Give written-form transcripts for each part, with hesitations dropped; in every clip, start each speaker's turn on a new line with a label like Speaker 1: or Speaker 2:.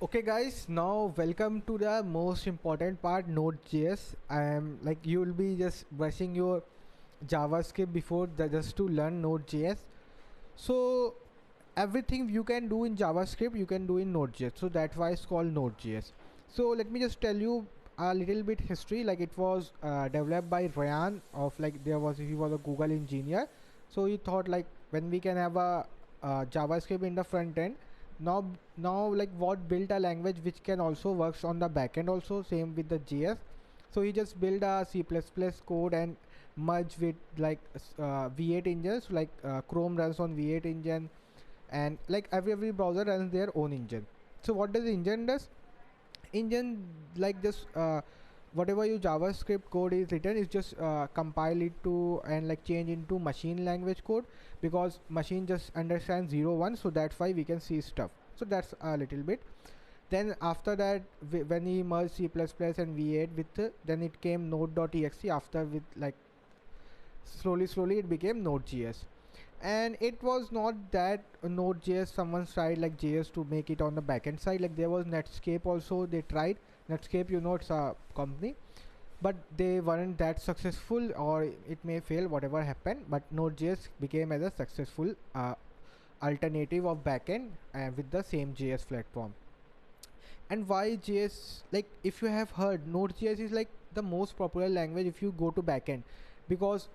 Speaker 1: Okay guys, now welcome to the most important part, Node.js. I am like you will be just brushing your JavaScript before just to learn Node.js. So everything you can do in JavaScript you can do in Node.js. So that's why it's called Node.js. So let me just tell you a little bit history. Like it was developed by Ryan of like he was a Google engineer. So he thought like when we can have a JavaScript in the front end, now like what built a language which can also works on the back end also, same with the JS. So he just built a C++ code and merge with like V8 engines, like Chrome runs on V8 engine, and like every browser runs their own engine. So what does the engine does? Engine like just whatever your JavaScript code is written is just compile it to and like change into machine language code, because machine just understands 0 1, so that's why we can see stuff. So that's a little bit. Then after that, when he merged C++ and V8 with then it came node.exe. After with like slowly it became Node.js. And it was not that Node.js someone tried like JS to make it on the backend side. Like there was Netscape also, they tried. Netscape, you know, it's a company, but they weren't that successful, or it may fail, whatever happened. But Node.js became as a successful alternative of backend with the same JS platform. And why JS? Like if you have heard, Node.js is like the most popular language if you go to backend, because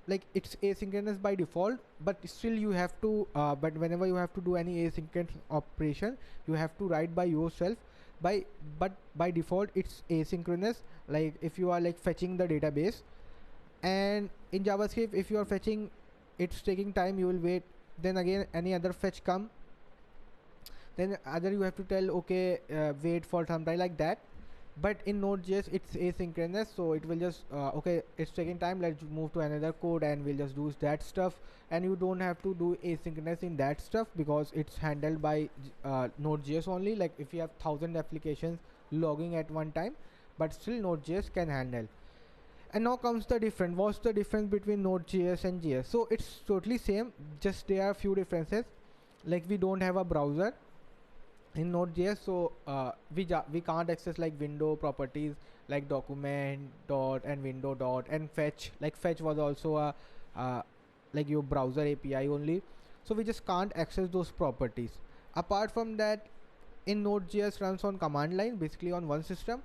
Speaker 1: like it's asynchronous by default, but still you have to but whenever you have to do any asynchronous operation, you have to write by yourself. By default it's asynchronous, like if you are like fetching the database. And in JavaScript, if you are fetching, it's taking time, you will wait. Then again any other fetch come, then either you have to tell okay, wait for some time, like that. But in Node.js it's asynchronous, so it will just okay, it's taking time, let's move to another code and we'll just do that stuff. And you don't have to do asynchronous in that stuff, because it's handled by Node.js only. Like if you have 1,000 applications logging at one time, but still Node.js can handle. And now comes the difference. What's the difference between Node.js and JS? So it's totally same, just there are few differences. Like we don't have a browser in Node.js, so we can't access like window properties like document dot and window dot and fetch. Like fetch was also a like your browser API only, so we just can't access those properties. Apart from that, in Node.js runs on command line, basically on one system.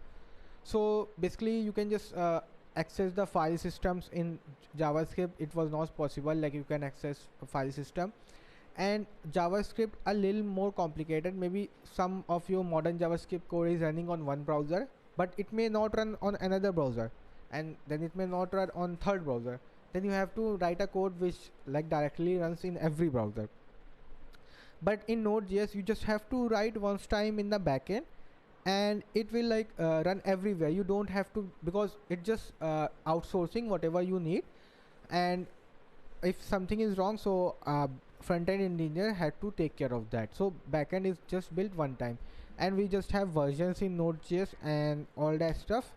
Speaker 1: So basically you can just access the file systems. In JavaScript it was not possible, like you can access a file system. And JavaScript a little more complicated. Maybe some of your modern JavaScript code is running on one browser, but it may not run on another browser, and then it may not run on third browser. Then you have to write a code which like directly runs in every browser. But in Node.js you just have to write once time in the backend, and it will like run everywhere. You don't have to, because it just outsourcing whatever you need. And if something is wrong, so front-end engineer had to take care of that. So backend is just built one time, and we just have versions in Node.js and all that stuff.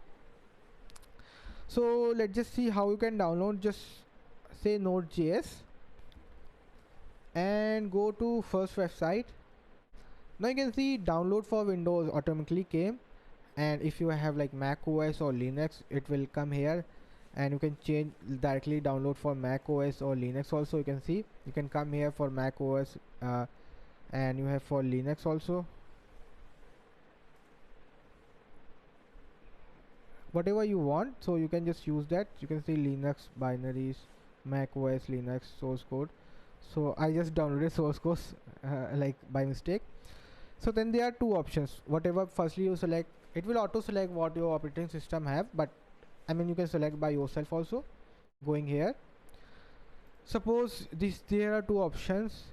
Speaker 1: So let's just see how you can download. Just say Node.js and go to first website. Now you can see download for Windows automatically came, and if you have like Mac OS or Linux, it will come here. And you can change directly download for Mac OS or Linux also. You can see you can come here for Mac OS, and you have for Linux also, whatever you want. So you can just use that. You can see Linux binaries, Mac OS, Linux source code. So I just downloaded source code like by mistake. So then there are two options. Whatever firstly you select, it will auto select what your operating system have, but I mean you can select by yourself also. Going here, suppose there are two options,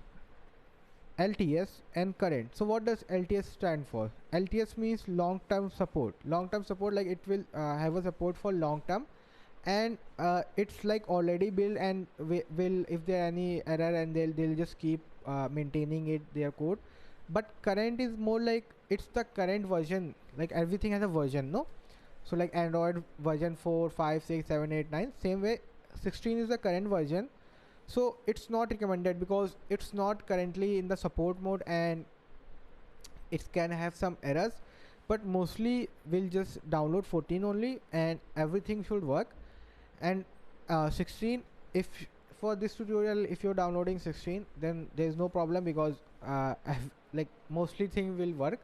Speaker 1: LTS and current. So what does LTS stand for? LTS means long term support. Long term support, like it will have a support for long term. And it's like already built, and will if there any error, and they'll just keep maintaining it, their code. But current is more like it's the current version, like everything has a version, no? So like Android version 4 5 6 7 8 9, same way 16 is the current version. So it's not recommended because it's not currently in the support mode, and it can have some errors, but mostly we'll just download 14 only and everything should work. And 16, if for this tutorial if you're downloading 16, then there's no problem because like mostly thing will work.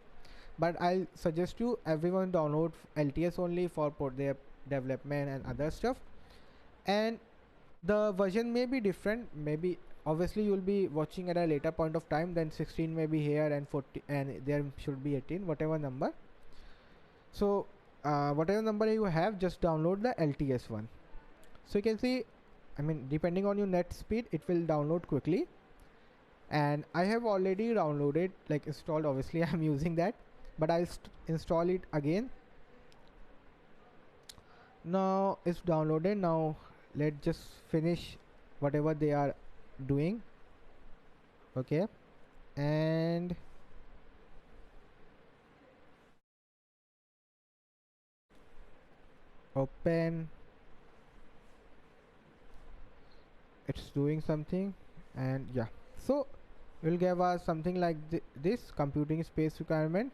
Speaker 1: But I'll suggest you everyone download LTS only for their development and other stuff. And the version may be different, maybe obviously you'll be watching at a later point of time, then 16 may be here and 40 and there should be 18, whatever number. So whatever number you have, just download the LTS one. So you can see, I mean, depending on your net speed, it will download quickly. And I have already downloaded, like installed, obviously I'm using that, but I'll install it again. Now it's downloaded. Now let's just finish whatever they are doing. Okay, and open. It's doing something, and yeah, so we'll give us something like this computing space requirement.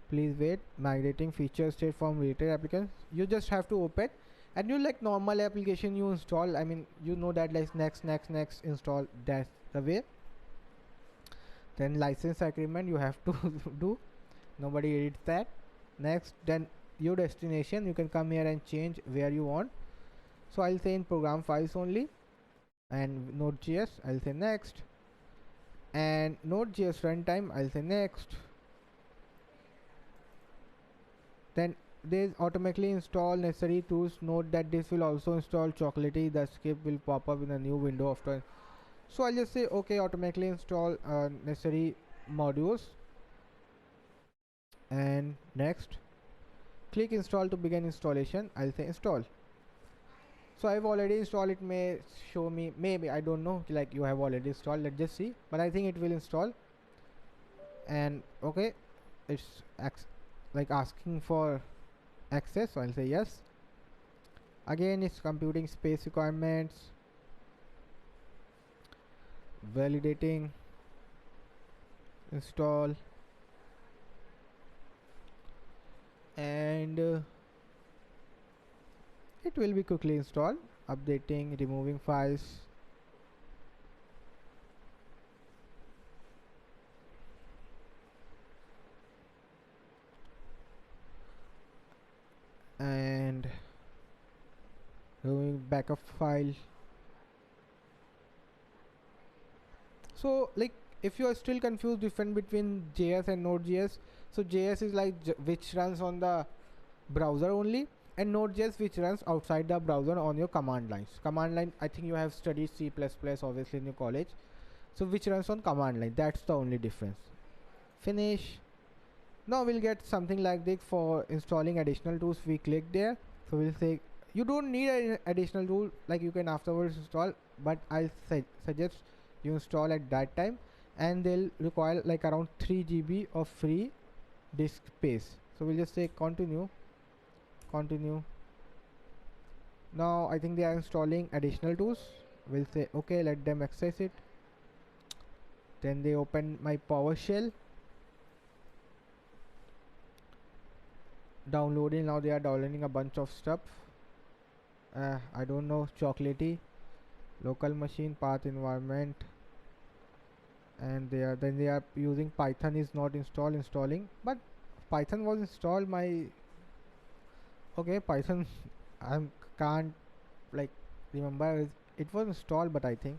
Speaker 1: Please wait, migrating feature state from related applicants. You just have to open, and you like normal application you install, I mean you know that, like next install, that's the way. Then license agreement you have to do, nobody reads that. Next, then your destination, you can come here and change where you want. So I'll say in program files only, and Node.js I'll say next, and Node.js runtime I'll say next. Then there's automatically install necessary tools. Note that this will also install Chocolatey. The script will pop up in a new window after. So I'll just say okay, automatically install necessary modules, and next click install to begin installation. I'll say install. So I've already installed, it may show me, maybe I don't know, like you have already installed, let's just see, but I think it will install. And okay, it's like asking for access, so I'll say yes. Again, it's computing space requirements, validating, install, and it will be quickly installed. Updating, removing files, and removing backup file. So like if you are still confused different between JS and Node.js, so JS is like which runs on the browser only, and Node.js which runs outside the browser on your command lines. Command line, I think you have studied C++ obviously in your college, so which runs on command line, that's the only difference. Finish. Now we'll get something like this for installing additional tools. We click there, so we'll say you don't need an additional tool, like you can afterwards install, but I'll suggest you install at that time, and they'll require like around 3 GB of free disk space. So we'll just say continue. Now I think they are installing additional tools. We'll say okay, let them access it. Then they open my PowerShell, downloading. Now they are downloading a bunch of stuff. I don't know, Chocolatey, local machine, path environment, and they are using Python is not installing, but Python was installed. My okay, Python I can't like remember, it was installed, but I think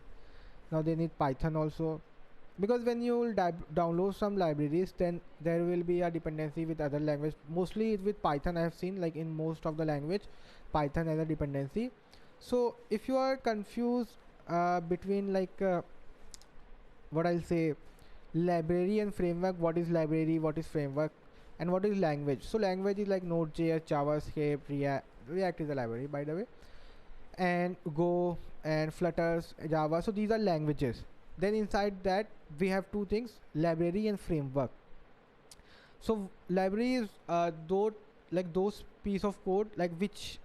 Speaker 1: now they need Python also, because when you will download some libraries, then there will be a dependency with other language. Mostly with Python I have seen, like in most of the language Python has a dependency. So if you are confused between like what I'll say, library and framework, what is library, what is framework, and what is language. So language is like Node.js, JavaScript, React is a library by the way, and Go and Flutters, Java. So these are languages. Then inside that we have two things, library and framework. So library is those piece of code like which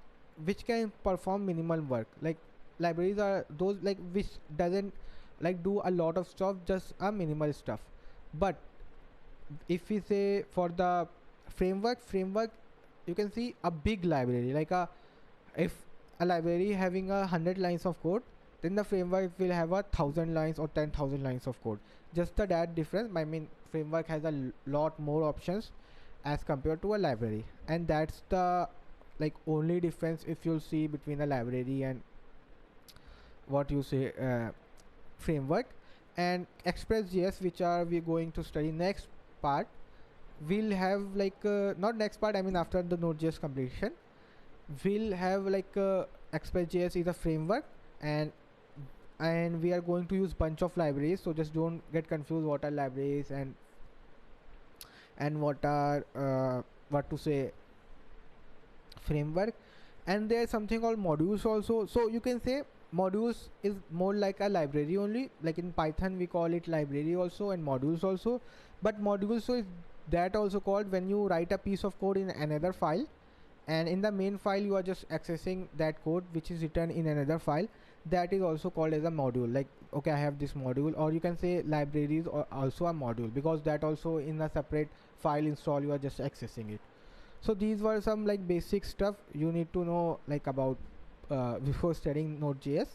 Speaker 1: can perform minimal work. Like libraries are those like which doesn't like do a lot of stuff, just a minimal stuff. But if we say for the framework, you can see a big library, like a, if a library having 100 lines of code, then the framework will have 1,000 lines or 10,000 lines of code. Just that difference. I mean, framework has a lot more options as compared to a library, and that's the like only difference if you'll see between a library and what you say framework. And Express.js, which are we going to study next part, we'll have like not next part, I mean after the Node.js completion, we'll have like Express.js is a framework, and we are going to use bunch of libraries, so just don't get confused what are libraries and what are what to say framework. And there's something called modules also. So you can say modules is more like a library only, like in Python we call it library also and modules also. But modules, so is that also called when you write a piece of code in another file, and in the main file you are just accessing that code which is written in another file. That is also called as a module. Like, okay, I have this module. Or you can say libraries or also a module, because that also in a separate file install you are just accessing it. So these were some like basic stuff you need to know like about before studying Node.js.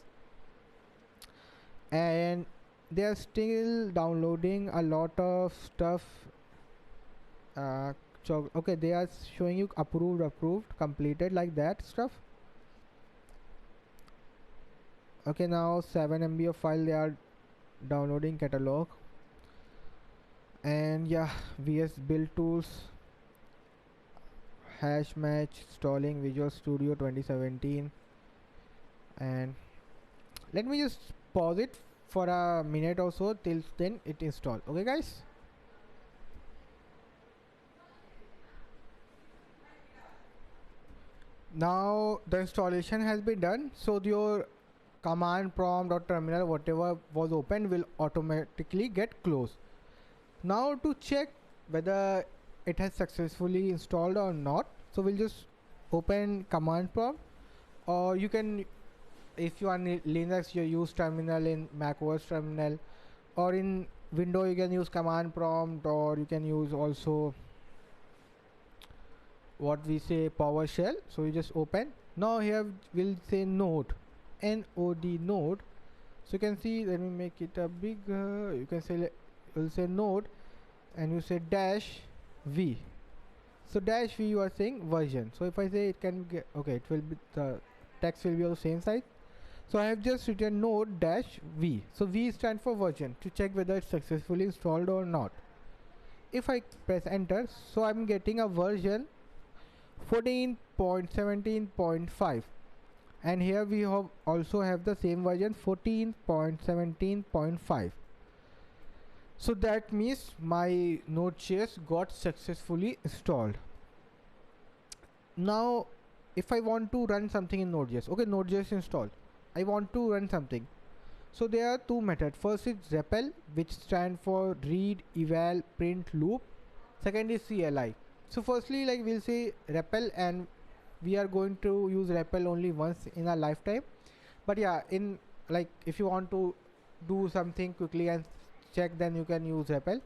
Speaker 1: And they are still downloading a lot of stuff. Okay, they are showing you approved, completed, like that stuff. Okay, now 7 MB of file they are downloading catalog. And yeah, VS build tools, hash match, installing Visual Studio 2017. And let me just pause it for a minute or so till then it install. Okay guys, now the installation has been done, so your command prompt or terminal whatever was open will automatically get closed. Now to check whether it has successfully installed or not, so we'll just open command prompt, or you can, if you are in Linux you use terminal, in Mac OS terminal, or in Windows you can use command prompt, or you can use also what we say PowerShell. So you just open. Now here we'll say node, node. So you can see, let me make it a bigger. You can say, you'll say node and you say dash v. So dash v, you are saying version. So if I say it can get, okay, it will be, the text will be on the same side. So I have just written node dash v. So v stands for version, to check whether it's successfully installed or not. If I press enter, so I'm getting a version 14.17.5, and here we have also have the same version 14.17.5. so that means my Node.js got successfully installed. Now if I want to run something in Node.js, okay, Node.js installed, I want to run something. So there are two methods. First is REPL, which stand for read, eval, print, loop. Second is CLI. So firstly, like we'll say REPL, and we are going to use REPL only once in our lifetime. But yeah, in like if you want to do something quickly and check, then you can use REPL.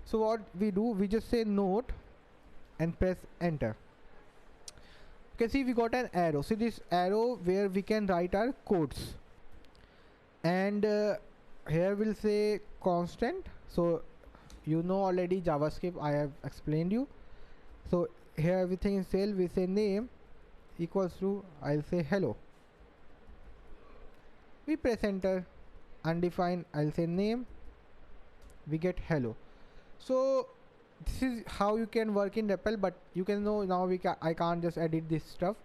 Speaker 1: So what we do, we just say node and press enter. You can see we got an arrow. See this arrow where we can write our codes. And here we'll say constant. So you know already JavaScript, I have explained you. So here everything is cell, we say name equals to, I'll say hello. We press enter. Undefined, I'll say name, we get hello. So this is how you can work in REPL, but you can know now I can't just edit this stuff.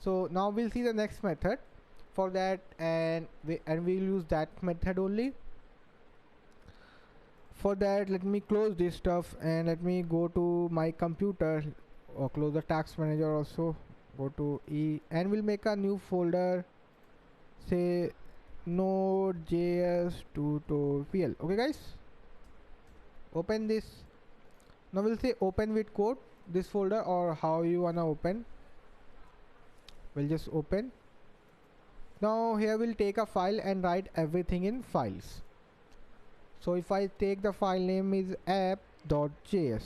Speaker 1: So now we'll see the next method for that, and we'll use that method only. For that, let me close this stuff and let me go to my computer, or close the task manager also. Go to E and we'll make a new folder, say Nodejs tutorial. Okay guys, open this. Now we'll say open with code, this folder, or how you wanna open. We'll just open. Now here we'll take a file and write everything in files. So if I take the file name is app .js.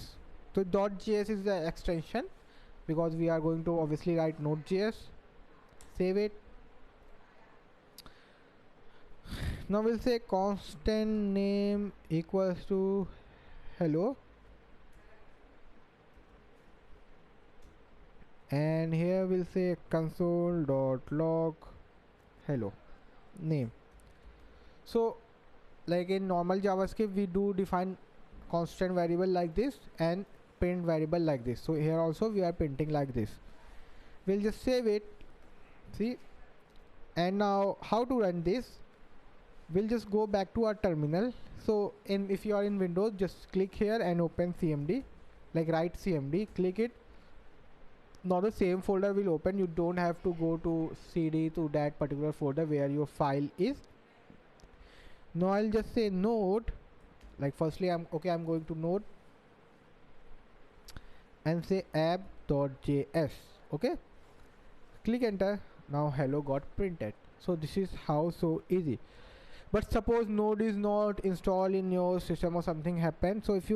Speaker 1: So .js is the extension because we are going to obviously write Node.js. Save it. Now we'll say constant name equals to hello, and here we'll say console.log hello name. So like in normal JavaScript we do define constant variable like this and print variable like this. So here also we are printing like this. We'll just save it. See, and now how to run this? We'll just go back to our terminal. So if you are in Windows, just click here and open CMD, like write CMD, click it. Now the same folder will open. You don't have to go to CD to that particular folder where your file is. Now I'll just say node, like firstly I'm going to node and say app.js. okay, click enter. Now hello got printed. So this is how so easy. But suppose node is not installed in your system or something happened, so if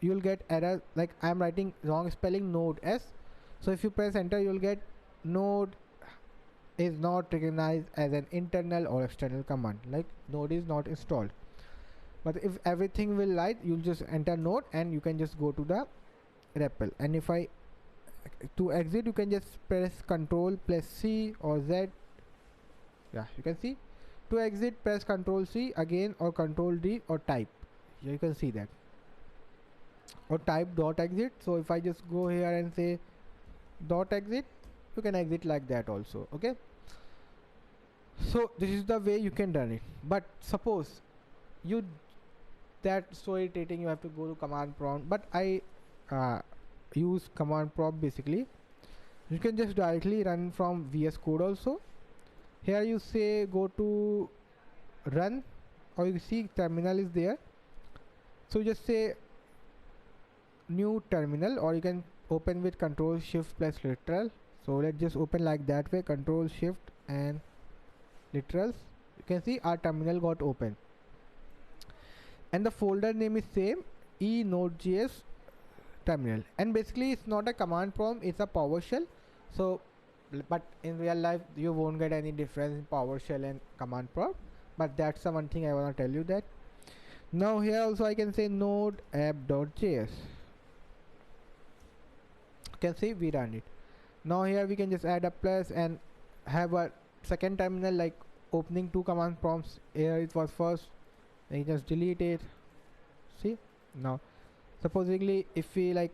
Speaker 1: you'll get error like I'm writing wrong spelling Nodejs. So if you press enter, you'll get node is not recognized as an internal or external command, like node is not installed. But if everything will light, you'll just enter node and you can just go to the REPL. And if I to exit, you can just press Ctrl plus C or Z. Yeah, you can see. To exit, press Ctrl C again or Ctrl D or type. Here you can see that. Or type dot exit. So if I just go here and say dot exit, you can exit like that also. Okay. So this is the way you can run it. But suppose you that's so irritating, you have to go to command prompt. But I use command prompt basically. You can just directly run from VS Code also. Here you say go to run, or you see terminal is there. So just say new terminal, or you can open with Control Shift plus literal. So let's just open like that way, Control Shift and literals. You can see our terminal got open, and the folder name is same, Nodejs terminal. And basically it's not a command prompt, it's a PowerShell. So but in real life you won't get any difference in PowerShell and command prompt, but that's the one thing I want to tell you that. Now here also I can say node app.js. You can see we run it. Now here we can just add a plus and have a second terminal, like opening two command prompts. Here it was first, then you just delete it. See, now supposedly if we like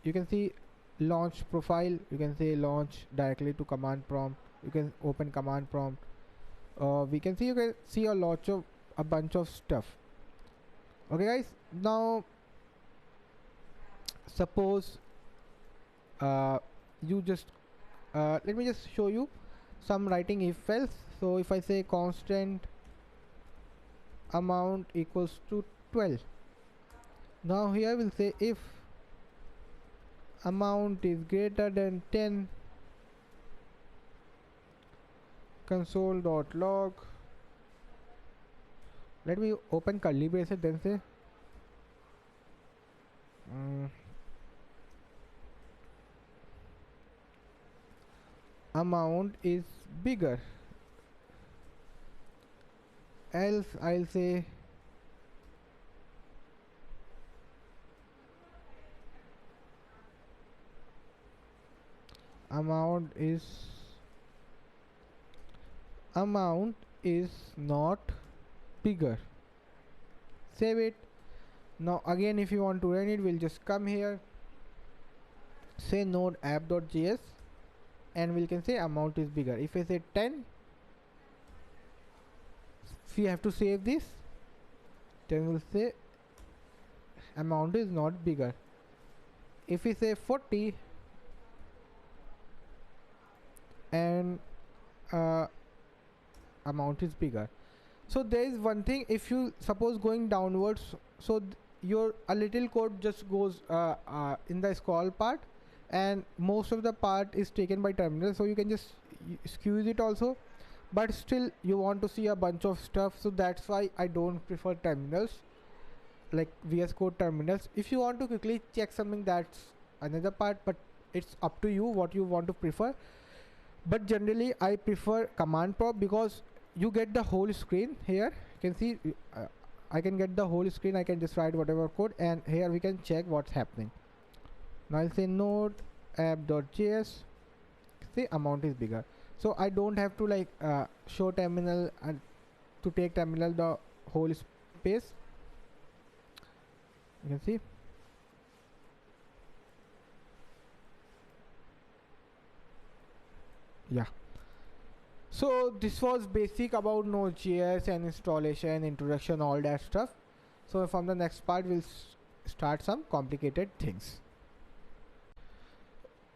Speaker 1: you can see launch profile, you can say launch directly to command prompt. You can open command prompt. We can see, you can see a lot of a bunch of stuff. Okay guys, now suppose you just let me just show you some writing if else. So if I say constant amount equals to 12, now here we'll say if amount is greater than 10, console.log, let me open curly braces, then say amount is bigger, else I'll say amount is not bigger. Save it. Now again if you want to run it, we'll just come here, say node app.js, and we can say amount is bigger. If I say 10, we have to save this, then we'll say amount is not bigger. If we say 40 and amount is bigger. So there is one thing, if you suppose going downwards, so your a little code just goes in the scroll part, and most of the part is taken by terminal, so you can just squeeze it also, but still you want to see a bunch of stuff. So that's why I don't prefer terminals. like VS Code terminals. If you want to quickly check something, that's another part, but it's up to you what you want to prefer. But generally I prefer command prompt because you get the whole screen. Here you can see I can get the whole screen. I can just write whatever code, and here we can check what's happening. Now I'll say node app.js. See, amount is bigger, so I don't have to like show terminal and to take terminal the whole space. You can see. Yeah, so this was basic about Node.js and installation, introduction, all that stuff. So from the next part we'll start some complicated things.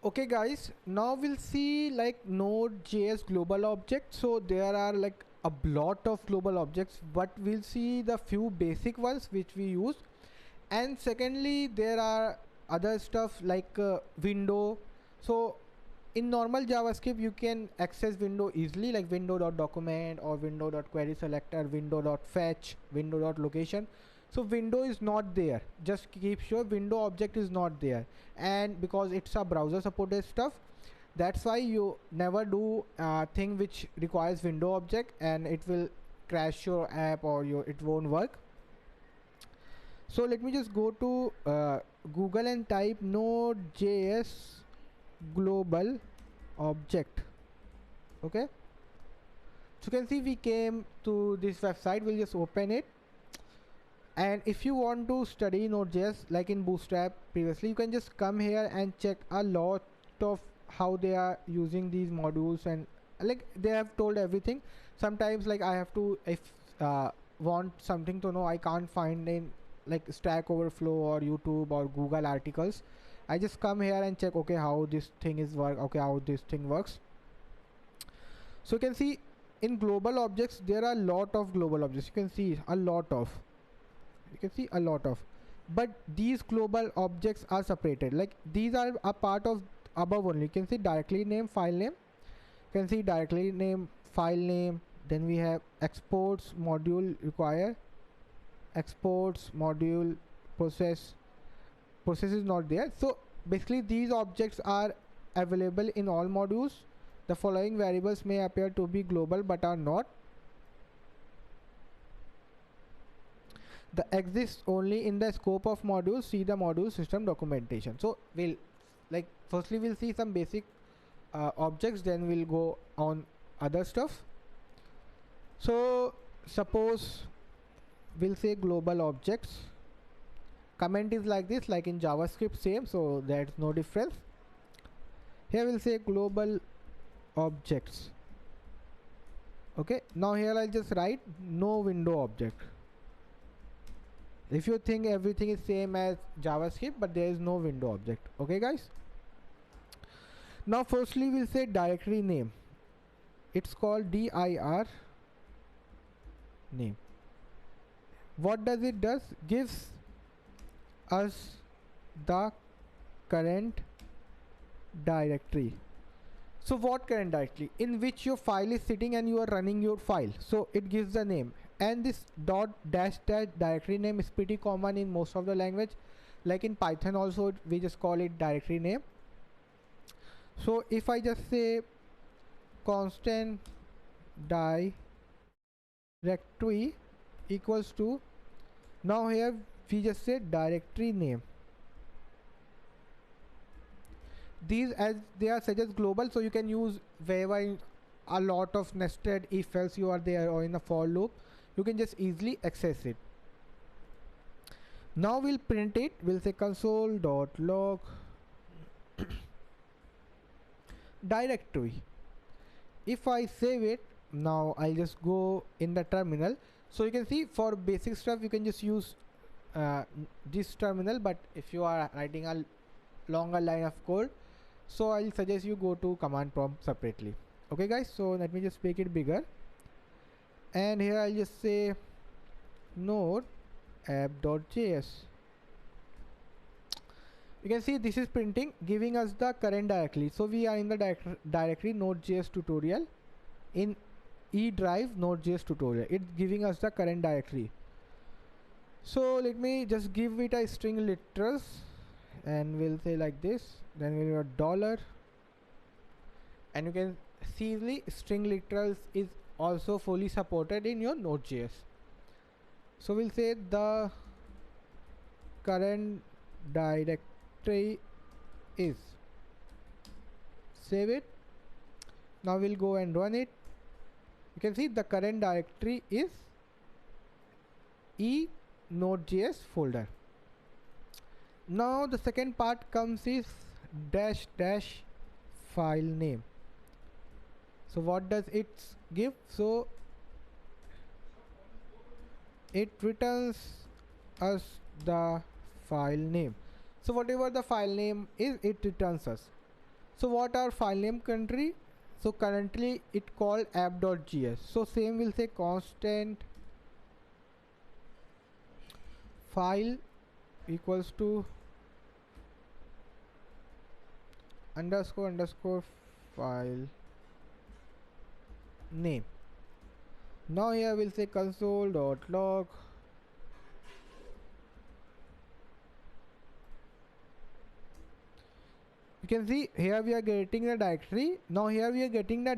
Speaker 1: Okay guys, now we'll see like Node.js global objects. So there are like a lot of global objects, but we'll see the few basic ones which we use. And secondly, there are other stuff like window. So in normal JavaScript you can access window easily, like window.document or window.querySelector, window.fetch, window.location. So window is not there. Just keep sure window object is not there, and because it's a browser supported stuff, that's why you never do thing which requires window object, and it will crash your app or it won't work. So let me just go to Google and type Node.js global object. Okay, so you can see we came to this website. We'll just open it, and if you want to study Node.js like in Bootstrap previously, you can just come here and check a lot of how they are using these modules, and like they have told everything. Sometimes like I have to, if want something to know, I can't find in like Stack Overflow or YouTube or Google articles. I just come here and check, okay, how this thing is work, okay, how this thing works. So you can see in global objects there are a lot of global objects. You can see a lot of, but these global objects are separated. Like these are a part of above only. You can see directory name, file name. You can see directory name, file name. Then we have exports module require, exports module process is not there. So basically these objects are available in all modules. The following variables may appear to be global but are not. The exists only in the scope of modules. See the module system documentation. So we'll like firstly we'll see some basic objects, then we'll go on other stuff. So suppose we'll say global objects. Comment is like this, like in JavaScript same, so that's no difference. Here we'll say global objects. Okay, now here I'll just write no window object. If you think everything is same as JavaScript, but there is no window object. Okay guys, now firstly we'll say directory name. It's called dir name. What does it does? Gives us the current directory. So what current directory? In which your file is sitting and you are running your file. So it gives the name, and this dot dash dash directory name is pretty common in most of the language. Like in Python also we just call it directory name. So if I just say constant directory equals to, now here we just say directory name. These, as they are such as global, so you can use wherever in a lot of nested if else you are there, or in a for loop, you can just easily access it. Now we'll print it. We'll say console.log directory. If I save it, now I'll just go in the terminal. So you can see for basic stuff you can just use this terminal, but if you are writing a longer line of code, so I'll suggest you go to command prompt separately. Okay guys, so let me just make it bigger, and here I'll just say node app.js. You can see this is printing, giving us the current directory. So we are in the directory Nodejs tutorial. In E drive Nodejs tutorial, it's giving us the current directory. So let me just give it a string literals, and we'll say like this. Then we'll have dollar, and you can see easily string literals is also fully supported in your Node.js. So we'll say the current directory is, save it. Now we'll go and run it. You can see the current directory is e Node.js folder. Now the second part comes is dash dash file name. So what does it give? So it returns us the file name. So whatever the file name is, it returns us. So what are file name currently? So currently it called app.js. So same will say constant file equals to underscore underscore file name. Now here we'll say console.log. You can see here we are getting the directory. Now here we are getting the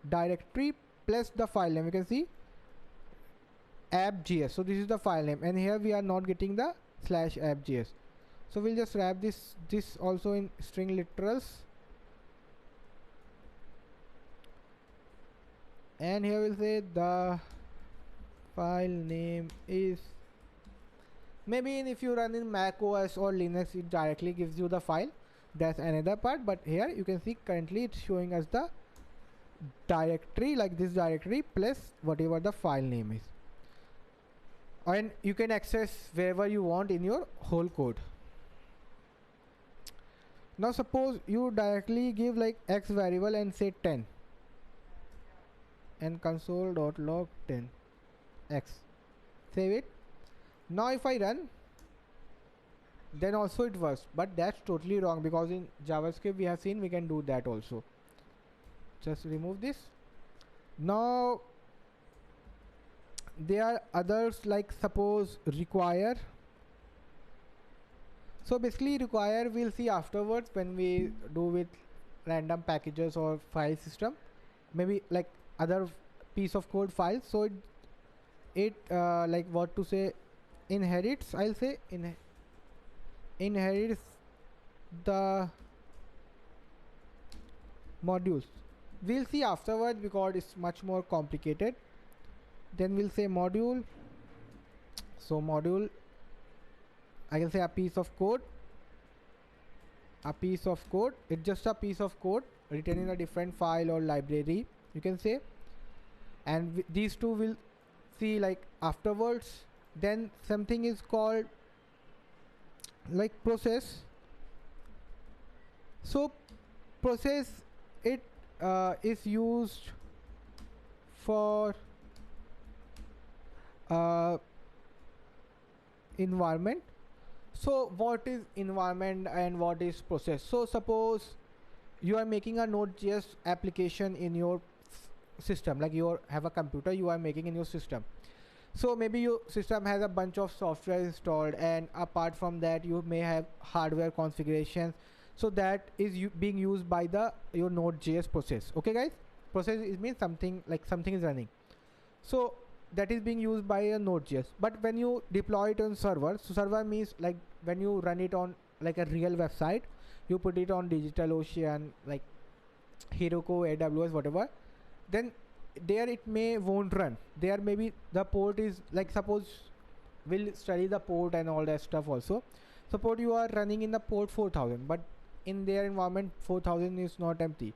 Speaker 1: directory plus the file name. You can see app.js. So this is the file name, and here we are not getting the slash app.js. So we'll just wrap this also in string literals, and here we'll say the file name is, maybe if you run in Mac OS or Linux, it directly gives you the file. That's another part, but here you can see currently it's showing us the directory, like this directory plus whatever the file name is, and you can access wherever you want in your whole code. Now suppose you directly give like x variable and say 10 and console.log 10 x, save it. Now if I run, then also it works, but that's totally wrong because in JavaScript we have seen we can do that also. Just remove this. Now there are others, like suppose require. So basically require we'll see afterwards when we do with random packages or file system, maybe like other piece of code files. So it like what to say, inherits, I'll say inherits the modules. We'll see afterwards because it's much more complicated. Then we'll say module. So module, I can say a piece of code. It's just a piece of code written in a different file or library, you can say. And these two will see like afterwards. Then something is called like process. So process, it is used for environment. So what is environment and what is process? So suppose you are making a Node.js application in your system, like you have a computer you are making in your system. So maybe your system has a bunch of software installed, and apart from that you may have hardware configurations. So that is being used by your Node.js process. Okay guys, process means something, like something is running. So that is being used by a Node.js. But when you deploy it on server, so server means like when you run it on like a real website, you put it on DigitalOcean, like Heroku, AWS, whatever, then there it won't run. There maybe the port is like, suppose we'll study the port and all that stuff also. Suppose you are running in the port 4000, but in their environment 4000 is not empty.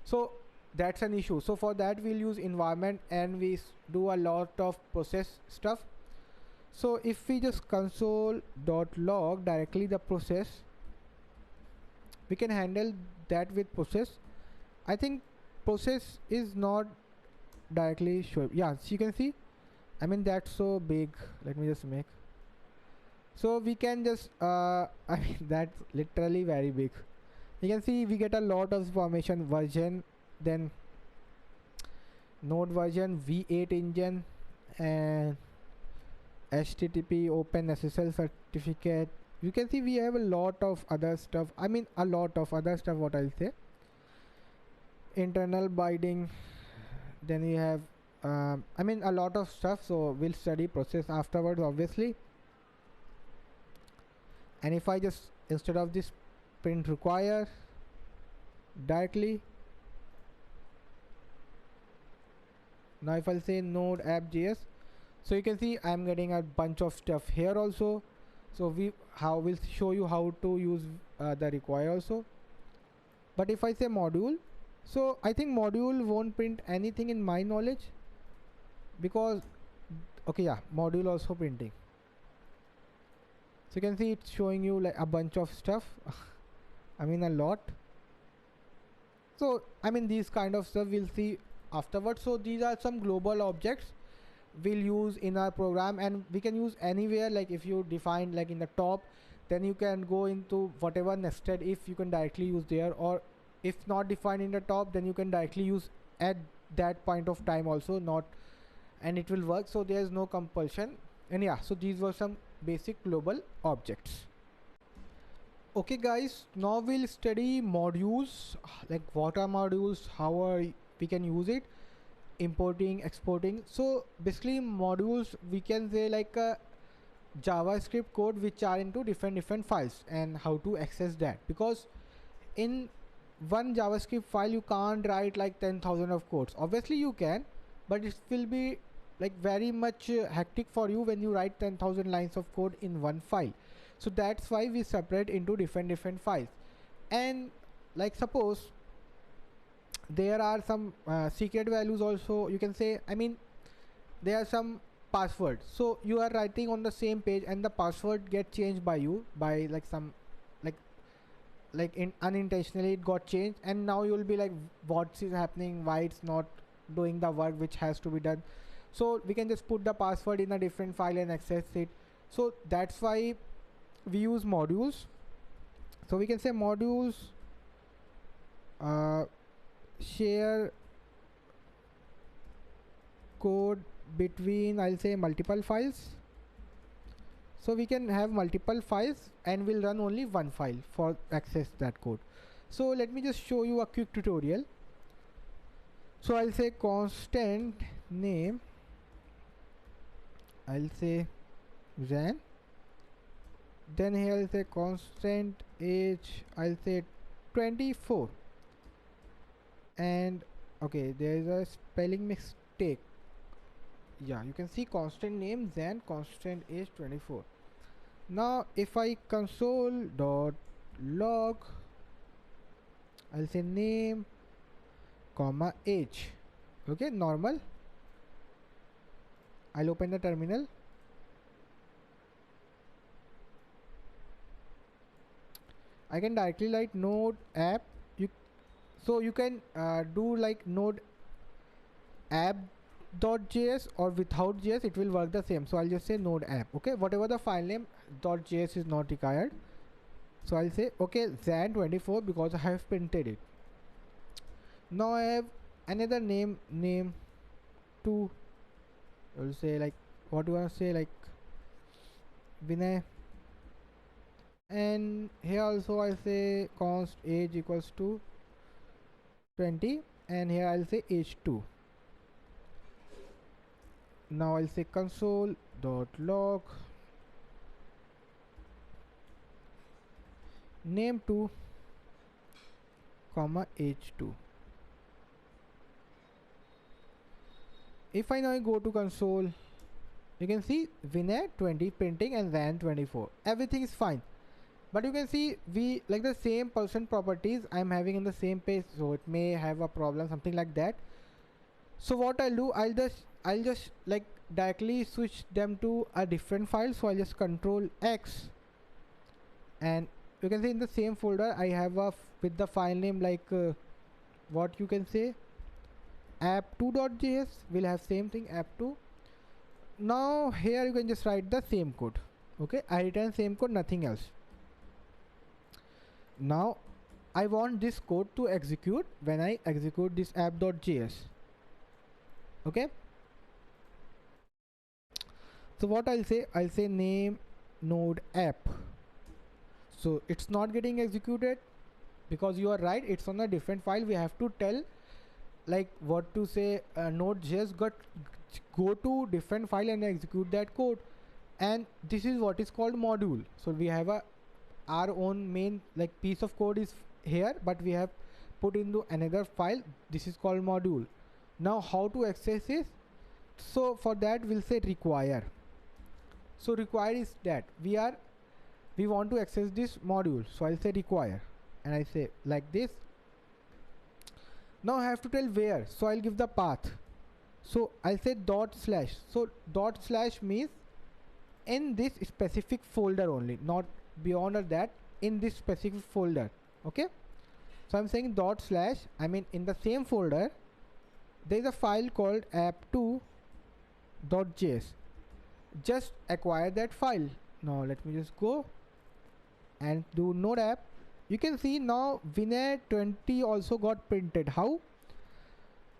Speaker 1: So that's an issue. So for that we'll use environment, and we do a lot of process stuff. So if we just console.log directly the process, we can handle that with process. I think process is not directly sure. Yeah, so you can see, I mean that's so big. Let me just make, so we can just I mean that's literally very big. You can see we get a lot of information, version, then node version, v8 engine, and HTTP Open SSL certificate. You can see we have a lot of other stuff. I mean, a lot of other stuff. What I'll say, internal binding. Then we have, I mean, a lot of stuff. So we'll study process afterwards, obviously. And if I just, instead of this print require directly, now if I'll say node app.js, so you can see I'm getting a bunch of stuff here also. So we'll show you how to use the require also. But if I say module, so I think module won't print anything in my knowledge, because okay, yeah, module also printing. So you can see it's showing you like a bunch of stuff. I mean, a lot. So I mean, these kind of stuff we'll see afterwards. So these are some global objects we'll use in our program, and we can use anywhere. Like if you define like in the top, then you can go into whatever nested if you can directly use there, or if not defined in the top, then you can directly use at that point of time also, not, and it will work. So there's no compulsion. And yeah, so these were some basic global objects. Okay guys, now we'll study modules. Like what are modules, how are we can use it, importing, exporting. So basically modules, we can say like a JavaScript code which are into different files, and how to access that, because in one JavaScript file you can't write like 10,000 of codes. Obviously you can, but it will be like very much hectic for you when you write 10,000 lines of code in one file. So that's why we separate into different files. And like suppose there are some secret values also, you can say. I mean, there are some passwords, so you are writing on the same page and the password get changed by you by like some, like in unintentionally it got changed, and now you'll be like, what is happening, why it's not doing the work which has to be done. So we can just put the password in a different file and access it. So that's why we use modules. So we can say modules share code between, I'll say, multiple files. So we can have multiple files and we'll run only one file for access that code. So let me just show you a quick tutorial. So I'll say constant name, I'll say Zen. Then here I'll say constant age, I'll say 24. And okay, there is a spelling mistake. Yeah, you can see constant name Zen, constant age 24. Now if I console.log, I'll say name comma age. Okay, normal. I'll open the terminal. I can directly write node app. So you can do like node app.js, or without js it will work the same. So I'll just say node app. Okay, whatever the file name, .js is not required. So I'll say okay, Zan 24, because I have printed it. Now I have another name 2. I'll say like, what do you want to say, like Vinay. And here also I'll say const age equals to 20, and here I'll say age 2. Now I'll say console.log name 2 comma age 2. If I now go to console, you can see Vinay 20 printing and Zan 24. Everything is fine. But you can see we like the same person properties I'm having in the same page, so it may have a problem, something like that. So what I'll do, I'll just like directly switch them to a different file. So I'll just control X, and you can see in the same folder I have with the file name like what you can say app2.js will have same thing app2. Now here you can just write the same code. Okay, I return same code, nothing else. Now I want this code to execute when I execute this app.js. Okay, So what I'll say name node app. So it's not getting executed because you are right, it's on a different file. We have to tell like what to say. Node.js got go to different file and execute that code, and this is what is called module. So we have a our own main like piece of code is here, but we have put into another file. This is called module. Now how to access this? So for that we'll say require. So require is that we want to access this module, so I'll say require and I say like this. Now I have to tell where, so I'll give the path. So I'll say dot slash. So dot slash means in this specific folder only, not beyond that, in this specific folder. Okay, so I'm saying dot slash, I mean in the same folder there is a file called app2.js. just acquire that file. Now let me just go and do node app. You can see now Vinay 20 also got printed. How?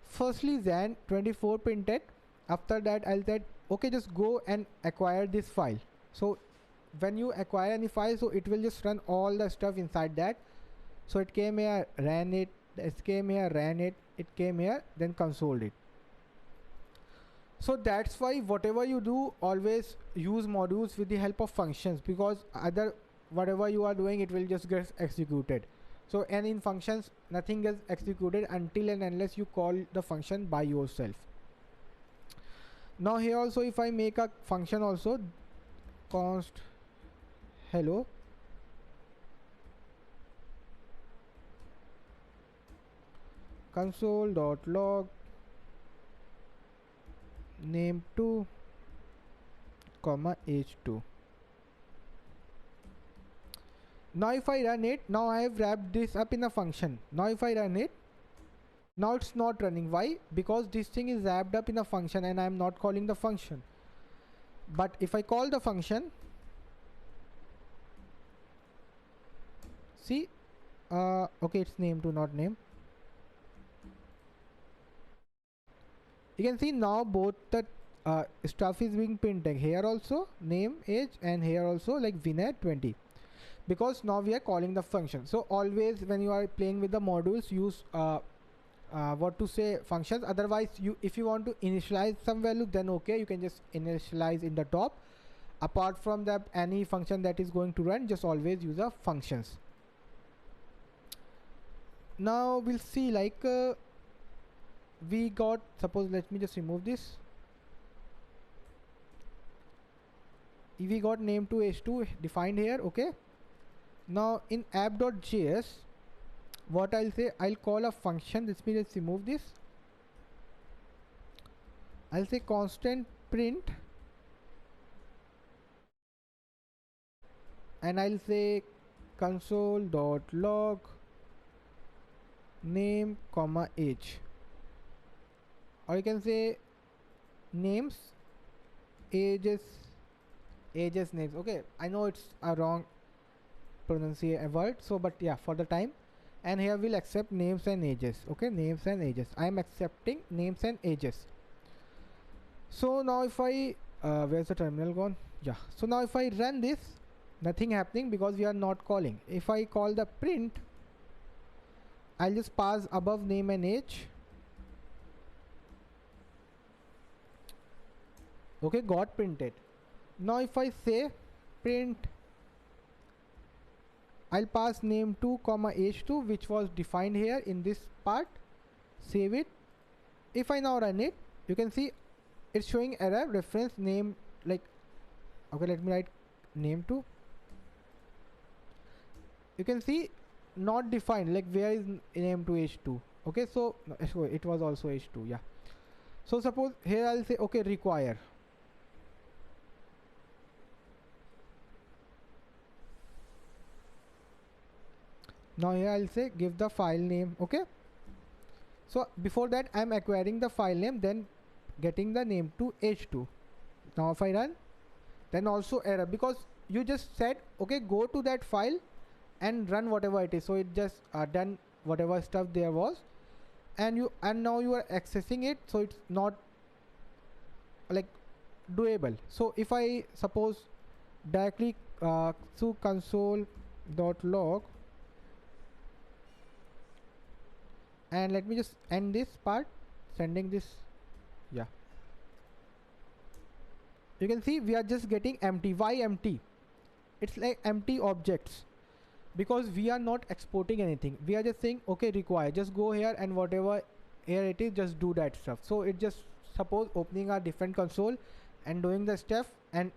Speaker 1: Firstly Zan 24 printed. After that I'll say okay, just go and acquire this file. So when you acquire any file, so it will just run all the stuff inside that. So it came here, ran it, it came here, ran it, it came here, then consoled it. So that's why whatever you do, always use modules with the help of functions, because other whatever you are doing, it will just get executed. So and in functions nothing gets executed until and unless you call the function by yourself. Now here also if I make a function also, const hello, console.log name2 comma h2. Now if I run it, now I have wrapped this up in a function. Now if I run it, now it's not running. Why? Because this thing is wrapped up in a function and I am not calling the function. But if I call the function, see, okay, it's name2 not name. You can see now both the stuff is being printed here also, name, age, and here also like Vinay 20, because now we are calling the function. So always when you are playing with the modules, use what to say, functions. Otherwise you, if you want to initialize some value, then okay, you can just initialize in the top. Apart from that, any function that is going to run, just always use a functions. Now we'll see like we got, suppose let me just remove this. We got name2h2 defined here. Okay, now in app.js, what I'll say, I'll call a function. Let me just remove this. I'll say constant print, and I'll say console.log name comma age, or you can say names, ages names. Okay, I know it's a wrong pronunciation word, so but yeah, for the time. And here we'll accept names and ages. Okay, names and ages, I am accepting names and ages. So now if I where's the terminal gone? Yeah, so now if I run this, nothing happening because we are not calling. If I call the print, I'll just pass above name and age. Okay, got printed. Now if I say print, I'll pass name2 comma h2, which was defined here in this part. Save it. If I now run it, you can see it's showing error reference name, like, okay, let me write name2. You can see not defined, like where is name2 h2. Okay, so it was also h2. Yeah, so suppose here I'll say okay, require. Now here I'll say give the file name. Okay, so before that I'm acquiring the file name, then getting the name to h2. Now if I run, then also error, because you just said okay, go to that file and run whatever it is. So it just done whatever stuff there was, and now you are accessing it. So it's not like doable. So if I suppose directly to console.log, and let me just end this part, sending this. Yeah, you can see we are just getting empty. Why empty? It's like empty objects, because we are not exporting anything. We are just saying okay, require, just go here and whatever here it is, just do that stuff. So it just suppose opening a different console and doing the stuff, and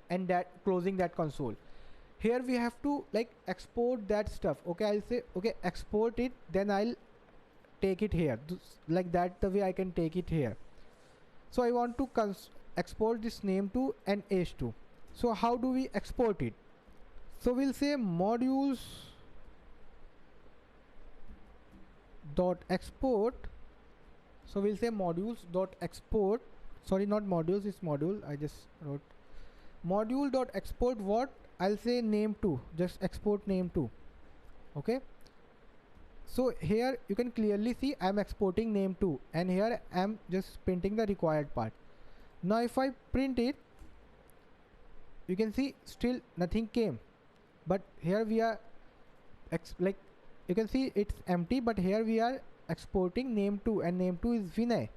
Speaker 1: that closing that console. Here we have to like export that stuff. Okay, I'll say okay, export it, then I'll take it here. Like that, the way I can take it here. So I want to export this name to an h2. So how do we export it? So we'll say modules dot export. So we'll say modules dot export. Sorry, not modules, it's module. I just wrote module dot export what? I'll say name2. Just export name2. Okay. So here you can clearly see I'm exporting name2, and here I'm just printing the required part. Now if I print it, you can see still nothing came, but here we are like you can see it's empty, but here we are exporting name2, and name2 is Vinay,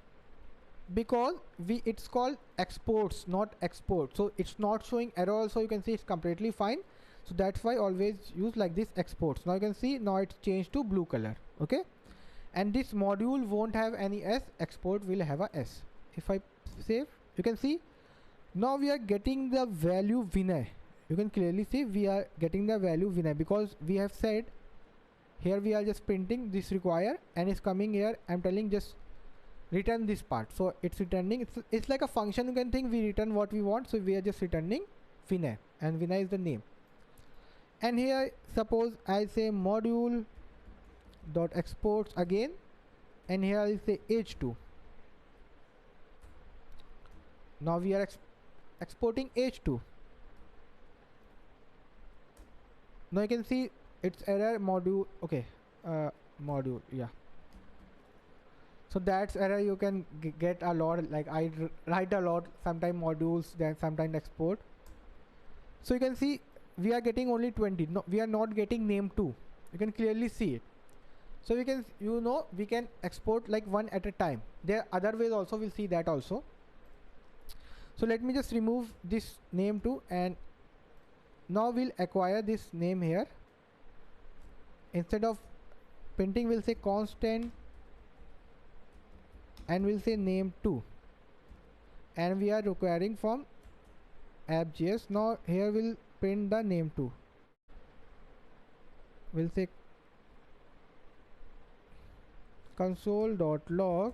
Speaker 1: because it's called exports, not export. So it's not showing error also. You can see it's completely fine. So that's why always use like this exports. Now you can see now it's changed to blue color. Okay, and this module won't have any S, export will have a S. If I save, you can see now we are getting the value Vinay. You can clearly see we are getting the value Vinay, because we have said here we are just printing this require, and it's coming here. I'm telling just return this part. So it's returning. It's like a function. You can think we return what we want. So we are just returning Vinay, and Vinay is the name. And here suppose I say module dot exports again, and here I say h2. Now we are exporting h2. Now you can see it's error module. Okay, module, yeah. So that's error you can get a lot. Like I write a lot, sometimes modules, then sometimes export. So you can see we are getting only 20. No, we are not getting name2. You can clearly see it. So we can, we can export like one at a time. There are other ways also, we'll see that also. So let me just remove this name2, and now we'll acquire this name here. Instead of printing, we'll say constant, and we'll say name2, and we are requiring from app.js. Now here we'll print the name2. We'll say console.log.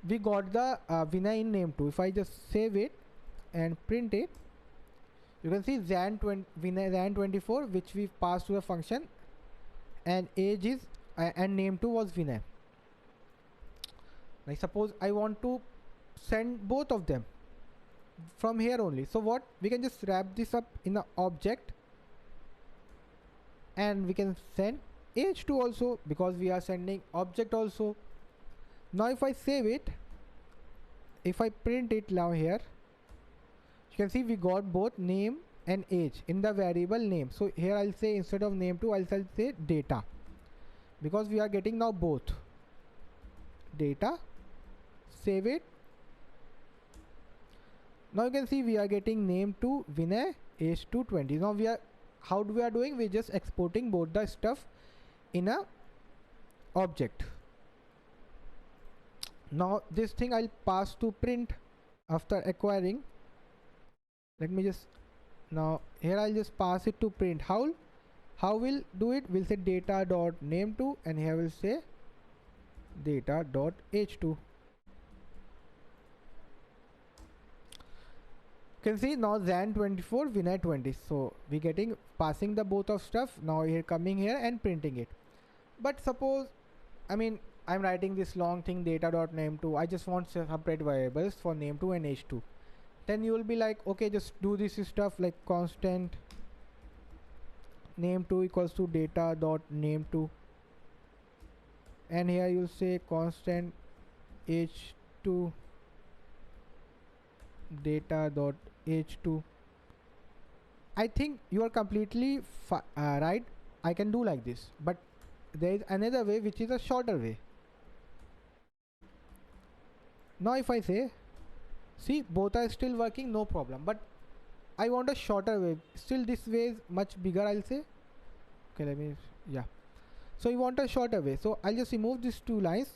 Speaker 1: We got the Vinay in name2. If I just save it and print it, you can see Vinay Zan24, which we passed to the function, and age is and name2 was Vinay. Like suppose I want to send both of them from here only. So what we can just wrap this up in an object, and we can send h2 also, because we are sending object also. Now if I save it, if I print it now here, you can see we got both name and age in the variable name. So here I'll say instead of name2, I'll say data, because we are getting now both data. Save it. Now you can see we are getting name2 Vinay, age to 20. Now we are, how we are doing, we're just exporting both the stuff in a object. Now this thing I'll pass to print after acquiring. Let me just, now here I'll just pass it to print. How we'll do it? We'll say data dot name2, and here we'll say data dot h2. You can see now Zan24 Vinay 20. So we getting passing the both of stuff. Now here coming here and printing it. But suppose, I mean, I'm writing this long thing data dot name2. I just want separate variables for name2 and h2. Then you will be like, okay, just do this stuff like constant name2 equals to data dot name2, and here you'll say constant h2 data dot h2. I think you are completely right. I can do like this, but there is another way which is a shorter way. Now if I say, see, both are still working, no problem, but I want a shorter way. Still this way is much bigger, I'll say. Okay, let me, yeah. So you want a shorter way, so I'll just remove these two lines.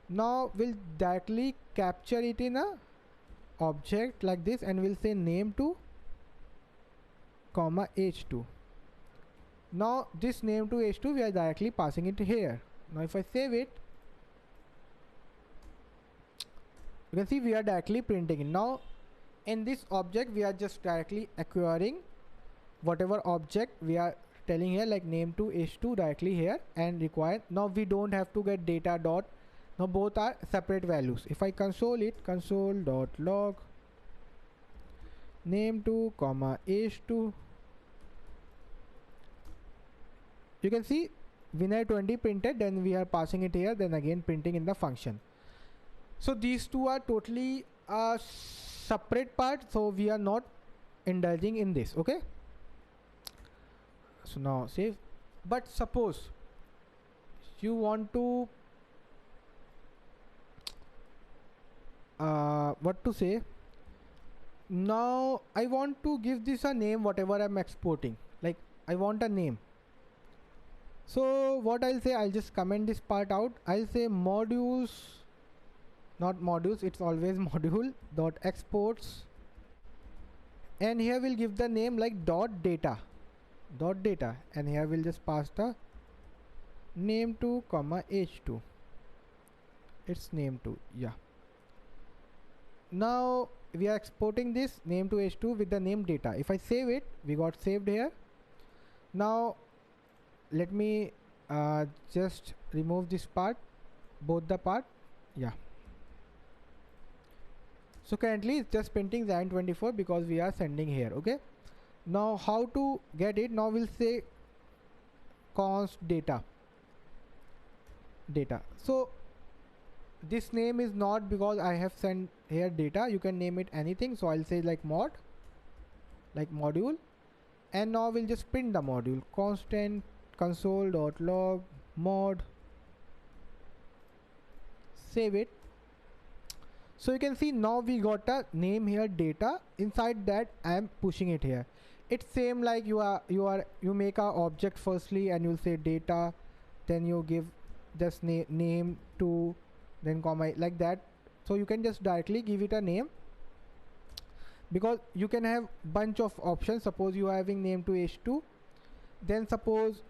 Speaker 1: Now we'll directly capture it in a object like this, and we'll say name2 comma h2. Now this name to h2 we are directly passing it here. Now if I save it, you can see we are directly printing it. Now in this object we are just directly acquiring whatever object we are telling here, like name to h2 directly here, and require. Now we don't have to get data dot. Now both are separate values. If I console it, console.log name2 comma h2, you can see winner 20 printed, then we are passing it here, then again printing in the function. So these two are totally a separate part, so we are not indulging in this. Okay, so now save. But suppose you want to what to say, now I want to give this a name, whatever I'm exporting, like I want a name. So what I'll say, I'll just comment this part out. I'll say modules, not modules, it's always module dot exports, and here we'll give the name like dot data, and here we'll just pass the name2 comma h2. It's name2, yeah. Now we are exporting this name to h2 with the name data. If I save it, we got saved here. Now let me just remove this part, both the part, yeah. So currently it's just printing Jan24 because we are sending here. Okay, now how to get it? Now we'll say const data. So this name is not because I have sent here data, you can name it anything. So I'll say like mod, like module, and now we'll just print the module, constant console.log mod, save it. So you can see now we got a name here, data. Inside that I am pushing it here. It's same like you make a object firstly, and you'll say data, then you give just name to, then comma, like that. So you can just directly give it a name, because you can have bunch of options. Suppose you are having name to h2, then suppose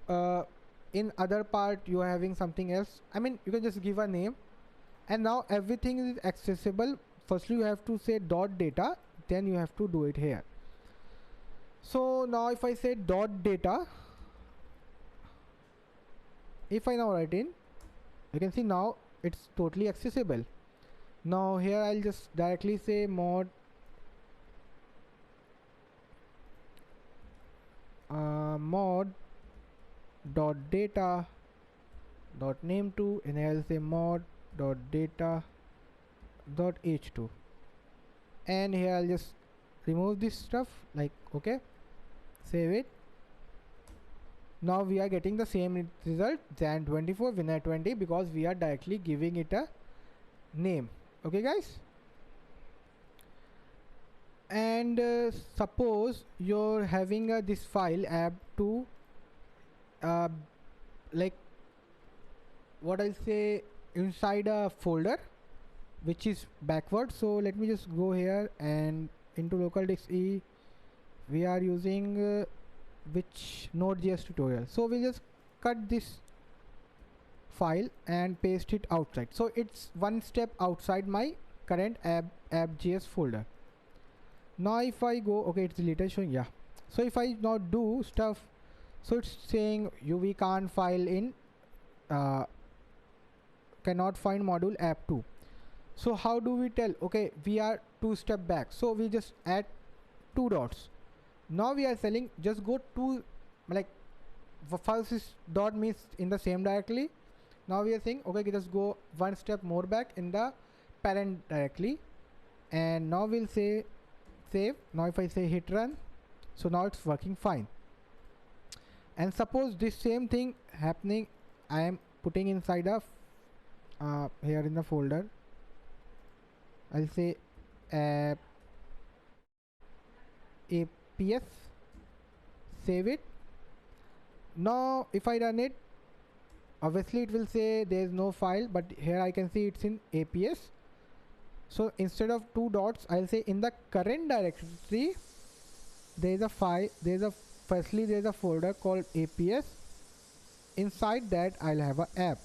Speaker 1: in other part you are having something else. I mean, you can just give a name, and now everything is accessible. Firstly you have to say dot data, then you have to do it here. So now if I say dot data, if I now write in, you can see now it's totally accessible. Now here I'll just directly say mod mod dot data dot name2, and I'll say mod dot data dot h2, and here I'll just remove this stuff, like okay, save it. Now we are getting the same result, Jan24 winner 20, because we are directly giving it a name. Okay guys, and suppose you're having this file app2 like what I'll say inside a folder which is backward. So let me just go here, and into local disk E we are using which Nodejs tutorial. So we'll just cut this file and paste it outside, so it's one step outside my current app.js folder. Now if I go, okay, it's deleted showing, yeah. So if I now do stuff, so it's saying we can't file in cannot find module app2. So how do we tell, okay, we are two step back? So we just add two dots. Now we are telling just go to, like first is dot means in the same directly. Now we are saying okay, just go one step more back in the parent directly, and now we'll say save. Now if I say hit run, so now it's working fine. And suppose this same thing happening, I am putting inside a here in the folder, I'll say app APS, save it. Now if I run it, obviously it will say there is no file, but here I can see it's in APS. So instead of two dots, I'll say in the current directory there is a file, firstly there is a folder called APS. Inside that I'll have a app.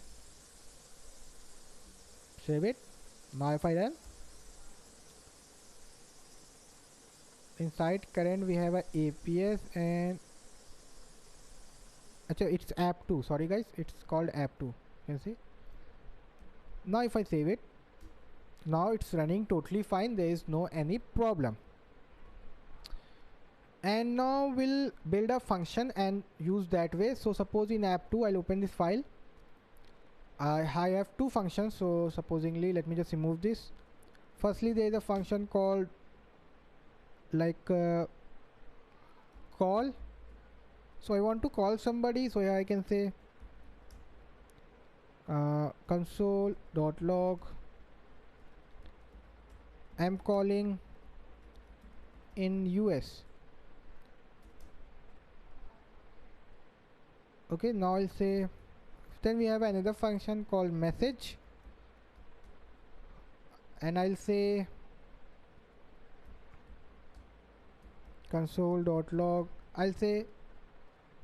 Speaker 1: Save it. Now if I run, inside current we have a APS, and actually it's app2. Sorry guys, it's called app2. You can see. Now if I save it, now it's running totally fine. There is no any problem. And now we'll build a function and use that way. So suppose in app2 I'll open this file. I have two functions, so supposingly let me just remove this. Firstly there is a function called like call. So I want to call somebody, so here I can say console.log I'm calling in US. Okay, now I'll say, then we have another function called message, and I'll say console.log, I'll say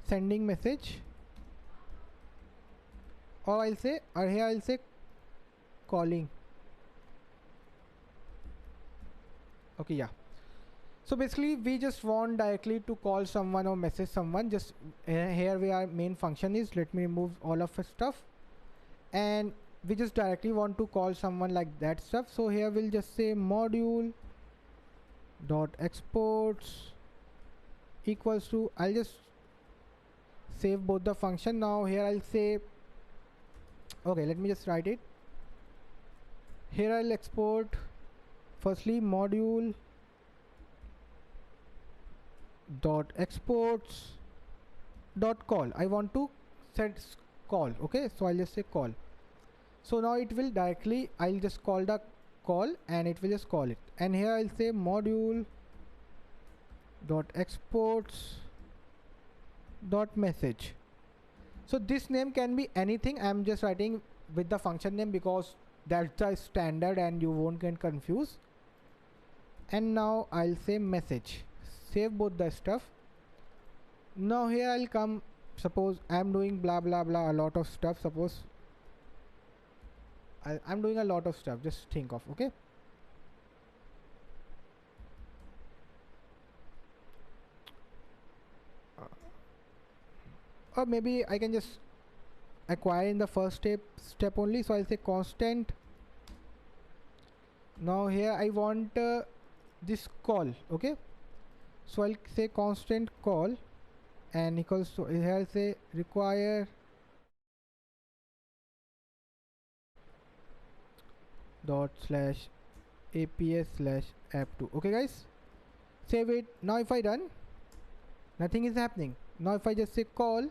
Speaker 1: sending message, or here I'll say calling. Okay, yeah. So basically we just want directly to call someone or message someone. Just here where our main function is, let me remove all of the stuff, and we just directly want to call someone like that stuff. So here we'll just say module dot exports equals to, I'll just save both the function. Now here I'll say, okay, let me just write it. Here I'll export firstly module dot exports dot call. I want to set call. Okay, so I'll just say call. So now it will directly, I'll just call the call and it will just call it. And here I'll say module dot exports dot message. So this name can be anything. I'm just writing with the function name because that's the standard and you won't get confused. And now I'll say message. Save both the stuff. Now here I'll come, suppose I'm doing blah blah blah, a lot of stuff. Suppose I'm doing a lot of stuff, just think of, okay. Or maybe I can just acquire in the first step only. So I'll say constant. Now here I want this call, okay. So I'll say constant call and equals to, here I'll say require dot slash APS slash app2. Okay guys, save it. Now if I run, nothing is happening. Now if I just say call,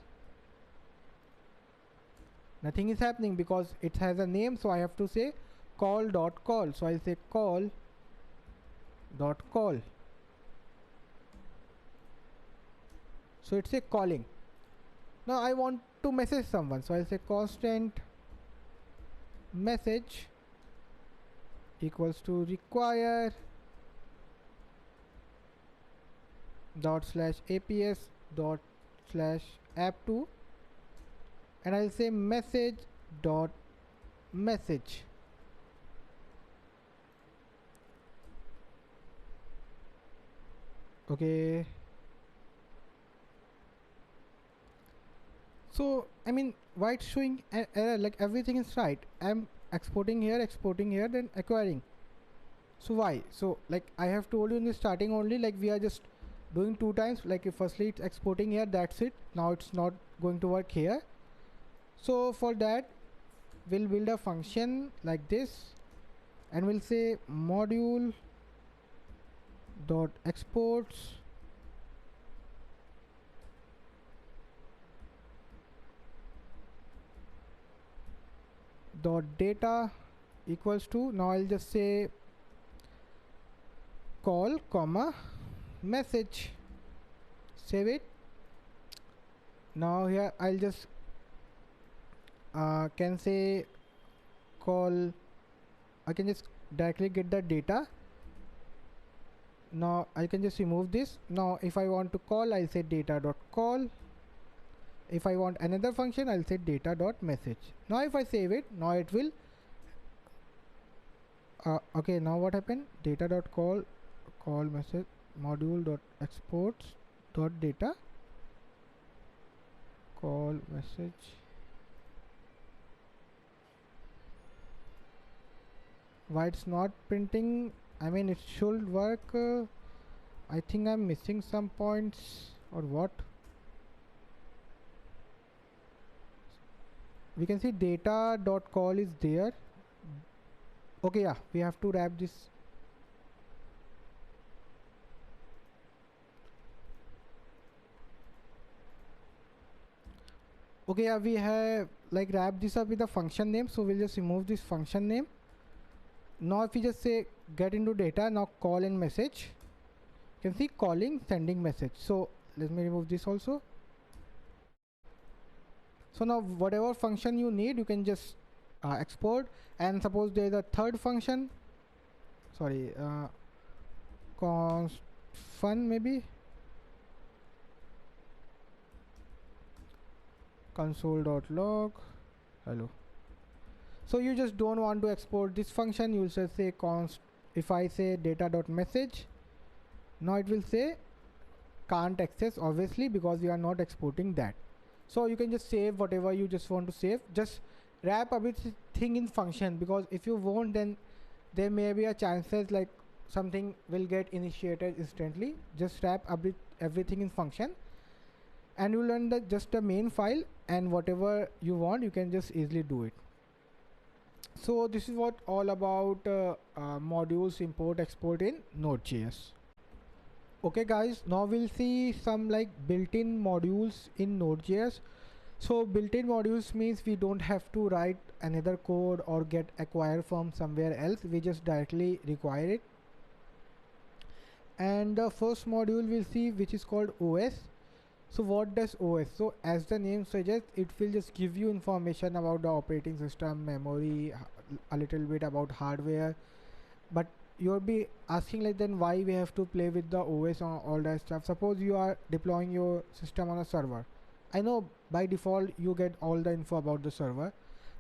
Speaker 1: nothing is happening because it has a name, so I have to say call dot call. So I'll say call dot call. So it's a calling. Now I want to message someone, so I'll say constant message equals to require dot slash APS dot slash app2, and I'll say message dot message. Okay. So I mean, why it's showing error? Like everything is right. I'm exporting here, then acquiring. So why? So like I have told you in the starting only, like we are just doing two times. Like if firstly it's exporting here, that's it. Now it's not going to work here. So for that we'll build a function like this, and we'll say module dot exports dot data equals to, now I'll just say call comma message, save it. Now here I'll just can say call, I can just directly get the data. Now I can just remove this. Now if I want to call, I'll say data dot call. If I want another function, I'll say data dot message. Now if I save it, now it will okay, now what happened? Data dot call message module dot exports dot data call message. Why it's not printing? I mean, it should work. I think I'm missing some points or what. We can see data dot call is there. Okay, yeah, we have to wrap this. Okay, yeah, we have like wrap this up with a function name, so we'll just remove this function name. Now if we just say get into data, now call and message, you can see calling, sending message. So let me remove this also. So now whatever function you need, you can just export. And suppose there is a third function, sorry, const fun maybe, console.log hello. So you just don't want to export this function, you will just say const, if I say data.message, now it will say can't access, obviously, because we are not exporting that. So you can just save whatever you just want to save. Just wrap everything in function, because if you won't, then there may be a chances like something will get initiated instantly. Just wrap everything in function, and you learn the just the main file, and whatever you want you can just easily do it. So this is what all about modules import export in Node.js. Okay guys, now we'll see some like built-in modules in Node.js. So built-in modules means we don't have to write another code or get acquired from somewhere else, we just directly require it. And the first module we'll see, which is called OS. So what does OS? So as the name suggests, it will just give you information about the operating system, memory, a little bit about hardware. But you'll be asking like, then why we have to play with the OS on all that stuff? Suppose you are deploying your system on a server. I know by default you get all the info about the server,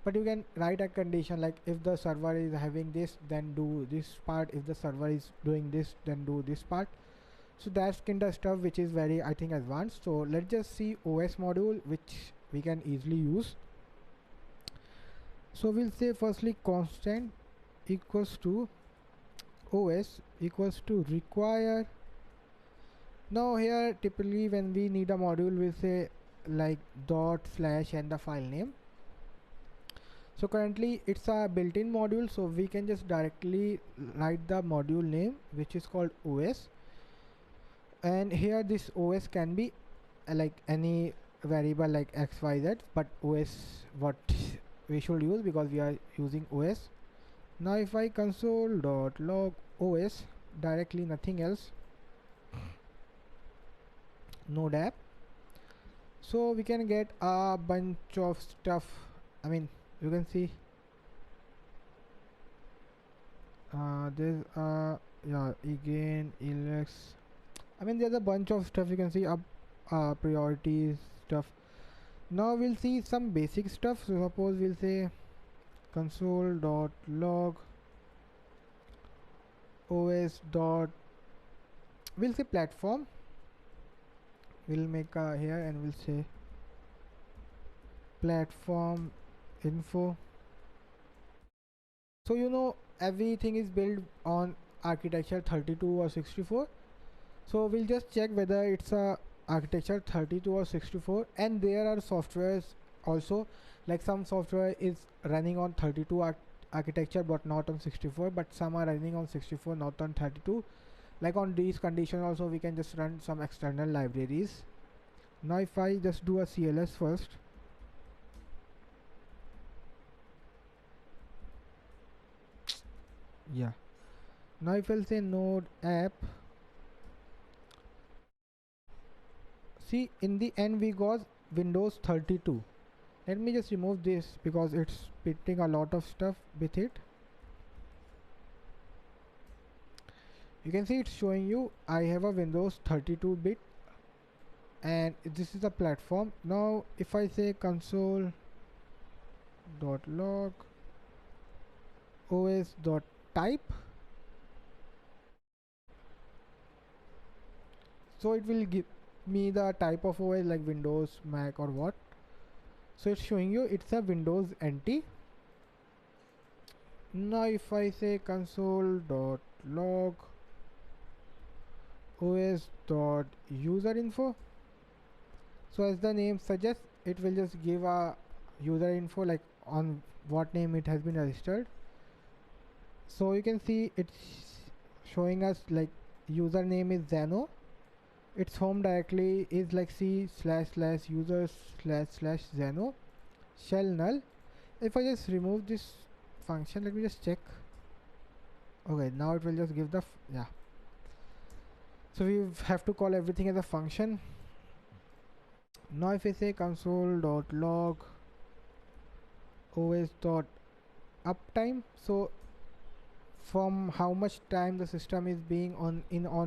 Speaker 1: but you can write a condition like if the server is having this, then do this part. If the server is doing this, then do this part. So that's kind of stuff which is very, I think, advanced. So let's just see OS module, which we can easily use. So we'll say firstly constant equals to OS equals to require. Now here typically when we need a module, we'll say like dot slash and the file name. So currently it's a built-in module, so we can just directly write the module name, which is called OS. And here this OS can be like any variable like XYZ, but OS what we should use because we are using OS. Now if I console.log OS directly, nothing else, node app, so we can get a bunch of stuff. I mean, you can see there's yeah, again elix, I mean there's a bunch of stuff. You can see up priorities stuff. Now we'll see some basic stuff. So suppose we'll say console.log OS dot, we'll say platform, we'll make a here and we'll say platform info. So you know everything is built on architecture 32 or 64. So we'll just check whether it's a architecture 32 or 64, and there are softwares also, like some software is running on 32 architecture but not on 64, but some are running on 64 not on 32. Like on these conditions also we can just run some external libraries. Now if I just do a CLS first, yeah, now if I'll say node app, see in the end we got Windows 32. Let me just remove this because it's spitting a lot of stuff with it. You can see it's showing you I have a Windows 32-bit and this is a platform. Now if I say console.log os.type, so it will give me the type of OS like Windows, Mac or what. So it's showing you it's a Windows NT. Now if I say console.log os.userinfo, so as the name suggests, it will just give a user info like on what name it has been registered. So you can see it's showing us like username is Zeno, its home directory is like c//users//Zeno, shell null. If I just remove this function, let me just check. Okay, now it will just give the yeah. So we have to call everything as a function. Now if I say console.log os.uptime, so from how much time the system is being on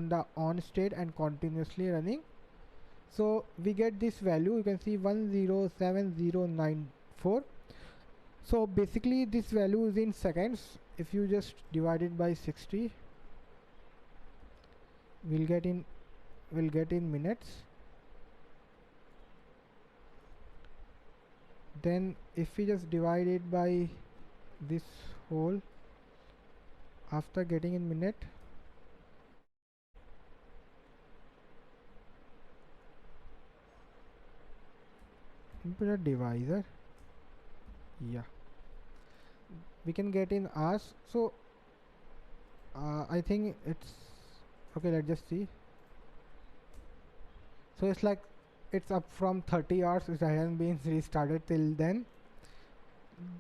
Speaker 1: the on state and continuously running, so we get this value. You can see 107094. so basically this value is in seconds. If you just divide it by 60, we'll get in minutes. Then if we just divide it by this whole after getting in minute, input a divisor, yeah, we can get in hours. So I think it's okay, let's just see. So it's like it's up from 30 hours. It hasn't been restarted till then.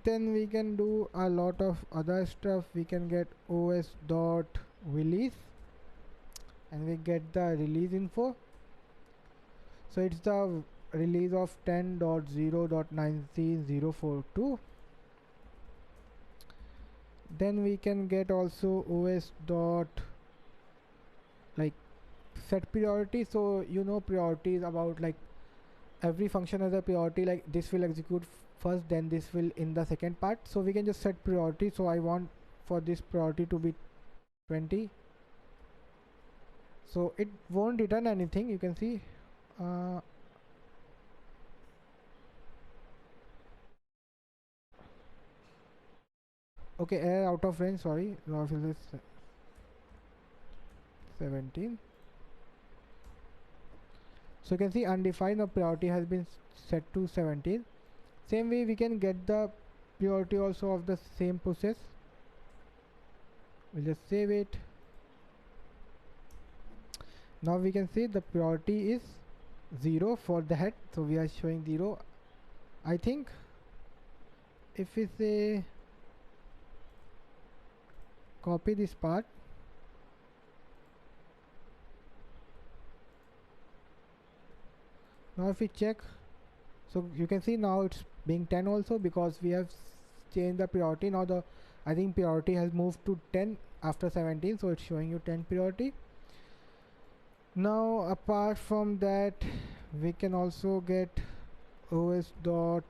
Speaker 1: Then we can do a lot of other stuff. We can get os.release and we get the release info. So it's the release of 10.0.19042. Then we can get also os dot like set priority. So you know priority is about like every function has a priority, like this will execute first, then this will in the second part. So we can just set priority. So I want for this priority to be 20, so it won't return anything. You can see okay, error out of range, sorry, now it is 17. So you can see undefined, the priority has been set to 17. Same way we can get the priority also of the same process. We'll just save it. Now we can see the priority is 0 for the head, so we are showing 0. I think if we say copy this part, now if we check, so you can see now it's being 10 also because we have changed the priority. Now the I think priority has moved to 10 after 17, so it's showing you 10 priority. Now apart from that, we can also get os dot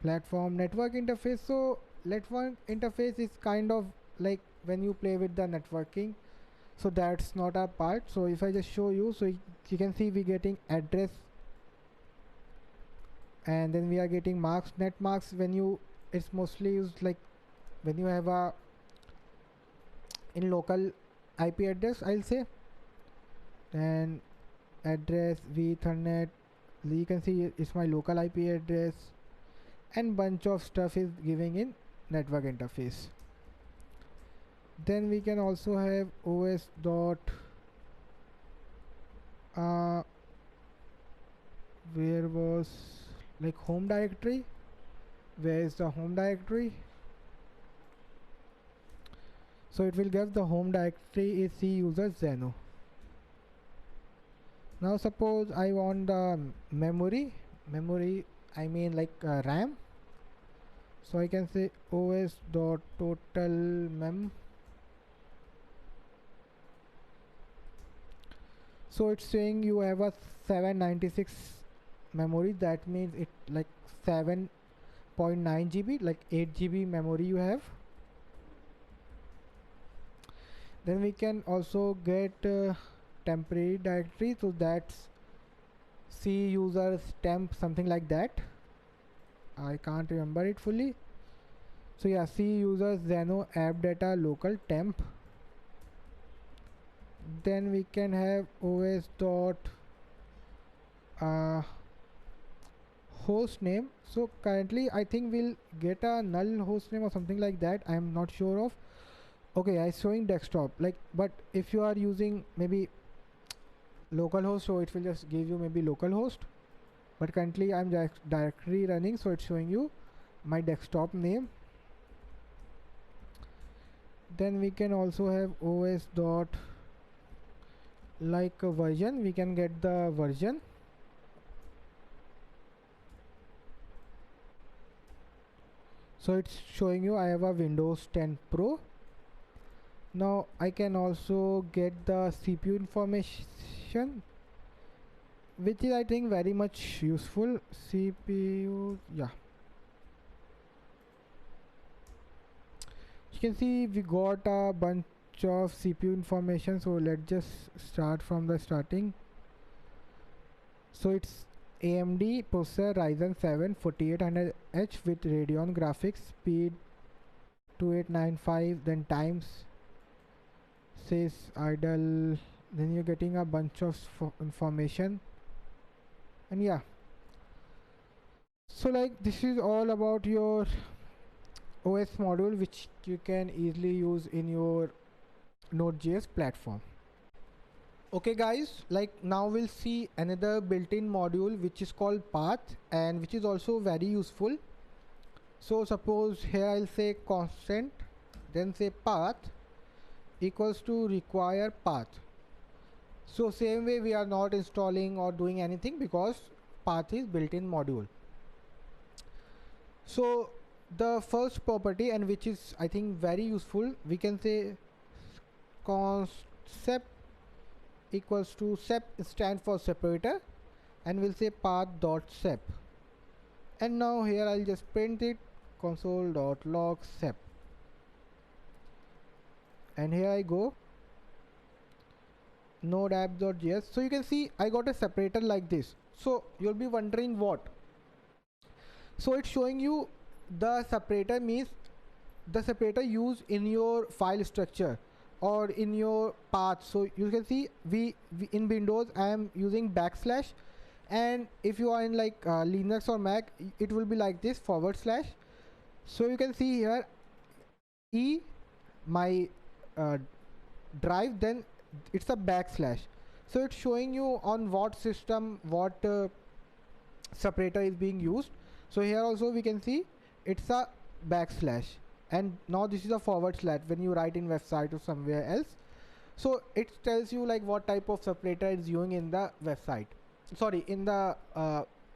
Speaker 1: platform network interface. So network interface is kind of like when you play with the networking, so that's not a part. So if I just show you, so you can see we getting address and then we are getting marks, net marks. When you, it's mostly used like when you have a in local IP address, I'll say, then address Ethernet, you can see it's my local IP address, and bunch of stuff is giving in network interface. Then we can also have os dot where was like home directory. Where is the home directory? So it will give the home directory is C user Xeno. Now suppose I want the memory I mean like RAM. So I can say os dot total mem. So it's saying you have a 796 memory. That means it like 7.9 GB, like 8 GB memory you have. Then we can also get temporary directory, so that's C users temp, something like that. I can't remember it fully. So yeah, C users Xeno app data local temp. Then we can have os dot host name. So currently I think we'll get a null host name or something like that. I am not sure of. Okay, I'm showing desktop, like, but if you are using maybe localhost, so it will just give you maybe localhost, but currently I'm directory running, so it's showing you my desktop name. Then we can also have os dot like a version. We can get the version. So it's showing you I have a Windows 10 Pro. Now I can also get the CPU information, which is I think very much useful. CPU, yeah. You can see we got a bunch of CPU information, so let's just start from the starting. So it's AMD processor Ryzen 7 4800H with Radeon graphics, speed 2895, then times says idle, then you're getting a bunch of information, and yeah. So like this is all about your OS module, which you can easily use in your Node.js platform. Okay guys, like now we'll see another built-in module which is called path, and which is also very useful. So suppose here I'll say constant, then say path equals to require path. So same way we are not installing or doing anything because path is built-in module. So the first property, and which is I think very useful, we can say concept equals to sep stand for separator, and we'll say path dot sep. And now here I'll just print it console dot log sep, and here I go node app.js. So you can see I got a separator like this. So you'll be wondering what. So it's showing you the separator means the separator used in your file structure or in your path. So you can see we in Windows I am using backslash, and if you are in like Linux or Mac, it will be like this /. So you can see here E my drive, then it's a backslash. So it's showing you on what system what separator is being used. So here also we can see it's a backslash, and now this is a /. When you write in website or somewhere else, so it tells you like what type of separator is using in the website, sorry, in the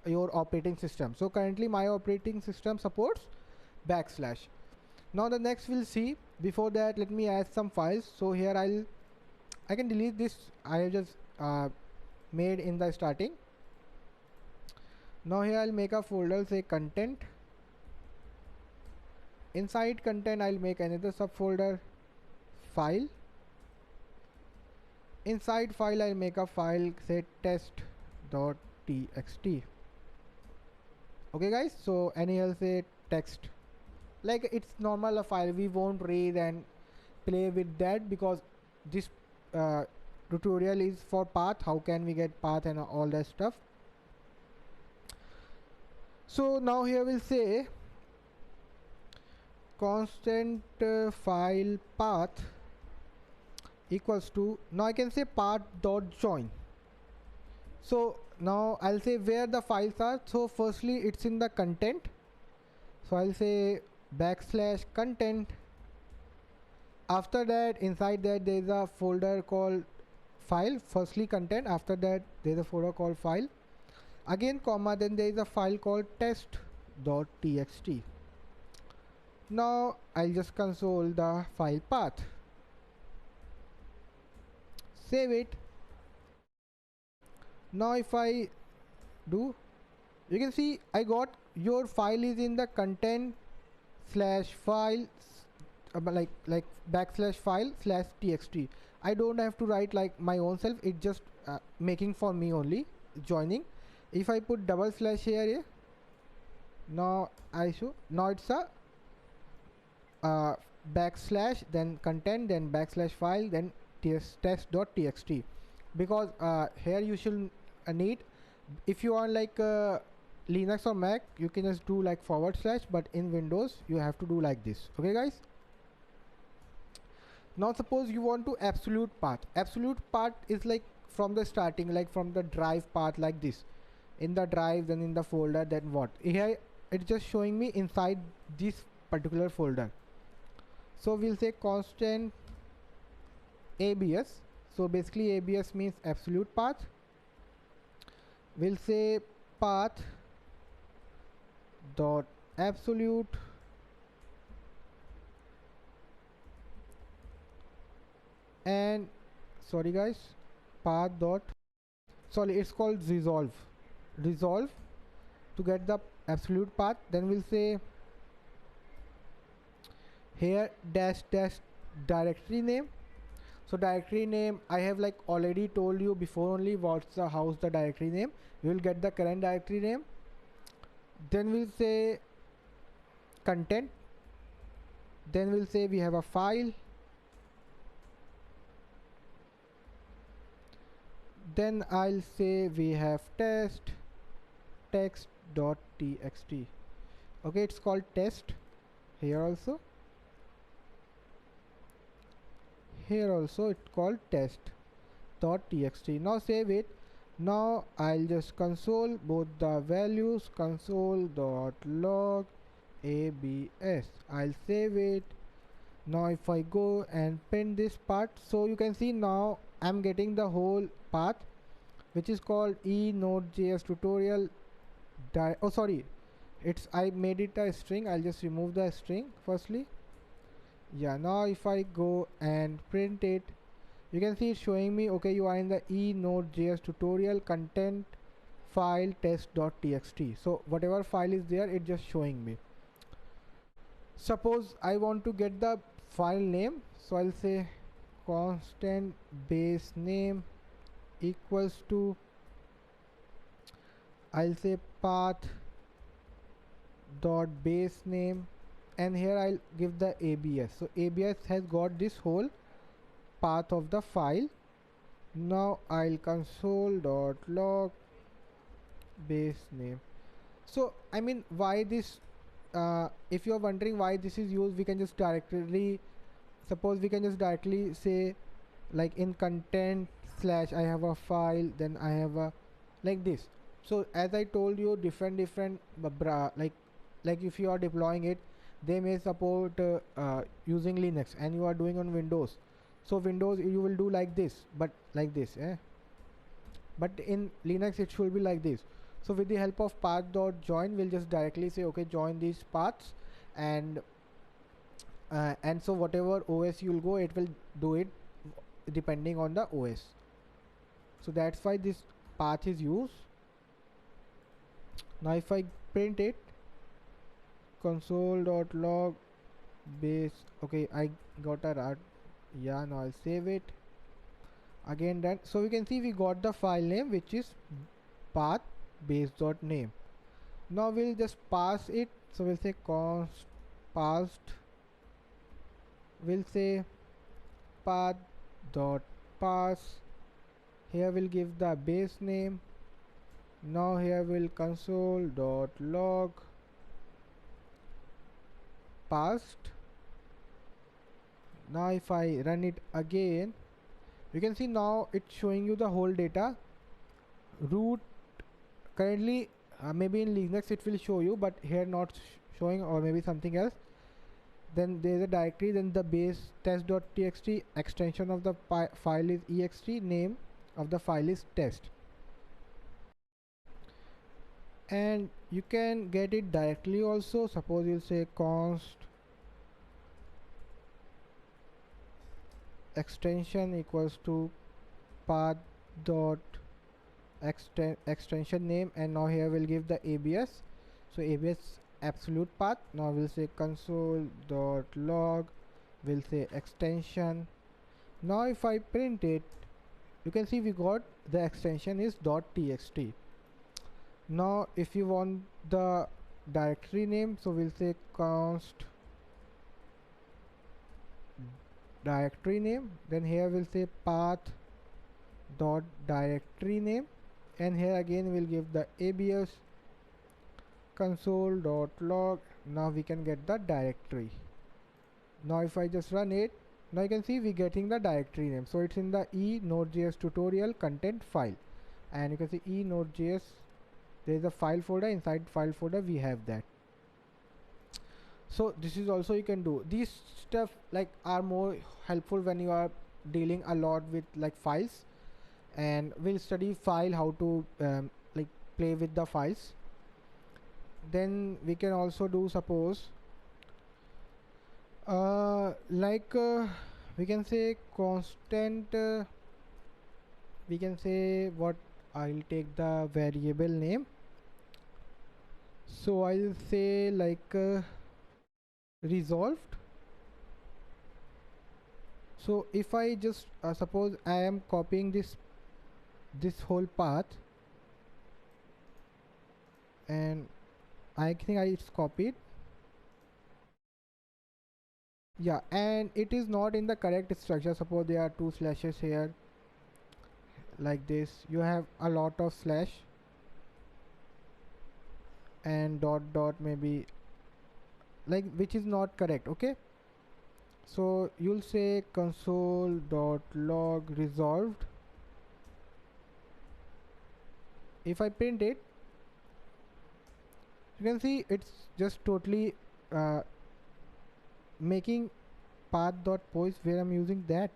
Speaker 1: your operating system. So currently my operating system supports backslash. Now the next we'll see. Before that, let me add some files. So here I can delete this I have just made in the starting. Now here I'll make a folder, say content. Inside content I'll make another subfolder, file. Inside file I'll make a file, say test.txt. Okay guys, so and here I'll say text, like it's normal a file, we won't read and play with that because this tutorial is for path, how can we get path and all that stuff. So now here we'll say constant file path equals to, now I can say path dot join. So now I'll say where the files are. So firstly it's in the content, so I'll say backslash content. After that, inside that there is a folder called file, firstly content, after that there is a folder called file, again comma, then there is a file called test.txt. Now I'll just console the file path, save it. Now if I do, you can see I got your file is in the content slash file like backslash file slash txt. I don't have to write like my own self, it just making for me only joining. If I put double slash here, now I show, now it's a backslash then content then backslash file then test.txt, because here you should need, if you are like Linux or Mac you can just do like forward slash, but in Windows you have to do like this. Okay guys, now suppose you want to absolute path. Absolute path is like from the starting, like from the drive path, like this, in the drive, then in the folder, then what, here it's just showing me inside this particular folder. So we'll say constant abs, so basically abs means absolute path. We'll say path dot absolute and sorry guys, path dot, sorry, it's called resolve to get the absolute path. Then we'll say here dash dash directory name. So directory name I have like already told you before only what's the how's the directory name, you will get the current directory name. Then we'll say content, then we'll say we have a file, then I'll say we have text.txt. okay, it's called test. Here also it's called test.txt. now save it. Now I'll just console both the values, console.log abs. I'll save it. Now if I go and print this part, so you can see now I'm getting the whole path, which is called Nodejs tutorial oh sorry, it's I made it a string. I'll just remove the string firstly. Yeah, now if I go and print it, you can see it's showing me okay, you are in the Nodejs tutorial content file test.txt. so whatever file is there, it's just showing me. Suppose I want to get the file name, so I'll say constant base name equals to, I'll say path dot base name, and here I'll give the abs. So abs has got this whole path of the file. Now I'll console.log base name. So I mean, why this, if you're wondering why this is used, we can just directly, suppose we can just directly say like in content slash I have a file, then I have a like this. So as I told you, different like if you are deploying it, they may support using Linux and you are doing on Windows. So Windows you will do like this, but like this, but in Linux it should be like this. So with the help of path.join, we'll just directly say okay, join these paths, and so whatever OS you'll go, it will do it depending on the OS. So that's why this path is used. Now if I print it, console.log base, okay, I got a rat. Yeah, now I'll save it again. Then so we can see we got the file name, which is path base.name. Now we'll just pass it, so we'll say const passed, we'll say path dot pass. Here we'll give the base name. Now here we'll console.log passed. Now if I run it again, You can see now it's showing you the whole data. Root currently, maybe in Linux it will show you, but here not showing, or maybe something else. Then there is a directory, then the base test.txt, extension of the file is ext, name of the file is test. And you can get it directly also. Suppose you'll say const extension equals to path dot extension name, and now here we'll give the abs. So abs absolute path. Now we'll say console dot log, we'll say extension. Now if I print it, you can see we got the extension is .txt. Now if you want the directory name, so we'll say const directory name, then here we'll say path dot directory name, and here again we'll give the abs console dot log. Now we can get the directory. Now if I just run it, now you can see we getting the directory name. So it's in the Nodejs tutorial content file, and you can see Nodejs, there is a file folder. Inside file folder we have that. So this is also you can do. These stuff like are more helpful when you are dealing a lot with like files, and we'll study file, how to like play with the files. Then we can also do, suppose we can say constant, we can say what, I'll take the variable name. So I'll say like resolved. So if I just suppose I am copying this whole path, and I think it's copied. Yeah, and it is not in the correct structure. Suppose there are 2 slashes here like this, you have a lot of slash and dot dot, maybe like, which is not correct. Okay, so you'll say console dot log resolved. If I print it, you can see it's just totally making path.poise where I'm using that.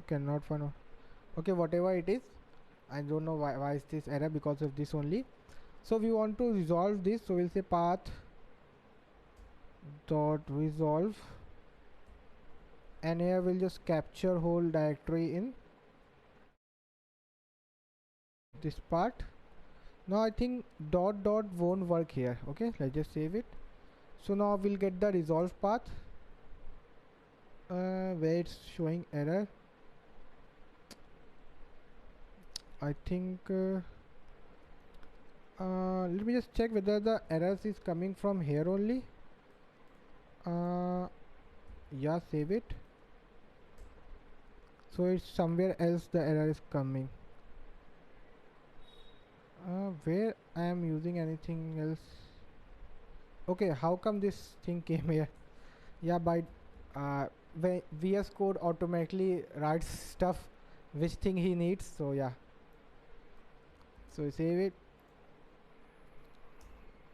Speaker 1: Cannot find. Okay, whatever it is, I don't know why is this error, because of this only. So we want to resolve this, so we'll say path dot resolve, and here we'll just capture whole directory in this part. Now I think dot dot won't work here. Okay, let's just save it. So now we'll get the resolve path where it's showing error. I think let me just check whether the errors is coming from here only. Yeah, save it. So it's somewhere else the error is coming. Where I am using anything else. Okay, how come this thing came here? Yeah, by VS Code automatically writes stuff which thing he needs. So yeah, so save it.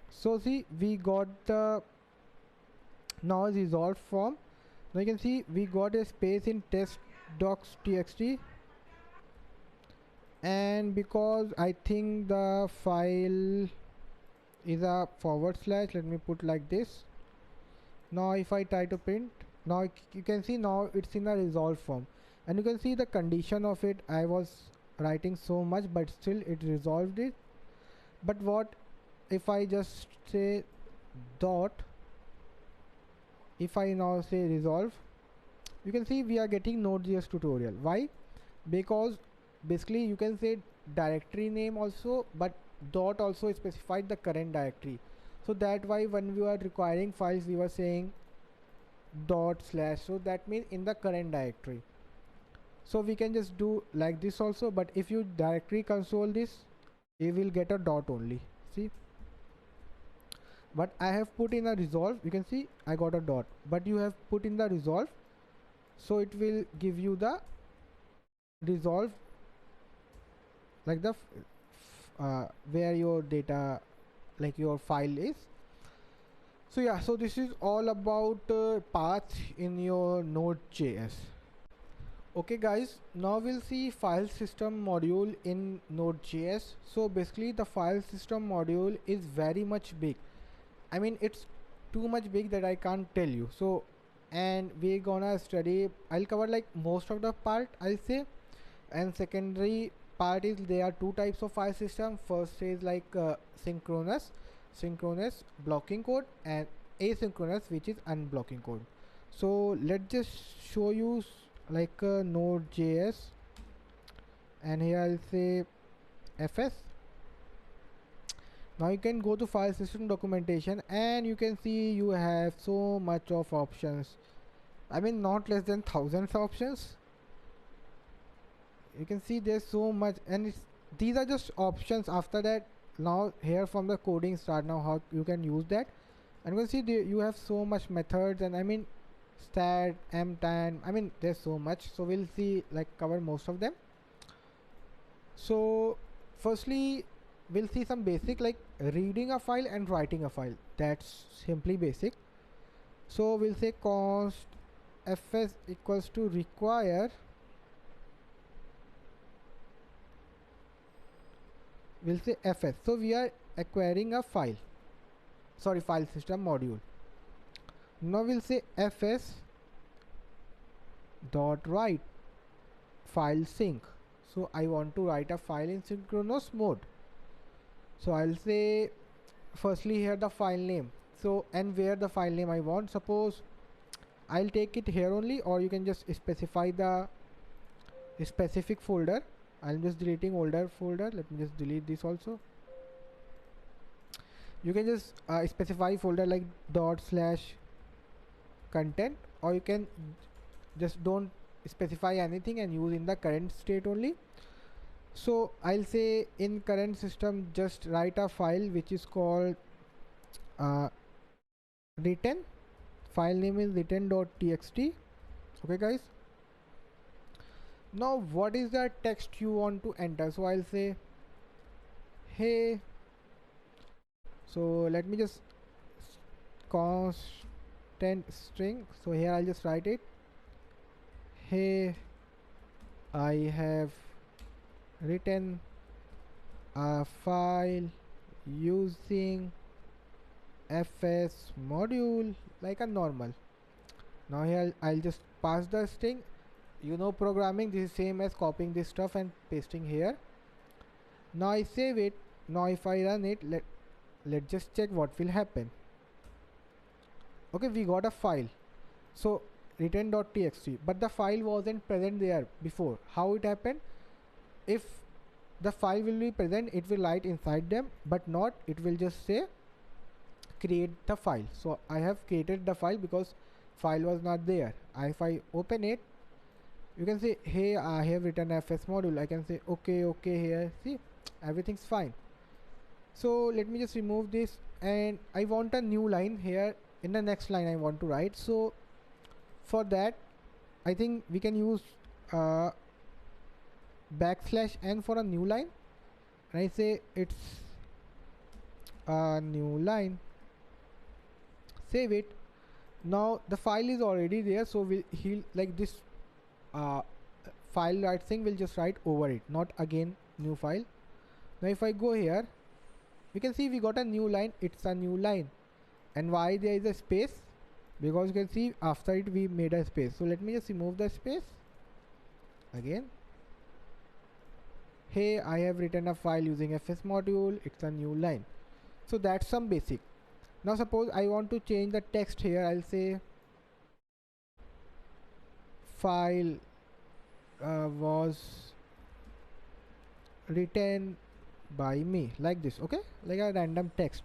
Speaker 1: So see, we got the now resolved form. Now you can see we got a space in test docs.txt, and because I think the file is a forward slash, let me put like this. Now if I try to print, now you can see now it's in a resolved form, and you can see the condition of it. I was writing so much, but still it resolved it. But what if I just say dot, if I now say resolve, you can see we are getting Nodejs tutorial. Why? Because basically you can say directory name also, but dot also specified the current directory. So that why when we are requiring files, we were saying dot slash, so that means in the current directory. So we can just do like this also, but if you directory console this, you will get a dot only. See, but I have put in a resolve, you can see I got a dot, but you have put in the resolve, so it will give you the resolve like the where your data, like your file is. So yeah, so this is all about path in your Node.js. Okay guys, now we'll see file system module in Node.js. So basically the file system module is very much big. I mean, it's too much big that I can't tell you. So, and we're gonna study, I'll cover like most of the part, I'll say. And secondary part is there are two types of file system. First is like synchronous blocking code, and asynchronous, which is unblocking code. So let's just show you like Node.js, and here I'll say FS. Now you can go to file system documentation and you can see you have so much of options. I mean, not less than thousands of options. You can see there's so much, and these are just options. After that, now here from the coding start, now how you can use that, and you can see you have so much methods, and I mean stat, mtan, I mean there's so much. So we'll see, like, cover most of them. So firstly we'll see some basic, like reading a file and writing a file. That's simply basic. So we'll say const fs equals to require, we'll say fs. So we are acquiring a file, sorry, file system module. Now we'll say fs dot write file sync. So I want to write a file in synchronous mode. So I'll say firstly here the file name, so and where the file name I want. Suppose I'll take it here only, or you can just specify the specific folder. I'm just deleting older folder. Let me just delete this also. You can just specify folder like ./content, or you can just don't specify anything and use in the current state only. So I'll say in current system just write a file which is called written. File name is written.txt. okay guys. Now what is the text you want to enter? So I'll say hey, so let me just constant string. So here I'll just write it, hey, I have written a file using FS module, like a normal. Now here I'll just pass the string. You know programming, this is same as copying this stuff and pasting here. Now I save it. Now if I run it, let's just check what will happen. Okay, we got a file, so written.txt, but the file wasn't present there before. How it happened? If the file will be present, it will write inside them, but not, it will just say create the file. So I have created the file because file was not there. If I open it, you can say hey, I have written FS module. I can say okay here. See, everything's fine. So let me just remove this, and I want a new line here. In the next line I want to write. So for that I think we can use \n for a new line, and I say it's a new line. Save it. Now the file is already there, so he'll like this file write thing will just write over it, not again new file. Now if I go here, we can see we got a new line. It's a new line. And why there is a space? Because you can see after it we made a space. So let me just remove the space again. Hey, I have written a file using FS module. It's a new line. So that's some basic. Now suppose I want to change the text here. I'll say file was written by me, like this. Okay, like a random text.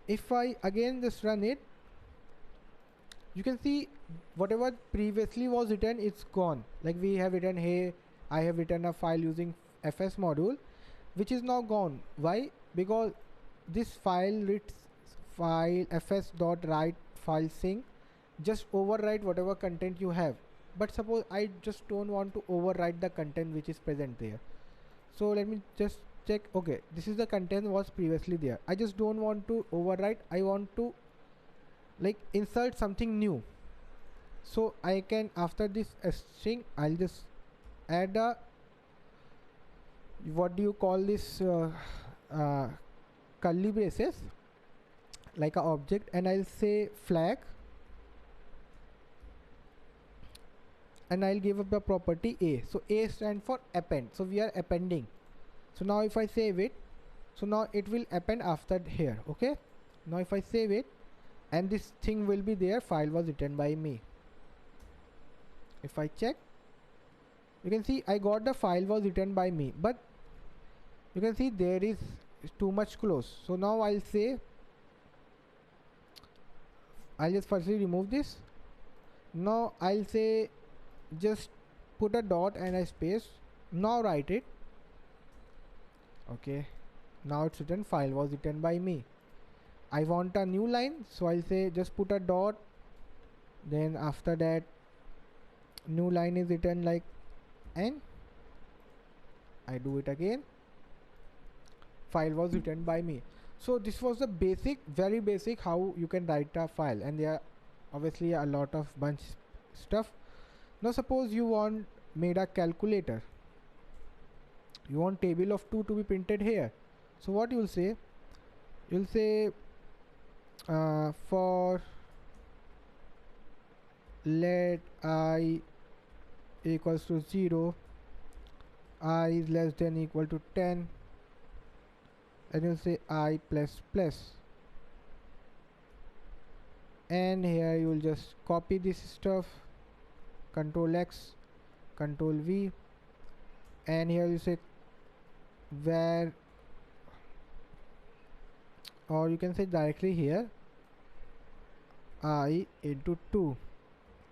Speaker 1: If I again just run it, you can see whatever previously was written, it's gone. Like we have written hey, I have written a file using FS module, which is now gone. Why? Because this file reads file fs.write file sync just overwrite whatever content you have. But suppose I just don't want to overwrite the content which is present there. So let me just check. Okay, this is the content was previously there. I just don't want to overwrite. I want to like insert something new. So I can, after this string, I'll just add a, what do you call this, curly braces, like a object, and I'll say flag, and I'll give up the property a. So a stands for append, so we are appending. So now if I save it, so now it will append after here. Okay, now if I save it, and this thing will be there, file was written by me. If I check, you can see I got the file was written by me, but you can see there is too much close. So now I'll say, I'll just firstly remove this. Now I'll say just put a dot and a space. Now write it. Okay, now it's written file was written by me. I want a new line, so I'll say just put a dot, then after that new line is written like n. I do it again, file was written by me. So this was the basic, very basic, how you can write a file, and there are obviously a lot of bunch stuff. Now suppose you want made a calculator, you want table of 2 to be printed here. So what you'll say, you'll say for let I equals to 0, I is less than equal to 10, and you'll say I plus plus, and here you will just copy this stuff, Control X, Control V, and here you say where, or you can say directly here I into 2,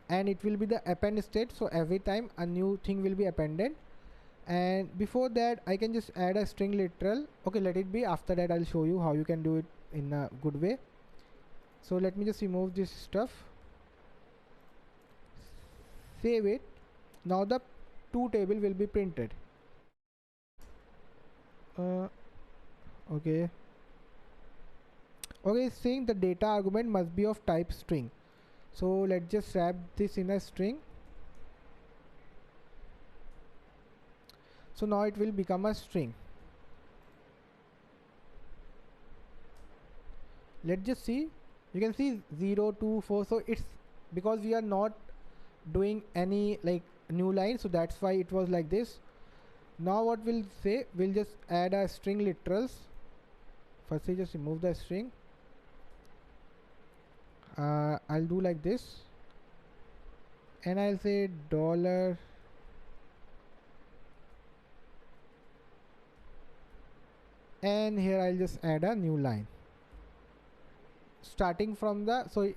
Speaker 1: and it will be the append state. So every time a new thing will be appended, and before that I can just add a string literal. Okay, let it be. After that I'll show you how you can do it in a good way. So let me just remove this stuff, save it. Now the 2 table will be printed. Okay, saying the data argument must be of type string. So let's just wrap this in a string. So now it will become a string. Let's just see. You can see 0, 2, 4. So it's because we are not doing any like new line, so that's why it was like this. Now what we'll say, we'll just add a string literals. Firstly just remove the string. I'll do like this, and I'll say dollar, and here I'll just add a new line starting from the, so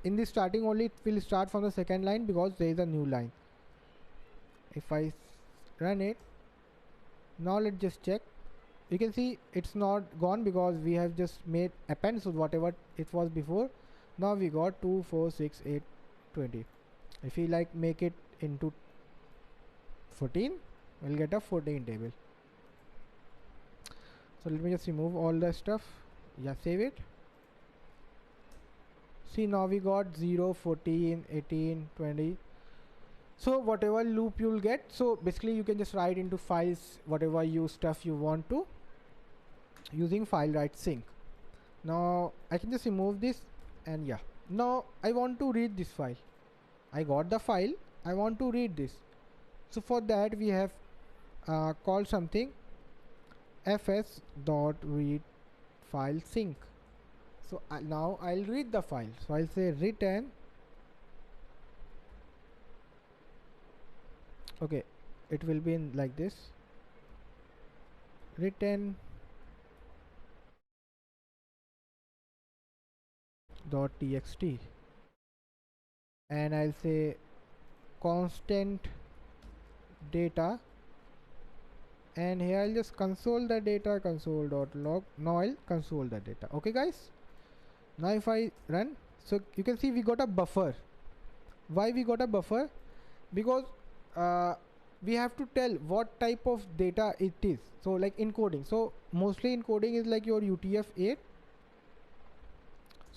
Speaker 1: in the starting only it will start from the second line because there is a new line. If I run it now, let's just check. You can see it's not gone because we have just made append, so whatever it was before, now we got 2, 4, 6, 8, 20. If we like make it into 14, we'll get a 14 table. So let me just remove all the stuff. Yeah, save it. See, now we got 0, 14, 18, 20. So whatever loop you'll get, so basically you can just write into files whatever you stuff you want to using file write sync. Now I can just remove this, and yeah, now I want to read this file. I got the file, I want to read this. So for that we have called something fs.read file sync. So now I'll read the file. So I'll say return. Okay, it will be in like this, return .txt, and I'll say constant data and here I'll just console the data, console.log. Now I'll console the data. Okay guys, now if I run, so you can see we got a buffer. Why we got a buffer? Because we have to tell what type of data it is. So like encoding, so mostly encoding is like your UTF-8.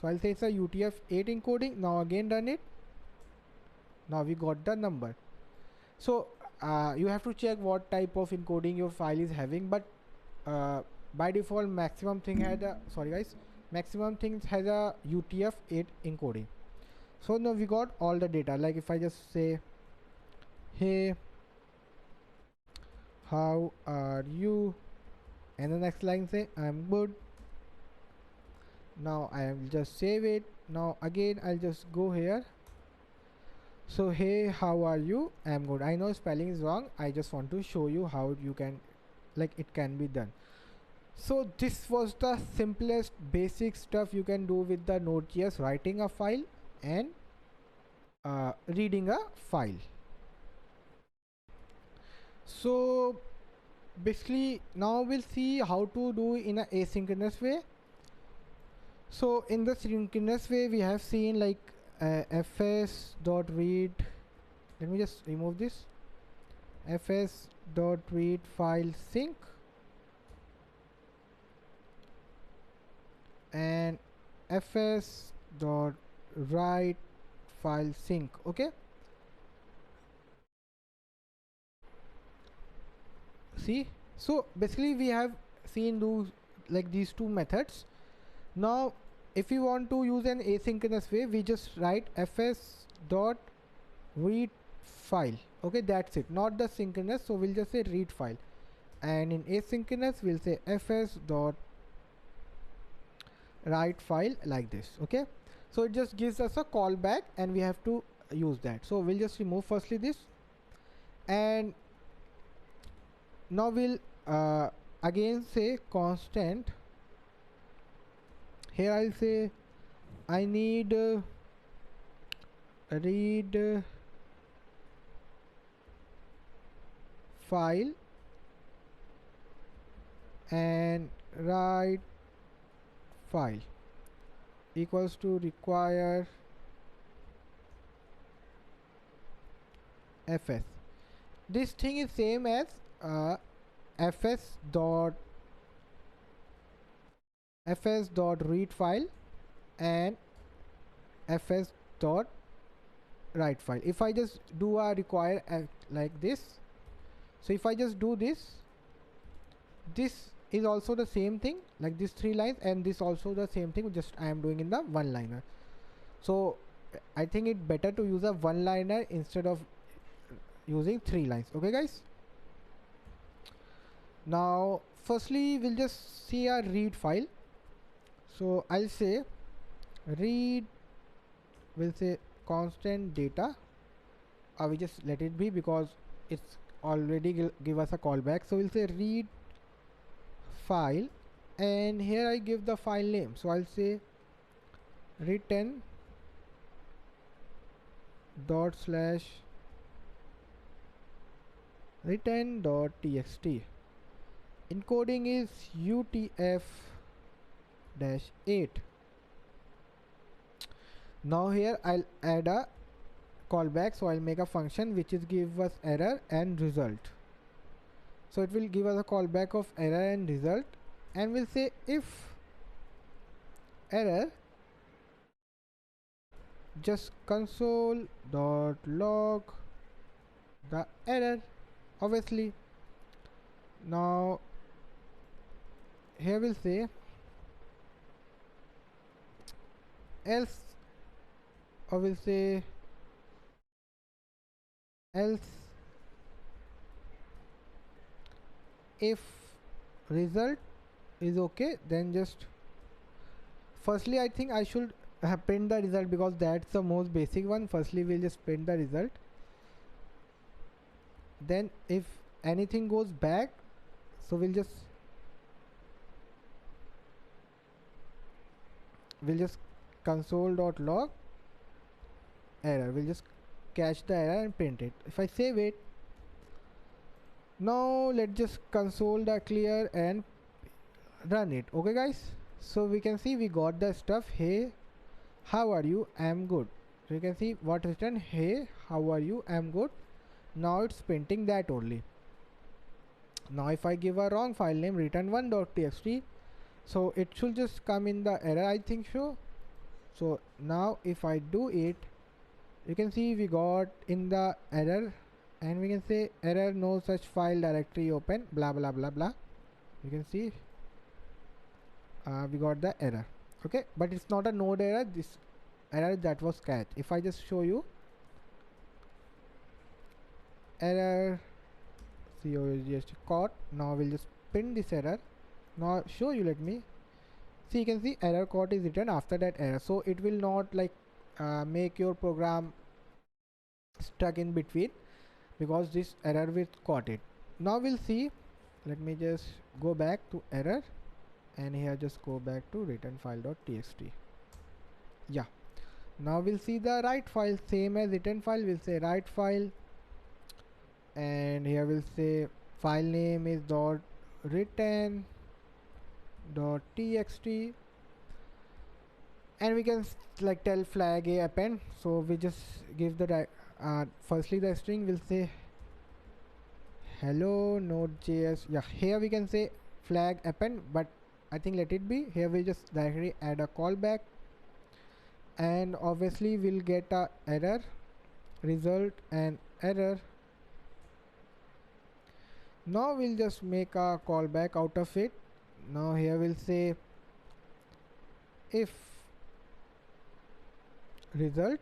Speaker 1: So I'll say it's a UTF-8 encoding. Now again run it. Now we got the number. So you have to check what type of encoding your file is having, but by default maximum thing had a, sorry guys, maximum things has a UTF-8 encoding. So now we got all the data. Like if I just say, hey, how are you, and the next line say I'm good. Now I will just save it. Now again I'll just go here. So hey, how are you, I'm good. I know spelling is wrong, I just want to show you how you can, like, it can be done. So this was the simplest basic stuff you can do with the Node.js, writing a file and reading a file. So basically now we'll see how to do in a asynchronous way. So in the synchronous way we have seen like fs.read, let me just remove this, fs.read file sync and fs.write file sync. Okay, see, so basically we have seen those, like these two methods. Now if we want to use an asynchronous way, we just write fs.read file. Okay, that's it, not the synchronous, so we'll just say read file, and in asynchronous we'll say fs.write file, like this. Okay, so it just gives us a callback and we have to use that. So we'll just remove firstly this, and now we'll again say constant. Here I'll say I need read file and write file equals to require fs. This thing is same as fs dot read file and fs dot write file. If I just do a require like this, so if I just do this, this is also the same thing, like this 3 lines, and this also the same thing, just I am doing in the one liner. So I think it better to use a one liner instead of using 3 lines. Okay guys, now firstly we'll just see a read file. So I'll say read, we'll say constant data, we just let it be because it's already give us a callback. So we'll say read file, and here I give the file name, so I'll say return dot slash return.txt. encoding is UTF-8. Now here I'll add a callback, so I'll make a function which is give us error and result. So it will give us a callback of error and result, and we'll say if error, just console.log the error, obviously. Now here we'll say else, or we'll say else if result is okay, then just firstly I think I should print the result because that's the most basic one. Firstly we'll just print the result, then if anything goes back, so we'll just console.log error, we'll just catch the error and print it. If I save it, Now let's just console the clear and run it. Okay guys, so we can see we got the stuff. Hey, how are you? I'm good. So you can see what written. Hey, how are you? I'm good. Now it's printing that only. Now if I give a wrong file name, return 1.txt, so it should just come in the error, I think so. So now if I do it, you can see we got in the error, and we can say error, no such file directory open, blah blah blah blah. You can see we got the error. Okay, but it's not a node error, this error that was catch. If I just show you error COSGST caught, now we'll just print this error. Now show you, let me see. You can see error code is written after that error, so it will not like make your program stuck in between, because this error will caught it. Now we'll see, let me just go back to error, and here just go back to return file.txt. Yeah, now we'll see the write file, same as return file. We'll say write file, and here we'll say file name is dot return dot txt, and we can like tell flag a append. So we just give the firstly the string will say hello Nodejs. Yeah, here we can say flag append, but I think let it be. Here we just directly add a callback, and obviously we'll get a error result and error. Now we'll just make a callback out of it. Now here we'll say if result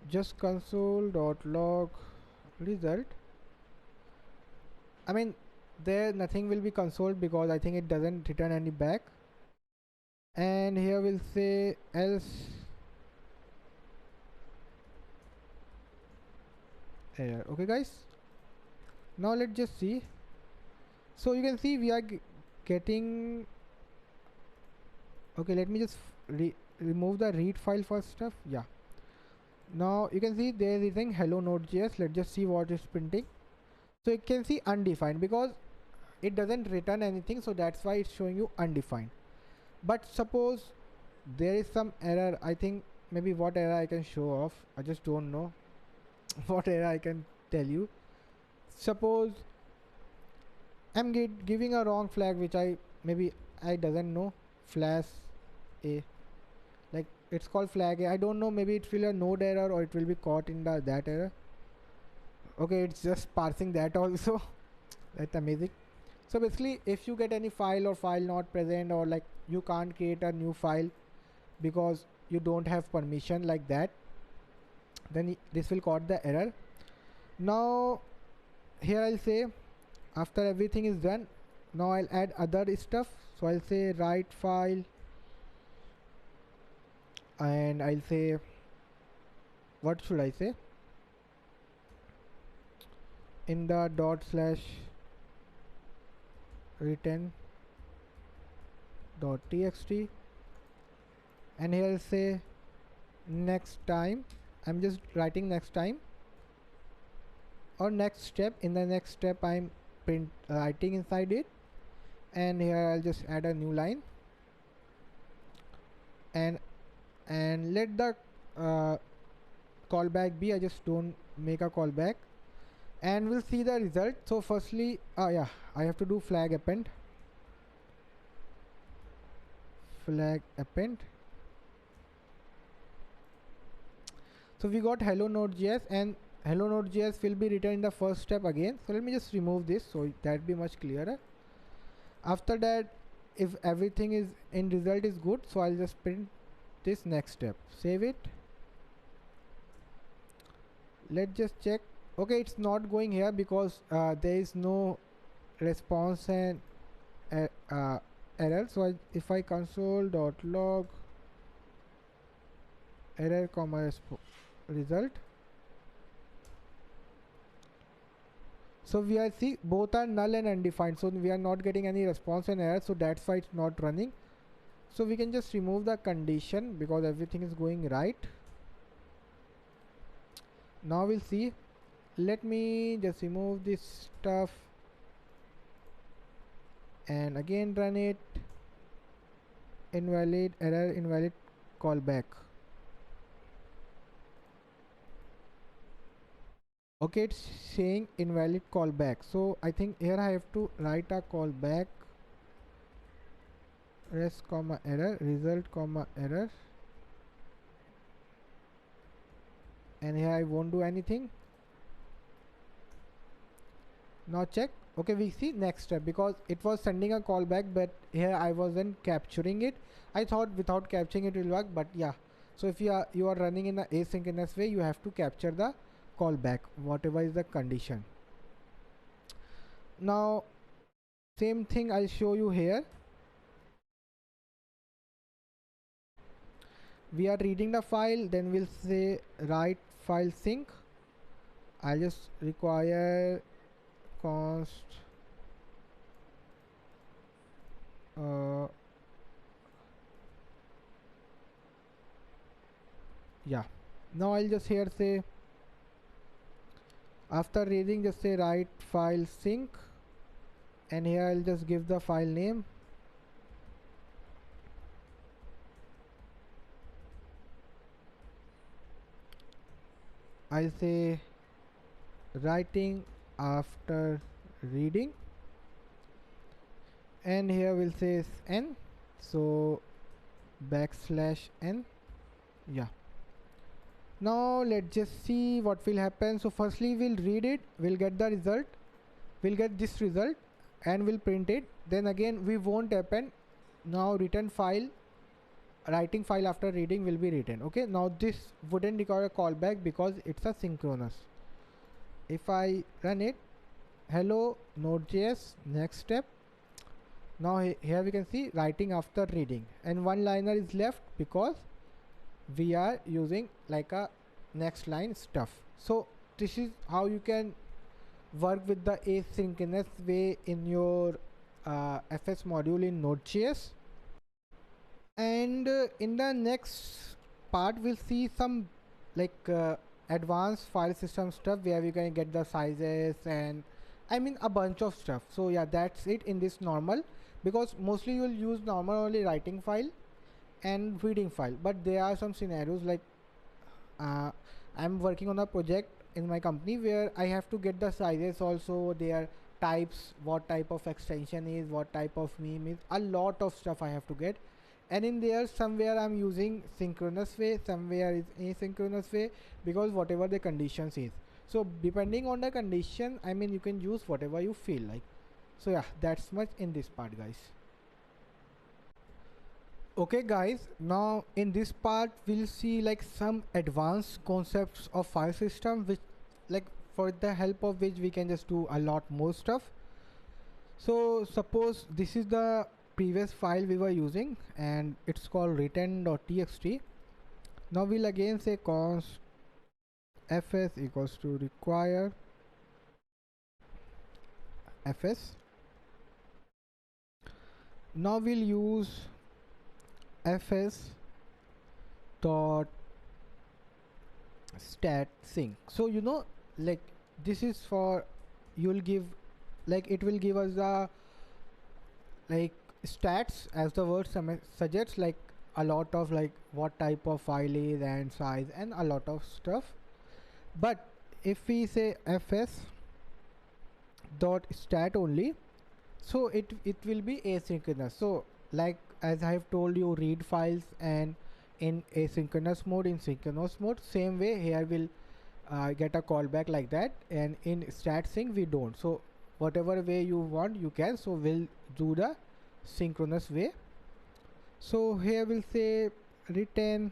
Speaker 1: just console.log result. I mean, there nothing will be console because I think it doesn't return any back. And here we'll say else error. Okay guys, now let's just see. So you can see we are getting, okay, let me just remove the read file first stuff. Yeah, now you can see there is a hello Node.js. Let's just see what is printing. So you can see undefined because it doesn't return anything, so that's why it's showing you undefined. But suppose there is some error, I think maybe what error I can show off, I just don't know what error I can tell you. Suppose I'm giving a wrong flag, which I doesn't know, flash a, like it's called flag a. I don't know, maybe it will a node error or it will be caught in that error. Okay, it's just parsing that also. That's amazing. So basically, if you get any file or file not present, or like you can't create a new file because you don't have permission like that, then this will cause the error. Now here I'll say after everything is done, now I'll add other stuff. So I'll say write file, and I'll say, what should I say, in the dot slash return dot txt, and here I'll say next time. I'm just writing next time or next step. In the next step I'm writing inside it, and here I'll just add a new line, and let the callback be, I just don't make a callback, and we'll see the result. So firstly, yeah, I have to do flag append. So we got hello Node.js, and hello Node.js will be written in the first step again. So let me just remove this so that be much clearer. After that, if everything is in result is good, so I'll just print this next step, save it. Let's just check. Okay, it's not going here because there is no response and error. So if I console.log error comma result, so we are see both are null and undefined, so we are not getting any response and error, so that's why it's not running. So we can just remove the condition because everything is going right. Now we'll see. Let me just remove this stuff and again run it. Invalid error, invalid callback. Okay, it's saying invalid callback, so I think here I have to write a callback, res comma error, result comma error, and here I won't do anything. Now check. Okay, we see next step because it was sending a callback, but here I wasn't capturing it. I thought without capturing it will work, but yeah. So if you are running in an asynchronous way, you have to capture the callback, whatever is the condition. Now same thing I'll show you here. We are reading the file, then we'll say write file sync. I'll just require const yeah. Now I'll just here say after reading just say write file sync, and here I'll just give the file name. I'll say writing after reading, and here we'll say n, so \n. Yeah. Now let's just see what will happen. So firstly we'll read it, we'll get the result, we'll get this result and we'll print it. Then again we won't happen. Now return file, writing file after reading will be written. Okay, now this wouldn't require a callback because it's a synchronous. If I run it, hello Node.js, next step. Now here we can see writing after reading, and one liner is left because we are using like a next line stuff. So this is how you can work with the asynchronous way in your FS module in Node.js. And in the next part we'll see some like advanced file system stuff where we can get the sizes and I mean a bunch of stuff. So yeah, that's it in this normal, because mostly you'll use normal only writing file and reading file, but there are some scenarios like I'm working on a project in my company where I have to get the sizes also, their types, what type of extension is, what type of meme is, a lot of stuff I have to get. And in there somewhere I'm using synchronous way, somewhere is asynchronous way, because whatever the conditions is. So depending on the condition, I mean you can use whatever you feel like. So yeah, that's much in this part guys. Okay guys, now in this part we'll see like some advanced concepts of file system, which like for the help of which we can just do a lot more stuff. So suppose this is the previous file we were using and it's called written.txt. Now we'll again say const fs equals to require fs. Now we'll use fs dot stat sync. So you know, like this is for, you'll give like it will give us the like stats as the word suggests, like a lot of like what type of file is and size and a lot of stuff. But if we say fs dot stat only, so it will be asynchronous. So like as I have told you, read files and in asynchronous mode, in synchronous mode, same way here will get a callback like that, and in stat sync we don't. So whatever way you want you can, so we'll do the synchronous way. So here we'll say return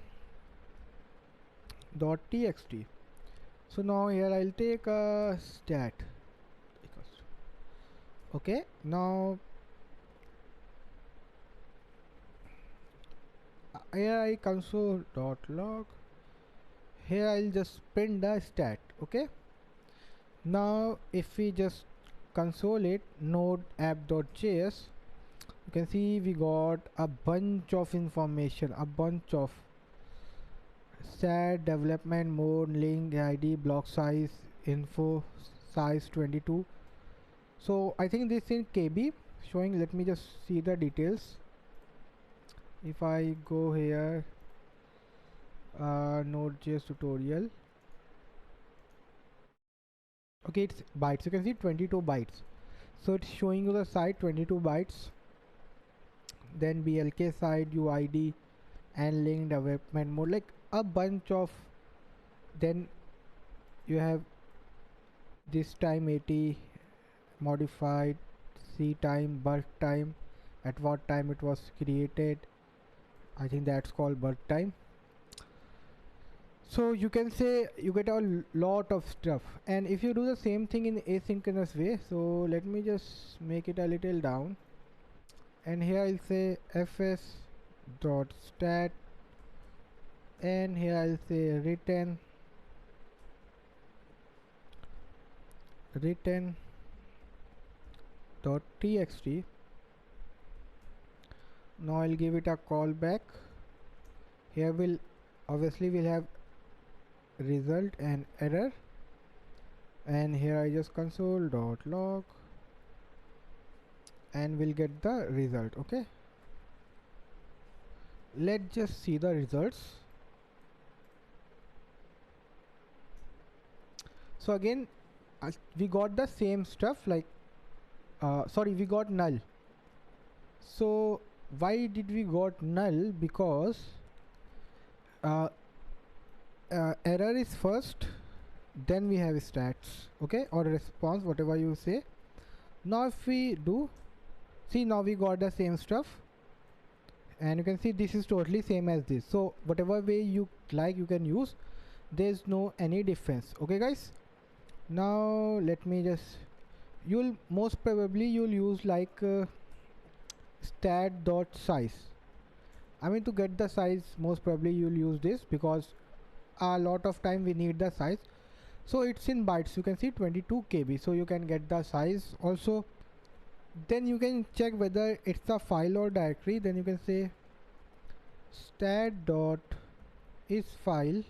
Speaker 1: dot txt. So now here I'll take a stat. Okay, now here I console.log. Here I'll just print the stat. Okay, now if we just console it, node app.js, you can see we got a bunch of information, a bunch of stat development mode link ID block size info size 22. So I think this in KB showing. Let me just see the details. If I go here, Nodejs tutorial. Okay, it's bytes. You can see 22 bytes. So it's showing you the site 22 bytes. Then BLK side UID and link development mode, like a bunch of. Then you have this time 80 modified, C time, birth time, at what time it was created. I think that's called birth time. So you can say you get a lot of stuff. And if you do the same thing in asynchronous way, so let me just make it a little down, and here I'll say fs dot stat, and here I'll say written dot txt. Now I'll give it a callback. Here will obviously we'll have result and error, and here I just console dot log and we'll get the result. Okay, let's just see the results. So again we got the same stuff, like sorry, we got null. So why did we got null? Because error is first, then we have stats, okay, or response, whatever you say. Now if we do, see, now we got the same stuff, and you can see this is totally same as this. So whatever way you like you can use, there's no any difference. Okay guys, now let me just, you'll most probably you'll use like stat dot size. I mean, to get the size, most probably you'll use this, because a lot of time we need the size. So it's in bytes, you can see 22 KB, so you can get the size also. Then you can check whether it's a file or directory. Then you can say stat dot is file,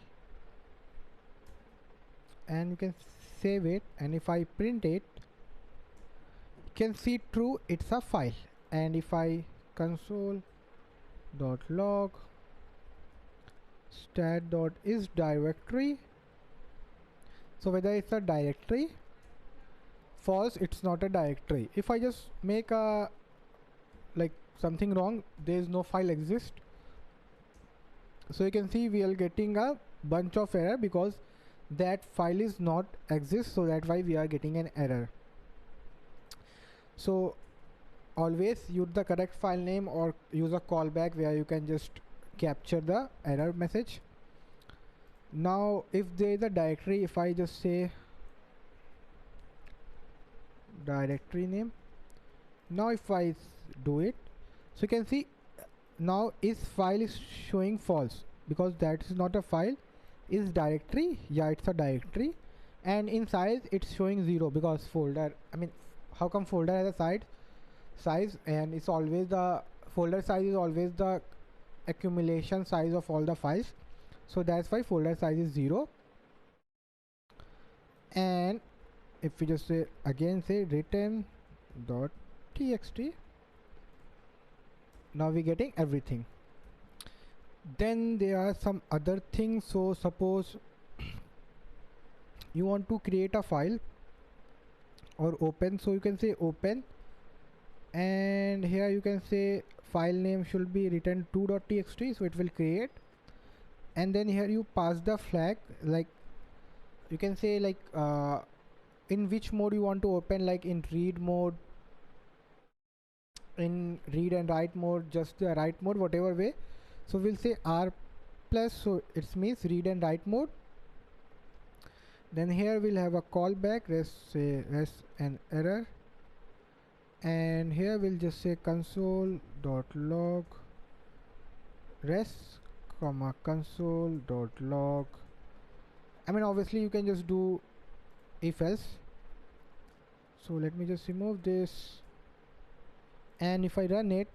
Speaker 1: and you can save it, and if I print it, you can see true, it's a file. And if I console dot log stat dot is directory, so whether it's a directory, false, it's not a directory. If I just make a like something wrong, there is no file exist. So you can see we are getting a bunch of error because that file is not exist, so that's why we are getting an error. So always use the correct file name or use a callback where you can just capture the error message. Now if there is a directory, if I just say directory name, now if I do it, so you can see now is file is showing false because that is not a file. Is directory, yeah, it's a directory, and in size it's showing 0 because folder, I mean, how come folder has a size, and it's always the folder size is always the accumulation size of all the files, so that's why folder size is 0. And if we just say again, say written dot txt, now we're getting everything. Then there are some other things. So suppose you want to create a file or open, so you can say open, and here you can say file name should be written 2.txt, so it will create. And then here you pass the flag, like you can say like in which mode you want to open, like in read mode, in read and write mode, just the write mode, whatever way. So we'll say R plus, so it means read and write mode. Then here we'll have a callback, say res and error, and here we'll just say console dot log res comma console dot log. I mean, obviously you can just do if else. So let me just remove this, and if I run it,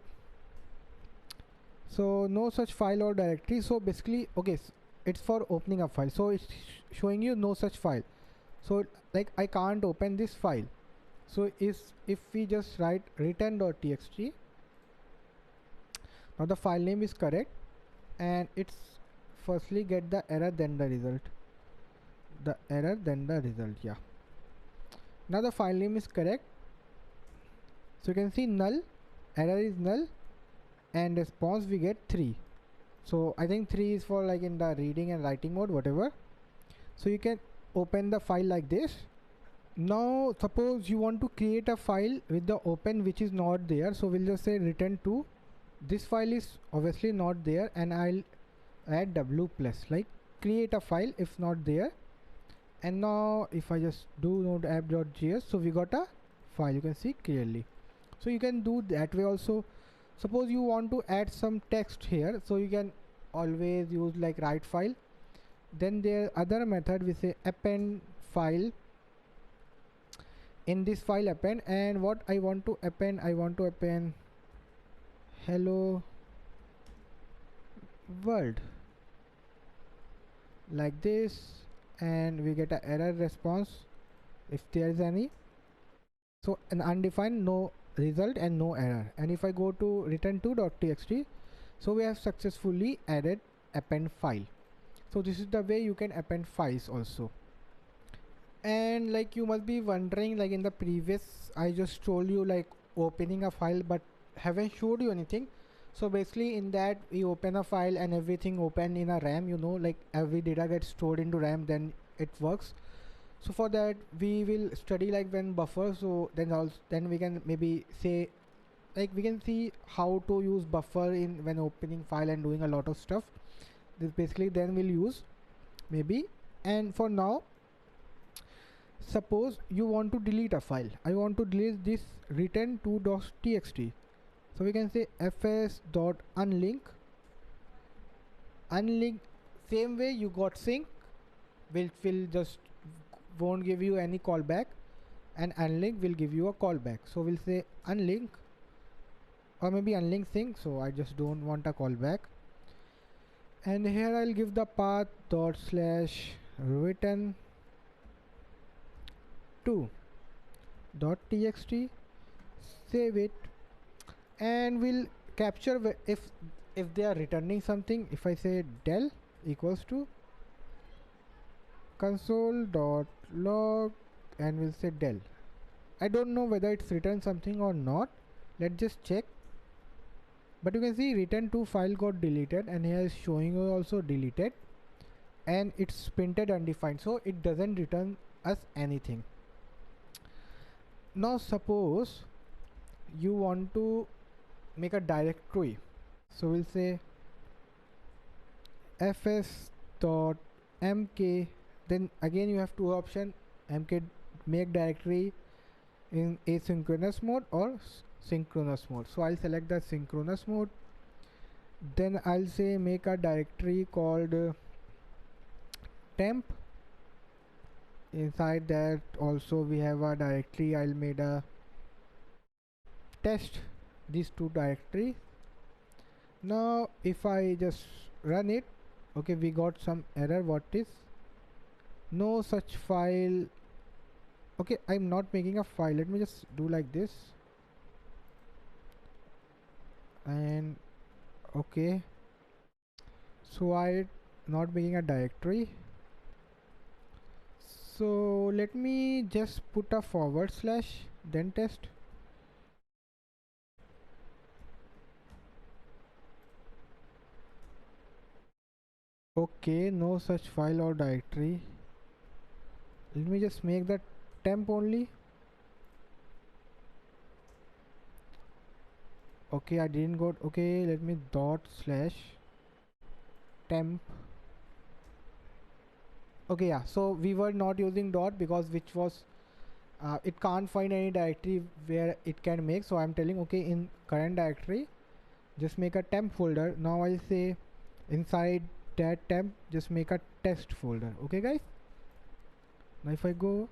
Speaker 1: so no such file or directory. So basically, okay, it's for opening a file, so it's showing you no such file. So like I can't open this file. So if we just write return.txt, now the file name is correct, and it's firstly get the error then the result, yeah. Now the file name is correct, so you can see null, error is null, and response we get 3. So I think 3 is for like in the reading and writing mode, whatever. So you can open the file like this. Now suppose you want to create a file with the open which is not there, so we'll just say return to, this file is obviously not there, and I'll add w plus, like create a file if not there. And now if I just do node app.js, so we got a file, you can see clearly. So you can do that way also. Suppose you want to add some text here, so you can always use like write file. Then there other method we say append file. In this file append, and what I want to append, I want to append hello world like this, and we get an error response if there is any. So an undefined, no result and no error. And if I go to return to.txt, so we have successfully added append file. So this is the way you can append files also. And like you must be wondering, like in the previous I just told you like opening a file, but haven't showed you anything. So basically in that we open a file and everything open in a RAM, you know, like every data gets stored into RAM, then it works. So for that we will study like when buffer, so then we can maybe say like we can see how to use buffer in when opening file and doing a lot of stuff. This basically then we'll use maybe. And for now, suppose you want to delete a file, I want to delete this return to.txt, so we can say fs.unlink, same way you got sync, will just won't give you any callback, and unlink will give you a callback. So we'll say unlink, or maybe unlink sync, so I just don't want a callback. And here I'll give the path dot slash return to.txt, save it, and we'll capture if they are returning something. If I say del equals to console.log, and we'll say del. I don't know whether it's returned something or not, let's just check. But you can see return to file got deleted, and here is showing you also deleted, and it's printed undefined, so it doesn't return us anything. Now suppose you want to make a directory, so we'll say fs.mk, then again you have two options, mk make directory in asynchronous mode or synchronous mode. So I'll select the synchronous mode. Then I'll say make a directory called temp. Inside that also we have a directory, I'll made a test, these two directories. Now if I just run it, okay, we got some error. What is no such file? Okay, I'm not making a file, let me just do like this, and okay, so I not making a directory, so let me just put a forward slash then test. Okay, no such file or directory. Let me just make that temp only. Okay, I didn't got. Okay, let me dot slash temp. Okay, yeah, so we were not using dot because which was it can't find any directory where it can make, so I'm telling okay, in current directory just make a temp folder. Now I'll say inside that temp just make a test folder. Okay guys, now if I go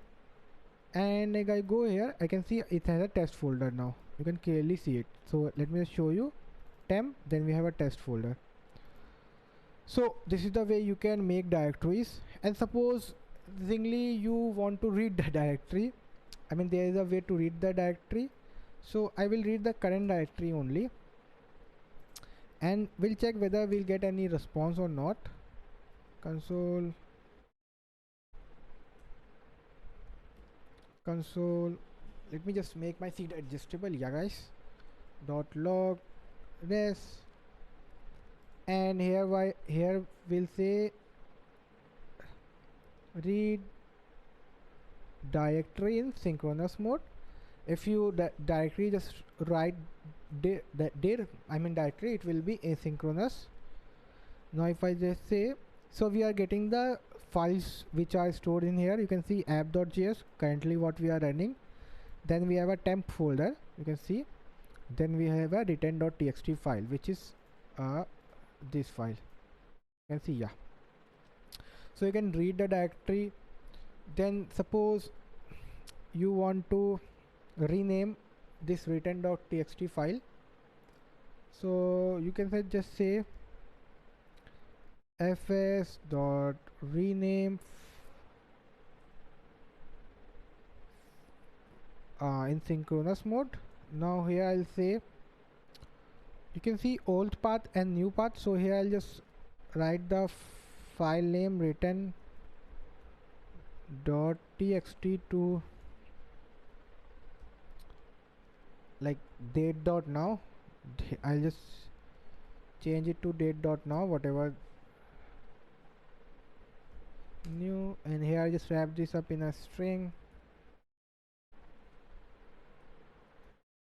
Speaker 1: and like I go here, I can see it has a test folder. Now you can clearly see it, so let me just show you temp, then we have a test folder. So this is the way you can make directories. And suppose thingly you want to read the directory, I mean there is a way to read the directory. So I will read the current directory only, and we'll check whether we'll get any response or not. Console let me just make my seed adjustable. Yeah guys, dot log res, and here we'll say read directory in synchronous mode. If you directory just write directory, it will be asynchronous. Now if I just say, so we are getting the files which are stored in here. You can see app.js currently what we are running, then we have a temp folder, you can see, then we have a return.txt file which is this file, you can see. Yeah, so you can read the directory. Then suppose you want to rename this return.txt file, so you can just say fs dot rename in synchronous mode. Now here I'll say, you can see old path and new path, so here I'll just write the file name return dot txt to like date dot now. I'll just change it to date dot now, whatever new, and here I just wrap this up in a string,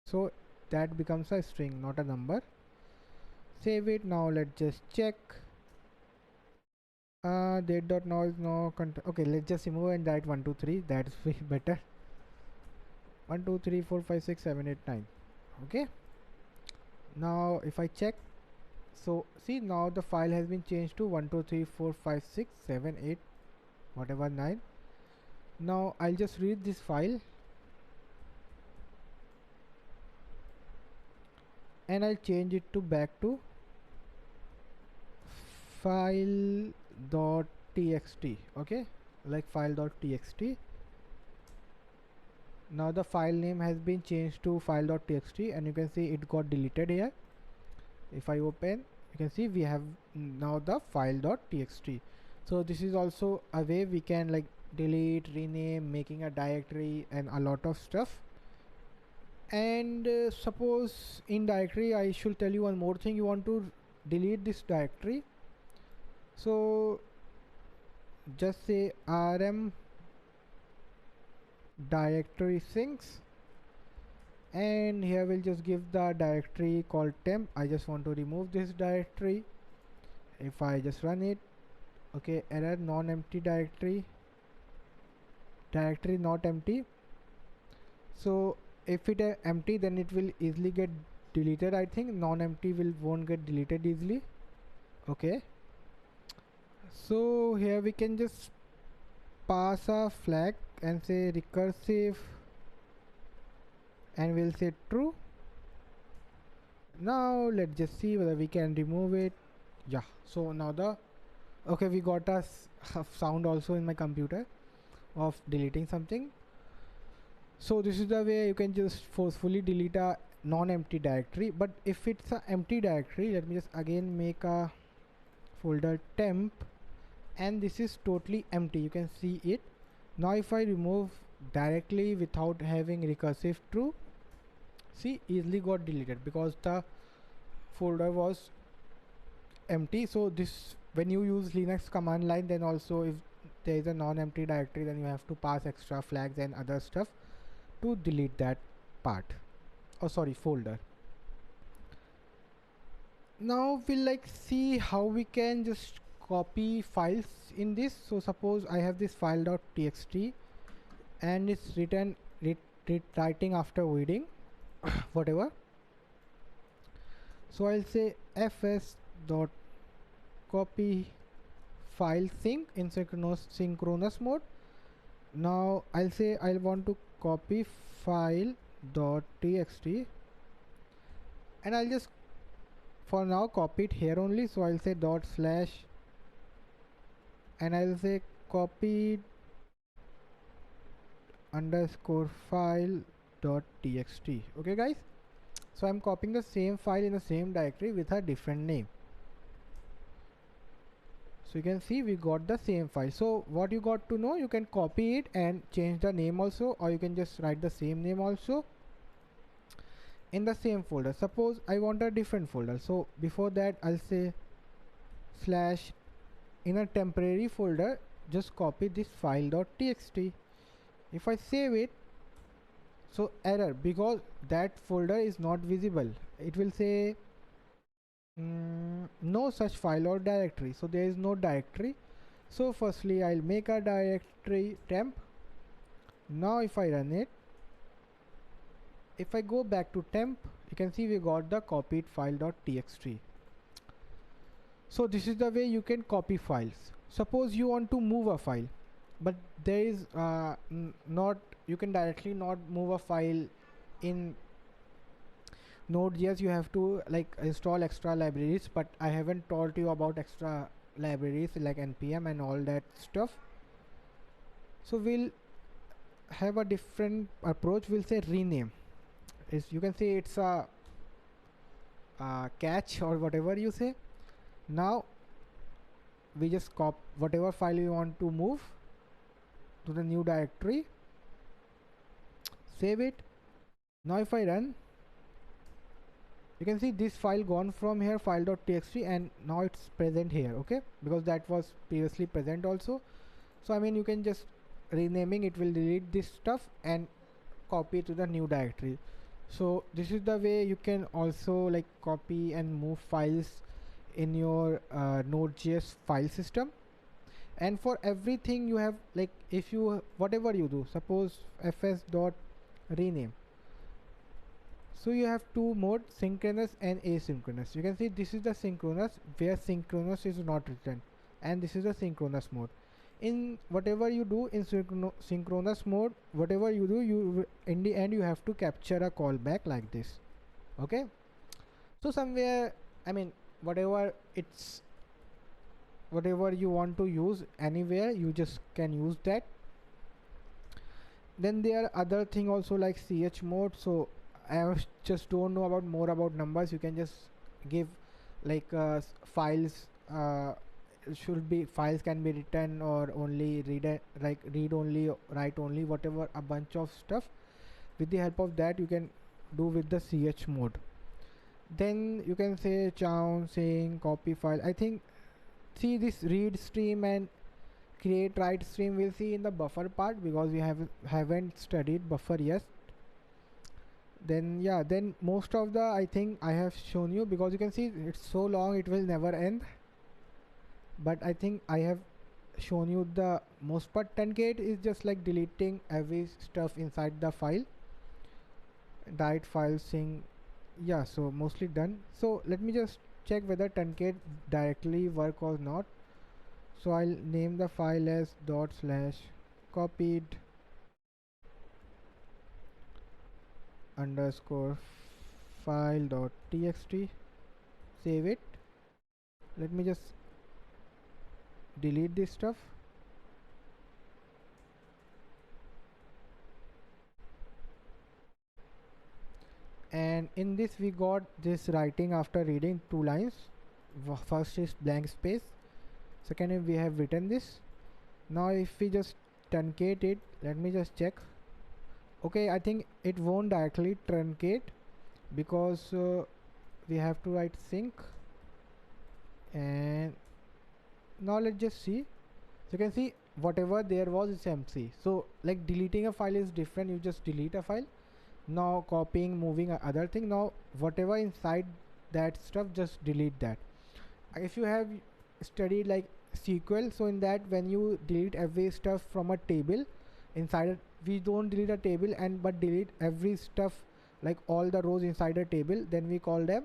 Speaker 1: so that becomes a string, not a number. Save it. Now let's just check. Date dot now is no content. Okay, let's just remove and write 1 2 3. That's way better. 1 2 3 4 5 6 7 8 9. Okay, now if I check, so see now the file has been changed to 1 2 3 4 5 6 7 8 whatever 9. Now I'll just read this file and I'll change it to back to file.txt. okay, like file.txt. now the file name has been changed to file.txt, and you can see it got deleted here. If I open, you can see we have now the file.txt. so this is also a way we can like delete, rename, making a directory and a lot of stuff. And suppose in directory, I should tell you one more thing. You want to delete this directory, so just say rm directory syncs, and here we'll just give the directory called temp. I just want to remove this directory. If I just run it, okay, error, non-empty directory not empty. So if it empty, then it will easily get deleted. I think non-empty won't get deleted easily. Okay, so here we can just pass a flag and say recursive, and we'll say true. Now let's just see whether we can remove it. Yeah, so now okay, we got a sound also in my computer of deleting something. So this is the way you can just forcefully delete a non-empty directory. But if it's an empty directory, let me just again make a folder temp, and this is totally empty, you can see it. Now if I remove directly without having recursive true, see, easily got deleted because the folder was empty. So this, when you use Linux command line, then also if there is a non-empty directory, then you have to pass extra flags and other stuff to delete that part, oh sorry, folder. Now we'll like see how we can just copy files in this. So suppose I have this file.txt and it's written writing after reading whatever. So I'll say fs dot copy file sync in synchronous mode. Now I'll say I want to copy file.txt, and I'll just for now copy it here only. So I'll say dot slash and I'll say copy underscore file dot txt. Okay guys, so I'm copying the same file in the same directory with a different name. So you can see we got the same file. So what you got to know, you can copy it and change the name also, or you can just write the same name also in the same folder. Suppose I want a different folder, so before that I'll say slash in a temporary folder, just copy this file.txt. If I save it, so error, because that folder is not visible. It will say no such file or directory, so there is no directory. So firstly I'll make a directory temp. Now if I run it, if I go back to temp, you can see we got the copied file.txt. So this is the way you can copy files. Suppose you want to move a file, but there is not, you can directly not move a file in Node.js. You have to like install extra libraries, but I haven't told you about extra libraries like npm and all that stuff. So we'll have a different approach. We'll say rename. You can say it's a catch or whatever you say. Now we just copy whatever file you want to move to the new directory, save it. Now if I run, you can see this file gone from here, file.txt, and now it's present here. Okay, because that was previously present also. So I mean, you can just renaming it will delete this stuff and copy it to the new directory. So this is the way you can also like copy and move files in your Node.js file system. And for everything you have, like if you whatever you do, suppose fs dot rename, so you have two modes, synchronous and asynchronous. You can see this is the synchronous, where synchronous is not written, and this is the synchronous mode. In whatever you do in synchronous mode, whatever you do, you in the end you have to capture a callback like this. Okay, so somewhere, I mean, whatever you want to use anywhere, you just can use that. Then there are other thing also like ch mode. So I just don't know about more about numbers. You can just give like files, should be files can be written or only read only, write only, whatever, a bunch of stuff. With the help of that you can do with the ch mode. Then you can say chown saying copy file. I think, see, this read stream and create write stream we'll see in the buffer part, because we haven't studied buffer yet. Then yeah, then most of the I think I have shown you, because you can see it's so long it will never end, but I think I have shown you the most part. Truncate is just like deleting every stuff inside the file. Direct file sync, yeah, so mostly done. So let me just check whether truncate directly work or not. So I'll name the file as /copied underscore file.txt, save it. Let me just delete this stuff. And in this we got this writing after reading 2 lines. First is blank space, second we have written this. Now if we just truncate it, let me just check. Okay, I think it won't directly truncate, because we have to write sync. And now let's just see. So you can see whatever there was is empty. So like deleting a file is different. You just delete a file. Now copying, moving, other thing. Now whatever inside that stuff, just delete that. If you have studied like SQL, so in that when you delete every stuff from a table inside it, we don't delete a table but delete every stuff, like all the rows inside a table, then we call them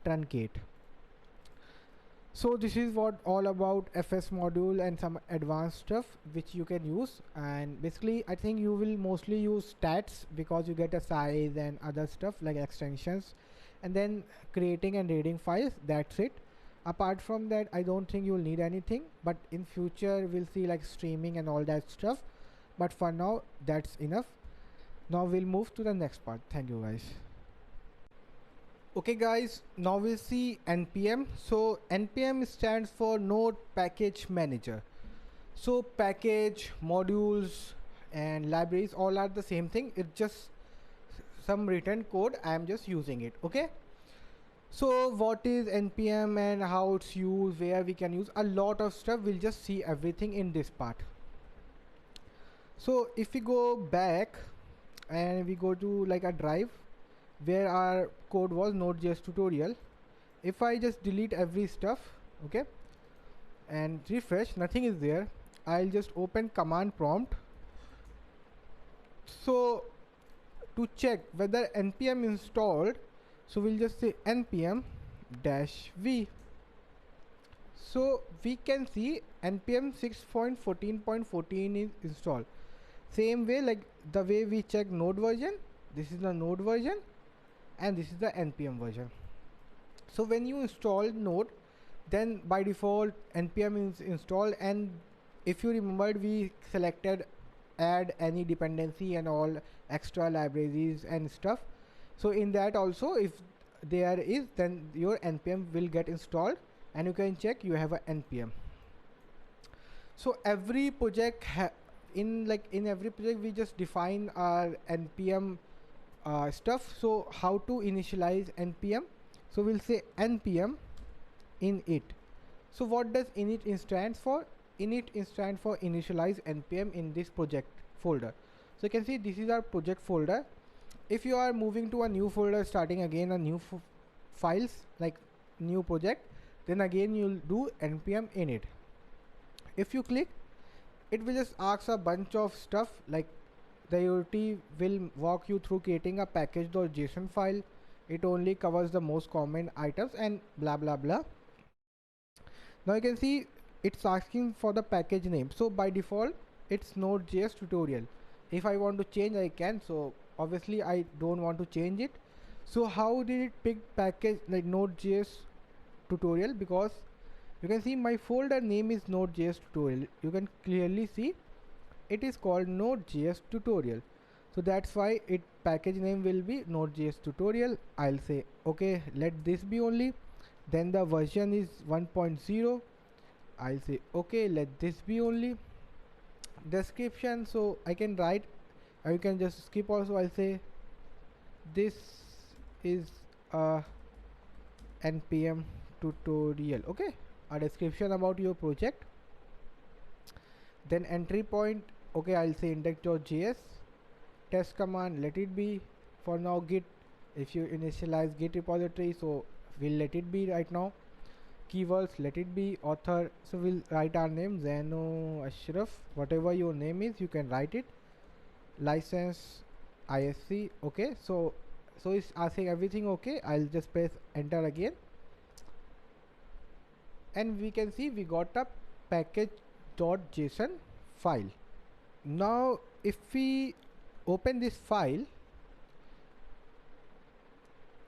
Speaker 1: truncate. So this is what all about FS module and some advanced stuff which you can use. And basically I think you will mostly use stats, because you get a size and other stuff like extensions, and then creating and reading files. That's it. Apart from that, I don't think you'll need anything, but in future we'll see like streaming and all that stuff, but for now that's enough. Now we'll move to the next part. Thank you guys. Okay guys, now we'll see npm. So npm stands for Node Package Manager. So package, modules and libraries all are the same thing. It's just some written code. I am just using it. Okay, so what is npm and how it's used, where we can use a lot of stuff, we'll just see everything in this part. So if we go back and we go to like a drive where our code was Nodejs tutorial, if I just delete every stuff, okay, and refresh, nothing is there. I'll just open command prompt. So to check whether npm installed, so we'll just say npm -v. So we can see npm 6.14.14 is installed. Same way like the way we check node version, this is the node version and this is the npm version. So when you install node, then by default npm is installed, and if you remembered, we selected add any dependency and all extra libraries and stuff. So in that also, if there is, then your npm will get installed and you can check you have a npm. So every project in every project we just define our npm stuff. So how to initialize npm? So we'll say npm init. So what does init stand for? Init stand for initialize npm in this project folder. So you can see this is our project folder. If you are moving to a new folder, starting again a new files like new project, then again you'll do npm init. If you click, it will just ask a bunch of stuff, like the utility will walk you through creating a package.json file. It only covers the most common items and blah blah blah. Now you can see it's asking for the package name. So by default it's Nodejs tutorial. If I want to change, I can. So obviously I don't want to change it. So how did it pick package like Nodejs tutorial? Because you can see my folder name is Nodejs tutorial. You can clearly see it is called Nodejs tutorial. So that's why it package name will be Nodejs tutorial. I'll say okay, let this be only. Then the version is 1.0. I'll say okay, let this be only. Description, so I can write, or you can just skip also. I'll say this is a npm tutorial. Okay, a description about your project. Then entry point, okay, I'll say index.js. Test command, let it be for now. Git, if you initialize git repository, so we'll let it be right now. Keywords, let it be. Author, so we'll write our name, Zeno Ashraf, whatever your name is you can write it. License ISC, okay. So it's asking everything okay. I'll just press enter again, and we can see we got a package.json file. Now if we open this file,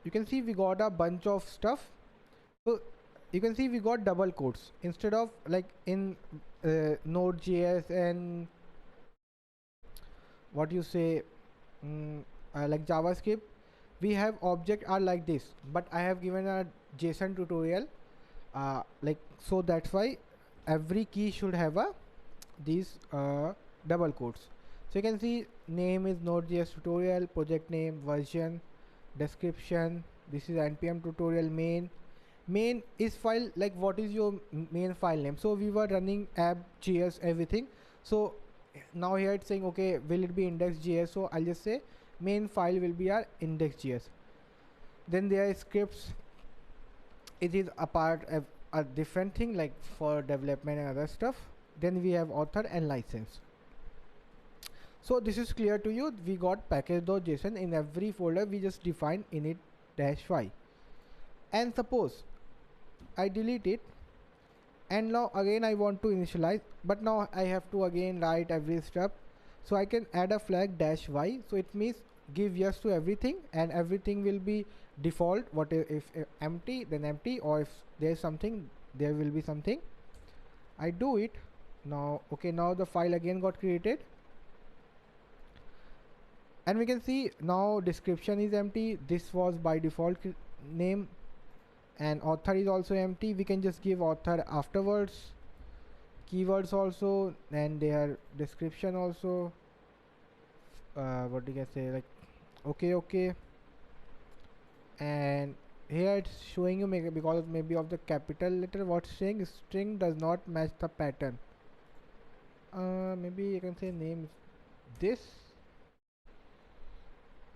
Speaker 1: you can see we got a bunch of stuff. So you can see we got double quotes instead of like in Node.js and what you say like JavaScript, we have object are like this, but I have given a JSON tutorial like, so that's why every key should have a these double quotes. So you can see name is Node.js tutorial, project name, version, description. This is npm tutorial main. Main is file, like what is your main file name. So we were running app.js everything. So now here it's saying okay, will it be index.js? So I'll just say main file will be our index.js. Then there are scripts. It is a part of a different thing like for development and other stuff. Then we have author and license. So this is clear to you. We got package.json in every folder. We just define init-y. And suppose I delete it, and now again I want to initialize, but now I have to again write every step. So I can add a flag -y. So it means give yes to everything, and everything will be default. What if empty, then empty, or if there's something, there will be something. I do it now. Okay, now the file again got created, and we can see now description is empty. This was by default name, and author is also empty. We can just give author afterwards, keywords also, and their description also. What do you can say, like okay, and here it's showing you because maybe of the capital letter what string does not match the pattern. Maybe you can say name this.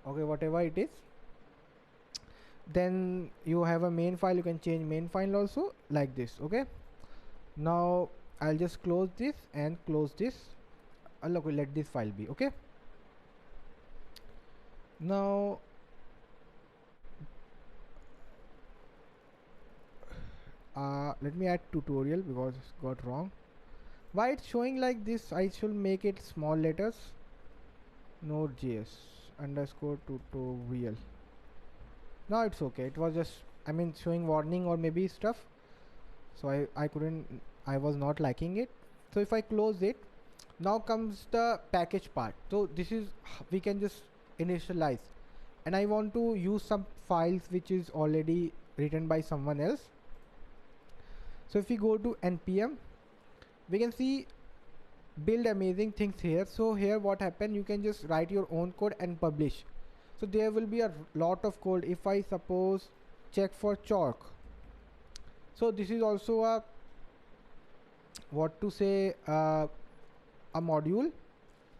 Speaker 1: Okay, whatever it is. Then you have a main file, you can change main file also like this. Okay, now I'll just close this and close this. Look, let this file be. Okay, now let me add tutorial because it's got wrong. Why it's showing like this? I should make it small letters. Nodejs underscore tutorial. Now it's okay. It was just, I mean, showing warning or maybe stuff, so I couldn't, I was not liking it. So if I close it, now comes the package part. So this is, we can just initialize, and I want to use some files which is already written by someone else. So if we go to npm, we can see build amazing things here. So here what happened, you can just write your own code and publish. So there will be a lot of code. If I suppose check for chalk, so this is also a, what to say, a module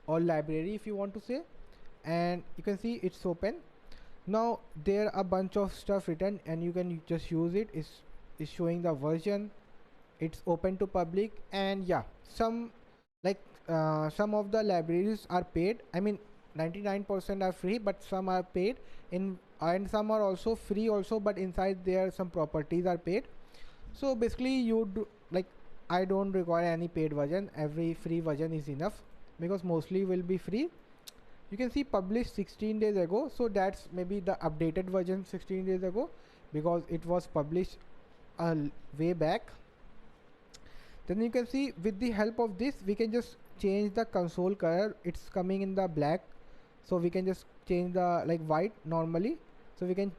Speaker 1: or library if you want to say, and you can see it's open. Now there are a bunch of stuff written and you can just use it. Is showing the version, it's open to public, and yeah, some like some of the libraries are paid. I mean 99% are free, but some are paid in, and some are also free also, but inside there some properties are paid. So basically you do, like, I don't require any paid version. Every free version is enough because mostly will be free. You can see published 16 days ago, so that's maybe the updated version 16 days ago because it was published way back. Then you can see with the help of this we can just change the console color. It's coming in the black, so we can just change the, like, white normally, so we can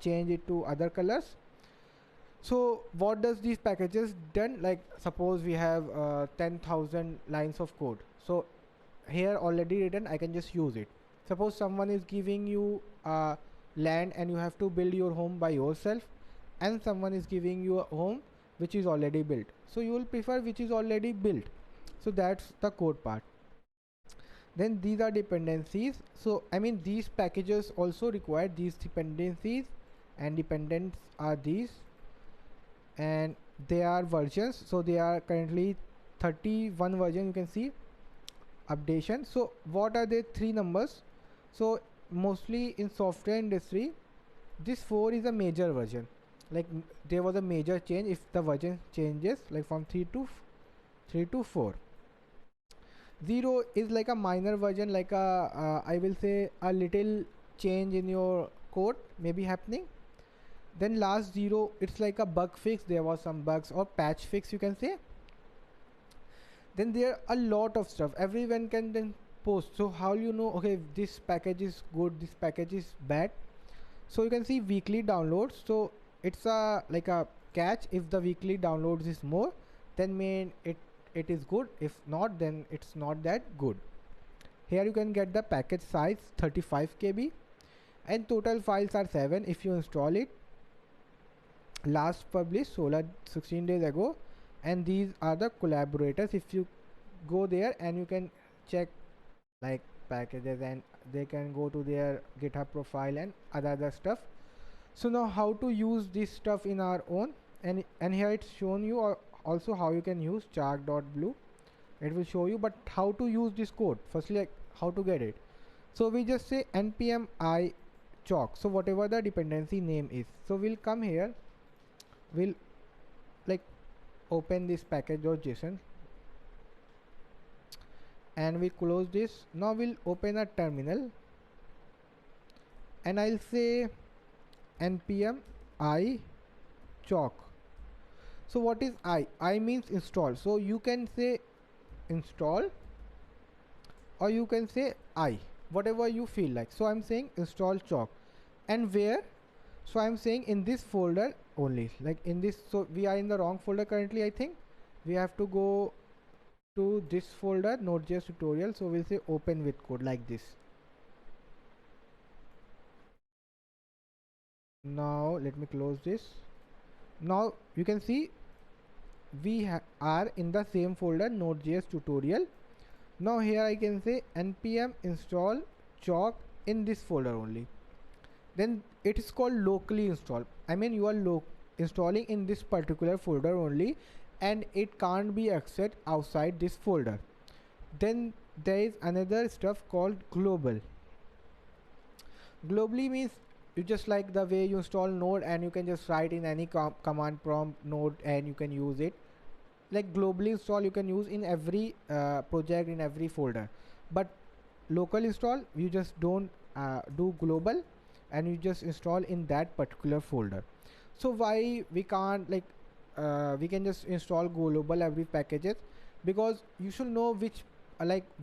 Speaker 1: change it to other colors. So what does these packages done? Like suppose we have 10,000 lines of code, so here already written, I can just use it. Suppose someone is giving you land and you have to build your home by yourself, and someone is giving you a home which is already built, so you will prefer which is already built. So that's the code part. Then these are dependencies. So I mean these packages also require these dependencies, and dependents are these, and they are versions. So they are currently 31 version, you can see updation. So what are the three numbers? So mostly in software industry, this 4 is a major version. Like there was a major change if the version changes, like from 3 to 4. 0 is like a minor version, like a I will say a little change in your code may be happening. Then last 0, it's like a bug fix, there was some bugs, or patch fix you can say. Then there are a lot of stuff everyone can then post. So how you know, okay, this package is good, this package is bad? So you can see weekly downloads. So it's a like a catch. If the weekly downloads is more, then mean it is good. If not, then it's not that good. Here you can get the package size 35 KB, and total files are 7 if you install it. Last published 16 days ago, and these are the collaborators. If you go there and you can check like packages, and they can go to their GitHub profile and other stuff. So now how to use this stuff in our own, and here it's shown you also how you can use chart.blue. It will show you, but how to use this code firstly, like how to get it. So we just say npm I chalk, so whatever the dependency name is. So we'll come here, we'll like open this package.json, and we close this. Now we'll open a terminal, and I'll say npm I chalk. So what is I means install, so you can say install or you can say I, whatever you feel like. So I'm saying install chalk. And where? So I'm saying in this folder only, like in this. So we are in the wrong folder currently, I think. We have to go to this folder, Nodejs tutorial. So we'll say open with code like this. Now let me close this. Now you can see we are in the same folder, Nodejs tutorial. Now here I can say npm install chalk in this folder only. Then it is called locally install. I mean you are installing in this particular folder only, and it can't be accessed outside this folder. Then there is another stuff called global. Globally means you just like the way you install node and you can just write in any command prompt node and you can use it. Like globally install you can use in every project, in every folder. But local install you just don't do global, and you just install in that particular folder. So why we can't like we can just install global every packages? Because you should know which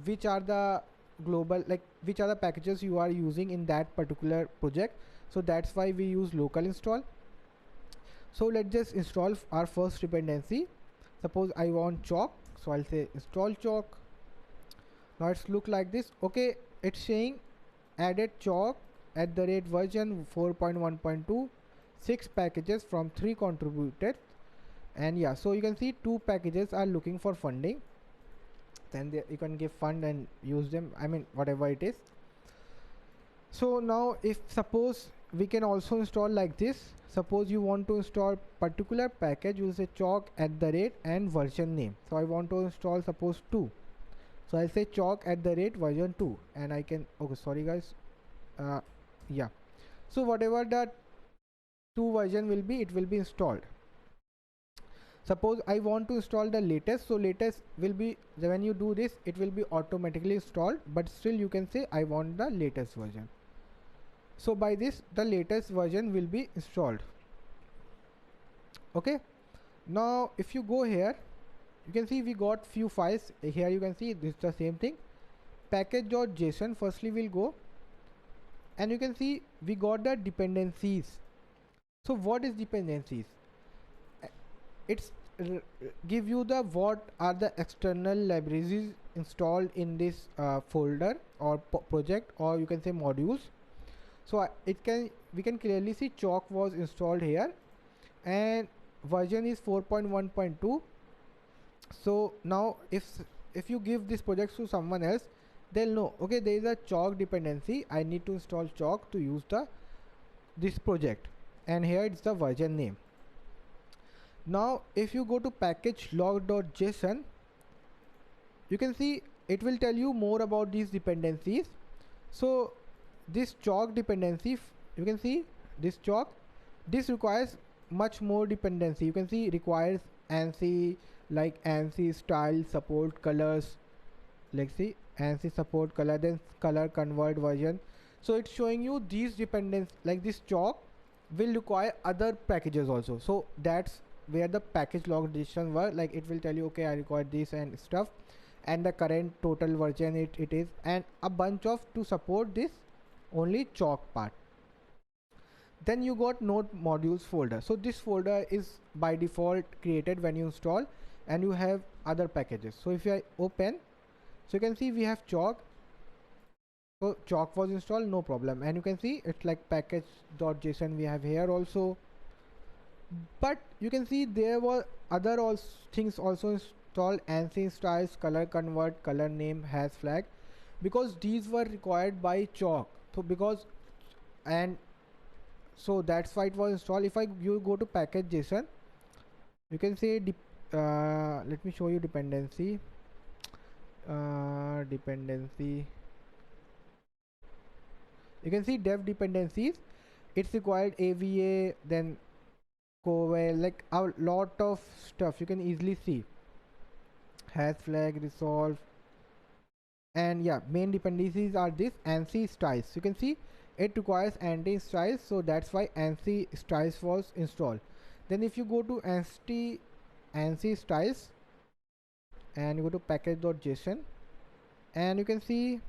Speaker 1: which are the global, like which are the packages you are using in that particular project. So that's why we use local install. So let's just install our first dependency. Suppose I want chalk, so I'll say install chalk. Now it's look like this. Okay, it's saying added chalk at the rate version 4.1.2, 6 packages from 3 contributed. And yeah, so you can see 2 packages are looking for funding. Then you can give fund and use them, I mean whatever it is. So now if suppose we can also install like this. Suppose you want to install particular package, you say chalk at the rate and version name. So I want to install suppose 2, so I'll say chalk at the rate version 2, and I can, okay sorry guys, yeah, so whatever the 2 version will be, it will be installed. Suppose I want to install the latest, so latest will be, when you do this it will be automatically installed, but still you can say I want the latest version. So by this the latest version will be installed. Okay, now if you go here, you can see we got few files here. You can see this is the same thing, package.json. Firstly we'll go, and you can see we got the dependencies. So what is dependencies? It's give you the what are the external libraries installed in this folder or project, or you can say modules. So we can clearly see chalk was installed here, and version is 4.1.2. so now if you give this project to someone else, they'll know, okay, there is a chalk dependency, I need to install chalk to use this project, and here it's the version name. Now if you go to package log.json, you can see it will tell you more about these dependencies. So this chalk dependency, you can see this chalk, this requires much more dependency. You can see requires ANSI, like ANSI style support colors, let's see ANSI support color, then color convert version. So it's showing you these dependence, like this chalk will require other packages also. So that's where the package log.json were, like it will tell you, okay, I require this and stuff, and the current total version it is, and a bunch of to support this only chalk part. Then you got node modules folder. So this folder is by default created when you install, and you have other packages. So if I open, so you can see we have chalk. So chalk was installed, no problem, and you can see it's like package.json we have here also. But you can see there were other things also installed, ANSI styles, color convert, color name, hash flag, because these were required by chalk. So because, and so that's why it was installed. If you go to package.json, you can say let me show you dependency. Dependency, you can see dev dependencies, it's required AVA, then Covel, like a lot of stuff you can easily see, hash flag, resolve, and yeah, main dependencies are this ANSI styles. You can see it requires anti styles, so that's why ANSI styles was installed. Then if you go to ANSI styles and you go to package.json, and you can see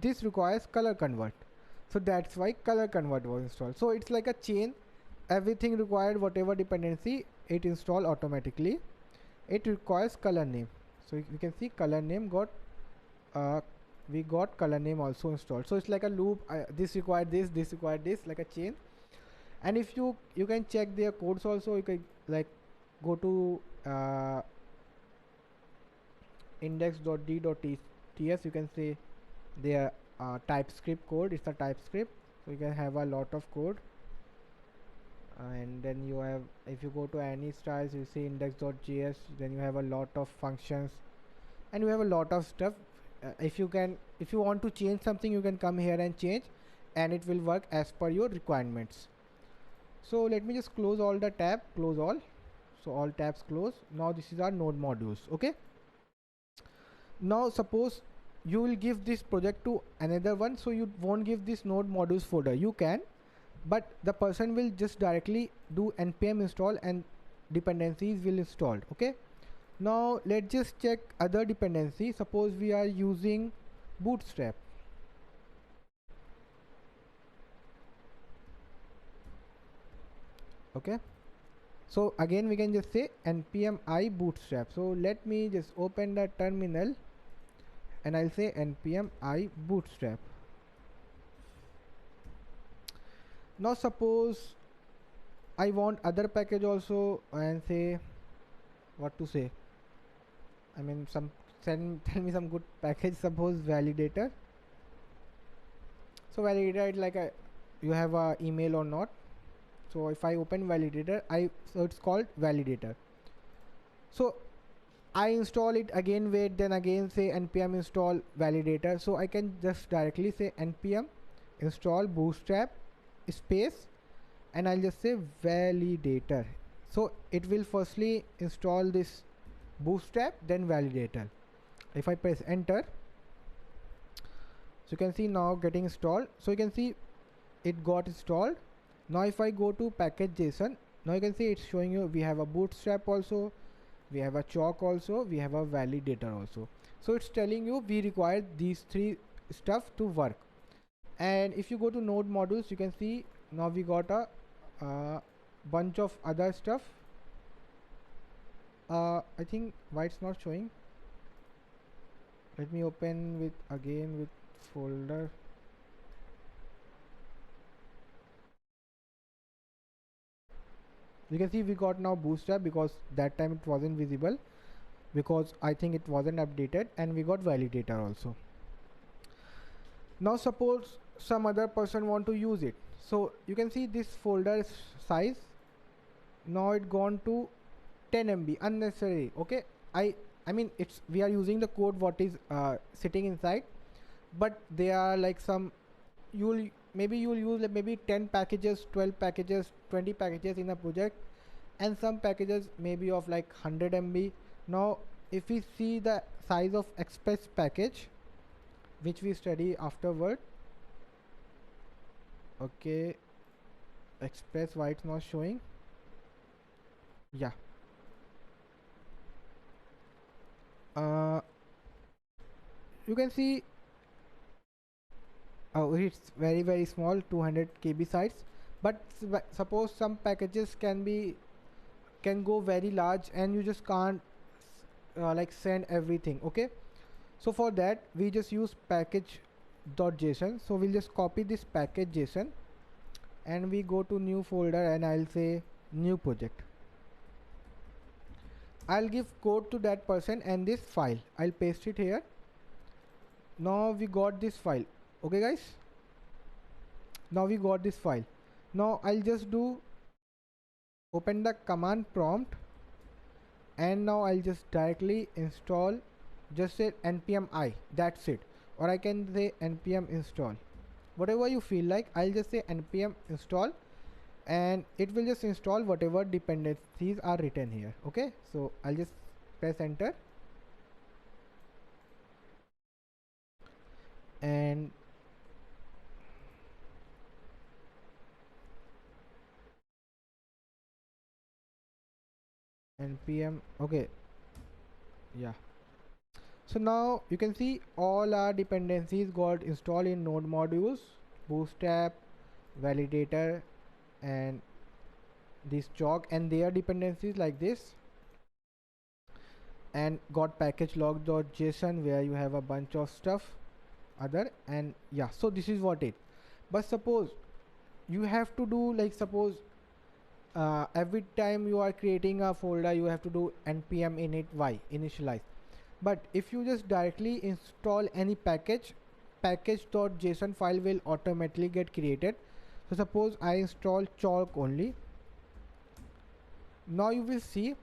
Speaker 1: this requires color convert, so that's why color convert was installed. So it's like a chain, everything required, whatever dependency it install automatically. It requires color name, so you can see color name got we got color name also installed. So it's like a loop, this required this required this, like a chain. And if you can check their codes also, you can like go to index.d.ts, you can see their TypeScript code. It's a TypeScript, so you can have a lot of code. And then you have, if you go to any styles, you see index.js, then you have a lot of functions and you have a lot of stuff. If you want to change something, you can come here and change, and it will work as per your requirements. So let me just close all the tab, close all, so all tabs close. Now this is our node modules. Okay, now suppose you will give this project to another one, so you won't give this node modules folder. You can, but the person will just directly do npm install and dependencies will installed. Okay, now let's just check other dependency. Suppose we are using bootstrap. Okay, so again we can just say npm I bootstrap. So let me just open the terminal and I'll say npm I bootstrap. Now suppose I want other package also, and say what to say, I mean some tell me some good package. Suppose validator. So validator is like a, you have a email or not. So if I open validator, so it's called validator. So I install it again, wait, then again say npm install validator. So I can just directly say npm install bootstrap space, and I'll just say validator. So it will firstly install this bootstrap, then validator. If I press enter, so you can see now getting installed. So you can see it got installed. Now if I go to package.json, now you can see it's showing you we have a bootstrap also, we have a chalk also, we have a validator also. So it's telling you we require these three stuff to work. And if you go to node modules, you can see now we got a bunch of other stuff. I think why it's not showing. Let me open with again with folder. You can see we got now bootstrap, because that time it wasn't visible, because I think it wasn't updated, and we got validator also. Now suppose some other person want to use it, so you can see this folder size, now it gone to 10 MB unnecessary. Okay, I mean it's, we are using the code what is sitting inside, but they are like some, you'll use like maybe 10 packages, 12 packages, 20 packages in a project, and some packages maybe of like 100 MB. Now if we see the size of express package, which we study afterward. Okay, express, why it's not showing. Yeah, you can see it's very small, 200 KB size. But suppose some packages can go very large, and you just can't like send everything. Okay, so for that we just use package.json. so we'll just copy this package.json, and we go to new folder, and I'll say new project. I'll give code to that person, and this file I'll paste it here. Now we got this file. Okay guys, now we got this file. Now I'll just do open the command prompt, and now I'll just directly install, just say npm I, that's it, or I can say npm install, whatever you feel like. I'll just say npm install, and it will just install whatever dependencies are written here. Okay, so I'll just press enter, and npm. Okay, yeah. So now you can see all our dependencies got installed in node modules, bootstrap, validator, and this chalk and their dependencies like this, and got package log.json where you have a bunch of stuff other. And yeah, so this is what it. But suppose you have to do, like, suppose every time you are creating a folder you have to do npm init y initialize. But if you just directly install any package.json file will automatically get created. So suppose I install chalk only. Now you will see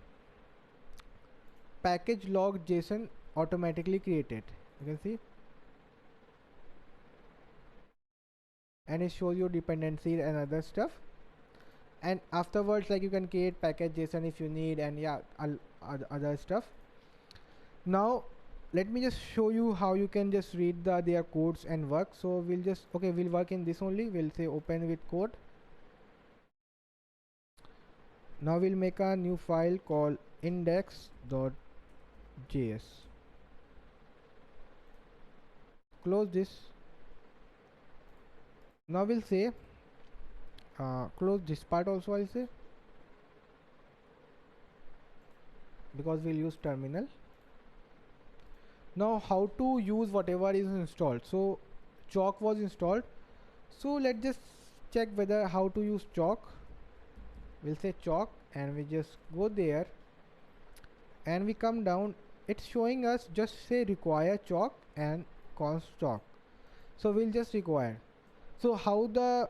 Speaker 1: package log json automatically created, you can see, and it shows you dependency and other stuff. And afterwards, like, you can create package json if you need, and yeah, other stuff. Now let me just show you how you can just read their codes and work. So we'll just, okay, we'll work in this only. We'll say open with code. Now we'll make a new file called index.js. Close this. Now we'll say close this part also, I'll say, because we'll use terminal. Now how to use whatever is installed. So chalk was installed, so let's just check whether how to use chalk. We'll say chalk and we just go there and we come down. It's showing us just say require chalk and const chalk. So we'll just require. So how the,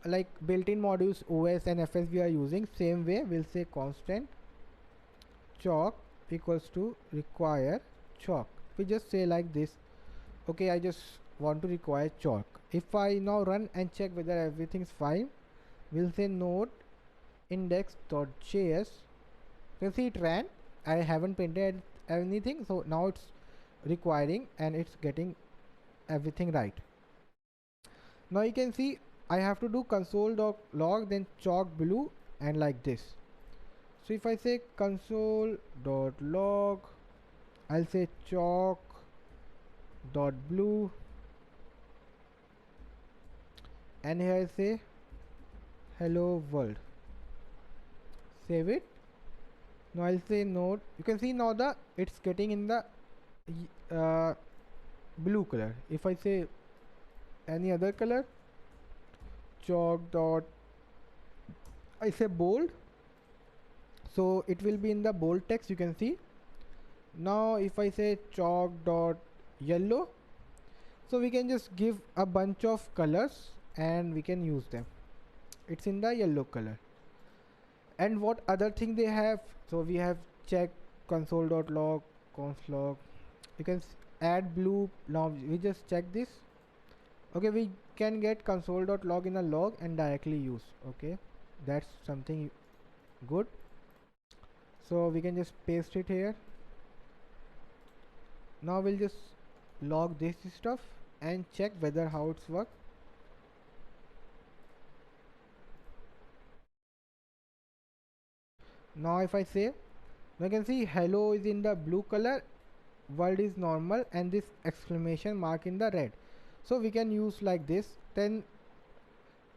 Speaker 1: like, built-in modules OS and FS we are using, same way we'll say constant chalk equals to require chalk. We just say like this. Okay, I just want to require chalk. If I now run and check whether everything's fine, we'll say node index.js. You can see it ran. I haven't printed anything, so now it's requiring and it's getting everything right. Now you can see I have to do console.log then chalk blue and like this. So if I say console.log, I'll say chalk.blue, and here I say hello world. Save it. Now I'll say node. You can see now it's getting in the blue color. If I say any other color, chalk dot, I say bold, so it will be in the bold text, you can see. Now if I say chalk dot yellow, so we can just give a bunch of colors and we can use them. It's in the yellow color. And what other thing they have, so we have check console.log const log. You can add blue. Now we just check this. Okay, we can get console.log in a log and directly use. Okay, that's something good. So we can just paste it here. Now we'll just log this stuff and check whether how it's work. Now if I say, you can see hello is in the blue color, world is normal, and this exclamation mark in the red. So we can use like this. Then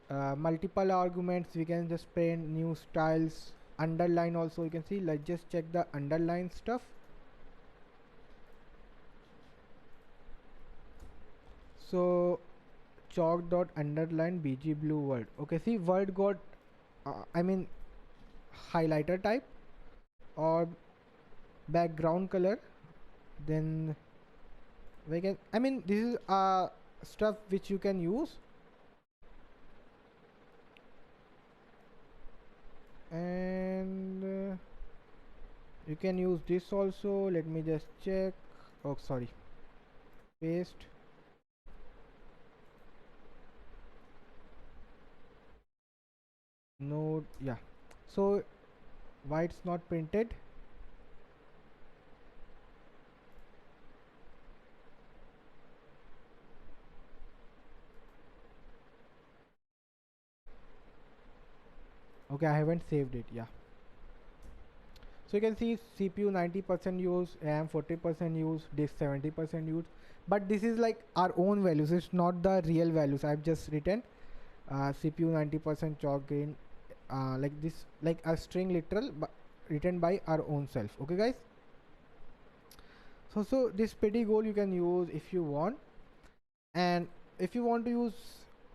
Speaker 1: multiple arguments, we can just print new styles, underline also, you can see. Let's just check the underline stuff. So chalk dot underline bg blue world. Okay, see, world got I mean highlighter type or background color. Then we can, I mean, this is stuff which you can use. And you can use this also. Let me just check. Oh, sorry, paste. Node, yeah. So why it's not printed? Okay, I haven't saved it. Yeah, So you can see CPU 90% use, RAM 40% use, disk 70% use. But this is like our own values. It's not the real values. I've just written CPU 90% chalk gain, like this, like a string literal, but written by our own self. Okay, guys. So this petty goal you can use if you want, and if you want to use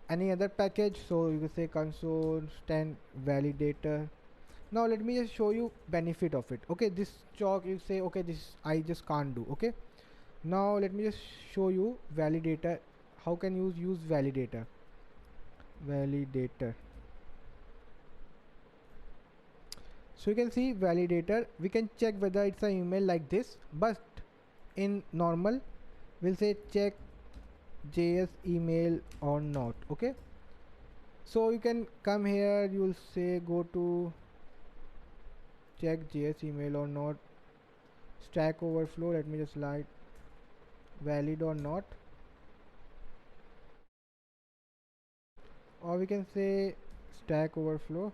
Speaker 1: any other package, so you can say console stand validator. Now let me just show you benefit of it. Okay, this chalk you say, okay, this I just can't do. Okay, now let me just show you validator. How can you use validator? So you can see validator, we can check whether it's an email like this, but in normal we'll say check JS email or not. Okay, so you can come here, you will say go to check JS email or not, Stack Overflow. Let me just write valid or not, or we can say Stack Overflow,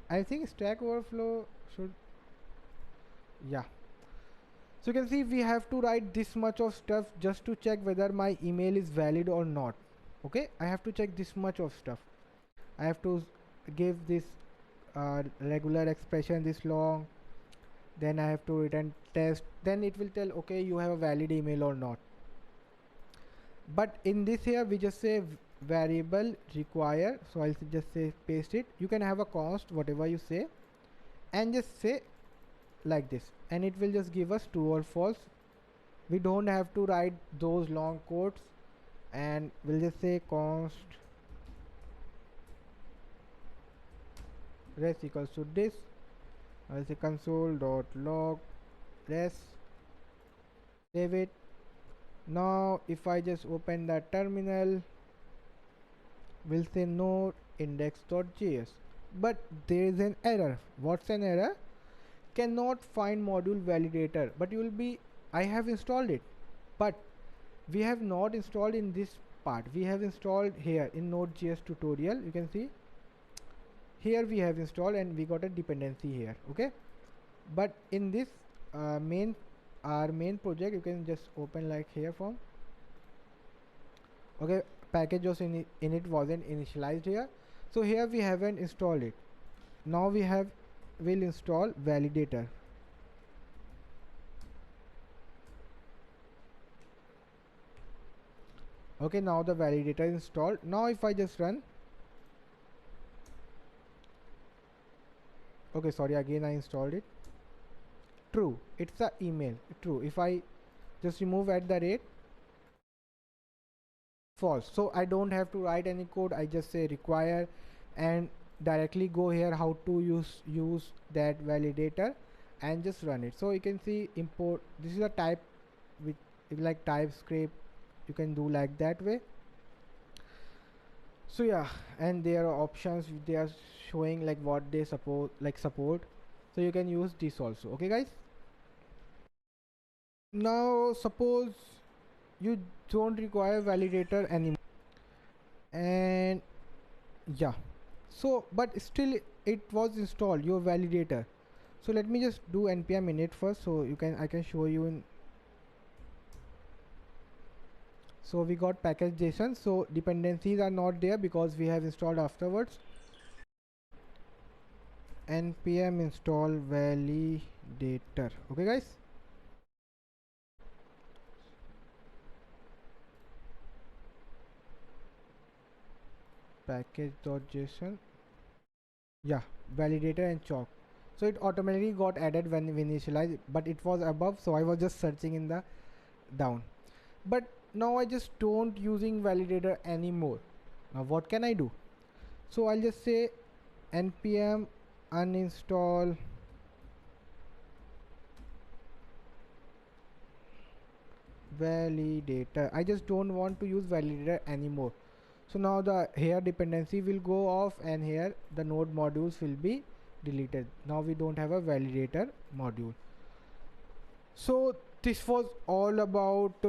Speaker 1: I think Stack Overflow should, yeah. So you can see we have to write this much of stuff just to check whether my email is valid or not. Okay, I have to check this much of stuff. I have to give this regular expression this long, then I have to return test, then it will tell okay you have a valid email or not. But in this here we just say variable require, so I'll just say paste it. You can have a const whatever you say and just say like this, and it will just give us true or false. We don't have to write those long quotes, and we'll just say const res equals to this. I'll say console.log res, save it. Now if I just open that terminal, we'll say node index.js, but there is an error. What's an error? Cannot find module validator, but you will be, I have installed it, but we have not installed in this part. We have installed here in Nodejs tutorial. You can see here we have installed and we got a dependency here. Okay, but in this our main project, you can just open like here from, okay, package was in it wasn't initialized here, so here we haven't installed it. Now will install validator. Okay, now the validator is installed. Now if I just run, okay, sorry, again I installed it. True, it's the email. True. If I just remove @ false, so I don't have to write any code. I just say require and directly go here how to use that validator and just run it. So you can see import, this is a type with like TypeScript, you can do like that way. So yeah, and there are options, they are showing like what they support, so you can use this also. Okay guys, now suppose you don't require validator anymore, and yeah, so but still it was installed your validator. So let me just do npm init first, so I can show you in. So we got package JSON, so dependencies are not there because we have installed afterwards. Npm install validator. Okay guys, package.json, yeah, validator and chalk. So it automatically got added when we initialized, but it was above, so I was just searching in the down. But now I just don't using validator anymore. Now what can I do? So I'll just say npm uninstall validator. I just don't want to use validator anymore. So now the here dependency will go off, and here the node modules will be deleted. Now we don't have a validator module. So this was all about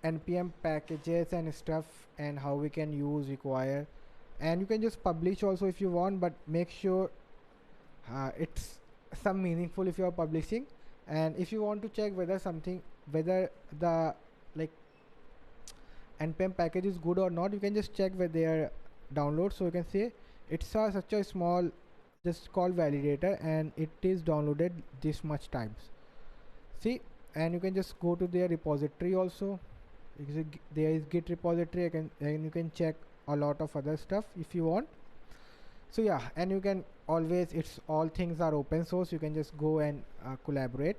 Speaker 1: npm packages and stuff, and how we can use require, and you can just publish also if you want, but make sure it's some meaningful if you are publishing. And if you want to check whether the like npm package is good or not, you can just check with their download. So you can say it's such a small just call validator and it is downloaded this much times. See, and you can just go to their repository also. There is git repository, and you can check a lot of other stuff if you want. So yeah, and you can always, it's all things are open source, you can just go and collaborate.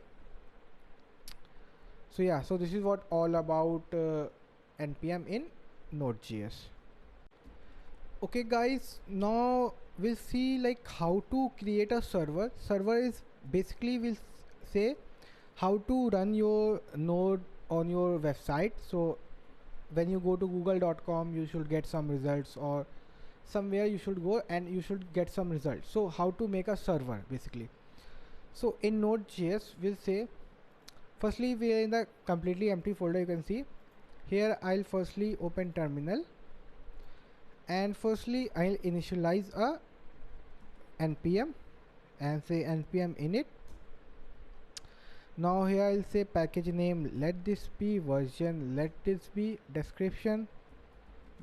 Speaker 1: So yeah, so this is what all about npm in Node.js. Okay guys, now we'll see like how to create a server. Server is basically, we'll say how to run your node on your website. So when you go to google.com, you should get some results, or somewhere you should go and you should get some results. So how to make a server basically. So in Node.js, we'll say firstly we are in the completely empty folder. You can see here I'll firstly open terminal, and firstly I'll initialize a npm and say npm init. Now here I'll say package name, let this be version, let this be description,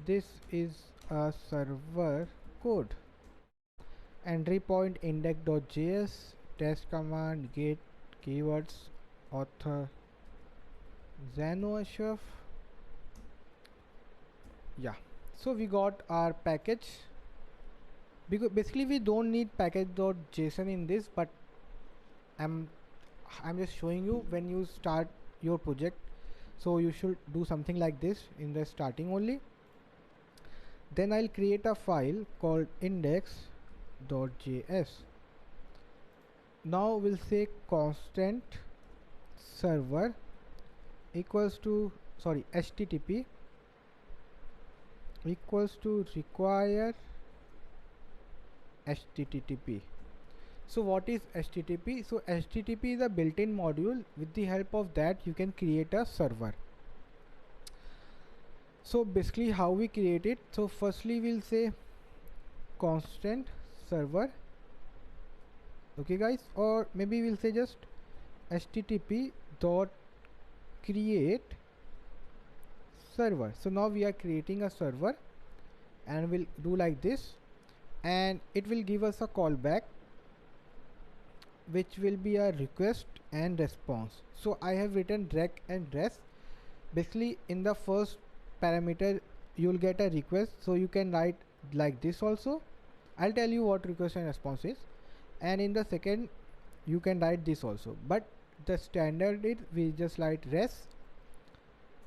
Speaker 1: this is a server code, entry point index.js, test command, get keywords, author Zano Ashraf. Yeah, so we got our package, because basically we don't need package.json in this, but I'm just showing you when you start your project, so you should do something like this in the starting only. Then I'll create a file called index.js. Now we'll say constant server equals to http equals to require http. So what is http? So http is a built-in module. With the help of that you can create a server. So basically how we create it, so firstly we'll say constant server, okay guys, or maybe we'll say just http dot create server. So now we are creating a server, and we'll do like this, and it will give us a callback which will be a request and response. So I have written rec and res. Basically in the first parameter you'll get a request, so you can write like this also. I'll tell you what request and response is, and in the second you can write this also, but the standard is we just write res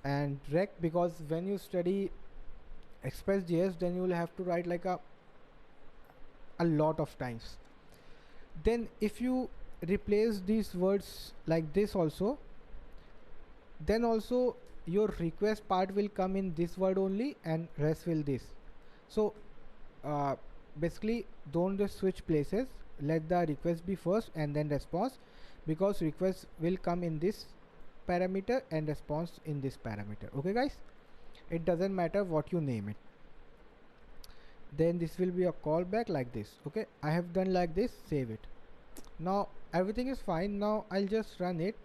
Speaker 1: and rec, because when you study express.js then you will have to write like a lot of times. Then if you replace these words like this also, then also your request part will come in this word only and rest will this. So basically don't just switch places, let the request be first and then response, because request will come in this parameter and response in this parameter. Okay guys, it doesn't matter what you name it. Then this will be a callback like this. Okay, I have done like this, save it. Now everything is fine. Now I'll just run it.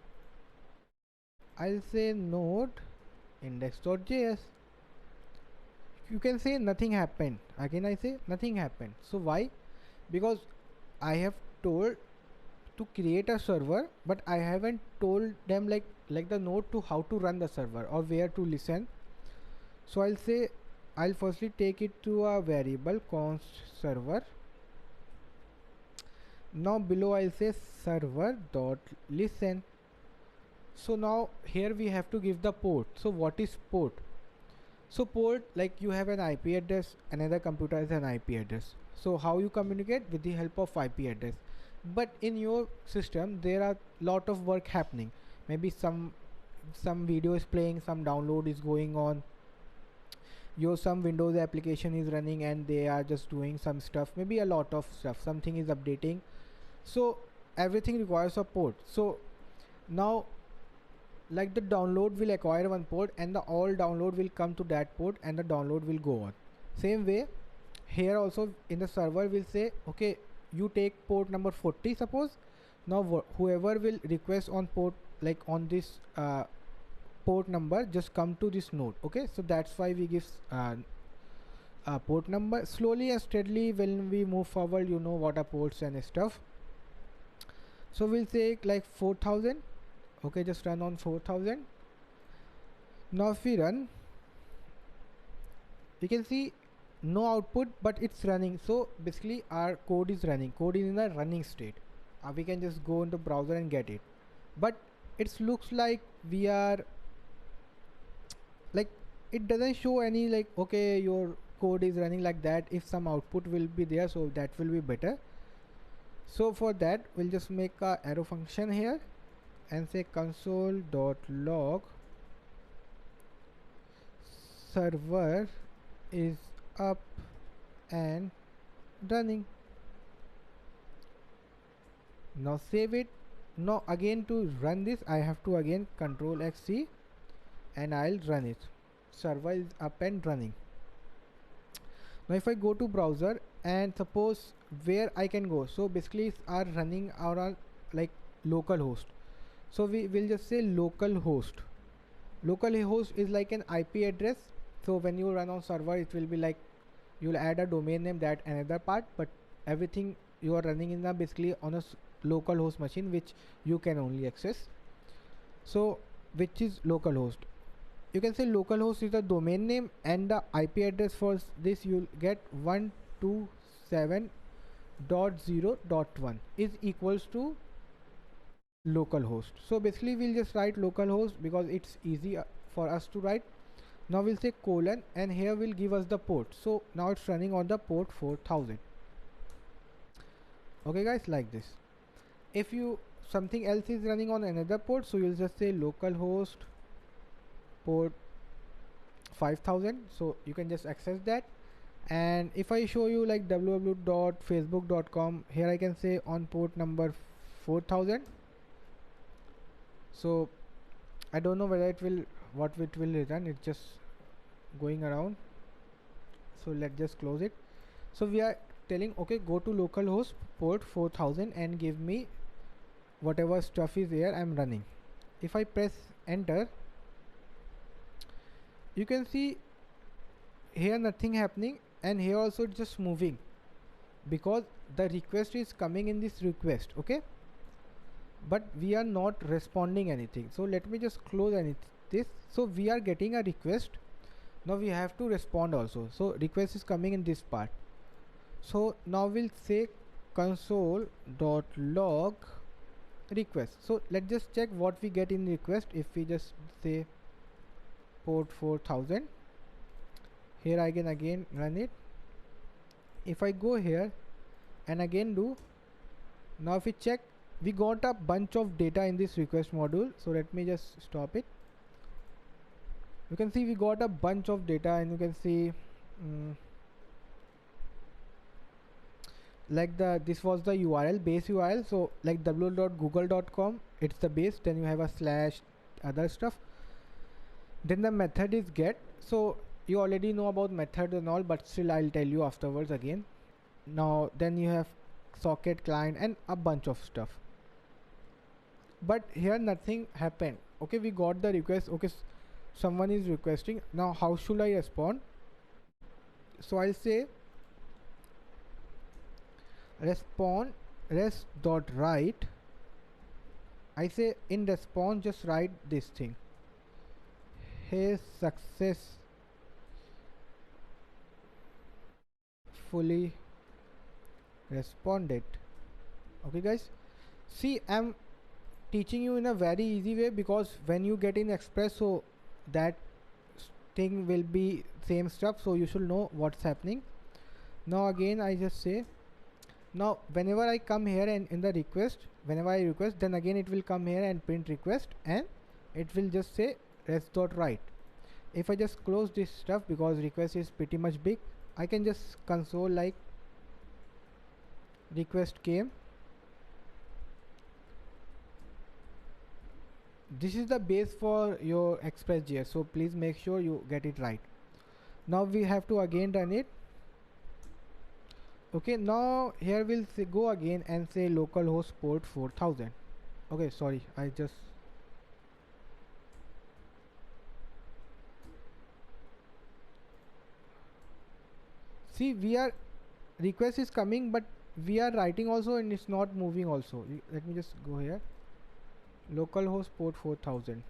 Speaker 1: I'll say node index.js. You can say nothing happened. Again I say nothing happened. So why? Because I have told to create a server, but I haven't told them like the node to how to run the server or where to listen. So I'll say I'll firstly take it to a variable const server. Now below I'll say server dot listen. So now here we have to give the port. So what is port? So port, like you have an IP address, another computer has an IP address. So how you communicate? With the help of IP address. But in your system there are lot of work happening. Maybe some video is playing, some download is going on, some Windows application is running and they are just doing some stuff, maybe a lot of stuff, something is updating. So everything requires a port. So now like the download will acquire one port and the all download will come to that port and the download will go on. Same way here also in the server we'll say okay, you take port number 40 suppose. Now whoever will request on port, like on this port number, just come to this node. Okay, so that's why we give port number. Slowly and steadily when we move forward, you know what are ports and stuff. So we'll take like 4000. Okay, just run on 4000. Now if we run, you can see no output, but it's running. So basically our code is running. Code is in a running state. We can just go into browser and get it, but it looks like we are like, it doesn't show any like, okay, your code is running like that. If some output will be there, so that will be better. So for that we'll just make a arrow function here and say console.log server is up and running. Now save it. Now again to run this, I have to again Control X C and I'll run it. Server is up and running. Now if I go to browser and suppose where I can go, so basically it's are running our like local host. So we will just say local host. Local host is like an IP address. So when you run on server, it will be like you'll add a domain name, that another part, but everything you are running in a basically on a local host machine which you can only access. So which is local host? You can say local host is the domain name, and the IP address for this you'll get 127.0.1 is equals to localhost. So basically we'll just write localhost because it's easy for us to write. Now we'll say colon, and here will give us the port. So now it's running on the port 4000. Okay guys, like this. If you something else is running on another port, so you'll just say localhost port 5000, so you can just access that. And if I show you like www.facebook.com, here I can say on port number 4000. So I don't know whether it will, what it will return. It's just going around, so let's just close it. So we are telling, okay, go to localhost port 4000 and give me whatever stuff is here I'm running. If I press enter, you can see here nothing happening, and here also it's just moving because the request is coming in this request. Okay, but we are not responding anything. So let me just close this. So we are getting a request. Now we have to respond also. So request is coming in this part. So now we'll say console.log request. So let's just check what we get in request. If we just say port 4000, here I can again run it. If I go here and again do, now if we check, we got a bunch of data in this request module. So let me just stop it. You can see we got a bunch of data, and you can see like this was the URL, base URL. So like www.google.com, it's the base, then you have a slash other stuff, then the method is get. So you already know about method and all, but still I'll tell you afterwards again. Now then you have socket, client, and a bunch of stuff, but here nothing happened. Okay, we got the request. Okay, someone is requesting. Now how should I respond? So I'll say respond res.write. I say in response just write this thing, hey successfully responded. Okay guys, see I'm teaching you in a very easy way, because when you get in Express, so that thing will be same stuff, so you should know what's happening. Now again I just say, now whenever I come here and in the request, whenever I request, then again it will come here and print request, and it will just say res.write. If I just close this stuff, because request is pretty much big, I can just console like request came. This is the base for your Express.js, so please make sure you get it right. Now we have to again run it. Okay, now here we'll say, go again and say localhost port 4000. Okay, sorry, I just see we are request is coming, but we are writing also and it's not moving also. Let me just go here, localhost port 4000.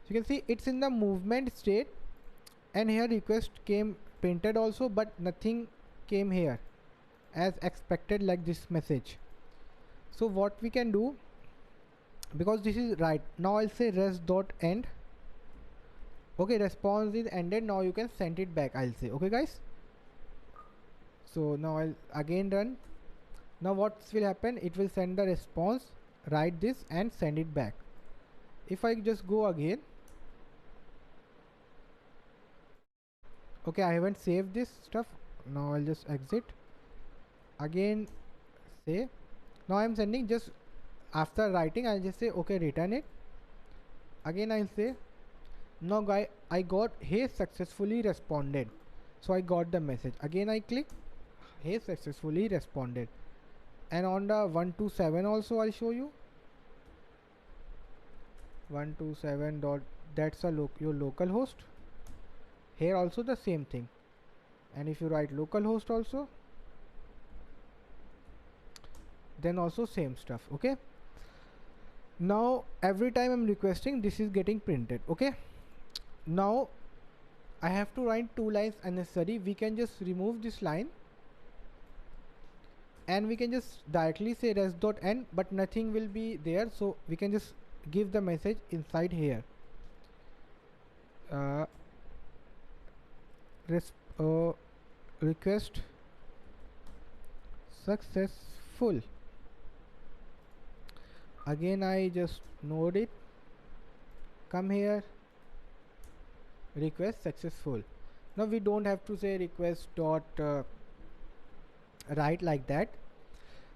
Speaker 1: So you can see it's in the movement state, and here request came printed also, but nothing came here as expected, like this message. So what we can do, because this is right now, I'll say rest dot end. Okay, response is ended. Now you can send it back, I'll say. Okay guys, so now I'll again run. Now what will happen, it will send the response, write this and send it back. If I just go again, okay, I haven't saved this stuff. Now I'll just exit again, say. Now I'm sending, just after writing I'll just say okay, return it. Again I'll say, now guy, I got hey successfully responded. So I got the message. Again I click hey successfully responded. And on the 127 also I'll show you 127 dot, that's a your local host. Here also the same thing. And if you write localhost also, then also same stuff. Okay, now every time I'm requesting, this is getting printed. Okay, now I have to write 2 lines unnecessary. We can just remove this line and we can just directly say rest dot end, but nothing will be there, so we can just give the message inside here, request successful. Again I just node it, come here, request successful. Now we don't have to say request dot write like that.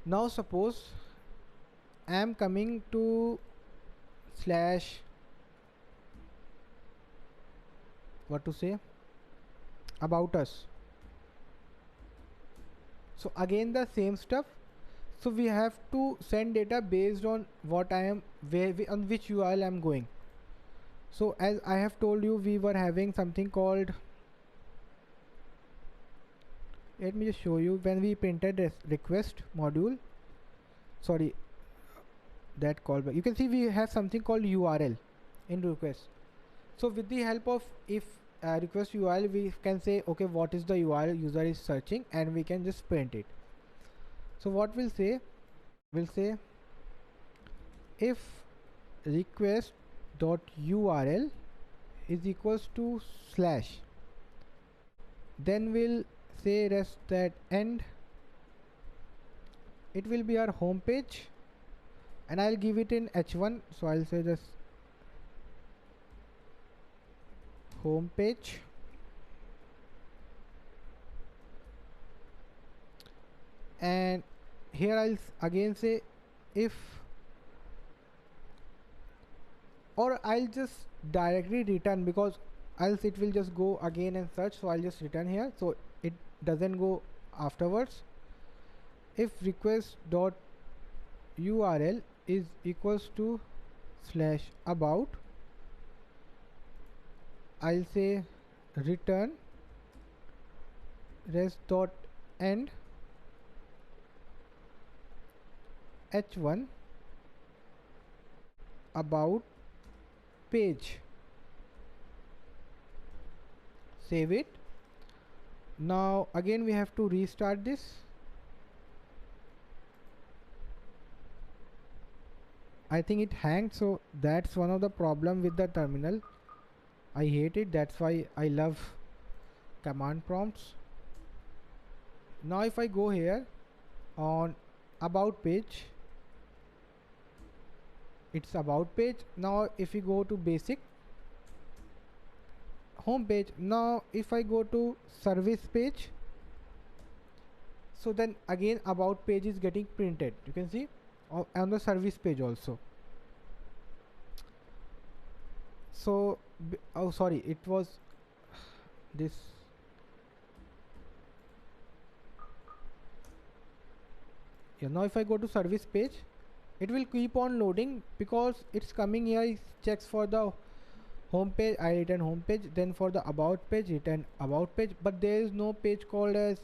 Speaker 1: Now suppose I am coming to slash, what to say, about us. So again the same stuff. So we have to send data based on what I am, on which URL I am going. So as I have told you, we were having something called, let me just show you, when we printed request module, sorry, that callback, you can see we have something called URL in request. So with the help of if request URL, we can say okay, what is the URL user is searching, and we can just print it. So what we'll say, if request dot URL is equals to slash, then we'll say rest that end, it will be our home page, and I'll give it in h1. So I'll say this home page, and here I'll again say if, or I'll just directly return, because else it will just go again and search. So I'll just return here so it doesn't go afterwards. If request dot URL is equals to slash about, I'll say return rest dot end h1 about page. Save it. Now again we have to restart this. I think it hanged, so that's one of the problem with the terminal. I hate it, that's why I love command prompts. Now if I go here on about page, it's about page. Now if we go to basic home page, now if I go to service page, so then again about page is getting printed, you can see on the service page also. So oh sorry, it was this, Yeah, now if I go to service page, it will keep on loading because it's coming here. It checks for the home page, I return home page, then for the about page return about page, but there is no page called as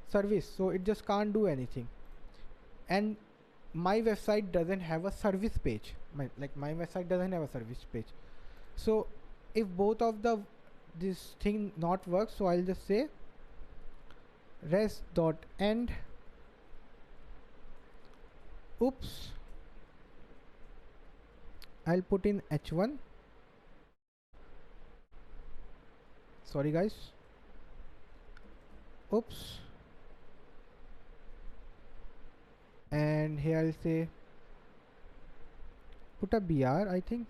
Speaker 1: service, so it just can't do anything. And my website doesn't have a service page. My website doesn't have a service page. So if both of the this thing not works, so I'll just say res.end oops, I'll put in h1. Sorry guys, oops, and here I'll say put a br, I think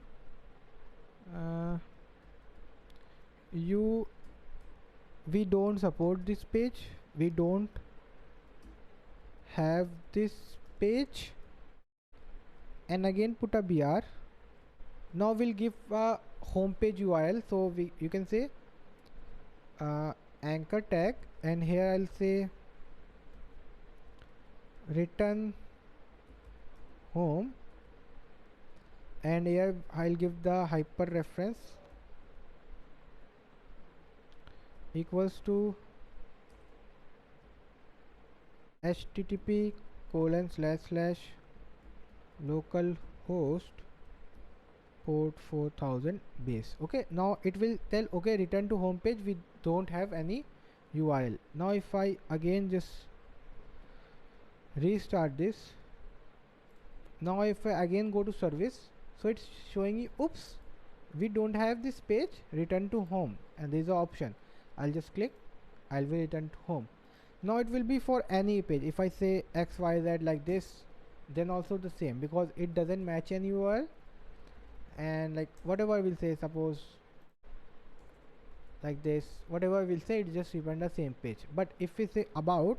Speaker 1: we don't support this page, we don't have this page, and again put a br. Now we'll give a home page URL, so you can say anchor tag, and here I'll say return home, and here I'll give the hyper reference equals to http://localhost port 4000 base. Okay, now it will tell okay, return to home page, we don't have any URL. Now if I again just restart this, now if I again go to service, so it's showing you oops, we don't have this page, return to home, and there is an option. I'll just click, I'll be return to home. Now it will be for any page. If I say XYZ like this, then also the same, because it doesn't match any URL. And like whatever we'll say, suppose like this, whatever we'll say, it just return the same page. But if we say about,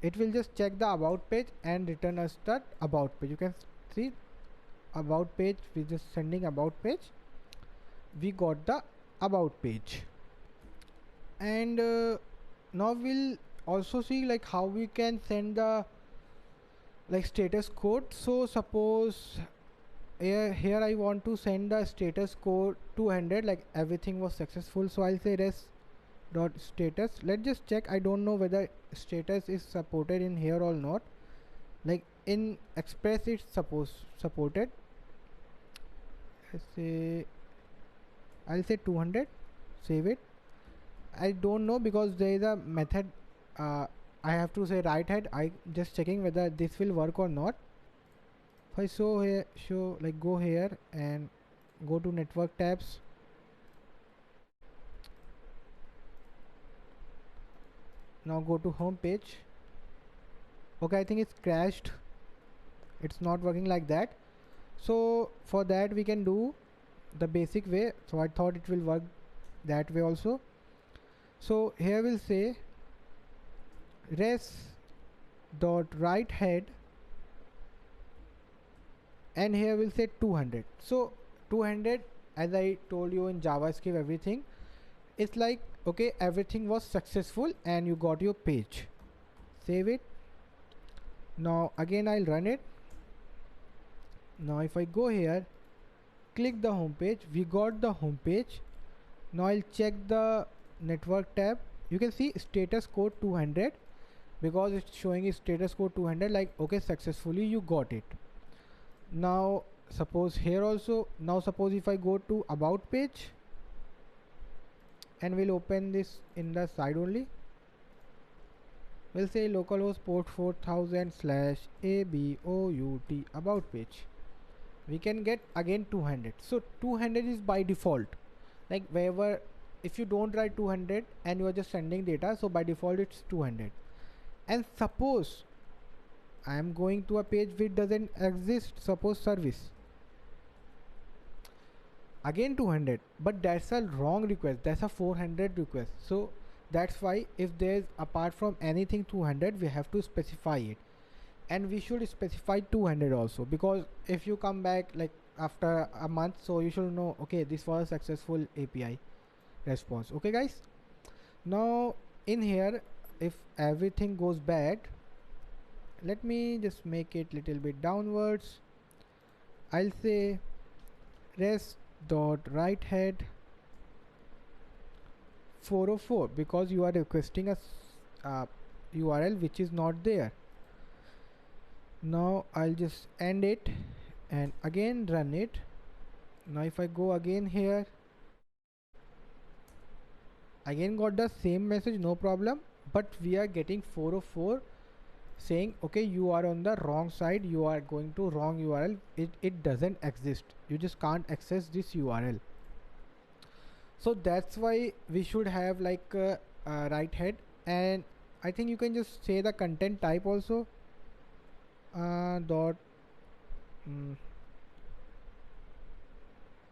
Speaker 1: it will just check the about page and return us that about page. You can see about page, we just sending about page, we got the about page. And now we'll also see like how we can send the like status code. So suppose here I want to send the status code 200, like everything was successful, so I'll say res.status. Let's just check, I don't know whether status is supported in here or not. Like in Express it's supported. I'll say 200, save it. I don't know because there is a method, I have to say right head. I just checking whether this will work or not. If I go here and go to network tabs, now go to home page. Okay, I think it's crashed, it's not working like that. So for that we can do the basic way, so I thought it will work that way also. So here we'll say res.right head, and here we'll say 200. So 200, as I told you in JavaScript, everything it's like okay, everything was successful and you got your page. Save it. Now again I'll run it. Now if I go here, click the home page, we got the home page. Now I'll check the network tab. You can see status code 200, because it's showing is status code 200, like okay, successfully you got it. Now suppose here also, now suppose if I go to about page, and we'll open this in the side only, we'll say localhost port 4000/about about page, we can get again 200. So 200 is by default, like wherever if you don't write 200 and you are just sending data, so by default it's 200. And suppose I am going to a page which doesn't exist, suppose service, again 200, but that's a wrong request, that's a 400 request. So that's why if there's apart from anything 200, we have to specify it, and we should specify 200 also, because if you come back like after a month, so you should know okay, this was a successful API response. Okay guys, now in here if everything goes bad, let me just make it little bit downwards. I'll say rest dot right head 404 because you are requesting a URL which is not there. Now I'll just end it and again run it. Now if I go again here, again got the same message, no problem, but we are getting 404 saying okay, you are on the wrong side, you are going to wrong URL, it doesn't exist, you just can't access this URL. So that's why we should have like a right head, and I think you can just say the content type also dot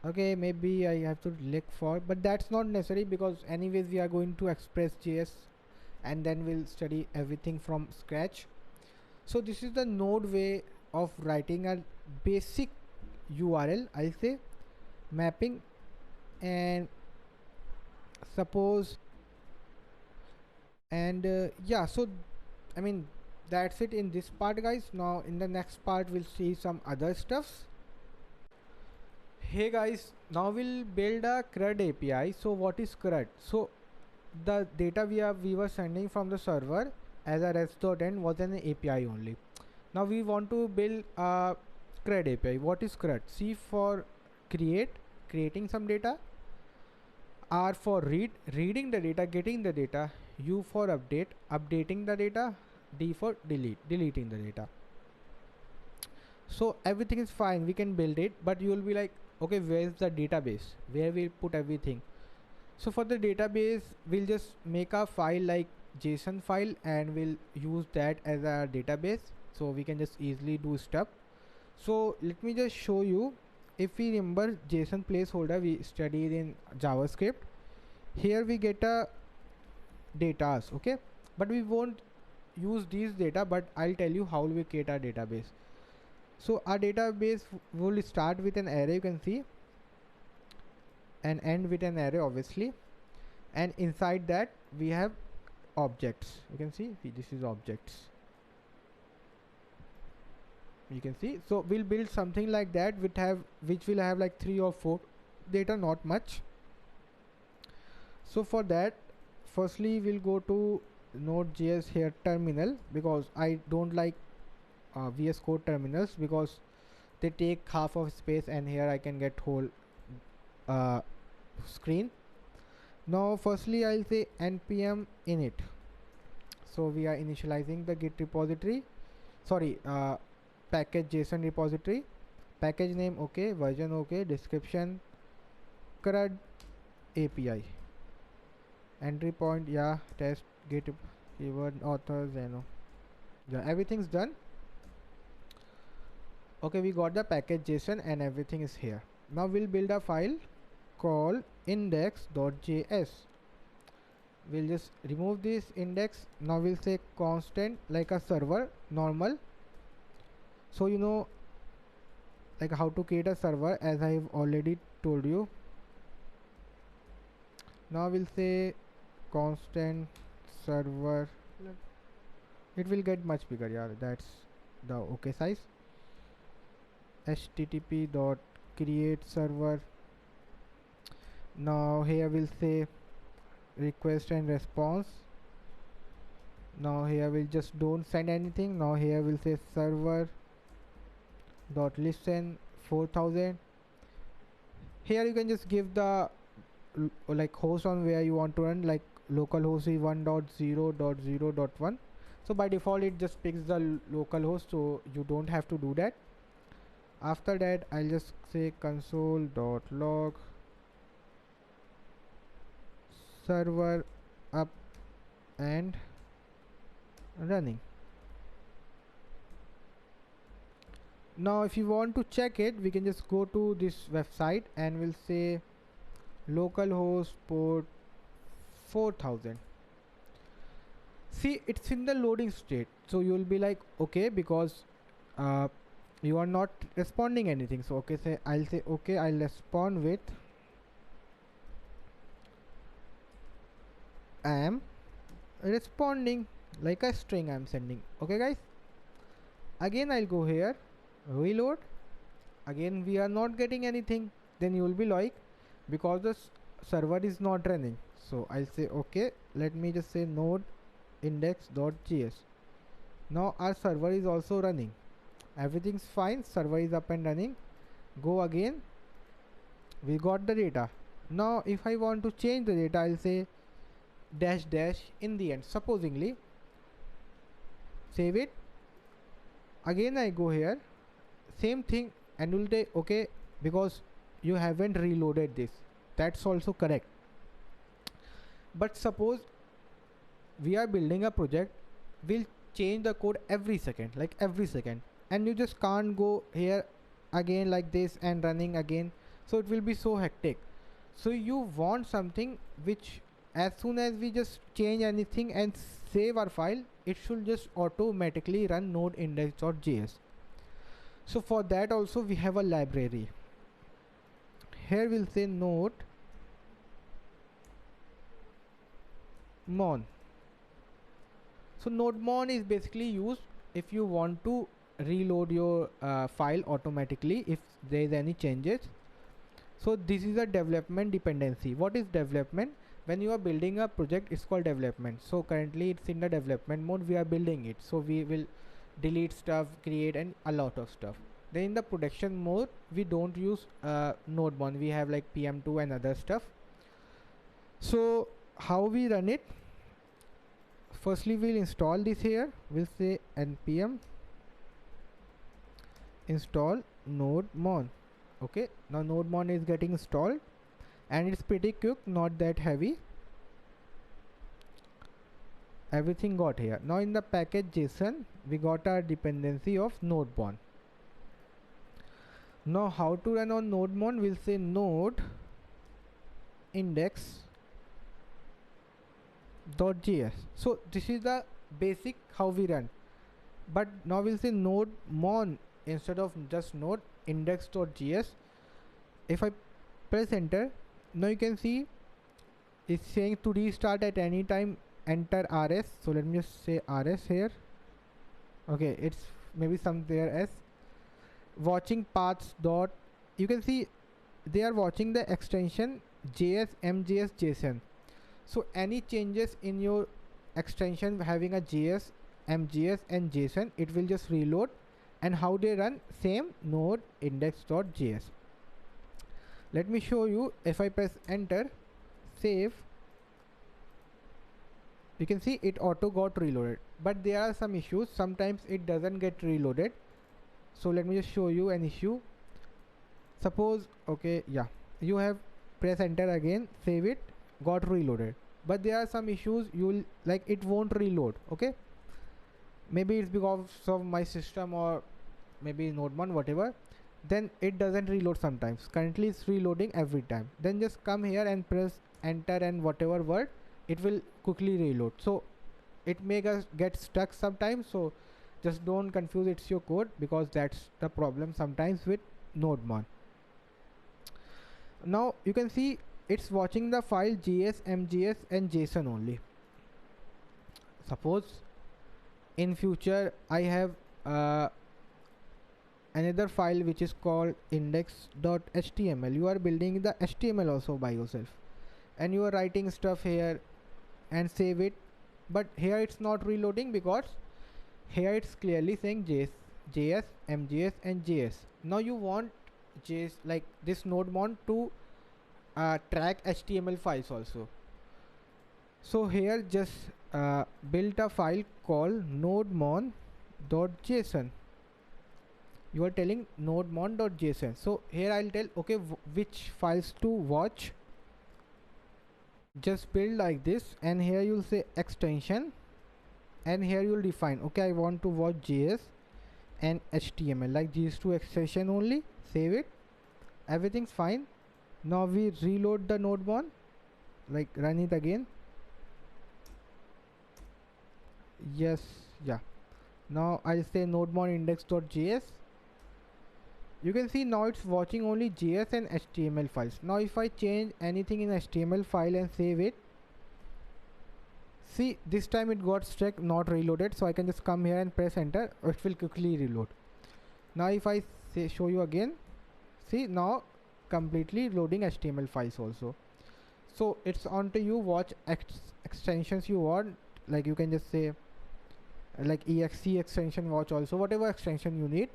Speaker 1: okay, maybe I have to look for, but that's not necessary because anyways we are going to Express.js and then we'll study everything from scratch. So this is the Node way of writing a basic URL, I'll say mapping, and suppose, and yeah, so I mean that's it in this part guys. Now in the next part we'll see some other stuffs. Hey guys, now we'll build a CRUD API. So what is CRUD? So the data we were sending from the server as a REST.end was an API only. Now we want to build a CRUD API. What is CRUD? C for creating some data. R for reading the data, getting the data. U for updating the data. D for deleting the data. So everything is fine, we can build it, but you will be like, okay, where is the database? Where we'll put everything? So for the database, we'll just make a file like JSON file and we'll use that as a database. So we can just easily do stuff. So let me just show you. If we remember JSON placeholder we studied in JavaScript, here we get a data, okay, but we won't use these data, but I'll tell you how we create our database. So our database will start with an array, you can see, and end with an array obviously, and inside that we have objects. You can see this is objects, you can see. So we'll build something like that which will have like 3 or 4 data, not much. So for that, firstly we'll go to Node.js here terminal, because I don't like VS Code terminals because they take half of space, and here I can get whole screen. Now firstly I'll say npm init. So we are initializing the git repository, sorry, package JSON repository, package name okay, version okay, description CRUD API, entry point yeah, test, git keyword, author, Zeno. Yeah, everything's done. Okay, we got the package JSON and everything is here. Now we'll build a file called index.js. We'll just remove this index. Now we'll say constant like a server normal. So you know like how to create a server, as I've already told you. Now we'll say constant server. It will get much bigger, yeah, that's the okay size. http dot create server. Now here we'll say request and response. Now here we'll just don't send anything. Now here we'll say server dot listen 4000. Here you can just give the like host on where you want to run, like localhost is 1.0.0.1. so by default it just picks the local host, so you don't have to do that. After that I'll just say console.log server up and running. Now if you want to check it, we can just go to this website and we'll say localhost port 4000. See, it's in the loading state, so you will be like okay, because you are not responding anything. So okay, I'll say okay, I'll respond with I am responding like a string I'm sending. Okay guys, Again I'll go here, reload. Again we are not getting anything. Then you will be like, because the server is not running. So I'll say okay, let me just say node index.js. Now our server is also running, everything's fine, server is up and running. Go again, we got the data. Now if I want to change the data, I'll say dash dash in the end, supposingly. Save it. Again I go here, same thing, and will take okay, because you haven't reloaded this. That's also correct. But suppose we are building a project, we'll change the code every second, like every second, and you just can't go here again like this and running again, so it will be so hectic. So you want something which, as soon as we just change anything and save our file, it should just automatically run node index.js. So for that also we have a library. Here we'll say node mon. So node mon is basically used if you want to reload your file automatically if there is any changes. So this is a development dependency. What is development? When you are building a project, it's called development. So currently it's in the development mode, we are building it, so we will delete stuff, create, and a lot of stuff. Then in the production mode, we don't use node mon, we have like pm2 and other stuff. So how we run it? Firstly we'll install this here, we'll say npm install node mon. Okay, now node mon is getting installed and it's pretty quick, not that heavy. Everything got here. Now in the package JSON we got our dependency of node mon. Now how to run on node mon? We'll say node index.js. so this is the basic how we run, but now we'll say node mon instead of just node index.js. If I press enter, now you can see it's saying to restart at any time, enter rs. So let me just say rs here. Okay, it's maybe somewhere as watching paths dot. You can see they are watching the extension js mjs json. So any changes in your extension having a js mjs and json, it will just reload. And how they run? Same, node index.js. Let me show you. If I press enter, save, you can see it auto got reloaded, but there are some issues, sometimes it doesn't get reloaded. So let me just show you an issue. Suppose okay, yeah, you have press enter again, save it, got reloaded, but there are some issues, you'll like it won't reload. Okay, maybe it's because of my system or maybe node mon, whatever. Then it doesn't reload sometimes. Currently it's reloading every time. Then just come here and press enter and whatever word, it will quickly reload. So it may get stuck sometimes, so just don't confuse it's your code, because that's the problem sometimes with node mon. Now you can see it's watching the file js mjs and json only. Suppose in future I have another file which is called index.html. you are building the html also by yourself and you are writing stuff here and save it, but here it's not reloading because here it's clearly saying js mjs and js. Now you want js like this node mon to track html files also. So here just build a file called nodemon.json. you are telling nodemon.json. so here I'll tell okay which files to watch. Just build like this, and here you'll say extension, and here you'll define okay I want to watch js and html, like these two extension only. Save it, everything's fine. Now we reload the node mon, like run it again. Yes, yeah. Now I'll say nodemon index.js. you can see now it's watching only js and html files. Now if I change anything in html file and save it, See, this time it got stuck, not reloaded, so I can just come here and press enter. It will quickly reload. Now if I say show you again, see, now completely loading HTML files also. So it's on to you what extensions you want. Like you can just say like exe extension, watch also, whatever extension you need.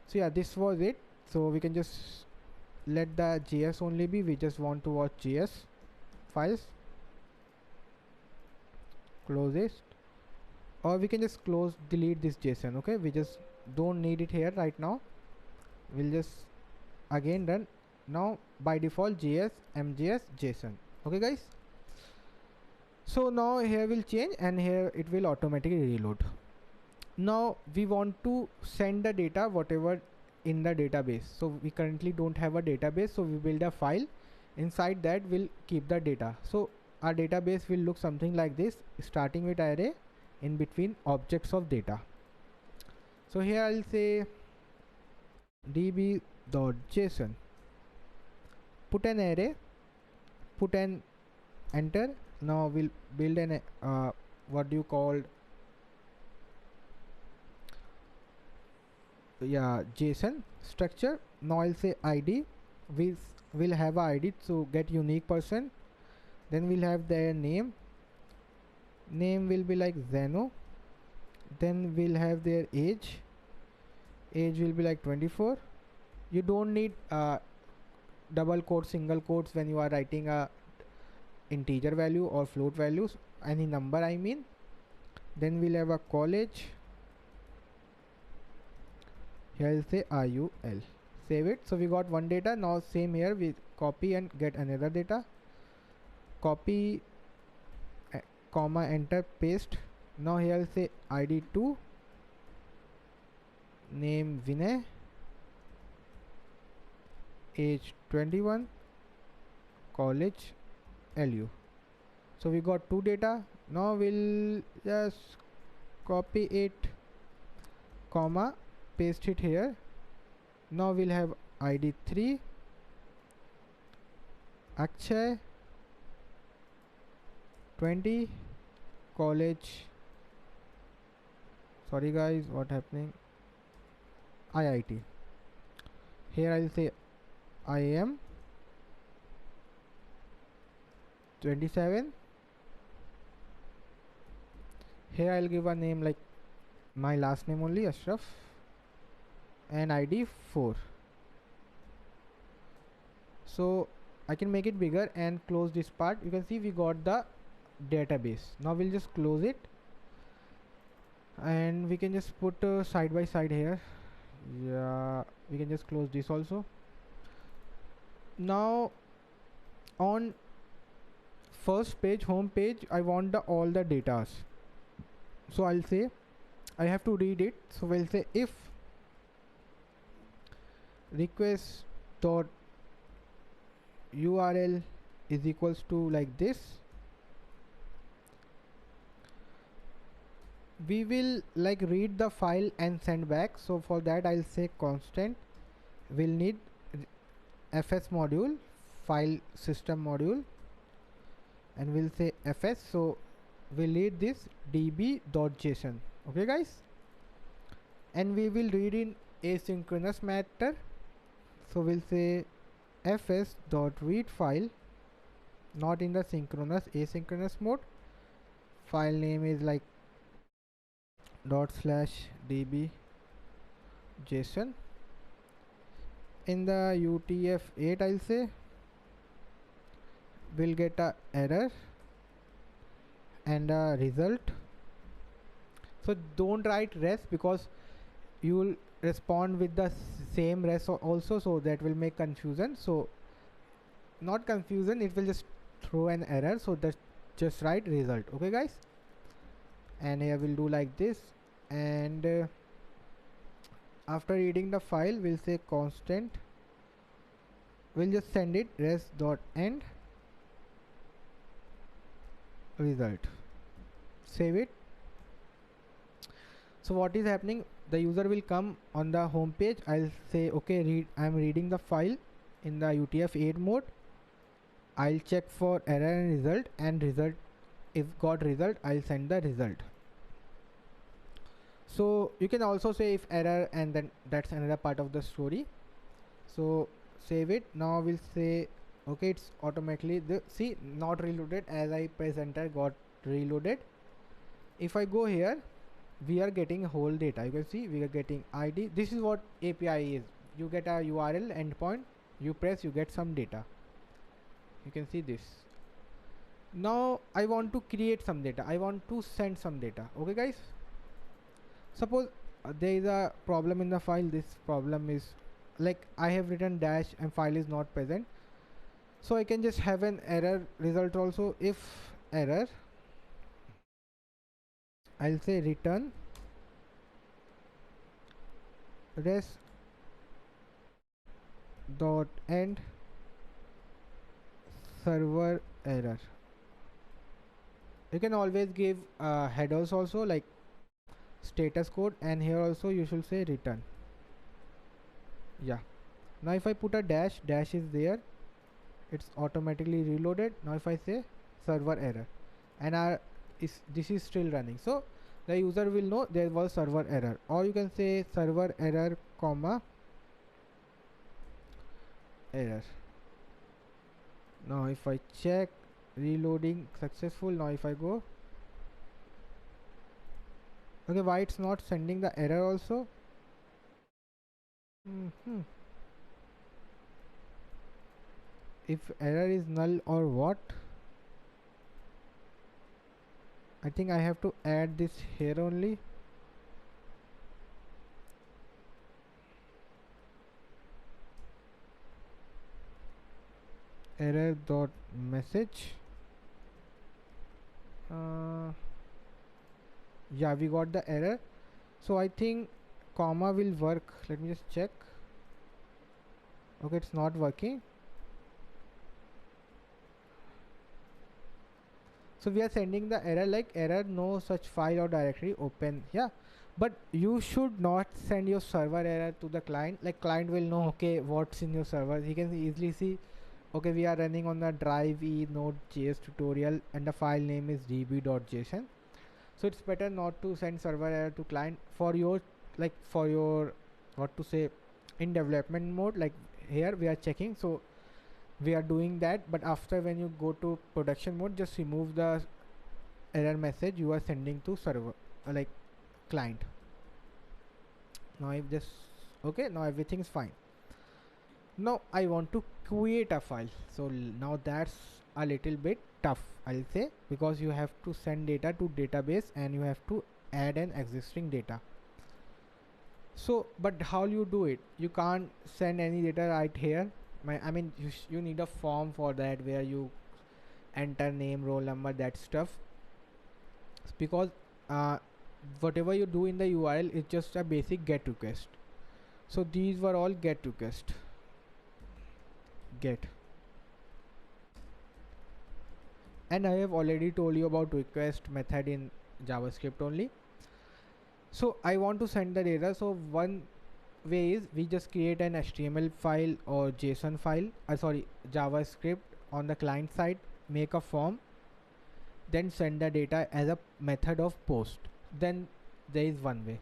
Speaker 1: So yeah, this was it. So we can just let the JS only be. We just want to watch JS files. Close this, or we can just delete this JSON. Okay, we just don't need it here right now. We'll just again run. Now by default JS mjs JSON. Okay guys, so now here will change and here it will automatically reload. Now we want to send the data whatever in the database. So we currently don't have a database, so we build a file. Inside that we'll keep the data. So our database will look something like this, starting with array, in between objects of data. So here I'll say db.json, put an array, put an enter. Now we'll build an what do you call, yeah, JSON structure. Now I'll say id, we will have a id, so get unique person. Then we'll have their name will be like Zeno. Then we'll have their age will be like 24. You don't need double quotes, single quotes when you are writing a integer value or float values, any number I mean. Then we'll have a college. Here I'll say RUL, save it. So we got one data. Now same here, we copy and get another data, copy, comma, enter, paste. Now here I'll say id2, name Vinay, age 21, college LU. So we got two data. Now we'll just copy it, comma, paste it here. Now we'll have id3, Akshay, 20, college, sorry guys, what happening, IIT. Here I'll say I am 27. Here I'll give a name like my last name only, Ashraf, and ID 4. So I can make it bigger and close this part. You can see we got the database. Now we'll just close it and we can just put side by side here. Yeah, we can just close this also. Now on first page, home page, I want all the datas. So I'll say I have to read it. So we'll say if request dot URL is equals to like this, we will like read the file and send back. So for that I'll say constant, we'll need FS module, file system module, and we'll say FS. So we'll read this db.json. Okay guys, and we will read in asynchronous matter. So we'll say fs.read file, not in the synchronous, asynchronous mode. File name is like /db json. In the UTF-8 I'll say we'll get a error and a result. So don't write res because you will respond with the same res also, so that will make confusion. So not confusion, it will just throw an error, so that just write result. Okay guys, and here we'll do like this, and after reading the file we'll say constant, we'll just send it res.end result, save it. So what is happening, the user will come on the home page. I'll say okay, I'm reading the file in the UTF-8 mode. I'll check for error and result if got result, I'll send the result. So you can also say if error, and then that's another part of the story. So save it. Now we'll say okay, it's automatically see not reloaded. As I press enter, got reloaded. If I go here, we are getting whole data. You can see we are getting ID. This is what API is. You get a URL endpoint, you press, you get some data. You can see this. Now I want to create some data. I want to send some data. Okay guys, suppose there is a problem in the file. This problem is like I have written dash and file is not present, so I can just have an error result also. If error, I'll say return res dot end server error. You can always give headers also, like status code, and here also you should say return. Yeah, now if I put a dash, dash is there, it's automatically reloaded. Now if I say server error, and this is still running, so the user will know there was server error. Or you can say server error comma error. Now if I check, reloading successful. Now if I go, okay, why it's not sending the error also? If error is null or what? I think I have to add this here only. Error dot message. Yeah, we got the error, so I think comma will work. Let me just check. Okay, it's not working. So we are sending the error like error no such file or directory open. Yeah, but you should not send your server error to the client. Like client will know okay what's in your server. He can easily see okay we are running on the drive e Nodejs tutorial and the file name is db.json. So it's better not to send server error to client for your, like for your, what to say, in development mode. Like here we are checking, so we are doing that, but after when you go to production mode, just remove the error message you are sending to server, like client. Now if this okay, now everything is fine. Now I want to create a file, so now that's a little bit tough, I'll say, because you have to send data to database and you have to add an existing data. So but how you do it? You can't send any data right here. I mean you need a form for that, where you enter name, roll number, that stuff, because whatever you do in the URL is just a basic get request. So these were all get request. Get, and I have already told you about request method in JavaScript only. So I want to send the data, so one way is we just create an HTML file or JSON file, sorry, JavaScript on the client side, make a form, then send the data as a method of post. Then there is one way.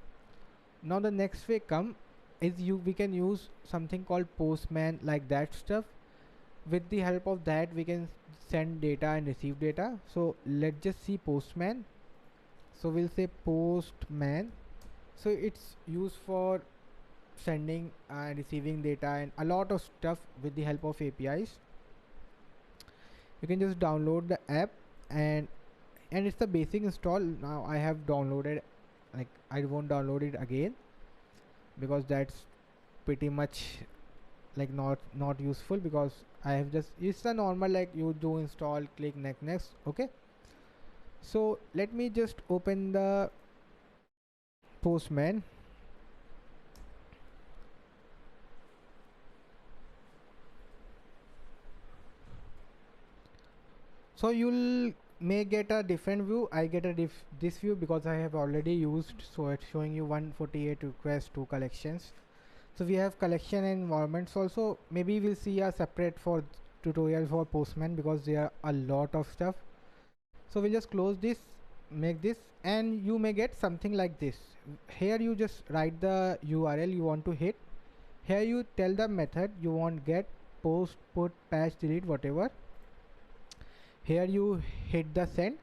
Speaker 1: Now the next way is we can use something called postman, like that stuff. With the help of that we can send data and receive data. So let's just see postman. So we'll say postman. So it's used for sending and receiving data and a lot of stuff with the help of APIs. You can just download the app, and it's the basic install. Now I have downloaded, like I won't download it again because that's pretty much like not useful, because I have just, it's the normal like you do install, click next. Okay, so let me just open the postman. So you'll may get a different view. I get this view because I have already used, so it's showing you 148 requests, 2 collections. So we have collection and environments also. Maybe we'll see a separate for tutorial for postman, because there are a lot of stuff. So we'll just close this, make this, and you may get something like this. Here you just write the URL you want to hit. Here you tell the method you want, get, post, put, patch, delete, whatever. Here you hit the send,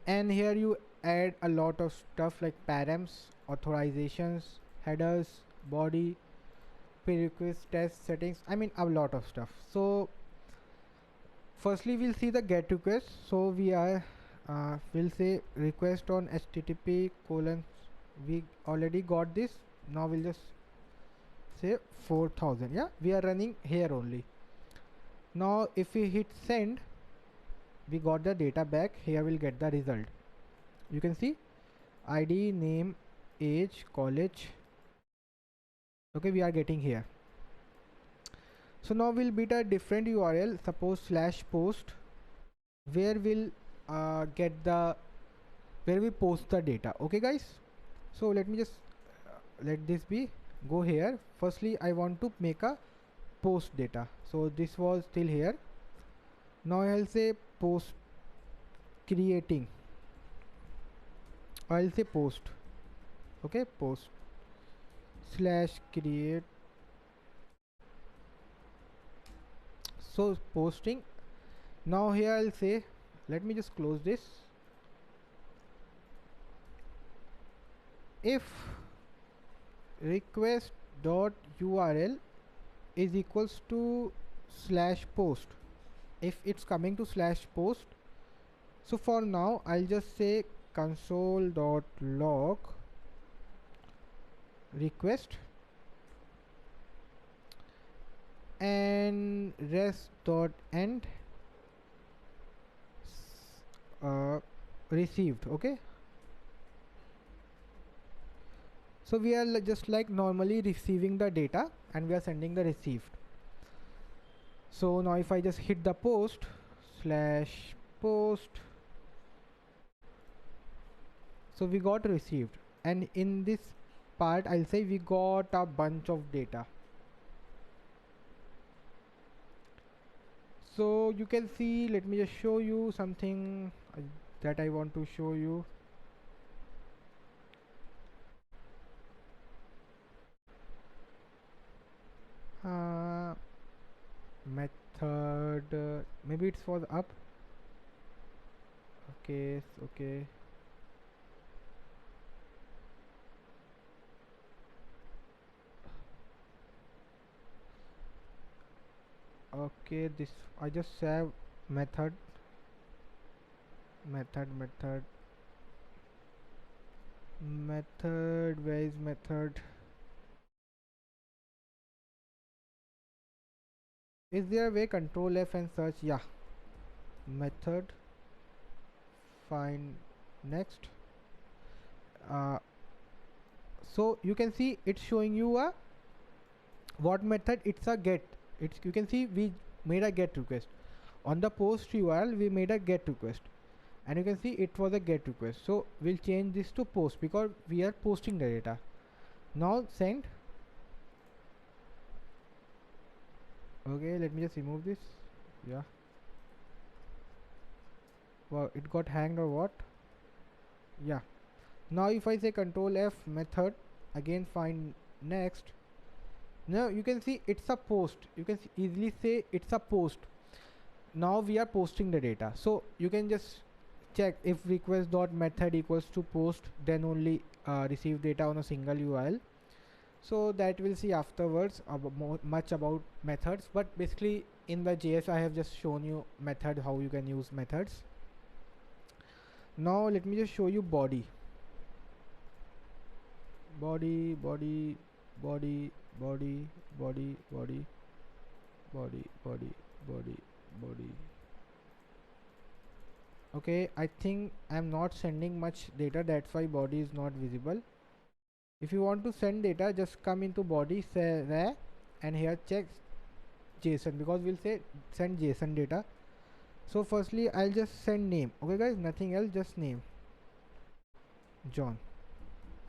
Speaker 1: and here you add a lot of stuff like params, authorizations, headers, body, prerequisite, test settings, I mean a lot of stuff. So firstly we'll see the get request. So we are we'll say request on http colon, we already got this. Now we'll just say 4000. Yeah, we are running here only. Now if we hit send, we got the data back. Here we'll get the result. You can see ID, name, age, college. Okay, we are getting here. So now we'll beat a different URL, suppose /post, where we'll get the, where we post the data. Okay guys, so let me just let this be, go here. Firstly I want to make a post data, so this was still here. Now I'll say post creating, I'll say post. Okay, post /create. So posting. Now here I'll say, let me just close this. If request dot URL is equals to /post, if it's coming to /post, so for now I'll just say console dot log request and rest dot end received. Okay, so we are just like normally receiving the data and we are sending the received. So now if I just hit the post /post, so we got received, and in this part I'll say we got a bunch of data. So you can see, let me just show you something that I want to show you. Method, maybe it's for the up. Okay, okay. Okay, this I just have method, method, where is method? Is there a way control F and search? Yeah, method, find next. So you can see it's showing you a what method. It's a get. It's, you can see we made a get request on the post URL, we made a get request, and you can see it was a get request. So we'll change this to post because we are posting the data. Now send. Okay, let me just remove this. Yeah, wow, it got hanged or what? Yeah. Now if I say control F method, again find next. Now you can see it's a post. You can easily say it's a post. Now we are posting the data, so you can just check if request dot method equals to post, then only receive data on a single URL. So that we'll see afterwards much about methods, but basically in the JS I have just shown you method, how you can use methods. Now let me just show you body, body, body, body, body, body, body, body, body, body, body. Okay, I think I'm not sending much data, that's why body is not visible. If you want to send data, just come into body, say there, and here check JSON, because we'll say send JSON data. So firstly I'll just send name. Okay guys, nothing else, just name, John.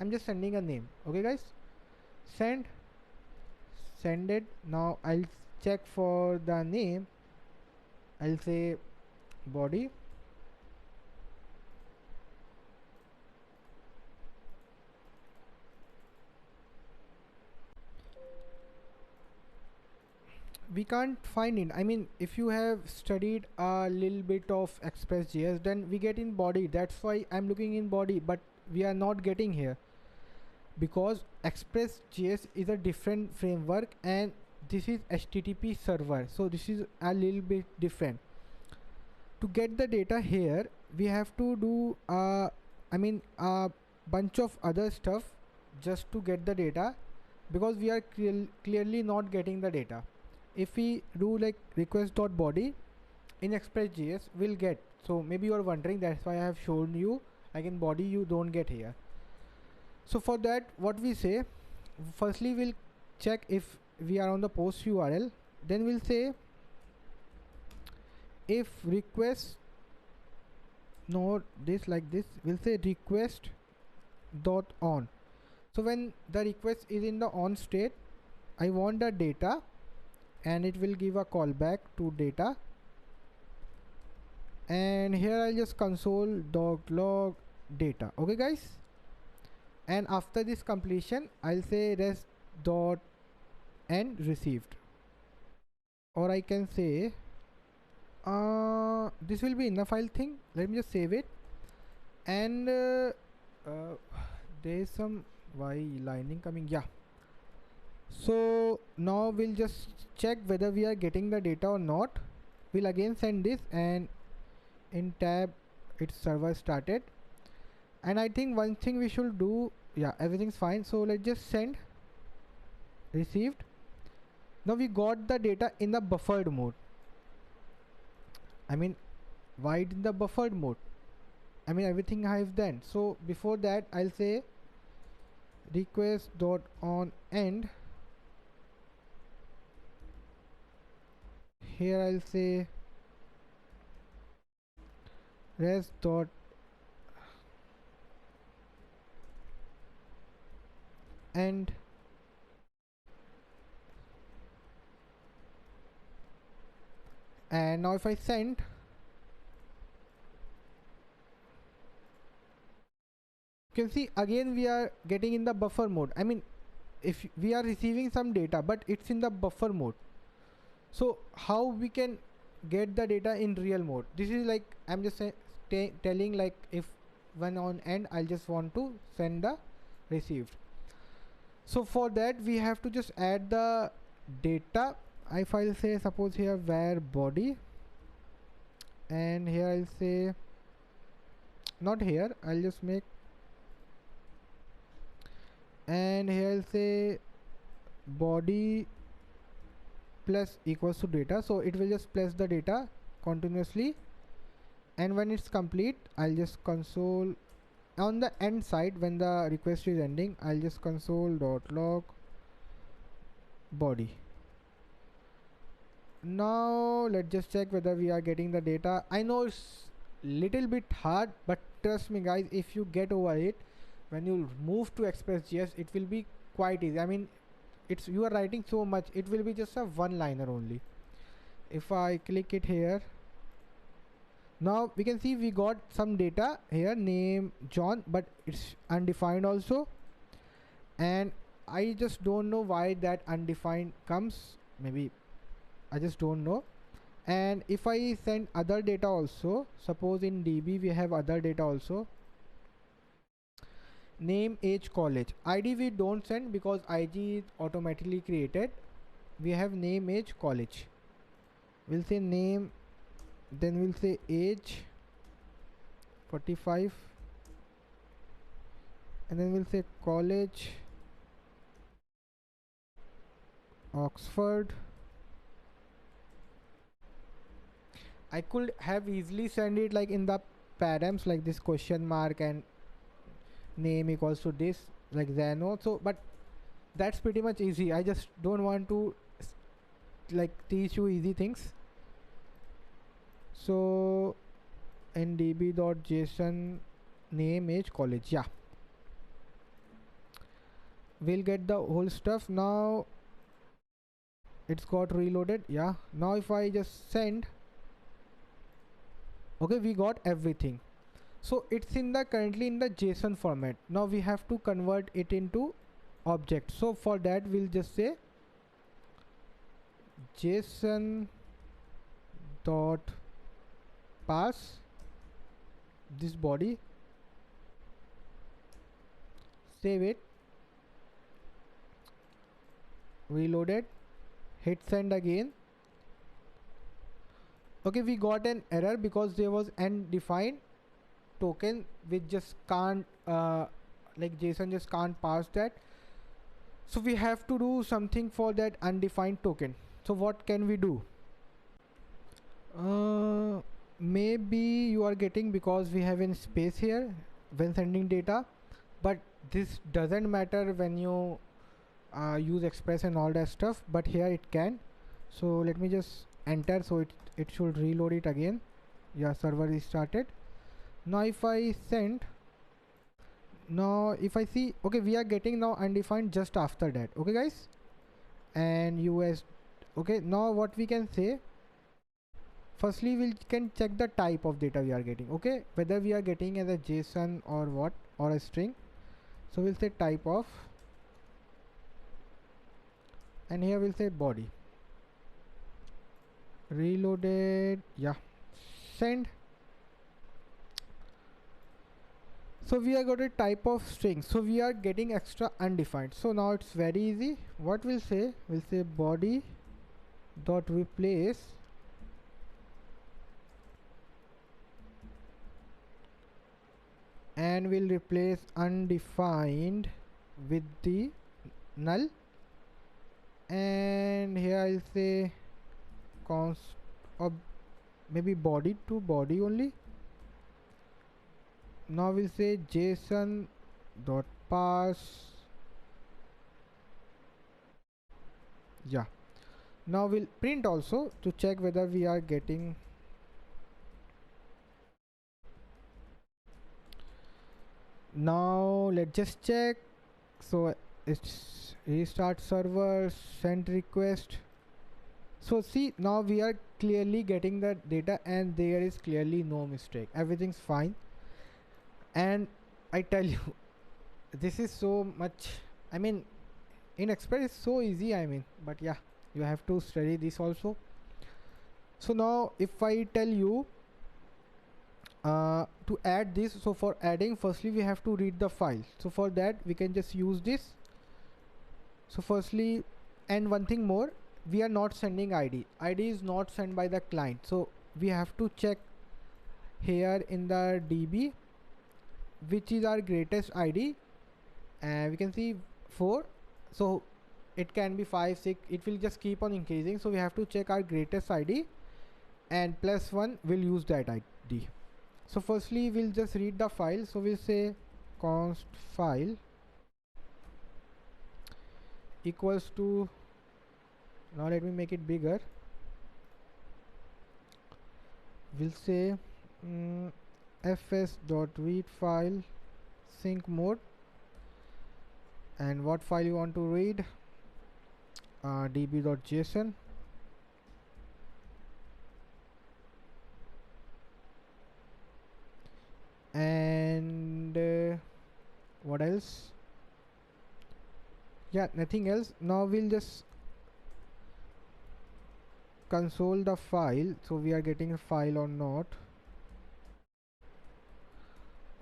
Speaker 1: I'm just sending a name. Okay guys, send it. Now I'll check for the name. I'll say body, we can't find it. I mean, if you have studied a little bit of Express.js, then we get in body. That's why I'm looking in body, but we are not getting here because Express.js is a different framework and this is HTTP server. So this is a little bit different. To get the data here, we have to do a bunch of other stuff just to get the data, because we are clearly not getting the data. If we do like request.body in Express.js, we'll get. So maybe you are wondering, that's why I have shown you, like in body you don't get here. So for that, what we say, firstly we'll check if we are on the post URL, then we'll say if request node this like this, we'll say request dot on. So when the request is in the on state, I want the data, and it will give a callback to data, and here I'll just console log data. Okay guys, and after this completion I'll say rest dot end received, or I can say this will be in the file thing. Let me just save it, and there is some why lining coming. Yeah, so now we'll just check whether we are getting the data or not. We'll again send this, and in tab its server started, and I think one thing we should do, yeah, everything's fine, so let's just send received. Now we got the data in the buffered mode. I mean, why in the buffered mode? I mean, everything I have done. So before that I'll say request dot on end. Here I'll say rest dot end, and now if I send, you can see again we are getting in the buffer mode. I mean, if we are receiving some data but it's in the buffer mode, so how we can get the data in real mode? This is like, I'm just telling, like if when on end I'll just want to send the received. So for that we have to just add the data. If I'll say, suppose here where body, and here I'll say, not here, I'll just make, and here I'll say body plus equals to data, so it will just place the data continuously, and when it's complete I'll just console on the end side. When the request is ending, I'll just console dot log body. Now let's just check whether we are getting the data. I know it's little bit hard, but trust me guys, if you get over it, when you move to Express.js, it will be quite easy. I mean, it's, you are writing so much, it will be just a one liner only. If I click it here, now we can see we got some data here, name John, but it's undefined also, and I just don't know why that undefined comes. Maybe I just don't know. And if I send other data also, suppose in DB we have other data also, name, age, college. ID we don't send because ID is automatically created. We have name, age, college. We'll say name, then we'll say age 45, and then we'll say college Oxford. I could have easily send it like in the params, like this question mark and name equals to this, like Zano. So but that's pretty much easy. I just don't want to like teach you easy things. So in db.json name, age, college, yeah, we'll get the whole stuff. Now it's got reloaded. Yeah, now if I just send, okay, we got everything. So it's in the currently in the JSON format. Now we have to convert it into object. So for that we'll just say JSON dot parse this body, save it, reload it, hit send again. Okay, we got an error because there was undefined token which just can't like JSON just can't pass that. So we have to do something for that undefined token. So what can we do? Maybe you are getting because we have in space here when sending data, but this doesn't matter when you use express and all that stuff, but here it can. So let me just enter, so it should reload it again. Yeah, server is started. Now if I send, now if I see, okay, we are getting now undefined just after that. Okay guys, and US. Okay, now what we can say, firstly we can check the type of data we are getting. Okay, whether we are getting as a JSON or what, or a string. So we'll say type of, and here we'll say body. Reloaded, yeah, send. So we are got a type of string, so we are getting extra undefined. So now it's very easy. What we'll say body dot replace and we'll replace undefined with the null, and here I'll say const or maybe body to body only. Now we'll say JSON dot parse. Yeah, now we'll print also to check whether we are getting. Now let's just check. So it's restart server, send request. So see, now we are clearly getting the data and there is clearly no mistake, everything's fine. And I tell you, this is so much, I mean, in Express it's so easy, I mean, but yeah, you have to study this also. So now if I tell you to add this, so for adding, firstly we have to read the file. So for that we can just use this. So firstly, and one thing more, we are not sending ID is not sent by the client, so we have to check here in the DB which is our greatest ID, and we can see 4, so it can be 5, 6, it will just keep on increasing. So we have to check our greatest ID, and +1 will use that ID. So firstly we'll just read the file. So we'll say const file equals to, now let me make it bigger, we'll say fs.read file sync mode, and what file you want to read, db.json, and what else, yeah, nothing else. Now we'll just console the file, so we are getting a file or not.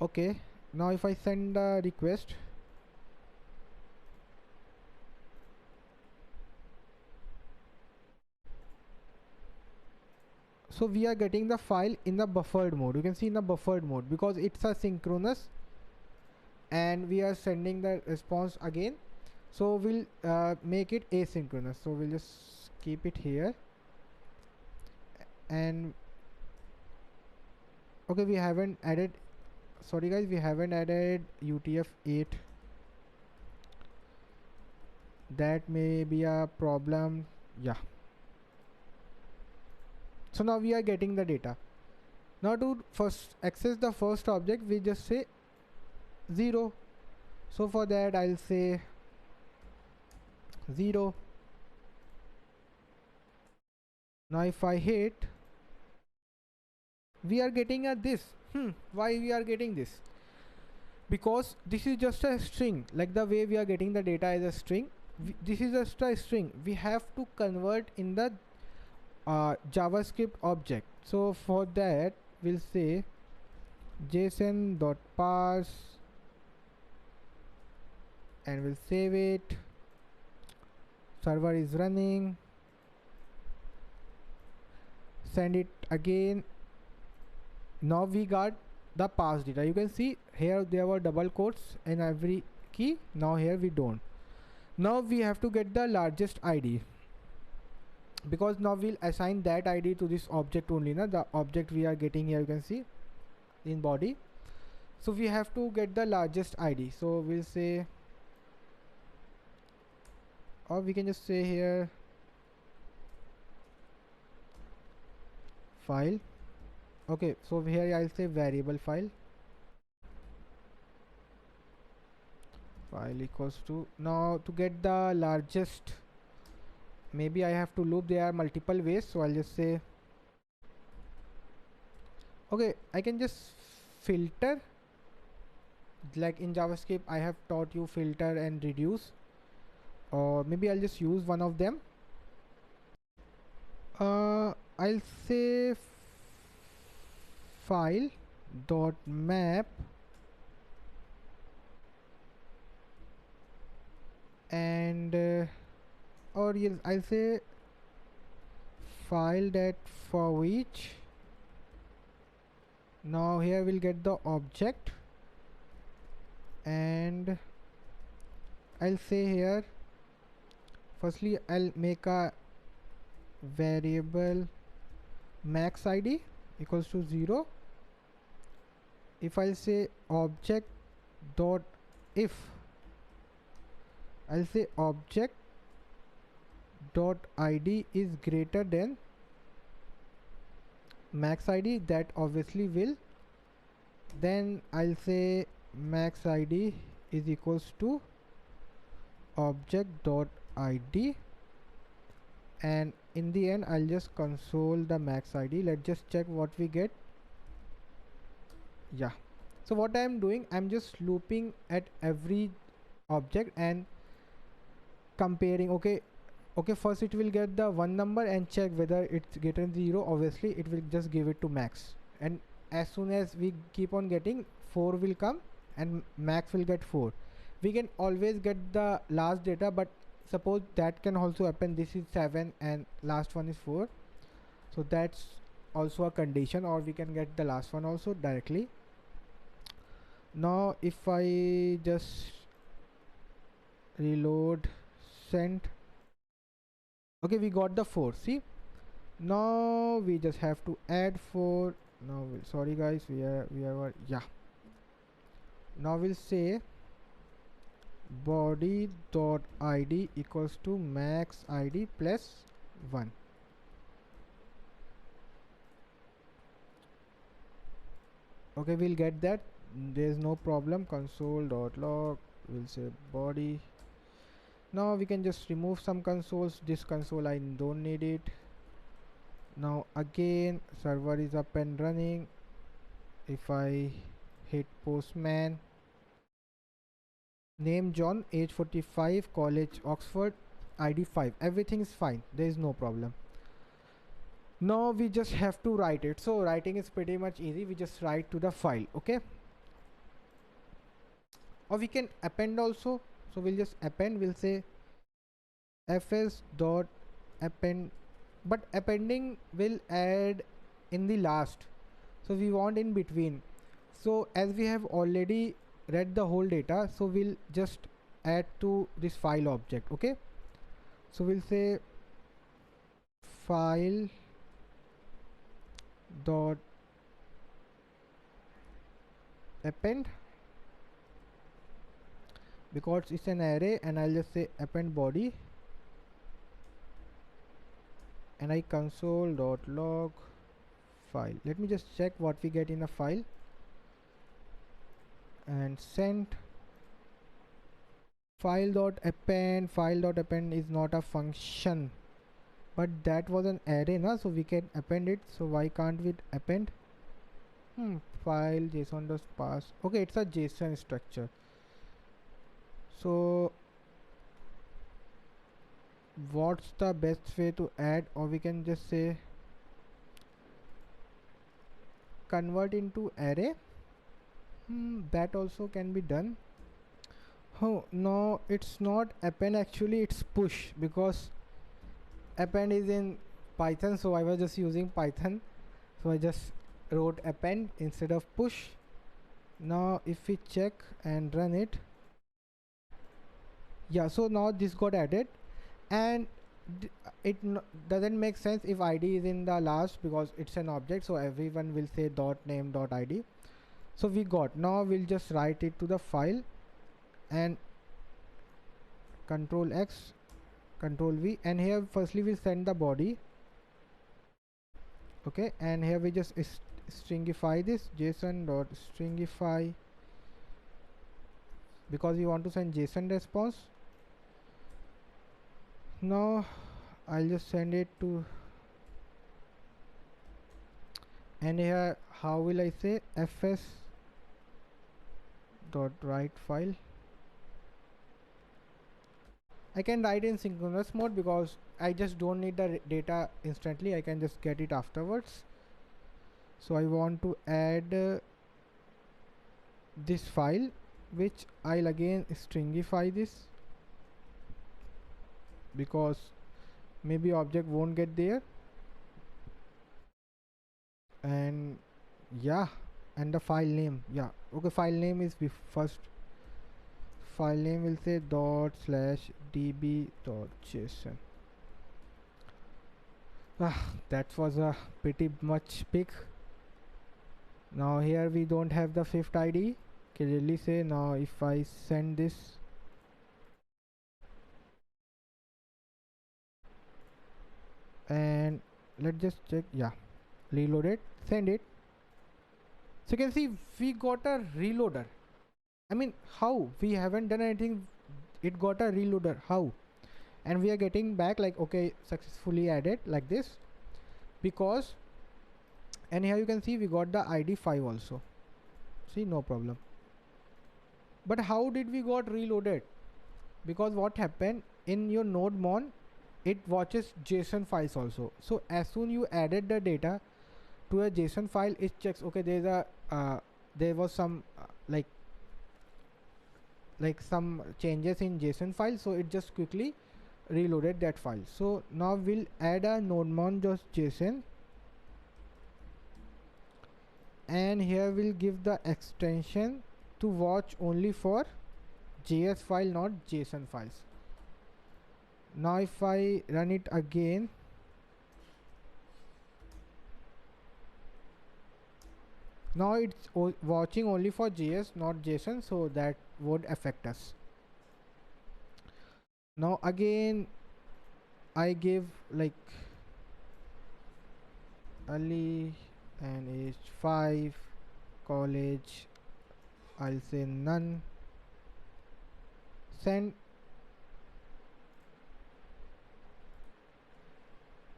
Speaker 1: Okay, now if I send the request, so we are getting the file in the buffered mode. You can see in the buffered mode because it's asynchronous, and we are sending the response again. So we'll make it asynchronous, so we'll just keep it here. And okay, we haven't added, sorry guys, we haven't added UTF-8. That may be a problem. Yeah, so now we are getting the data. Now to first access the first object, we just say 0. So for that I'll say 0. Now if I hit, we are getting a this. Why we are getting this? Because this is just a string, like the way we are getting the data as a string. this is just a string. We have to convert in the JavaScript object. So for that we'll say json.parse and we'll save it. Server is running. Send it again. Now we got the parse data. You can see here there were double quotes in every key. Now here we don't. Now we have to get the largest ID, because now we'll assign that ID to this object only, na, the object we are getting here, you can see in body. So we have to get the largest ID. So we'll say, or we can just say here file. Okay, so here I'll say variable file equals to, now to get the largest, maybe I have to loop. There are multiple ways, so I'll just say, okay, I can just filter, like in JavaScript I have taught you filter and reduce, or maybe I'll just use one of them. I'll say file dot map and or yes, I'll say file that for which. Now here we'll get the object, and I'll say here, firstly I'll make a variable max ID equals to 0. If I'll say object dot if, I'll say object dot ID is greater than max ID, that obviously will, then I'll say max ID is equals to object dot ID, and in the end I'll just console the max ID. Let's just check what we get. Yeah, so what I'm doing, I'm just looping at every object and comparing. Okay, first it will get the one number and check whether it's greater than 0. Obviously it will just give it to max, and as soon as we keep on getting, 4 will come and max will get 4. We can always get the last data, but suppose that can also happen, this is 7 and last one is 4, so that's also a condition, or we can get the last one also directly. Now if I just reload, send, okay, we got the 4. See, now we just have to add 4. Now sorry guys, we are yeah, now we'll say body dot id equals to max id plus 1. Okay, we'll get that, there's no problem. Console dot log, we'll say body. Now we can just remove some consoles. This console I don't need it. Now again, server is up and running. If I hit postman, name John, age 45, college Oxford, ID 5, everything is fine, there is no problem. Now we just have to write it. So writing is pretty much easy, we just write to the file. Okay, or we can append also. So we'll just append, we'll say fs dot append, but appending will add in the last, so we want in between. So as we have already read the whole data, so we'll just add to this file object. Okay, so we'll say file dot append, because it's an array, and I'll just say append body, and I console dot log file. Let me just check what we get in a file, and send file dot append. File dot append is not a function, but that was an array, na, so we can append it. So why can't we append? File json does pass. Okay, it's a JSON structure. So what's the best way to add, or we can just say convert into array. That also can be done. Oh no, it's not append, actually it's push, because append is in Python, so I was just using Python, so I just wrote append instead of push. Now if we check and run it, yeah, so now this got added. And it doesn't make sense if id is in the last, because it's an object, so everyone will say dot name dot id. So we got, now we'll just write it to the file and control x, control v, and here firstly we'll send the body. Okay, and here we just stringify this, json dot stringify, because we want to send json response. Now I'll just send it to, and here how will I say, fs dot write file. I can write in synchronous mode because I just don't need the data instantly, I can just get it afterwards. So I want to add this file, which I'll again stringify this, because maybe object won't get there. And yeah, and the file name, yeah, okay, file name is first. File name will say dot slash db dot json. That was a pretty much big. Now here we don't have the fifth id, clearly say. Now if I send this, and let's just check, yeah, reload it, send it. So you can see we got a reloader. I mean, how? We haven't done anything, it got a reloader, how? And we are getting back like, okay, successfully added, like this, because, and here you can see we got the id 5 also, see, no problem. But how did we got reloaded? Because what happened in your nodemon, it watches json files also. So as soon you added the data to a json file, it checks, okay, there's a there was some like some changes in json file, so it just quickly reloaded that file. So now we'll add a nodemon.json, and here we'll give the extension to watch only for js file, not json files. Now if I run it again, now it's watching only for js, not json, so that would affect us. Now again I give like Ali and age 5, college I'll say none, send.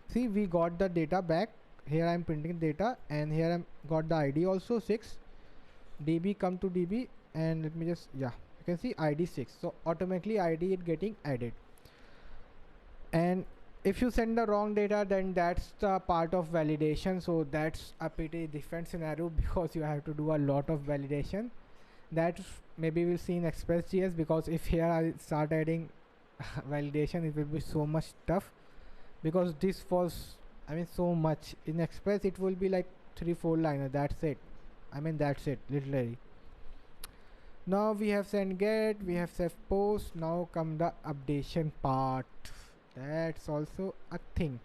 Speaker 1: See, we got the data back. Here I'm printing data, and here I'm got the id also 6, db come to db, and let me just, yeah, you can see id 6, so automatically id is getting added. And if you send the wrong data, then that's the part of validation, so that's a pretty different scenario because you have to do a lot of validation. That maybe we'll see in express.js, because if here I start adding validation, it will be so much tough, because this was, I mean, so much. In express it will be like 3-4 liner, that's it. I mean, that's it, literally. Now we have send get, we have save post. Now come the updation part, that's also a thing.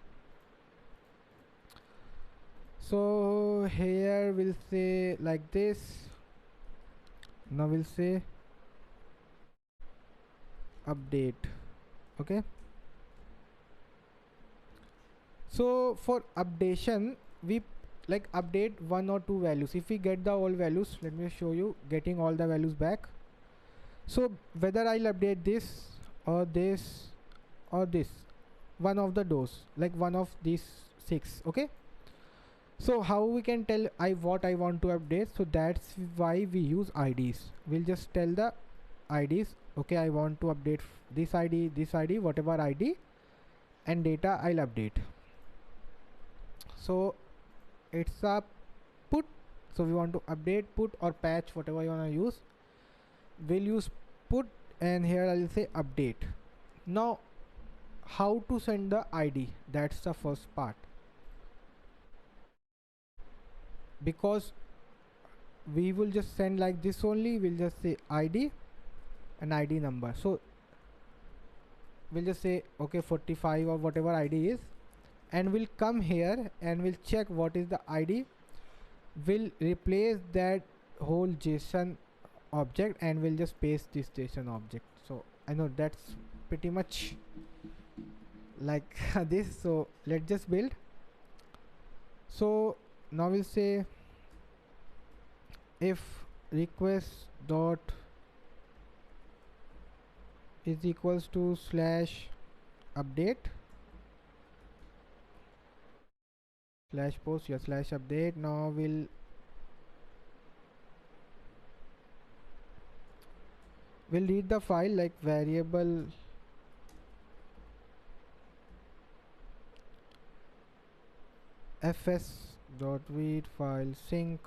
Speaker 1: So here we'll say like this. Now we'll say update, okay. So for updation, we like update 1 or 2 values. If we get the all values, let me show you getting all the values back. So whether I'll update this or this or this, one of the those, like one of these 6, okay. So how we can tell what I want to update? So that's why we use IDs. We'll just tell the IDs, okay, I want to update this ID, whatever ID, and data I'll update. So it's a put, so we want to update, put or patch, whatever you want to use. We'll use put, and here I'll say update. Now how to send the ID, that's the first part, because we will just send like this only. We'll just say ID and ID number. So we'll just say okay 45 or whatever ID is, and we'll come here and we'll check what is the ID. We'll replace that whole JSON object and we'll just paste this JSON object. So I know that's pretty much like this. So let's just build. So now we'll say if request dot is equals to slash update slash post, yeah, slash update. Now we'll read the file like variable fs dot read file sync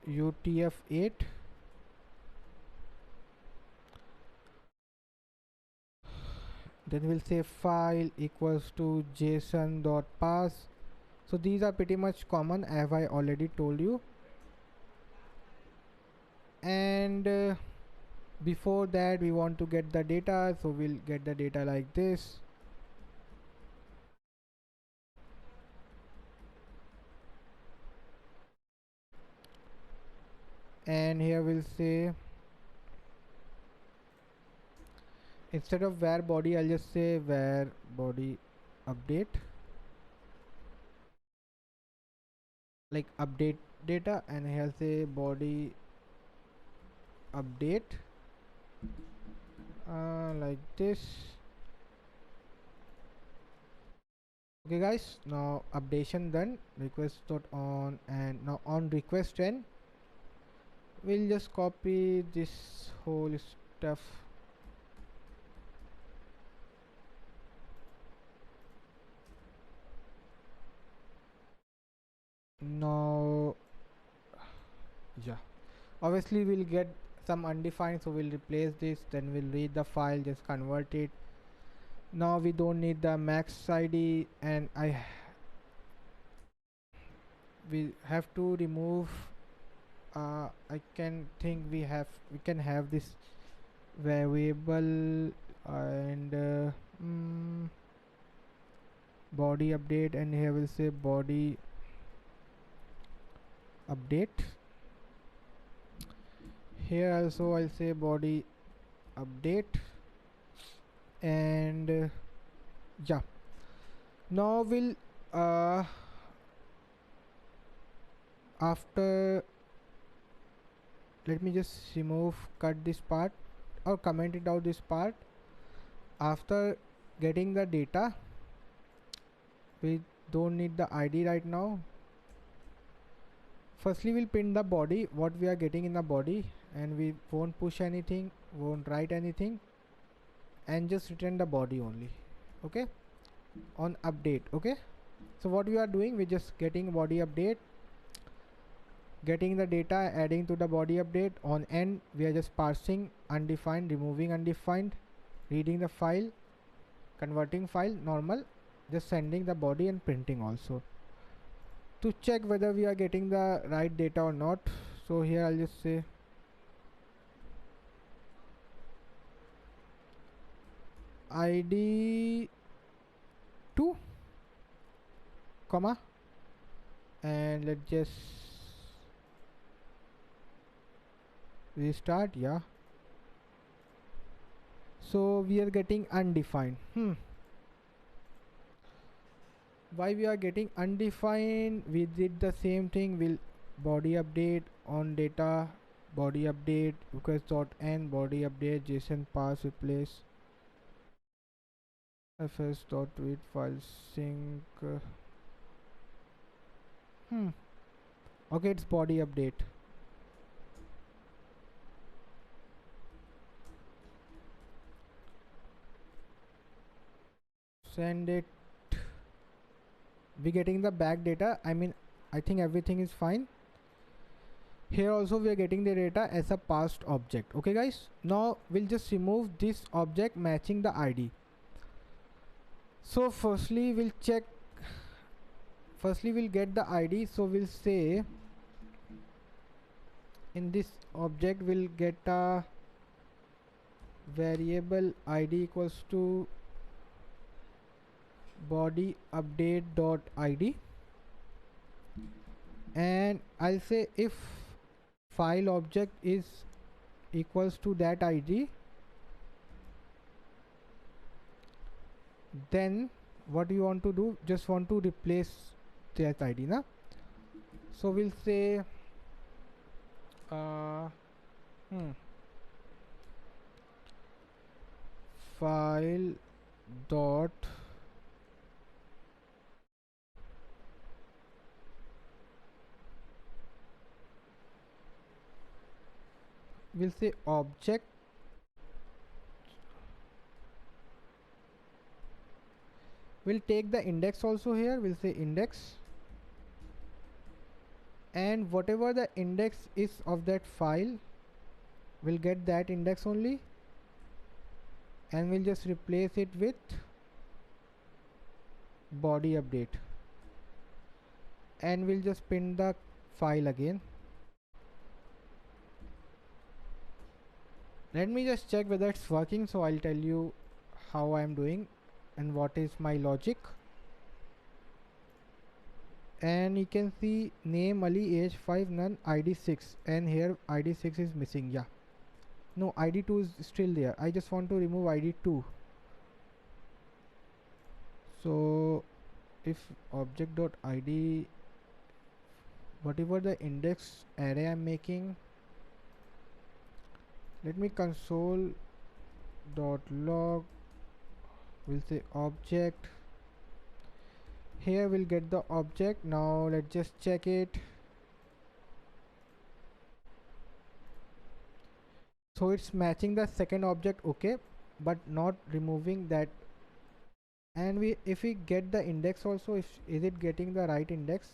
Speaker 1: utf-8, then we'll say file equals to json dot pass. So these are pretty much common, as I already told you. And before that we want to get the data, so we'll get the data like this. And here we'll say instead of where body, I'll just say where body update, like update data, and here say body update like this. Okay guys, now updation done, request dot on, and now on request end we'll just copy this whole stuff. Now yeah, obviously we'll get some undefined, so we'll replace this, then we'll read the file, just convert it. Now we don't need the max ID, and we have to remove I can think we can have this variable and body update, and here we'll say body update. Here also I'll say body update, and yeah, now we'll after, let me just cut this part or comment it out this part. After getting the data, we don't need the ID right now. Firstly we'll print the body, what we are getting in the body, and we won't push anything, won't write anything, and just return the body only. Okay, on update. Okay, so what we are doing, we're just getting body update, getting the data, adding to the body update. On end we are just parsing undefined, removing undefined, reading the file, converting file normal, just sending the body and printing also to check whether we are getting the right data or not. So here I'll just say ID 2 comma, and let's just restart. Yeah, so we are getting undefined. Why we are getting undefined? We did the same thing. We'll body update on data, body update request dot end, body update JSON pass replace fs dot read file sync. Okay, it's body update. Send it. We getting the back data. I mean, I think everything is fine. Here also we are getting the data as a passed object. Okay guys, now we'll just remove this object matching the ID. So firstly we'll get the ID. So we'll say in this object we'll get a variable ID equals to body update dot ID, and I'll say if file object is equals to that ID, then what you want to do, just want to replace that ID na. So we'll say file dot we'll say object we'll take the index also. Here we'll say index, and whatever the index is of that file, we'll get that index only, and we'll just replace it with body update, and we'll just print the file again. Let me just check whether it's working, so I'll tell you how I'm doing and what is my logic. And you can see name Ali, age 5, none, ID 6, and here ID 6 is missing. Yeah, no, ID 2 is still there. I just want to remove ID 2. So if object dot ID, whatever the index array I'm making, let me console dot log, we'll say object. Here we'll get the object. Now let's just check it. So it's matching the second object, okay, but not removing that. And if we get the index also, is it getting the right index?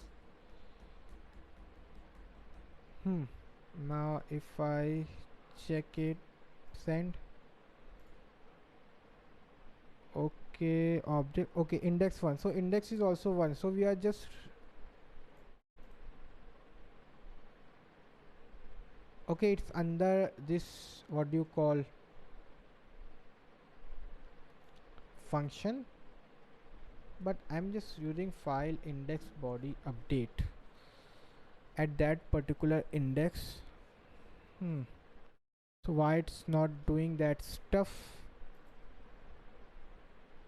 Speaker 1: Now if I check it, send. Okay, object, okay, index 1. So index is also 1. So we are just okay, it's under this, what do you call, function, but I'm just using file index body update at that particular index. So why it's not doing that stuff?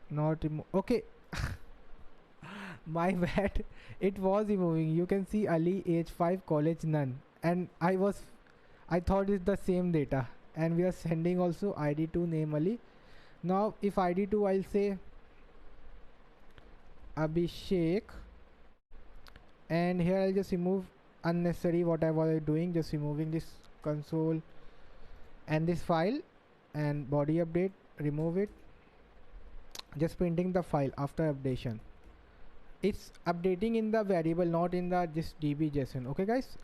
Speaker 1: Not remove. Okay. My bad. It was removing. You can see Ali, age 5, college, none, and I thought it's the same data, and we are sending also ID 2, name Ali. Now if ID 2, I'll say Abhishek, and here I'll just remove unnecessary what I was doing, just removing this console and this file, and body update, remove it, just printing the file after updation. It's updating in the variable, not in the this db.json. Okay guys,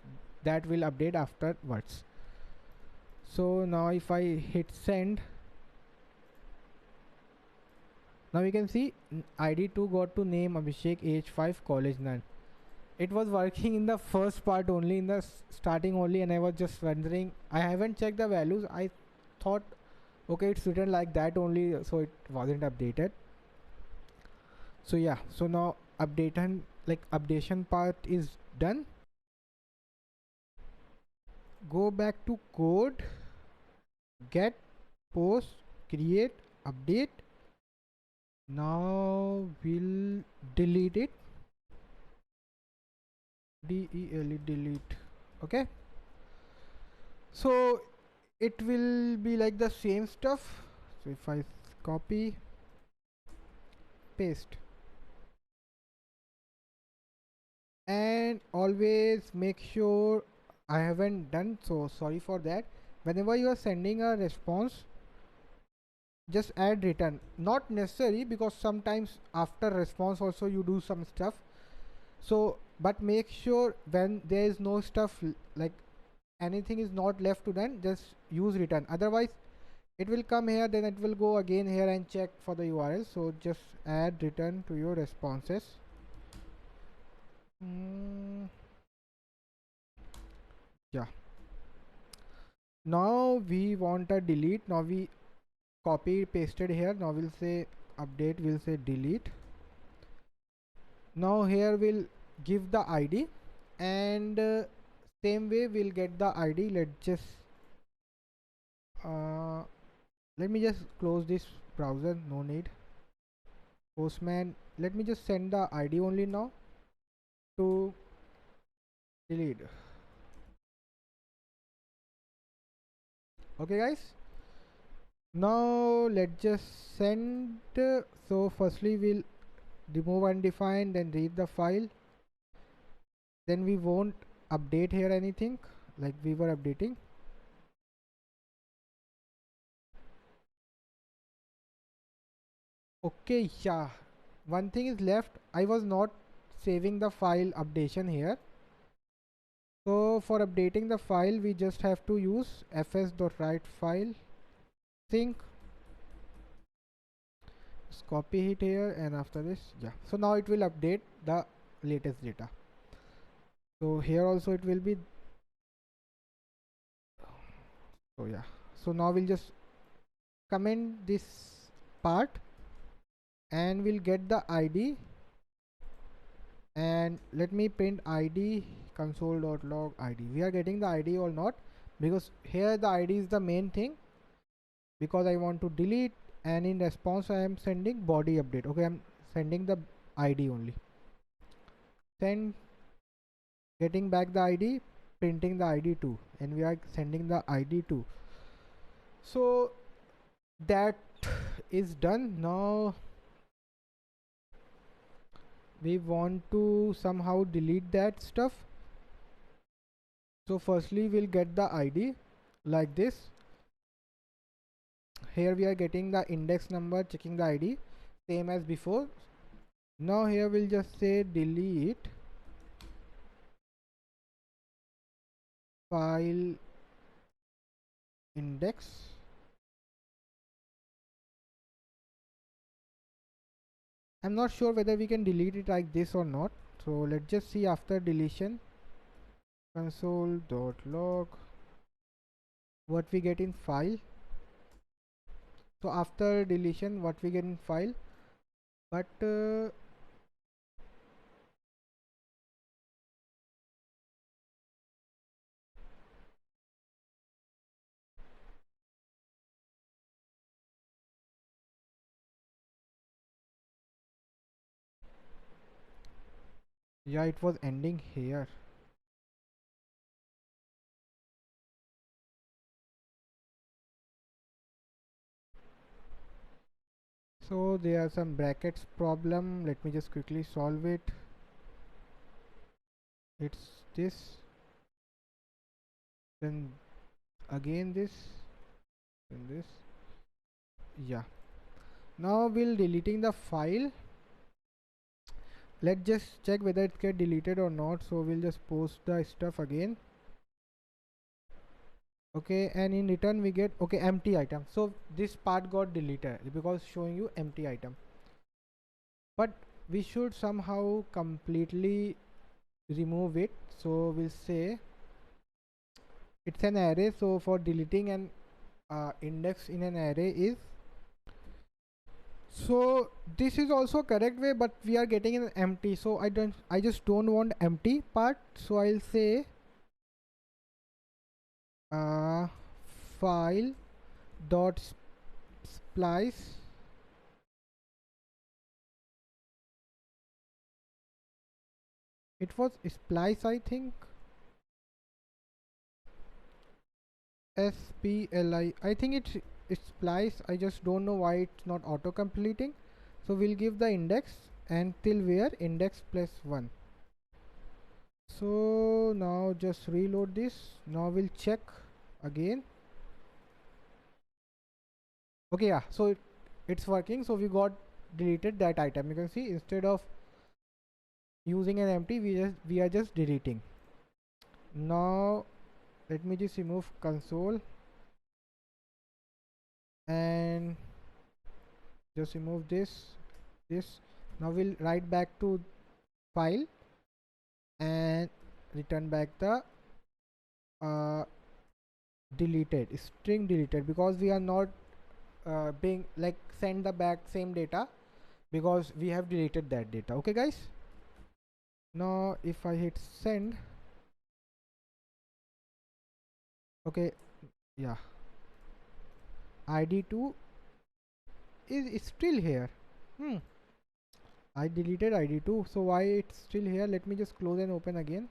Speaker 1: that will update afterwards. So now if I hit send, now you can see ID 2 got to name Abhishek, age 5, college, none. It was working in the first part only, in the starting only, and I was just wondering, I haven't checked the values. I thought okay, it's written like that only, so it wasn't updated. So yeah, so now updation part is done. Go back to code, get, post, create, update. Now we'll delete it, delete. Okay, so it will be like the same stuff. So if I copy, paste, And always make sure, I haven't done so, sorry for that, whenever you are sending a response, just add return. Not necessary, because sometimes after response also you do some stuff. So but make sure when there is no stuff, like anything is not left to done, just use return. Otherwise it will come here, then it will go again here and check for the URL. So just add return to your responses. Yeah, now we want a delete. Now we copy pasted here. Now we'll say update, we'll say delete. Now here we'll give the ID, and same way we'll get the ID. Let me just close this browser, no need. Postman, let me just send the ID only now to delete. Okay guys, now let's just send. So firstly we'll remove undefined, then read the file, then we won't update here anything like we were updating. Okay, yeah, one thing is left. I was not saving the file updation here. So for updating the file, we just have to use fs.write file sync. Just copy it here, and after this, yeah. So now it will update the latest data. So here also it will be. So yeah. So now we'll just comment this part, and we'll get the ID. And let me print ID console.log ID. We are getting the ID or not, because here the ID is the main thing, because I want to delete, and in response I am sending body update. Okay, I'm sending the ID only. Send, getting back the ID, printing the ID too, and we are sending the ID too. So that is done. Now we want to somehow delete that stuff. So firstly we'll get the ID like this. Here we are getting the index number, checking the ID, same as before. Now here we'll just say delete file index. I'm not sure whether we can delete it like this or not, so let's just see after deletion. Console.log, what we get in file. So after deletion, what we get in file. But yeah, it was ending here. So there are some brackets problem. Let me just quickly solve it. It's this, then again this, and this. Yeah, now we'll deleting the file. Let's just check whether it get deleted or not. So we'll just post the stuff again. Okay, and in return we get, okay, empty item. So this part got deleted because showing you empty item, but we should somehow completely remove it. So we'll say it's an array. So for deleting an index in an array is, so this is also correct way, but we are getting an empty. So I just don't want empty part. So I'll say file dot splice it was splice, I think, SPLI, I think it's splice. I just don't know why it's not auto completing. So we'll give the index, and till where, index plus 1. So now just reload this. Now we'll check again. Okay, yeah, so it's working. So we got deleted that item. You can see instead of using an empty, we are just deleting. Now let me just remove console and just remove this. Now we'll write back to file and return back the deleted string deleted, because we are not being like send the back same data because we have deleted that data. Okay guys, now if I hit send, okay, yeah, id2 is still here. I deleted id2, so why it's still here? Let me just close and open again.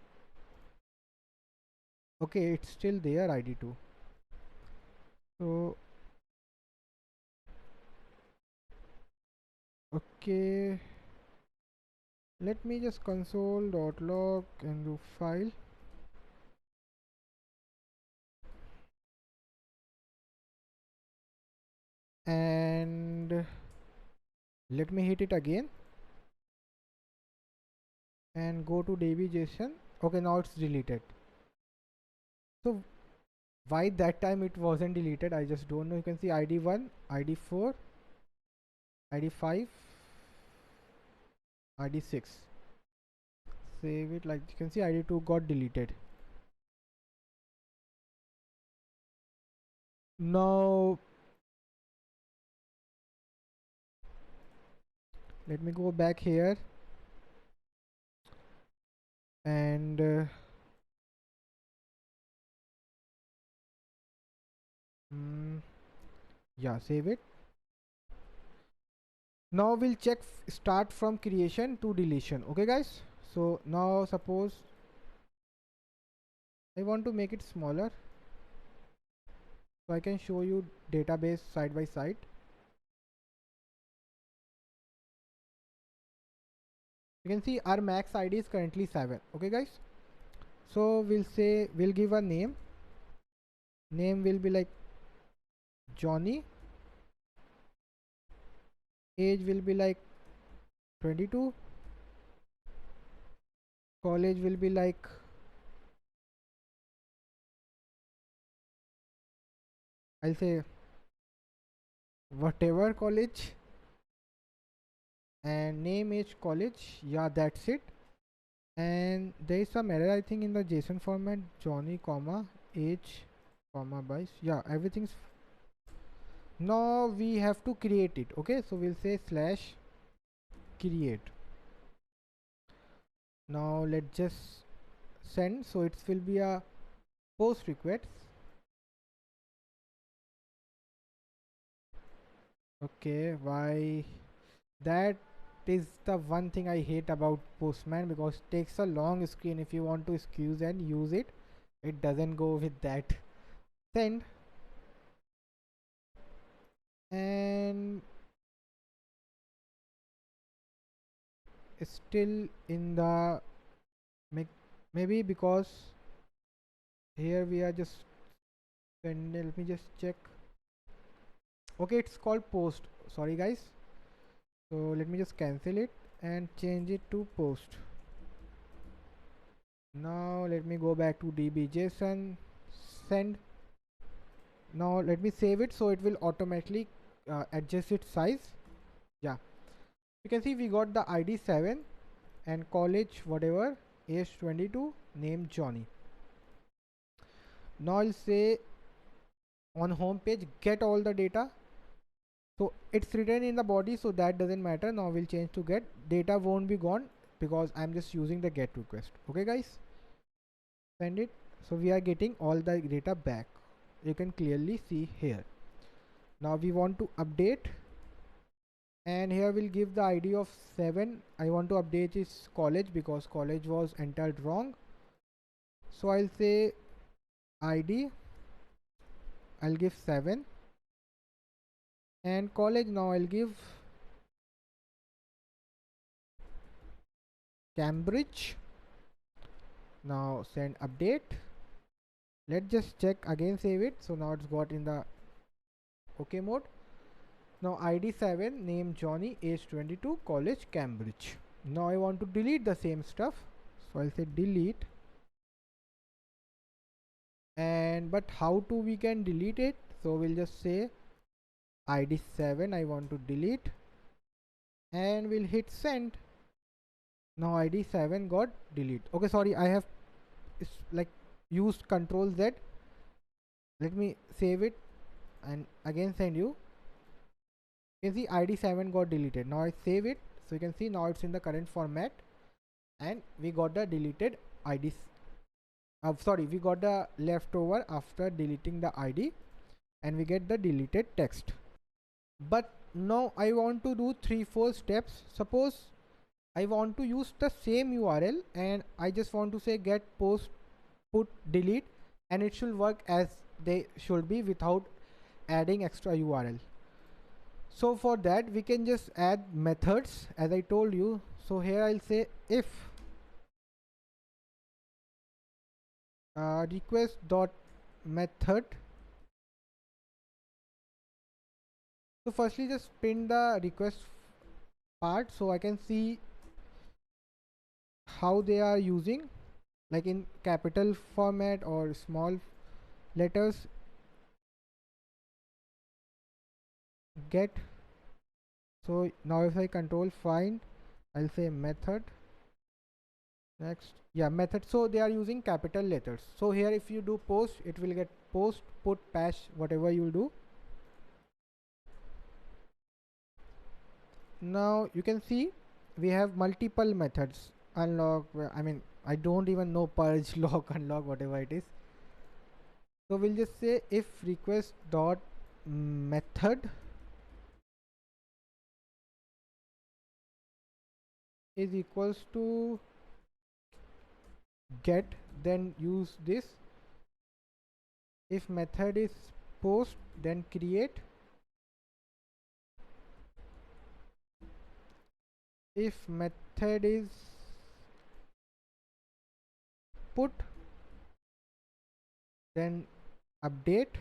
Speaker 1: Okay, it's still there, id2. So okay, let me just console.log and do file and let me hit it again and go to db.json. Okay, now it's deleted. So why that time it wasn't deleted, I just don't know. You can see id1, id4, id5, id6. Save it. Like you can see id2 got deleted. Now let me go back here and yeah, save it. Now we'll check start from creation to deletion. Okay guys, so now suppose I want to make it smaller so I can show you database side by side. You can see our max ID is currently 7. Okay guys, so we'll give a name. Name will be like Johnny. Age will be like 22. College will be like I'll say whatever college, and name is college. Yeah, that's it. And there is some error I think in the JSON format. Johnny comma age comma bias. Yeah, everything's now we have to create it. Okay, so we'll say slash create. Now let's just send. So it will be a post request. Okay, why that is the one thing I hate about Postman, because it takes a long screen. If you want to excuse and use it, it doesn't go with that. Send, and still in the maybe because here we are just send. Let me just check. Okay, it's called post. Sorry guys. So let me just cancel it and change it to post. Now let me go back to db.json, send. Now let me save it so it will automatically adjust its size. Yeah, you can see we got the id 7 and college whatever, age 22, name Johnny. Now I'll say on home page get all the data. So it's written in the body, so that doesn't matter. Now we'll change to get. Data won't be gone because I'm just using the get request. Okay guys, send it. So we are getting all the data back. You can clearly see here. Now we want to update, and here we'll give the id of 7. I want to update is college because college was entered wrong. So I'll say id, I'll give 7, and college now I'll give Cambridge. Now send update. Let's just check again, save it. So now it's got in the OK mode. Now ID 7, name Johnny, age 22, college Cambridge. Now I want to delete the same stuff, so I'll say delete. And but how to we can delete it? So we'll just say ID 7 I want to delete, and we'll hit send. Now ID 7 got delete. Okay, sorry, I have like used Control Z. Let me save it and again send you. You can see ID 7 got deleted. Now I save it, so you can see now it's in the current format, and we got the deleted IDs. Sorry, we got the leftover after deleting the ID, and we get the deleted text. But now I want to do 3-4 steps. Suppose I want to use the same URL and I just want to say get post put delete, and it should work as they should be without adding extra URL. So for that we can just add methods as I told you. So here I'll say if request dot method. So firstly just print the request part so I can see how they are using, like in capital format or small letters. Get. So now if I control find, I'll say method. Next, yeah, method. So they are using capital letters. So here if you do post, it will get post, put, patch, whatever you do. Now you can see we have multiple methods. Unlock, I mean I don't even know, purge, lock, unlock, whatever it is. So we'll just say if request dot method is equals to get, then use this. If method is post, then create. If method is put, then update.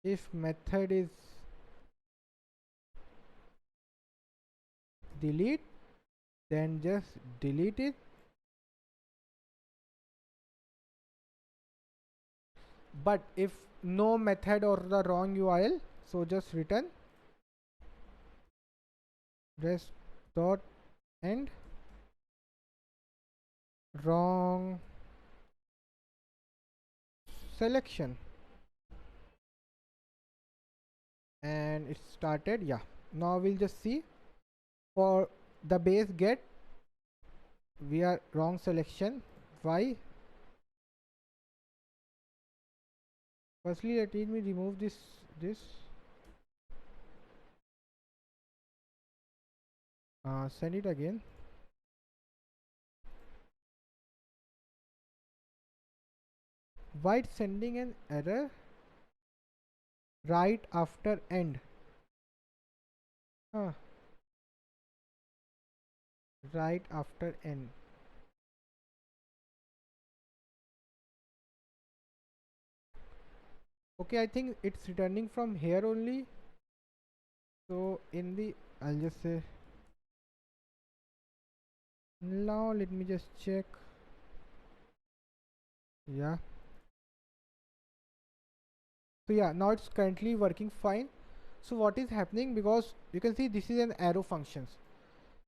Speaker 1: If method is delete, then just delete it. But if no method or the wrong URL, so just return rest dot end wrong selection, and it started. Yeah, now we'll just see for the base get we are wrong selection. Why? Firstly let me remove this send it again. Why it's sending an error right after end? Right after end. Okay, I think it's returning from here only. So in the, I'll just say, now let me just check. Yeah, so yeah, now it's currently working fine. So what is happening, because you can see this is an arrow functions,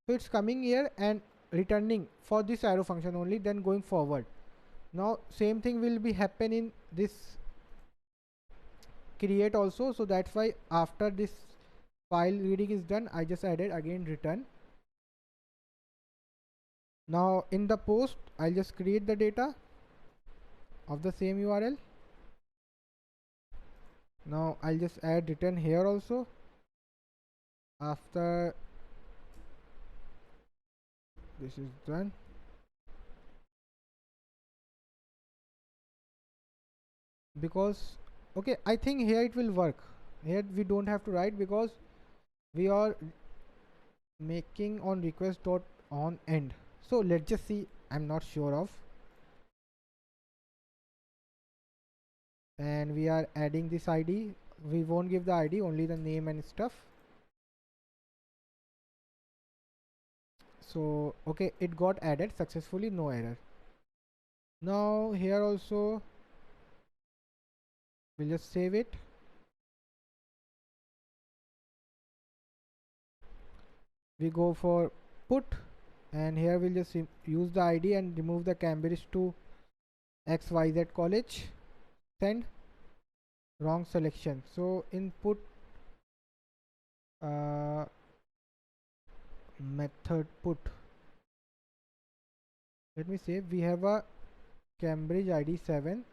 Speaker 1: so it's coming here and returning for this arrow function only, then going forward. Now same thing will be happen in this create also. So that's why after this file reading is done, I just added again return. Now in the post I'll just create the data of the same URL. Now I'll just add return here also. After this is done, because okay, I think here it will work. Here we don't have to write because we are making on request dot on end. So let's just see I'm not sure of. And we are adding this ID. We won't give the ID, only the name and stuff. So okay, it got added successfully, no error. Now here also we'll just save it. We go for put, and here we'll just use the ID and remove the Cambridge to XYZ college. Send. Wrong selection. So input method put. Let me say we have a Cambridge ID 7.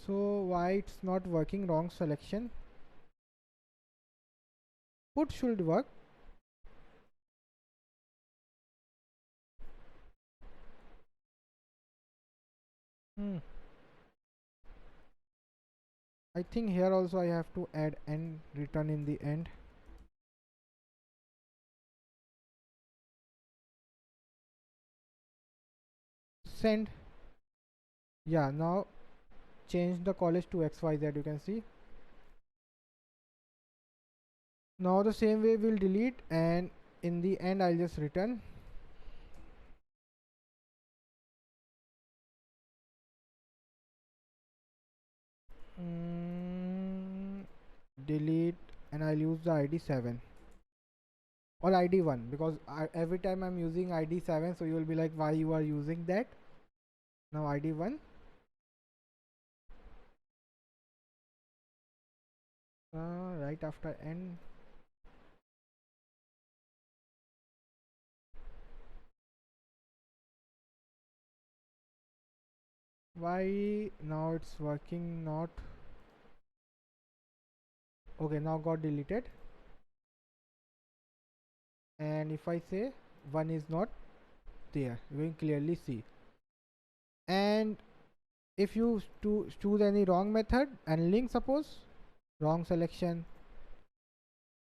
Speaker 1: So why it's not working? Wrong selection. Put should work. I think here also I have to add and return in the end. Send. Yeah, now change the college to XYZ, you can see. Now the same way we'll delete, and in the end I'll just return. Delete, and I'll use the ID 7 or ID 1, because every time I'm using ID 7, so you will be like, why you are using that? Now ID 1. Right after end. Why now it's working not? Okay, now got deleted. And if I say 1 is not there, you can clearly see. And if you choose any wrong method and link, suppose wrong selection,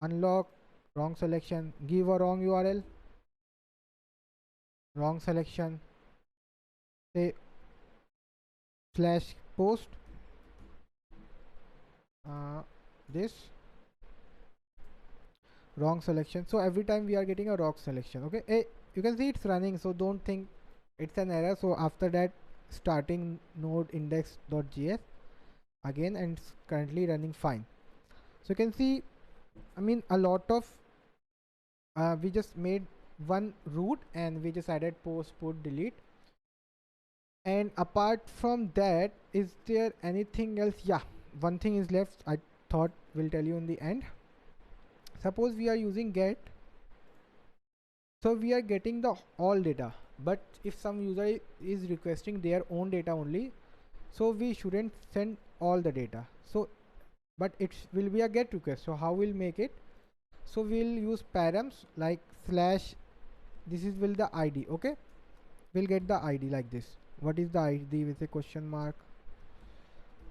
Speaker 1: unlock, wrong selection, give a wrong URL, wrong selection, say slash post this, wrong selection. So every time we are getting a wrong selection. Okay, you can see it's running, so don't think it's an error. So after that, starting node index.js again, and it's currently running fine. So you can see, I mean, a lot of we just made one root and we just added post, put, delete. And apart from that, is there anything else? Yeah, one thing is left, I thought we'll tell you in the end. Suppose we are using get, so we are getting the all data, but if some user is requesting their own data only, so we shouldn't send all the data. So but it will be a get request. So how we'll make it? So we'll use params like slash, this is will the ID. Okay, we'll get the ID like this. What is the ID with a question mark?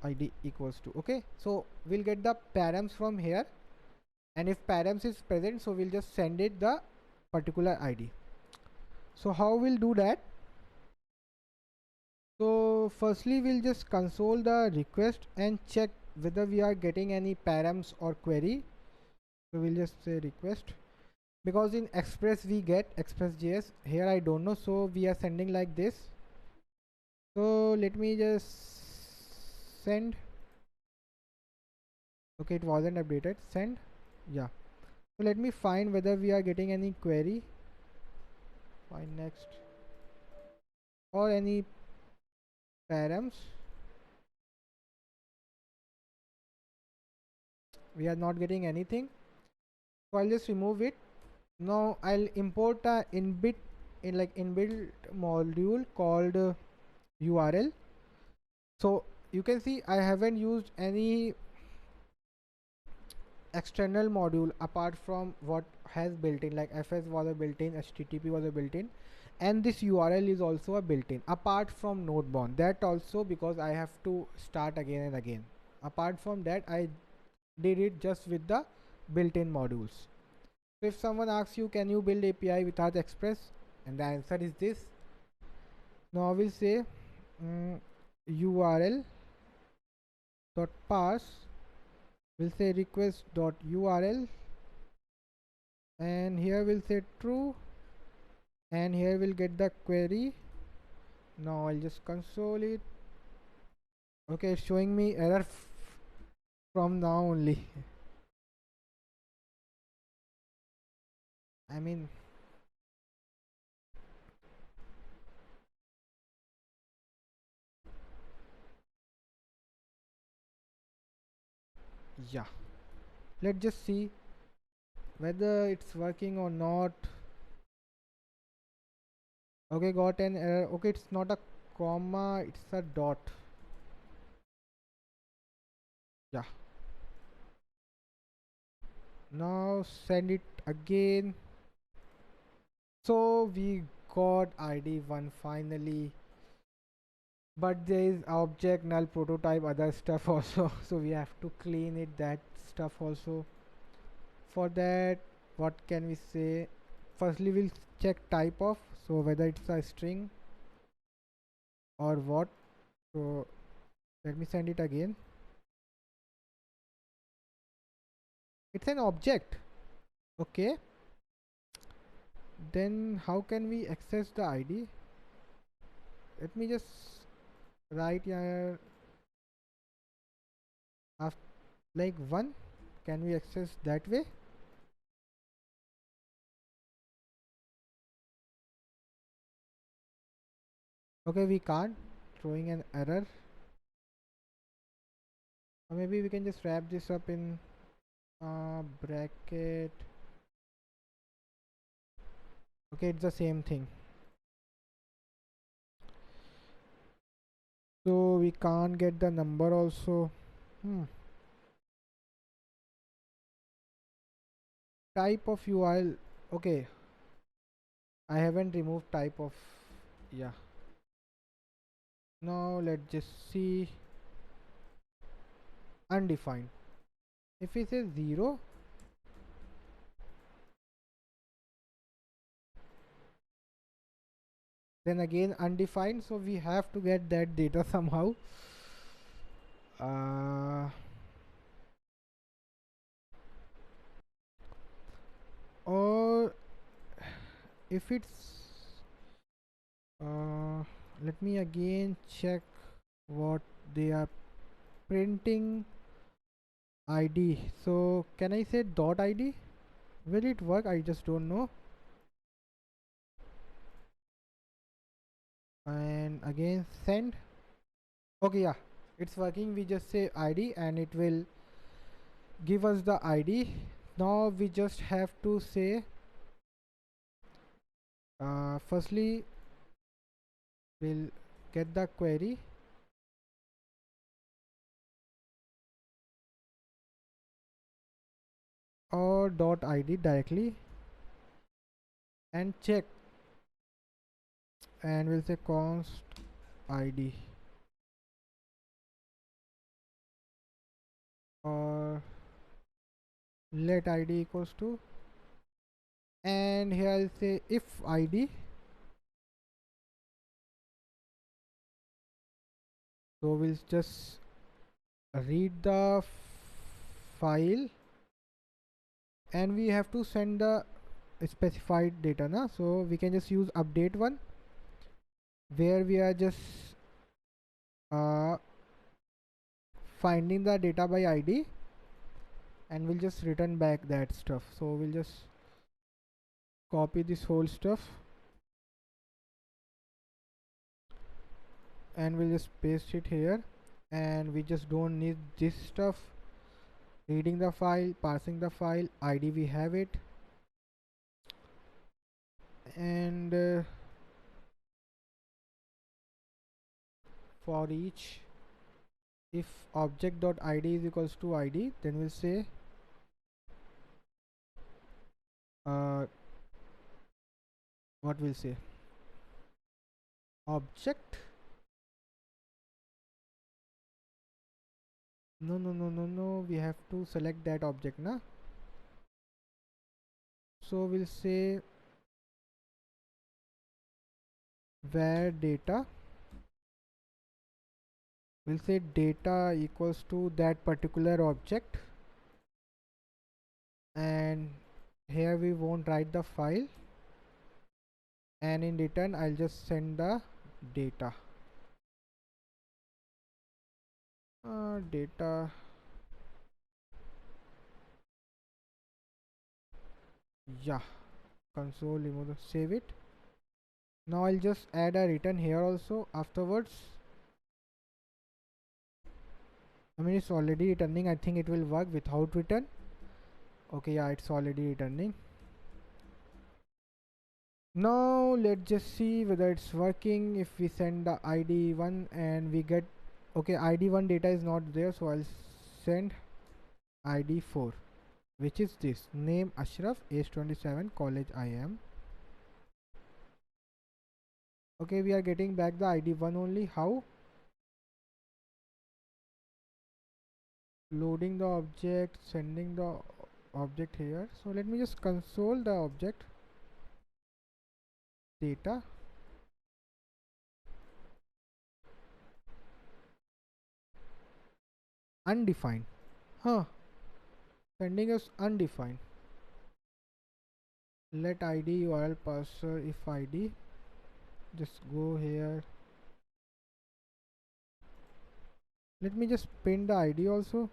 Speaker 1: ID equals to. Okay, so we'll get the params from here, and if params is present, so we'll just send it the particular ID. So how we'll do that? So firstly we'll just console the request and check whether we are getting any params or query. So we'll just say request, because in express we get express.js, here I don't know, so we are sending like this. So let me just send. Okay, it wasn't updated. Send. Yeah, so let me find whether we are getting any query. Find next or any params. We are not getting anything, so I'll just remove it. Now I'll import a inbuilt module called URL. So you can see I haven't used any external module apart from what has built in, like FS was a built in, HTTP was a built in, and this URL is also a built in apart from nodebound. That also because I have to start again and again. Apart from that, I did it just with the built-in modules. So if someone asks you, can you build API without Express, and the answer is this, Now we'll say url dot parse. We'll say request dot url, and here we'll say true, and here we'll get the query. Now I'll just console it. Okay, it's showing me error from now only. I mean, yeah, let's just see whether it's working or not. Okay, got an error. Okay, it's not a comma, it's a dot. Yeah, now send it again. So we got id 1 finally, but there is object null prototype other stuff also. So we have to clean it, that stuff also. For that, what can we say? Firstly, we'll check type of, so whether it's a string or what. So let me send it again. It's an object. Okay, then how can we access the id? Let me just write here like 1. Can we access that way? Okay, we can't, throwing an error. Or maybe we can just wrap this up in bracket. Okay, it's the same thing. So we can't get the number also. Type of URL. Okay, I haven't removed type of. Yeah, now let's just see undefined. If it says 0, then again undefined, so we have to get that data somehow. Or if it's let me again check what they are printing id. So can I say dot id? Will it work? I just don't know. And again send. Okay, yeah, it's working. We just say id and it will give us the id. Now we just have to say firstly we'll get the query or dot id directly and check, and we'll say const id or let id equals to, and here I'll say if id. So we'll just read the file and we have to send the specified data na. So we can just use update one where we are just finding the data by id and we'll just return back that stuff. So we'll just copy this whole stuff and we'll just paste it here, and we just don't need this stuff. Reading the file, parsing the file, id we have it, and for each if object.id is equals to id, then we'll say what we'll say object. No, we have to select that object na. So we'll say where data, we'll say data equals to that particular object, and here we won't write the file, and in return I'll just send the data. Data, yeah, console remove, save it. Now I'll just add a return here also afterwards. I mean, it's already returning. I think it will work without return. Okay, yeah, it's already returning. Now let's just see whether it's working. If we send the ID1 and we get, okay, ID1 data is not there, so I'll send ID4, which is this: name Ashraf, age 27, college I am. Okay, we are getting back the ID1 only. How? Loading the object, sending the object here. So let me just console the object data. Undefined. Huh. Sending us undefined. Let ID URL parser if ID. Just go here. Let me just print the ID also.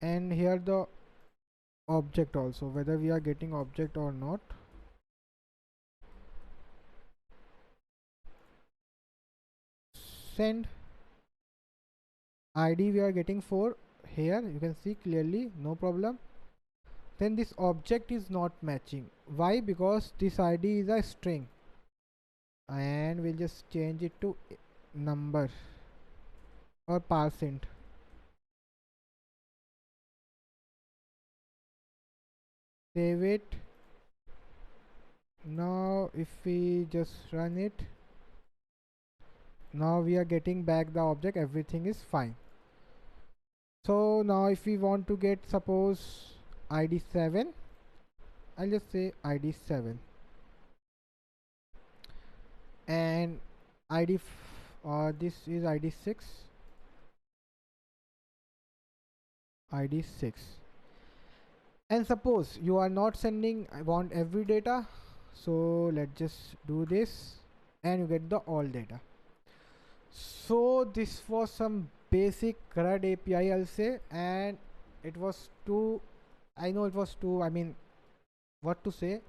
Speaker 1: And here the object also, whether we are getting object or not. Send ID we are getting 4. Here you can see clearly, no problem. Then this object is not matching. Why? Because this ID is a string, and we'll just change it to number or %. Save it. Now if we just run it, now we are getting back the object, everything is fine. So now if we want to get, suppose, ID 7, I'll just say ID 7, and ID this is ID 6, ID 6. And suppose you are not sending, I want every data, so let's just do this, and you get the all data. So this was some basic CRUD API, I'll say, and it was too, I know it was too, I mean, what to say,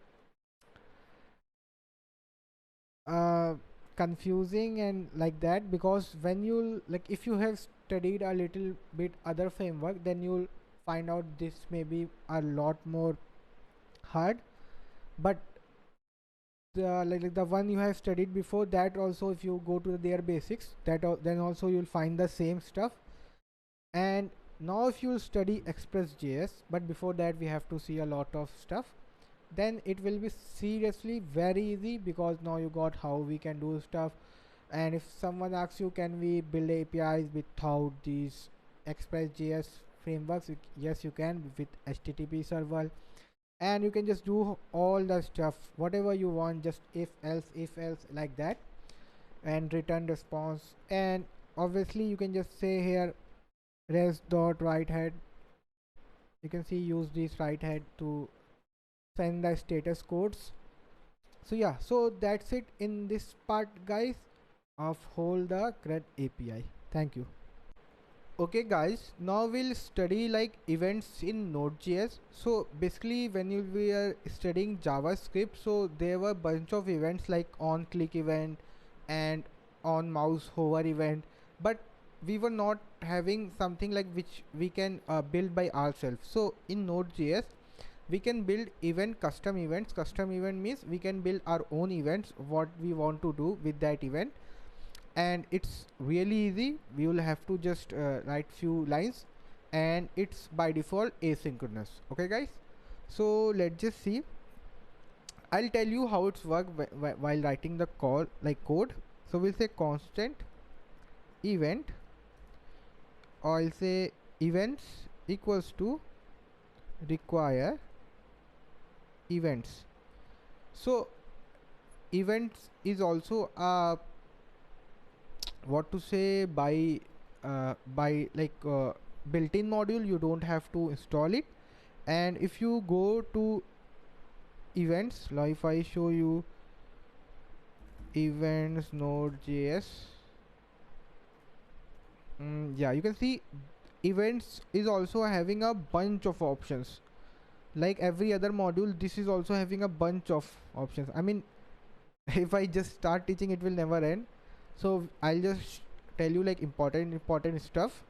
Speaker 1: confusing and like that, because when you, like, if you have studied a little bit other framework, then you'll find out this may be a lot more hard. But like the one you have studied before that also, if you go to their basics, that then also you'll find the same stuff. And now if you study Express.js, but before that we have to see a lot of stuff, then it will be seriously very easy, because now you got how we can do stuff. And if someone asks you, can we build APIs without these Express.js frameworks, yes you can, with HTTP server, and you can just do all the stuff whatever you want, just if else like that, and return response. And obviously you can just say here res dot write head, you can see use this write head to send the status codes. So yeah, so that's it in this part guys of whole the CRUD API. Thank you. Okay guys, now we'll study like events in Node.js. So basically when you were studying JavaScript, so there were bunch of events like on click event and on mouse hover event, but we were not having something like which we can build by ourselves. So in Node.js we can build event custom events. Custom event means we can build our own events, what we want to do with that event, and it's really easy. We will have to just write few lines, and it's by default asynchronous. Okay guys, so let's just see. I'll tell you how it's work while writing the call like code. So we'll say constant event, or I'll say events equals to require events. So events is also what to say, by built-in module. You don't have to install it. And if you go to events, like if I show you events Node.js, yeah, you can see events is also having a bunch of options. Like every other module, this is also having a bunch of options. I mean, if I just start teaching, it will never end. So I'll just tell you like important stuff.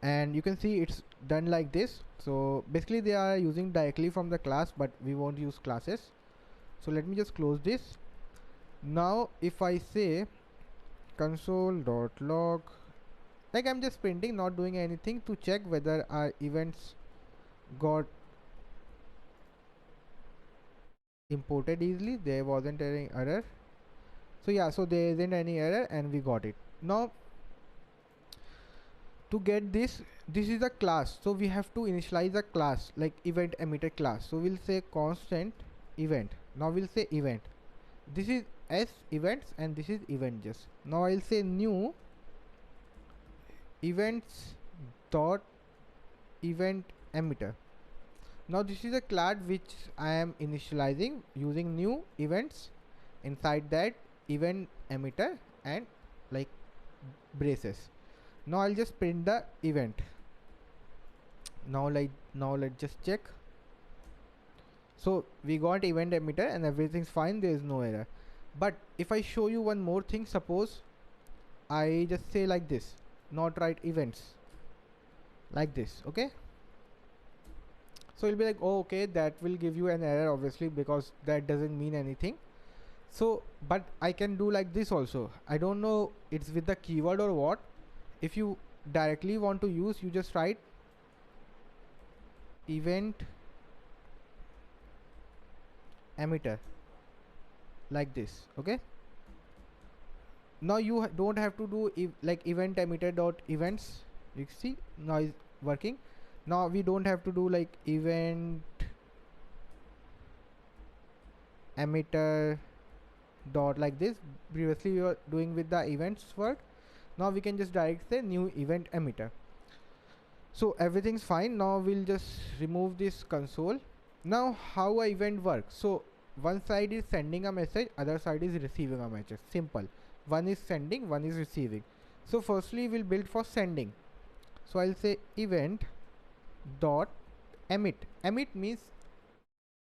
Speaker 1: And you can see it's done like this. So basically they are using directly from the class, but we won't use classes. So let me just close this. Now if I say console.log, like I'm just printing, not doing anything, to check whether our events got imported easily. There wasn't any error. So yeah, so there isn't any error and we got it. Now to get this is a class, so we have to initialize a class like event emitter class. So we'll say constant event. Now we'll say event. This is s events and this is event just. Now I'll say new events dot event emitter. Now this is a class which I am initializing using new events, inside that event emitter and like braces. Now I'll just print the event. Now let's just check. So we got event emitter and everything's fine, there is no error. But if I show you one more thing, suppose I just say like this, not write events, like this, okay? So you'll be like, oh okay, that will give you an error obviously, because that doesn't mean anything. So but I can do like this also. I don't know it's with the keyword or what. If you directly want to use, you just write event emitter like this, okay? Now you don't have to do like event emitter dot events. You see now is working. Now we don't have to do like event emitter dot like this. Previously we were doing with the events word. Now we can just direct say new event emitter. So everything's fine. Now we'll just remove this console. Now how a event works. So one side is sending a message, other side is receiving a message. Simple. One is sending, one is receiving. So firstly we'll build for sending. So I'll say event dot emit. Emit means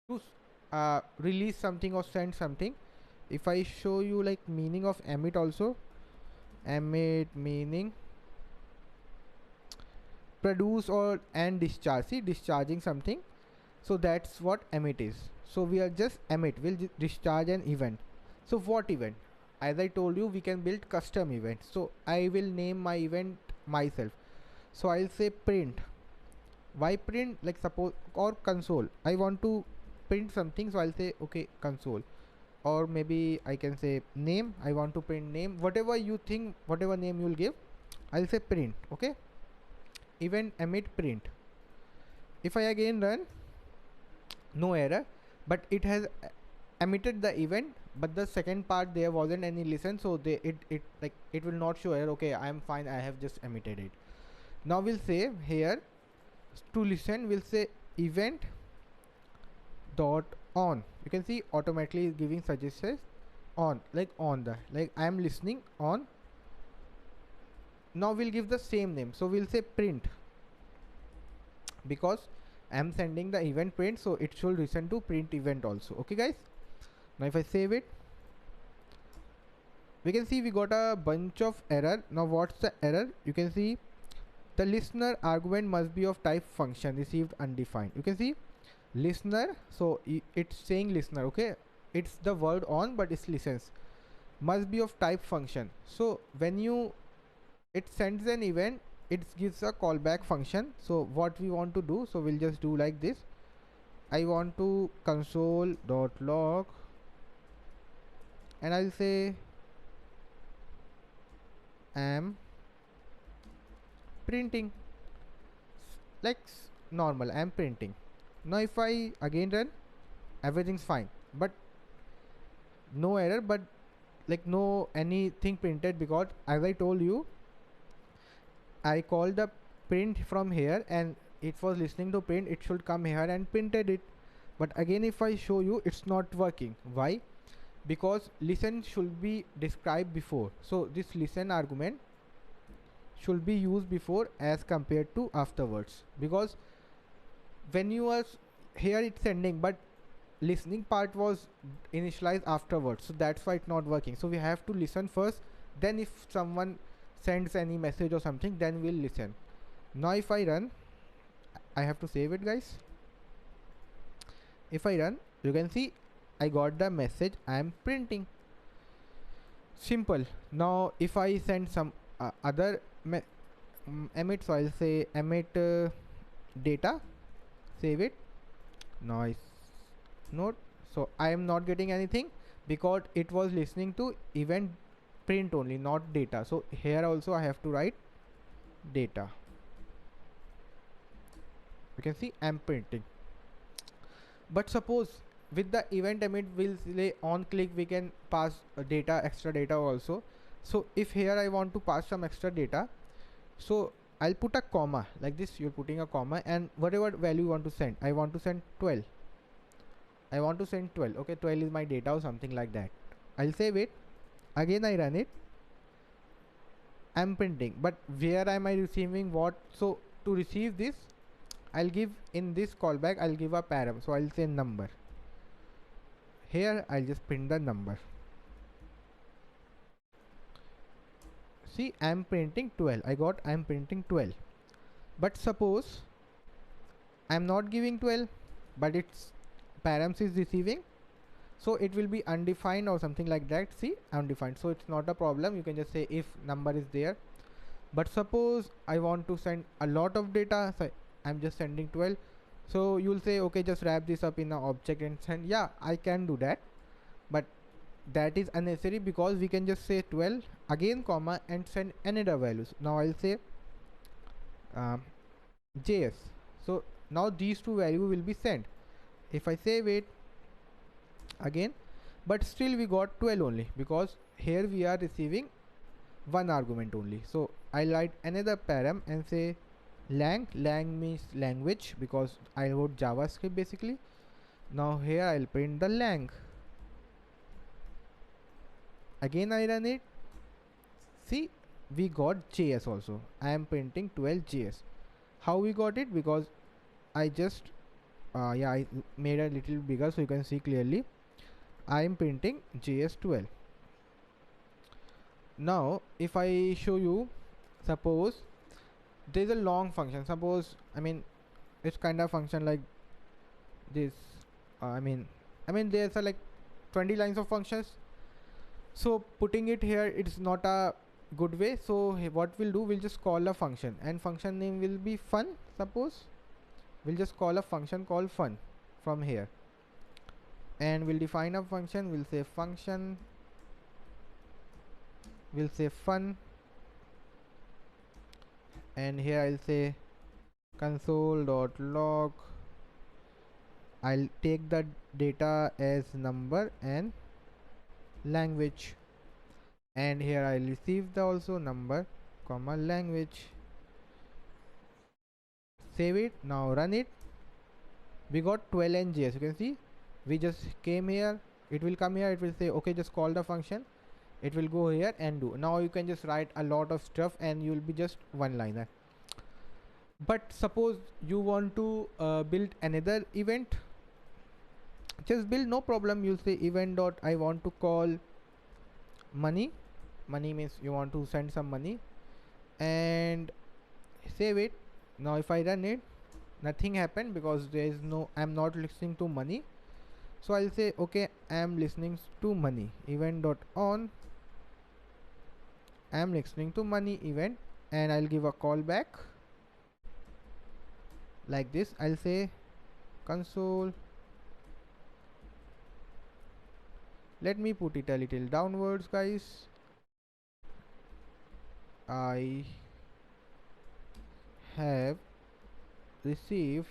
Speaker 1: to release something or send something. If I show you like meaning of emit also, emit meaning produce or and discharge. See, discharging something. So that's what emit is. So we are just emit, will discharge an event. So what event? As I told you, we can build custom events. So I will name my event myself. So I'll say print. Why print? Like suppose, or console. I want to print something, so I'll say okay console. Or maybe I can say name. I want to print name. Whatever you think, whatever name you'll give, I'll say print. Okay. Event emit print. If I again run, no error, but it has emitted the event, but the second part there wasn't any listen, so it will not show error. Okay, I am fine, I have just emitted it. Now we'll say here to listen, we'll say event dot on. You can see automatically giving suggestions on, like on the, like I am listening on. Now we'll give the same name, so we'll say print, because I am sending the event print, so it should listen to print event also. Okay guys, now if I save it, we can see we got a bunch of error. Now what's the error? You can see the listener argument must be of type function received undefined. You can see listener, so it's saying listener, okay, it's the word on but it listens, must be of type function. So when it sends an event, it gives a callback function. So what we want to do, so we'll just do like this. I want to console.log and I'll say am printing, like normal, I'm printing. Now if I again run, everything's fine, but no error, but like no anything printed, because as I told you, I called the print from here and it was listening to print. It should come here and printed it. But again, if I show you, it's not working. Why? Because listen should be described before. So this listen argument should be used before as compared to afterwards, because when you are here it's sending, but listening part was initialized afterwards, so that's why it's not working. So we have to listen first, then if someone sends any message or something, then we'll listen. Now if I run, I have to save it, guys. If I run, you can see I got the message I am printing. Simple. Now if I send some other emit, so I'll say emit data, save it. Noise node. So I am not getting anything because it was listening to event print only, not data. So here also I have to write data. You can see I'm printing. But suppose with the event emit, we'll say on click we can pass data, extra data also. So if here I want to pass some extra data, so I'll put a comma like this. You're putting a comma, and whatever value you want to send, I want to send 12. I want to send 12. Okay, 12 is my data or something like that. I'll save it. Again I run it. I'm printing, but where am I receiving what? So to receive this, I'll give in this callback, I'll give a param. So I'll say number. Here I'll just print the number. See, I'm printing 12. I'm printing 12. But suppose I'm not giving 12, but it's params is receiving, so it will be undefined or something like that. See, undefined, so it's not a problem. You can just say if number is there. But suppose I want to send a lot of data, so I'm just sending 12. So you'll say, okay, just wrap this up in an object and send. Yeah, I can do that, but that is unnecessary, because we can just say 12 again comma and send another values. Now I'll say JS. So now these two values will be sent. If I save it again, but still we got 12 only, because here we are receiving one argument only. So I'll write another param and say lang means language, because I wrote JavaScript basically. Now here I'll print the lang. Again I run it. See, we got JS also. I am printing 12 JS. How we got it? Because I just I made a little bigger so you can see clearly. I am printing JS 12. Now if I show you, suppose there is a long function. Suppose it's kind of function like this. There's like 20 lines of functions. So putting it here, it's not a good way. So what we'll do, we'll just call a function, and function name will be fun. Suppose we'll just call a function called fun from here, and we'll define a function. We'll say function, we'll say fun, and here I'll say console.log. I'll take the data as number and language, and here I'll receive the also number comma language. Save it. Now run it. We got 12 and JS. You can see we just came here, it will come here, it will say okay, just call the function, it will go here and do. Now you can just write a lot of stuff and you will be just one liner. But suppose you want to build another event, just build, no problem. You'll say event dot I want to call money. Money means you want to send some money, and save it. Now if I run it, nothing happened because there is no, I'm not listening to money. So I'll say okay, I am listening to money. Event dot on, I am listening to money event, and I'll give a callback like this. I'll say console. Let me put it a little downwards, guys. I have received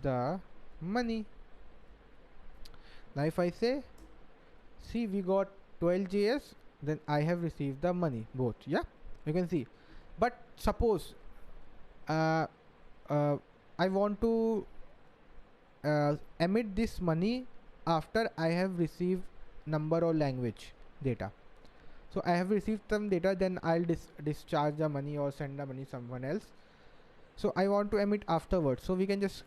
Speaker 1: the money. Now if I say see we got 12 JS, then I have received the money both. Yeah, you can see. But suppose uh, uh, I want to emit this money after I have received number or language data. So I have received some data, then I'll discharge the money or send the money someone else. So I want to emit afterwards, so we can just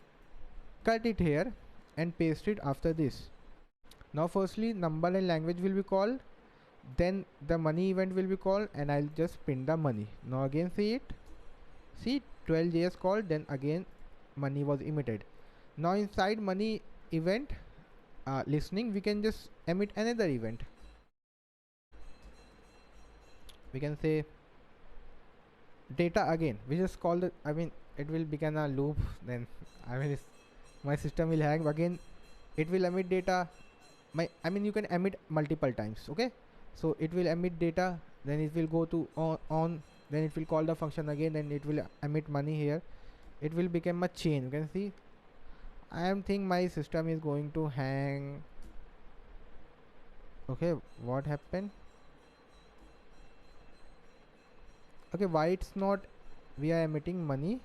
Speaker 1: cut it here and paste it after this. Now firstly number and language will be called, then the money event will be called, and I'll just print the money. Now again see it, see 12 JS called, then again money was emitted. Now inside money event listening, we can just emit another event. We can say data again. We just call the, I mean it will become a loop, then I mean my system will hang again. It will emit data. I mean you can emit multiple times. Okay, so it will emit data, then it will go to on, then it will call the function again, then it will emit money here. It will become a chain. You can see I am thinking my system is going to hang. Okay, what happened? Okay, why it's not, we are emitting money,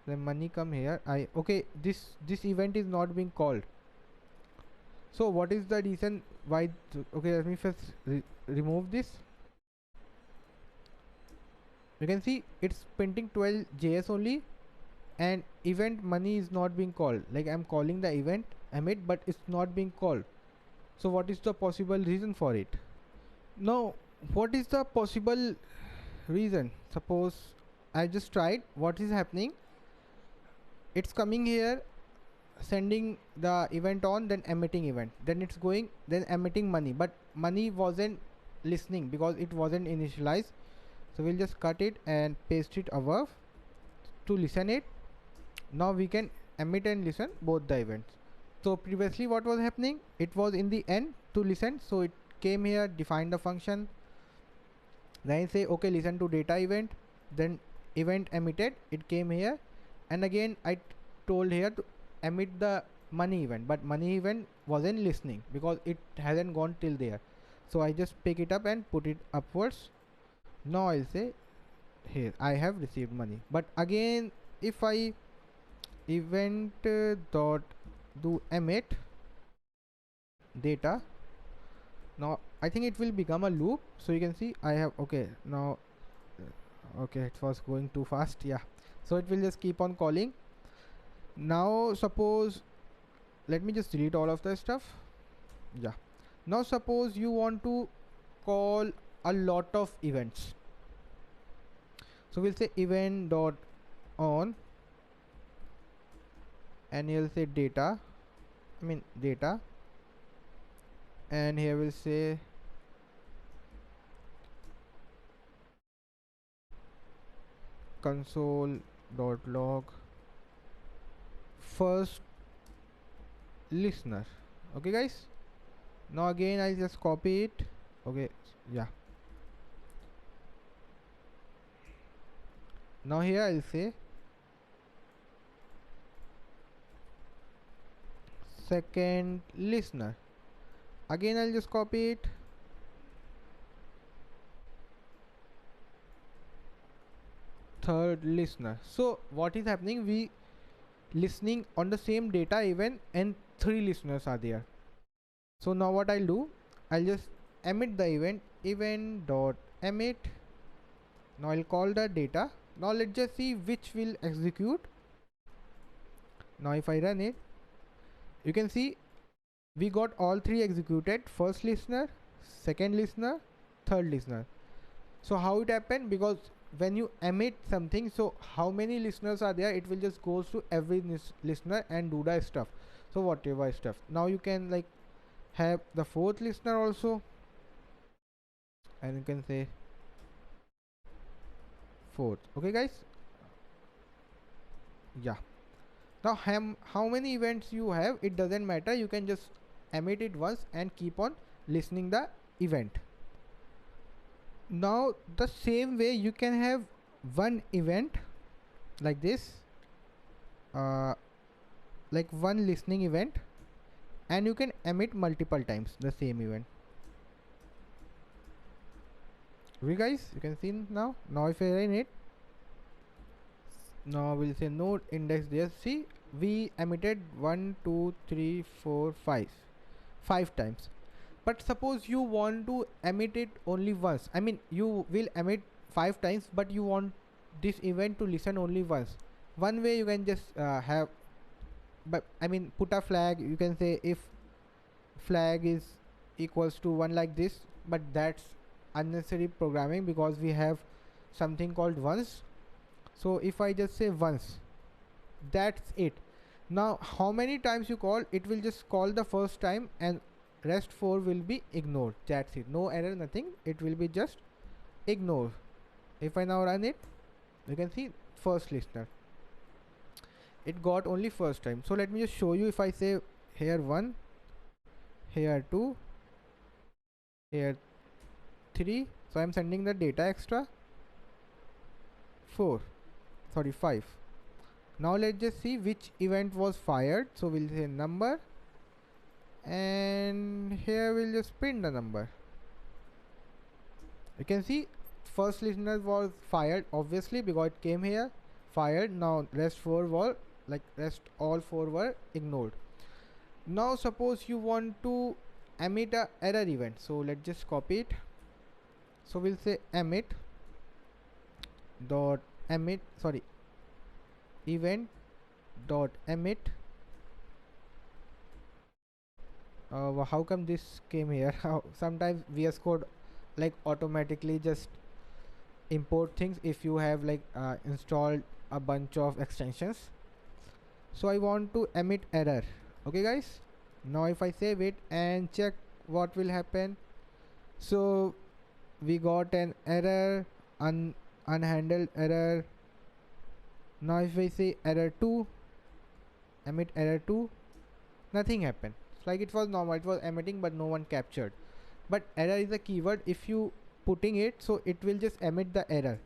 Speaker 1: the money come here. Okay, this event is not being called. So what is the reason why? Okay, let me first remove this. You can see it's printing 12 JS only, and event money is not being called. Like I'm calling the event emit, but it's not being called. So what is the possible reason for it? Now what is the possible reason? Suppose I just tried, what is happening, it's coming here, sending the event on, then emitting event, then it's going, then emitting money, but money wasn't listening because it wasn't initialized. So we'll just cut it and paste it above to listen it. Now we can emit and listen both the events. So previously what was happening, it was in the end to listen, so it came here, defined the function, then I say okay listen to data event, then event emitted, it came here, and again I told here to emit the money event, but money event wasn't listening because it hasn't gone till there. So I just pick it up and put it upwards. Now I'll say here I have received money. But again if I event dot do emit data, now I think it will become a loop. So you can see I have, okay, now okay, it was going too fast. Yeah, so it will just keep on calling. Now suppose, let me just delete all of the stuff. Yeah, now suppose you want to call a lot of events. So we'll say event dot on, and you'll say data, I mean data, and here we'll say console.log first listener. Okay guys, now again I'll just copy it. Okay, yeah, now here I'll say second listener. Again I'll just copy it. Third listener. So what is happening, we listening on the same data event and 3 listeners are there. So now what I'll do, I'll just emit the event dot emit. Now I'll call the data. Now let's just see which will execute. Now if I run it, you can see we got all 3 executed, first listener, second listener, third listener. So how it happened, because when you emit something, so how many listeners are there, it will just goes to every listener and do the stuff. So whatever stuff, now you can like have the fourth listener also, and you can say fourth. Okay guys, yeah, now how many events you have, it doesn't matter, you can just emit it once and keep on listening the event. Now the same way you can have one event like this, like one listening event, and you can emit multiple times the same event. Okay guys, you can see now. Now if I run it, now we'll say node index there. See, we emitted 1 2 3 4 5 times. But suppose you want to emit it only once. I mean, you will emit 5 times, but you want this event to listen only once. One way you can just have, but I mean, put a flag. You can say if flag is equals to 1 like this, but that's unnecessary programming because we have something called once. So if I just say once, that's it. Now how many times you call, it will just call the first time and rest 4 will be ignored. That's it, no error, nothing, it will be just ignored. If I now run it, you can see first listener, it got only first time. So let me just show you. If I say here 1, here 2, here 3, so I'm sending the data extra 4, sorry 5. Now let's just see which event was fired. So we'll say number, and here we'll just print the number. You can see first listener was fired obviously because it came here fired. Now rest 4 were like rest all 4 were ignored. Now suppose you want to emit a error event, so let's just copy it. So we'll say emit dot emit, sorry, event dot emit. How come this came here? Sometimes VS Code like automatically just import things if you have like installed a bunch of extensions. So I want to emit error. Okay guys, now if I save it and check what will happen. So we got an error, unhandled error. Now if I say error 2, emit error 2, nothing happened. It's like it was normal, it was emitting but no one captured. But error is a keyword. If you putting it, so it will just emit the error.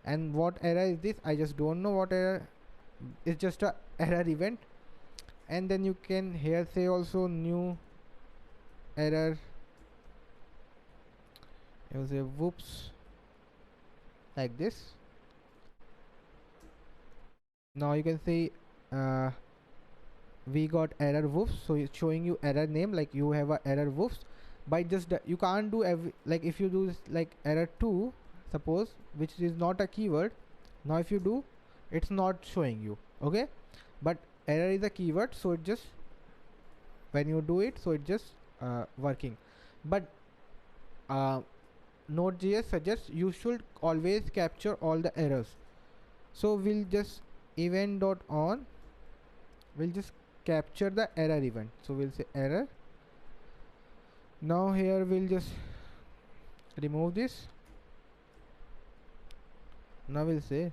Speaker 1: And what error is this? I just don't know what error. It's just a error event. And then you can here say also new error. You say whoops, like this. Now you can say we got error whoops, so it's showing you error name, like you have a error whoops. By just you can't do every, like if you do like error 2 suppose, which is not a keyword. Now if you do, it's not showing you. Okay, but error is a keyword, so it just when you do it, so it just working. But Node.js suggests you should always capture all the errors. So we'll just event.on, we'll just capture the error event. So we'll say error. Now here we'll just remove this. Now we'll say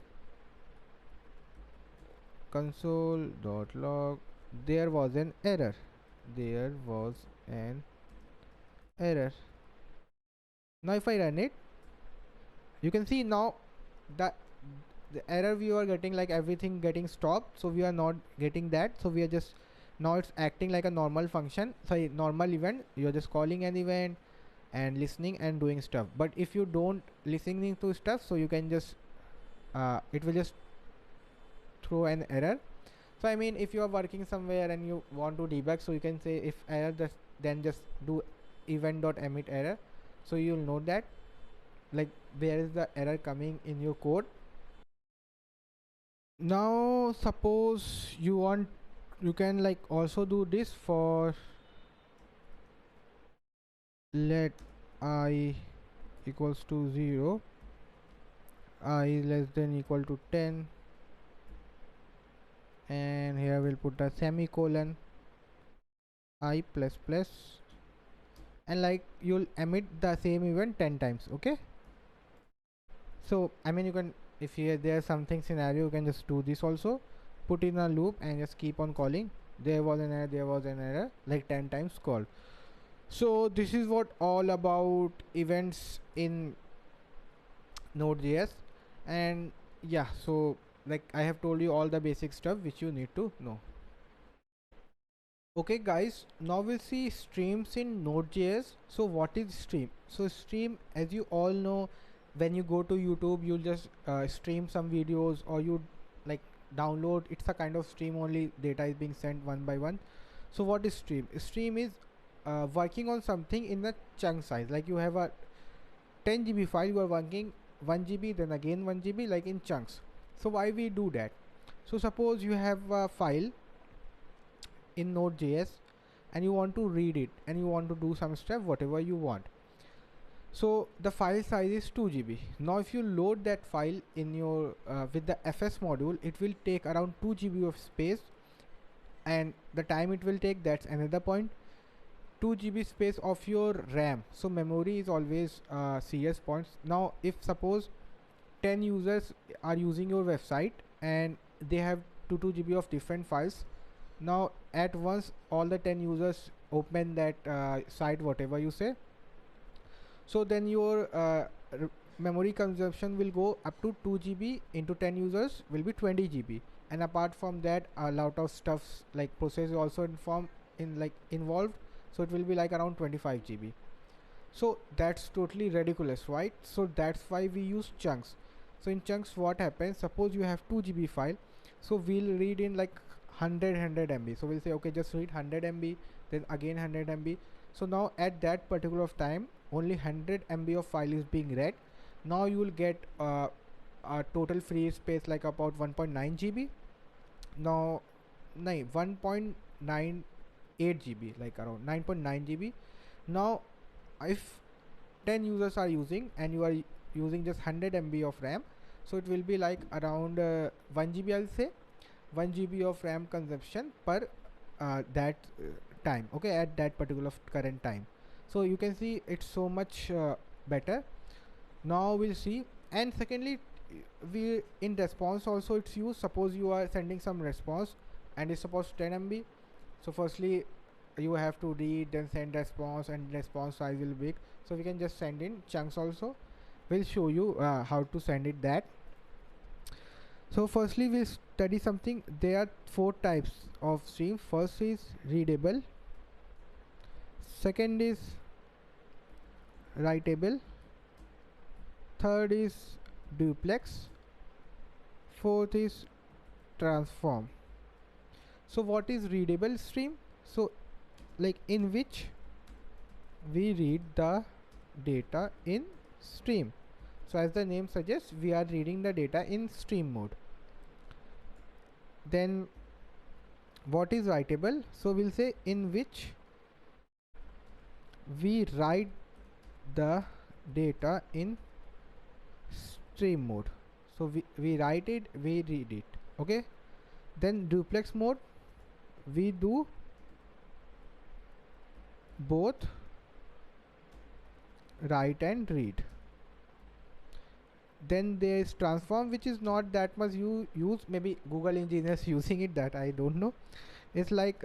Speaker 1: console.log, there was an error, there was an error. Now if I run it, you can see now that the error we were getting, like everything getting stopped, so we are not getting that. So we are just, now it's acting like a normal function, sorry, normal event. You're just calling an event and listening and doing stuff. But if you don't listening to stuff, so you can just it will just throw an error. So I mean, if you are working somewhere and you want to debug, so you can say if error, then just do event.emit error, so you'll know that like where is the error coming in your code. Now suppose you want, you can like also do this for let I equals to 0, I less than equal to 10, and here we'll put a semicolon, I plus plus, and like you'll emit the same event 10 times. Okay, so I mean, you can, if here there's something scenario, you can just do this also, put in a loop and just keep on calling, there was an error, there was an error, like 10 times called. So this is what all about events in Node.js. And yeah, so like I have told you all the basic stuff which you need to know. Okay guys, now we'll see streams in Node.js. So what is stream? So stream, as you all know, when you go to YouTube, you'll just stream some videos, or you like download. It's a kind of stream, only data is being sent one by one. So what is stream? Stream is working on something in the chunk size. Like you have a 10 GB file, you are working 1 GB, then again 1 GB, like in chunks. So why we do that? So suppose you have a file in Node.js and you want to read it and you want to do some stuff, whatever you want. So the file size is 2 GB. Now if you load that file in your with the FS module, it will take around 2 GB of space, and the time it will take, that's another point. 2 GB space of your RAM. So memory is always serious points. Now if suppose 10 users are using your website and they have 2 GB of different files, now at once all the 10 users open that site, whatever you say, so then your memory consumption will go up to 2 GB into 10 users will be 20 GB, and apart from that a lot of stuffs like process is also involved, so it will be like around 25 GB. So that's totally ridiculous, right? So that's why we use chunks. So in chunks what happens, suppose you have 2 GB file, so we'll read in like 100 MB. So we'll say okay, just read 100 MB, then again 100 MB. So now at that particular of time only 100 MB of file is being read. Now you will get a total free space like about 1.9 GB. Now 1.98 GB, like around 9.9 GB. Now if 10 users are using and you are using just 100 MB of RAM, so it will be like around 1 GB, I'll say 1 GB of RAM consumption per that time, okay, at that particular current time. So you can see it's so much better. Now we'll see. And secondly, we in response also it's used. Suppose you are sending some response and it's supposed 10 MB. So firstly you have to read, then send response, and response size will be big, so we can just send in chunks also. We'll show you how to send it that. So firstly we'll study something. There are 4 types of stream. First is readable, second is writable, third is duplex, fourth is transform. So what is readable stream? So like in which we read the data in stream. So as the name suggests, we are reading the data in stream mode. Then what is writable? So we'll say in which we write the data in stream mode. So we write it, we read it, okay. Then duplex mode, we do both write and read. Then there is transform, which is not that much you use, maybe Google engineers using it, that I don't know. It's like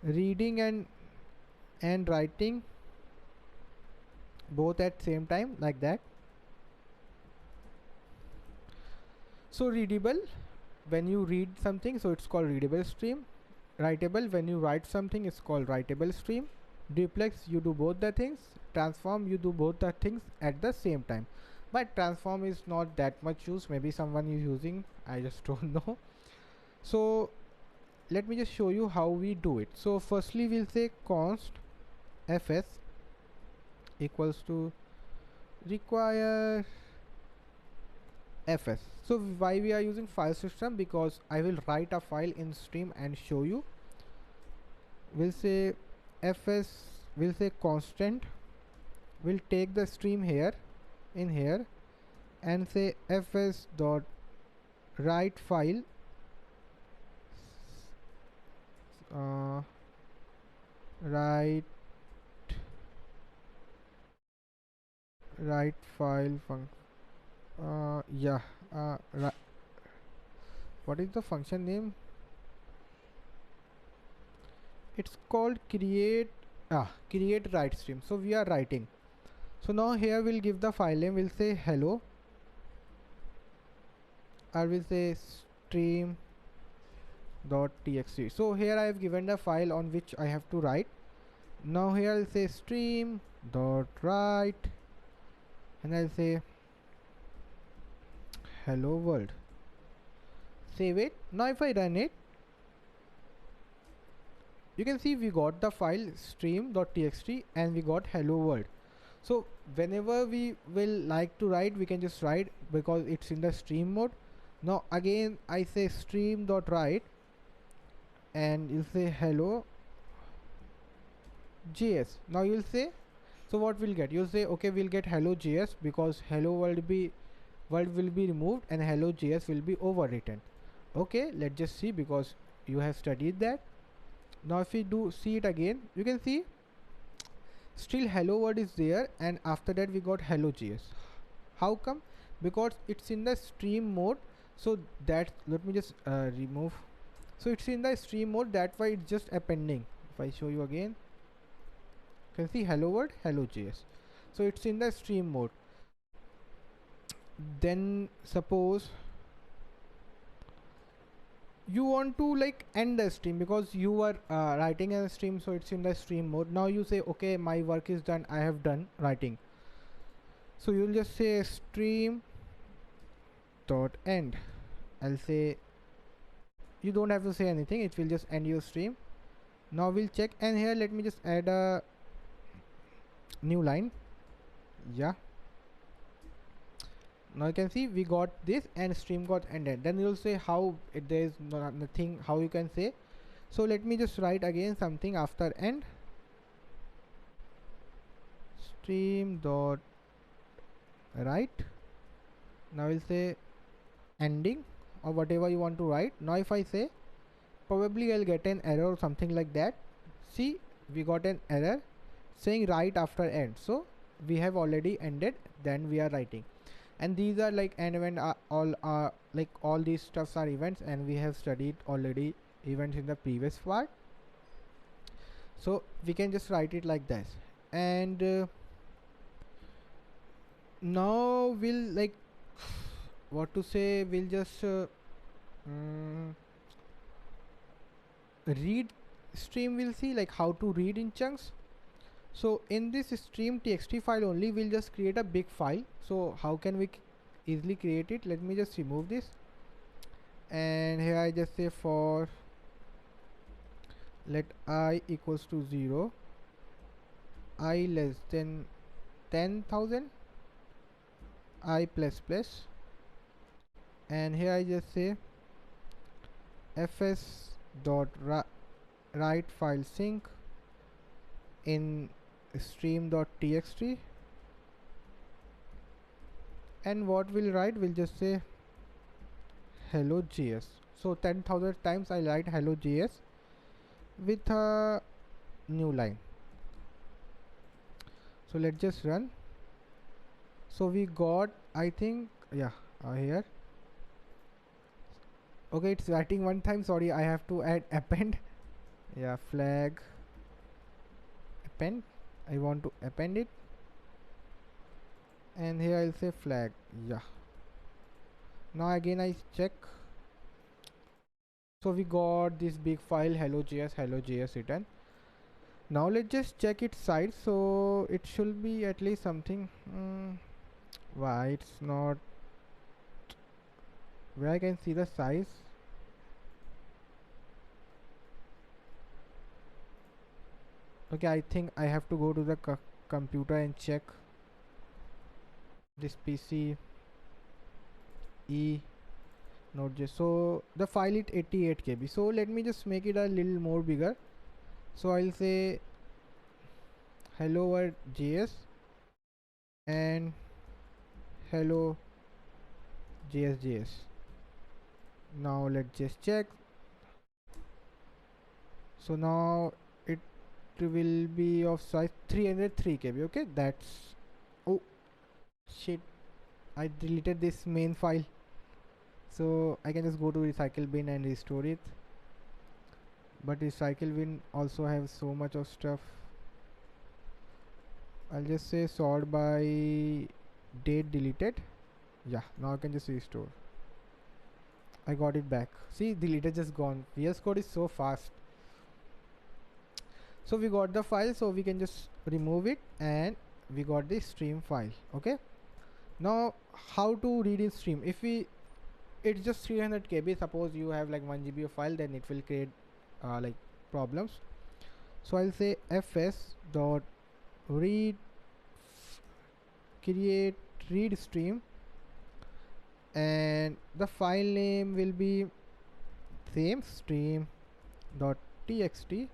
Speaker 1: reading and writing both at same time, like that. So readable, when you read something, so it's called readable stream. Writable, when you write something, it's called writable stream. Duplex, you do both the things. Transform, you do both the things at the same time. But transform is not that much used, maybe someone is using, I just don't know. So let me just show you how we do it. So firstly we'll say const fs equals to require fs. So why we are using file system? Because I will write a file in stream and show you. We'll say fs, we'll say constant, we'll take the stream here in here and say fs dot write file write file what is the function name? It's called create write stream. So we are writing. So now here we'll give the file name, we'll say hello, or we'll say stream dot txt. So here I have given the file on which I have to write. Now here I'll say stream dot write, and I'll say hello world. Save it. Now if I run it, you can see we got the file stream.txt and we got hello world. So whenever we will like to write, we can just write because it's in the stream mode. Now again I say stream.write, and you'll say hello JS. Now you'll say, so what we'll get? You'll say okay, we'll get hello JS because hello world will be removed and hello JS will be overwritten. Okay, let's just see because you have studied that. Now if we do see it again, you can see still hello world is there, and after that we got hello JS. How come? Because it's in the stream mode. So that, let me just remove. So it's in the stream mode, that's why it's just appending. If I show you again, you can see hello world, hello JS. So it's in the stream mode. Then suppose you want to like end the stream because you were writing a stream, so it's in the stream mode. Now you say okay, my work is done, I have done writing. So you'll just say stream dot end. I'll say, you don't have to say anything, it will just end your stream. Now we'll check, and here let me just add a new line. Yeah, now you can see we got this and stream got ended. Then you'll say how there is nothing how you can say. So let me just write again something after end. Stream dot write. Now we'll say ending or whatever you want to write. Now if I say, probably I'll get an error or something like that. See, we got an error saying write after end. So we have already ended, then we are writing. And these are like end event, all these stuffs are events, and we have studied already events in the previous part. So we can just write it like this. And now we'll like what to say, we'll just read stream. We'll see like how to read in chunks. So in this stream txt file only, we'll just create a big file. So how can we easily create it? Let me just remove this, and here I just say for let I equals to 0, I less than 10,000, I plus plus, and here I just say fs dot write file sync in stream.txt, and what we'll write, we'll just say hello JS. So 10,000 times I write hello JS with a new line. So let's just run. So we got, I think, yeah, here. Okay, it's writing one time, sorry, I have to add append. Yeah, flag append, I want to append it, and here I'll say flag. Yeah, now again I check. So we got this big file hello JS written. Now let's just check its size. So it should be at least something. Why it's not, where I can see the size? Okay, I think I have to go to the computer and check this PC Nodejs. So the file is 88 KB. So let me just make it a little more bigger. So I'll say hello world JS and hello JS. Now let's just check. So now it will be of size 303 KB. Okay, that's, oh shit, I deleted this main file. So I can just go to recycle bin and restore it, but recycle bin also have so much of stuff. I'll just say sort by date deleted. Yeah, now I can just restore. I got it back. See, deleted just gone. VS Code is so fast. So we got the file, so we can just remove it, and we got the stream file. Okay, now how to read in stream? If we, it's just 300 KB, suppose you have like 1 GB of file, then it will create like problems. So I'll say fs dot read create read stream, and the file name will be same stream dot txt,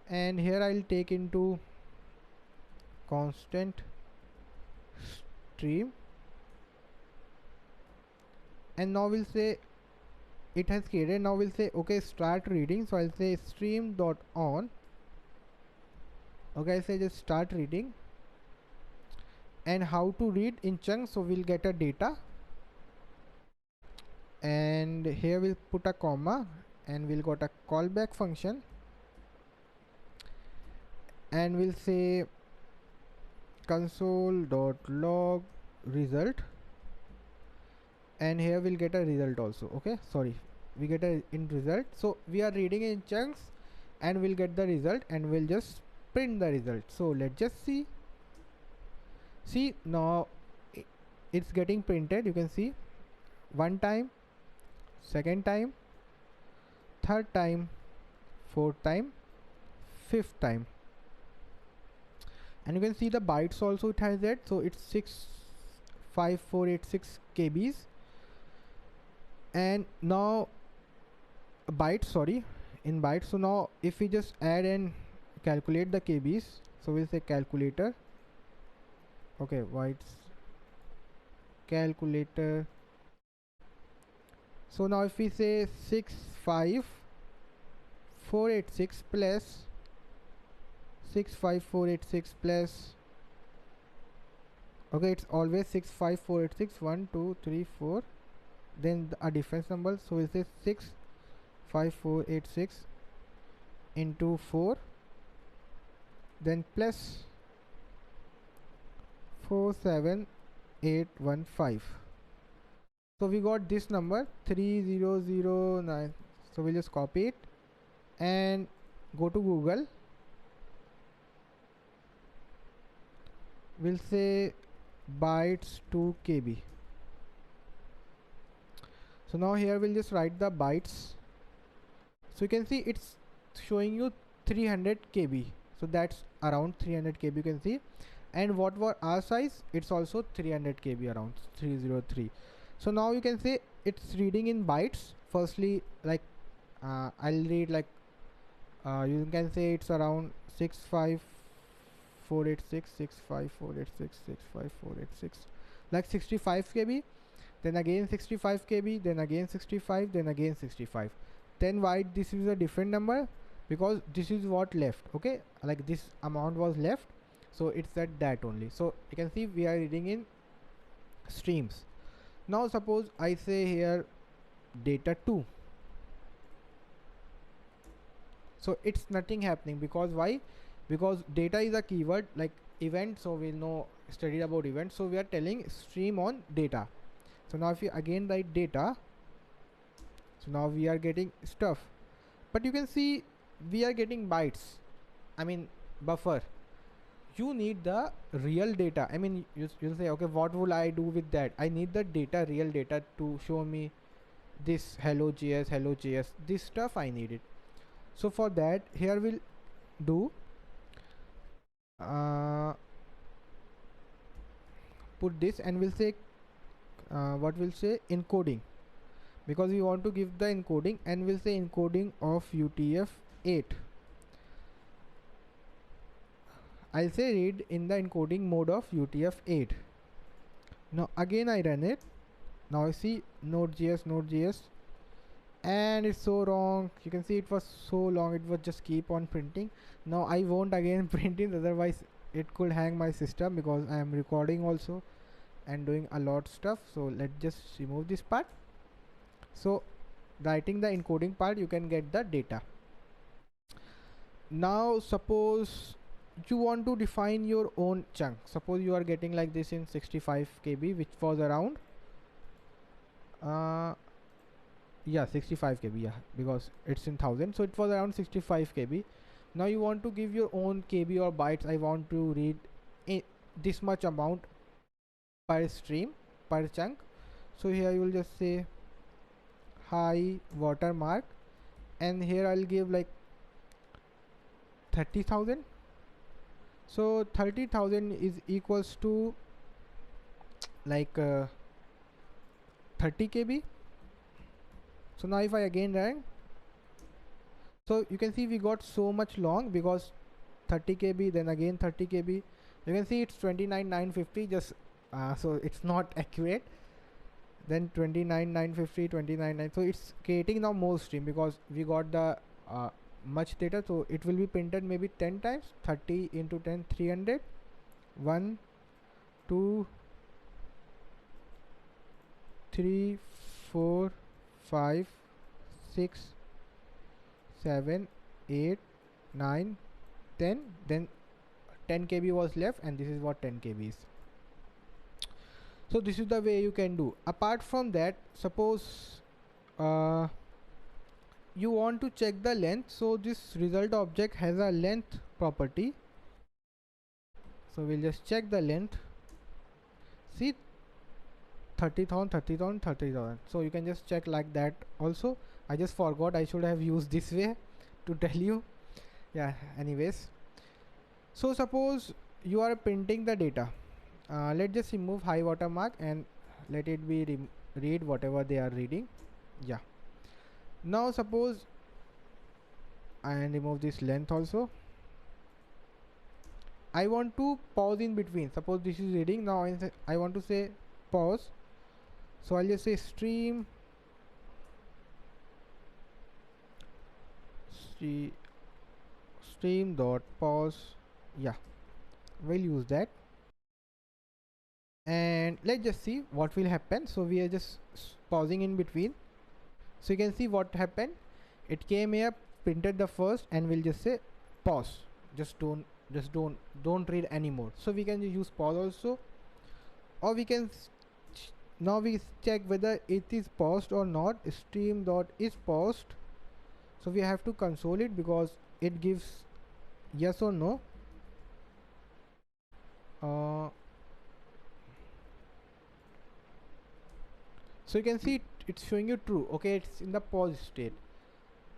Speaker 1: and here I'll take into constant stream, and now we'll say it has created. Now we'll say okay, start reading. So I'll say stream dot on. Okay, I'll say just start reading, and how to read in chunks. So we'll get a data, and here we'll put a comma, and we'll got a callback function, and we'll say console.log result, and here we'll get a result also. Okay, sorry, we get a in result. So we are reading in chunks, and we'll get the result, and we'll just print the result. So let's just see now it's getting printed. You can see one time, second time, third time, fourth time, fifth time, and you can see the bytes also it has that. So it's 65486 KBs, and now bytes, sorry, in bytes. So now if we just add and calculate the KBs, so we'll say calculator. Okay, bytes calculator. So now if we say 65486 plus 65486 plus, okay, it's always 65486, 1 2 3 4, then a difference number. So we'll say 65486 into 4, then plus 47815. So we got this number 3009. So we'll just copy it and go to Google. We'll say bytes to KB. So now here we'll just write the bytes. So you can see it's showing you 300 KB. So that's around 300 KB, you can see. And what were our size? It's also 300 KB, around 303. So now you can say it's reading in bytes. Firstly, like I'll read like you can say it's around 65486, 65486, 65486, like 65 KB, then again 65 KB, then again 65, then again 65. Then why this is a different number? Because this is what left. Okay, like this amount was left, so it's at that only. So you can see we are reading in streams. Now suppose I say here data 2. So it's nothing happening, because why? Because data is a keyword like event, so we'll know studied about event. So we are telling stream on data. So now if you again write data, so now we are getting stuff, but you can see we are getting bytes, I mean buffer. You need the real data. I mean you'll say okay, what will I do with that? I need the data, real data, to show me this hello.js, this stuff I need it. So for that, here we'll do put this, and we'll say what we'll say encoding, because we want to give the encoding, and we'll say encoding of UTF-8. I'll say read in the encoding mode of UTF-8. Now again I run it. Now I see Nodejs, and it's so wrong. You can see it was so long, it was just keep on printing. Now I won't again print it, otherwise it could hang my system, because I am recording also and doing a lot stuff. So let's just remove this part. So writing the encoding part, you can get the data. Now suppose you want to define your own chunk. Suppose you are getting like this in 65 KB, which was around yeah, 65 kb, yeah, because it's in 1000, so it was around 65 kb. Now you want to give your own kb or bytes. I want to read this much amount per stream, per chunk. So here you will just say high watermark, and here I'll give like 30,000. So 30,000 is equals to like 30 kb. So now if I again run, so you can see we got so much long because 30 kb, then again 30 kb. You can see it's 29,950, just so it's not accurate. Then 29,950, 29,9, so it's creating now more stream because we got the much data. So it will be printed maybe 10 times. 30 into 10, 300. 1 2 3 4 5 6 7 8 9 10. Then 10 kb was left, and this is what 10 kb is. So this is the way you can do. Apart from that, suppose you want to check the length. So this result object has a length property, so we'll just check the length. See, 30,000, 30,000, 30,000. So you can just check like that also. I just forgot, I should have used this way to tell you. Yeah, anyways, so suppose you are printing the data. Let's just remove high watermark and let it be read whatever they are reading. Yeah, now suppose, and remove this length also. I want to pause in between. Suppose this is reading, now I want to say pause. So I'll just say stream dot pause. Yeah, we'll use that, and let's just see what will happen. So we are just pausing in between. So you can see what happened. It came here, printed the first, and we'll just say pause. Just don't read anymore. So we can use pause also, or we can now we check whether it is paused or not. Stream dot is paused. So we have to console it because it gives yes or no. So you can see it's showing you true. Okay, it's in the pause state.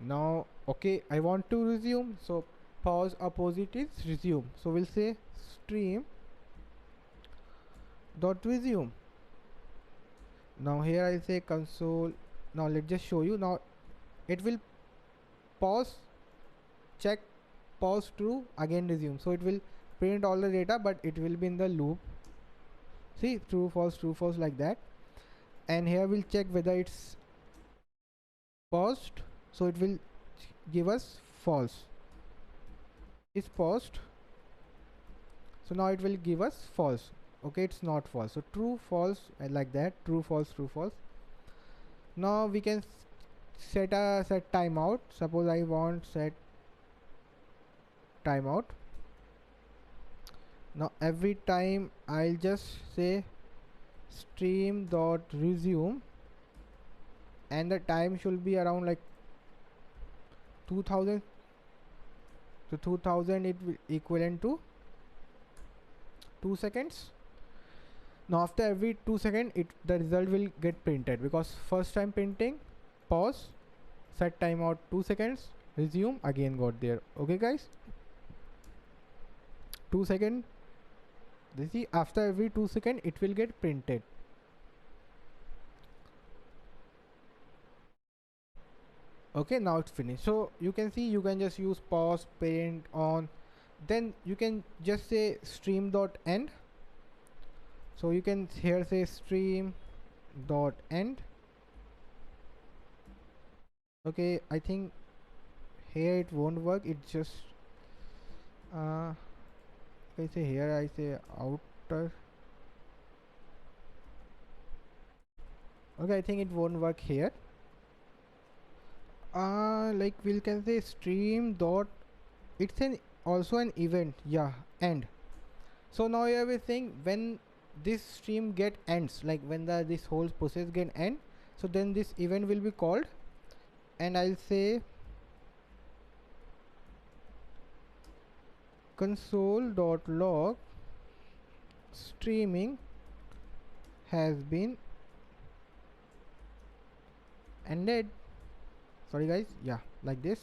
Speaker 1: Now okay, I want to resume. So pause opposite is resume. So we'll say stream dot resume. Now here I say console. Now let's just show you. Now it will pause, check, pause, true, again resume. So it will print all the data, but it will be in the loop. See, true, false, like that. And here we'll check whether it's paused. So it will give us false. It's paused. So now it will give us false. Okay, it's not false. So true, false, and like that. True, false, true, false. Now we can set timeout. Suppose I want set timeout. Now every time I'll just say stream dot resume, and the time should be around like 2000. So 2000 it will equivalent to 2 seconds. Now after every 2 seconds the result will get printed, because first time printing, pause, set timeout 2 seconds, resume, again got there. Okay guys, 2 seconds. You see, after every 2 seconds it will get printed. Okay, now it's finished. So you can see, you can just use pause, print, on. Then you can just say stream dot end. So you can here say stream dot end. Okay, I think here it won't work. It just I say here, I say outer. Okay, I think it won't work here. Like we can say stream dot, it's an also an event, yeah, end. So now you have a thing, when this stream get ends, like when this whole process get end, so then this event will be called and I'll say console.log streaming has been ended. Sorry guys, yeah, like this.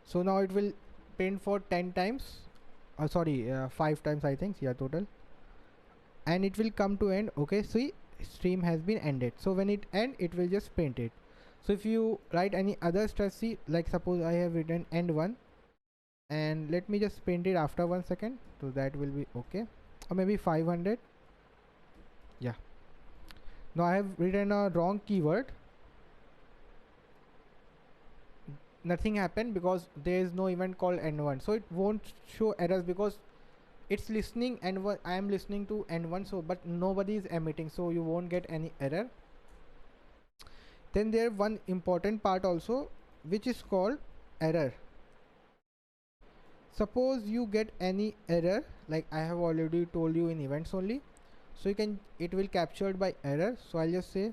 Speaker 1: So now it will print for 10 times, sorry, 5 times I think, yeah, total, and it will come to end. Okay, see, stream has been ended. So when it end, it will just print it. So if you write any other stuff, see, like suppose I have written end 1, and let me just print it after 1 second, so that will be okay, or maybe 500. Yeah, now I have written a wrong keyword. Nothing happened because there is no event called end1, so it won't show errors because it's listening and I am listening to end1, so but nobody is emitting, so you won't get any error. Then there one important part also, which is called error. Suppose you get any error, like I have already told you in events only, so you can, it will captured by error. So I'll just say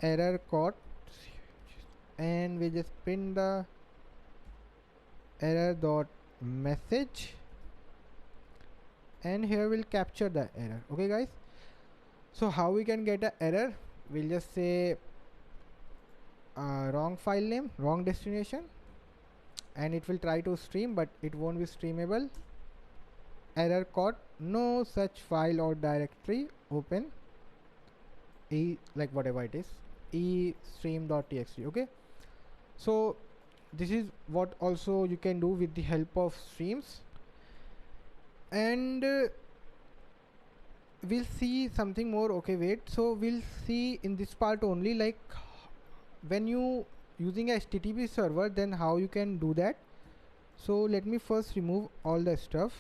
Speaker 1: error caught, and we just print the error dot message, and here we'll capture the error. Okay guys, so how we can get an error? We'll just say wrong file name, wrong destination, and it will try to stream but it won't be streamable. Error caught, no such file or directory open, e, like whatever it is, e stream.txt. okay, so this is what also you can do with the help of streams. And we'll see something more. Okay, wait, so we'll see in this part only, like when you using a HTTP server, then how you can do that. So let me first remove all the stuff.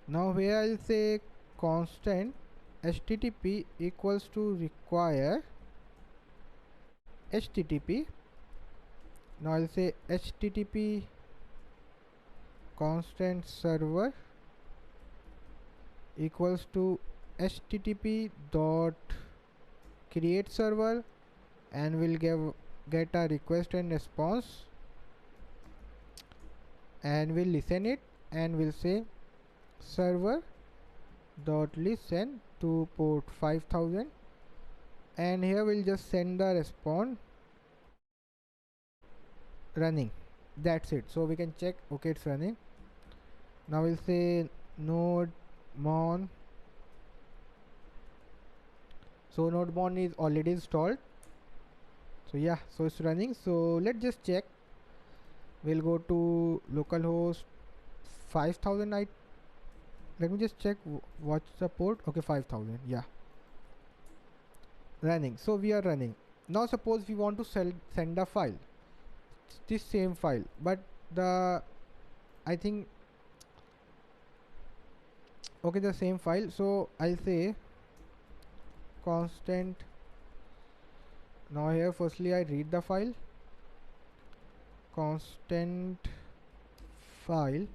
Speaker 1: Now here I'll say constant HTTP equals to require HTTP. Now I'll say HTTP constant server equals to HTTP dot create server, and we'll get a request and response, and we'll listen it, and we'll say server dot listen to port 5000, and here we'll just send the response running. That's it. So we can check, okay, it's running. Now we'll say node mon. So nodemon is already installed, so yeah, so it's running. So let's just check. We'll go to localhost 5000. Let me just check what's the port. Okay, 5000, yeah, running. So we are running. Now suppose we want to send a file, it's this same file, but the, I think, okay, the same file. So I'll say constant. Now here firstly I read the file, constant file,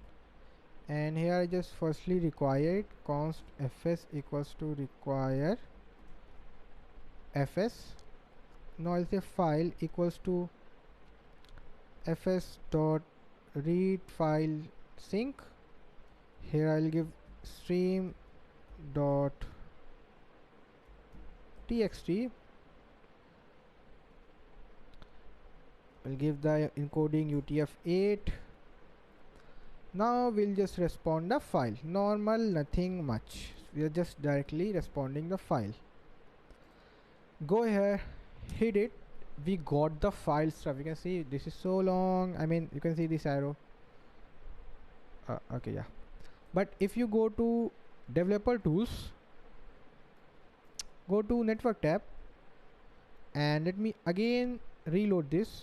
Speaker 1: and here I just firstly require it, const fs equals to require fs. Now I'll say file equals to fs dot read file sync. Here I'll give stream dot txt. We'll give the encoding UTF-8. Now we'll just respond the file. Normal, nothing much. We are just directly responding the file. Go here, hit it. We got the file stuff. You can see this is so long. I mean, you can see this arrow. Okay, yeah. But if you go to developer tools, go to network tab, and let me again reload this.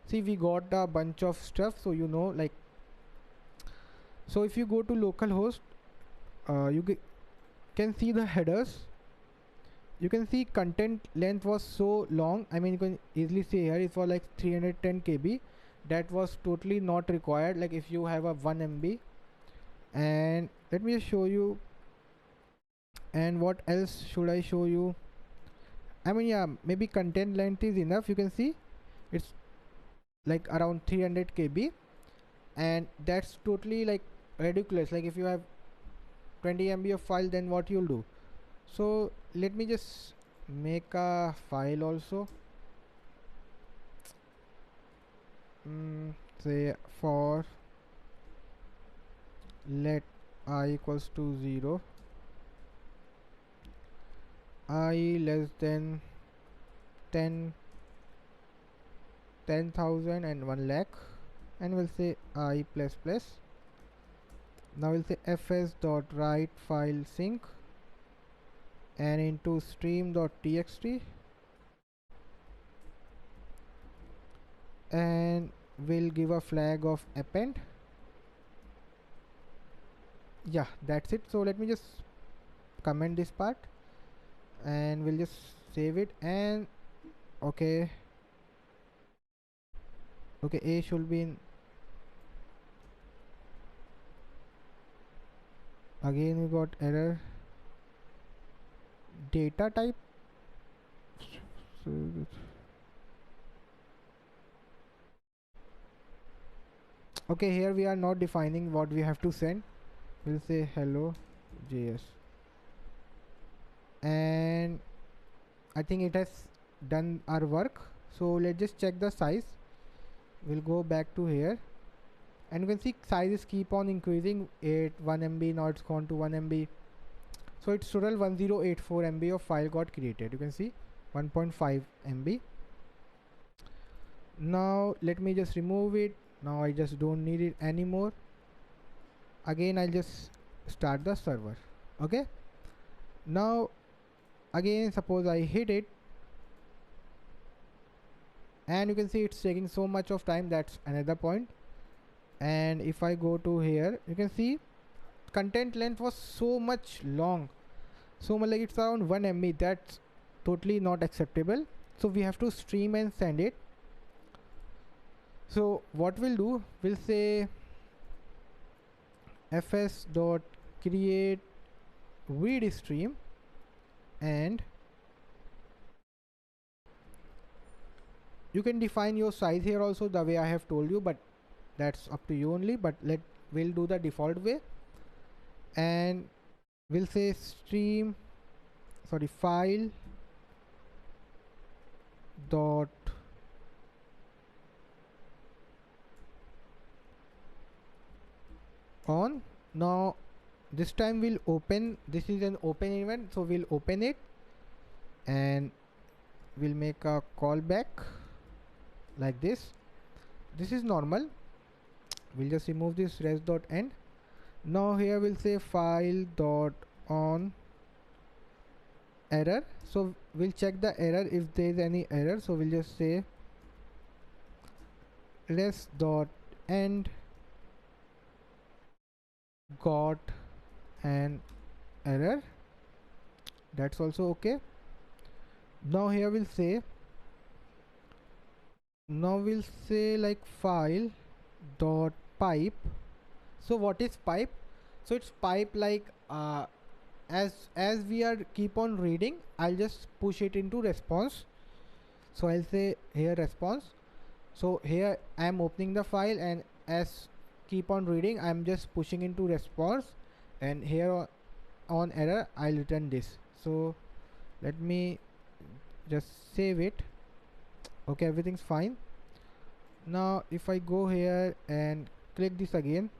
Speaker 1: See, we got a bunch of stuff, so you know, like, so if you go to localhost, you can see the headers. You can see content length was so long. I mean, you can easily see here it's for like 310 KB. That was totally not required, like if you have a 1 MB. And let me just show you. And what else should I show you? I mean, yeah, maybe content length is enough. You can see it's like around 300 KB, and that's totally like ridiculous. Like if you have 20 MB of file, then what you'll do? So let me just make a file also. Say for let I equals to 0, I less than 10,000 and 1 lakh, and we'll say I plus plus. Now we'll say fs dot write file sync and into stream.txt, and we'll give a flag of append. Yeah, that's it. So let me just comment this part and we'll just save it. And okay, A should be in. Again we got error, data type. So okay, here we are not defining what we have to send. We'll say hello JS, and I think it has done our work. So let's just check the size. We'll go back to here, and you can see sizes keep on increasing. 1 MB, now it's gone to 1 MB. So it's total 1084 MB of file got created. You can see 1.5 MB. Now let me just remove it. Now I just don't need it anymore. Again I'll just start the server. Okay, now again suppose I hit it, and you can see it's taking so much of time. That's another point. And if I go to here, you can see content length was so much long, so much, like it's around 1 MB. That's totally not acceptable. So we have to stream and send it. So what we'll do, we'll say fs dot create read stream, and you can define your size here also the way I have told you, but that's up to you only. But we'll do the default way, and we'll say file dot on. Now this time we'll open, this is an open event, so we'll open it and we'll make a callback like this. This is normal. We'll just remove this res.end. Now here we'll say file dot on error. So we'll check the error if there is any error. So we'll just say res.end got an error. That's also okay. Now here we'll say like file dot pipe. So what is pipe? So it's pipe like as we are keep on reading, I'll just push it into response. So I'll say here response. So here I am opening the file, and as keep on reading, I'm just pushing into response, and here on error I'll return this. So let me just save it. Okay, everything's fine. Now if I go here and click this again,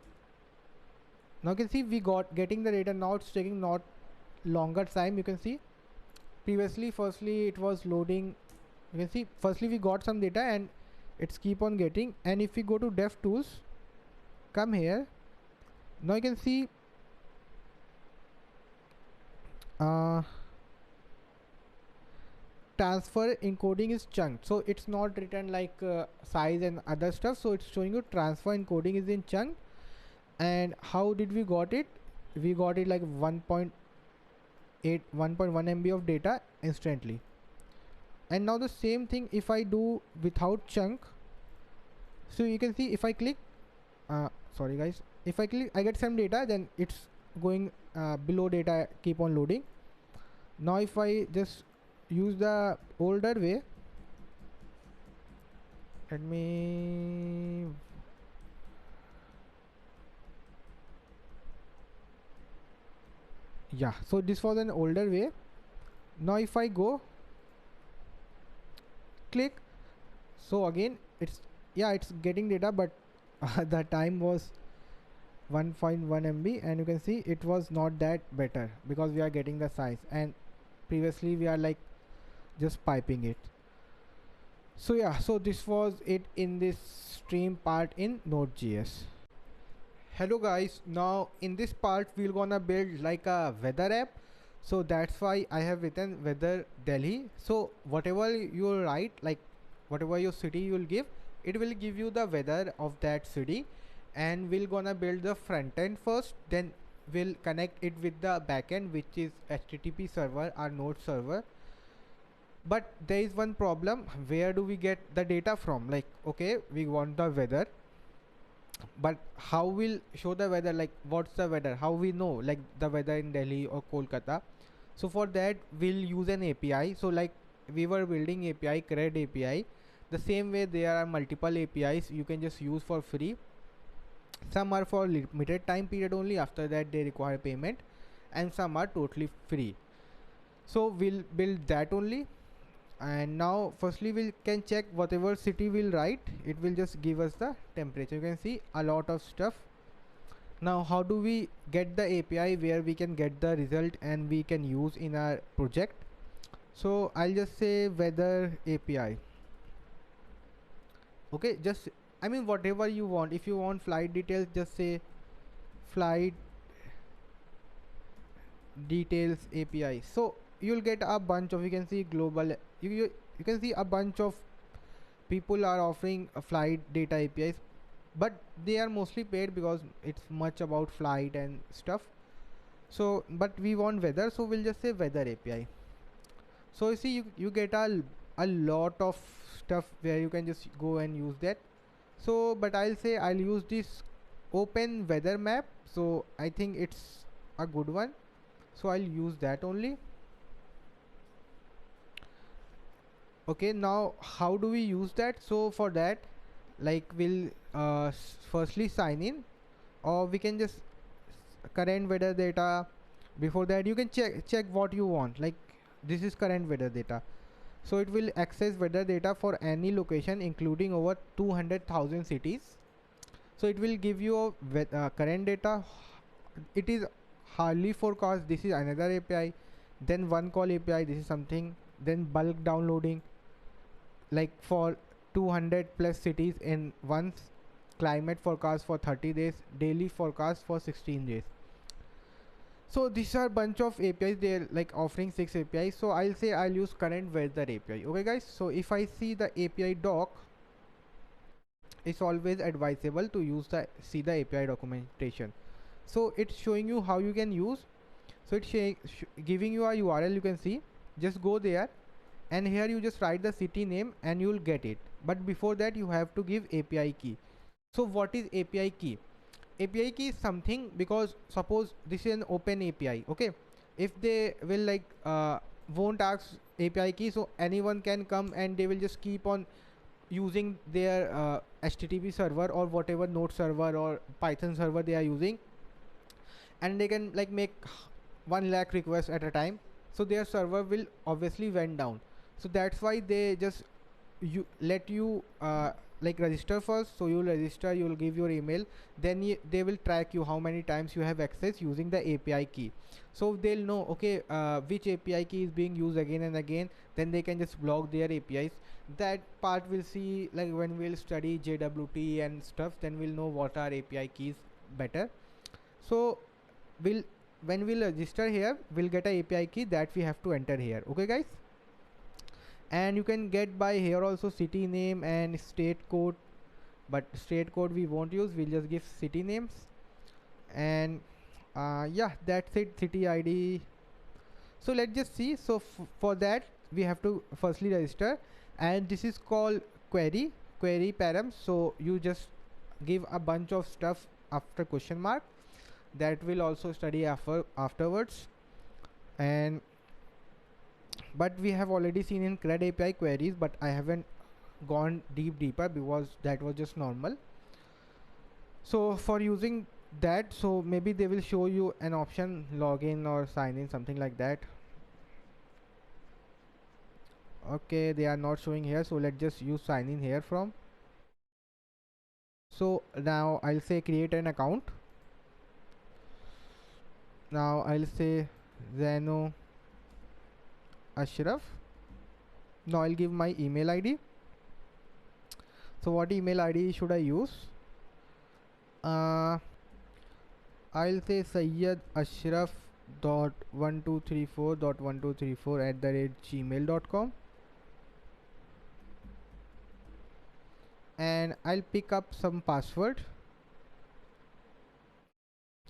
Speaker 1: now you can see we got getting the data. Now it's taking not longer time. You can see previously firstly it was loading. You can see firstly we got some data and it's keep on getting. And if we go to dev tools, come here, now you can see transfer encoding is chunked. So it's not written like size and other stuff. So it's showing you transfer encoding is in chunk. And how did we got it? We got it like 1.1 MB of data instantly. And now the same thing if I do without chunk. So you can see if I click sorry guys, if I click I get some data, then it's going below data keep on loading. Now if I just use the older way. Let me, yeah, so this was an older way. Now if I go click, so again it's, yeah, it's getting data, but the time was 1.1 MB, and you can see it was not that better because we are getting the size, and previously we are like just piping it. So yeah, so this was it in this stream part in Node.js. Hello guys, now in this part we're gonna build like a weather app. So that's why I have written weather Delhi. So whatever you write, like whatever your city you will give, it will give you the weather of that city. And we're gonna build the front end first, then we'll connect it with the backend, which is HTTP server or node server. But there is one problem. Where do we get the data from? Like, okay, we want the weather, but how will show the weather? Like, what's the weather? How we know like the weather in Delhi or Kolkata? So for that we'll use an API. So like we were building API, CRUD API. The same way there are multiple APIs you can just use for free. Some are for limited time period only, after that they require payment, and some are totally free. So we'll build that only. And now firstly we can check whatever city we'll write, it will just give us the temperature. You can see a lot of stuff. Now how do we get the API where we can get the result and we can use in our project? So I'll just say weather API. Okay, just, I mean whatever you want. If you want flight details, just say flight details API. So you'll get a bunch of, you can see global, you can see a bunch of people are offering a flight data APIs, but they are mostly paid because it's much about flight and stuff. So but we want weather, so we'll just say weather API. So you see you get a lot of stuff where you can just go and use that. So but I'll say I'll use this open weather map, so I think it's a good one, so I'll use that only. Okay, now how do we use that? So for that, like we'll firstly sign in, or we can just current weather data. Before that you can check what you want, like this is current weather data, so it will access weather data for any location including over 200,000 cities. So it will give you a current data. It is hardly forecast, this is another API. Then one call API, this is something. Then bulk downloading, like for 200 plus cities in once. Climate forecast for 30 days, daily forecast for 16 days. So these are bunch of APIs, they're like offering 6 APIs. So I'll say I'll use current weather API. Okay guys, so if I see the API doc, it's always advisable to use the see the API documentation. So it's showing you how you can use. So it's giving you a URL, you can see. Just go there, and here you just write the city name and you'll get it. But before that you have to give API key. So what is API key? API key is something, because suppose this is an open API, okay, if they will like won't ask API key, so anyone can come and they will just keep on using their HTTP server or whatever node server or Python server they are using, and they can like make 1 lakh requests at a time. So their server will obviously went down. So that's why they just let you like register first. So you'll register, you'll give your email, then they will track you how many times you have access using the API key. So they'll know, okay, which API key is being used again and again, then they can just block their APIs. That part we'll see like when we'll study JWT and stuff, then we'll know what are API keys better. So when we'll register here, we'll get a API key that we have to enter here. Okay guys, and you can get by here also city name and state code, but state code we won't use, we'll just give city names. And yeah, that's it, city ID. So let's just see. So for that we have to firstly register, and this is called query params. So you just give a bunch of stuff after question mark, that will also study afterwards. And but we have already seen in CRUD API queries, but I haven't gone deeper because that was just normal. So for using that, so maybe they will show you an option login or sign in, something like that. Okay, they are not showing here, so let's just use sign in here from. So now I'll say create an account. Now I'll say Zeno Ashraf. Now I'll give my email ID. So what email ID should I use? I'll say Sayyid Ashraf dot 1234.1234 @gmail.com, and I'll pick up some password.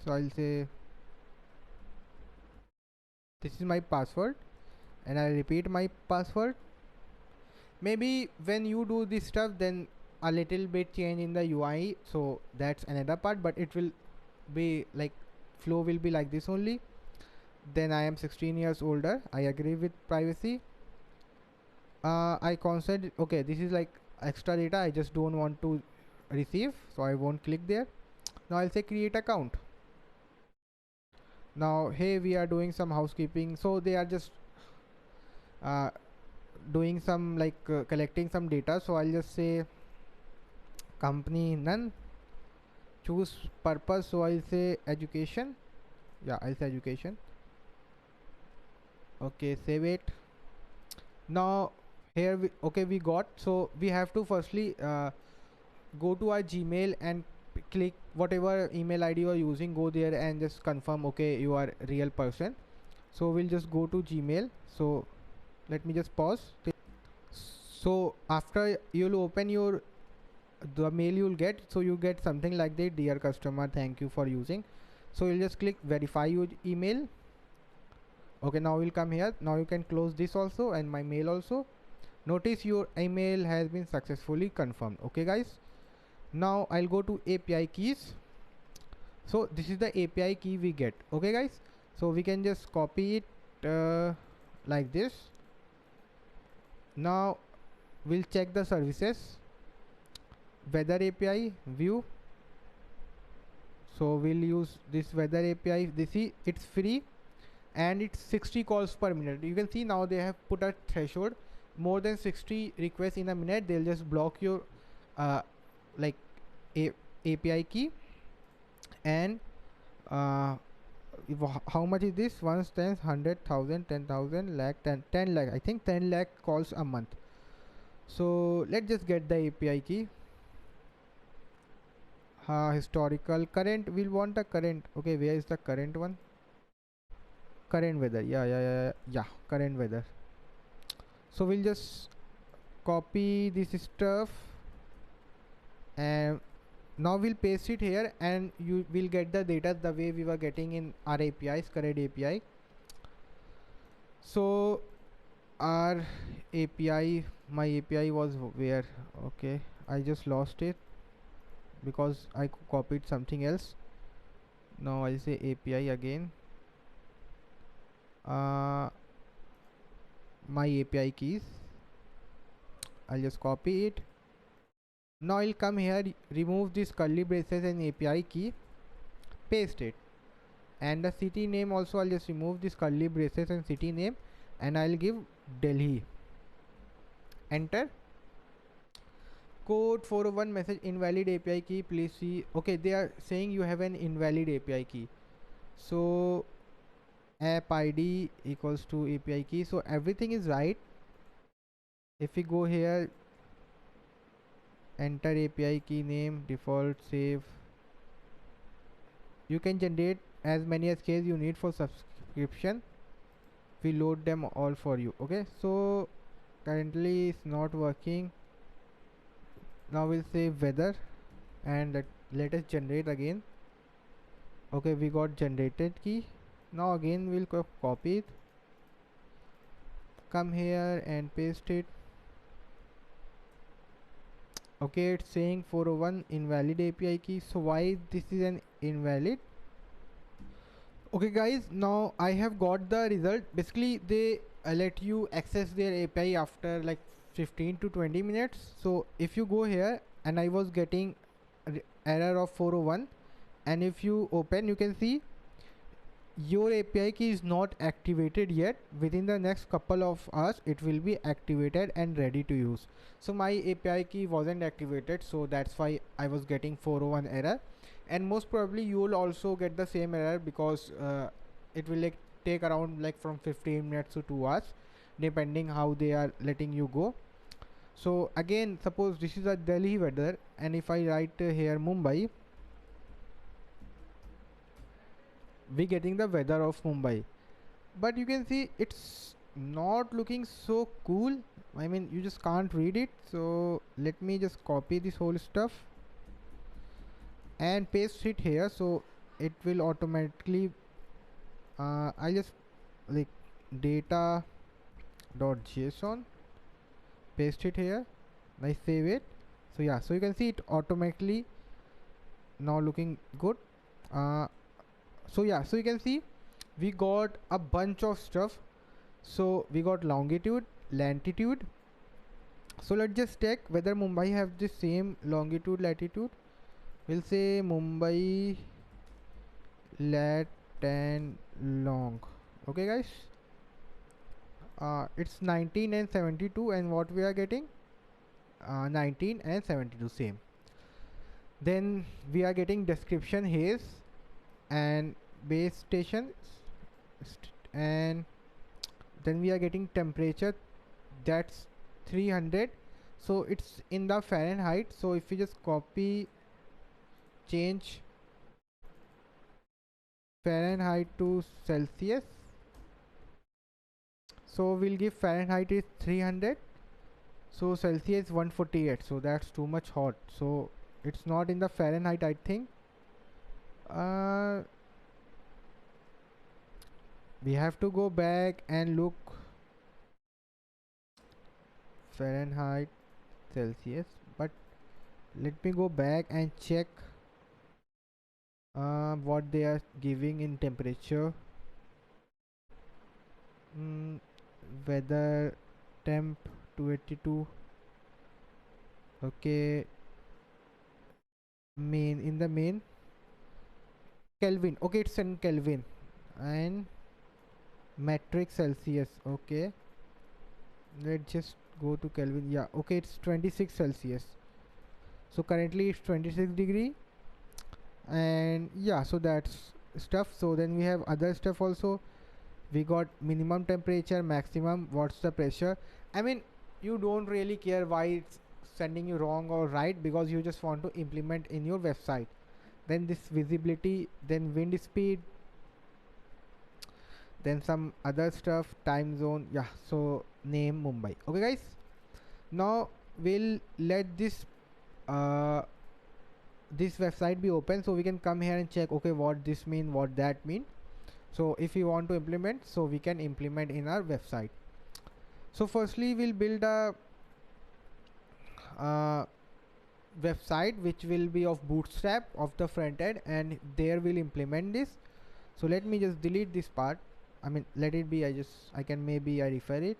Speaker 1: So I'll say this is my password, and I'll repeat my password. Maybe when you do this stuff, then a little bit change in the UI, so that's another part, but it will be like flow will be like this only. Then I am 16 years older, I agree with privacy. I consent. Okay, this is like extra data I just don't want to receive, so I won't click there. Now I'll say create account. Now hey, we are doing some housekeeping, so they are just doing some like collecting some data, so I'll just say company none, choose purpose, so I'll say education. Yeah, I'll say education. Okay, save it. Now here we got, so we have to firstly go to our Gmail and click whatever email ID you are using, go there and just confirm okay you are real person. So we'll just go to Gmail. So let me just pause. So after you'll open the mail you'll get, so you get something like that: dear customer, thank you for using. So you'll just click verify your email. Okay, now we'll come here. Now you can close this also and my mail also. Notice your email has been successfully confirmed. Okay guys, now I'll go to API keys. So this is the API key we get. Okay guys, so we can just copy it like this. Now we'll check the services, weather API view. So we'll use this weather API. This is it's free and it's 60 calls per minute. You can see now they have put a threshold, more than 60 requests in a minute they'll just block your like API key. And how much is this? 1, 10, 100,000, 10,000, lakh, 10 lakh, I think 10 lakh calls a month. So let's just get the API key. Historical, current, we'll want the current. Okay, where is the current one? Current weather. Yeah, current weather. So we'll just copy this stuff and now we'll paste it here and you will get the data the way we were getting in our APIs, current API. So our API, my API was where? Okay, I just lost it because I copied something else. Now I'll say API again. My API keys, I'll just copy it. Now I'll come here, remove this curly braces and API key, paste it, and the city name also I'll just remove this curly braces and city name and I'll give Delhi. Enter. Code 401 message invalid API key, please see. Okay, they are saying you have an invalid API key. So app ID equals to API key, so everything is right. If we go here, enter API key name, default, save. You can generate as many as case you need for subscription. We load them all for you. Okay, so currently it's not working. Now we'll say weather and let us generate again. Okay, we got generated key. Now again we'll copy it, come here and paste it. Okay, it's saying 401 invalid API key. So why this is an invalid? Okay guys, now I have got the result. Basically they let you access their API after like 15 to 20 minutes. So if you go here, and I was getting error of 401, and if you open, you can see your API key is not activated yet. Within the next couple of hours it will be activated and ready to use. So my API key wasn't activated, so that's why I was getting 401 error, and most probably you will also get the same error, because it will like take around like from 15 minutes to 2 hours depending how they are letting you go. So again, suppose this is a Delhi weather, and if I write here Mumbai, we getting the weather of Mumbai, but you can see it's not looking so cool. I mean, you just can't read it. So let me just copy this whole stuff and paste it here, so it will automatically I just like data dot json, paste it here, I save it. So yeah, so you can see it automatically now looking good. So yeah, so you can see we got a bunch of stuff. So we got longitude, latitude. So let's just check whether Mumbai have the same longitude, latitude. We'll say Mumbai lat and long. Okay guys, it's 19 and 72, and what we are getting 19 and 72 same. Then we are getting description haze and base station, and then we are getting temperature, that's 300. So it's in the Fahrenheit. So if we just copy, change Fahrenheit to Celsius, so we'll give Fahrenheit is 300, so Celsius 148. So that's too much hot, so it's not in the Fahrenheit, I think. We have to go back and look Fahrenheit, Celsius, but let me go back and check what they are giving in temperature. Weather temp 282. Okay, main, in the main Kelvin. Okay, it's in Kelvin, and metric Celsius. Okay, let's just go to Kelvin. Yeah, okay, it's 26 Celsius. So currently it's 26 degree, and yeah, so that's stuff. So then we have other stuff also. We got minimum temperature, maximum, what's the pressure. I mean, you don't really care why it's sending you wrong or right, because you just want to implement in your website. Then this visibility, then wind speed, then some other stuff, time zone. Yeah, so name Mumbai. Okay guys, now we'll let this this website be open, so we can come here and check, okay, what this mean, what that mean. So if you want to implement, so we can implement in our website. So firstly we'll build a website which will be of bootstrap of the front end, and there we'll implement this. So let me just delete this part. I mean, let it be. I can maybe I refer it.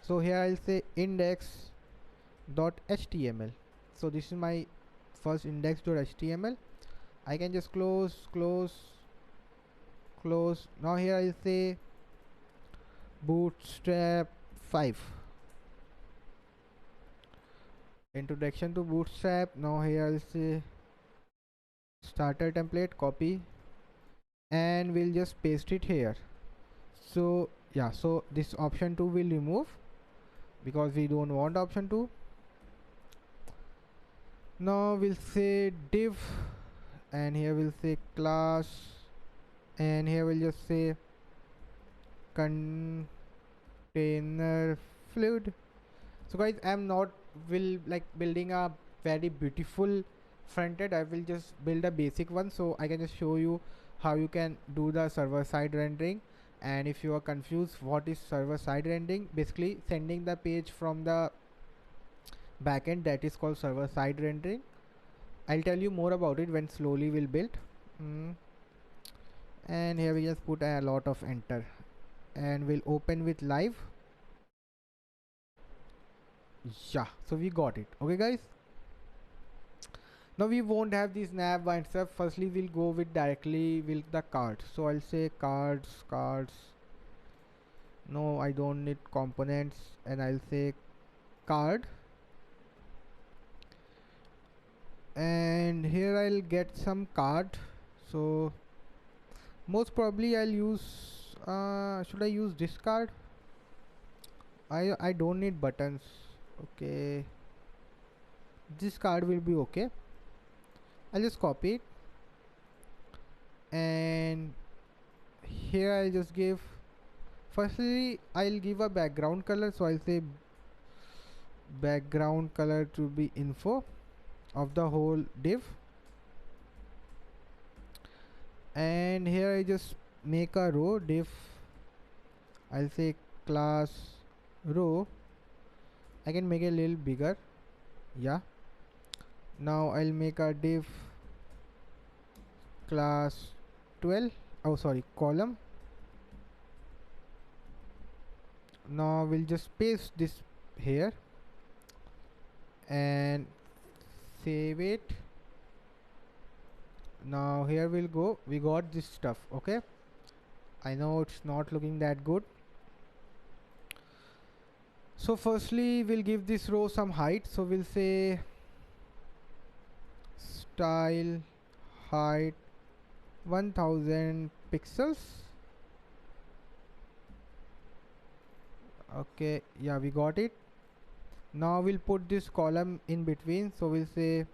Speaker 1: So here I'll say index.html. So this is my first index.html. I can just close. Now here I'll say bootstrap 5, introduction to bootstrap. Now here I'll say starter template, copy, and we'll just paste it here. So yeah, so this option 2 will remove because we don't want option 2. Now we'll say div, and here we'll say class, and here we'll just say container fluid. So guys, I'm not will like building a very beautiful front end. I will just build a basic one, so I can just show you how you can do the server side rendering. And if you are confused what is server side rendering, basically sending the page from the backend, that is called server side rendering. I'll tell you more about it when slowly we'll build. And here we just put a lot of enter, and we'll open with live. Yeah, so we got it. Okay guys, now we won't have this nav and stuff. Firstly we'll go with directly with the cards. So I'll say cards. No, I don't need components, and I'll say card, and here I'll get some card. So most probably I'll use should I use this card? I don't need buttons. Okay, this card will be okay. I'll just copy it, and here I'll just give, firstly I'll give a background color. So I'll say background color to be info of the whole div, and here I just make a row div. I'll say class row. I can make it a little bigger. Yeah, now I'll make a div class 12, oh sorry, column. Now we'll just paste this here and save it. Now here we'll go, we got this stuff. Okay, I know it's not looking that good. So firstly we'll give this row some height. So we'll say style height 1000 pixels. Okay, yeah, we got it. Now we'll put this column in between. So we'll say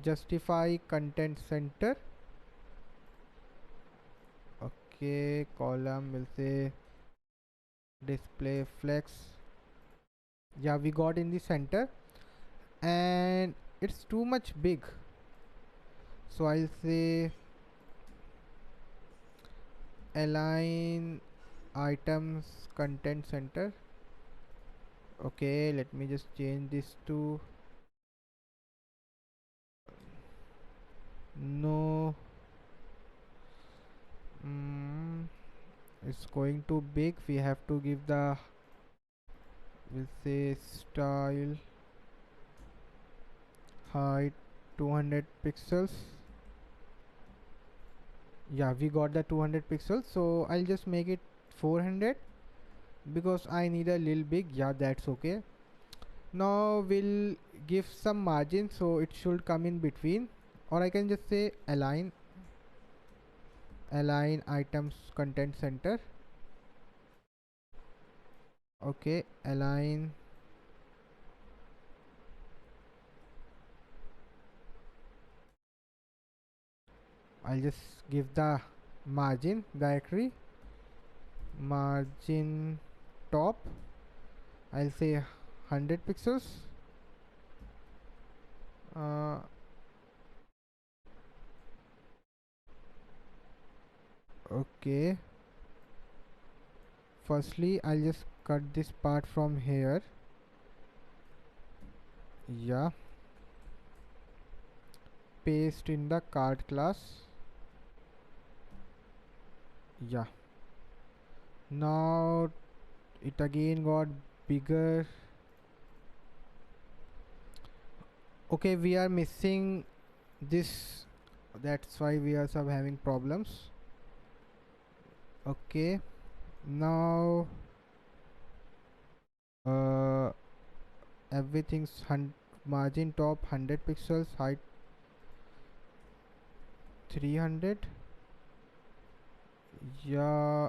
Speaker 1: justify content center. Okay, column will say display flex. Yeah, we got in the center, and it's too much big. So I'll say align items content center. Okay, let me just change this to no. It's going too big. We have to give the, we'll say style height 200 pixels. Yeah, we got the 200 pixels. So I'll just make it 400 because I need a little big. Yeah, that's okay. Now we'll give some margin, so it should come in between, or I can just say align items content center. Okay, align I'll just give the margin directory margin top. I'll say 100 pixels. Okay, firstly I'll just cut this part from here. Yeah, paste in the card class. Yeah, now it again got bigger. Okay, we are missing this, that's why we are some having problems. Okay, now everything's margin top 100 pixels, height 300. Yeah,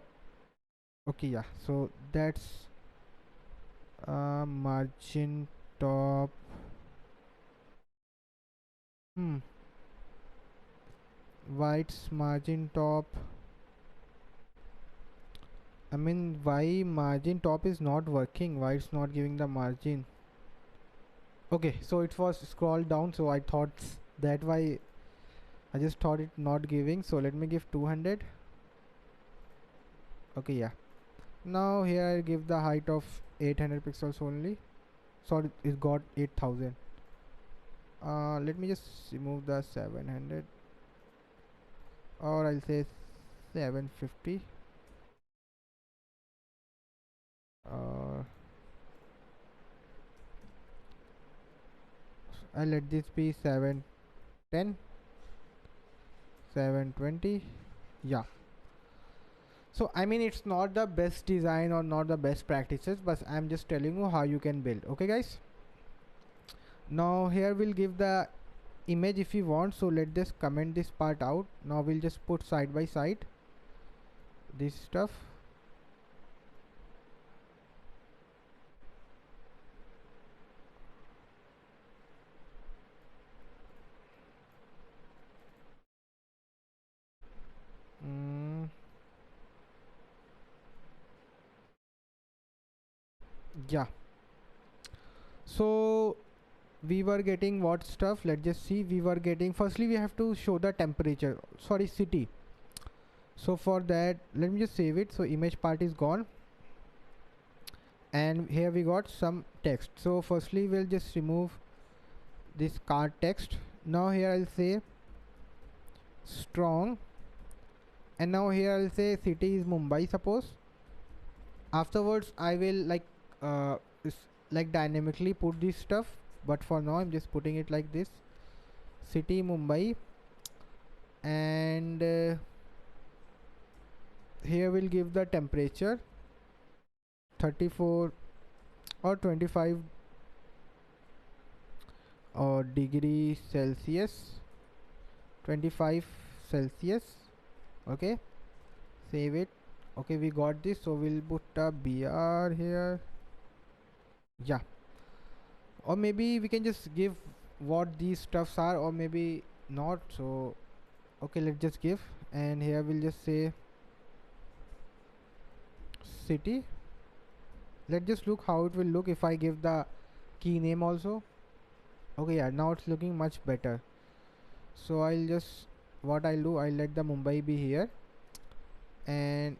Speaker 1: okay, yeah, so that's margin top. White's margin top, I mean why margin top is not working, why it's not giving the margin. Okay, so it was scrolled down, so I thought that why I just thought it not giving. So let me give 200. Okay, yeah, now here I give the height of 800 pixels only. Sorry, it got 8000. Let me just remove the 700, or I'll say 750. uh, I'll let this be 710, 720. Yeah, so I mean it's not the best design or not the best practices, but I'm just telling you how you can build. Okay guys, now here we'll give the image if you want, so let's just comment this part out. Now we'll just put side by side this stuff. Yeah, so we were getting what stuff, let's just see. We were getting, firstly we have to show the temperature, sorry, city. So for that, let me just save it. So image part is gone, and here we got some text. So firstly we'll just remove this card text. Now here I'll say strong, and now here I'll say city is Mumbai, suppose. Afterwards I will uh, like dynamically put this stuff, but for now I'm just putting it like this, city Mumbai. And here we'll give the temperature 34 or 25 or degree Celsius, 25 Celsius. Okay, save it. Okay, we got this, so we'll put a BR here. Yeah, or maybe we can just give what these stuffs are, or maybe not. So okay, let's just give, and here we'll just say city. Let's just look how it will look if I give the key name also. Okay, yeah, now it's looking much better. So I'll just, what I'll do, I'll let the Mumbai be here, and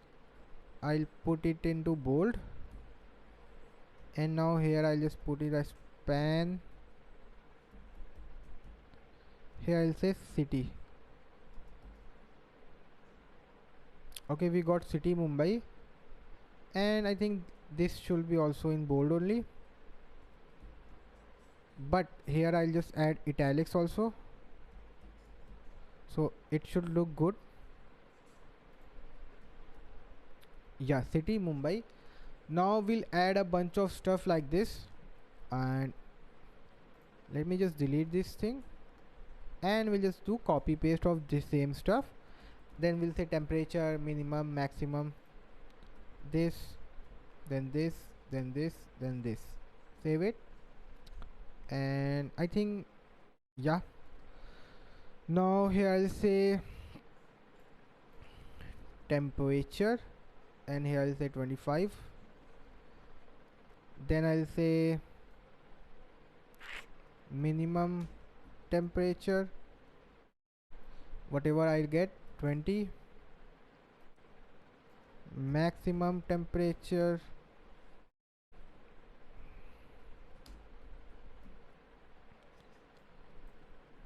Speaker 1: I'll put it into bold, and now here I'll just put it as span. Here I'll say city. Okay, we got city Mumbai, and I think this should be also in bold only, but here I'll just add italics also, so it should look good. Yeah, city Mumbai. Now we'll add a bunch of stuff like this, and let me just delete this thing, and we'll just do copy paste of this same stuff. Then we'll say temperature, minimum, maximum, this, then this, then this, then this. Save it, and I think, yeah, now here I'll say temperature, and here I'll say 25. Then I'll say minimum temperature, whatever I get, 20. Maximum temperature,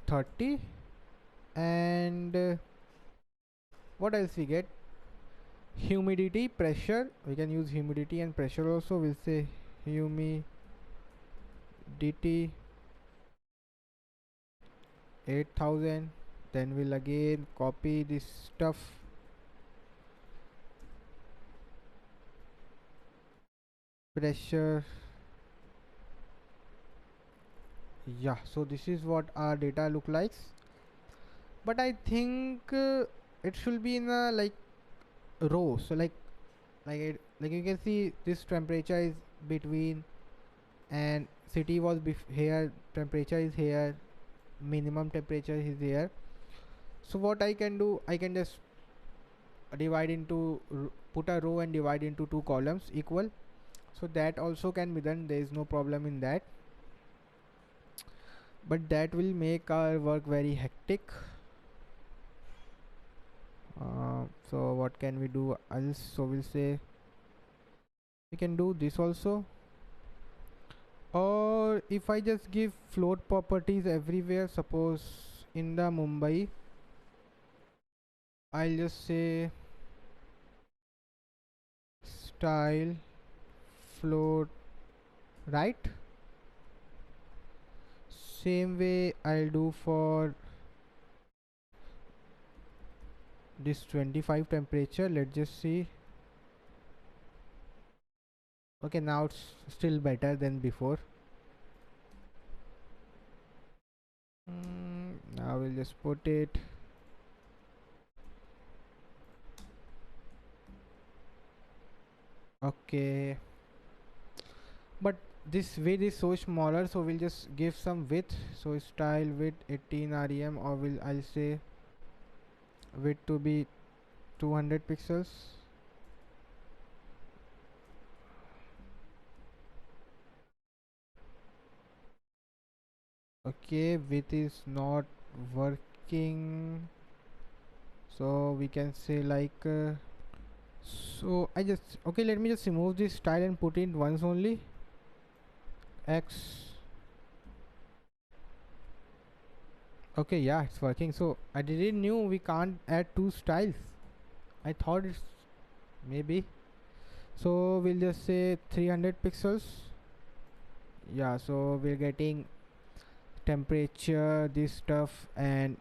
Speaker 1: 30. And what else we get? Humidity, pressure, we can use humidity and pressure also. We'll say humidity 8000. Then we'll again copy this stuff, pressure. Yeah, so this is what our data look like, but I think it should be in a like row. So like you can see this temperature is between, and city was here, temperature is here, minimum temperature is here. So what I can do, I can just divide into put a row and divide into two columns equal, so that also can be done. There is no problem in that, but that will make our work very hectic. So what can we do else? So we'll say we can do this also, or if I just give float properties everywhere, suppose in the Mumbai I'll just say style float, right? Same way I'll do for this 25 temperature. Let's just see. Okay, now it's still better than before. Now we'll just put it. Okay, but this width is so smaller, so we'll just give some width. So style width 18 rem, or I'll say width to be 200 pixels. Okay, width is not working, so we can say like so I just, okay, let me just remove this style and put it once only. X. Okay, yeah, it's working. So I didn't knew we can't add two styles. I thought it's maybe. So we'll just say 300 pixels. Yeah, so we're getting temperature, this stuff, and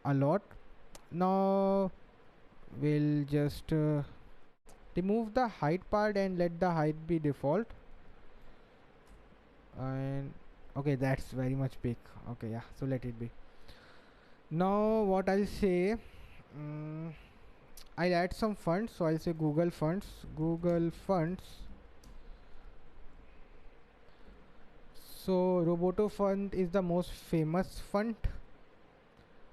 Speaker 1: a lot. Now we'll just remove the height part and let the height be default. And okay, that's very much big. Okay, yeah, so let it be. Now what I'll say, I'll add some fonts. So I'll say Google fonts. Google fonts. So Roboto font is the most famous font.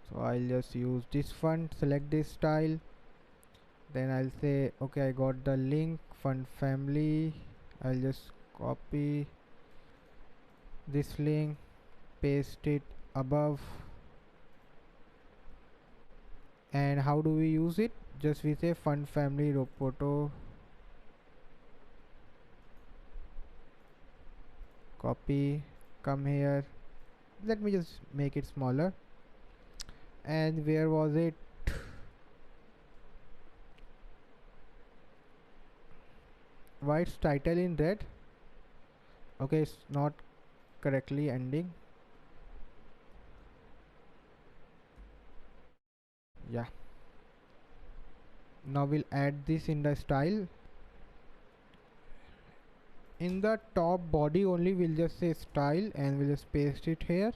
Speaker 1: So I'll just use this font, select this style. Then I'll say, okay, I got the link, font family. I'll just copy this link, paste it above. And how do we use it? Just we say font family Roboto. Copy, come here. Let me just make it smaller. And where was it? Why it's title in red? Okay, it's not correctly ending. Yeah, now we'll add this in the style. In the top body only, we'll just say style and we'll just paste it here.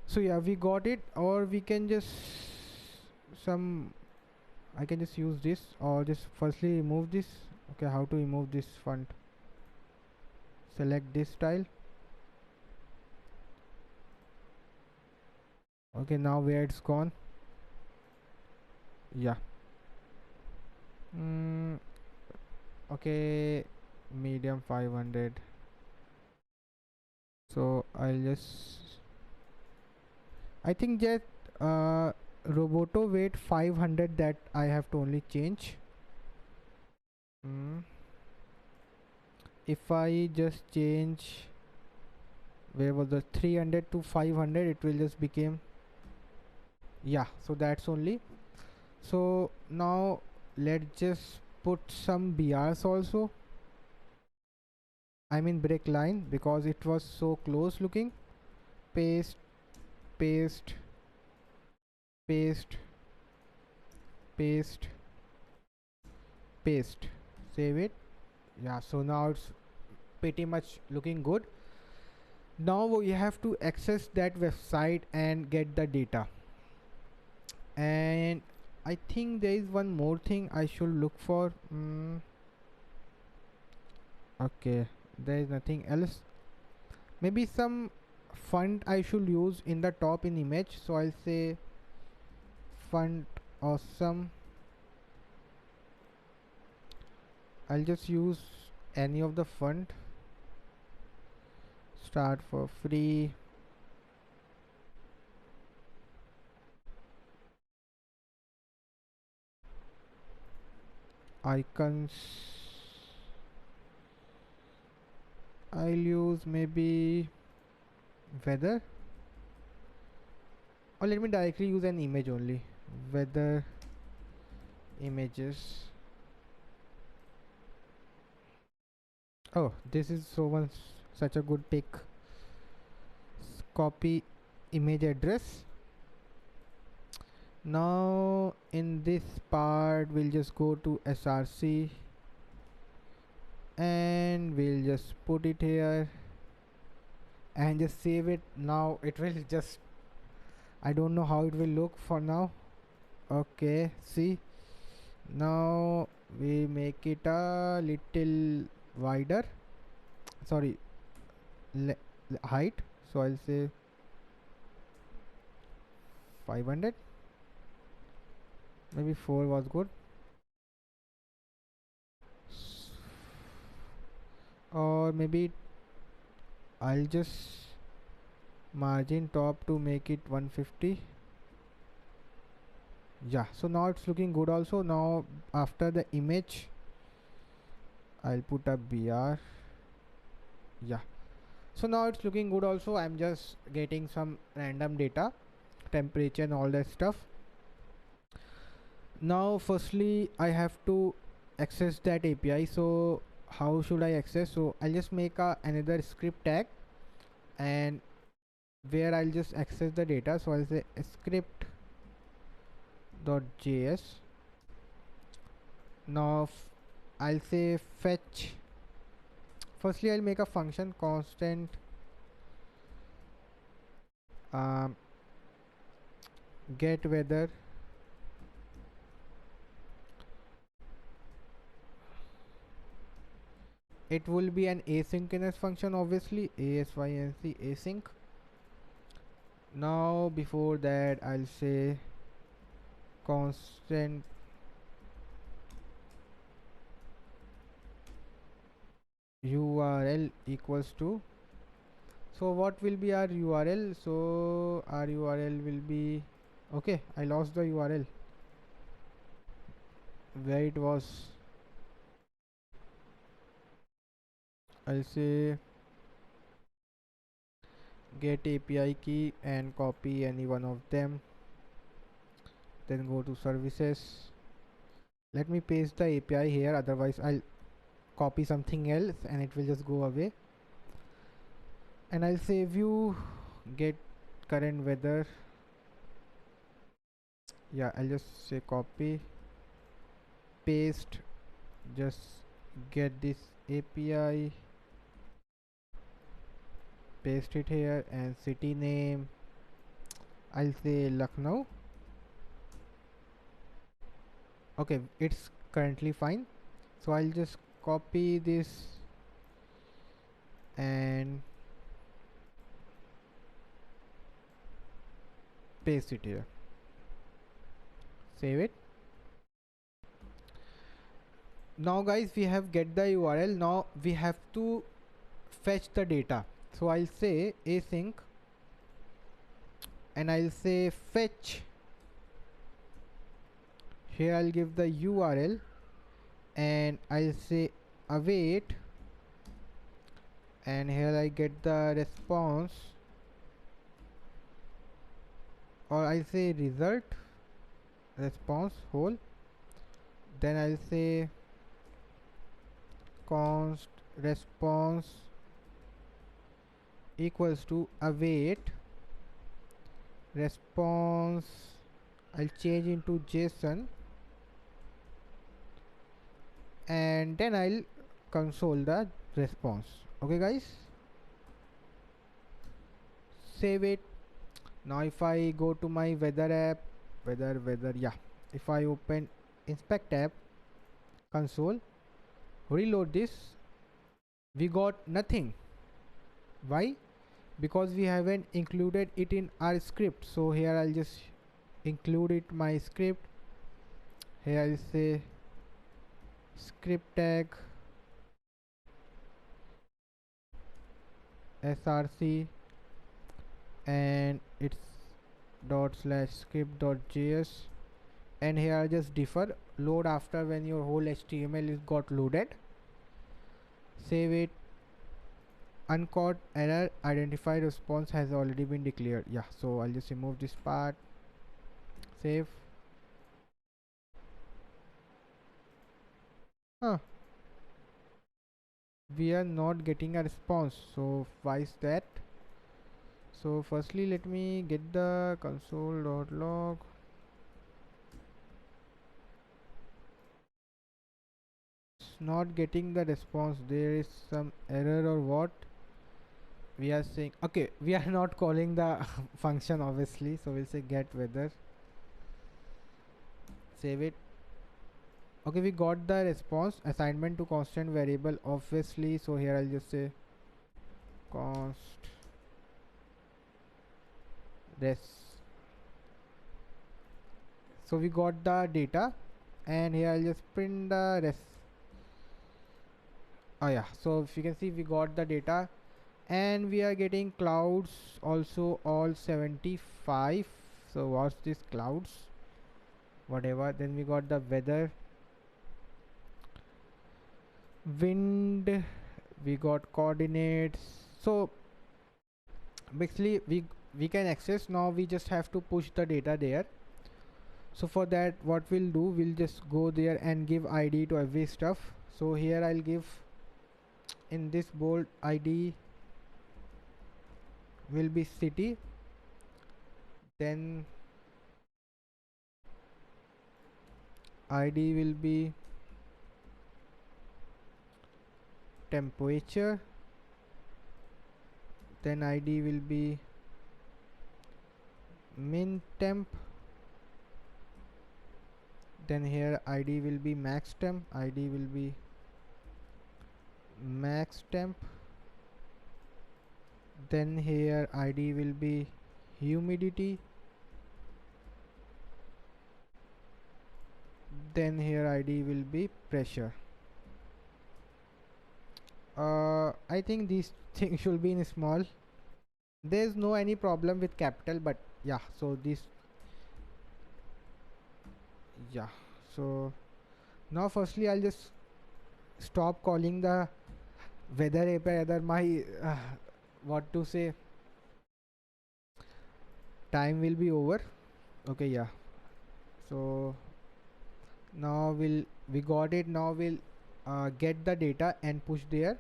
Speaker 1: So yeah, we got it. Or we can just I can just use this, or just firstly remove this. Okay, how to remove this font? Select this style. Okay, now where it's gone? Yeah. Okay, medium 500. So I'll just, I think that Roboto weight 500, that I have to only change. If I just change, where was the 300 to 500, it will just become, yeah, so that's only. So now let's just put some BRs also, I mean break line, because it was so close looking. Paste, paste, paste, paste, paste, save it. Yeah, so now it's pretty much looking good. Now we have to access that website and get the data. And I think there is one more thing I should look for. Okay, there is nothing else. Maybe some font I should use in the top in image. So I'll say font awesome. I'll just use any of the font. Start for free. Icons. I'll use maybe weather, or let me directly use an image only. Weather images. Oh, this is so much such a good pick. Copy image address. Now in this part we'll just go to src and we'll just put it here and just save it. Now it will just, I don't know how it will look for now. Okay, see, now we make it a little wider, sorry, height, so I'll say 500, maybe 4 was good, or maybe I'll just margin top to make it 150. Yeah, so now it's looking good. Also now after the image I'll put a br. Yeah, so now it's looking good. Also I'm just getting some random data, temperature and all that stuff. Now firstly I have to access that API. So how should I access? So I'll just make another script tag and where I'll just access the data. So I'll say script.js. Now I'll say fetch. Firstly I'll make a function constant get weather. It will be an asynchronous function, obviously, async async. Now before that I'll say constant url equals to, so what will be our url? So our url will be, okay, I lost the url where it was. I'll say get API key and copy any one of them, then go to services. Let me paste the API here, otherwise I'll copy something else and it will just go away. And I'll say view get current weather. Yeah, I'll just say copy paste, just get this API, paste it here, and city name I'll say Lucknow. Okay, it's currently fine, so I'll just copy this and paste it here, save it. Now guys, we have get the URL. Now we have to fetch the data, so I'll say async and I'll say fetch. Here I'll give the URL and I'll say await, and here I get the response, or I'll say result response whole. Then I'll say const response equals to await response. I'll change into JSON and then I'll console the response. Okay guys, save it. Now if I go to my weather app, weather, yeah, if I open inspect app console, reload this, we got nothing. Why? Because we haven't included it in our script. So here I'll just include it my script. Here I'll say script tag src and it's /script.js, and here I just defer load after when your whole HTML is got loaded. Save it. Uncaught error identified response has already been declared. Yeah, so I'll just remove this part, save. we are not getting a response. So why is that? So firstly let me get the console.log. It's not getting the response. There is some error or what? We are saying okay, we are not calling the function obviously, so we'll say get weather, save it. Okay, we got the response, assignment to constant variable obviously, so here I'll just say const res. So we got the data, and here I'll just print the res. Oh yeah, so if you can see we got the data, and we are getting clouds also all 75. So what's this clouds, whatever. Then we got the weather, wind, we got coordinates. So basically we can access. Now we just have to push the data there. So for that what we'll do, we'll just go there and give id to every stuff. So here I'll give, in this bold, id will be city, then id will be temperature, then id will be min temp, then here id will be max temp, id will be max temp, then here id will be humidity, then here id will be pressure. I think these things should be in small. There's no any problem with capital, but yeah, so this, yeah. So now firstly I'll just stop calling the weather API, other my what to say, time will be over. Okay, yeah. So now we got it. Now we'll get the data and push there.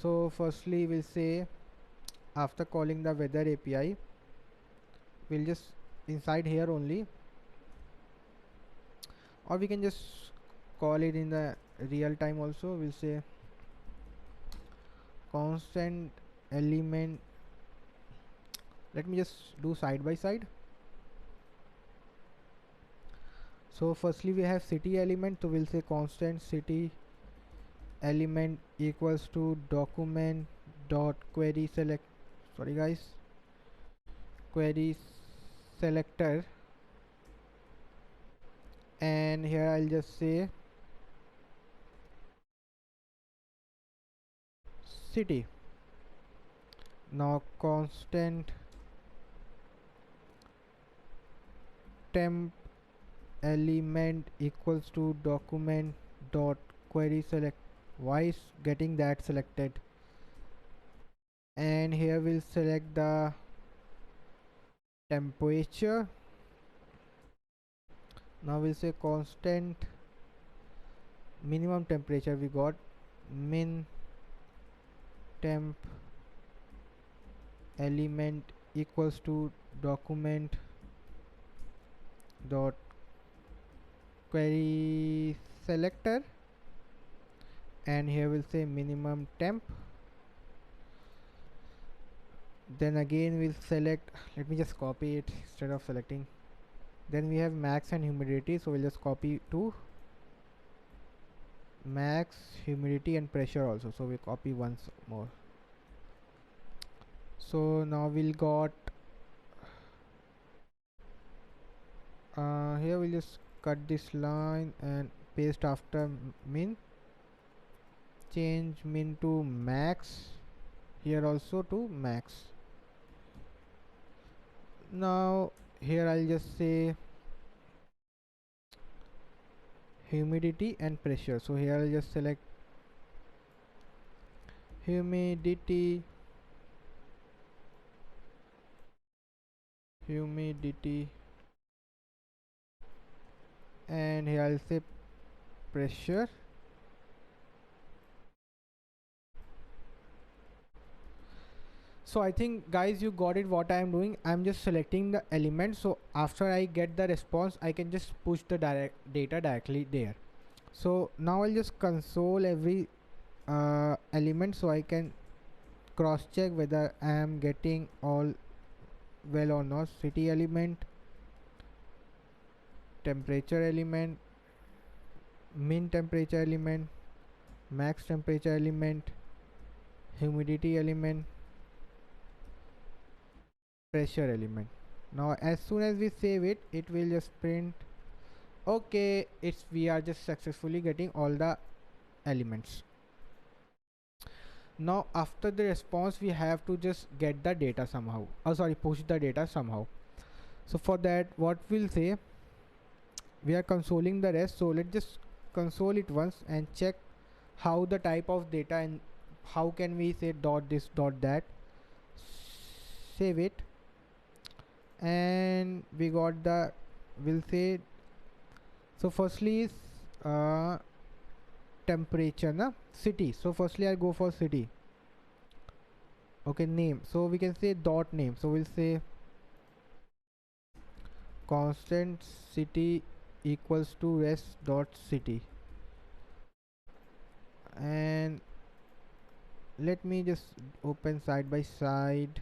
Speaker 1: So firstly we'll say, after calling the weather API, we'll just inside here only, or we can just call it in the real time also. We'll say constant element. Let me just do side by side. So firstly we have city element, so we'll say constant city element equals to document dot query select, sorry guys, query selector, and here I'll just say city. Now constant temp element equals to document dot query select. Why is getting that selected? And here we'll select the temperature. Now we'll say constant minimum temperature, we got min temp element equals to document dot query selector, and here we'll say minimum temp. Then again we'll select, let me just copy it instead of selecting. Then we have max and humidity, so we'll just copy to max, humidity and pressure also, so we'll copy once more. So now we'll got here we'll just cut this line and paste after min, change min to max, here also to max. Now here I'll just say humidity and pressure, so here I'll just select humidity, and here I'll say pressure. So I think guys you got it what I am doing. I'm just selecting the element, so after I get the response I can just push the data directly there. So now I'll just console every element so I can cross check whether I am getting all well or not. City element, temperature element, min temperature element, max temperature element, humidity element, pressure element. Now as soon as we save it, it will just print okay, it's we are just successfully getting all the elements. Now after the response we have to just get the data somehow, push the data somehow. So for that what we'll say, we are consoling the rest, so let's just console it once and check how the type of data and how can we say dot this dot that. Save it, and we got the, we'll say, so firstly is temperature na city. So firstly I'll go for city. Okay, name, so we can say dot name, so we'll say constant city equals to rest dot city, and let me just open side by side.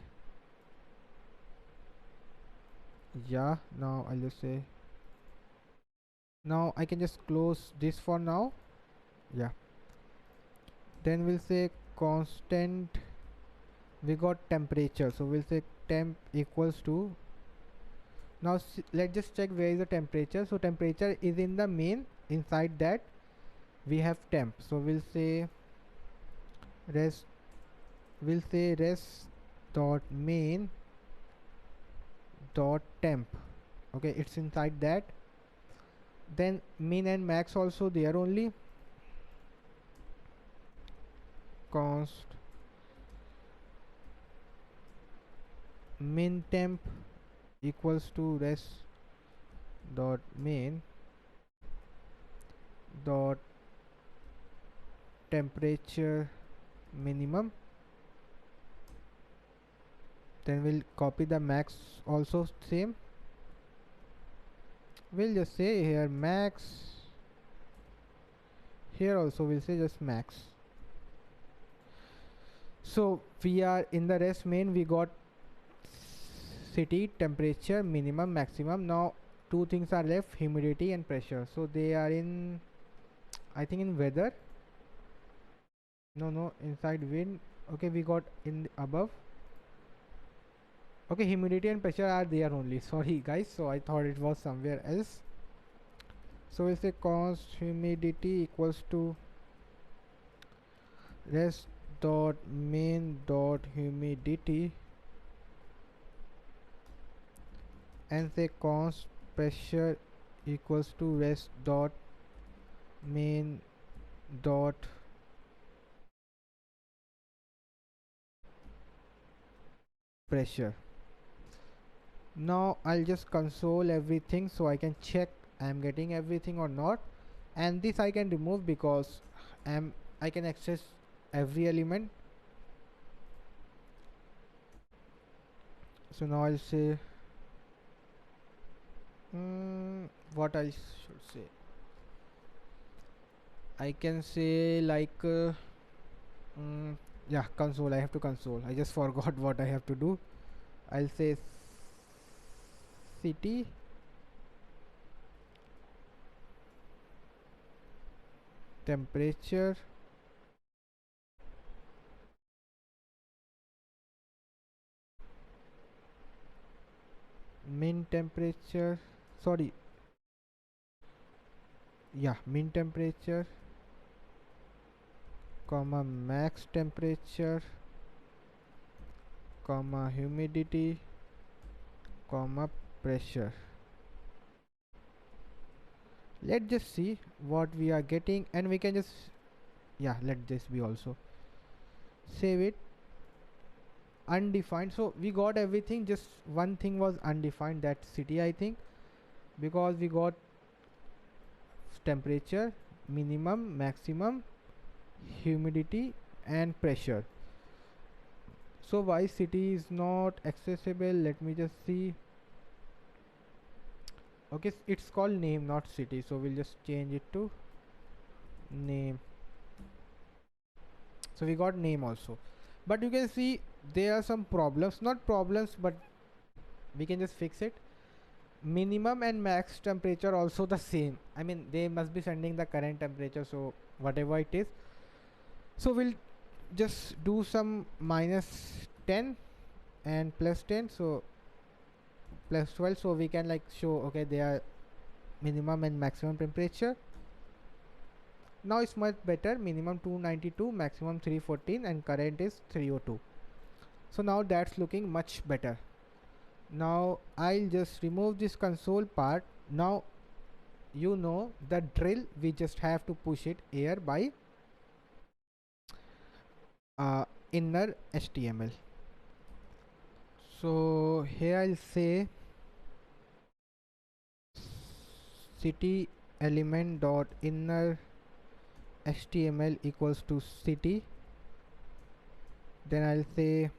Speaker 1: Yeah, now I'll just say, now I can just close this for now. Yeah, then we'll say constant, we got temperature, so we'll say temp equals to, now let's just check where is the temperature. So temperature is in the main, inside that we have temp, so we'll say rest, we'll say rest dot main dot temp. Okay, it's inside that. Then min and max also there only, const min temp equals to rest dot main dot temperature minimum. Then we'll copy the max also same, we'll just say here max, here also we'll say just max. So we are in the rest main, we got city, temperature, minimum, maximum. Now two things are left, humidity and pressure. So they are in, I think in weather, no inside wind. Okay, we got in the above. Okay, humidity and pressure are there only, sorry guys, so I thought it was somewhere else. So we'll say const humidity equals to rest dot main dot humidity, and say const pressure equals to rest dot main dot pressure. Now I'll just console everything so I can check I'm getting everything or not, and this I can remove because I can access every element. So now I'll say what I should say, I can say like yeah, console, I have to console, I just forgot what I have to do. I'll say city temperature min temperature, sorry, yeah, min temperature comma max temperature comma humidity comma pressure. Let's just see what we are getting, and we can just, yeah, let this be also, save it. Undefined, so we got everything, just one thing was undefined, that city I think, because we got temperature, minimum, maximum, humidity and pressure. So why city is not accessible? Let me just see. Okay, it's called name, not city, so we'll just change it to name. So we got name also, but you can see there are some problems, not problems, but we can just fix it. Minimum and max temperature also the same. I mean, they must be sending the current temperature, so whatever it is. So we'll just do some -10 and +10, so +12, so we can like show, okay, they are minimum and maximum temperature. Now it's much better. Minimum 292, maximum 314, and current is 302. So now that's looking much better. Now I'll just remove this console part. Now you know the drill. We just have to push it here by inner HTML. So here I'll say city element dot inner HTML equals to city. Then I'll say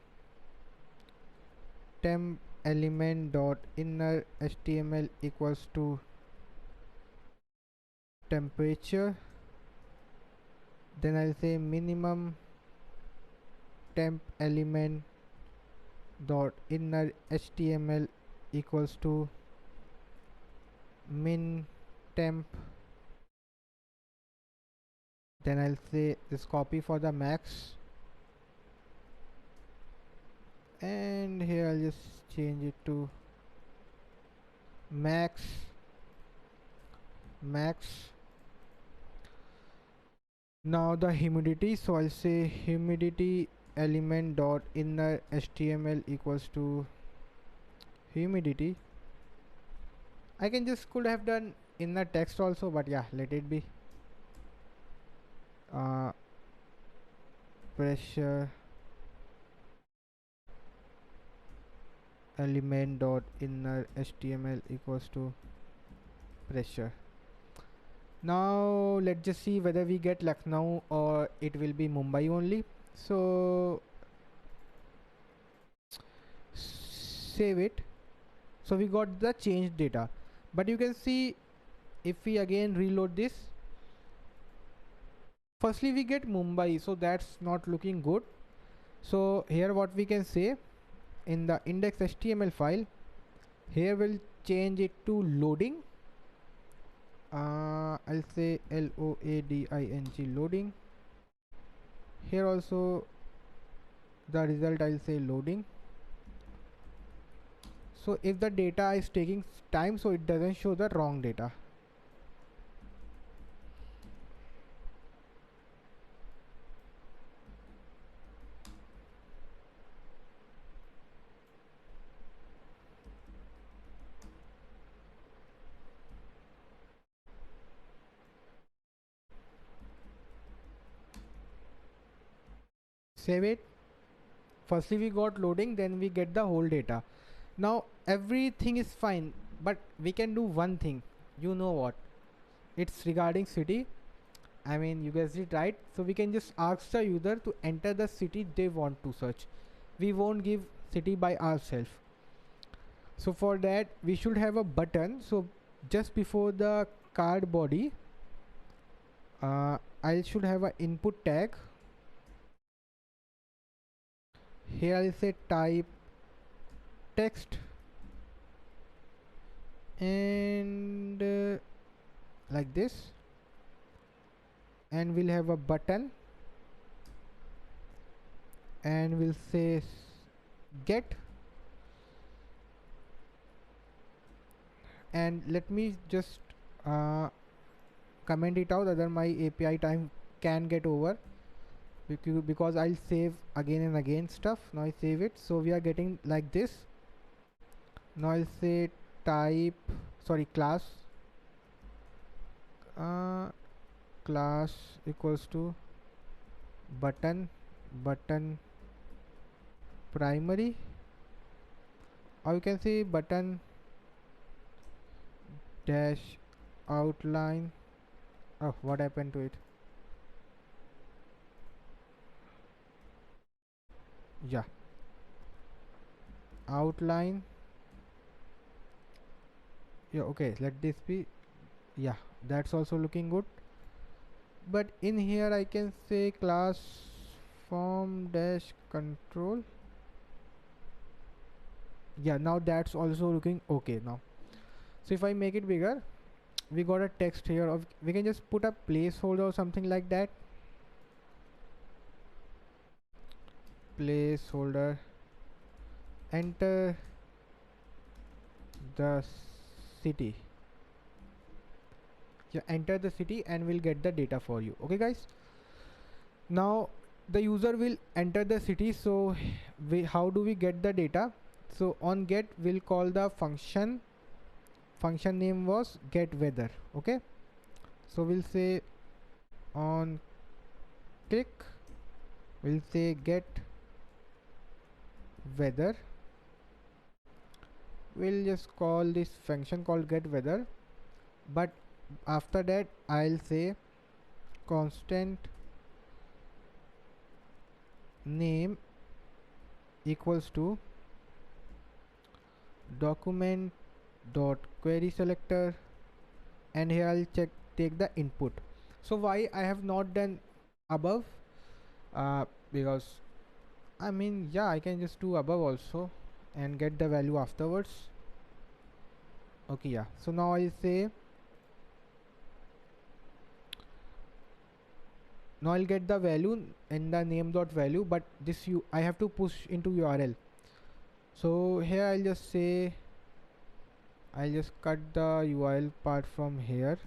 Speaker 1: temp element dot inner HTML equals to temperature. Then I'll say minimum temp element dot inner HTML equals to min temp. Then I'll say this copy for the max, and here I'll just change it to max. Now the humidity, so I'll say humidity element dot inner HTML equals to humidity. I can just could have done inner text also, but yeah, let it be. Pressure element dot inner HTML equals to pressure. Now let's just see whether we get Lucknow or it will be Mumbai only. So save it. So we got the changed data, but you can see if we again reload this, firstly we get Mumbai, so that's not looking good. So here what we can say, in the index HTML file, here we'll change it to loading. I'll say LOADING, loading. Here also the result I'll say loading. So if the data is taking time, so it doesn't show the wrong data. Save it. Firstly we got loading, then we get the whole data. Now everything is fine, but we can do one thing. You know what? It's regarding city. I mean, you guessed it right. So we can just ask the user to enter the city they want to search. We won't give city by ourselves. So for that we should have a button. So just before the card body, I should have an input tag. Here I'll say type text, and like this, and we'll have a button, and we'll say get, and let me just comment it out, other my API time can get over, because I'll save again and again stuff. Now I save it, so we are getting like this. Now I'll say type, sorry, class equals to button primary, or you can say button dash outline. Oh, what happened to it? Yeah, outline. Yeah, okay, let this be. Yeah, that's also looking good. But in here I can say class form dash control. Yeah, now that's also looking okay now. So if I make it bigger, we got a text here of, we can just put a placeholder or something like that. Placeholder, enter the city. Yeah, enter the city and we'll get the data for you. Okay guys, now the user will enter the city. So how do we get the data? So on get we'll call the function name was get weather. Okay, so we'll say on click we'll say get weather. We'll just call this function called get weather, but after that I'll say constant name equals to document dot query selector, and here I'll take the input. So why I have not done above? Because I mean, yeah, I can just do above also and get the value afterwards. Okay, yeah, so now I say, now I'll get the value in the name dot value, but this I have to push into URL. So here I'll just say, I'll just cut the URL part from here,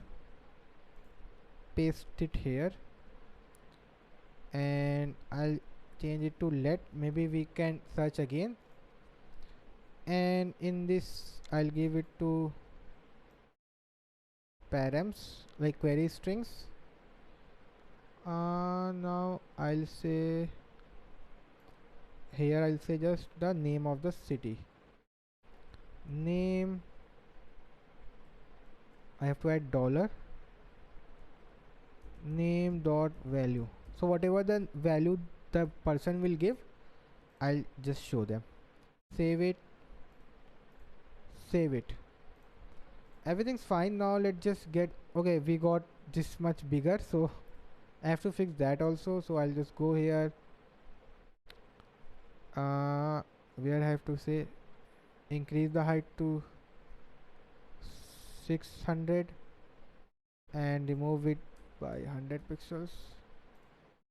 Speaker 1: paste it here, and I'll change it to let. Maybe we can search again, and in this I'll give it to params, like query strings. Now I'll say, here I'll say just the name of the city. Name, I have to add dollar name dot value. So whatever the value the person will give, I'll just show them. Save it, save it. Everything's fine. Now let's just get, okay, we got this much bigger, so I have to fix that also. So I'll just go here, where I have to say increase the height to 600 and remove it by 100 pixels.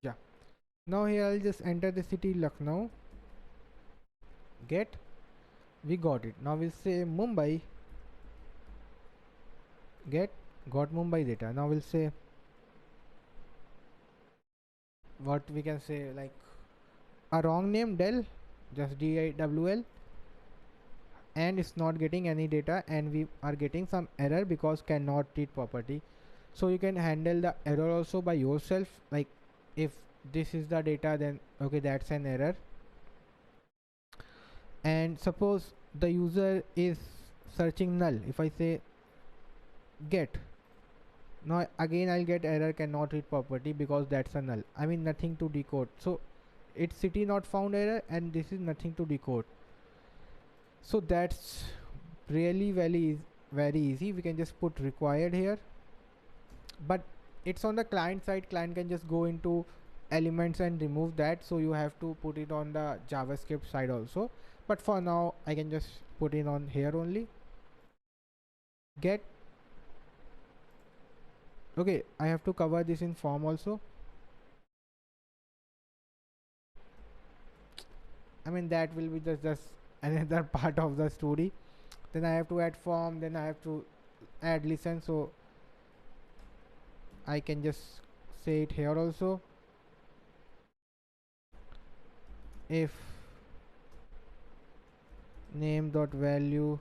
Speaker 1: Yeah, now here I'll just enter the city Lucknow. Get, we got it. Now we'll say Mumbai. Get, got Mumbai data. Now we'll say, what we can say, like a wrong name del, just DIWL, and it's not getting any data, and we are getting some error because cannot read property. So you can handle the error also by yourself, like if this is the data, then okay, that's an error. And suppose the user is searching null. If I say get, now again I'll get error cannot read property because that's a null. I mean nothing to decode. So it's city not found error, and this is nothing to decode. So that's really very easy. We can just put required here, but it's on the client side. Client can just go into elements and remove that, so you have to put it on the JavaScript side also. But for now I can just put it on here only. Get, okay, I have to cover this in form also. I mean that will be just another part of the story. Then I have to add form, then I have to add listen, so I can just say it here also. If name dot value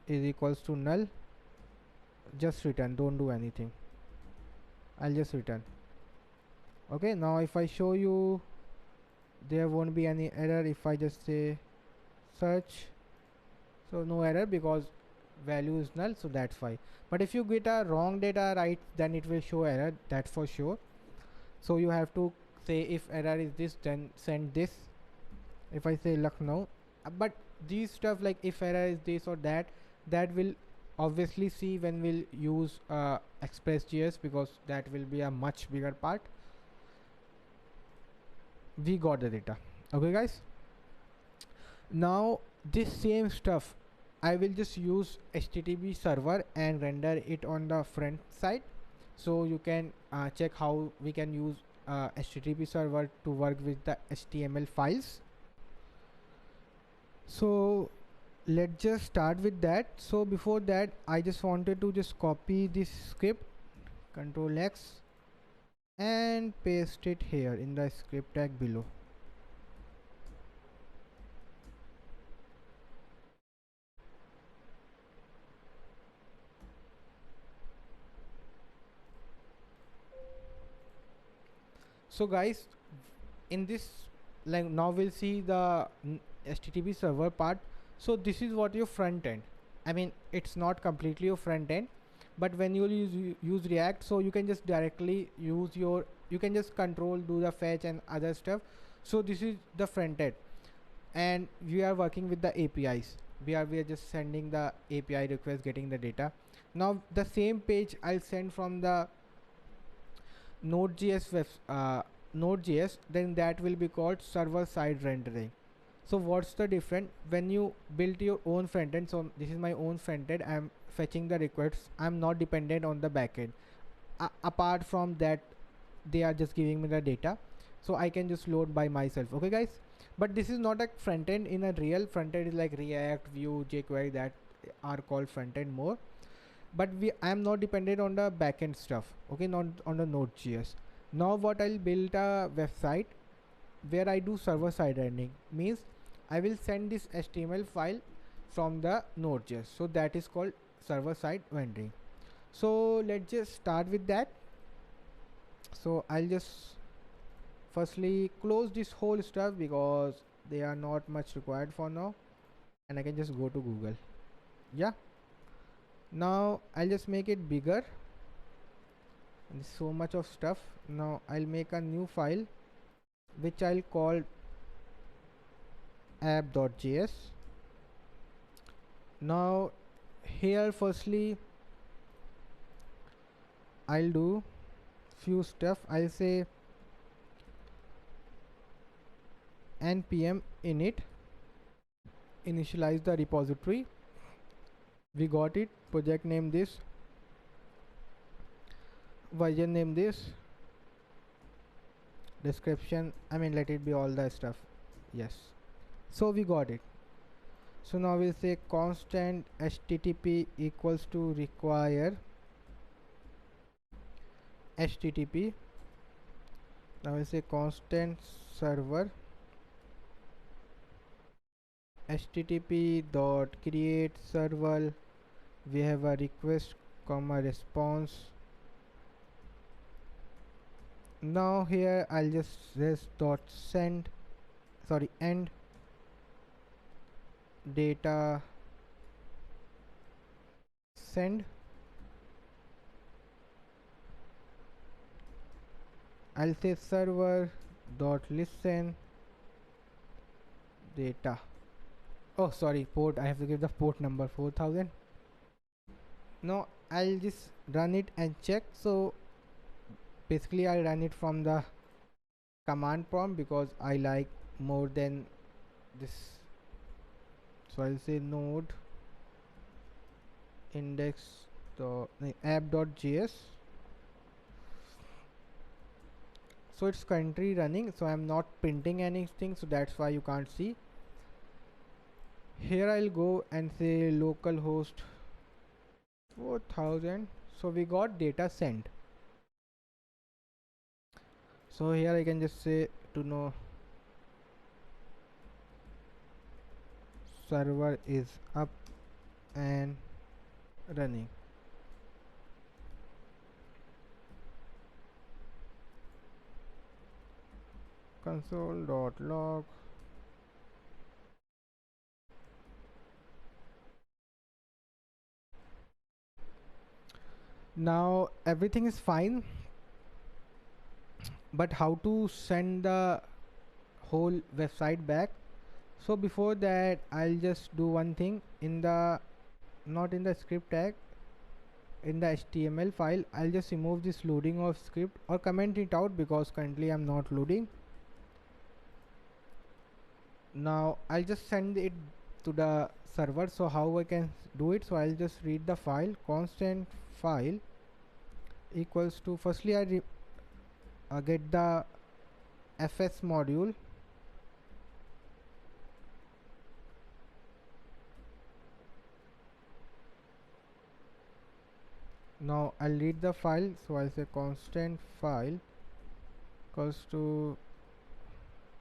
Speaker 1: is equals to null, just return, don't do anything. I'll just return. Okay, now if I show you, there won't be any error. If I just say search, so no error because value is null, so that's why. But if you get a wrong data right, then it will show error, that's for sure. So you have to say if error is this, then send this. If I say Lucknow, But these stuff like if error is this or that, that will obviously see when we'll use express.js, because that will be a much bigger part. We got the data. Okay guys, now this same stuff I will just use HTTP server and render it on the front side. So you can check how we can use HTTP server to work with the HTML files. So let's just start with that. So before that, I just wanted to just copy this script, Control X, and paste it here in the script tag below. So guys, in this, like now we'll see the HTTP server part. So this is what your front end, I mean it's not completely your front end, but when you use React, so you can just directly use your, you can just control, do the fetch and other stuff. So this is the front end, and we are working with the APIs. We are just sending the API request, getting the data. Now the same page I'll send from the Nodejs Node.js, then that will be called server side rendering. So what's the difference when you build your own front end? So this is my own front end, I'm fetching the requests, I'm not dependent on the backend. Apart from that, they are just giving me the data, so I can just load by myself. Okay guys, but this is not a front end. In a real front end is like React, Vue, jQuery, that are called front end more. But I am not dependent on the backend stuff, okay, not on the Node.js. Now what I'll build a website where I do server side rendering, means I will send this HTML file from the Node.js, so that is called server side rendering. So let's just start with that. So I'll just firstly close this whole stuff because they are not much required for now, and I can just go to Google. Yeah, now I'll just make it bigger, and so much of stuff. Now I'll make a new file which I'll call app.js. Now here firstly I'll do few stuff. I'll say npm init, initialize the repository. We got it. Project name this, version name this, description, I mean let it be all the stuff. Yes, so we got it. So now we'll say constant http equals to require http. Now we'll say constant server http dot create server. We have a request comma response. Now here I'll just this dot send, sorry, end data send. I'll say server dot listen data. Oh sorry, port, I have to give the port number 4000. Now I'll just run it and check. So basically I'll run it from the command prompt because I like more than this. So I'll say node index app.js. So it's currently running, so I'm not printing anything, so that's why you can't see. Here I'll go and say localhost 4000. So we got data sent. So here I can just say to know server is up and running. Console.log. Now everything is fine, but how to send the whole website back? So before that, I'll just do one thing in the, not in the script tag, in the HTML file. I'll just remove this loading of script or comment it out because currently I'm not loading. Now I'll just send it to the server. So how I can do it? So I'll just read the file, constant file equals to, firstly I get the FS module. Now I'll read the file, so I'll say constant file equals to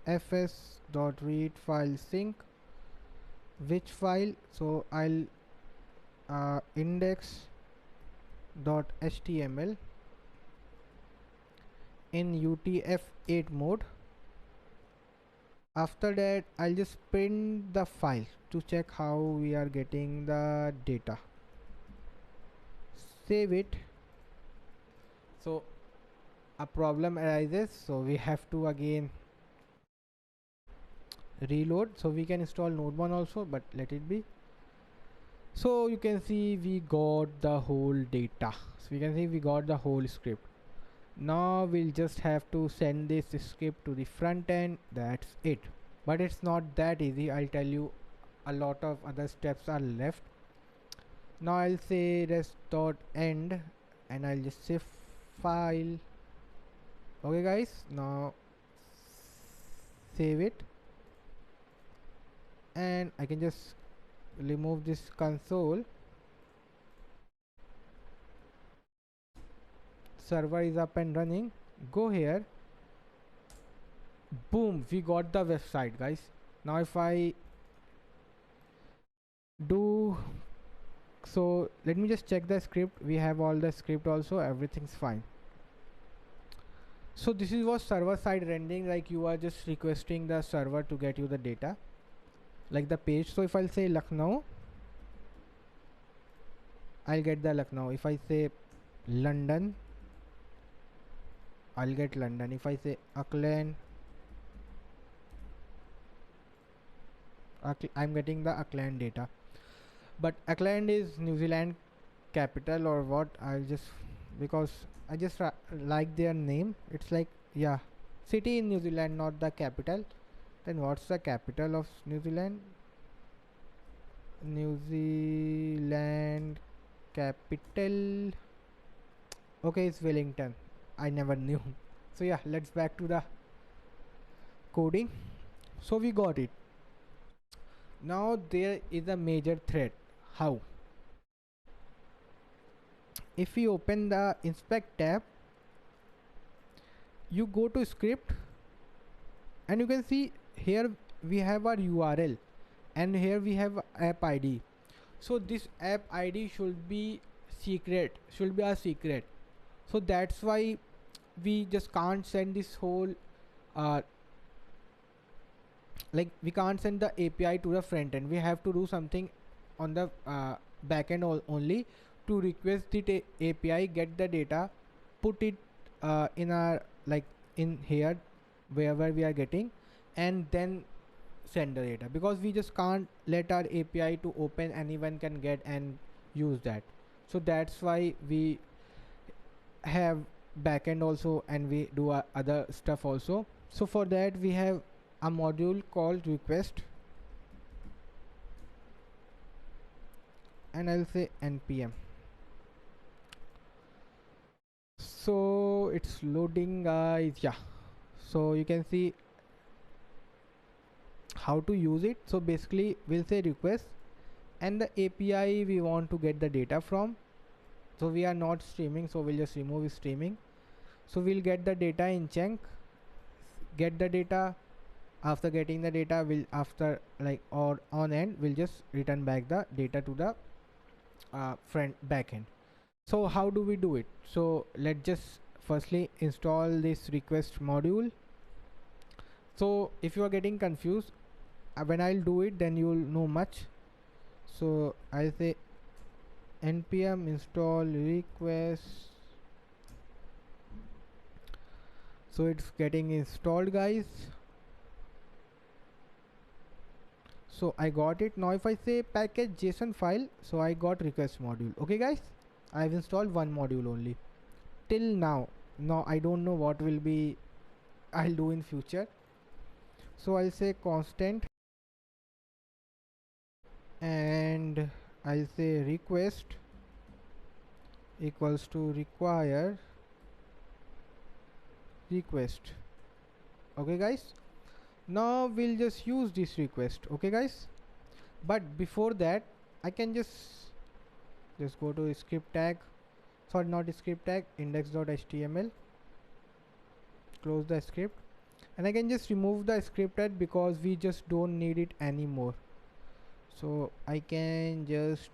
Speaker 1: fs dot read file sync. Which file? So I'll index dot html in UTF-8 mode. After that, I'll just print the file to check how we are getting the data. Save it. So a problem arises, so we have to again reload. So we can install node one also, but let it be. So you can see we got the whole data. So we can see we got the whole script. Now we'll just have to send this script to the front end. That's it. But it's not that easy. I'll tell you, a lot of other steps are left. Now I'll say rest.end and I'll just say file. Okay guys, now save it, and I can just remove this console. Server is up and running. Go here. Boom, we got the website, guys. Now if I do, so let me just check the script. We have all the script also, everything's fine. So this is what server side rendering, like you are just requesting the server to get you the data, like the page. So if I'll say Lucknow, I'll get the Lucknow. If I say London, I'll get London. If I say Auckland, I'm getting the Auckland data. But Auckland is New Zealand capital or what? I'll just, because I just like their name. It's like, yeah, city in New Zealand, not the capital. Then what's the capital of New Zealand? New Zealand capital. Okay, it's Wellington. I never knew. So yeah, let's back to the coding. So we got it. Now there is a major threat. How? If we open the inspect tab, you go to script and you can see here we have our URL and here we have app ID. So this app ID should be secret, should be a secret. So that's why we just can't send this whole like we can't send the API to the front end. We have to do something on the back end only to request the API, get the data, put it in our, like in here wherever we are getting, and then send the data, because we just can't let our API to open, anyone can get and use that. So that's why we have backend also, and we do other stuff also. So for that we have a module called request, and I'll say npm. So it's loading, guys. Yeah, so you can see how to use it. So basically we'll say request and the API we want to get the data from. So we are not streaming, so we'll just remove streaming. So we'll get the data in chunk, get the data. After getting the data, we'll after like or on end, we'll just return back the data to the front backend. So how do we do it? So let's just firstly install this request module. So if you are getting confused, when I'll do it, then you'll know much. So I'll say npm install request. So it's getting installed, guys. So I got it. Now if I say package JSON file, so I got request module. Okay guys, I've installed one module only till now. Now I don't know what will be I'll do in future. So I'll say constant, and I'll say request equals to require request. Okay guys, now we'll just use this request. Okay guys, but before that I can just go to script tag, sorry, not script tag, index.html, close the script, and I can just remove the script tag because we just don't need it anymore. So I can just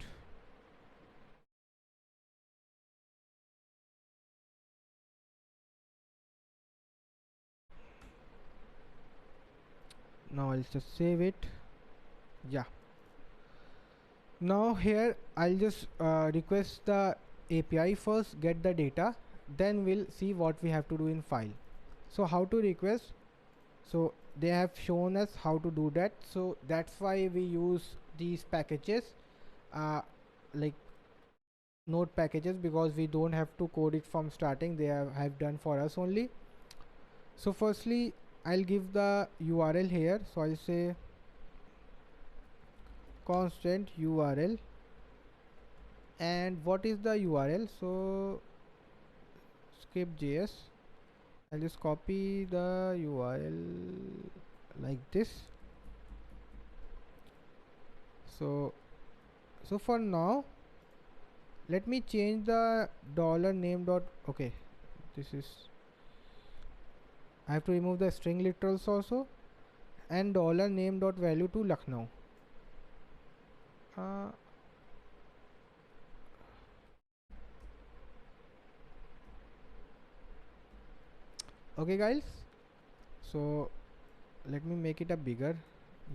Speaker 1: now I'll just save it. Yeah, now here I'll just request the API first, get the data, then we'll see what we have to do in file. So how to request, so they have shown us how to do that, so that's why we use these packages, like node packages, because we don't have to code it from starting. They have done for us only. So firstly I'll give the URL here, so I'll say constant URL. And what is the URL? So skip.js, I'll just copy the URL like this. So for now let me change the dollar name dot, okay, this is, I have to remove the string literals also, and dollar name dot value to Lucknow. Okay guys, so let me make it a bigger,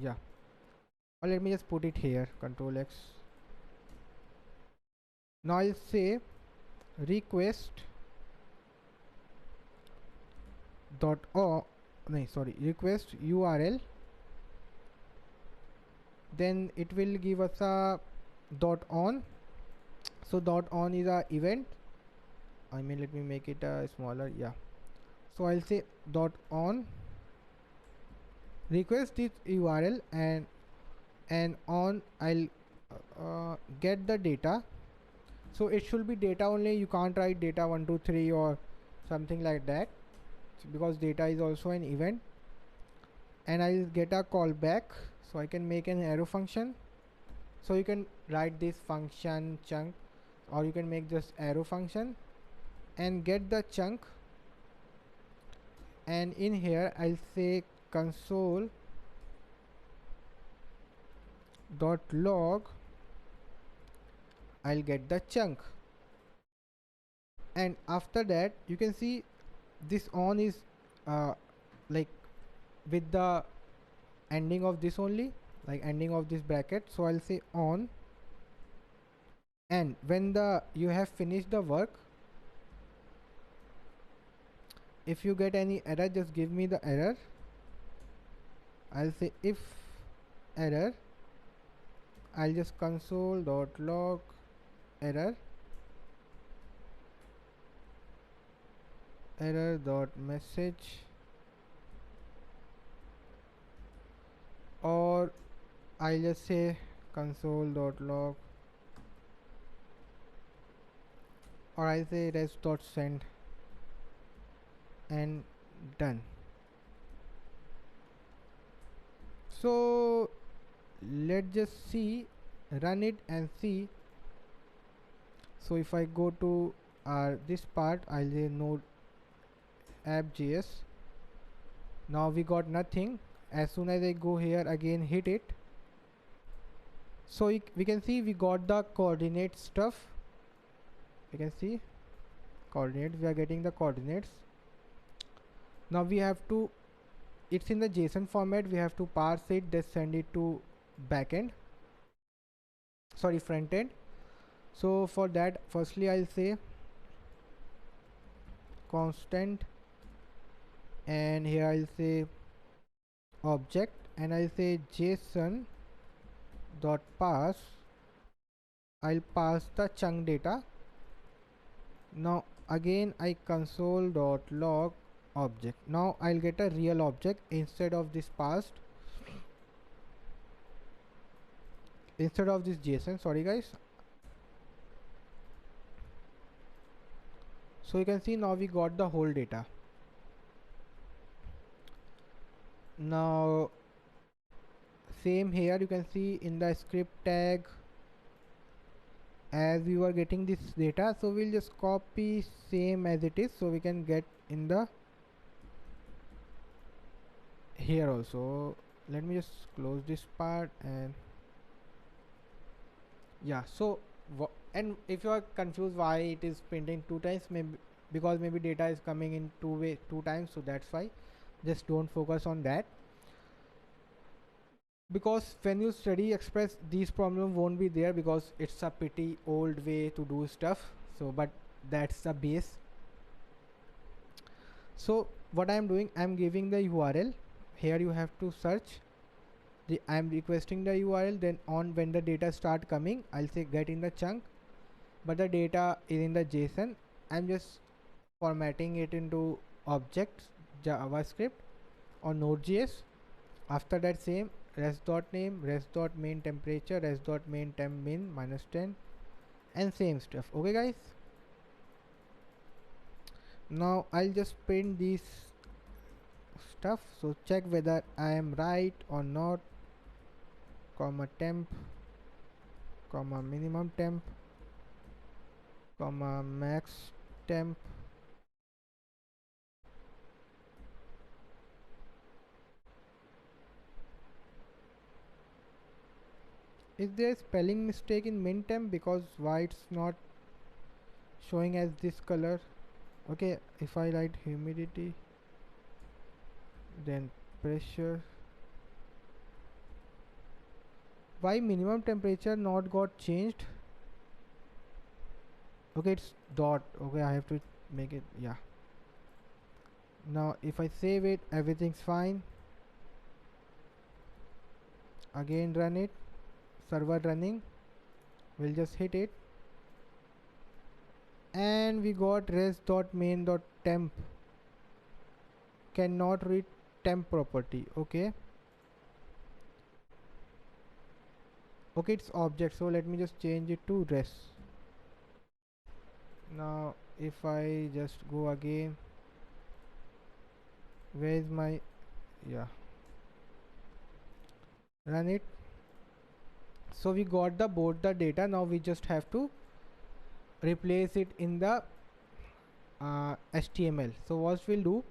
Speaker 1: yeah, or let me just put it here, control X. Now I'll say request dot request URL, then it will give us a dot on. So dot on is a event, I mean, let me make it smaller, yeah. So I'll say dot on request this URL, and on I'll get the data. So it should be data only, you can't write data 123 or something like that, because data is also an event. And I'll get a callback, so I can make an arrow function. So you can write this function chunk, or you can make this arrow function and get the chunk. And in here I'll say console dot log, I'll get the chunk. And after that you can see this on is like with the ending of this only, like ending of this bracket. So I'll say on, and when you have finished the work, if you get any error, just give me the error. I'll say if error, I'll just console dot log error dot message, or I'll just say console dot log, or I'll say res dot send, and done. So let's just see, run it and see. So if I go to this part, I'll say node app.js. Now we got nothing. As soon as I go here again, hit it, so we can see we got the coordinate stuff. You can see coordinates, we are getting the coordinates. Now we have to, it's in the JSON format, we have to parse it, then send it to backend, sorry, front end. So for that, firstly I'll say constant, and here I'll say object, and I'll say JSON dot pass, I'll pass the chunk data. Now again I console dot log object. Now I'll get a real object instead of this passed, instead of this JSON. Sorry guys. So you can see now we got the whole data. Now same here, you can see in the script tag, as we were getting this data, so we'll just copy same as it is, so we can get in the here also. Let me just close this part, and yeah, so and if you are confused why it is printing two times, maybe because maybe data is coming in two times, so that's why. Just don't focus on that, because when you study Express these problems won't be there, because it's a pretty old way to do stuff. So but that's the base. So what I'm doing, I'm giving the URL. Here you have to search I'm requesting the URL, then on when the data start coming, I'll say get in the chunk, but the data is in the JSON. I'm just formatting it into objects JavaScript or Node.js. After that, same res.name, res.main temperature, res.main temp min -10, and same stuff. Okay guys, now I'll just print these stuff, so check whether I am right or not. Comma temp, comma minimum temp, comma max temp, is there a spelling mistake in min temp, because why it's not showing as this color? Okay, if I write humidity, then pressure, why minimum temperature not got changed? Okay, it's dot. Okay, I have to make it, yeah. Now if I save it, everything's fine. Again run it, server running, we'll just hit it, and we got res.main.temp cannot read temp property. Okay, it's object, so let me just change it to res. Now if I just go again, where is my, yeah, run it. So we got the both the data. Now we just have to replace it in the HTML. So what we'll do,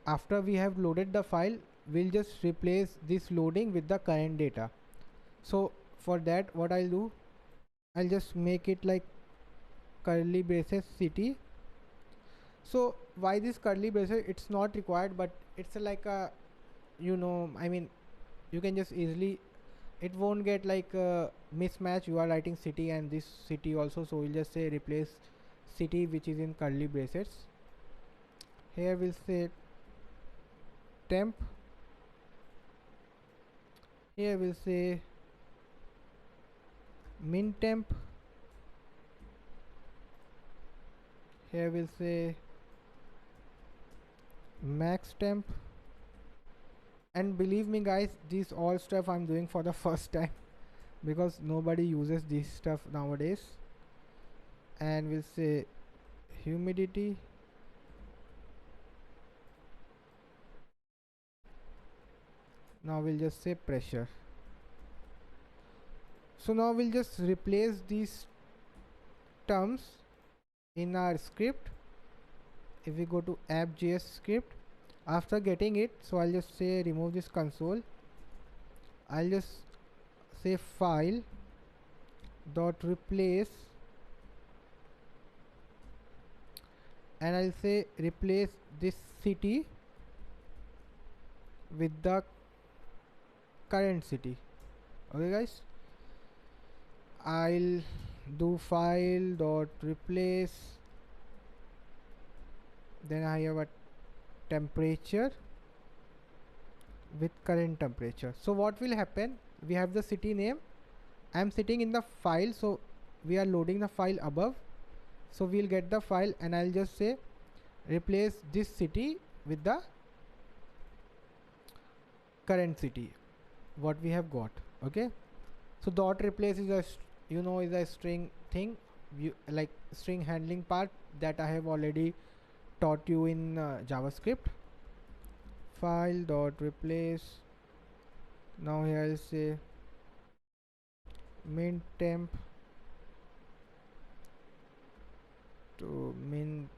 Speaker 1: after we have loaded the file, we'll just replace this loading with the current data. So for that, what I'll do, I'll just make it like curly braces city. So why this curly braces? It's not required, but it's like a, I mean, you can just easily, it won't get like a mismatch. You are writing city and this city also, so we'll just say replace city, which is in curly braces. Here we'll say temp, here we'll say min temp, here we'll say max temp. And believe me guys, this all stuff I'm doing for the first time, because nobody uses this stuff nowadays. And we'll say humidity, now we'll just say pressure. So now we'll just replace these terms in our script. If we go to app.js script, after getting it, so I'll just say remove this console, I'll just say file dot replace, and I'll say replace this city with the current city. Okay guys, I'll do file dot replace, then I have a temperature with current temperature. So what will happen, we have the city name. I'm sitting in the file, so we are loading the file above. So we'll get the file, and I'll just say replace this city with the current city what we have got. Okay, so dot replace is a is a string thing, like string handling part that I have already taught you in JavaScript. File dot replace. Now here I'll say min temp to min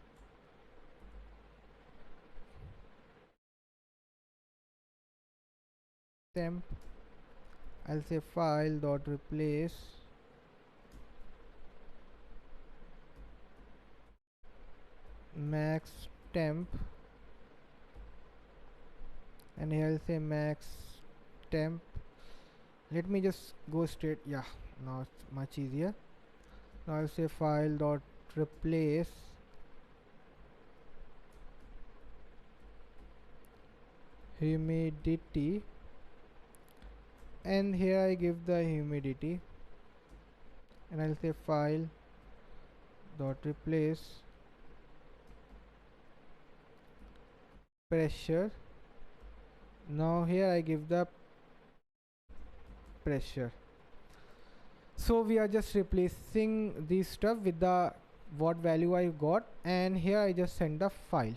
Speaker 1: temp. I'll say file dot replace max temp, and here I'll say max temp. Let me just go straight. Yeah, now it's much easier. Now I'll say file dot replace humidity, and here I give the humidity, and I'll say file dot replace pressure. Now here I give the pressure. So we are just replacing this stuff with the what value I got, and here I just send the file,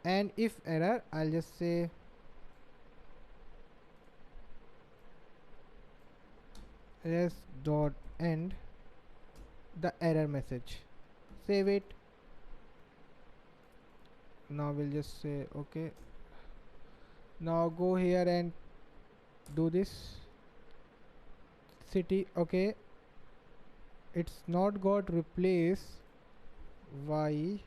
Speaker 1: and if error I'll just say res dot end the error message, save it. Now we'll just say okay. Now go here and do this city. Okay, it's not got replace. Why?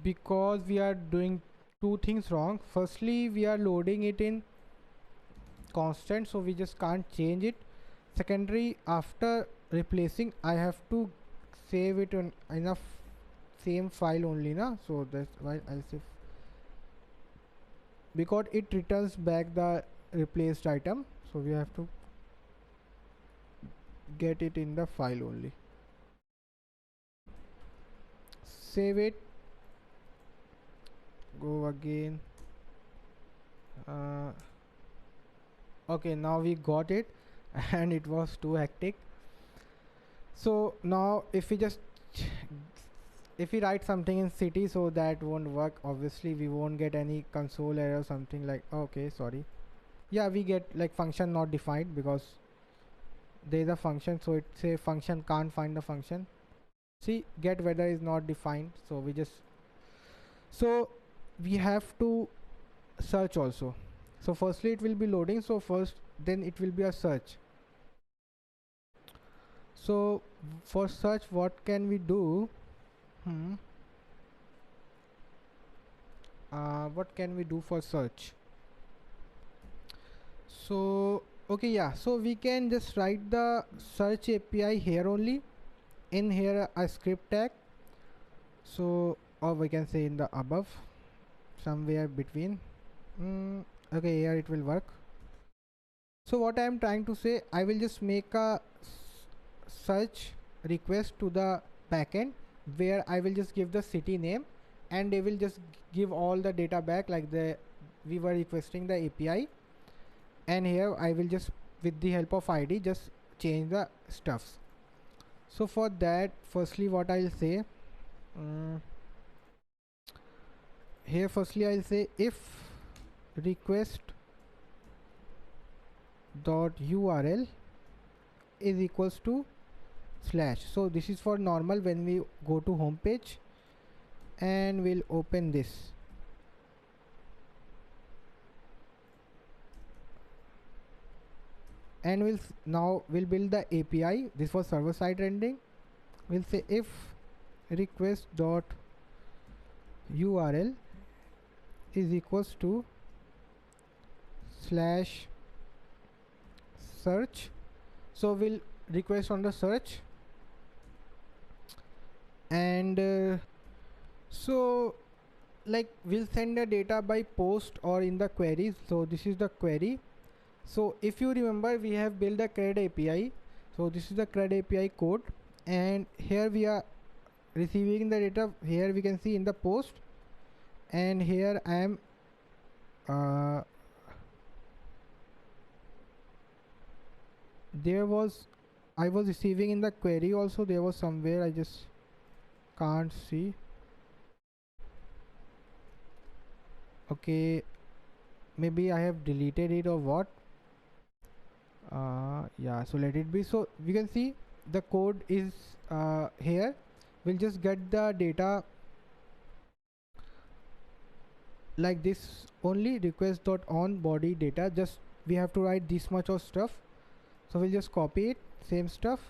Speaker 1: Because we are doing two things wrong. Firstly, we are loading it in constant, so we just can't change it. Secondary, after replacing, I have to save it in a same file only, na. So that's why I'll say, because it returns back the replaced item, so we have to get it in the file only. Save it, go again. Okay, now we got it and it was too hectic. So now if we just if we write something in city, so that won't work. Obviously we won't get any console error, something like okay, sorry. Yeah, we get like function not defined because there is a function, so it say function can't find the function. See, get weather is not defined, so we just, so we have to search also. So firstly it will be loading, so first then it will be a search. So for search, what can we do? What can we do for search? So okay, yeah, so we can just write the search API here only, in here a script tag. So, or we can say in the above, somewhere between. Okay, here it will work. So what I am trying to say, I will just make a search request to the backend where I will just give the city name, and they will just give all the data back, like we were requesting the API, and here I will just with the help of ID just change the stuffs. So for that, firstly what I'll say, here firstly I'll say if request dot URL is equals to slash. So this is for normal when we go to home page, and we'll open this. And we'll build the API. This was server side rendering. We'll say if request dot URL is equals to slash search. So we'll request on the search, and so like we'll send the data by post or in the queries. So this is the query. So if you remember, we have built the CRUD API. So this is the CRUD API code, and here we are receiving the data. Here we can see in the post, and here I am I was receiving in the query also. There was somewhere, I just can't see. Okay, maybe I have deleted it or what. Yeah, so let it be. So we can see the code is here. We'll just get the data like this only, request dot on body data. Just we have to write this much of stuff. So we'll just copy it, same stuff,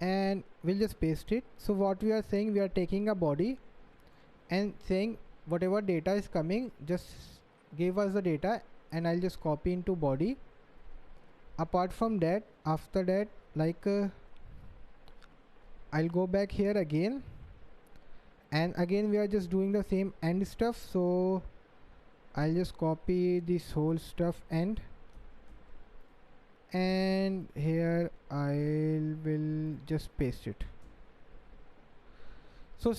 Speaker 1: and we'll just paste it. So what we are saying, we are taking a body and saying whatever data is coming, just give us the data, and I'll just copy into body. Apart from that, after that, like I'll go back here again, and again we are just doing the same end stuff. So I'll just copy this whole stuff and here I will just paste it. So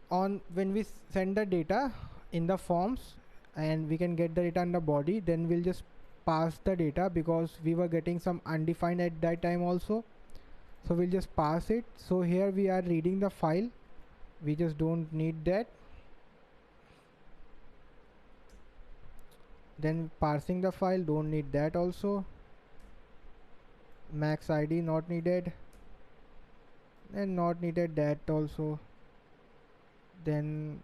Speaker 1: on when we send the data in the forms and we can get the data in the body, then we'll just pass the data, because we were getting some undefined at that time also. So we'll just pass it. So here we are reading the file, we just don't need that. Then parsing the file, don't need that also. Max ID not needed, and not needed that also. Then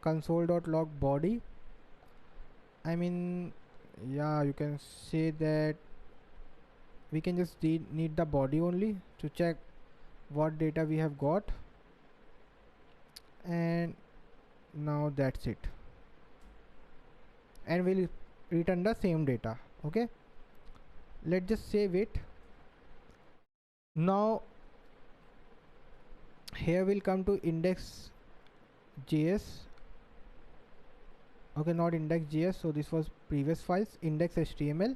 Speaker 1: console.log body, I mean, yeah, you can say that we can just need the body only to check what data we have got, and now that's it, and we'll return the same data. Okay, let's just save it. Now here we'll come to index.js. Okay, not index.js, so this was previous files, index.html.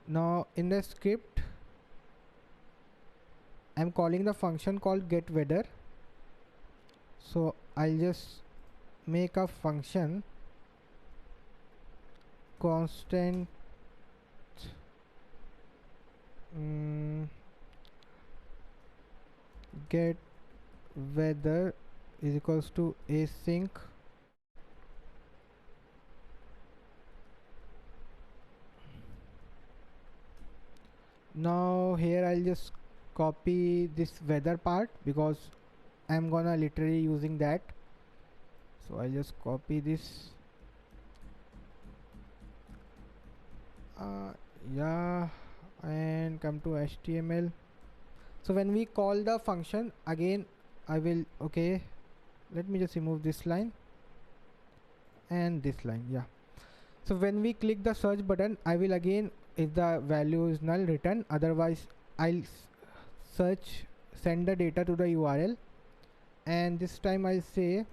Speaker 1: Now in the script, I'm calling the function called getWeather. So I'll just make a function constant get weather is equals to async now. Here I'll just copy this weather part, because I'm gonna literally using that. So I'll just copy this. Yeah, and come to HTML. So when we call the function again, I will, okay, let me just remove this line and this line. Yeah, so when we click the search button, I will again, if the value is null, return. Otherwise I'll search, send the data to the URL, and this time I'll say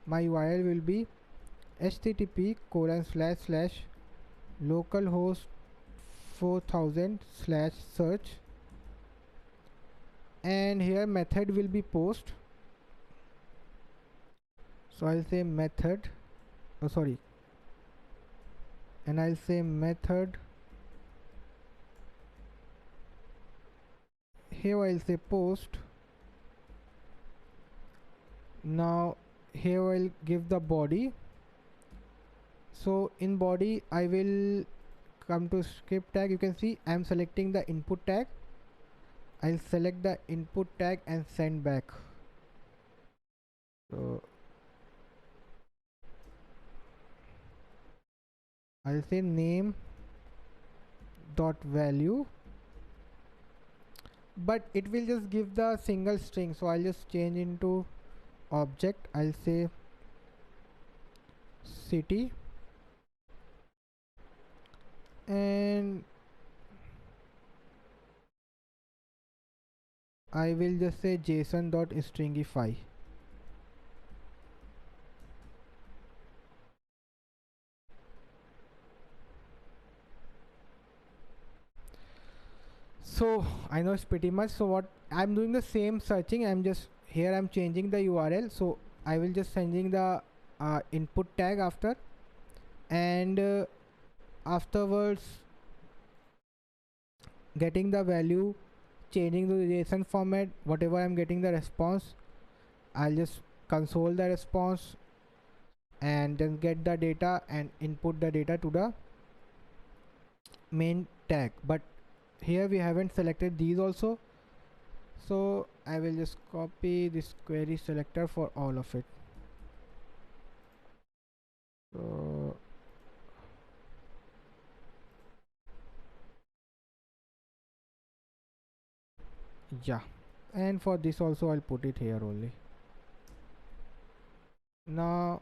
Speaker 1: my URL will be http://localhost 4000/search, and here method will be post. So I'll say method, oh sorry, and I'll say method. Here I'll say post. Now here I'll give the body. So in body I will come to script tag. You can see I'm selecting the input tag. I'll select the input tag and send back. So I'll say name dot value, but it will just give the single string. So I'll just change into object. I'll say city, and I will just say json.stringify. So I know it's pretty much. So what I'm doing, the same searching, I'm just here, I'm changing the URL. So I will just sending the input tag after, and afterwards getting the value, changing the JSON format, whatever I'm getting the response, I'll just console the response and then get the data and input the data to the main tag. But here we haven't selected these also, so I will just copy this query selector for all of it. So yeah, and for this also I'll put it here only. Now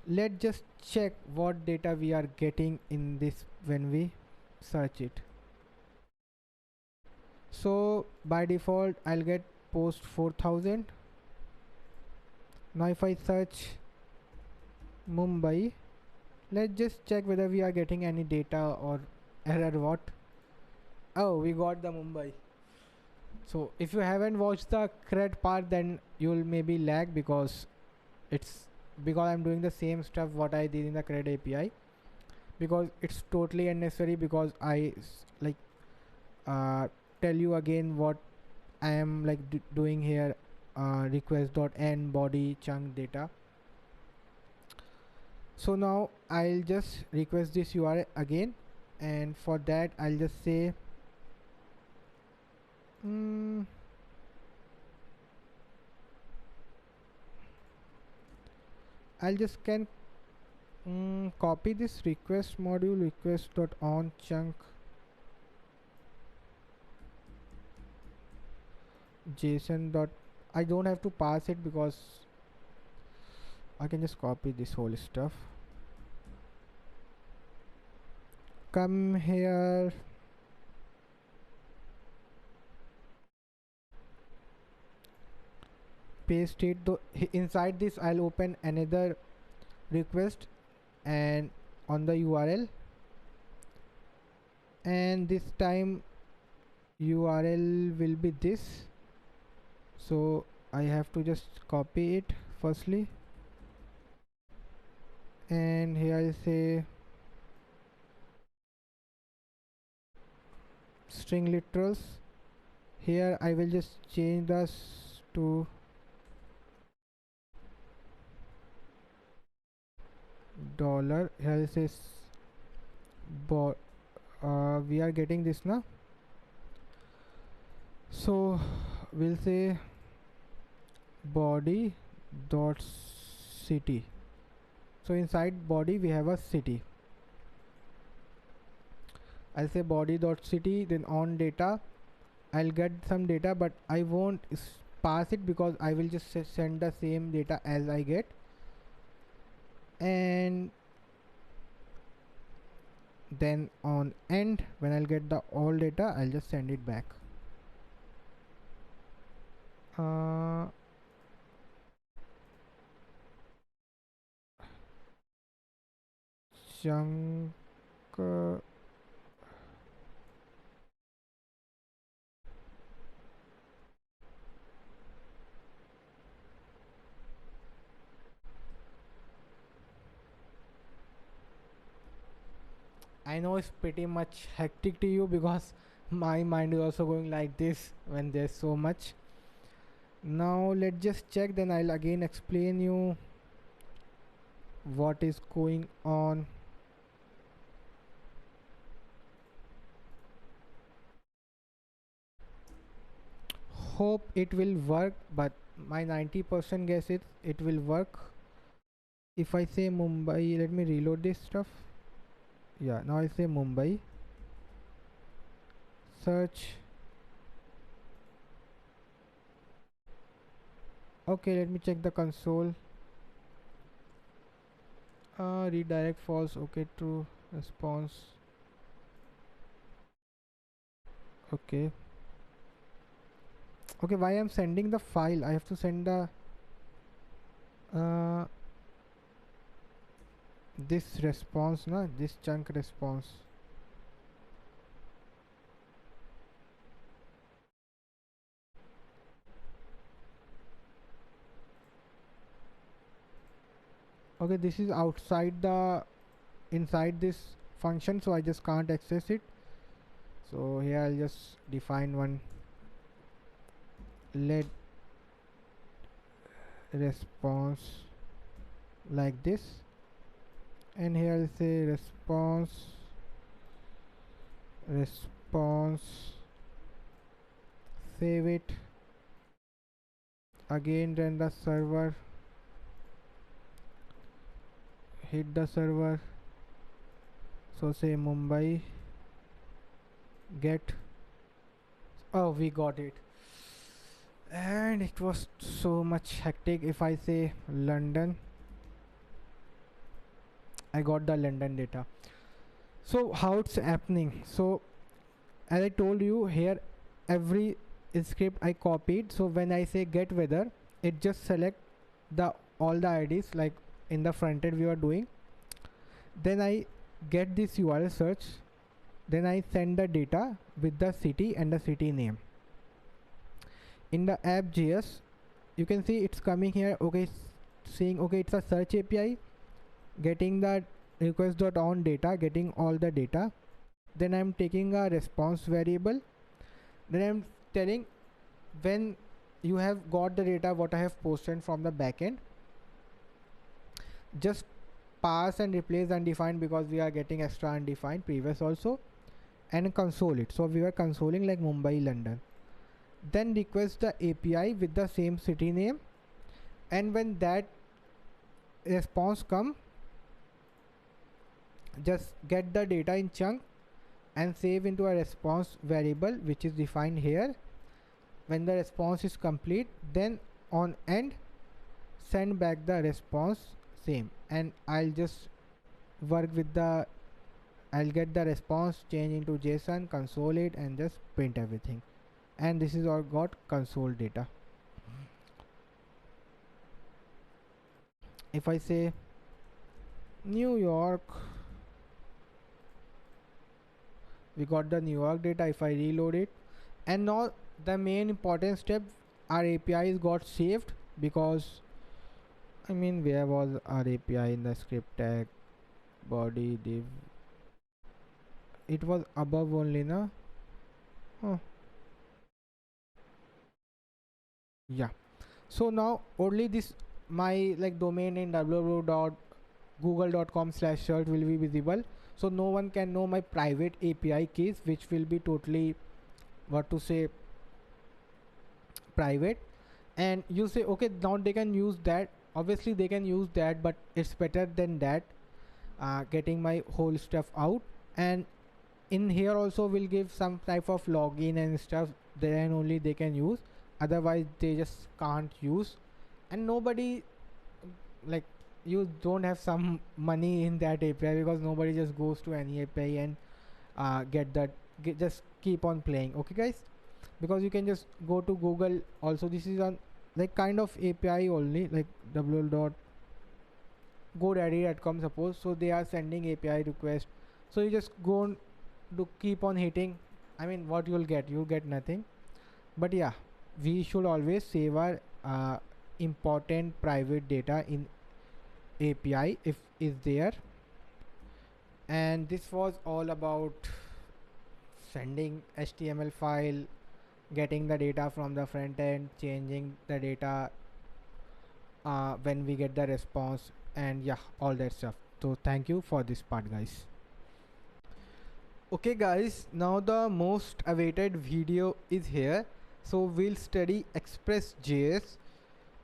Speaker 1: let's just check what data we are getting in this when we search it. So by default I'll get post 4000. Now if I search Mumbai, let's just check whether we are getting any data or error. What? Oh, we got the Mumbai. So if you haven't watched the CRUD part, then you'll maybe lag because I'm doing the same stuff what I did in the CRUD API, because it's totally unnecessary, because I tell you again what I am doing here. Request.end body chunk data. So now I'll just request this URL again, and for that I'll just say I'll just copy this request module request.on chunk JSON dot. I don't have to pass it because I can just copy this whole stuff. Come here. Paste it. Inside this I'll open another request and on the URL, and this time URL will be this. So I have to just copy it firstly, and here I say string literals. Here I will just change this to dollar. Here it says we are getting this now, so we'll say body dot city. So inside body we have a city. I'll say body dot city, then on data I'll get some data, but I won't pass it because I will just send the same data as I get, and then on end when I'll get the all data I'll just send it back. Chunk I know it's pretty much hectic to you because my mind is also going like this when there's so much. Now let's just check, then I'll again explain you what is going on. Hope it will work, but my 90% guess is it will work. If I say Mumbai, let me reload this stuff. Yeah, now I say Mumbai, search. Okay, let me check the console. Redirect false. Okay, true. Response. Okay. Okay, why I'm sending the file? I have to send the this response, na, this chunk response. Okay, this is outside the inside this function, so I just can't access it. So here I'll just define one let response like this, and here I'll say response, save it, again run the server, hit the server, so say Mumbai, get, oh we got it. And it was so much hectic. If I say London, I got the London data. So how it's happening? So as I told you here, every script I copied, so when I say get weather, it just select the all the IDs like in the front end we are doing. Then I get this URL search, then I send the data with the city and the city name. In the app.js, you can see it's coming here. Okay, saying okay, it's a search API, getting the request.on data, getting all the data. Then I'm taking a response variable. Then I'm telling when you have got the data what I have posted from the backend, just pass and replace undefined because we are getting extra undefined previous also, and console it. So we were consoling like Mumbai, London. Then request the API with the same city name, and when that response come, just get the data in chunk and save into a response variable which is defined here. When the response is complete, then on end send back the response same, and I'll just work with the I'll get the response, change into JSON, console it, and just print everything. And this is all got console data. If I say New York, we got the New York data. If I reload it, and now the main important step, our APIs got saved, because I mean where was our API in the script tag body div, it was above only na. Oh yeah, so now only this my like domain in www.google.com/search will be visible, so no one can know my private API keys, which will be totally what to say private. And you say okay, now they can use that, obviously they can use that, but it's better than that, getting my whole stuff out. And in here also will give some type of login and stuff, then only they can use, otherwise they just can't use. And nobody, like, you don't have some money in that API, because nobody just goes to any API and get that, just keep on playing. Okay guys, because you can just go to Google also, this is on like kind of API only, like www.godaddy.com suppose, so they are sending API request, so you just go on to keep on hitting. I mean what you'll get nothing. But yeah, we should always save our important private data in API if is there. And this was all about sending HTML file, getting the data from the front end, changing the data when we get the response, and yeah, all that stuff. So thank you for this part guys. Okay guys, now the most awaited video is here. So we'll study Express.js.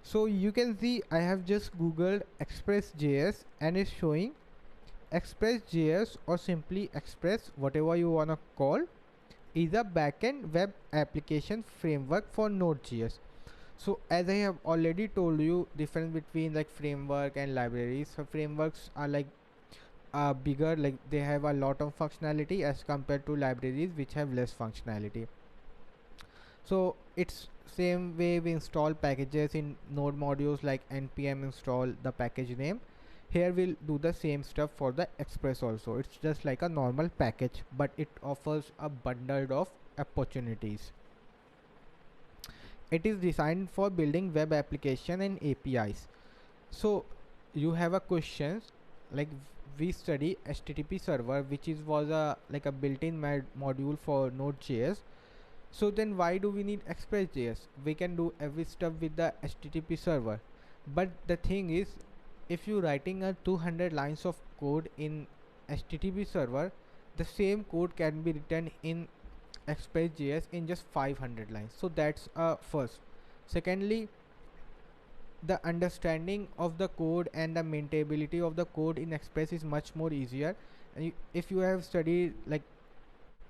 Speaker 1: So you can see I have just googled Express.js and it's showing Express.js, or simply Express, whatever you wanna call, is a backend web application framework for Node.js. So as I have already told you, difference between like framework and libraries. So frameworks are like bigger, like they have a lot of functionality as compared to libraries which have less functionality. So it's same way we install packages in Node modules like npm install the package name. Here we'll do the same stuff for the Express also. It's just like a normal package, but it offers a bundle of opportunities. It is designed for building web application and APIs. So you have a questions like we study HTTP server, which is was a like a built-in module for Node.js. So then why do we need Express.js? We can do every stuff with the HTTP server. But the thing is, if you writing a 200 lines of code in HTTP server, the same code can be written in Express.js in just 500 lines. So that's first. Secondly, the understanding of the code and the maintainability of the code in Express is much more easier. And if you have studied like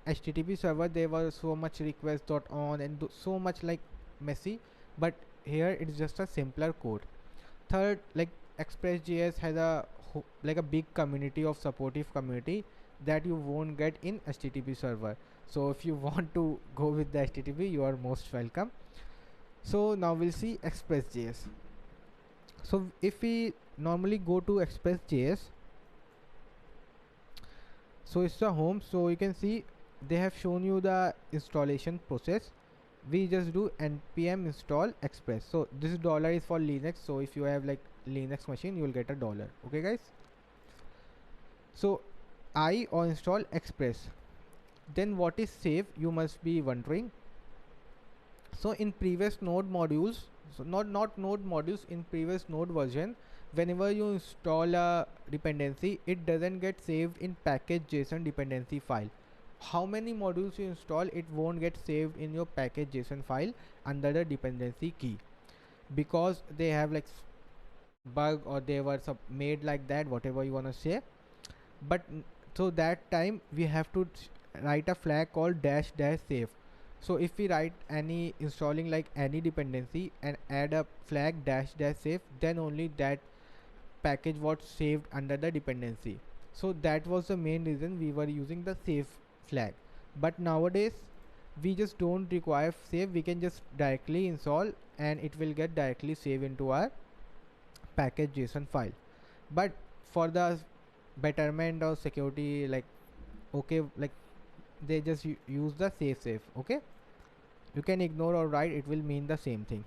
Speaker 1: HTTP server, there was so much request dot on and so much like messy, but here it's just a simpler code. Third, like Express.js has a like a big community of supportive community that you won't get in HTTP server. So if you want to go with the HTTP, you are most welcome. So now we'll see Express.js. So if we normally go to Express.js, so it's the home. So you can see they have shown you the installation process. We just do npm install express. So this dollar is for Linux. So if you have like Linux machine, you will get a dollar. Okay, guys. So I or install express. Then what is save? You must be wondering. So in previous node modules, so not node modules, in previous node version, whenever you install a dependency, it doesn't get saved in package JSON dependency file. How many modules you install, it won't get saved in your package JSON file under the dependency key, because they have like bug or they were made like that, whatever you want to say. But so that time we have to write a flag called dash dash save. So if we write any installing like any dependency and add a flag dash dash save, then only that package was saved under the dependency. So that was the main reason we were using the save flag. But nowadays we just don't require save, we can just directly install and it will get directly saved into our package JSON file. But for the betterment or security, like okay, like they just use the save. Okay, you can ignore or write, it will mean the same thing.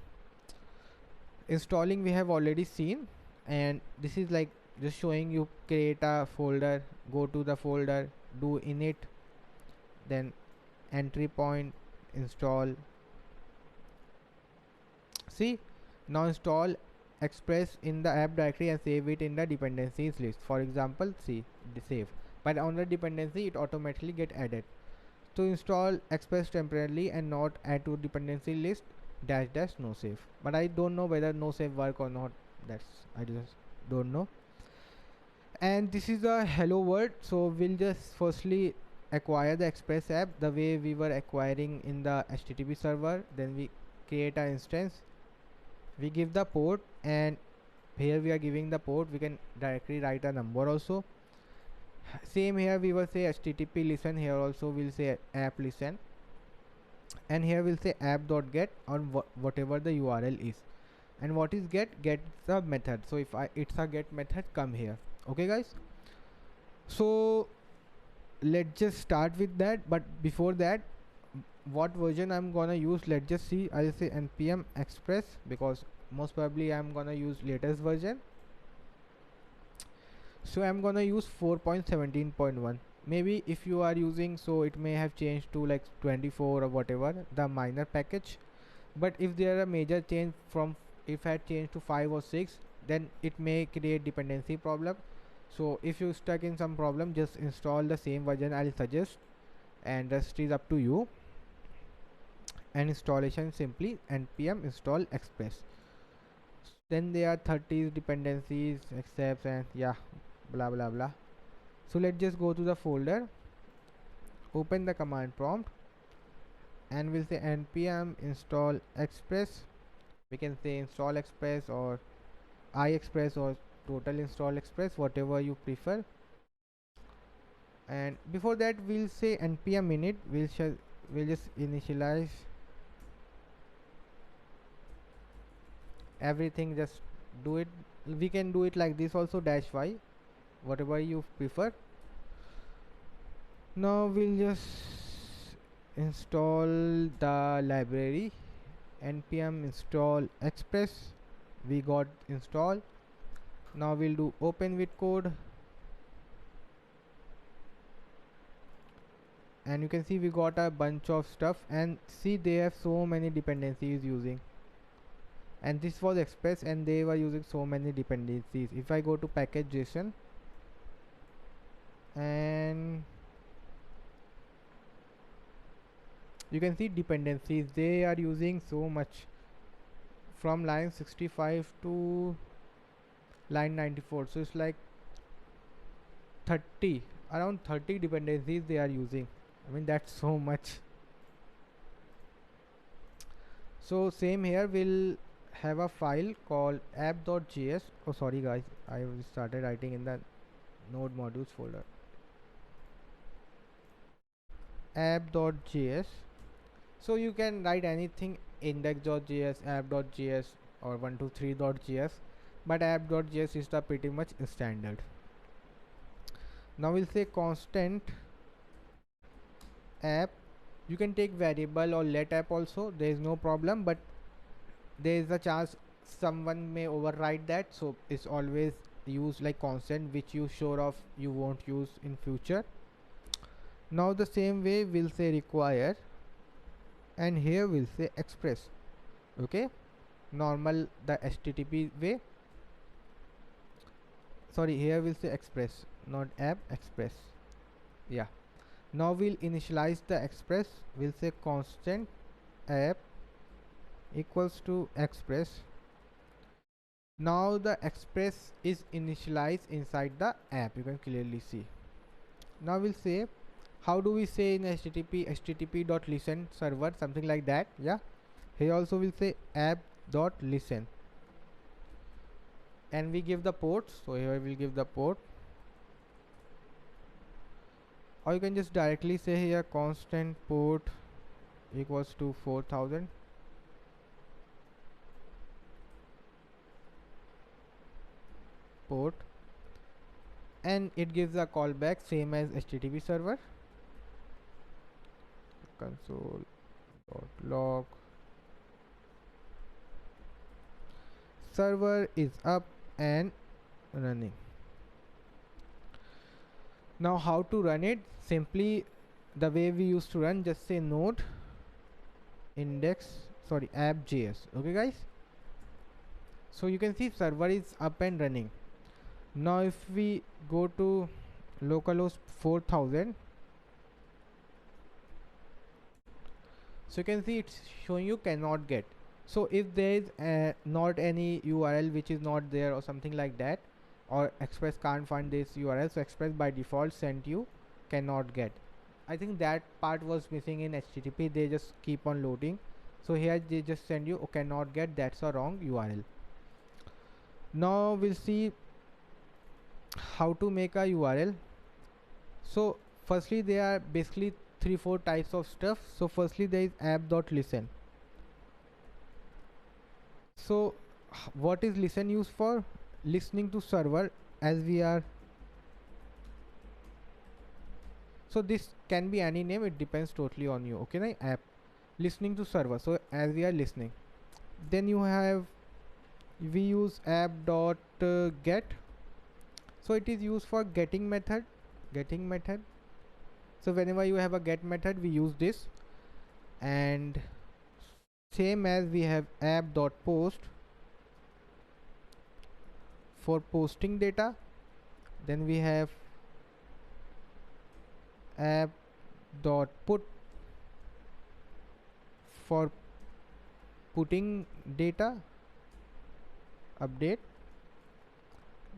Speaker 1: Installing we have already seen, and this is like just showing you create a folder, go to the folder, do init, then entry point, install. See, now install express in the app directory and save it in the dependencies list. For example, see the save, but on the dependency it automatically get added. To install express temporarily and not add to dependency list, dash dash no save. But I don't know whether no save work or not, that's I just don't know. And this is a hello world. So we'll just firstly acquire the express app the way we were acquiring in the HTTP server. Then we create an instance, we give the port, and here we are giving the port, we can directly write a number also. Same here, we will say HTTP listen, here also we'll say app listen, and here we'll say app.get or whatever the URL is. And what is get the method. So if it's a get method, come here. Okay, guys. So let's just start with that. But before that, what version I'm gonna use, let's just see. I'll say npm express because most probably I'm gonna use latest version. So I'm gonna use 4.17.1. maybe if you are using, so it may have changed to like 24 or whatever the minor package. But if there are a major change from, if I change to 5 or 6, then it may create dependency problem. So if you stuck in some problem, just install the same version I'll suggest, and rest is up to you. And installation, simply npm install express. Then there are 30 dependencies, accepts, and yeah, blah blah blah. So let's just go to the folder, open the command prompt, and we'll say npm install express. We can say install express or iExpress or total install express, whatever you prefer. And before that, we'll say npm init. We'll just initialize everything, just do it. We can do it like this also, dash y, whatever you prefer. Now we'll just install the library, npm install express. We got install. Now we'll do open with code, and you can see we got a bunch of stuff, and see they have so many dependencies using, and this was express and they were using so many dependencies. If I go to package.json, and you can see dependencies they are using so much, from line 65 to line 94. So it's like 30, around 30 dependencies they are using. I mean, that's so much. So same here, we'll have a file called app.js. Oh sorry guys, I started writing in the node modules folder. App.js. So you can write anything, index.js, app.js, or 123.js, but app.js is the pretty much standard. Now we'll say constant app. You can take variable or let app also, there is no problem, but there is a chance someone may override that, so it's always use like constant, which you sure of you won't use in future. Now the same way we'll say require, and here we'll say express. Okay, normal the HTTP way. Sorry, here we'll say express, not app, express. Yeah. Now we'll initialize the express. We'll say constant app equals to express. Now the express is initialized inside the app, you can clearly see. Now we'll say, how do we say in http server, something like that. Yeah, here also we'll say app.listen, and we give the port. So here we'll give the port, or you can just directly say here constant port equals to 4000. Port, and it gives a callback same as HTTP server. Console.log server is up and running. Now how to run it? Simply the way we used to run, just say node app.js. Okay guys, so you can see server is up and running. Now if we go to localhost 4000, so you can see it's showing you cannot get. So if there is not any URL which is not there or something like that, or Express can't find this URL, so Express by default sent you cannot get. I think that part was missing in HTTP, they just keep on loading. So here they just send you cannot get, that's a wrong URL. Now we'll see how to make a URL. So firstly, there are basically 3-4 types of stuff. So firstly there is app.listen. So what is listen used for? Listening to server, as we are. So this can be any name, it depends totally on you. Okay, na? App listening to server, so as we are listening. Then you have, we use app.get. So it is used for getting method. So whenever you have a get method, we use this. And same as we have app.post for posting data. Then we have app.put for putting data, update.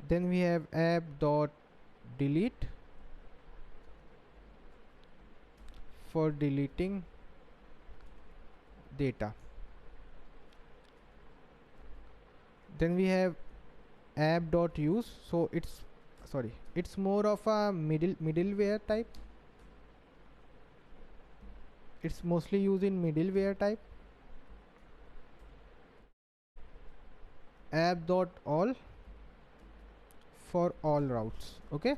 Speaker 1: Then we have app.delete for deleting data. Then we have app.use. So it's more of a middleware type. It's mostly used in middleware type. App.all for all routes. Okay,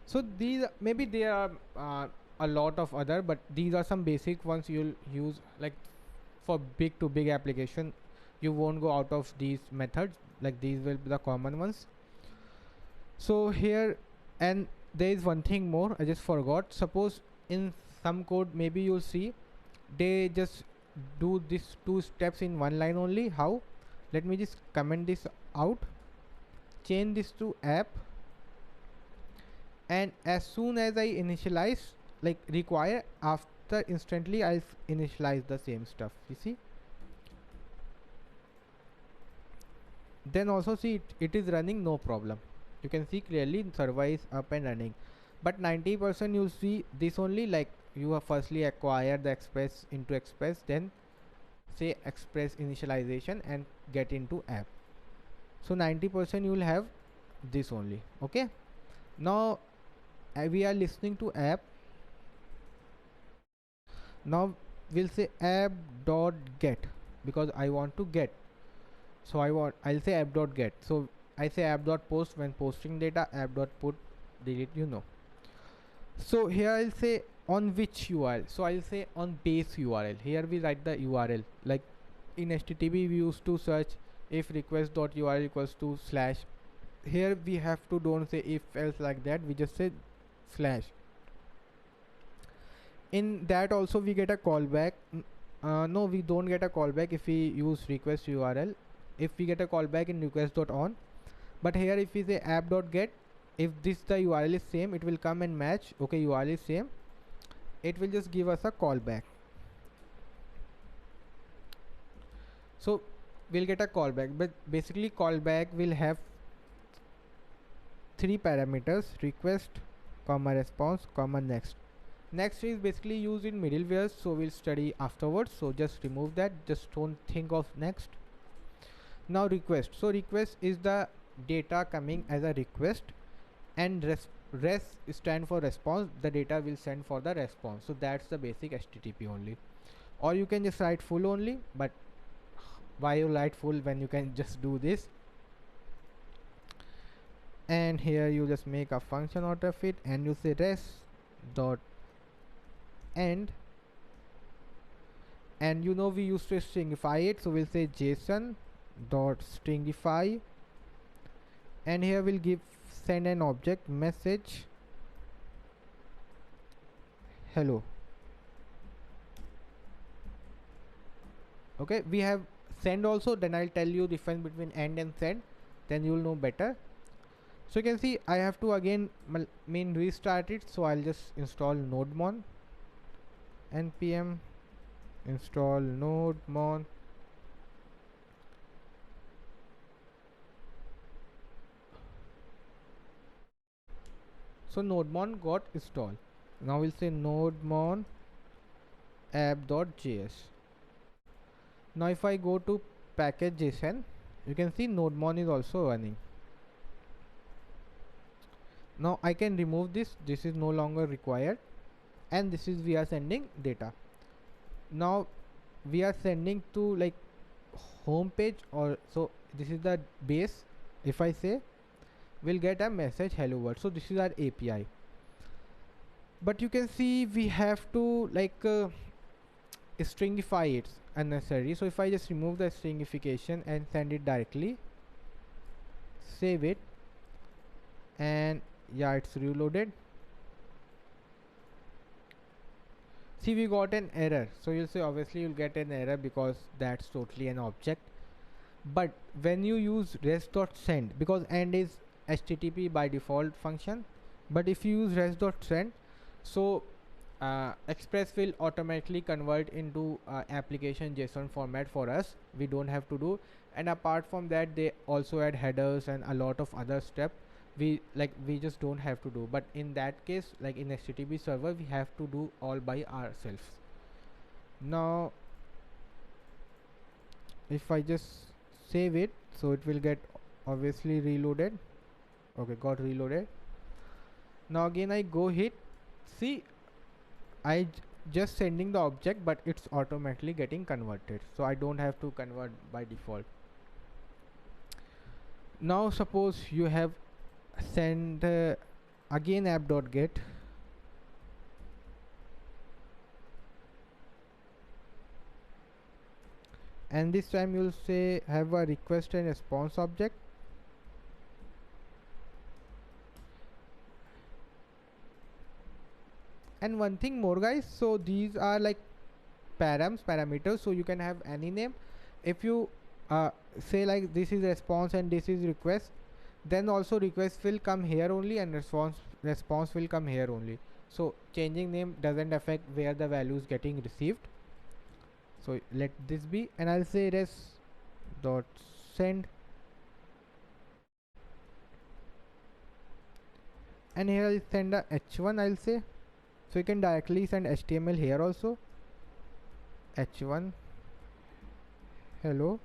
Speaker 1: so these maybe there are a lot of other, but these are some basic ones you'll use, like for big to big application you won't go out of these methods. like these will be the common ones. So here, and there is one thing more I just forgot. Suppose in some code maybe you'll see they just do this two steps in one line only. How? Let me just comment this out, change this to app, and as soon as I initialize, like require, after instantly I'll initialize the same stuff. You see, then also see it is running, no problem. You can see clearly server is up and running. But 90% you see this only, like you have firstly acquired the express into express, then say express initialization and get into app. So 90% you will have this only. Okay, now we are listening to app. Now we'll say app dot get, because I want to get. So I'll say app dot get. So I say app dot post when posting data, app dot put delete, you know. So here I'll say on which URL. So I'll say on base URL. Here we write the URL. Like in HTTP we used to search if request dot URL equals to slash. Here we have to don't say if else like that. We just say slash. In that also we get a callback. No, we don't get a callback if we use request URL. If we get a callback in request.on, but here if we say app.get, if this the URL is same, it will come and match. Okay, URL is same, it will just give us a callback. So we'll get a callback, but basically callback will have three parameters: request, comma response, comma next. Next is basically used in middleware, so we'll study afterwards, so just remove that, just don't think of next. Now request. So request is the data coming as a request, and res stand for response. The data will send for the response. So that's the basic HTTP only. Or you can just write full only, but why you write full when you can just do this? And here you just make a function out of it, and you say res dot end, and you know we used to stringify it, so we'll say JSON dot stringify, and here we'll give send an object message hello. Okay, we have send also, then I'll tell you difference between end and send, then you'll know better. So you can see I have to again restart it, so I'll just install nodemon, npm install nodemon. So nodemon got installed. Now we'll say nodemon app.js. Now if I go to package.json, you can see nodemon is also running. Now I can remove this, this is no longer required, and this is we are sending data. Now we are sending to like home page, or so this is the base. If I say, we'll get a message hello world. So this is our API, but you can see we have to like stringify it unnecessary. So if I just remove the stringification and send it directly, save it, and yeah, it's reloaded. See, we got an error. So you'll say obviously you'll get an error because that's totally an object. But when you use res.send, because end is HTTP by default function, but if you use res.send, so Express will automatically convert into application JSON format for us. We don't have to do, and apart from that they also add headers and a lot of other steps we just don't have to do. But in that case, like in HTTP server, we have to do all by ourselves. Now if I just save it, so it will get obviously reloaded. Okay, got reloaded. Now again I go hit, see I just sending the object, but it's automatically getting converted, so I don't have to convert by default. Now suppose you have send again app.get, and this time you'll say have a request and response object. And one thing more guys, so these are like parameters, so you can have any name. If you say like this is response and this is request, then also request will come here only and response will come here only. So changing name doesn't affect where the value is getting received. So let this be, and I'll say res dot send, and here I'll send a h1, I'll say. So you can directly send HTML here also. h1 hello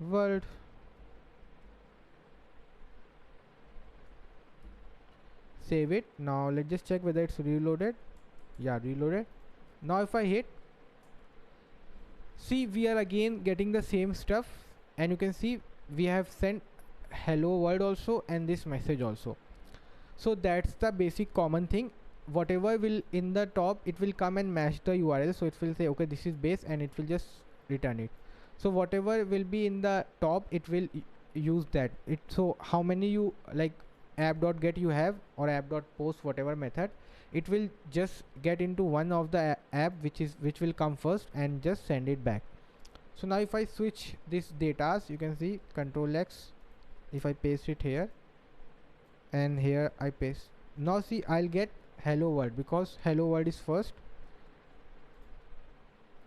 Speaker 1: world. Save it. Now let's just check whether it's reloaded. Yeah, reloaded. Now if I hit, see we are again getting the same stuff, and you can see we have sent hello world also and this message also. So that's the basic common thing. Whatever will in the top, it will come and match the URL. So it will say okay, this is base, and it will just return it. So whatever will be in the top, it will use that. So how many you like app.get you have, or app.post, whatever method, it will just get into one of the app which will come first and just send it back. So now if I switch this data, you can see Control X, if I paste it here and here I paste, now see I'll get hello world because hello world is first.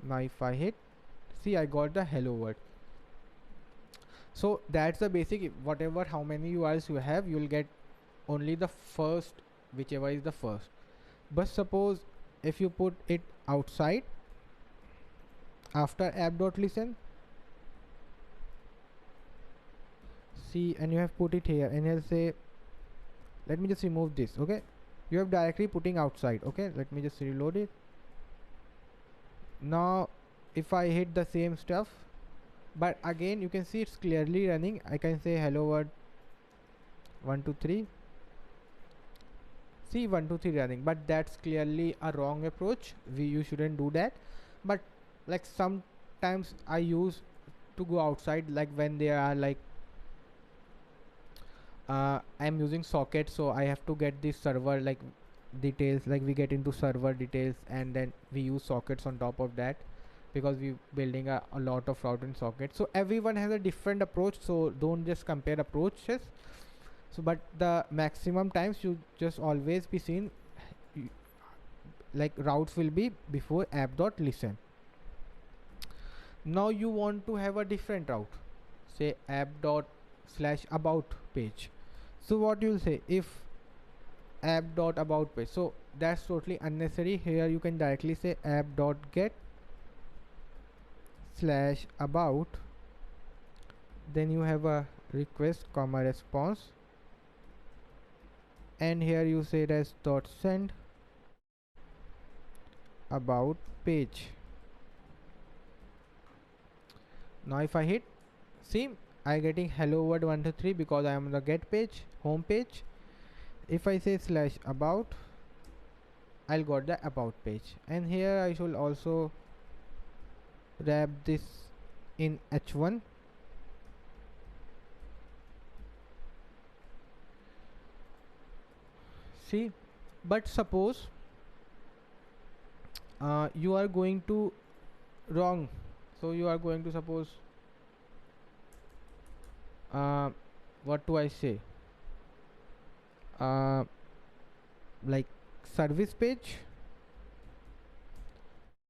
Speaker 1: Now if I hit, see I got the hello world. So that's the basic. Whatever how many URLs you have, you will get only the first, whichever is the first. But suppose if you put it outside after app.listen, see, and you have put it here, and he'll say, let me just remove this. Okay, you have directly putting outside. Okay, let me just reload it. Now if I hit the same stuff, but again you can see it's clearly running. I can say hello world 1 2 3. See 1 2 3 running, but that's clearly a wrong approach. You shouldn't do that. But like sometimes I use to go outside, like when they are like I'm using socket, so I have to get this server like details, like we get into server details, and then we use sockets on top of that because we building a lot of route in sockets. So everyone has a different approach, so don't just compare approaches. So but the maximum times you just always be seen like routes will be before app.listen. Now you want to have a different route, say app./about page. So what you'll say, if app.about page, so that's totally unnecessary. Here you can directly say app.get/about, then you have a request comma response, and here you say res.send about page. Now if I hit, see I getting hello world 1 2 3 because I am on the get page, home page. If I say /about, I'll got the about page, and here I should also wrap this in h1. See, but suppose you are going to wrong, so you are going to suppose what do I say, like service page,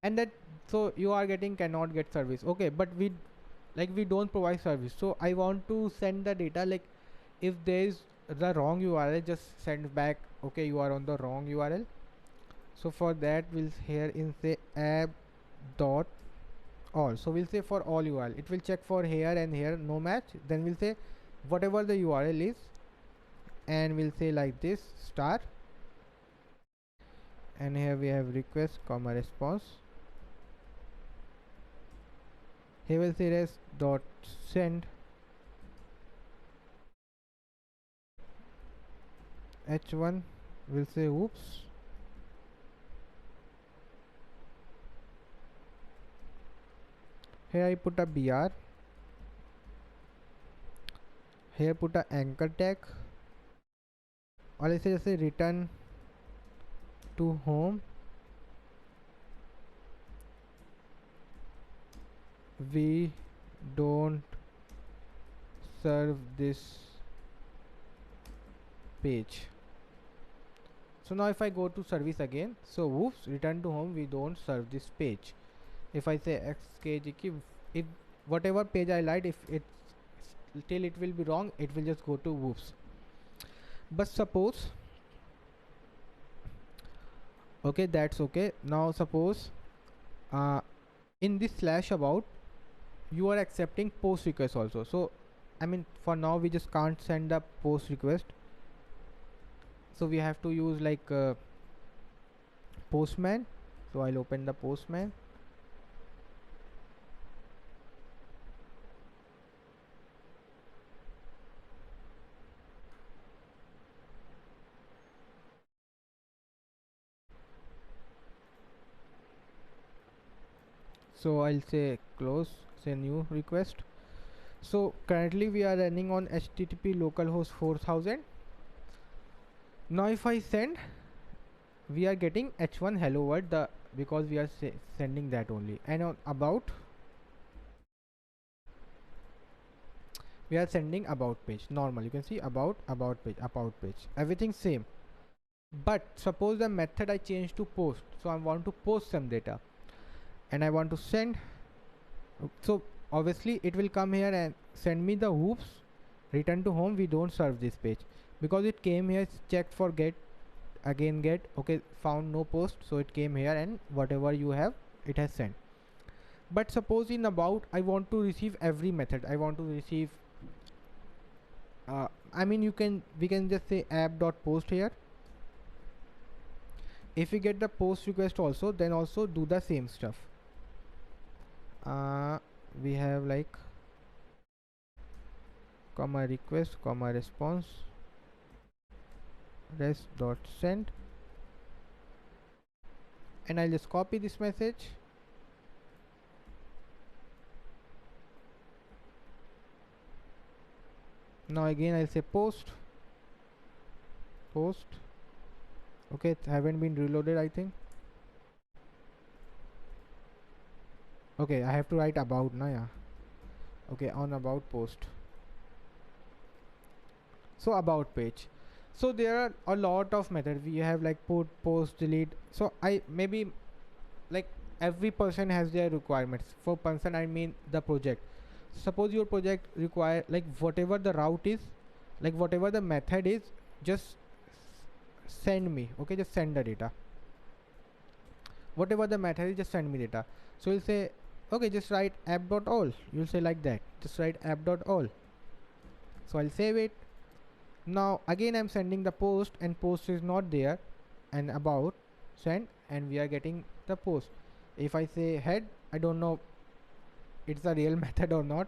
Speaker 1: and that, so you are getting cannot get service. Okay, but we don't provide service, so I want to send the data, like if there is the wrong URL, just send back okay you are on the wrong URL. So for that we'll here in say app dot all, so we'll say for all URL, it will check for here and here no match, then we'll say whatever the URL is, and we'll say like this star, and here we have request comma response. Here we'll say res dot send h1, we'll say oops, Here I put a br, here put a anchor tag, or let's say just say return to home, we don't serve this page. So now if I go to service again, so whoops, return to home, we don't serve this page. If I say xkg, if whatever page I like, if it's till it will be wrong, it will just go to whoops. But suppose, okay, that's okay. Now suppose in this slash about, you are accepting post request also. So I mean, for now we just can't send a post request, so we have to use like postman. So I'll open the postman. So I'll say close, say new request. So currently we are running on http localhost 4000. Now if I send, we are getting h1 hello world, the because we are sending that only. And on about, we are sending about page normal. You can see about page, everything same. But suppose the method I change to post, so I want to post some data and I want to send. So obviously it will come here and send me the whoops, return to home, we don't serve this page, because it came here, checked for get, again get, okay, found no post, so it came here and whatever you have, it has sent. But suppose in about, I want to receive every method, I want to receive I mean, we can just say app.post here. If we get the post request also, then also do the same stuff. We have like comma request comma response res dot send, and I'll just copy this message. Now again I'll say post. Okay, it haven't been reloaded, I think. Okay, I have to write about now, yeah. Okay, on about post. So about page. So there are a lot of methods. We have like put, post, delete. So I maybe like every person has their requirements. For person I mean the project. Suppose your project require like whatever the route is, like whatever the method is, just send me. Okay, just send the data. Whatever the method is, just send me data. So you'll say, okay, just write app.all. You'll say like that, just write app.all. So I'll save it. Now again I'm sending the post, and post is not there, and about send, and we are getting the post. If I say head, I don't know it's a real method or not.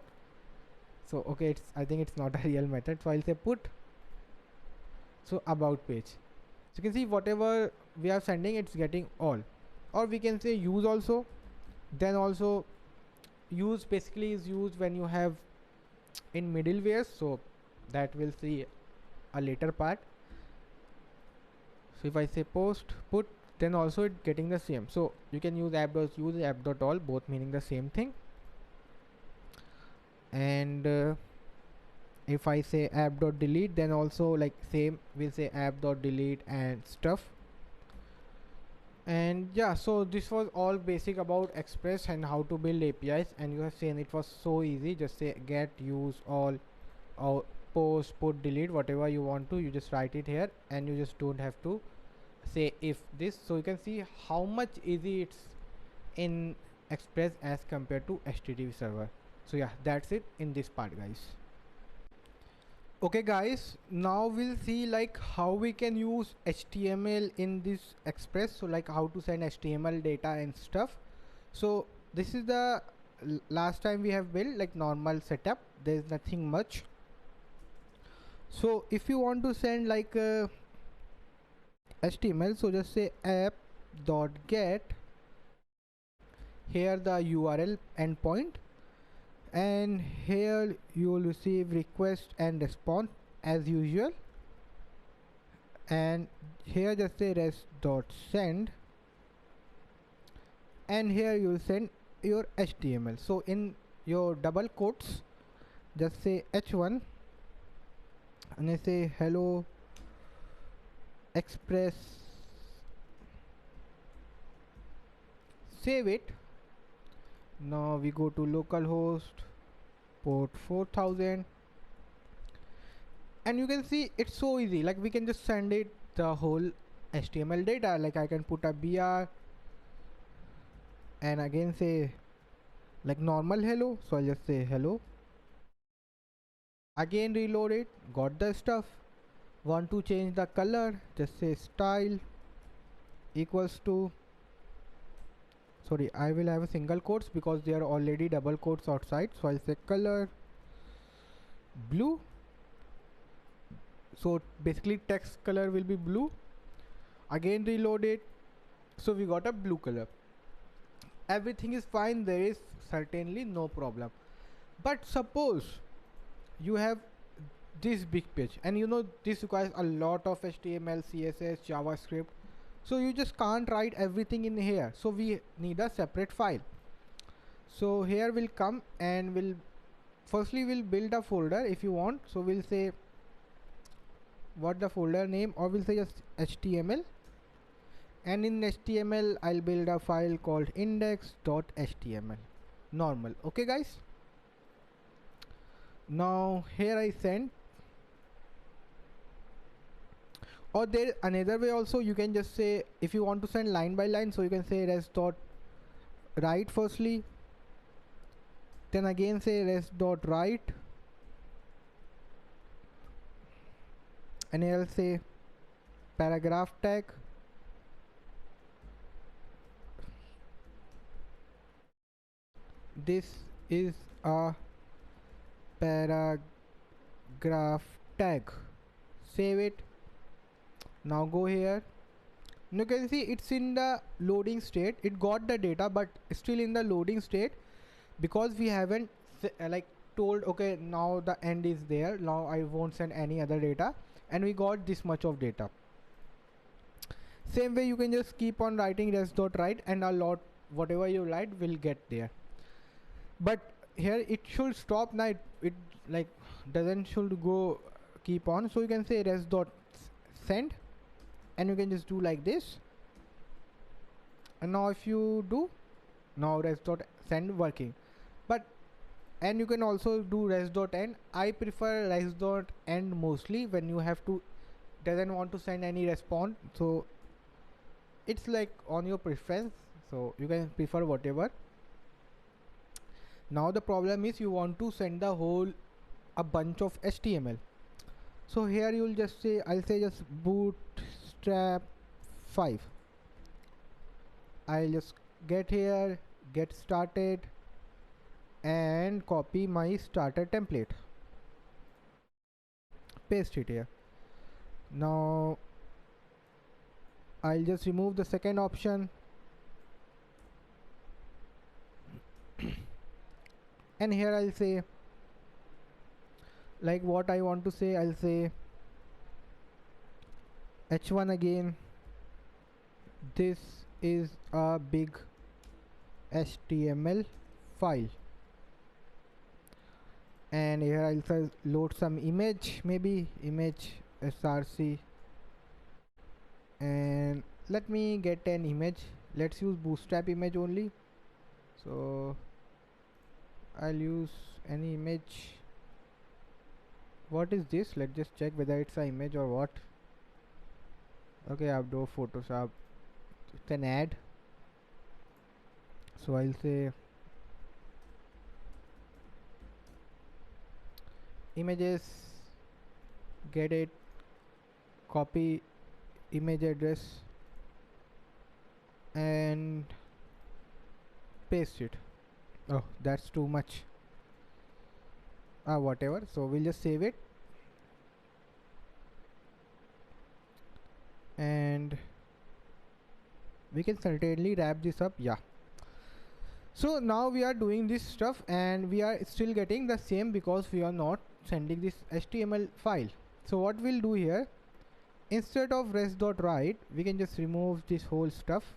Speaker 1: So okay, I think it's not a real method, so I'll say put. So about page. So you can see whatever we are sending, it's getting all. Or we can say use also. Then also use basically is used when you have in middlewares, so that we'll see a later part. So if I say post put, then also it getting the same. So you can use app.all, both meaning the same thing. And if I say app.delete, then also like same, we'll say app.delete and stuff. And yeah, so this was all basic about Express and how to build APIs, and you have seen it was so easy. Just say get, use, all, or post, put, delete, whatever you want to, you just write it here, and you just don't have to say if this. So you can see how much easy it's in Express as compared to HTTP server. So yeah, that's it in this part, guys. Okay guys, now we'll see like how we can use HTML in this Express. So like how to send HTML data and stuff. So this is the last time we have built like normal setup. There is nothing much. So if you want to send like HTML, so just say app.get, here the URL endpoint. and here you will receive request and response as usual, and here just say rest dot send, and here you will send your HTML. So in your double quotes just say h1 and I say hello express, save it. Now we go to localhost port 4000, and you can see it's so easy, like we can just send it the whole HTML data. Like I can put a br and again say like normal hello, so I'll just say hello, again reload it, got the stuff. Want to change the color, just say style equals to, sorry, I will have a single quotes because they are already double quotes outside, so I'll say color blue. So basically text color will be blue, again reload it, so we got a blue color. Everything is fine, there is certainly no problem. But suppose you have this big page and you know this requires a lot of HTML, CSS, JavaScript, so you just can't write everything in here, so we need a separate file. So here we'll come and we'll build a folder if you want. So we'll say what the folder name, or we'll say just HTML, and in HTML I'll build a file called index.html normal. Okay guys, now here I send, or there another way also, you can just say if you want to send line by line, so you can say res.write firstly, then again say res.write, and here I'll say paragraph tag, this is a paragraph tag, save it. Now go here, you can see it's in the loading state, it got the data but still in the loading state because we haven't like told okay now the end is there, now I won't send any other data, and we got this much of data. Same way you can just keep on writing res.write and a lot whatever you write will get there. But here it should stop now, it like doesn't should go keep on, so you can say res.send and you can just do like this, and now if you do, now res.send working. But and you can also do res.end. I prefer res.end mostly when you have to doesn't want to send any response, so it's like on your preference, so you can prefer whatever. Now the problem is you want to send the whole a bunch of HTML, so here you will just say I'll say just bootstrap 5, I'll just get here, get started, and copy my starter template, paste it here. Now I'll just remove the second option and here I'll say like what I want to say, I'll say h1 again, this is a big HTML file, and here I'll say load some image, maybe image src, and let me get an image, let's use bootstrap image only, so I'll use any image. What is this? Let's just check whether it's an image or what. Okay, I've done Photoshop, it's an ad, so I'll say images, get it, copy image address and paste it. Oh, that's too much. Whatever, so we'll just save it, and we can certainly wrap this up. Yeah, So now we are doing this stuff and we are still getting the same because we are not sending this HTML file. So what we'll do here, instead of rest.write, we can just remove this whole stuff,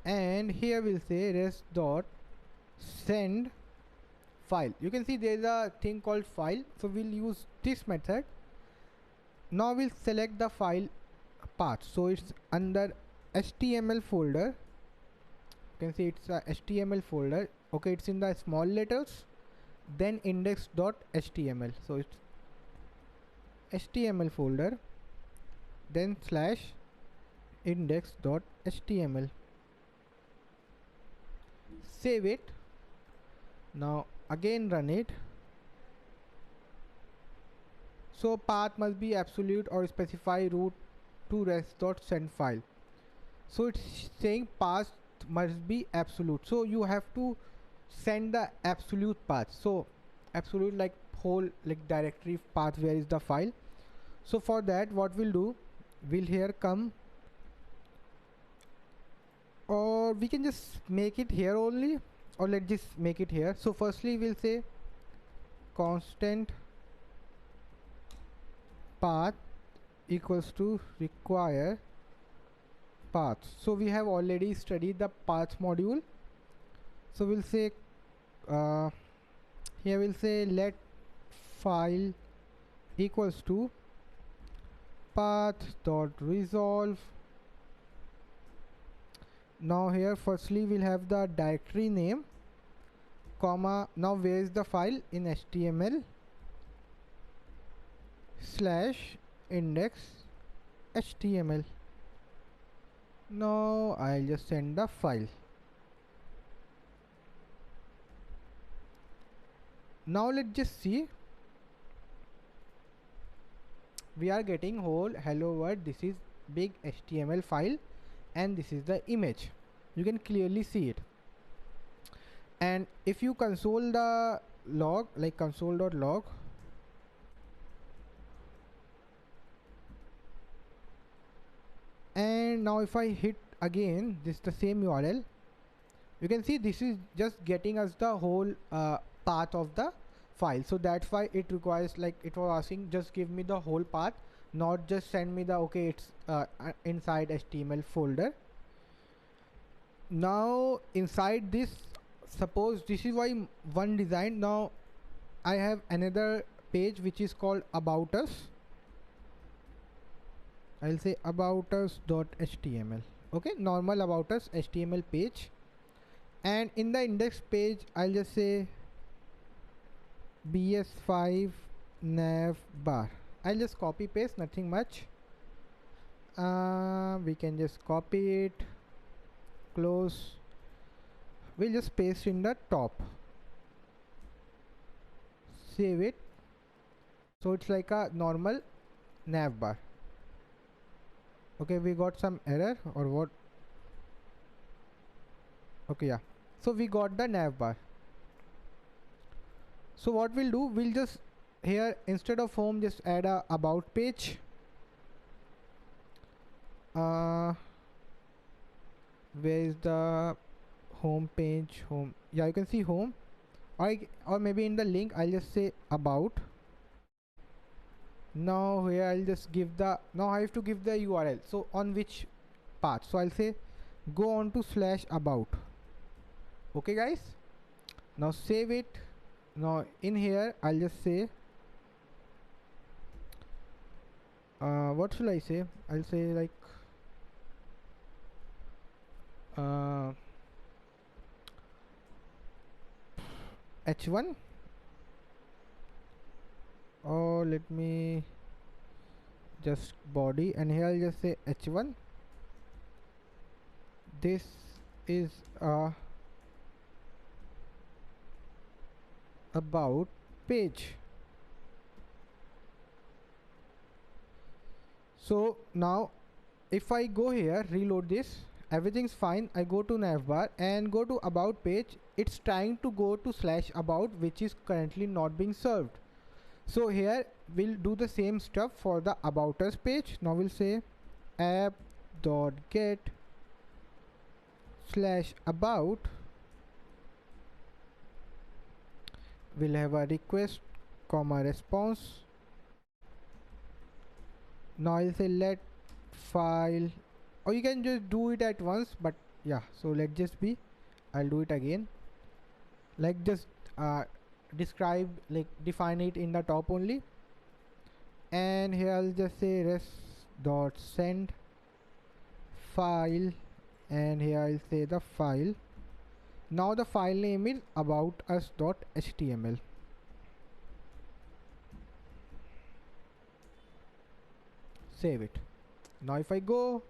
Speaker 1: and here we'll say rest.send file. You can see there's a thing called file, so we'll use this method. Now we'll select the file path, so it's under HTML folder. You can see it's a HTML folder. Okay, it's in the small letters, then index.html. So it's HTML folder, then slash index.html. Save it. Now again run it. So path must be absolute or specify root to rest.send file. So it's saying path must be absolute, so you have to send the absolute path. So absolute like whole like directory path, where is the file. So for that, what we'll do, we'll here come, or we can just make it here only, or let's just make it here. So firstly we'll say constant path equals to require path. So we have already studied the path module, so we'll say here we'll say let file equals to path.resolve. Now here firstly we'll have the directory name, comma, now where is the file, in HTML slash index HTML. Now I'll just send the file. Now let's just see, we are getting whole hello world. This is big HTML file and this is the image. You can clearly see it. And if you console the log, like console.log, and now if I hit again this the same URL, you can see this is just getting us the whole path of the file. So that's why it requires, like it was asking, just give me the whole path, not just send me the okay it's inside HTML folder. Now inside this, suppose this is why one design. Now I have another page which is called about us. I'll say about us.html. okay, normal about us HTML page, and in the index page I'll just say bs5 nav bar. I'll just copy paste, nothing much. We can just copy it, close, we'll just paste in the top, save it. So it's like a normal nav bar. Okay, we got some error or what? Okay, yeah, so we got the nav bar. So what we'll do, we'll just here instead of home just add a about page. Where is the home page? Home, yeah, you can see home, or maybe in the link I'll just say about. Now here I'll just give the, now I have to give the URL, so on which path. So I'll say go on to slash about. Okay guys, now save it. Now in here I'll just say what should I say, I'll say like h1, or let me just body, and here I'll just say h1. This is a about page. So now if I go here, reload this, everything's fine. I go to navbar and go to about page. It's trying to go to slash about, which is currently not being served. So here we'll do the same stuff for the about us page. Now we'll say app.get slash about. we'll have a request comma response. Now I'll say let file, or you can just do it at once, but yeah, so let just be, I'll do it again, like just describe, like define it in the top only. And here I'll just say res dot send file, and here I'll say the file. Now the file name is about us dot html. Save it. Now if I go,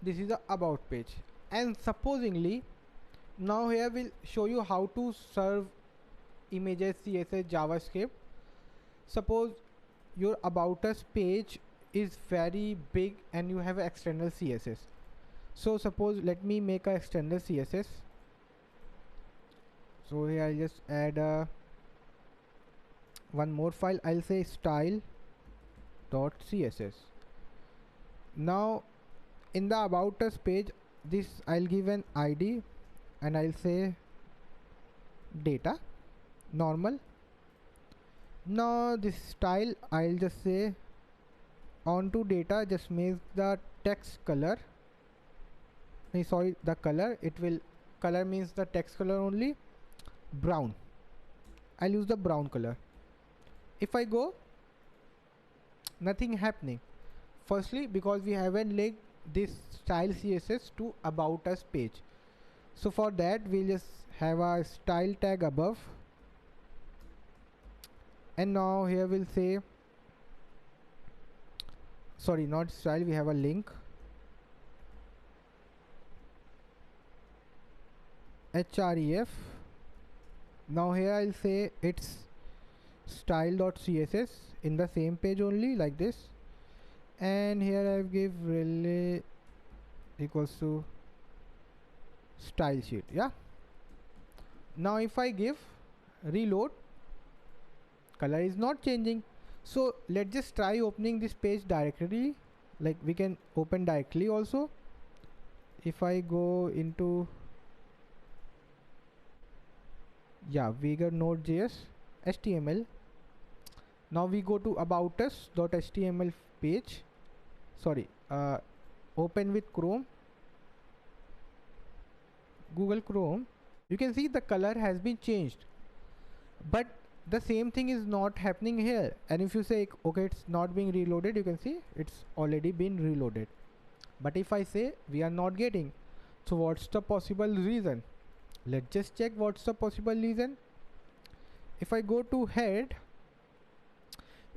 Speaker 1: this is the about page, and supposingly now here we'll show you how to serve images, CSS, JavaScript. Suppose your about us page is very big and you have external CSS. So suppose, let me make a external CSS. So here I'll just add one more file. I'll say style.css. Now in the about us page, this I'll give an ID, and I'll say data normal. Now this style, I'll just say onto data, just make the text color, sorry, the color, it will, color means the text color only, brown. I'll use the brown color. If I go, nothing happening. Firstly, because we haven't linked this style CSS to about us page. So for that, we'll just have a style tag above, and now here we'll say, sorry, not style, we have a link, href. Now here I'll say it's style.css in the same page only, like this, and here I give relay equals to style sheet. Yeah, now if I give reload, color is not changing. So let's just try opening this page directly, like we can open directly also. If I go into, yeah, we got Nodejs HTML. Now we go to about us.html page, sorry, open with Chrome, Google Chrome. You can see the color has been changed, but the same thing is not happening here. And if you say okay, it's not being reloaded, you can see it's already been reloaded. But if I say we are not getting, so what's the possible reason? Let's just check what's the possible reason. If I go to head,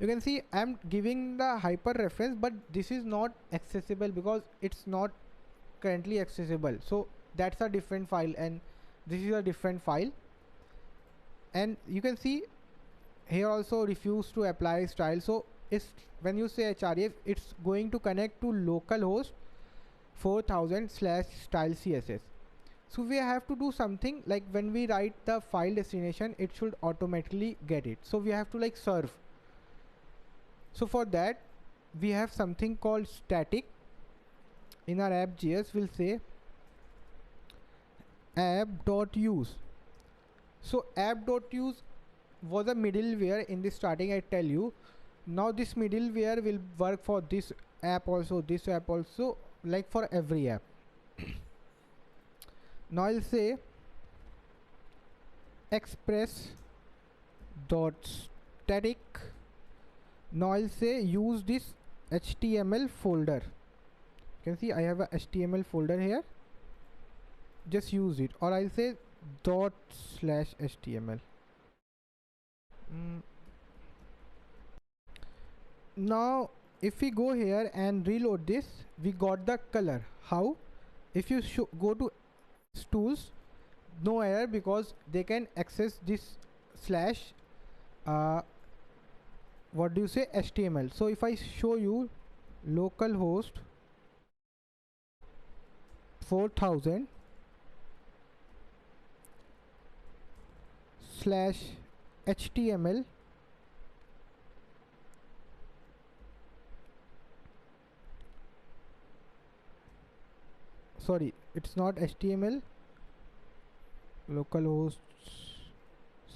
Speaker 1: you can see I'm giving the hyper reference, but this is not accessible because it's not currently accessible. So that's a different file, and this is a different file. And you can see here also refuse to apply style. So it's, when you say href, it's going to connect to localhost 4000/style css. So we have to do something, like when we write the file destination, it should automatically get it. So we have to like serve. So for that, we have something called static. In our app.js, we'll say app.use. So app.use was a middleware in the starting, I tell you. Now this middleware will work for this app also, this app also, like for every app. Now I'll say express.static. Now I'll say use this HTML folder. You can see I have a HTML folder here. Just use it, or I'll say ./HTML. Now if we go here and reload this, we got the color. How? If you go to tools, no error, because they can access this slash what do you say, HTML. So if I show you localhost 4000/HTML, sorry, it's not HTML, localhost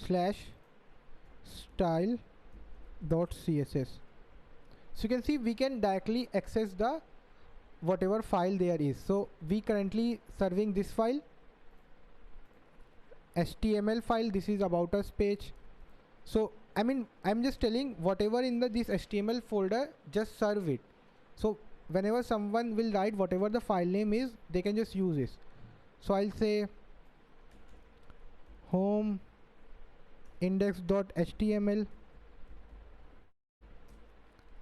Speaker 1: slash style dot css. So you can see we can directly access the whatever file there is. So we currently serving this file, HTML file. This is about us page. So I mean, I'm just telling whatever in this HTML folder, just serve it. So whenever someone will write whatever the file name is, they can just use this. So I'll say home index.html.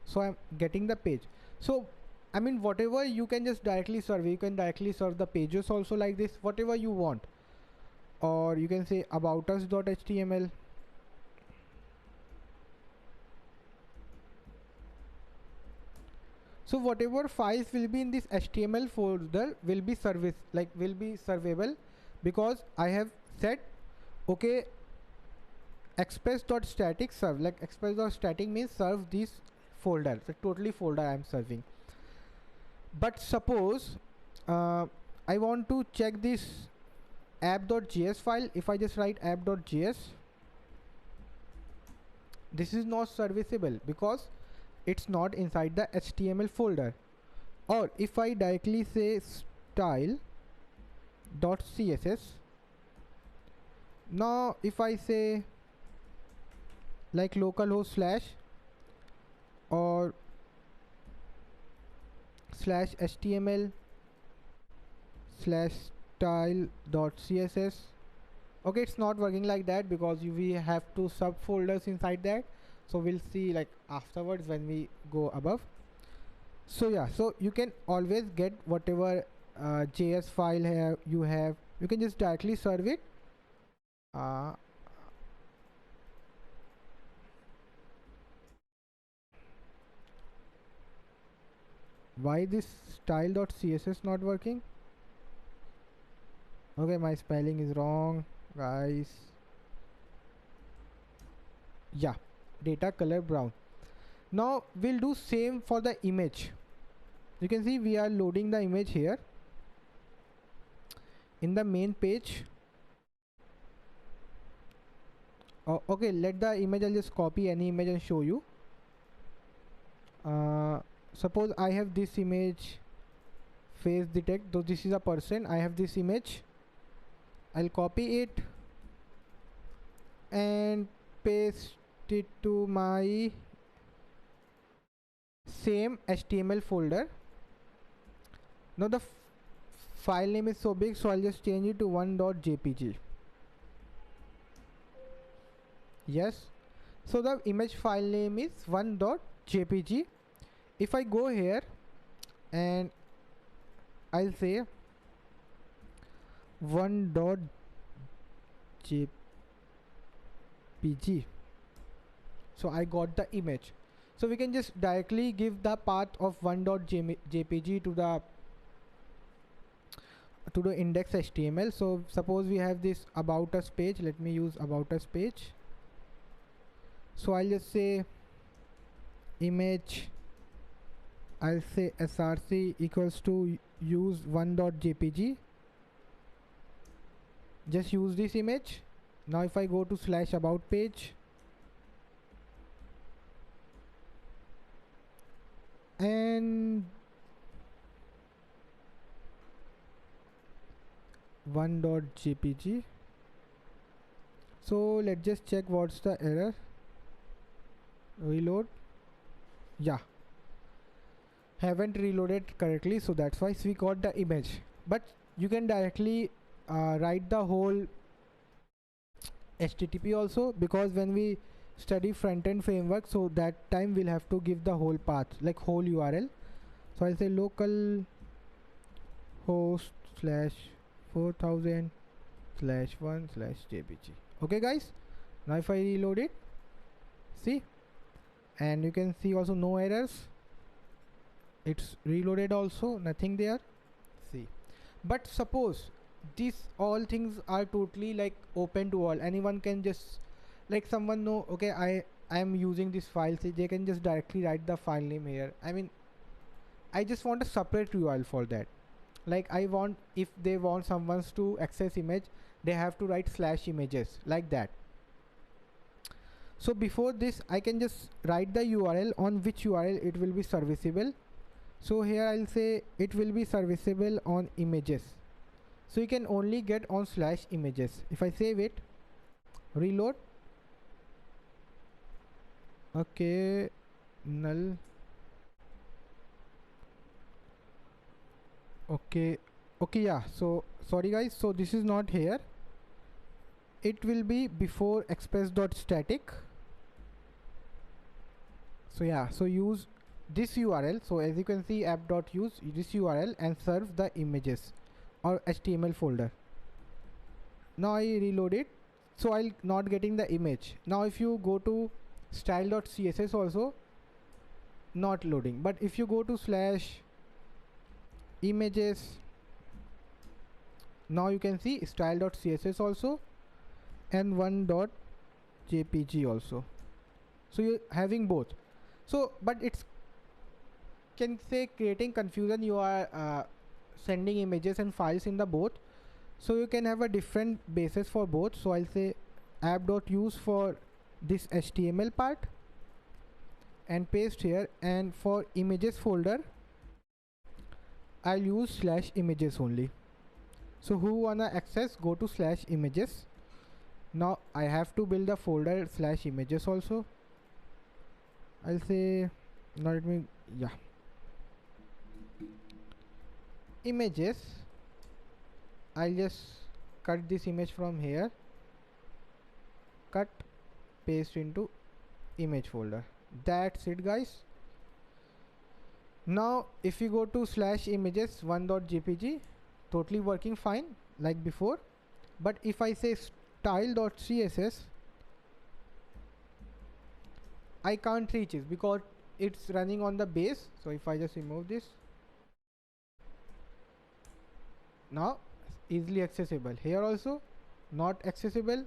Speaker 1: So I'm getting the page. So I mean, whatever you can just directly serve. You can directly serve the pages also like this, whatever you want. Or you can say about us.html. So whatever files will be in this HTML folder will be servable, because I have said, okay, express.static serve, like express.static means serve this folder, the totally folder I am serving. But suppose I want to check this app.js file. If I just write app.js, this is not serviceable because it's not inside the HTML folder. Or if I directly say style.css, now if I say like localhost slash or slash HTML slash style.css, okay, it's not working like that because we have two subfolders inside that. So we'll see like afterwards when we go above. So yeah, so you can always get whatever JS file you have, you can just directly serve it. Why this style.css not working? Okay, my spelling is wrong, guys. Yeah, data color brown. Now we'll do same for the image. You can see we are loading the image here in the main page. Oh, okay, let the image, I'll just copy any image and show you. Suppose I have this image, face detect, though this is a person. I have this image, I'll copy it and paste it to my same HTML folder. Now the file name is so big, so I'll just change it to 1.jpg. Yes, so the image file name is 1.jpg. If I go here and I'll say 1.jpg, so I got the image. So we can just directly give the path of 1.jpg to the index HTML. So suppose we have this about us page. Let me use about us page. So I'll just say image, I'll say src equals to use 1.jpg. Just use this image. Now if I go to slash about page and 1.jpg, so let's just check what's the error. Reload. Yeah, haven't reloaded correctly, so that's why we got the image. But you can directly write the whole HTTP also, because when we study front-end framework, so that time we'll have to give the whole path, like whole URL. So I'll say local host slash 4000 slash 1 slash jpg. Okay guys, now if I reload it, see, and you can see also no errors. It's reloaded also, nothing there. See, but suppose these all things are totally like open to all, anyone can just, like someone know, okay, I am using this file, so they can just directly write the file name here. I mean, I just want a separate URL for that. Like I want, if they want someone to access image, they have to write slash images like that. So before this I can just write the URL on which URL it will be serviceable. So here I'll say it will be serviceable on images, so you can only get on /images. If I save it, reload, okay, null, okay, yeah, so sorry guys, so this is not here, it will be before express.static. So yeah, so use this URL. So as you can see, app.use this URL and serve the images or HTML folder. Now I reload it, so I'll not getting the image. Now if you go to style.css also not loading, but if you go to /images, now you can see style.css also and one.jpg also. So you're having both. So but it's can say creating confusion, you are sending images and files in the both, so you can have a different basis for both. So I'll say app.use for this HTML part and paste here, and for images folder I'll use /images only. So who wanna access, go to /images. Now I have to build a folder /images also. I'll say, now let me, yeah, images. I'll just cut this image from here, cut, paste into image folder. That's it guys. Now if you go to /images one.jpg, totally working fine like before. But if I say style.css, I can't reach it because it's running on the base. So if I just remove this, now easily accessible. Here also not accessible.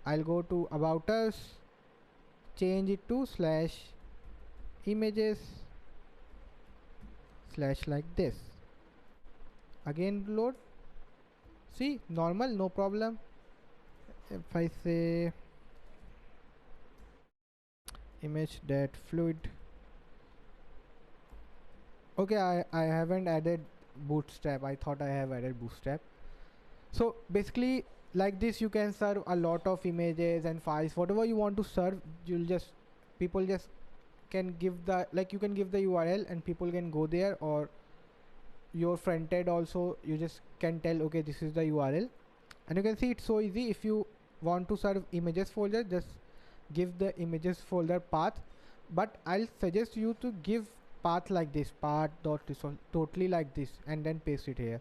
Speaker 1: I'll go to about us, change it to /images / like this, again load, see, normal, no problem. If I say image that fluid, okay, I haven't added bootstrap, I thought I have added bootstrap. So basically like this you can serve a lot of images and files, whatever you want to serve. You'll just, people just can give the, like you can give the URL and people can go there, or your front end also you just can tell, okay, this is the URL, and you can see it's so easy. If you want to serve images folder, just give the images folder path, but I'll suggest you to give path like this, path.resolve, totally like this, and then paste it here.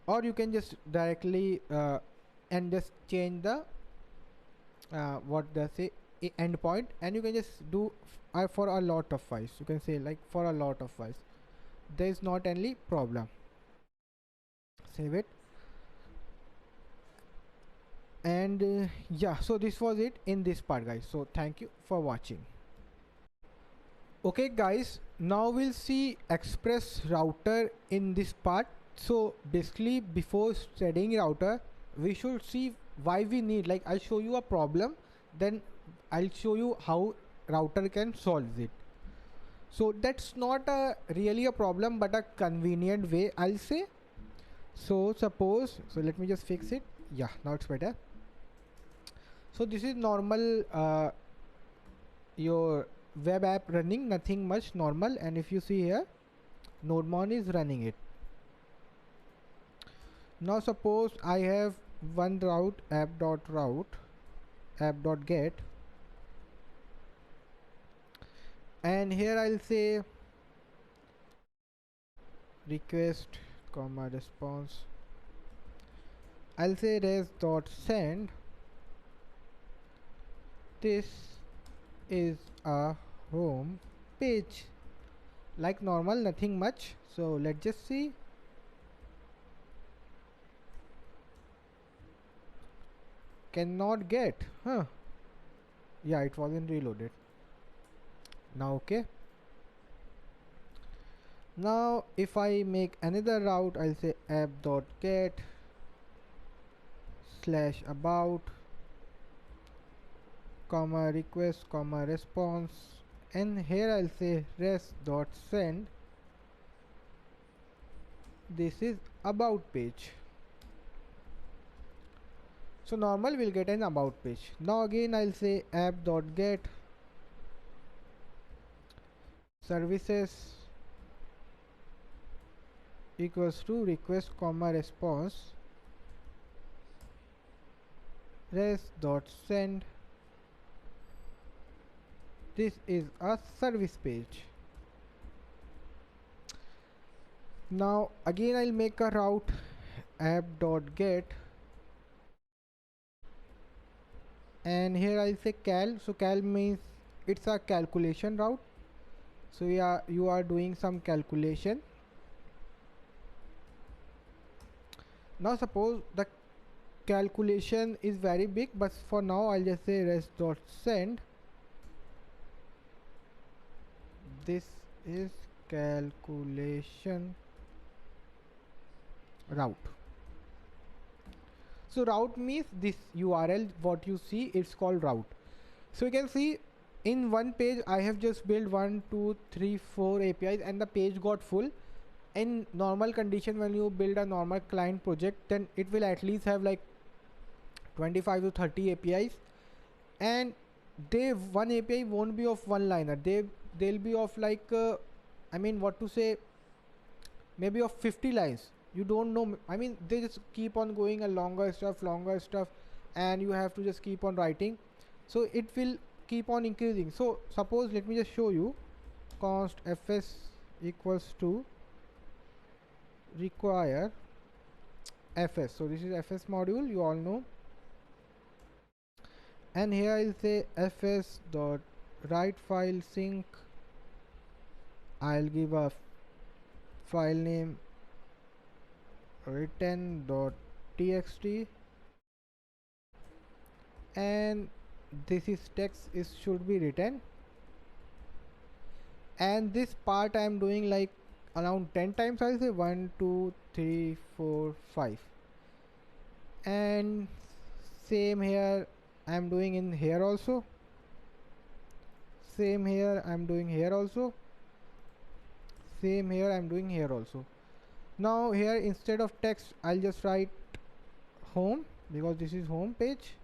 Speaker 1: Or you can just directly and just change the what they say, endpoint, and you can just do for a lot of files. You can say like for a lot of files, there is not any problem. Save it, and yeah, so this was it in this part guys. So thank you for watching. Okay guys, now we'll see express router in this part. So basically before studying router, we should see why we need, like I'll show you a problem, then I'll show you how router can solve it. So that's not a really a problem, but a convenient way, I'll say. So suppose, so let me just fix it. Yeah, now it's better. So this is normal your web app running, nothing much, normal. And if you see here, Nodemon is running it. Now suppose I have one route, app.route, app.get, and here I'll say request comma response. I'll say res.send. This is a home page, like normal, nothing much. So let's just see. Cannot get, huh? Yeah, it wasn't reloaded. Now okay. Now if I make another route, I'll say app.get /about, comma request comma response, and here I'll say rest dot send. This is about page. So normal will get an about page. Now again I'll say app dot get services equals to request comma response rest dot send. This is a service page. Now again I'll make a route app dot get, and here I'll say cal. So cal means it's a calculation route. So yeah, you are doing some calculation. Now suppose the calculation is very big, but for now I'll just say rest dot send. This is calculation route. So route means this URL what you see, it's called route. So you can see in one page I have just built 1 2 3 4 APIs and the page got full. In normal condition, when you build a normal client project, then it will at least have like 25 to 30 APIs, and one API won't be of one liner. They'll be of like I mean what to say, maybe of 50 lines. You don't know, I mean they just keep on going a longer stuff, and you have to just keep on writing, so it will keep on increasing. So suppose, let me just show you, const fs equals to require fs. So this is fs module, you all know, and here I'll say fs dot write file sync. I'll give a file name written.txt, and this is text should be written, and this part I am doing like around 10 times. I'll say 1 2 3 4 5, and same here I'm doing in here also, same here I'm doing here also, same here I'm doing here also. Now here instead of text I'll just write home, because this is home page.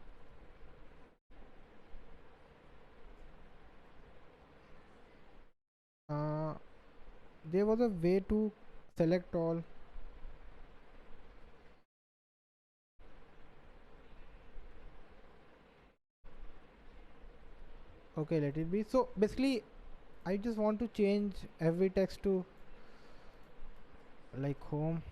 Speaker 1: There was a way to select all. Okay, let it be. So basically I just want to change every text to like home.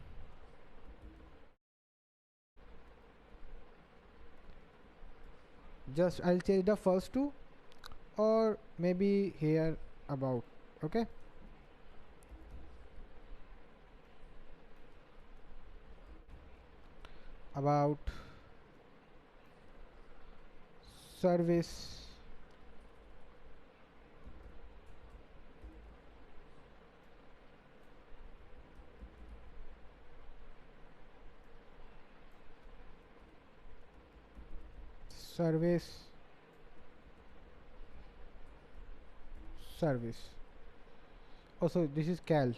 Speaker 1: Just I'll change the first two, or maybe here about. Okay, about service service service. Also this is cal,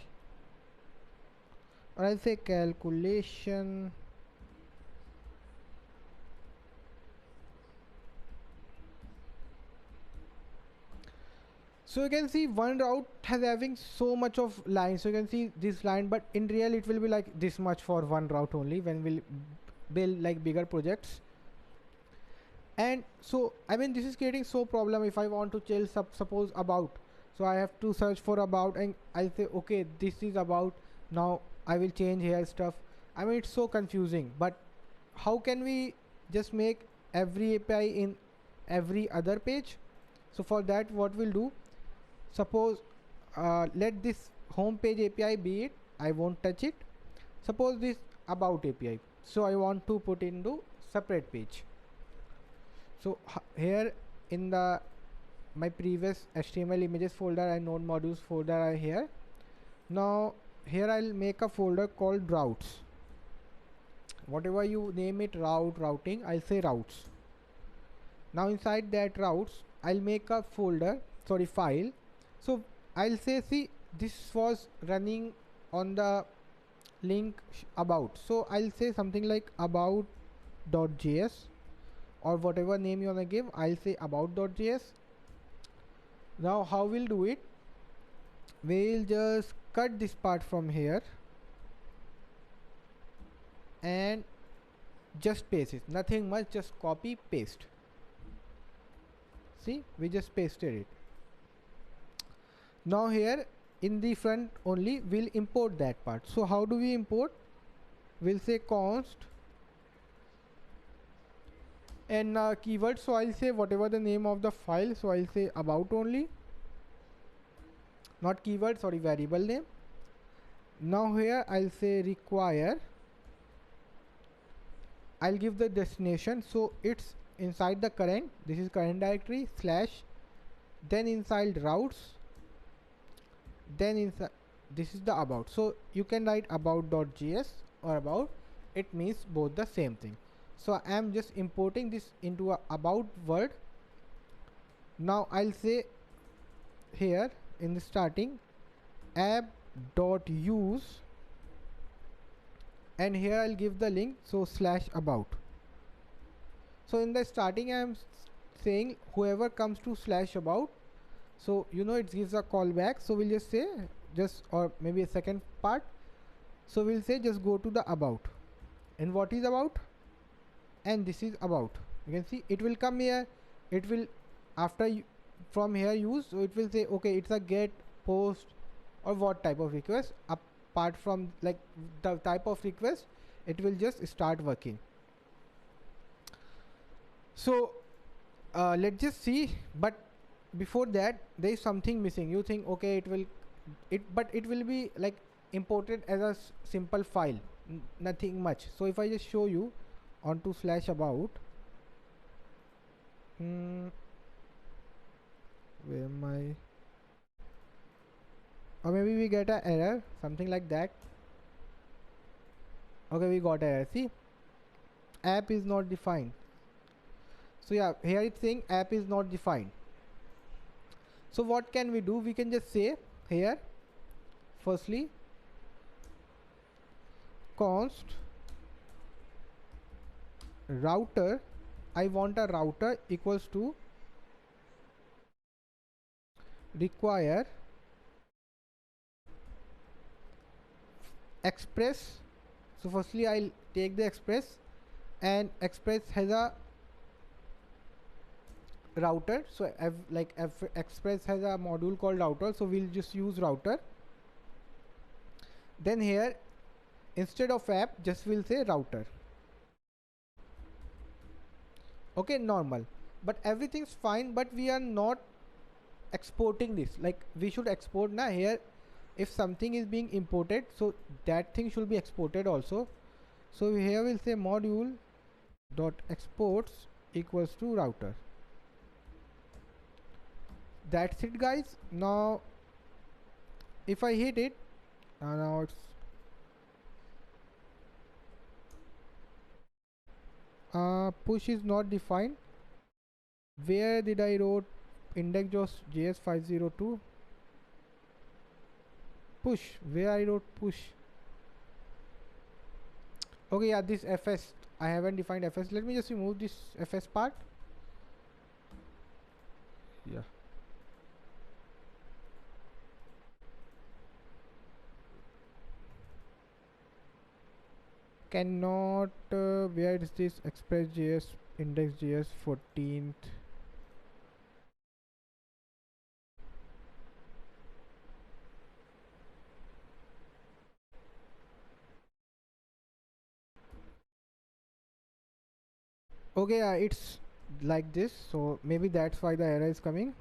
Speaker 1: or I'll say calculation So you can see one route has having so much of lines. So you can see this line, but in real it will be like this much for one route only when we'll build like bigger projects. And so I mean this is creating so problem if I want to change suppose about. So I have to search for about, and I'll say okay, this is about. Now I will change here stuff. I mean it's so confusing, but how can we just make every API in every other page? So for that what we'll do, suppose let this home page API be it, I won't touch it. Suppose this about API, so I want to put into separate page. So here in the my previous HTML images folder and node modules folder are here. Now here I'll make a folder called routes. Whatever you name it, route, routing, I'll say routes. Now inside that routes I'll make a folder, sorry, file. So I'll say, see, this was running on the link about, so I'll say something like about.js, or whatever name you wanna give. I'll say about.js. Now how we'll do it, we'll just cut this part from here and just paste it, nothing much, just copy paste. See, we just pasted it. Now here in the front only we'll import that part. So how do we import? We'll say const and keyword, so I'll say whatever the name of the file, so I'll say about only, not keyword, sorry, variable name. Now here I'll say require, I'll give the destination, so it's inside the current, this is current directory slash, then inside routes, then inside this is the about. So you can write about.js or about, it means both the same thing. So I am just importing this into a about word. Now I'll say here in the starting app.use, and here I'll give the link, so slash about. So in the starting I am saying whoever comes to slash about, so you know it gives a callback, so we'll just say just, or maybe a second part, so we'll say just go to the about, and what is about, and this is about. You can see it will come here, it will after from here use, so it will say okay, it's a get, post, or what type of request. Apart from like the type of request, it will just start working. So let's just see, but before that there is something missing. You think okay, but it will be like imported as a simple file, nothing much. So if I just show you onto slash about, where am I, or maybe we get an error, something like that. Okay, we got error, see, app is not defined. So yeah, here it's saying app is not defined. So what can we do? We can just say here, firstly const router, I want a router equals to require express. So firstly I'll take the express, and express has a router, so express has a module called router, so we'll just use router. Then here instead of app just we'll say router. Okay, normal, but everything's fine, but we are not exporting this. Like we should export now here, if something is being imported, so that thing should be exported also. So here we'll say module dot exports equals to router. That's it guys. Now if I hit it, now it's push is not defined. Where did I wrote index.js 502 push, where I wrote push. Okay, yeah, this fs, I haven't defined fs. Let me just remove this fs part. Yeah, cannot where is this express.js index.js 14th. Okay, yeah, it's like this, so maybe that's why the error is coming.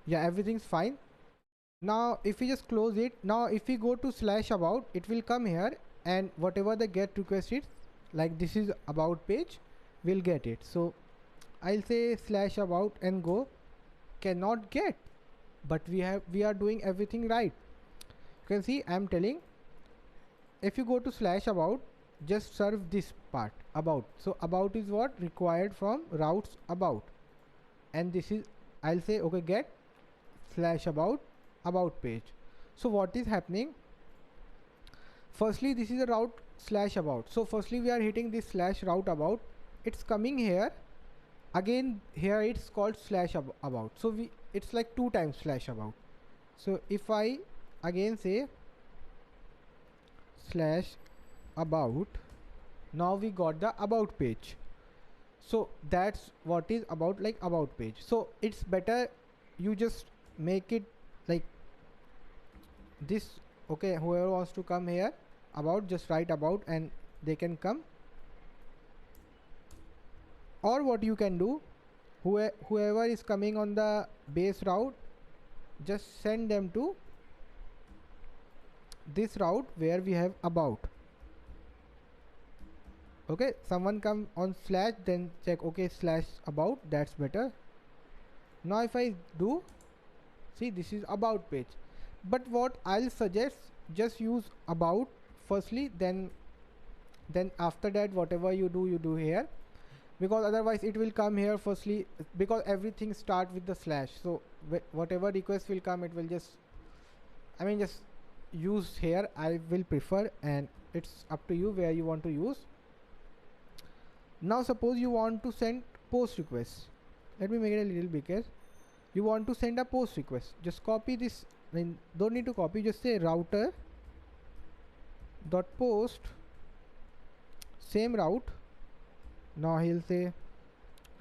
Speaker 1: Yeah, everything's fine. Now if we just close it, now if we go to slash about, it will come here, and whatever the get request is, like this is about page, we'll get it. So I'll say slash about and go, cannot get, but we are doing everything right. You can see I'm telling, if you go to slash about, just serve this part about. So about is what required from routes about, and this is, I'll say okay, get slash about page. So what is happening, firstly this is a route slash about. So firstly we are hitting this slash route about, it's coming here again, here it's called slash about. So we, it's like 2 times slash about. So if I again say slash about, now we got the about page. So that's what is about, like about page. So it's better you just make it like this. Okay, whoever wants to come here about, just write about and they can come. Or what you can do, whoever is coming on the base route, just send them to this route where we have about. Okay, someone come on slash, then check, okay, slash about, that's better. Now if I do, see this is about page. But what I'll suggest, just use about firstly, then after that whatever you do here, because otherwise it will come here firstly, because everything start with the slash. So whatever request will come, it will just, I mean, just use here, I will prefer, and it's up to you where you want to use. Now suppose you want to send post request. Let me make it a little bigger. You want to send a post request, just copy this, I mean, don't need to copy, just say router dot post same route. Now he'll say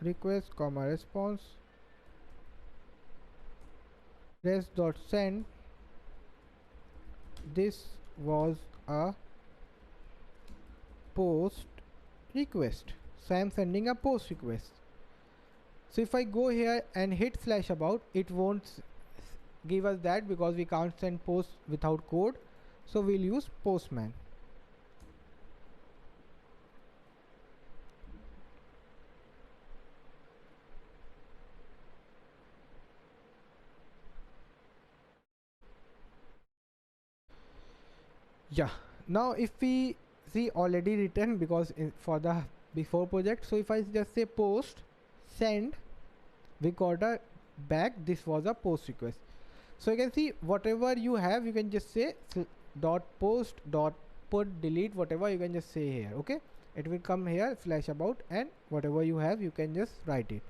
Speaker 1: request comma response res dot send, this was a post request, so I am sending a post request. So if I go here and hit slash about, it won't give us that because we can't send post without code. So we'll use postman. Yeah, now if we see already written, because for the before project, so if I just say post send, we got a back, this was a post request. So you can see whatever you have, you can just say dot post dot put delete, whatever you can just say here. Okay, it will come here slash about, and whatever you have you can just write it.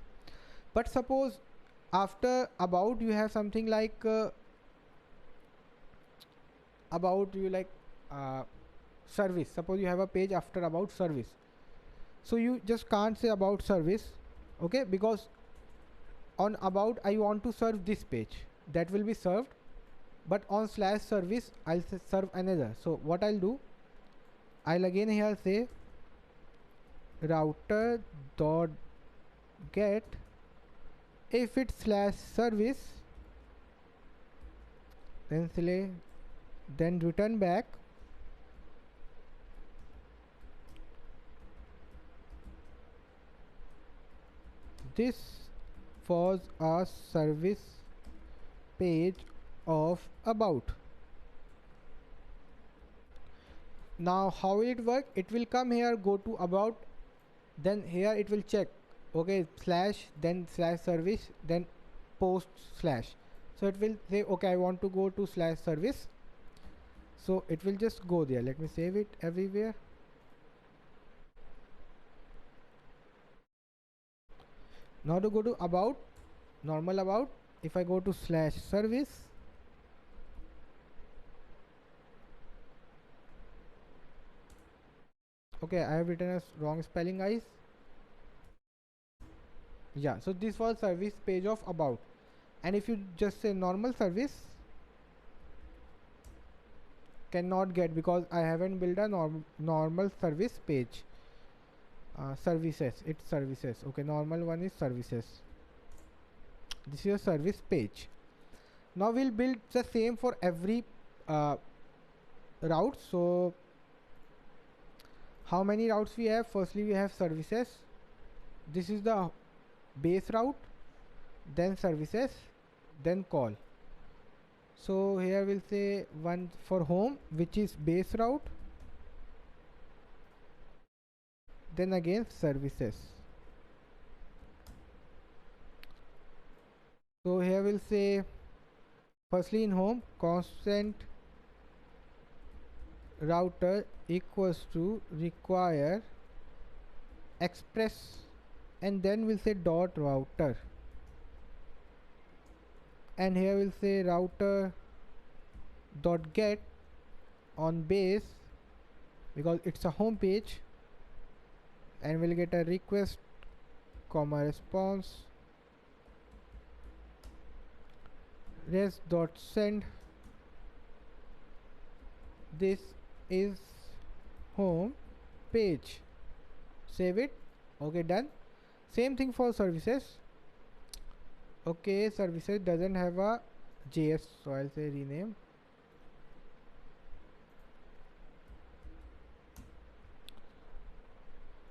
Speaker 1: But suppose after about you have something like about you like service. Suppose you have a page after about service, so you just can't say about service, okay, because on about I want to serve this page, that will be served, but on slash service I'll serve another. So what I'll do, I'll again here say router dot get, if it's slash service, then select, then return back this was a service page of about. Now how will it work, it will come here, go to about, then here it will check, okay, slash, then slash service, then post slash. So it will say okay, I want to go to slash service, so it will just go there. Let me save it everywhere. Now to go to about, normal about, if I go to slash service, okay, I have written a wrong spelling, guys. Yeah, so this was service page of about, and if you just say normal service, cannot get, because I haven't built a normal service page. Services, it's services, okay, normal one is services, this is a service page. Now we'll build the same for every route. So how many routes we have, firstly we have services, this is the base route, then services, then call. So here we'll say one for home, which is base route, then again services. So here we'll say firstly in home constant router equals to require express, and then we'll say dot router, and here we'll say router dot get on base because it's a home page, and we'll get a request comma response res dot send. This is home page. Save it. Okay, done. Same thing for services. Okay, services doesn't have a JS, so I'll say rename.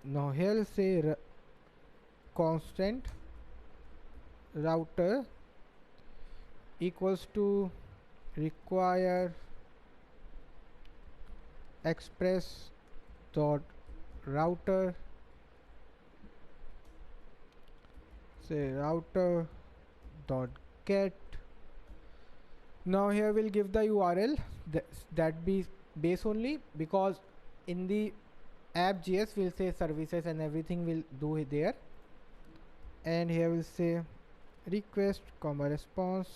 Speaker 1: Now here I'll say constant router equals to require express dot router, say router dot get. Now here we'll give the URL that be base only, because in the app.js we'll say services and everything will do it there, and here we'll say request comma response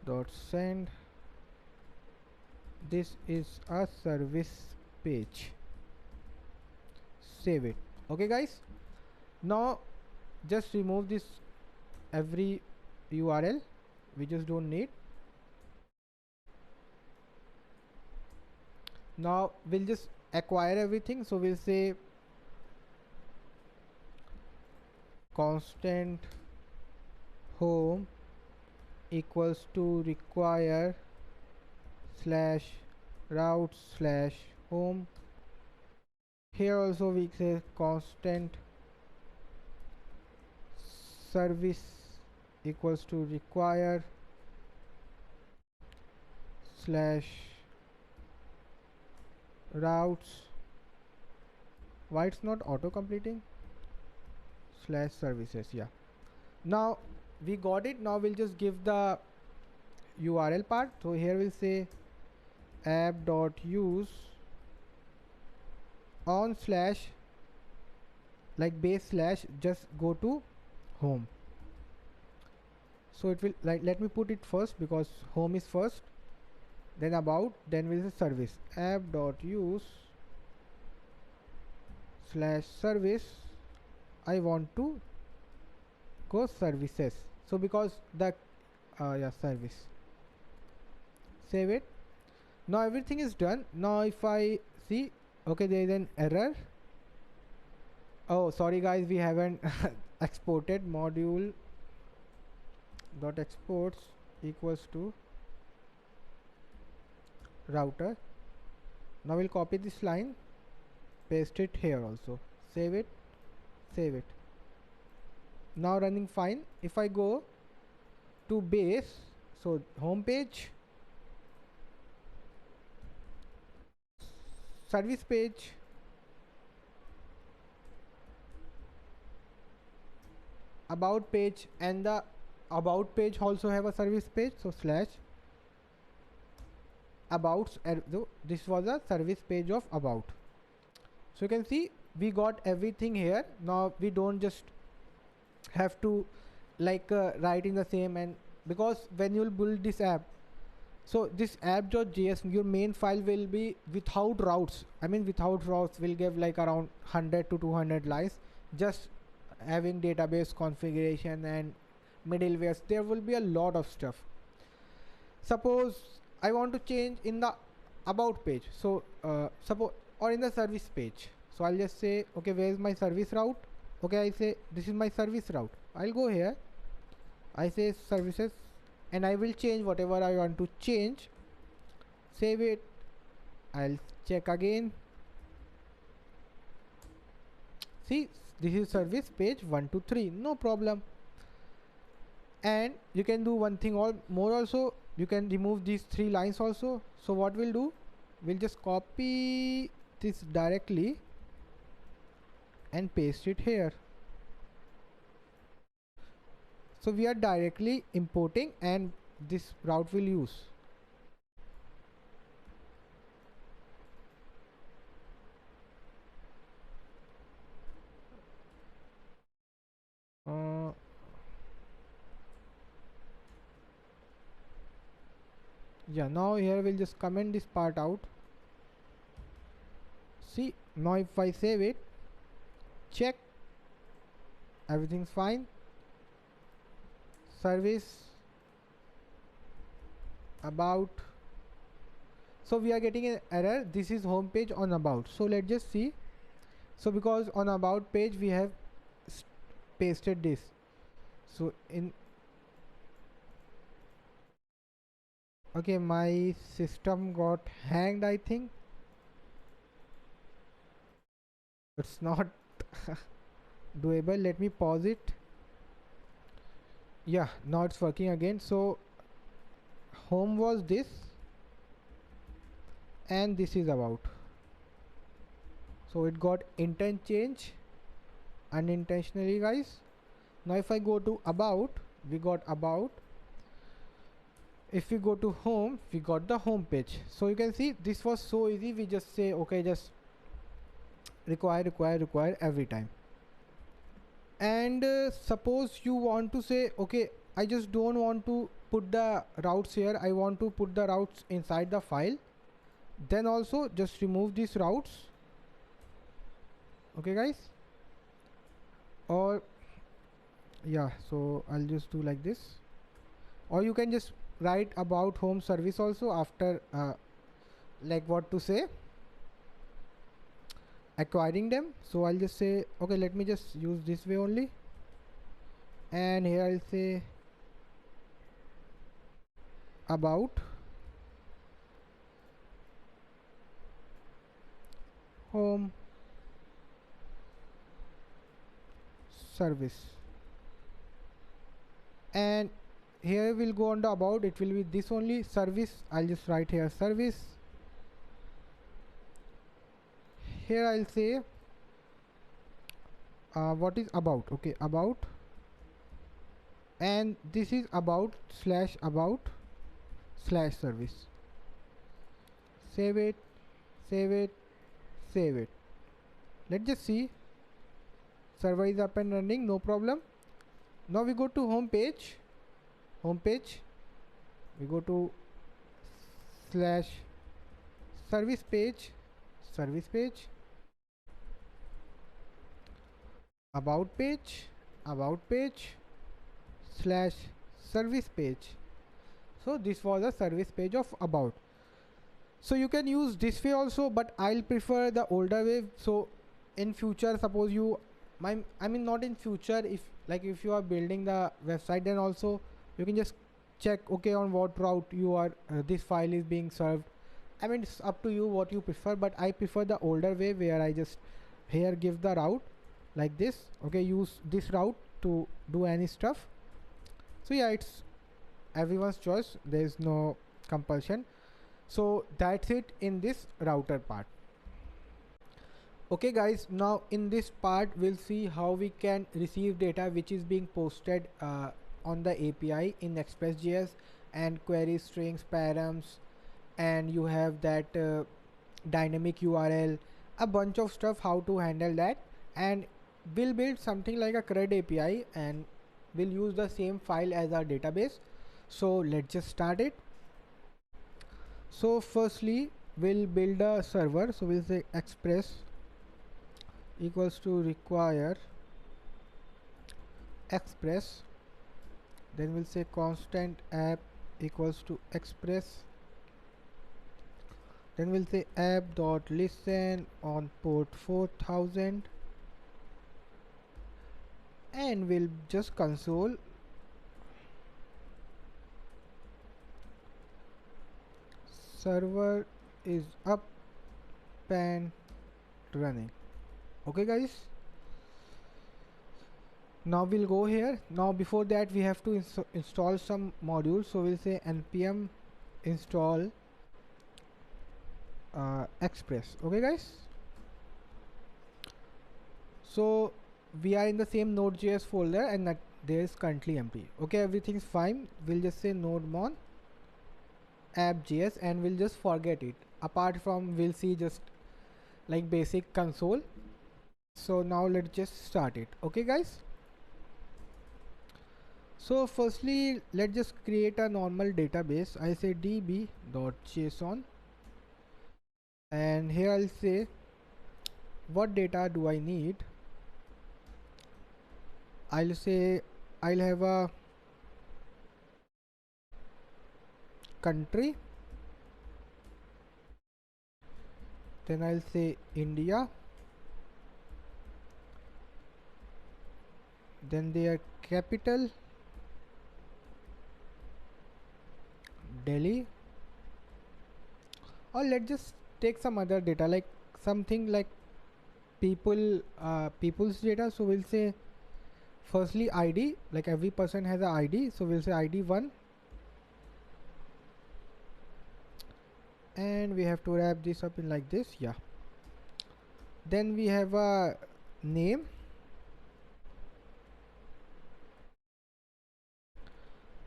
Speaker 1: dot send. This is a service page. Save it. Okay guys, now just remove this every URL, we just don't need. Now we'll just acquire everything, so we'll say constant home equals to require slash route slash home. Here also we say constant service equals to require slash routes. Why it's not auto completing? Slash services. Yeah, now we got it. Now we'll just give the URL part. So here we'll say app.use on slash like base slash just go to home. So it will like, let me put it first because home is first, then about, then we'll say service app.use slash service. I want to go services, so because the yeah, service. Save it. Now everything is done. Now if I see, okay, there is an error. Oh sorry guys, we haven't exported. Module dot exports equals to router. Now we'll copy this line, paste it here also. Save it. Save it. Now running fine. If I go to base, so home page, service page, about page, and the about page also have a service page, so slash about. This was a service page of about. So you can see we got everything here. Now we don't just have to like write in the same, and because when you'll build this app, so this app.js, your main file will be without routes. I mean without routes will give like around 100 to 200 lines, just having database configuration and middlewares. There will be a lot of stuff. Suppose I want to change in the about page, so suppose, or in the service page. So I'll just say, okay, where is my service route? Okay, I say this is my service route. I'll go here, I say services, and I will change whatever I want to change. Save it. I'll check again. See, this is service page 1 to 3, no problem. And you can do one thing more also. You can remove these 3 lines also. So what we'll do, we'll just copy this directly and paste it here. So we are directly importing and this route will use. Yeah, now here we'll just comment this part out. See, now if I save it, check, everything's fine. Service, about. So we are getting an error. This is home page on about. So let's just see. So because on about page we have pasted this. So in okay, my system got hanged, I think. It's not doable. Let me pause it. Yeah, now it's working again. So home was this and this is about. So it got intent change unintentionally, guys. Now if I go to about, we got about. If we go to home, we got the home page. So you can see this was so easy. We just say okay, just require every time. And suppose you want to say okay, I just don't want to put the routes here, I want to put the routes inside the file, then also just remove these routes. Okay guys, or yeah, so I'll just do like this, or you can just write about home service also after like what to say, acquiring them. So I'll just say okay, let me just use this way only, and here I'll say about home service, and here we'll go on the about, it will be this only, service. I'll just write here service. Here I'll say what is about. Okay, about, and this is about slash service. Save it, save it, save it. Let's just see. Server is up and running, no problem. Now we go to home page. We go to slash service page, about page, slash service page. So this was a service page of about. So you can use this way also, but I'll prefer the older way. So in future, suppose you I mean not in future, if you are building the website, then also you can just check okay on what route you are this file is being served. I mean it's up to you what you prefer, but I prefer the older way where I just here give the route like this. Okay, use this route to do any stuff. So yeah, it's everyone's choice, there is no compulsion. So that's it in this router part. Okay guys, now in this part we'll see how we can receive data which is being posted on the API in Express.js, and query strings, params, and you have that dynamic URL, a bunch of stuff, how to handle that. And we'll build something like a CRUD API and we'll use the same file as our database. So let's just start it. So firstly we'll build a server. So we'll say express equals to require express, then we'll say constant app equals to express, then we'll say app dot listen on port 4000, and we'll just console server is up and running. Okay guys, now we'll go here. Now before that we have to install some modules. So we'll say npm install express. Okay guys, So we are in the same Node.js folder and that there is currently empty. Okay, everything's fine. We'll just say nodemon app.js and we'll just forget it. Apart from, we'll see just like basic console. So now let's just start it. Okay guys, so firstly let's just create a normal database. I'll say db.json and here I'll say what data do I need. I'll say I'll have a country, then I'll say India, then their capital Delhi, or let's just take some other data like something like people's data. So we'll say firstly ID, like every person has a ID, so we'll say ID1 and we have to wrap this up in like this. Yeah, then we have a name,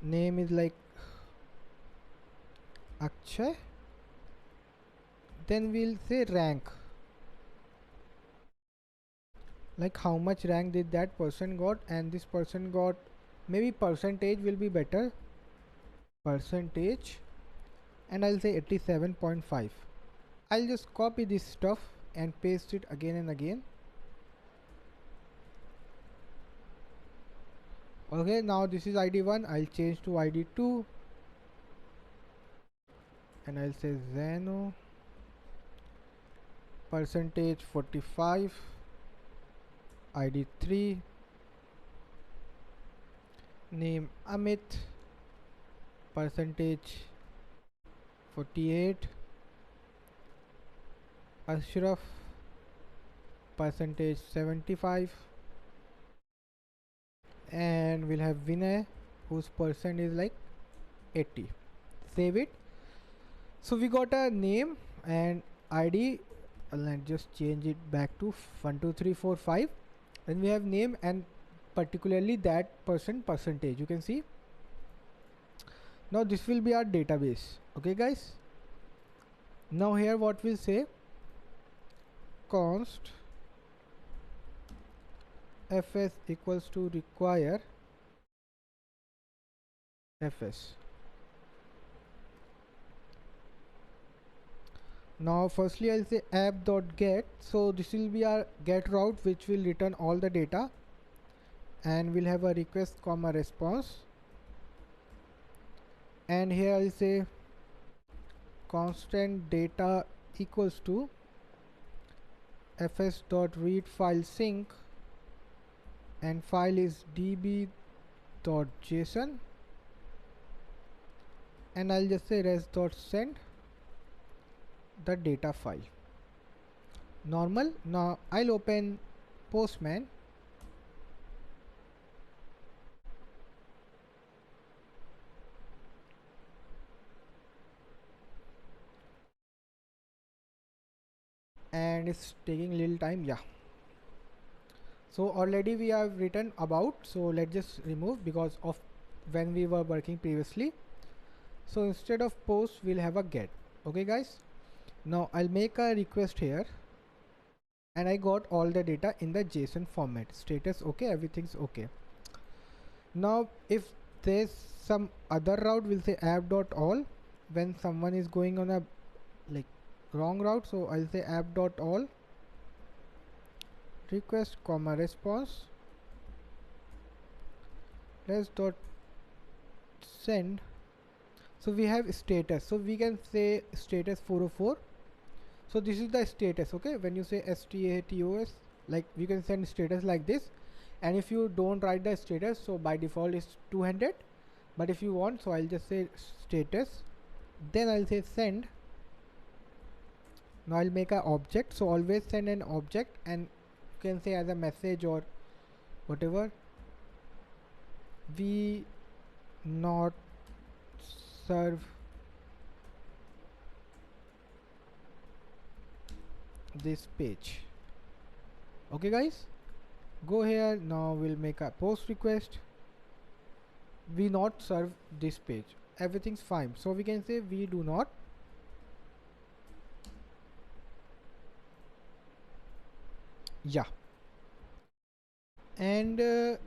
Speaker 1: name is like Akshay, then we'll say rank, like how much rank did that person got, and this person got, maybe percentage will be better, percentage, and I'll say 87.5. I'll just copy this stuff and paste it again and again. Okay, now this is ID1, I'll change to ID2 and I'll say Zeno, percentage 45, ID3, name Amit, percentage 48, Ashraf, percentage 75, and we'll have Vinay whose percent is like 80. Save it. So we got a name and ID. Let's just change it back to 1 2 3 4 5. Then we have name and particularly that person percentage. You can see. Now this will be our database. Okay guys. Now here what we'll say, const fs equals to require fs. Now firstly I'll say app.get, so this will be our get route which will return all the data, and we'll have a request comma response, and here I'll say constant data equals to fs.read file sync, and file is db.json, and I'll just say res.send the data file. Normal. Now I'll open Postman and it's taking a little time. Yeah, so already we have written about, so let's just remove because of when we were working previously. So instead of post we'll have a get. Okay guys, now I'll make a request here and I got all the data in the JSON format. Status okay, everything's okay. Now if there's some other route, we'll say app.all when someone is going on a like wrong route. So I'll say app.all request comma response res.send. so we have status, so we can say status 404. so this is the status. Okay, when you say status, like you can send status like this, and if you don't write the status, so by default it's 200, but if you want, so I'll just say status, then I'll say send. Now I'll make an object, so always send an object, and you can say as a message or whatever, we not serve this page. Okay guys, Go here. Now we'll make a post request. We not serve this page, everything's fine, so we can say we do not. Yeah. And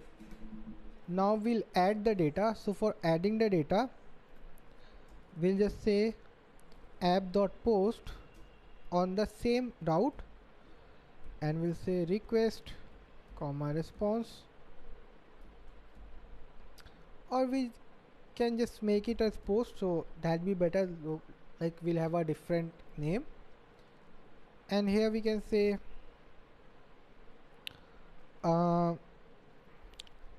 Speaker 1: now we'll add the data. So for adding the data, we'll just say app.post on the same route, and we'll say request comma response, or we can just make it as post, so that'll be better. Like we'll have a different name, and here we can say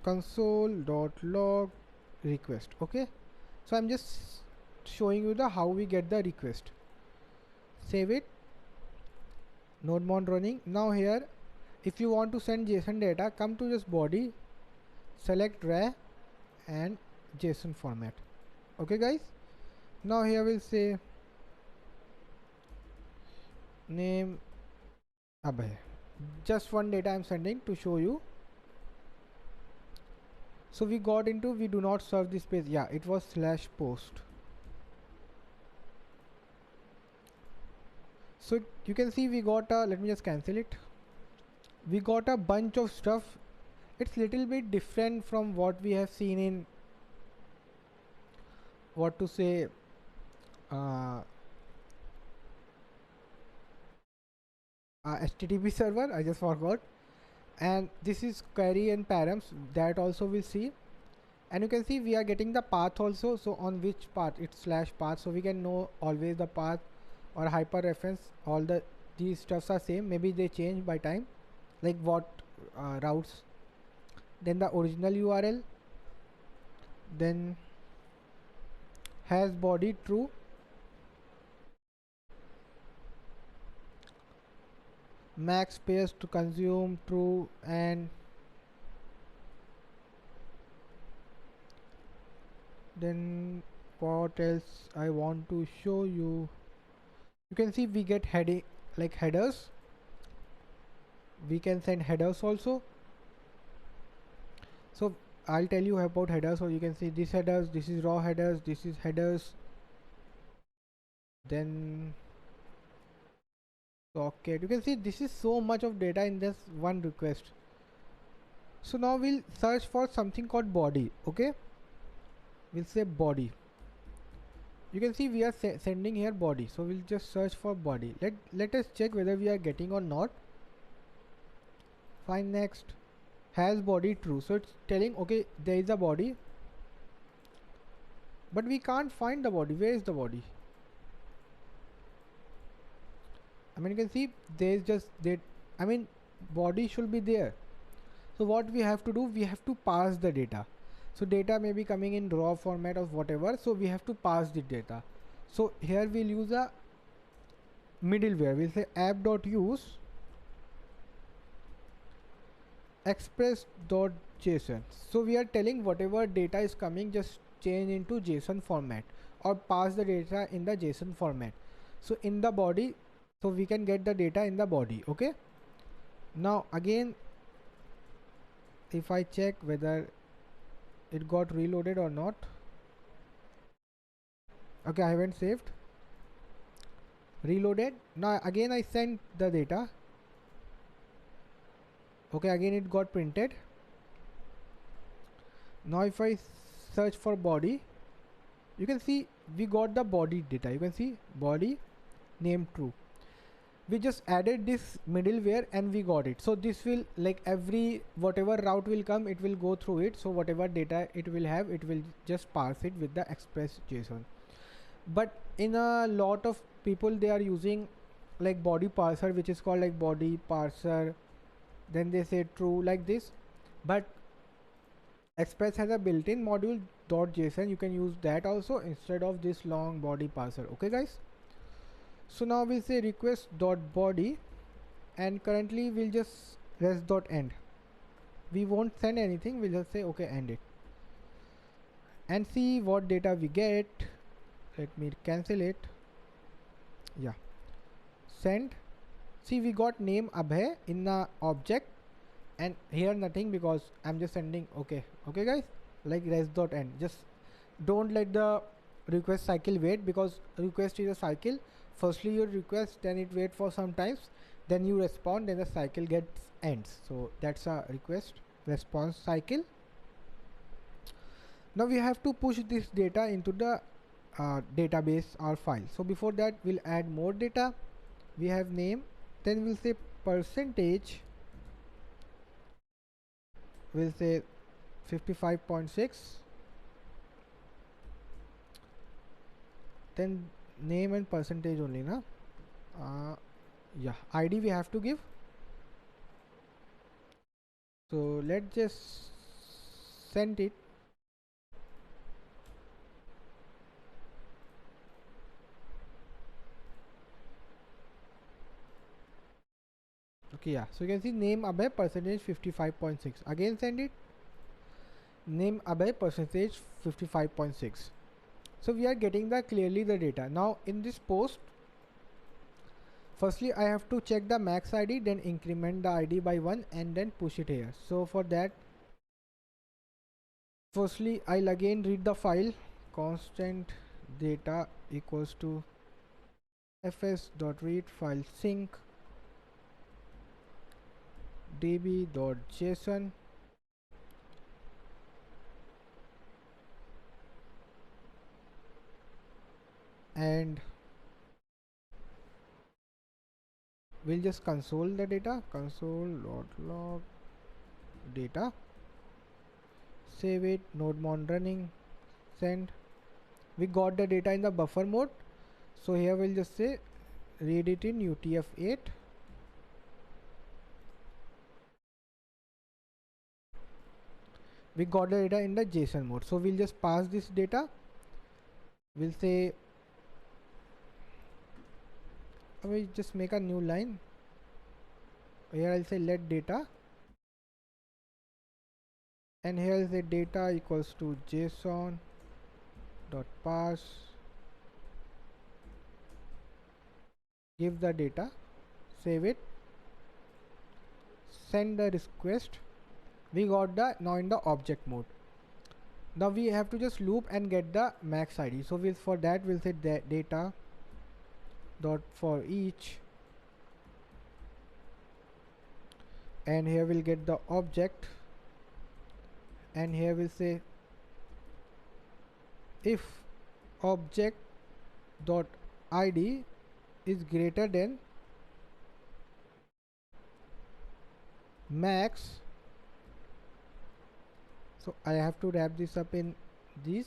Speaker 1: console.log request. Okay, so I'm just showing you the how we get the request. Save it, node mod running. Now here, if you want to send JSON data, come to this body, select RAW and JSON format. Okay guys, now here we'll say name Abhay. Just one data I'm sending to show you. So we got into we do not serve this page. Yeah, it was /post. So you can see we got a, let me just cancel it. We got a bunch of stuff. It's little bit different from what we have seen in what to say HTTP server. I just forgot. And this is query and params, that also we'll see. And you can see we are getting the path also. So on which path, it's /path, so we can know always the path or hyper reference. All the these stuffs are same, maybe they change by time, like what routes. Then the original URL, then has body true, max space to consume true, and then what else I want to show you. You can see we get heading, like headers. We can send headers also. So I'll tell you about headers. So you can see this headers, this is raw headers, this is headers, then socket. You can see this is so much of data in this one request. So now we'll search for something called body. Okay, we'll say body. You can see we are sending here body, so we'll just search for body. Let us check whether we are getting or not. Find next, has body true, so it's telling okay there is a body, but we can't find the body. Where is the body? I mean, you can see there is just that, I mean body should be there. So what we have to do, we have to pass the data. So data may be coming in raw format or whatever, so we have to pass the data. So here we'll use a middleware. We'll say app.use express.json. So we are telling whatever data is coming, just change into JSON format or pass the data in the JSON format. So in the body, so we can get the data in the body. Okay, now again if I check whether it got reloaded or not. Okay, I haven't saved. Reloaded. Now again I sent the data. Okay, again it got printed. Now if I search for body, you can see we got the body data. You can see body name true. We just added this middleware and we got it. So this will, like every whatever route will come, it will go through it. So whatever data it will have, it will just parse it with the express JSON. But in a lot of people, they are using like body parser, which is called like body parser, then they say true like this. But express has a built-in module .json. You can use that also instead of this long body parser. Okay guys, so now we'll say request.body, and currently we'll just rest.end. We won't send anything, we'll just say okay, end it, and see what data we get. Let me cancel it. Yeah, send. See, we got name Abhay in the object, and here nothing because I'm just sending. Okay, okay guys, like res.end. Just don't let the request cycle wait, because request is a cycle. Firstly you request, then it wait for some times, then you respond, then the cycle gets ends. So that's a request response cycle. Now we have to push this data into the database or file. So before that we'll add more data. We have name, then we'll say percentage, we'll say 55.6, then name and percentage only, na? Yeah, ID we have to give. So let's just send it. Okay, yeah, so you can see name abhay percentage 55.6. Again send it, name abhay percentage 55.6. So we are getting the clearly the data. Now in this post, firstly I have to check the max ID, then increment the ID by 1 and then push it here. So for that, firstly I'll again read the file, constant data equals to fs.read file sync db.json, and we'll just console the data, console.log data, save it, node mon running, send. We got the data in the buffer mode, so here we'll just say read it in UTF-8. We got the data in the JSON mode, so we'll just pass this data. We'll say, we'll just make a new line. Here I'll say let data, and here I'll say data equals to JSON dot parse, give the data, save it, send the request. We got the now in the object mode. Now we have to just loop and get the max ID. So we'll, for that we'll say data dot for each, and here we'll get the object, and here we'll say if object dot ID is greater than max. So I have to wrap this up in this,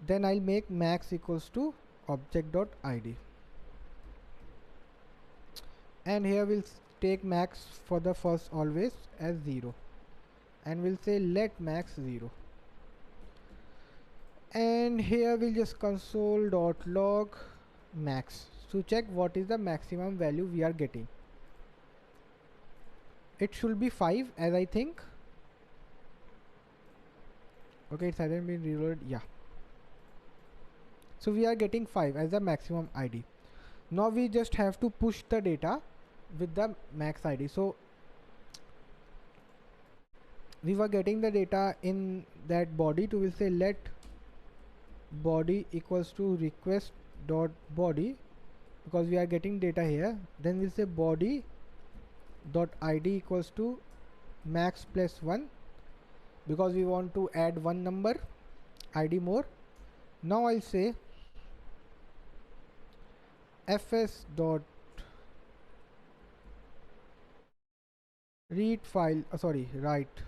Speaker 1: then I'll make max equals to object dot ID, and here we'll take max for the first always as 0, and we'll say let max 0, and here we'll just console dot log max to check what is the maximum value we are getting. It should be 5 as I think. Okay, it hasn't been reloaded. Yeah, so we are getting 5 as the maximum ID. Now we just have to push the data with the max ID. So we were getting the data in that body, to will say let body equals to request dot body, because we are getting data here. Then we'll say body dot ID equals to max plus 1, because we want to add one number ID more. Now I'll say fs dot read file, sorry, write,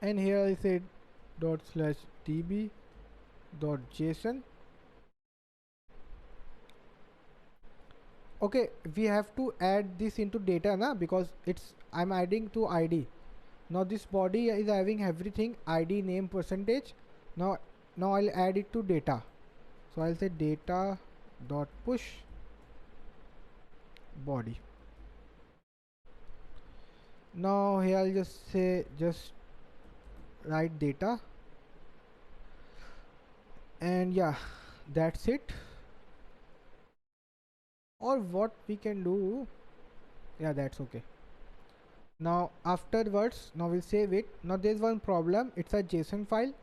Speaker 1: and here I said dot slash db dot json. Okay, we have to add this into data na, because it's I'm adding to ID. Now this body is having everything, ID, name, percentage. Now I'll add it to data. So I'll say data dot push body. Now here I'll just say just write data, and yeah, that's it. or what we can do, yeah, that's okay. Now afterwards, now we'll save it. Now there's one problem, it's a JSON file.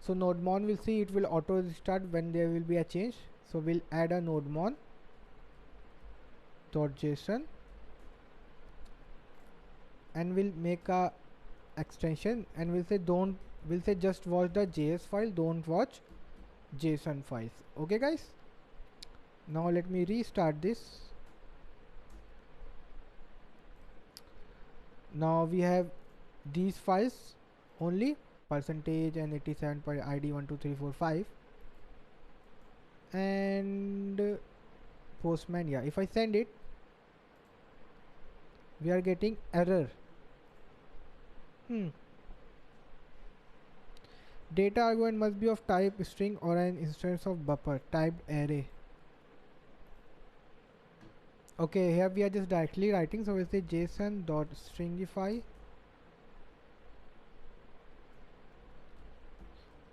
Speaker 1: So nodemon will see, it will auto restart when there will be a change. So we'll add a nodemon .json and we'll make a extension and we'll say just watch the JS file, don't watch JSON files. Okay guys, now let me restart this. Now we have these files only, percentage and 87 per id 12345 and postman. Yeah, if I send it, we are getting error. Data argument must be of type string or an instance of buffer typed array. Okay, here we are just directly writing, so we'll say json dot stringify.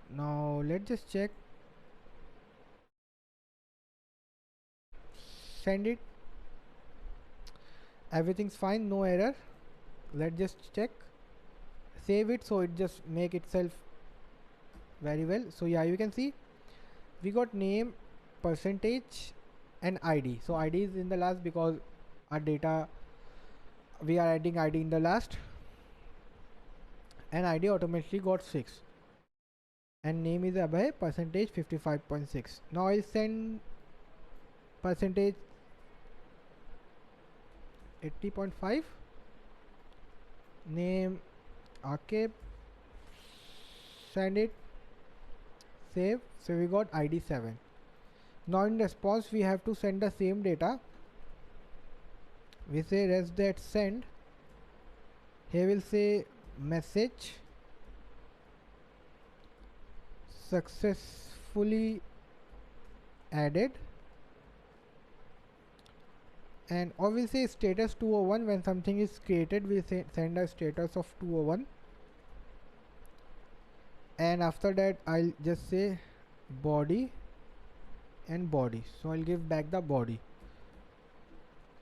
Speaker 1: Now let's just check, send it, everything's fine, no error. Let's just check, save it, so it just make itself very well. So yeah, you can see we got name, percentage and id. So id is in the last because our data, we are adding id in the last, and id automatically got 6 and name is Abhay, percentage 55.6. Now I'll send percentage 80.5, name Akib, send it, save. So we got id 7. Now in response we have to send the same data. We say res that send, here we'll say message successfully added, and or we'll say status 201. When something is created, we send a status of 201, and after that I'll just say body and body. So I'll give back the body,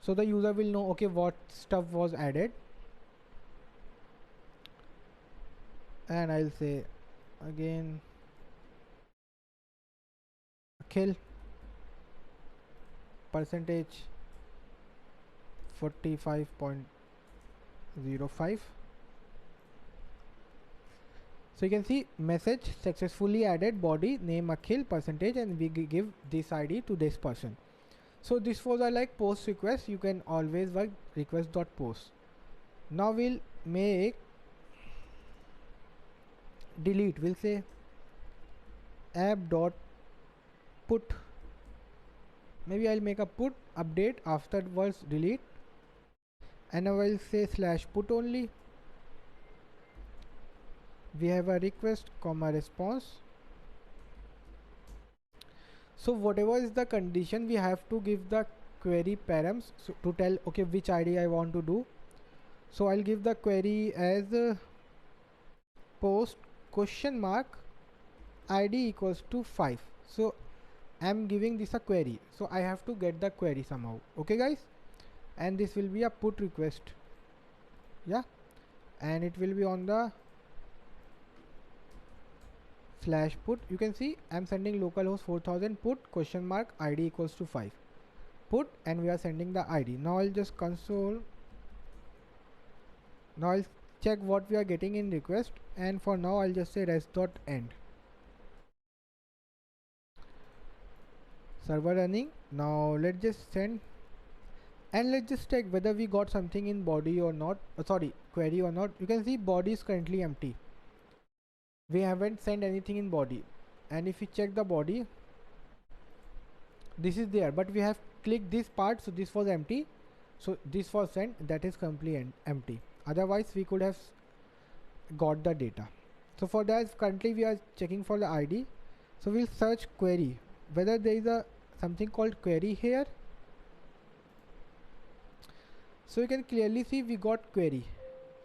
Speaker 1: so the user will know okay what stuff was added. And I'll say again kill, percentage 45.05. So you can see message successfully added, body, name Akhil, percentage, and we give this ID to this person. So this was a like post request. You can always work request.post. Now we'll make delete. We'll say app.put. Maybe I'll make a put update, afterwards delete, and I will say /put only. We have a request comma response. So whatever is the condition, we have to give the query params, so to tell okay which ID I want to do. So I'll give the query as post question mark ID equals to 5. So I'm giving this a query, so I have to get the query somehow. Okay guys, and this will be a put request. Yeah, and it will be on the /put. You can see I'm sending localhost 4000 put question mark ID equals to 5 put, and we are sending the ID. Now I'll just console. Now I'll check what we are getting in request, and for now I'll just say res.end. Server running. Now let's just send, and let's just check whether we got something in body or not. Sorry, query or not. You can see body is currently empty. We haven't sent anything in body, and if we check the body, this is there, but we have clicked this part, so this was empty, so this was sent, that is completely empty. Otherwise we could have got the data. So for that currently we are checking for the ID, so we'll search query whether there is a something called query here. So you can clearly see we got query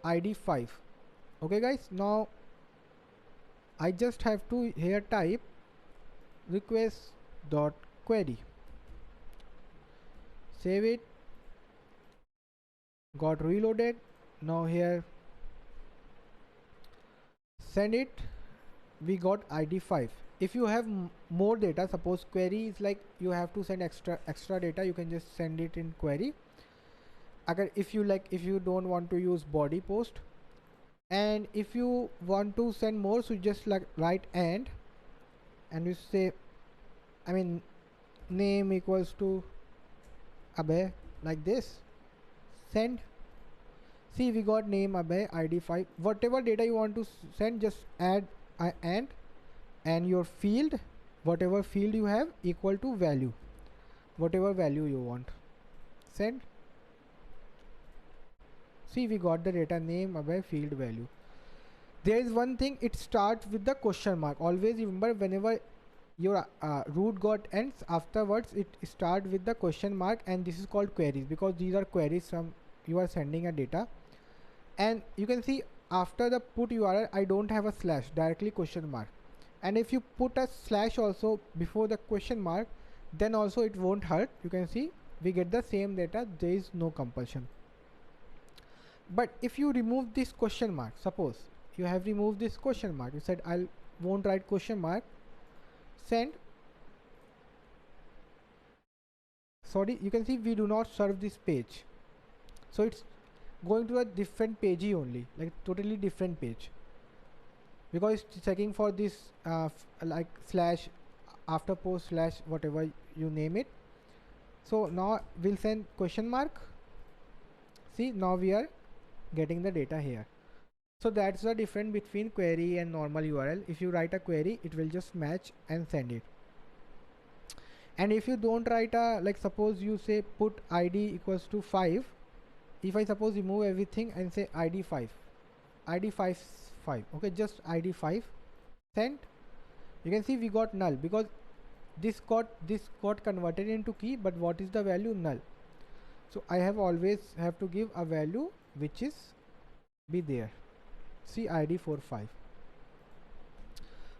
Speaker 1: ID 5. Okay guys, now I just have to here type request dot query, save it, got reloaded. Now here send it, we got id 5. If you have more data, suppose query is like you have to send extra data, you can just send it in query. Agar if you don't want to use body post, and if you want to send more, so just like write and you say, I mean, name equals to Abhay, like this, send. See, we got name Abhay, id 5. Whatever data you want to send, just add and your field, whatever field you have, equal to value, whatever value you want, send. See, we got the data name Abhay, field value. There is one thing, it starts with the question mark. Always remember, whenever your root got ends, afterwards it start with the question mark, and this is called queries, because these are queries from you are sending a data. And you can see after the put URL, I don't have a slash, directly question mark. And if you put a slash also before the question mark, then also it won't hurt. You can see we get the same data, there is no compulsion. But if you remove this question mark, suppose you have removed this question mark, you said I won't write question mark, send. Sorry, you can see we do not serve this page, so it's going to a different page only, like totally different page, because it's checking for this like slash after post slash whatever you name it. So now we'll send question mark. See, now we are getting the data here. So that's the difference between query and normal URL. If you write a query, it will just match and send it. And if you don't write a, like suppose you say put id equals to 5, if I suppose remove everything and say id 5, id 5, okay, just id 5, send. You can see we got null, because this got converted into key, but what is the value? Null. So I have always have to give a value which is be there. See, id 4 5.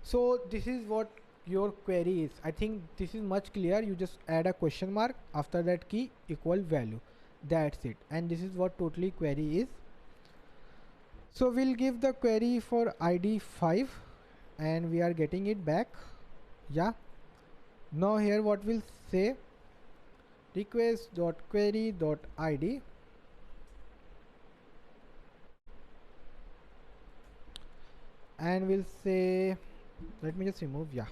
Speaker 1: So this is what your query is. I think this is much clear. You just add a question mark, after that key equal value, that's it. And this is what totally query is. So we'll give the query for id 5 and we are getting it back. Yeah, now here what we'll say, request.query.id, and we'll say, let me just remove, yeah,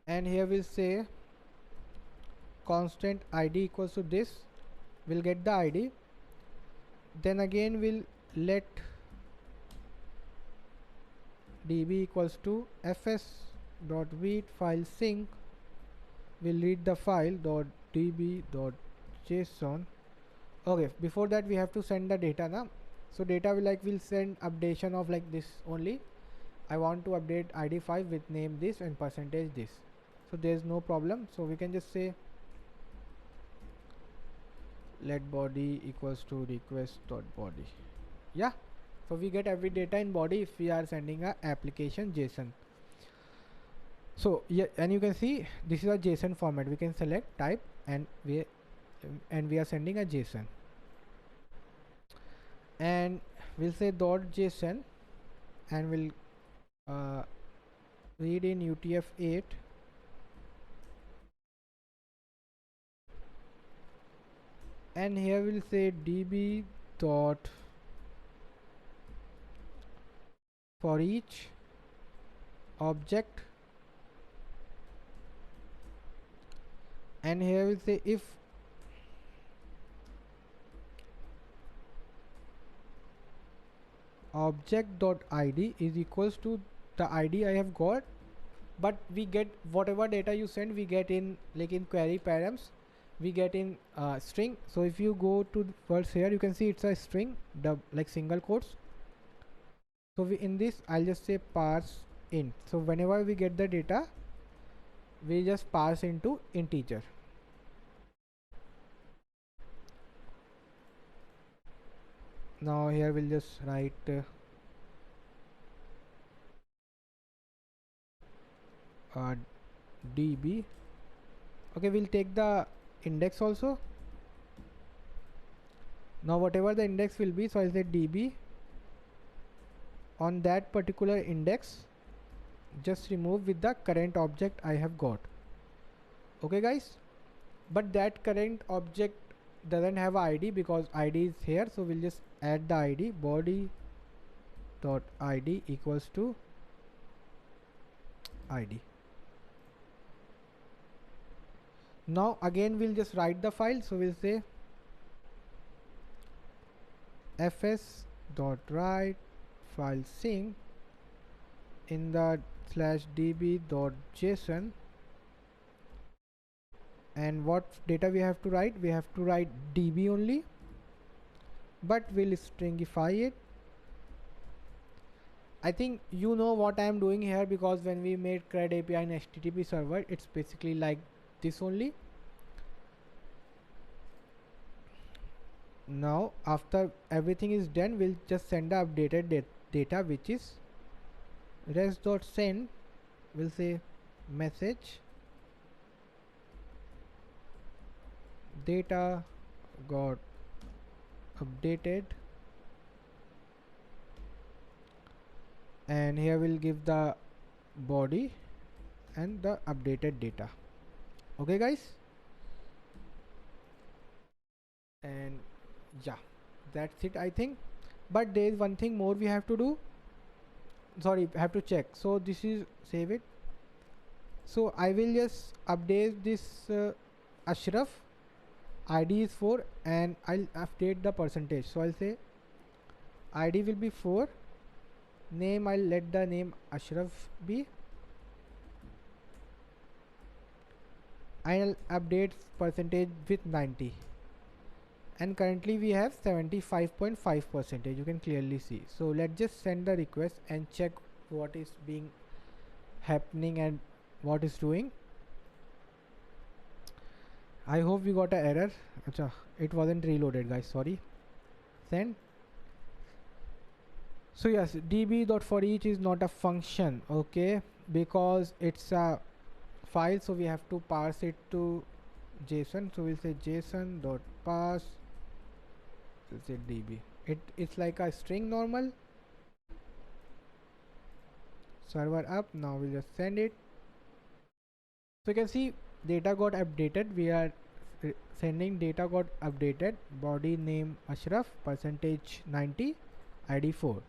Speaker 1: and here we'll say constant id equals to this, we'll get the id. Then again we'll let db equals to fs dot read file sync, we'll read the file dot db dot json. Okay, before that we have to send the data now. So data we'll send updation of like this only. I want to update id 5 with name this and percentage this, so there's no problem. So we can just say let body equals to request dot body. Yeah, so we get every data in body if we are sending a application JSON. So yeah, and you can see this is a JSON format. We can select type and we are sending a JSON, and we'll say dot JSON and we'll read in UTF-8, and here we'll say db dot for each object, and here we'll say if object dot id is equals to the id I have got, but we get whatever data you send, we get in like in query params, we get in string. So if you go to the first here, you can see it's a string, like single quotes. So we in this I'll just say parse int. So whenever we get the data, we just parse into integer. Now here we'll just write db Okay, we'll take the index also. Now whatever the index will be, so I'll say db on that particular index, just remove with the current object I have got. Okay guys, but that current object doesn't have a id because id is here, so we'll just add the id. Body dot id equals to id. Now again we'll just write the file, so we'll say fs dot write file sync in the /db dot json, and what data we have to write? We have to write db only, but we'll stringify it. I think you know what I am doing here, because when we made CRUD API and HTTP server, it's basically like this only. Now after everything is done, we'll just send the updated data, which is res.send. We'll say message data got updated, and here we'll give the body and the updated data. Okay guys, and yeah, that's it I think. But there is one thing more we have to do. Sorry, have to check. So this is, save it. So I will just update this Ashraf, id is 4, and I'll update the percentage. So I'll say id will be 4, name I'll let the name Ashraf be, I'll update percentage with 90, and currently we have 75.5%, you can clearly see. So let's just send the request and check what is being happening and what is doing. I hope we got an error. Achha, it wasn't reloaded guys, sorry. Send. So yes, db.forEach is not a function, okay, because it's a file, so we have to parse it to JSON. So we'll say json.parse, we'll say db. It's like a string normal. Server up. Now we'll just send it. So you can see data got updated. We are sending data got updated. Body name Ashraf, percentage 90, id 4.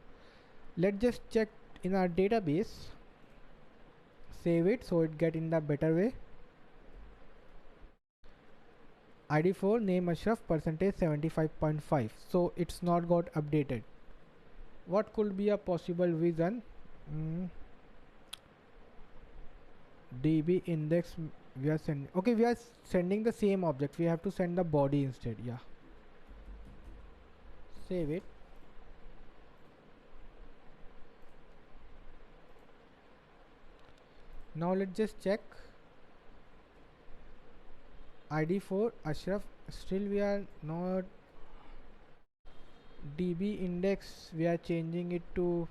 Speaker 1: Let's just check in our database, save it so it get in the better way. id 4, name Ashraf, percentage 75.5. so it's not got updated. What could be a possible reason? db index we are sending, okay, we are sending the same object, we have to send the body instead. Yeah, save it. Now let's just check id 4 Ashraf, still we are not. db index we are changing it to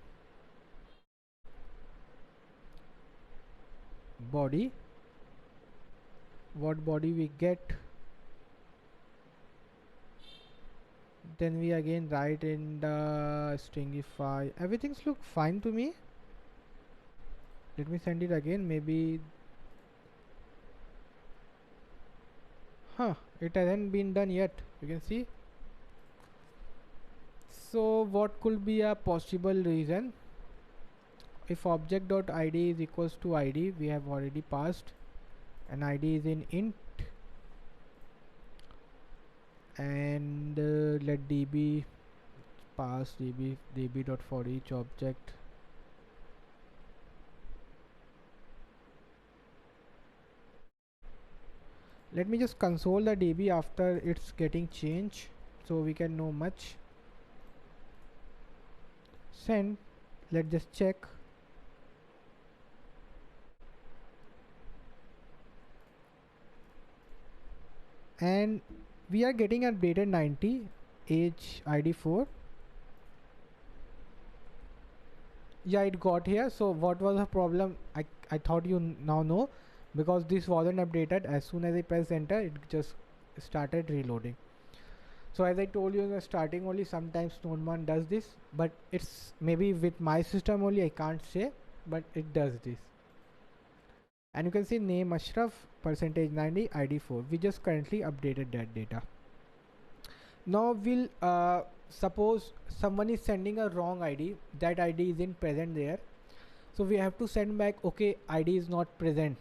Speaker 1: body. What body we get? Then we again write in the stringify. Everything's look fine to me. Let me send it again. Maybe it hasn't been done yet, you can see. So what could be a possible reason? If object.id is equals to id, we have already passed, and id is in int, and let db pass db.forEach object. Let me just console the db after it's getting changed, so we can know much. Send. Let's just check. And we are getting updated 90, age id 4. Yeah, it got here. So what was the problem? I thought you now know, because this wasn't updated. As soon as I press enter, it just started reloading. So as I told you in the starting only, sometimes Node does this, but it's maybe with my system only, I can't say, but it does this. And you can see name Ashraf, percentage 90, ID 4. We just currently updated that data. Now we'll suppose someone is sending a wrong ID, that ID isn't present there. So we have to send back, okay, ID is not present.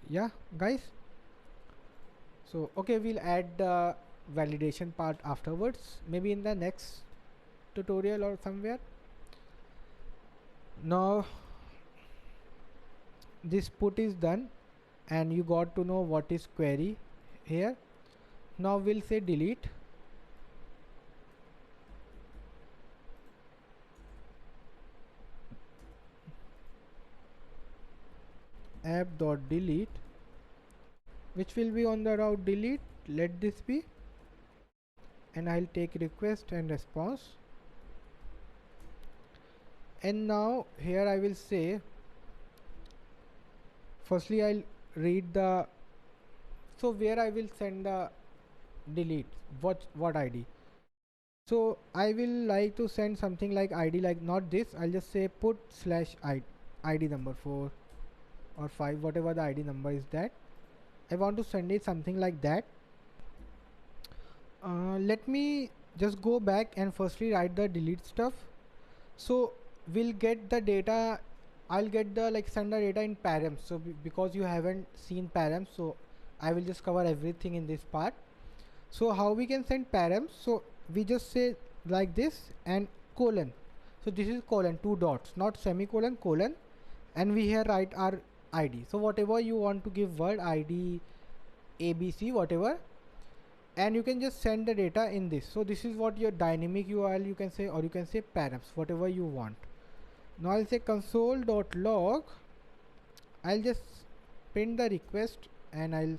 Speaker 1: Yeah, guys. So, okay, we'll add the validation part afterwards, maybe in the next tutorial or somewhere. Now this put is done and you got to know what is query here. Now we'll say delete. App.delete, which will be on the route delete. Let this be, and I'll take request and response. And now here I will say, firstly I'll read the, so where I will send the delete, what ID. So I will like to send something like ID, like not this, I'll just say put slash ID number 4 or 5, whatever the ID number is, that I want to send it something like that. Let me just go back and firstly write the delete stuff. So we'll get the data, I'll get the send the data in params. So because you haven't seen params, so I will just cover everything in this part. So how we can send params? So we just say like this and colon. So this is colon, 2 dots, not semicolon, colon, and we here write our ID. So whatever you want to give word, ID, ABC, whatever, and you can just send the data in this. So this is what your dynamic URL you can say, or you can say params, whatever you want. Now I'll say console.log. I'll just print the request and I'll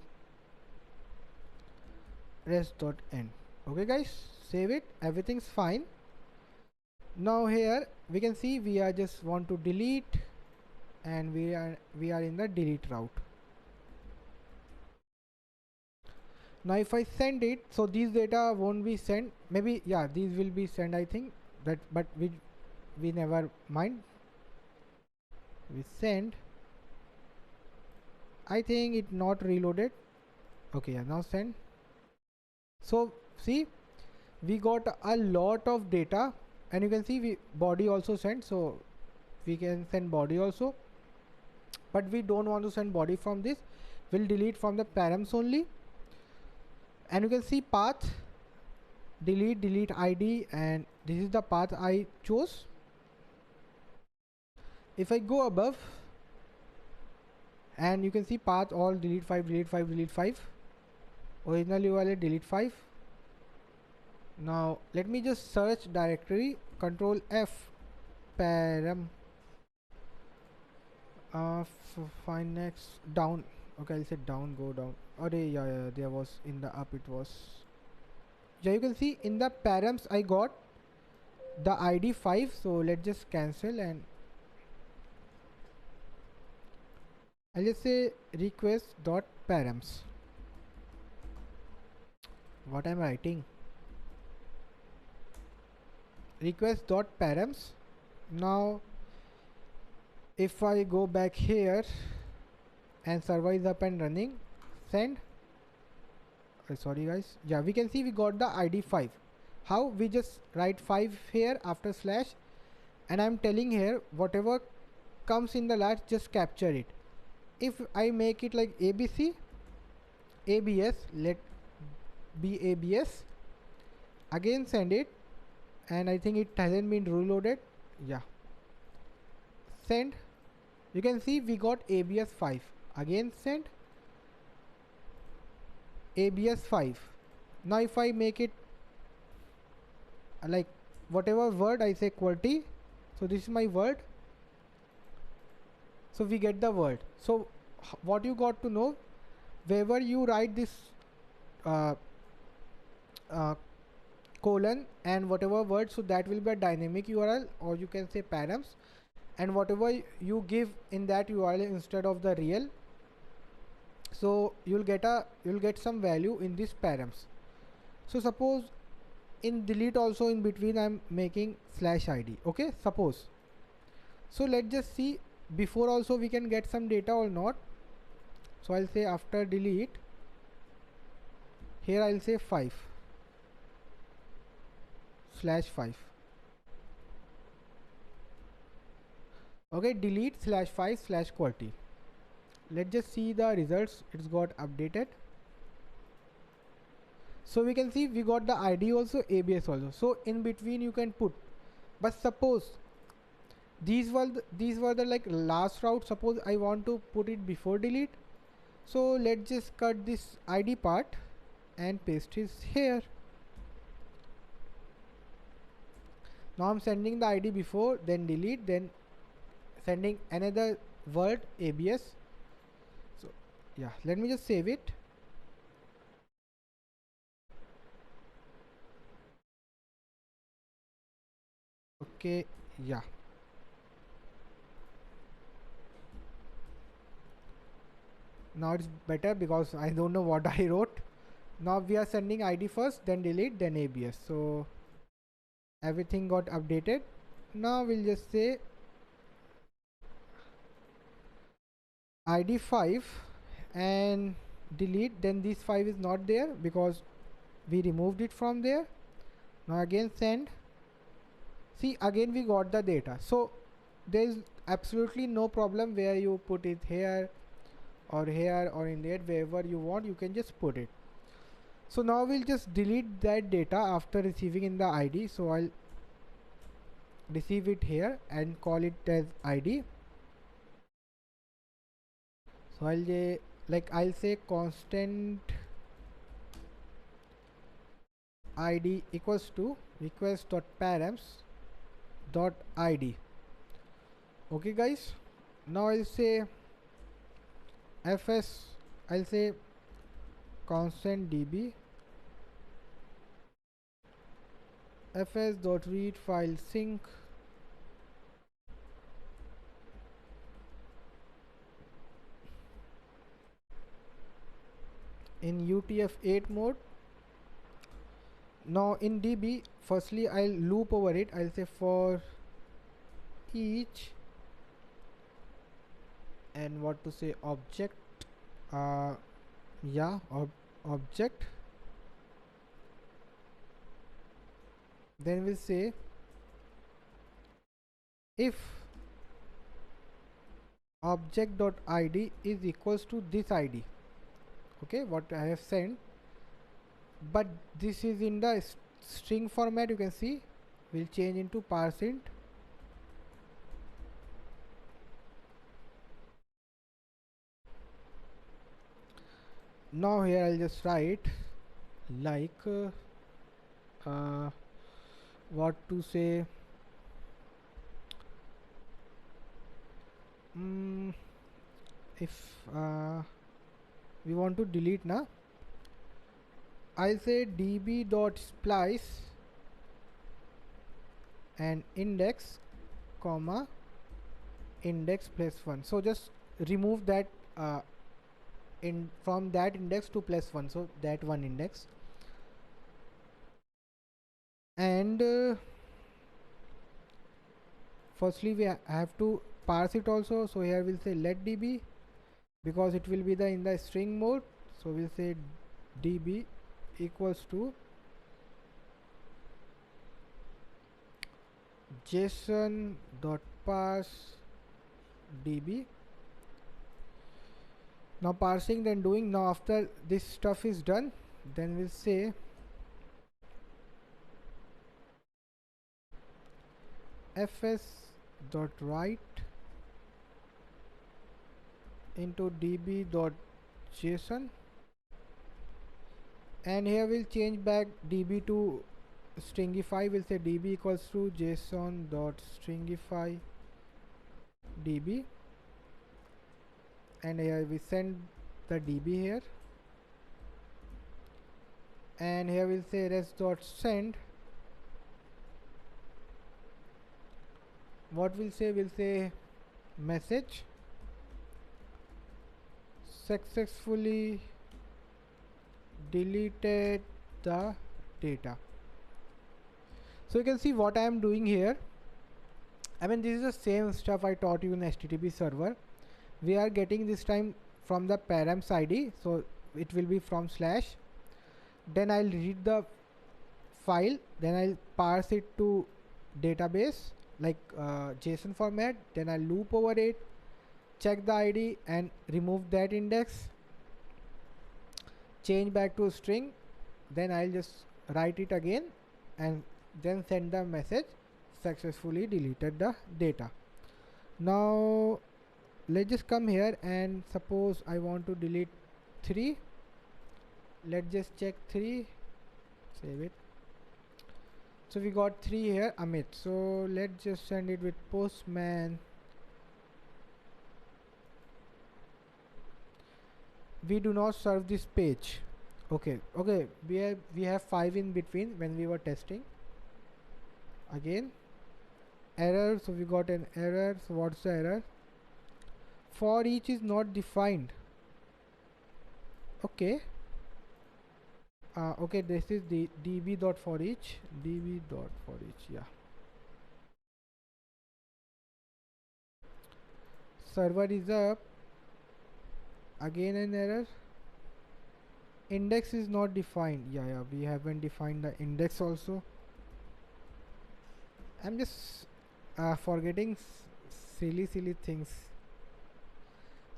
Speaker 1: rest.end. Okay guys, save it, everything's fine. Now here we can see we are just want to delete, and we are in the delete route. Now if I send it, so these data won't be sent, maybe, yeah, these will be sent, I think that, but we never mind. We send, I think it not reloaded. Okay, yeah, now send. So see, we got a lot of data, and you can see we body also sent, so we can send body also, but we don't want to send body from this. We'll delete from the params only. And you can see path, delete ID, and this is the path I chose. If I go above, and you can see path all delete 5, delete 5, delete 5, original URL delete 5. Now let me just search directory, control F, param, find next, down. Okay, I'll say down, go down. Oh yeah, there was in the up, it was, yeah, you can see in the params I got the ID 5. So let's just cancel, and I'll just say request dot params. What I'm writing, request dot params. Now if I go back here and server is up and running, send. Sorry guys, yeah, we can see we got the ID 5. How? We just write 5 here after slash, and I'm telling here whatever comes in the last, just capture it. If I make it like ABC, ABS, let be ABS, again send it, and I think it hasn't been reloaded. Yeah, send. You can see we got ABS 5. Again send, ABS 5. Now if I make it like whatever word, I say quality, so this is my word, so we get the word. So what you got to know, wherever you write this colon and whatever word, so that will be a dynamic URL, or you can say params, and whatever you give in that URL instead of the real, So you'll get some value in this params. So suppose in delete also in between I'm making /id. Okay, suppose. So let's just see, before also we can get some data or not. So I'll say after delete, here I'll say 5/5. Okay, delete /5/quality. Let's just see the results. It's got updated. So we can see we got the ID also, ABS also. So in between you can put, but suppose these were the like last route. Suppose I want to put it before delete. So let's just cut this ID part and paste it here. Now I'm sending the ID before, then delete, then sending another word ABS. So yeah, let me just save it. Okay, yeah. Now it's better because I don't know what I wrote. Now we are sending ID first, then delete, then ABS. So everything got updated. Now we'll just say ID 5 and delete, then this 5 is not there because we removed it from there. Now again send. See, again we got the data. So there is absolutely no problem where you put it here or in there, wherever you want, you can just put it. So now we'll just delete that data after receiving in the ID. So I'll receive it here and call it as ID. So I'll say constant ID equals to request.params.id. Okay guys, now I'll say fs, I'll say constant db fs.read file sync in UTF-8 mode. Now in db, firstly I'll loop over it. I'll say for each, and what to say, object, yeah, object, then we'll say if object.id is equals to this ID. Okay, what I have sent, but this is in the string format. You can see we'll change into parseInt. Now here I'll just write like what to say, if we want to delete now, I'll say db.splice and index comma index +1. So just remove that in from that index to +1, so that one index. And firstly we have to parse it also. So here we'll say let db, because it will be in the string mode. So we'll say db equals to json.parse db. Now parsing, then doing. Now after this stuff is done, then we'll say fs.write into db.json, and here we'll change back db to stringify. We'll say db equals to json.stringify db, and here we send the db here, and here we'll say res.send. What we'll say message successfully deleted the data. So you can see what I am doing here. I mean, this is the same stuff I taught you in HTTP server. We are getting this time from the params ID, so it will be from slash. Then I'll read the file, then I'll parse it to database like JSON format, then I'll loop over it, check the ID and remove that index, change back to a string, then I'll just write it again and then send the message successfully deleted the data. Now let's just come here and suppose I want to delete 3. Let's just check 3, save it. So we got 3 here, Amit. So let's just send it with postman. We do not serve this page. Okay, we have 5 in between when we were testing. Again error, so we got an error. So what's the error? For each is not defined. Okay. Okay, this is the db.forEach. Yeah. Server is up. Again an error. Index is not defined. Yeah, we haven't defined the index also. I'm just forgetting silly things.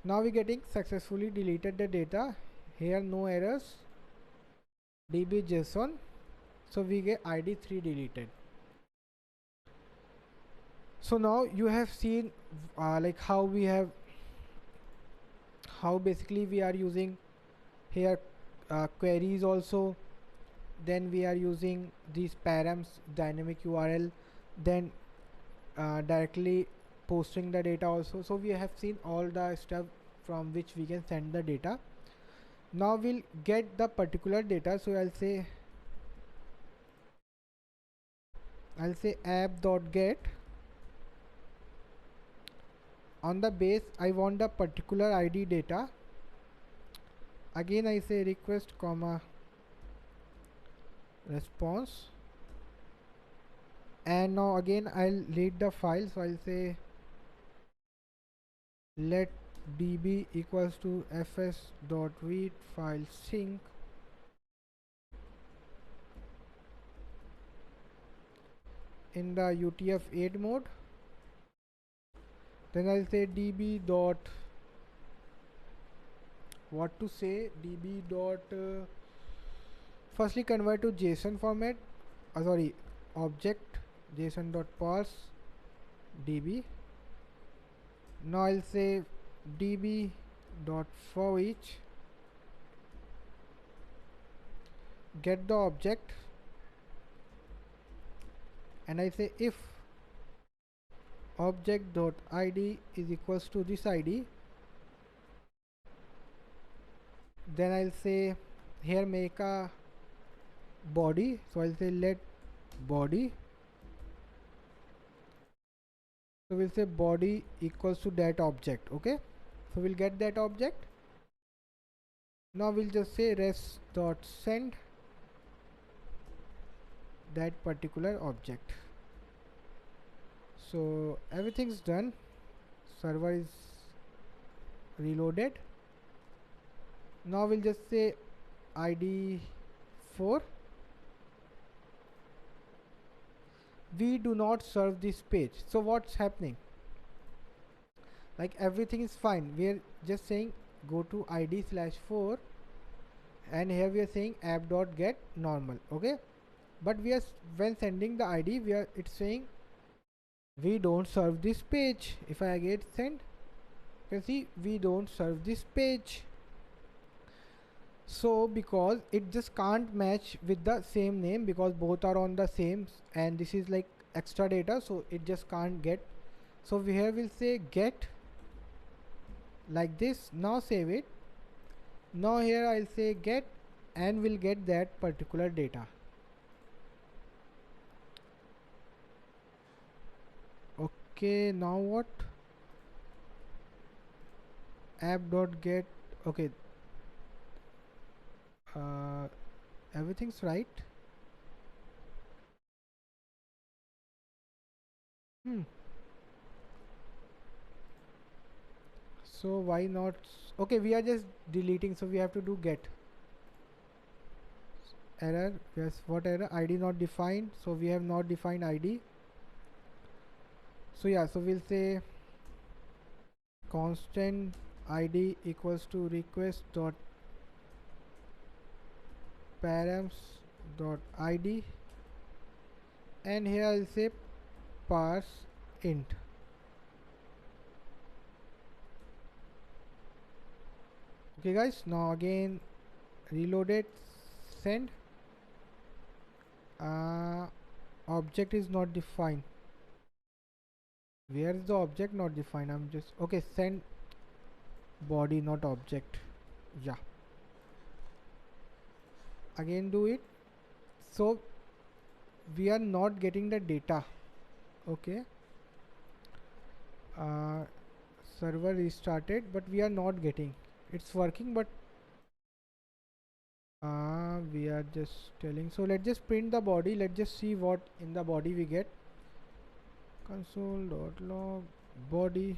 Speaker 1: Now we're getting successfully deleted the data. Here no errors. DB JSON. So we get ID 3 deleted. So now you have seen like how basically we are using here queries also. Then we are using these params dynamic URL, then directly posting the data also. So we have seen all the stuff from which we can send the data. Now we'll get the particular data. So I'll say app.get. On the base I want the particular ID data. Again I say request comma response, and now again I'll read the file. So I'll say let db equals to fs.read file sync, in the UTF-8 mode. Then I'll say db dot what to say, db dot firstly convert to JSON format, sorry, object JSON dot parse db. Now I'll say db dot for each get the object, and I say if object dot id is equals to this id, then I'll say here make a body. So I'll say let body, so we'll say body equals to that object. Okay, so we'll get that object. Now we'll just say res dot send that particular object. So everything's done, server is reloaded. Now we'll just say id 4. We do not serve this page. So what's happening? Like everything is fine. We are just saying go to id/4, and here we are saying app.get normal. Okay, but we are when sending the id, it's saying we don't serve this page. If I get send, you can see we don't serve this page. So because it just can't match with the same name, because both are on the same, and this is like extra data, so it just can't get. So we here will say get like this. Now save it. Now here I'll say get, and we'll get that particular data. Okay, now what? App.get Okay, everything's right. Hmm. So why not? Okay, we are just deleting, so we have to do get error. Yes, what error? ID not defined. So we have not defined ID. So yeah, so we'll say constant ID equals to request dot params dot ID, and here I'll say parse int. Okay guys, now again reload it, send. Object is not defined. Where is the object not defined? I'm just okay, send body not object. Yeah, again do it. So we are not getting the data. Okay, uh, server restarted, but we are not getting, it's working, but we are just telling. So let's just print the body. Let's just see what in the body we get. Console.log body.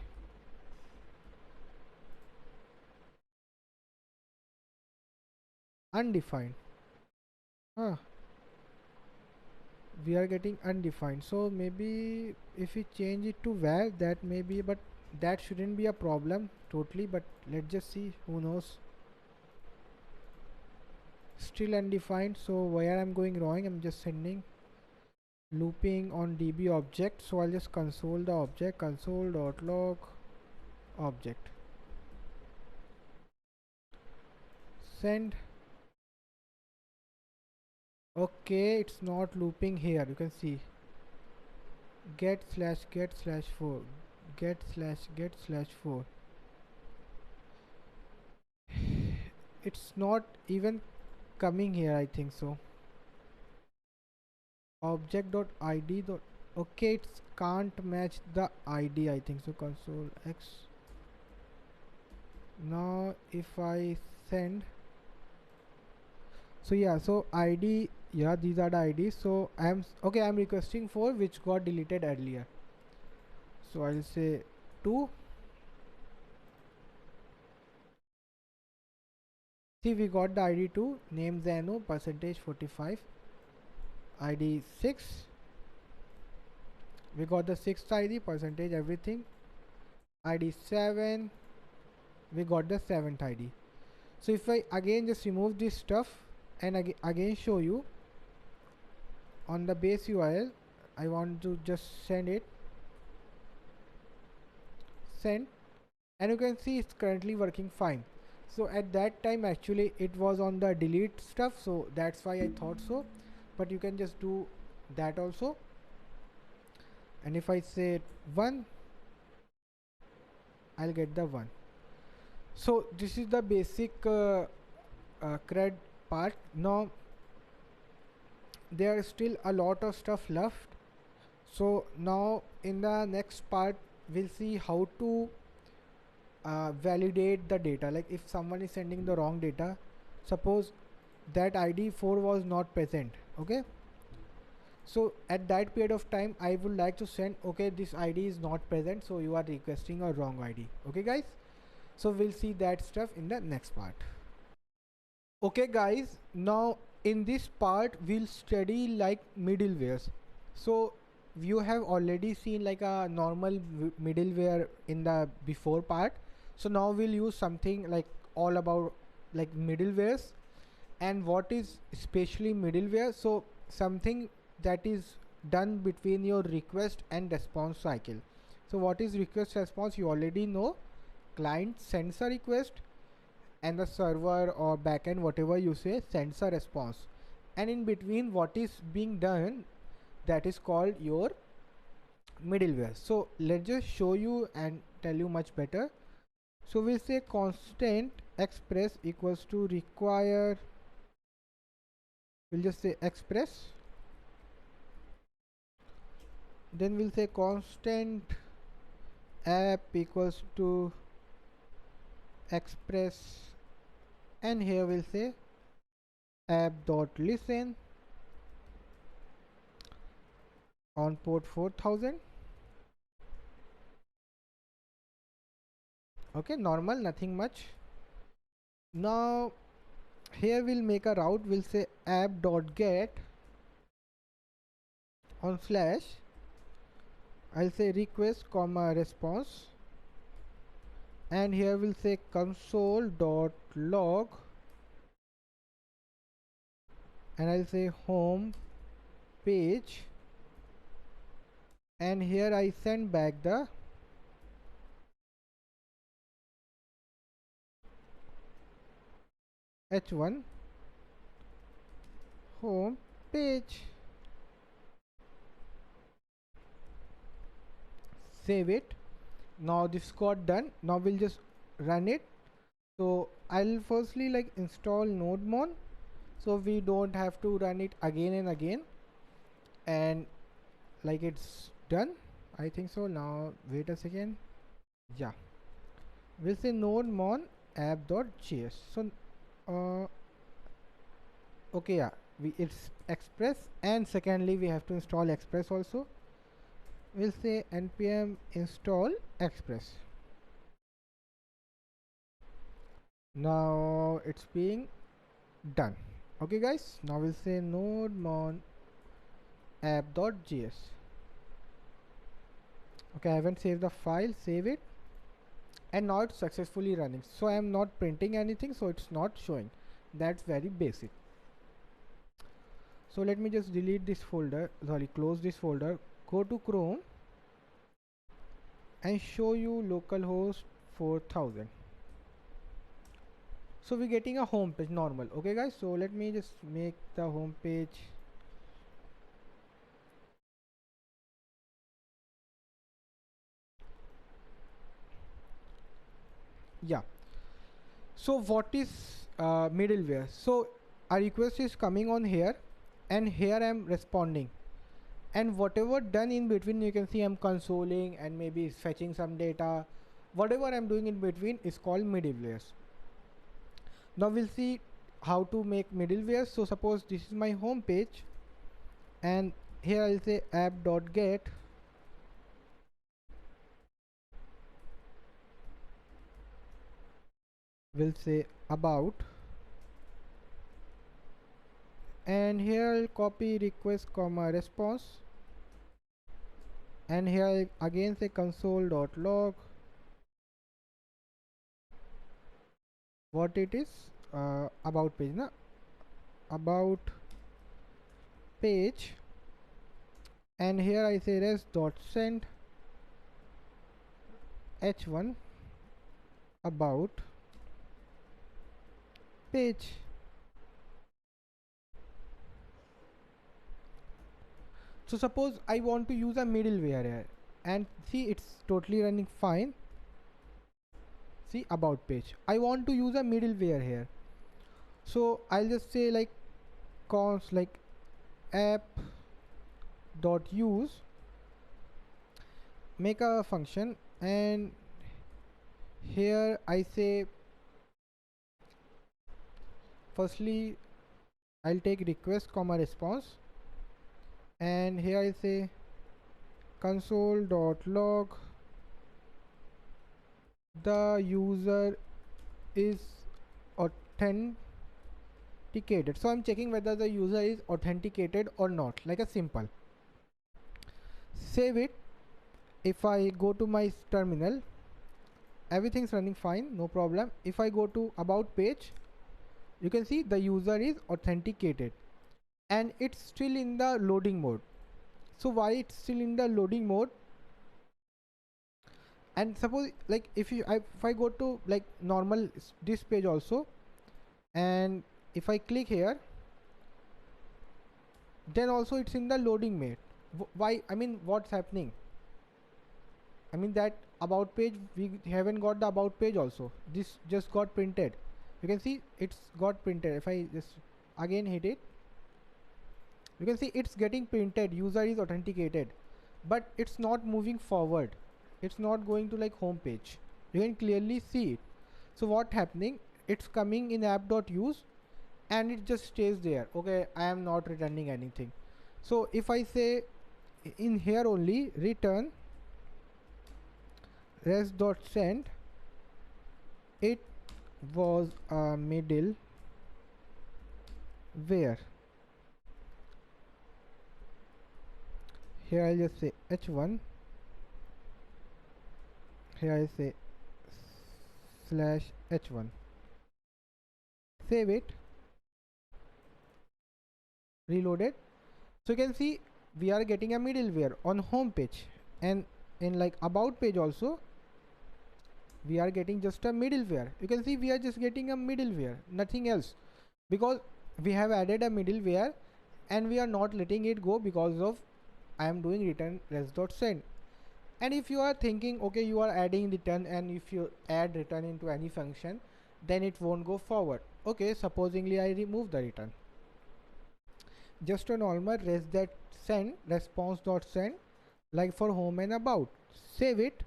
Speaker 1: Undefined. Huh. We are getting undefined. So maybe if we change it to var, that may be, but that shouldn't be a problem totally. But let's just see. Who knows? Still undefined. So where I'm going wrong, I'm just sending looping on db object. So I'll just console the object, console.log object, send. Okay, it's not looping here. You can see get slash 4, get slash 4. It's not even coming here, I think so. Object dot id dot, okay, it's can't match the id, I think so. Console x. Now if I send, so yeah, so id, yeah, these are the IDs. So I'm okay, I'm requesting for which got deleted earlier. So I'll say 2. See, we got the ID 2, name Zeno, percentage 45, ID 6. We got the 6th ID, percentage everything. ID 7, we got the 7th ID. So if I again just remove this stuff and again show you on the base URL, I want to just send it, send, and you can see it's currently working fine. So at that time actually it was on the delete stuff, so that's why I thought so, but you can just do that also. And if I say 1, I'll get the 1. So this is the basic CRUD part. Now there is still a lot of stuff left. So now in the next part we'll see how to validate the data. Like if someone is sending the wrong data, suppose that ID 4 was not present. Okay, so at that period of time I would like to send, okay, this ID is not present, so you are requesting a wrong ID. Okay guys, so we'll see that stuff in the next part. Okay guys, now in this part we'll study like middlewares. So you have already seen like a normal middleware in the before part. So now we'll use something like all about like middlewares and what is especially middleware. So something that is done between your request and response cycle. So what is request response? You already know. Client sends a request and the server or backend, whatever you say, sends a response, and in between what is being done, that is called your middleware. So let's just show you and tell you much better. So we'll say constant express equals to require, we'll just say express, then we'll say constant app equals to express and here we'll say app.listen on port 4000. Okay, normal, nothing much. Now here we'll make a route. We'll say app.get on slash, I'll say request comma response, and here we'll say console.log, and I'll say home page, and here I send back the h1 home page. Save it. Now this got done. Now we'll just run it. So I'll firstly like install NodeMon, so we don't have to run it again and again, and like it's done, I think so. Now wait a second. Yeah, we'll say NodeMon app.js. So okay, yeah, it's Express, and secondly we have to install Express also. We'll say npm install Express. Now it's being done. Okay guys, now we'll say nodemon app.js. okay, I haven't saved the file. Save it, and now it's successfully running. So I am not printing anything, so it's not showing. That's very basic. So let me just delete this folder, sorry, close this folder, go to Chrome and show you localhost 4000. So we're getting a home page normal. Okay guys, so let me just make the home page yeah. So what is middleware? So a request is coming on here, and here I'm responding, and whatever done in between, you can see I'm consoling and maybe fetching some data. Whatever I'm doing in between is called middlewares. Now we'll see how to make middleware. So suppose this is my home page, and here I'll say app.get we'll say about, and here I'll copy request comma response, and here I'll again say console.log what it is, about page na, about page, and here I say res.send h1 about page. So suppose I want to use a middleware here, and see it's totally running fine. See about page, I want to use a middleware here, so I'll just say like const like app dot use, make a function, and here I say firstly I'll take request comma response, and here I say console.log the user is authenticated. So I'm checking whether the user is authenticated or not, like a simple. Save it. If I go to my terminal, everything's running fine, no problem. If I go to about page, you can see the user is authenticated, and it's still in the loading mode. So why it's still in the loading mode? And suppose like if I go to like normal this page also, and if I click here, then also it's in the loading mode. Why? I mean, what's happening? I mean that about page, we haven't got the about page also. This just got printed. You can see it's got printed. If I just again hit it, you can see it's getting printed, user is authenticated, but it's not moving forward. It's not going to like home page. You can clearly see it. So what happening? it's coming in app.use and it just stays there. Okay, I am not returning anything. So if I say in here only return res.send, it was a middleware. Here I'll just say h1, here I say /h1, save it, reload it. So you can see we are getting a middleware on home page, and in like about page also we are getting just a middleware. You can see we are just getting a middleware, nothing else, because we have added a middleware and we are not letting it go because of I am doing return res.send. And if you are thinking, okay, you are adding return, and if you add return into any function, then it won't go forward. Okay, supposingly I remove the return, just a normal res.send response.send, like for home and about, save it,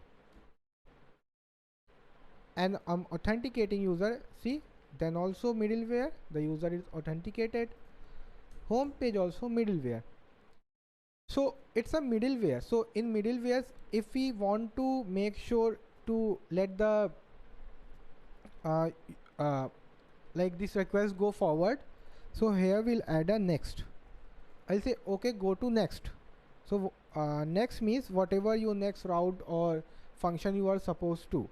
Speaker 1: and I'm authenticating user. See, then also middleware, the user is authenticated, home page also middleware. So it's a middleware. So in middlewares, if we want to make sure to let the uh, uh, like this request go forward, so here we'll add a next. I'll say okay, go to next. So next means whatever your next route or function you are supposed to.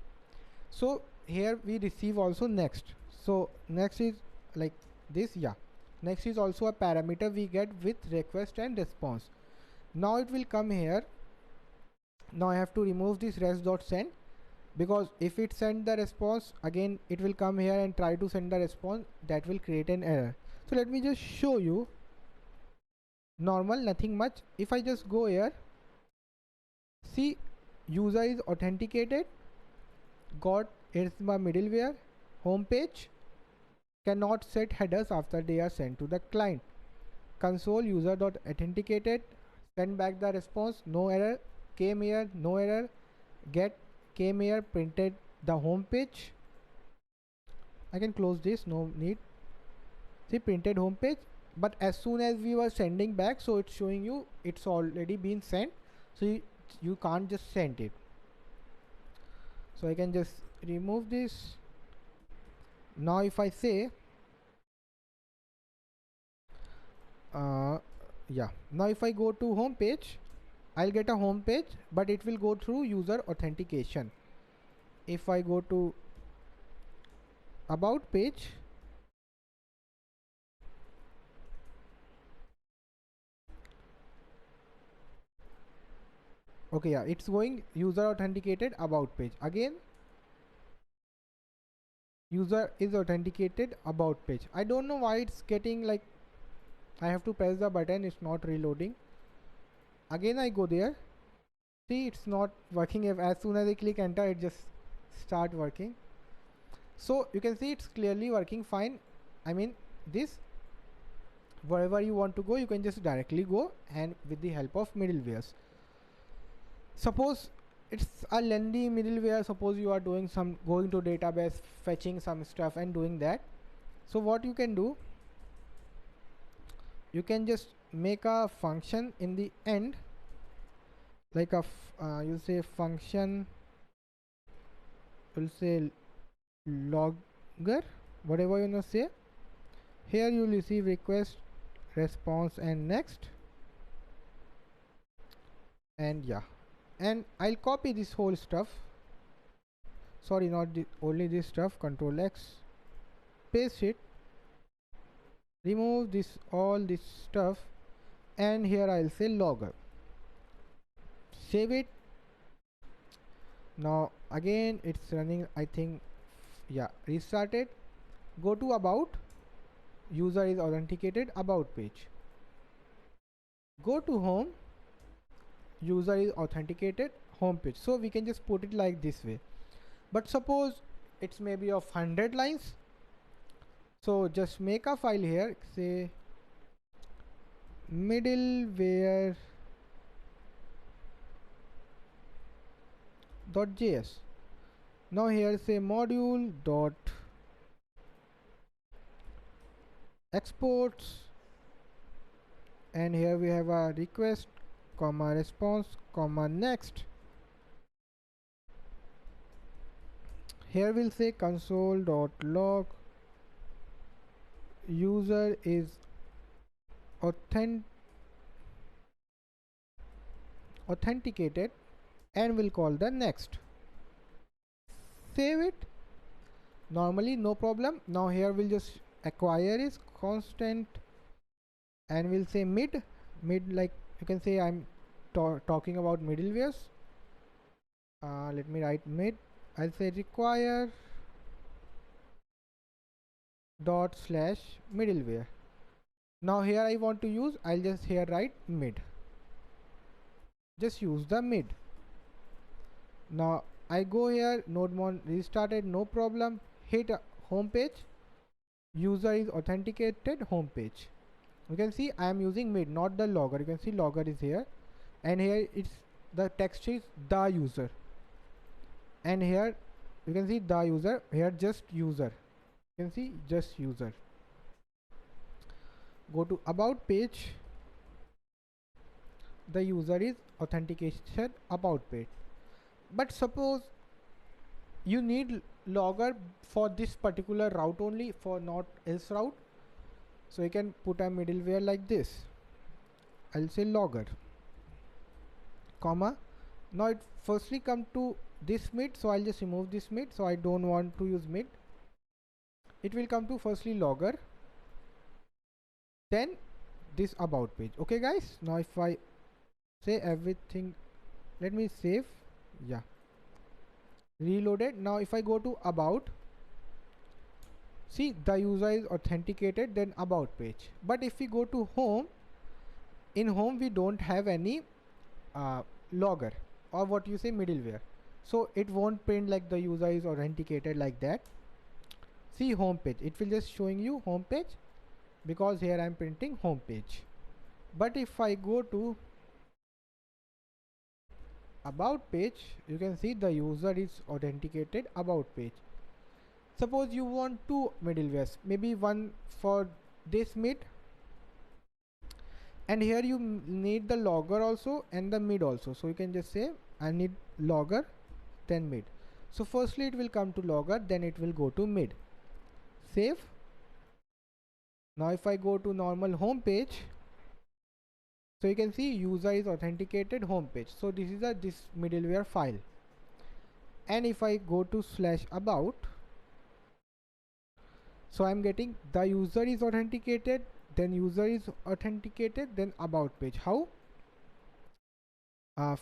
Speaker 1: So here we receive also next. So next is like this. Yeah, next is also a parameter we get with request and response. Now it will come here. Now I have to remove this res.send, because if it send the response again, it will come here and try to send the response, that will create an error. So let me just show you normal, nothing much. If I just go here, see, user is authenticated, got it's my middleware, home page, cannot set headers after they are sent to the client, console user dot authenticated, send back the response, no error, came here, no error, get came here, printed the home page. I can close this, no need. See, printed home page, but as soon as we were sending back, so it's showing you it's already been sent, so you can't just send it. So I can just remove this. Now if I say yeah, now if I go to home page, I'll get a home page, but it will go through user authentication. If I go to about page, okay, yeah, it's going user authenticated about page. Again, user is authenticated about page. I don't know why it's getting like I have to press the button, it's not reloading. Again I go there, see, it's not working. If as soon as I click enter, it just start working. So you can see it's clearly working fine. I mean, this, wherever you want to go, you can just directly go, and with the help of middlewares. Suppose it's a lengthy middleware, suppose you are doing some going to database, fetching some stuff and doing that. So what you can do, you can just make a function in the end, like a you say function, you'll say logger, whatever you want to say. Here you will receive request, response and next, and yeah, and I'll copy this whole stuff, sorry, not the only this stuff, control X, paste it, remove this all this stuff, and here I'll say logger, save it. Now again it's running, I think, yeah, restart it, go to about, user is authenticated about page, go to home, user is authenticated home page. So we can just put it like this way. But suppose it's maybe of 100 lines, so just make a file here, say middleware .js. Now here say module dot exports, and here we have a request comma response comma next. Here we'll say console.log user is authenticated, and we'll call the next. Save it. Normally no problem. Now here we'll just acquire is constant, and we'll say mid, like you can say I'm talking about middlewares. Let me write mid. I'll say require dot slash middleware. Now here I want to use, I'll just here write mid. Just use the mid. Now I go here, node restarted, no problem. Hit home page. User is authenticated, home page. You can see I am using mid, not the logger. You can see logger is here, and here it's the text is the user, and here you can see the user, here just user. You can see just user. Go to about page. The user is authentication about page. But suppose you need logger for this particular route only, for not else route, so you can put a middleware like this. I'll say logger comma. Now it firstly come to this mid, so I'll just remove this mid, so I don't want to use mid. It will come to firstly logger, then this about page. Okay guys, now if I say everything, let me save, yeah, reloaded. Now if I go to about, see the user is authenticated, then about page. But if we go to home, in home we don't have any logger, or what you say middleware, so it won't print like the user is authenticated like that. See home page, it will just showing you home page, because here I'm printing home page. But if I go to about page, you can see the user is authenticated about page. Suppose you want two middlewares, maybe one for this mid, and here you need the logger also and the mid also, so you can just say I need logger then mid. So firstly it will come to logger, then it will go to mid. Save. Now if I go to normal home page, so you can see user is authenticated home page, so this is this middleware file. And if I go to slash about, so I'm getting the user is authenticated, then user is authenticated, then about page. How?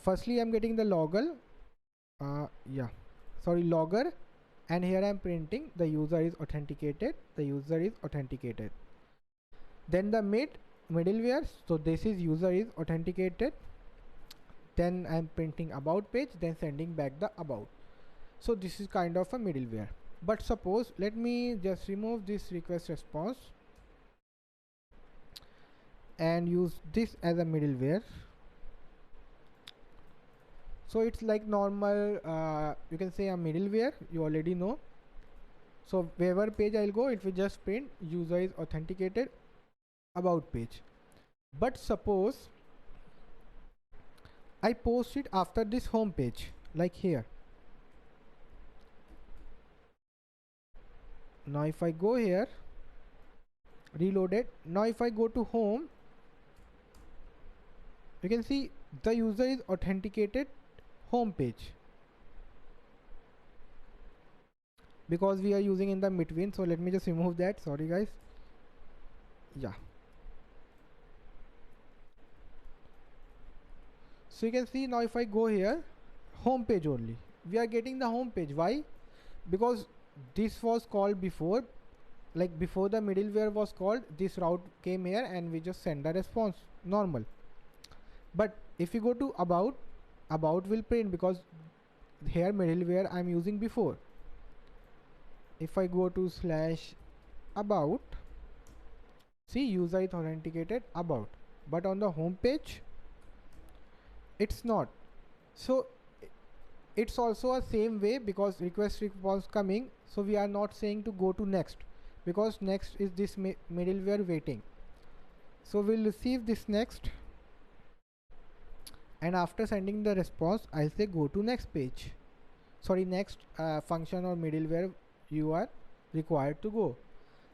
Speaker 1: Firstly I'm getting the logger, logger, and here I'm printing the user is authenticated, the user is authenticated. Then the middleware, so this is user is authenticated, then I'm printing about page, then sending back the about. So this is kind of a middleware. But suppose, let me just remove this request response and use this as a middleware. So it's like normal, you can say a middleware, you already know. So wherever page I'll go, it will just print user is authenticated about page. But suppose I post it after this home page, like here. Now if I go here, reloaded. Now if I go to home, you can see the user is authenticated home page, because we are using in the between. So let me just remove that, sorry guys. Yeah, so you can see now if I go here, home page only, we are getting the home page. Why? Because this was called before, like before the middleware was called, this route came here and we just send the response normal. But if you go to about will print, because here middleware I'm using before. If I go to slash about, see user is authenticated about, but on the home page it's not. So it's also a same way, because request response coming, so we are not saying to go to next, because next is this middleware waiting. So we'll receive this next, and after sending the response, I'll say go to next page. Sorry, next function or middleware you are required to go.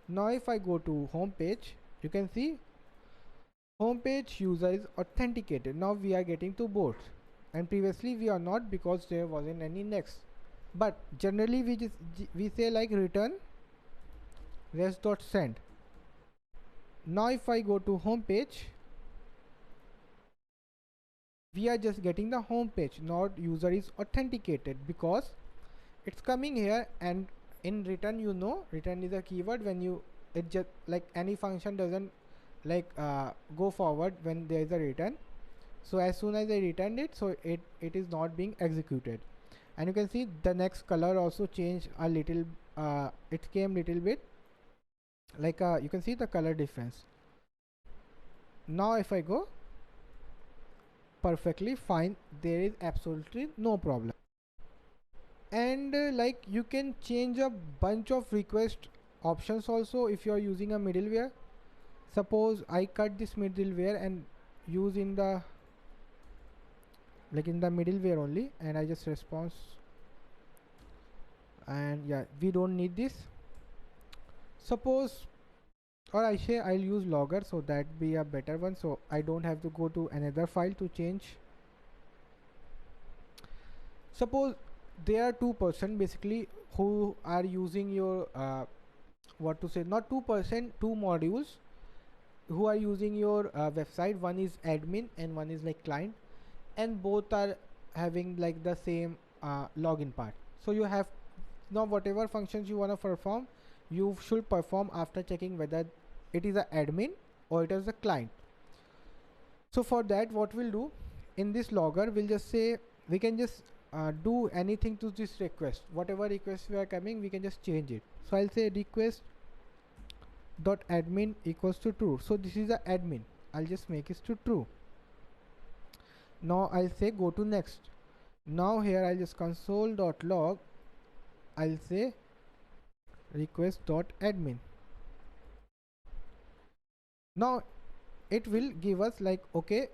Speaker 1: Now if I go to home page, you can see home page user is authenticated. Now we are getting to both, and previously we are not because there wasn't any next. But generally we say like return res.send. Now if I go to home page, we are just getting the home page, not user is authenticated, because it's coming here, and in return, you know, return is a keyword. When you, it just like any function doesn't like go forward when there is a return. So as soon as I returned it, so it is not being executed. And you can see the next color also changed a little. It came little bit like you can see the color difference. Now if I go, perfectly fine, there is absolutely no problem. And like you can change a bunch of request options also if you are using a middleware. Suppose I cut this middleware and use in the like in the middleware only, and I just response, and yeah, we don't need this. Suppose, or I say I'll use logger, so that be a better one, so I don't have to go to another file to change. Suppose there are two person basically who are using your what to say, not 2%, two modules who are using your website. One is admin and one is like client, and both are having like the same login part. So you have now whatever functions you want to perform, you should perform after checking whether it is a admin or it is a client. So for that, what we'll do in this logger, we'll just say we can just do anything to this request. Whatever requests we are coming, we can just change it. So I'll say request dot admin equals to true. So this is a admin, I'll just make it to true. Now I'll say go to next. Now here I'll just console.log, I'll say request.admin. Now it will give us like, okay,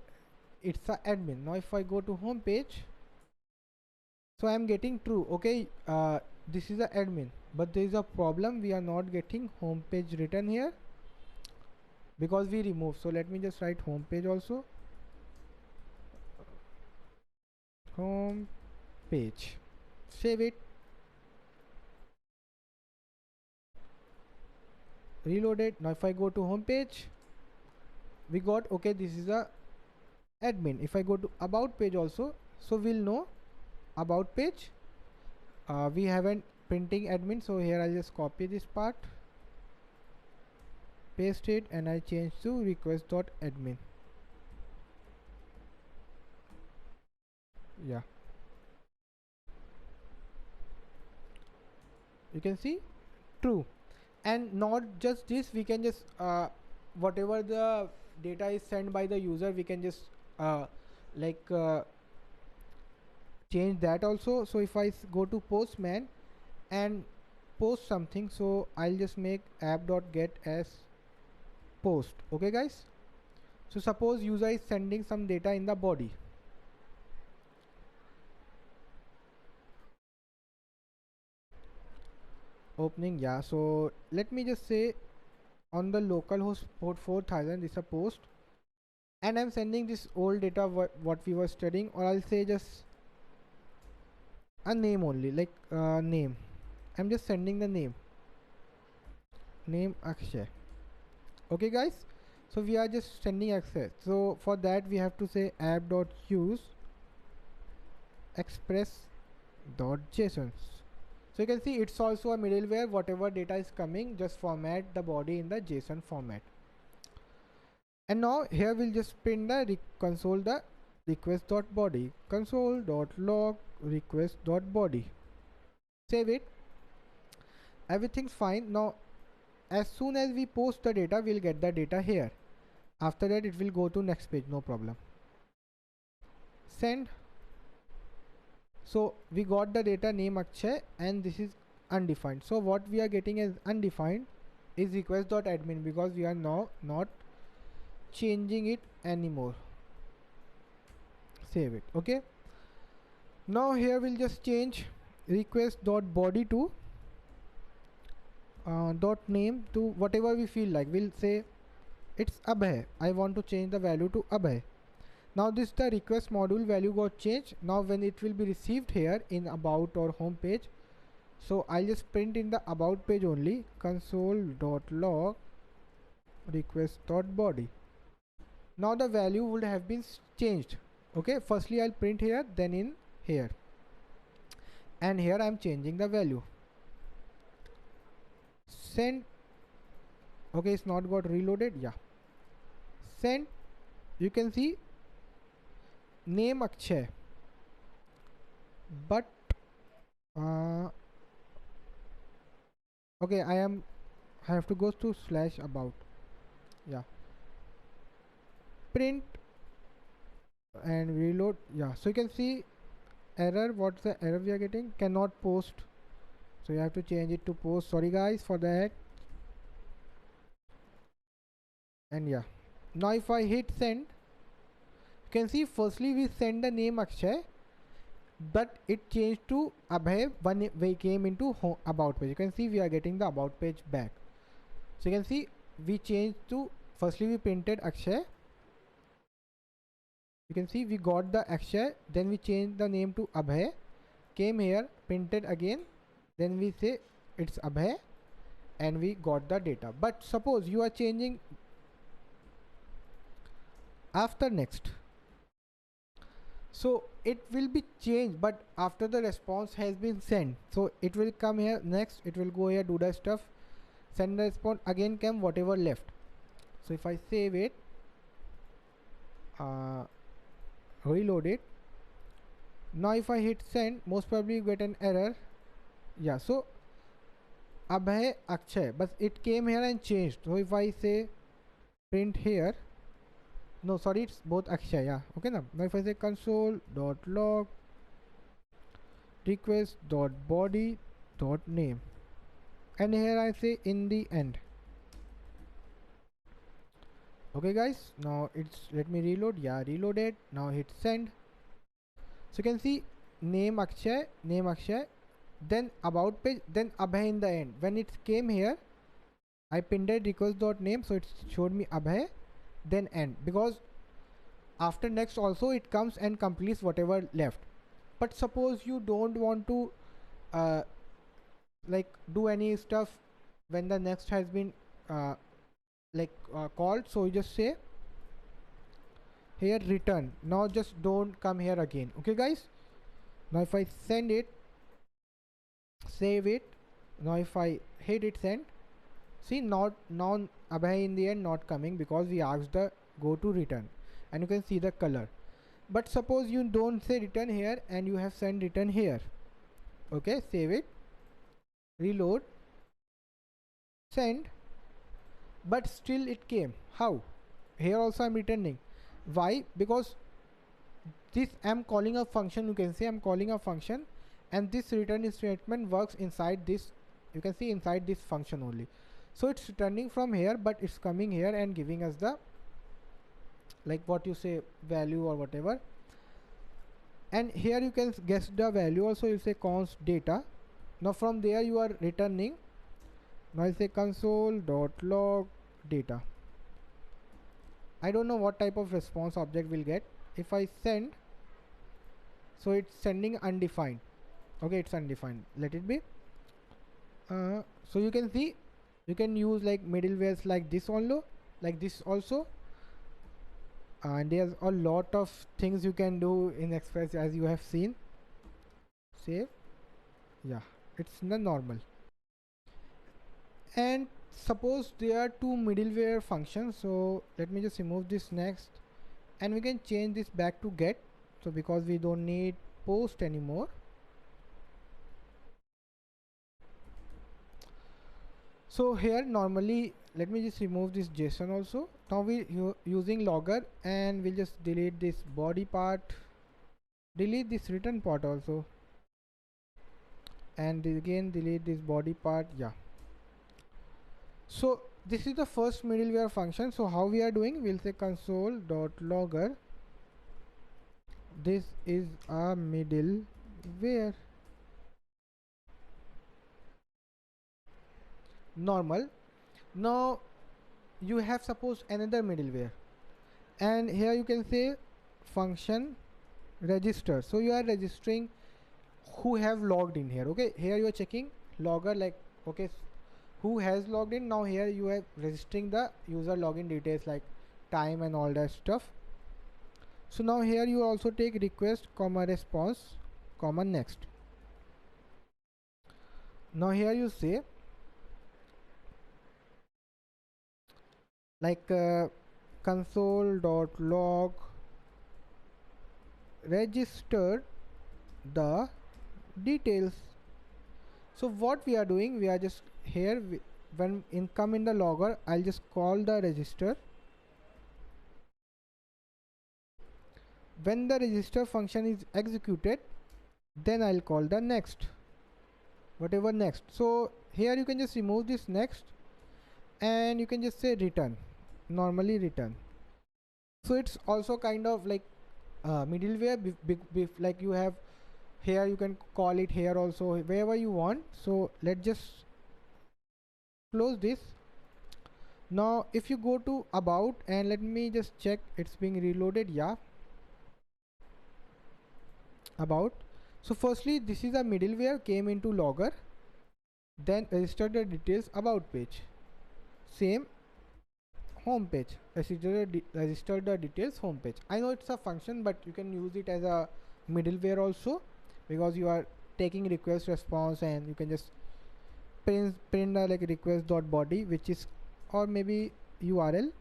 Speaker 1: it's a admin. Now if I go to home page, so I'm getting true, okay, this is a admin, but there is a problem, we are not getting home page written here because we remove. So let me just write home page also, home page, save it, reload it. Now if I go to home page, we got, okay, this is a admin. If I go to about page also, so we'll know about page, we haven't printing admin, so here I'll just copy this part, paste it, and I change to request.admin. Yeah, you can see true. And not just this, we can just whatever the data is sent by the user, we can just like change that also. So if I go to postman and post something, so I'll just make app.get as post. Okay guys, so suppose user is sending some data in the body. Opening, yeah, so let me just say on the localhost port 4000 is a post, and I'm sending this old data what we were studying, or I'll say just a name only, like name. I'm just sending the name Akshay. Okay guys, so we are just sending access. So for that we have to say app.use express.json. So you can see it's also a middleware. Whatever data is coming, just format the body in the JSON format. And now here we'll just print the console the request.body, console.log request.body. Save it. Everything's fine. Now as soon as we post the data, we'll get the data here. After that it will go to next page, no problem. Send. So we got the data name Akshay, and this is undefined. So what we are getting is undefined. is request.admin because we are now not changing it anymore. Save it. Okay, now here we'll just change request.body to dot name to whatever we feel like. We'll say it's Abhay. I want to change the value to Abhay. Now this the request module value got changed. Now when it will be received here in about or home page, so I'll just print in the about page only console.log request.body. Now the value would have been changed. Okay, firstly I'll print here, then in here, and here I'm changing the value. Send. Okay, it's not got reloaded. Yeah, send. You can see name Akshay, but okay, I have to go to slash about. Yeah, print and reload. Yeah, so you can see error. What's the error we are getting? Cannot post. So you have to change it to post. Sorry guys for that. And yeah, now if I hit send, you can see firstly we send the name Akshay, but it changed to Abhay when we came into about page. You can see we are getting the about page back. So you can see we changed to, firstly we printed Akshay. You can see we got the Akshay, then we changed the name to Abhay, came here, printed again, then we say it's Abhay, and we got the data. But suppose you are changing after next, so it will be changed, but after the response has been sent, so it will come here next, it will go here, do the stuff, send the response, again come whatever left. So if I save it, reload it, now if I hit send, most probably you get an error. Yeah, so Abhay Akshay, but it came here and changed. So if I say print here, no sorry, it's both Akshay. Yeah, okay. Now if I say console.log request.body.name, and here I say in the end. Okay guys, now it's, let me reload. Yeah, reloaded. Now hit send. So you can see name Akshay, then about page, then Abhay in the end. When it came here, I pinned it request.name, so it showed me Abhay, then end, because after next also it comes and completes whatever left. But suppose you don't want to like do any stuff when the next has been called, so you just say here return. Now just don't come here again. Okay guys, now if I send it, save it, now if I hit it send, see not now Abhay in the end not coming because we asked the go to return, and you can see the color. But suppose you don't say return here and you have sent return here. Okay, save it, reload, send, but still it came. How? Here also I'm returning. Why? Because this I'm calling a function. You can say I'm calling a function, and this return statement works inside this. You can see inside this function only. So it's returning from here, but it's coming here and giving us the, like what you say, value or whatever. And here you can guess the value also. You say const data. Now from there you are returning. Now I say console.log data. I don't know what type of response object will get. If I send, so it's sending undefined. Okay, it's undefined, let it be. So you can see you can use like middlewares like this also, and there's a lot of things you can do in Express, as you have seen. Save. Yeah, it's the normal. And suppose there are two middleware functions, so let me just remove this next, and we can change this back to get, so because we don't need post anymore. So here normally, let me just remove this JSON also. Now we using logger, and we'll just delete this body part, delete this return part also, and again delete this body part. Yeah, So this is the first middleware function. So how we are doing, we'll say console.logger. This is a middleware. Normal. Now you have suppose another middleware, and here you can say function register. So you are registering who have logged in here. Okay, here you are checking logger, like, okay, who has logged in. Now here you are registering the user login details like time and all that stuff. So now here you also take request comma response comma next. Now here you say like console.log registered the details. So what we are doing, we are just here, when come in the logger, I'll just call the register. When the register function is executed, then I'll call the next, whatever next. So here you can just remove this next, and you can just say return, normally return. So it's also kind of like middleware, like you have here, you can call it here also, wherever you want. So let's just close this. Now if you go to about, and let me just check it's being reloaded. Yeah, about. So firstly, this is a middleware, came into logger, then registered the details about page, same home page, registered the details home page. I know it's a function, but you can use it as a middleware also, because you are taking request response, and you can just print like request dot body, which is, or maybe URL.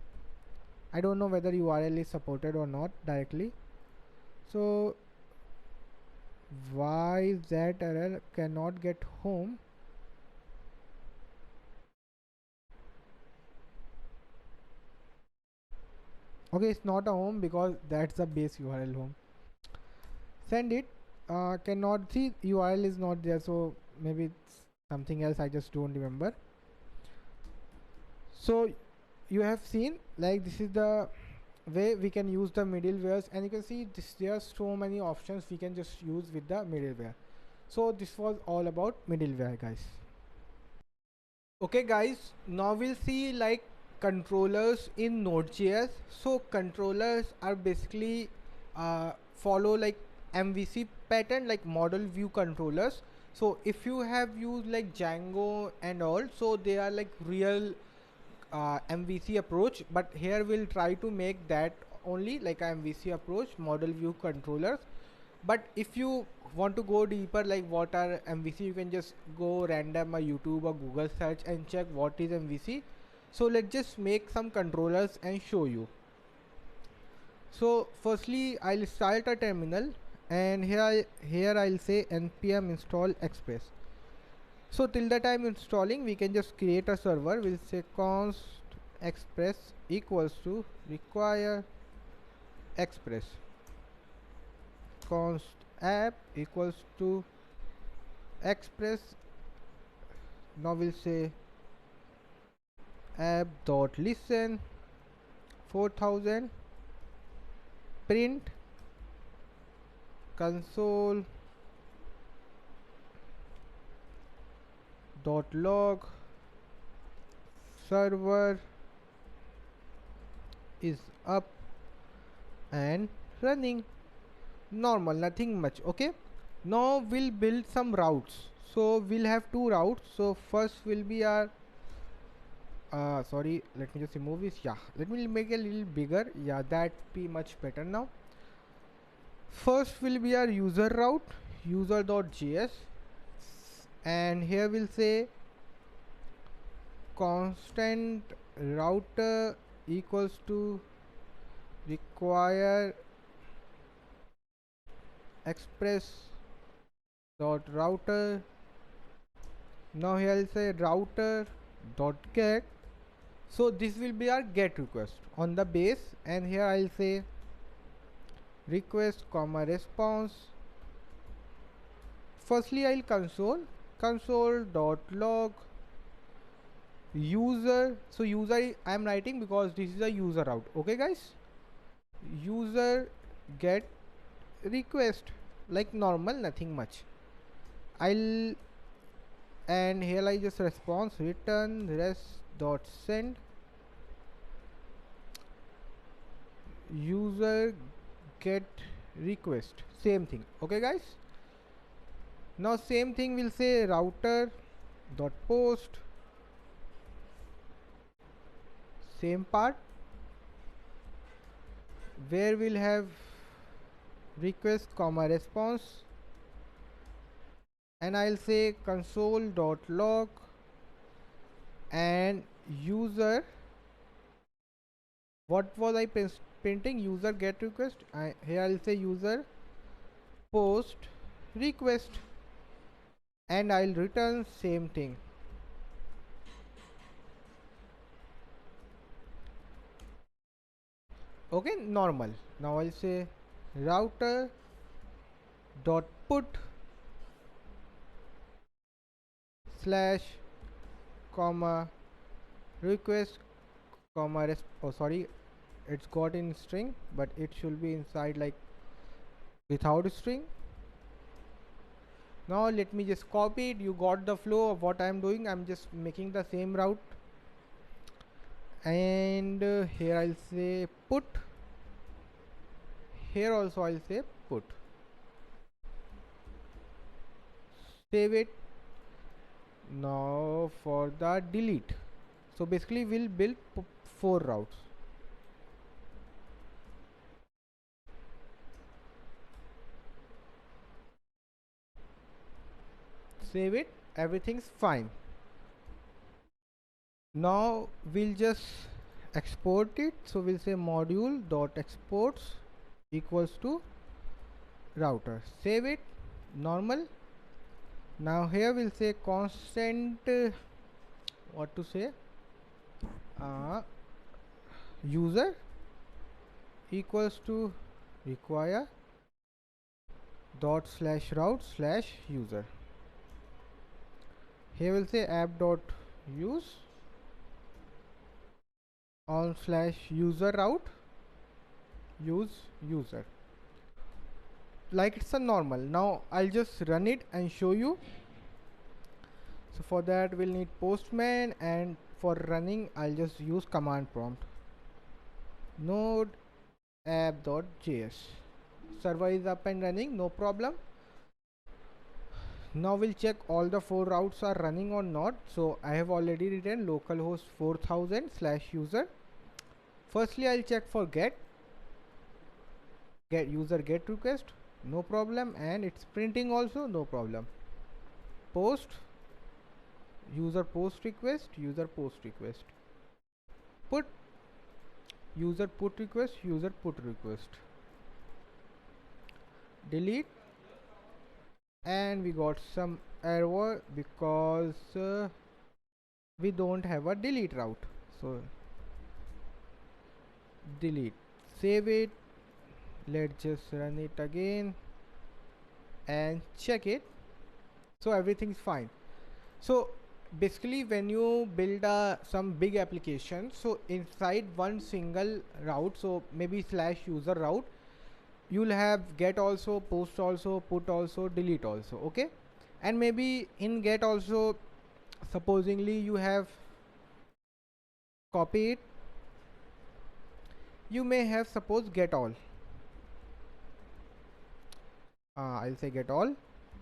Speaker 1: I don't know whether URL is supported or not directly. So why that error cannot get home? Okay, it's not a home because that's the base URL home. Send it. Cannot see, URL is not there, so maybe it's something else, I just don't remember. So you have seen, like, this is the way we can use the middlewares, and you can see this, there are so many options we can just use with the middleware. So this was all about middleware, guys. Okay guys, now we'll see like controllers in Node.js. So controllers are basically follow like MVC pattern, like model view controllers. So if you have used like Django and all, so they are like real MVC approach, but here we'll try to make that only like a MVC approach, model view controllers. But if you want to go deeper, like what are MVC, you can just go random a YouTube or Google search and check what is MVC. So let's just make some controllers and show you. So firstly, I'll start a terminal, and here I'll say npm install express. So till the time installing, we can just create a server. We'll say const express equals to require express, const app equals to express. Now we'll say app dot listen 4000, print console dot log server is up and running. Normal, nothing much. Okay, now we'll build some routes. So we'll have two routes. So first will be our sorry, let me just remove this. Yeah, let me make it a little bigger. Yeah, that be much better now. First will be our user route, user.js, and here we'll say constant router equals to require express dot router. Now here I'll say router dot get. So this will be our get request on the base, and here I'll say request comma response. Firstly I'll console dot log user. So user I am writing because this is a user route. Okay guys, user get request, like normal, nothing much. I'll and here I just response return rest dot send user get request, same thing. Okay guys, now same thing will say router dot post, same part, where we'll have request comma response, and I'll say console dot log and user, what was I printing, user get request. Here I'll say user post request, and I'll return same thing. Okay, normal. Now I'll say router dot put slash comma request comma oh sorry, it's got in string, but it should be inside like without string. Now let me just copy it. You got the flow of what I'm doing. I'm just making the same route, and here I'll say put, here also I'll say put, save it. Now for the delete, so basically we'll build 4 routes. Save it, everything's fine. Now we'll just export it, so we'll say module dot exports equals to router, save it, normal. Now here we'll say constant what to say, user equals to require dot slash route slash user. Here we'll say app dot use on slash user route use user, like it's a normal. Now I'll just run it and show you. So for that we'll need postman, and for running I'll just use command prompt node app.js. Server is up and running, no problem. Now we'll check all the 4 routes are running or not. So I have already written localhost 4000 slash user. Firstly I'll check for get user get request, no problem, and it's printing also, no problem. Post user post request, user post request. Put user put request, user put request. Delete, and we got some error because we don't have a delete route. So delete, save it, let's just run it again and check it. So everything's fine. So basically when you build some big application, so inside one single route, so maybe slash user route, you'll have get also, post also, put also, delete also. Okay, and maybe in get also, supposingly you have copy it, you may have suppose get all. I'll say get all.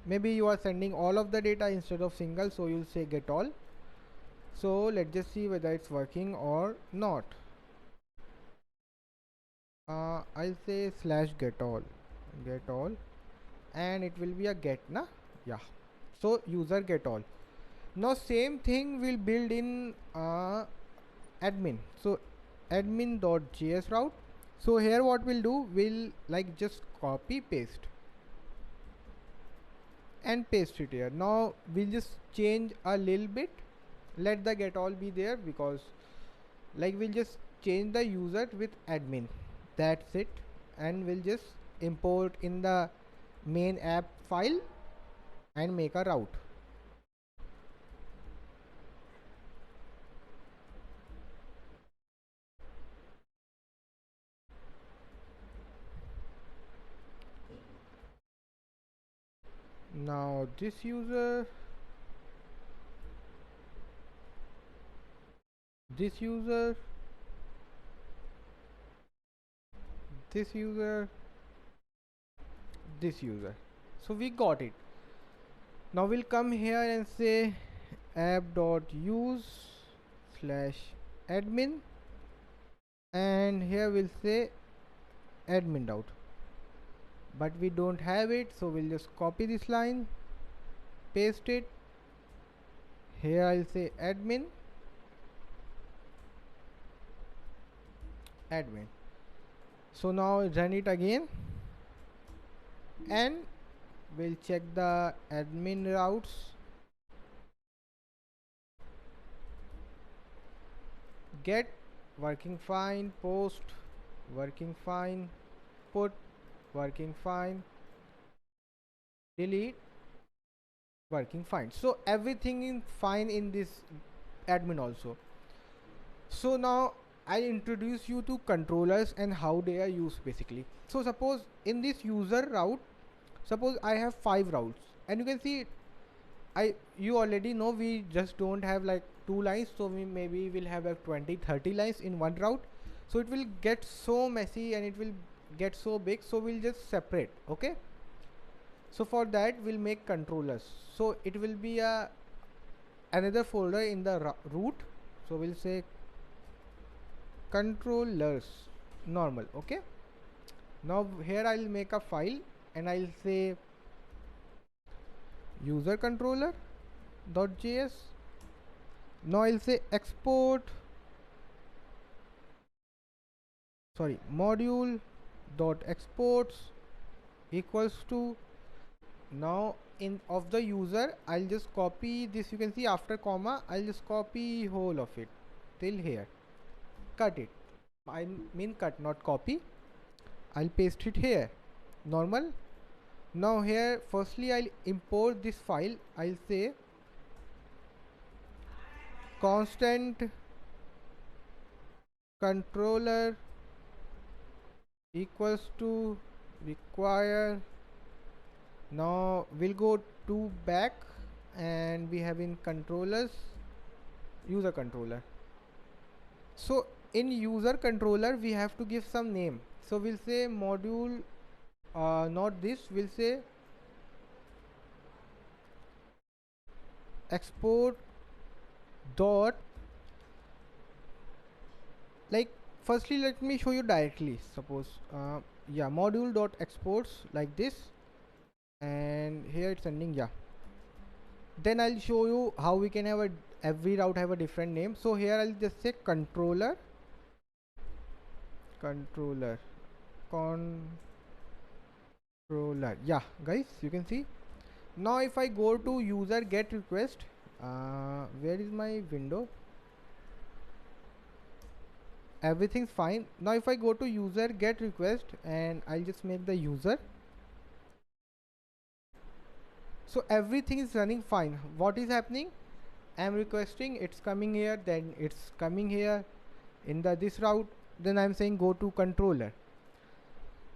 Speaker 1: Maybe you are sending all of the data instead of single, so you'll say get all. So let's just see whether it's working or not. I'll say slash get all, and it will be a get na, yeah. So user get all. Now same thing will build in admin. So admin.js route. So here what we'll do, we'll like just copy paste and paste it here. Now we'll just change a little bit, let the get all be there, because like we'll just change the user with admin, that's it, and we'll just import in the main app file and make a route. this user, this user, this user, this user. So we got it. Now we'll come here and say app.use/admin, and here we'll say admin out, but we don't have it, so we'll just copy this line, paste it here. I'll say admin. So now run it again, and we'll check the admin routes. Get working fine, post working fine, put working fine, delete working fine. So everything is fine in this admin also. So now I'll introduce you to controllers and how they are used basically. So suppose in this user route, suppose I have 5 routes, and you can see you already know we just don't have like 2 lines, so we maybe will have like 20-30 lines in one route, so it will get so messy and it will get so big, so we'll just separate. Okay, so for that we'll make controllers, so it will be another folder in the root, so we'll say controllers normal. Okay, now here I'll make a file and I'll say user controller.js. now I'll say module.exports equals to, now in of the user I'll just copy this, you can see after comma I'll just copy whole of it till here, cut it, I mean cut, not copy. I'll paste it here normal. Now here firstly I'll import this file. I'll say constant controller equals to require. Now we'll go to back and we have in controllers user controller. So in user controller we have to give some name, so we'll say module, not this, we'll say export dot, like firstly let me show you directly, suppose yeah, module dot exports like this, and here it's ending, yeah. Then I'll show you how we can have every route have a different name. So here I'll just say controller, yeah guys, you can see. Now if I go to user get request, where is my window, everything's fine. Now if I go to user get request and I'll just make the user, so everything is running fine. What is happening, I'm requesting, it's coming here, then it's coming here in this route, then I'm saying go to controller,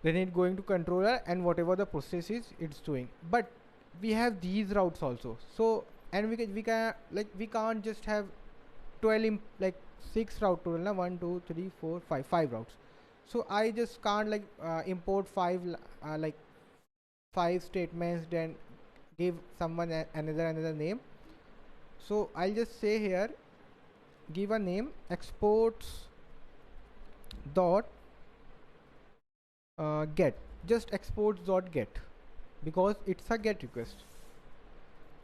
Speaker 1: then it going to controller, and whatever the process is it's doing. But we have these routes also, so and we can like we can't just have 12 like 6 route total, na 1 2 3 4 5 routes, so I just can't like import 5 like 5 statements then give someone another name. So I'll just say here give a name exports dot get, just exports dot get, because it's a get request,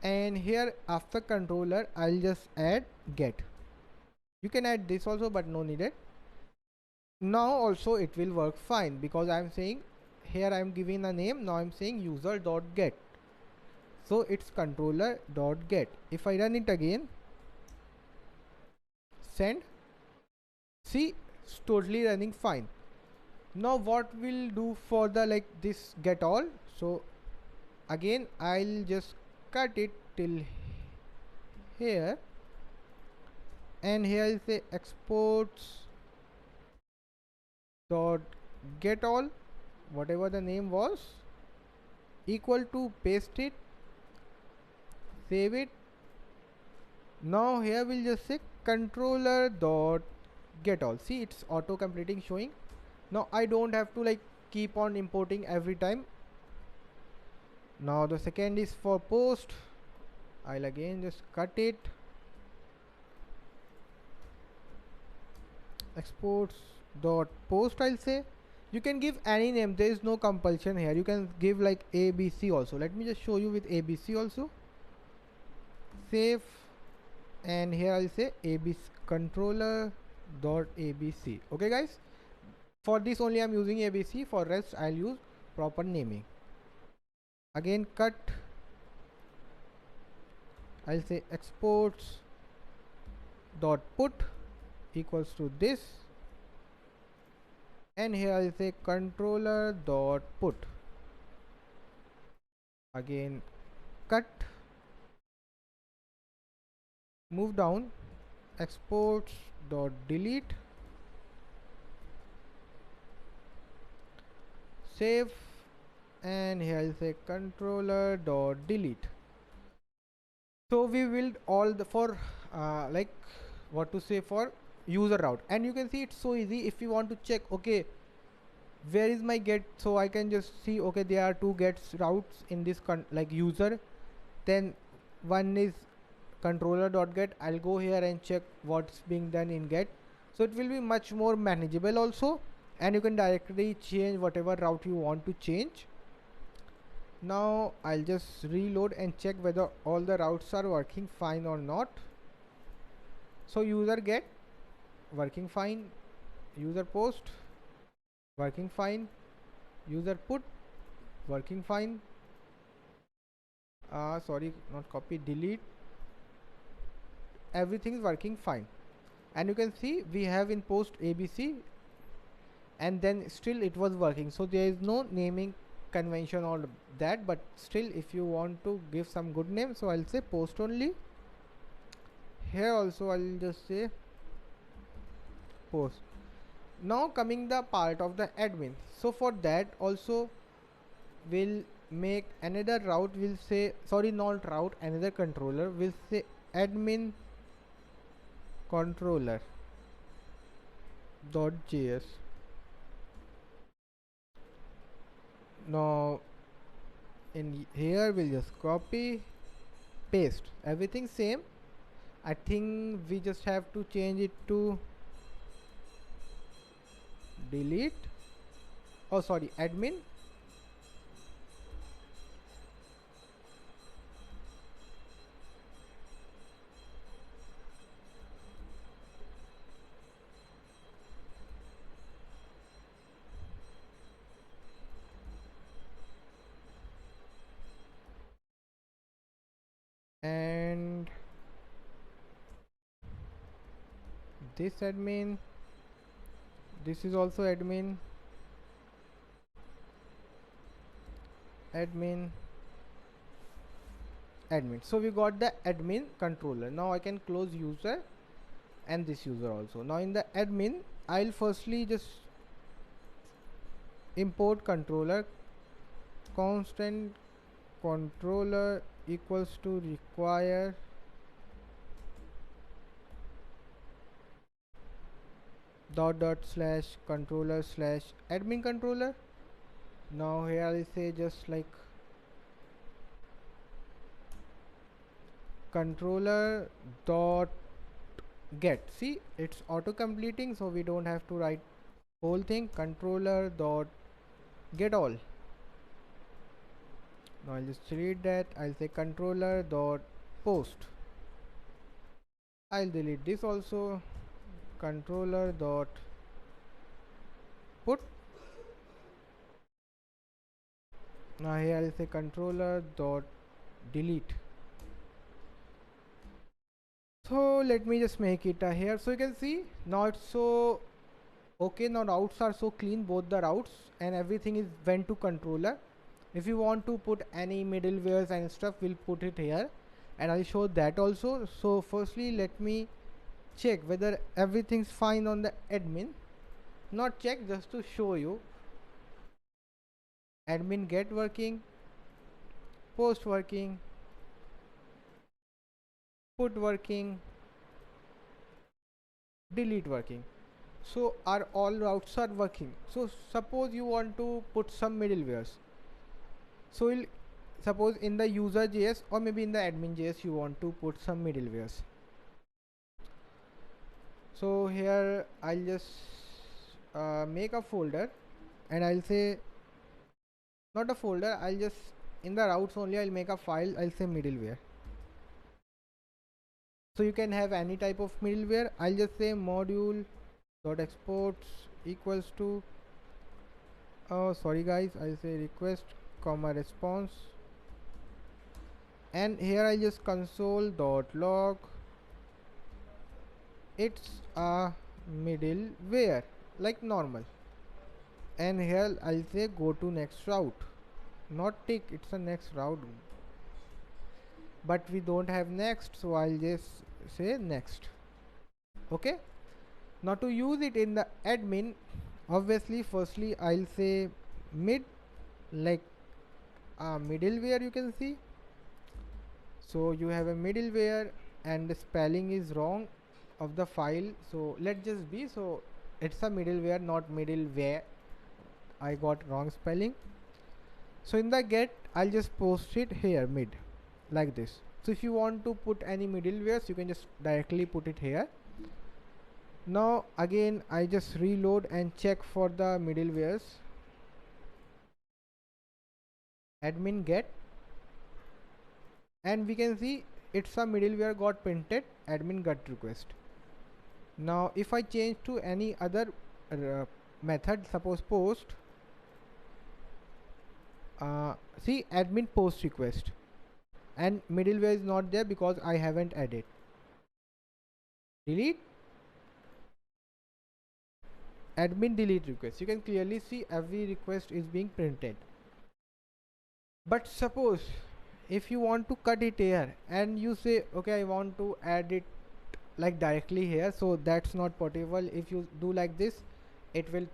Speaker 1: and here after controller I'll just add get. You can add this also, but no needed. Now also it will work fine because I'm saying here I'm giving a name, now I'm saying user dot get, so it's controller dot get. If I run it again, send, see it's totally running fine. Now what we'll do for the like this get all, so again I'll just cut it till here, and here I'll say exports dot get all, whatever the name was, equal to, paste it, save it. Now here we'll just say controller dot get all. See, it's auto completing showing. Now I don't have to like keep on importing every time. Now the second is for post. I'll again just cut it, exports dot post. I'll say you can give any name, there is no compulsion here. You can give like ABC also. Let me just show you with ABC also. Save, and here I'll say ABC controller dot ABC. Okay guys, for this only I'm using ABC, for rest I'll use proper naming. Again cut, I'll say exports dot put equals to this, and here I'll say controller dot put. Again cut, move down, exports dot delete, save, and here I'll say controller dot delete. So we will all the for like what to say for user route, and you can see it's so easy. If you want to check, okay, where is my get, so I can just see, okay, there are two gets routes in this like user, then one is controller dot get. I'll go here and check what's being done in get, so it will be much more manageable also, and you can directly change whatever route you want to change. Now I'll just reload and check whether all the routes are working fine or not. So user get working fine, user post working fine, user put working fine, sorry, not copy, delete, everything is working fine. And you can see we have in post ABC, and then still it was working, so there is no naming convention or that, but still if you want to give some good name, so I'll say post only. Here also I'll just say post. Now coming the part of the admin, so for that also we'll make another route. We'll say, sorry, not route, another controller. We'll say admin controller dot js. Now in here we'll just copy, paste, everything same. I think we just have to change it to delete, oh sorry, admin, and this admin, this is also admin, admin, admin. So we got the admin controller. Now I can close user and this user also. Now in the admin, I'll firstly just import controller, constant controller equals to require dot dot slash controller slash admin controller. Now here I'll say just like controller dot get. See, it's auto completing, so we don't have to write whole thing. Controller dot get all. Now I'll just delete that. I'll say controller dot post. I'll delete this also. Controller dot put. Now here I'll say controller dot delete. So let me just make it here, so you can see now it's so okay. Now routes are so clean, both the routes and everything is went to controller. If you want to put any middlewares and stuff, we'll put it here, and I'll show that also. So firstly let me check whether everything's fine on the admin. Not check, just to show you. Admin get working, post working, put working, delete working. So are all routes are working. So suppose you want to put some middlewares. So we'll suppose in the user.js or maybe in the admin.js you want to put some middlewares. So here I'll just make a folder, and I'll say not a folder, I'll just in the routes only I'll make a file, I'll say middleware. So you can have any type of middleware. I'll just say module dot exports equals to sorry guys, I'll say request comma response, and here I'll just console dot log it's a middleware like normal, and here I'll say go to next route, not tick, it's a next route, but we don't have next, so I'll just say next. Okay, now to use it in the admin, obviously firstly I'll say mid, like middleware, you can see. So you have a middleware and the spelling is wrong of the file, so let's just be, so it's a middleware not middleware, I got wrong spelling. So in the get I'll just post it here mid like this. So if you want to put any middlewares, you can just directly put it here. Now again I just reload and check for the middlewares, admin get, and we can see it's a middleware got printed admin get request. Now if I change to any other method, suppose post, see admin post request, and middleware is not there because I haven't added. Delete, admin delete request, you can clearly see every request is being printed. But suppose if you want to cut it here and you say okay I want to add it like directly here, so that's not possible. If you do like this, it will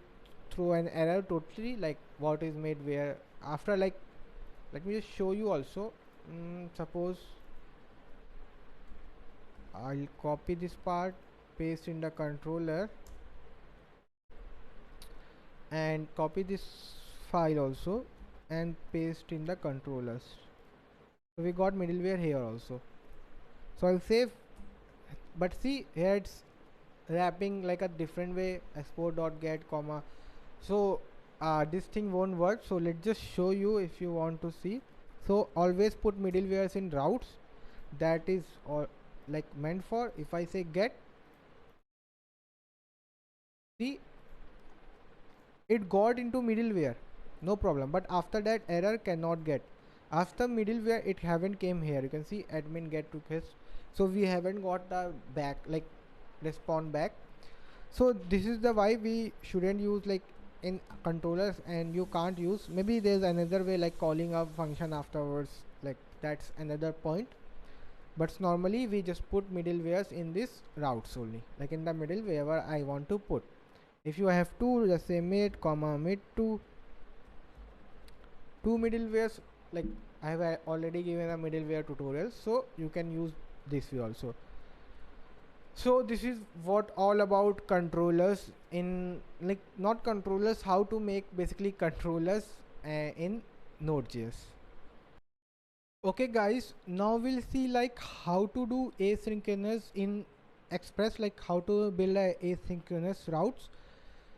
Speaker 1: throw an error totally, like what is made where after, like let me just show you also. Suppose I'll copy this part, paste in the controller, and copy this file also and paste in the controllers. So we got middleware here also. So I'll save, but see here it's wrapping like a different way, export.get comma. So this thing won't work, so let's just show you if you want to see. So always put middlewares in routes, that is all like meant for. If I say get, see it got into middleware, no problem, but after that error cannot get. After middleware it haven't came here, you can see admin get request, so we haven't got the back like respond back. So this is the why we shouldn't use like in controllers, and you can't use, maybe there's another way like calling a function afterwards, like that's another point, but normally we just put middlewares in this routes only, like in the middle wherever I want to put. If you have to just say mid comma mid two middlewares, like I have already given a middleware tutorial, so you can use this way also. So this is what all about controllers in, like not controllers, how to make basically controllers in Node.js. Okay guys, now we'll see like how to do asynchronous in Express, like how to build a asynchronous routes.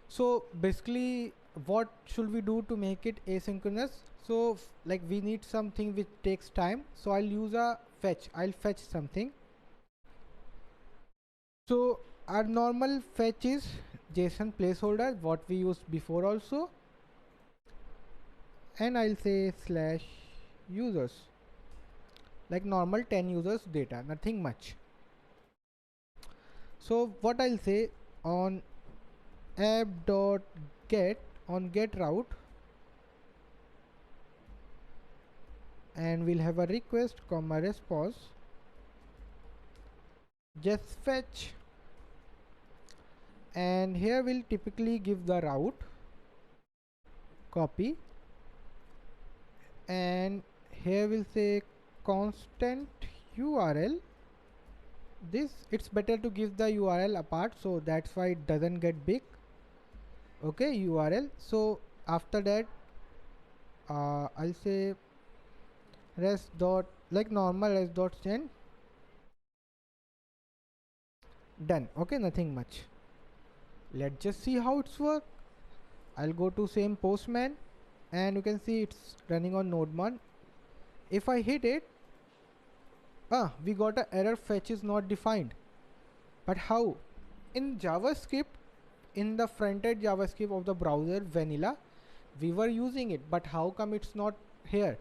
Speaker 1: So basically what should we do to make it asynchronous? So like we need something which takes time, so I'll use a fetch, I'll fetch something. So our normal fetch is JSON placeholder, what we used before also, and I'll say slash users, like normal 10 users data, nothing much. So what I'll say on app.get on get route, and we'll have a request comma response, just fetch, and here we'll typically give the route, copy, and here we'll say constant URL this, it's better to give the URL apart, so that's why it doesn't get big. Okay, URL. So after that, I'll say rest dot, like normal rest dot send. Done. Okay, nothing much. Let's just see how it's work. I'll go to same postman, and you can see it's running on node 1. If I hit it, we got a error, fetch is not defined. But how? In JavaScript, in the front-end JavaScript of the browser vanilla, we were using it, but how come it's not here?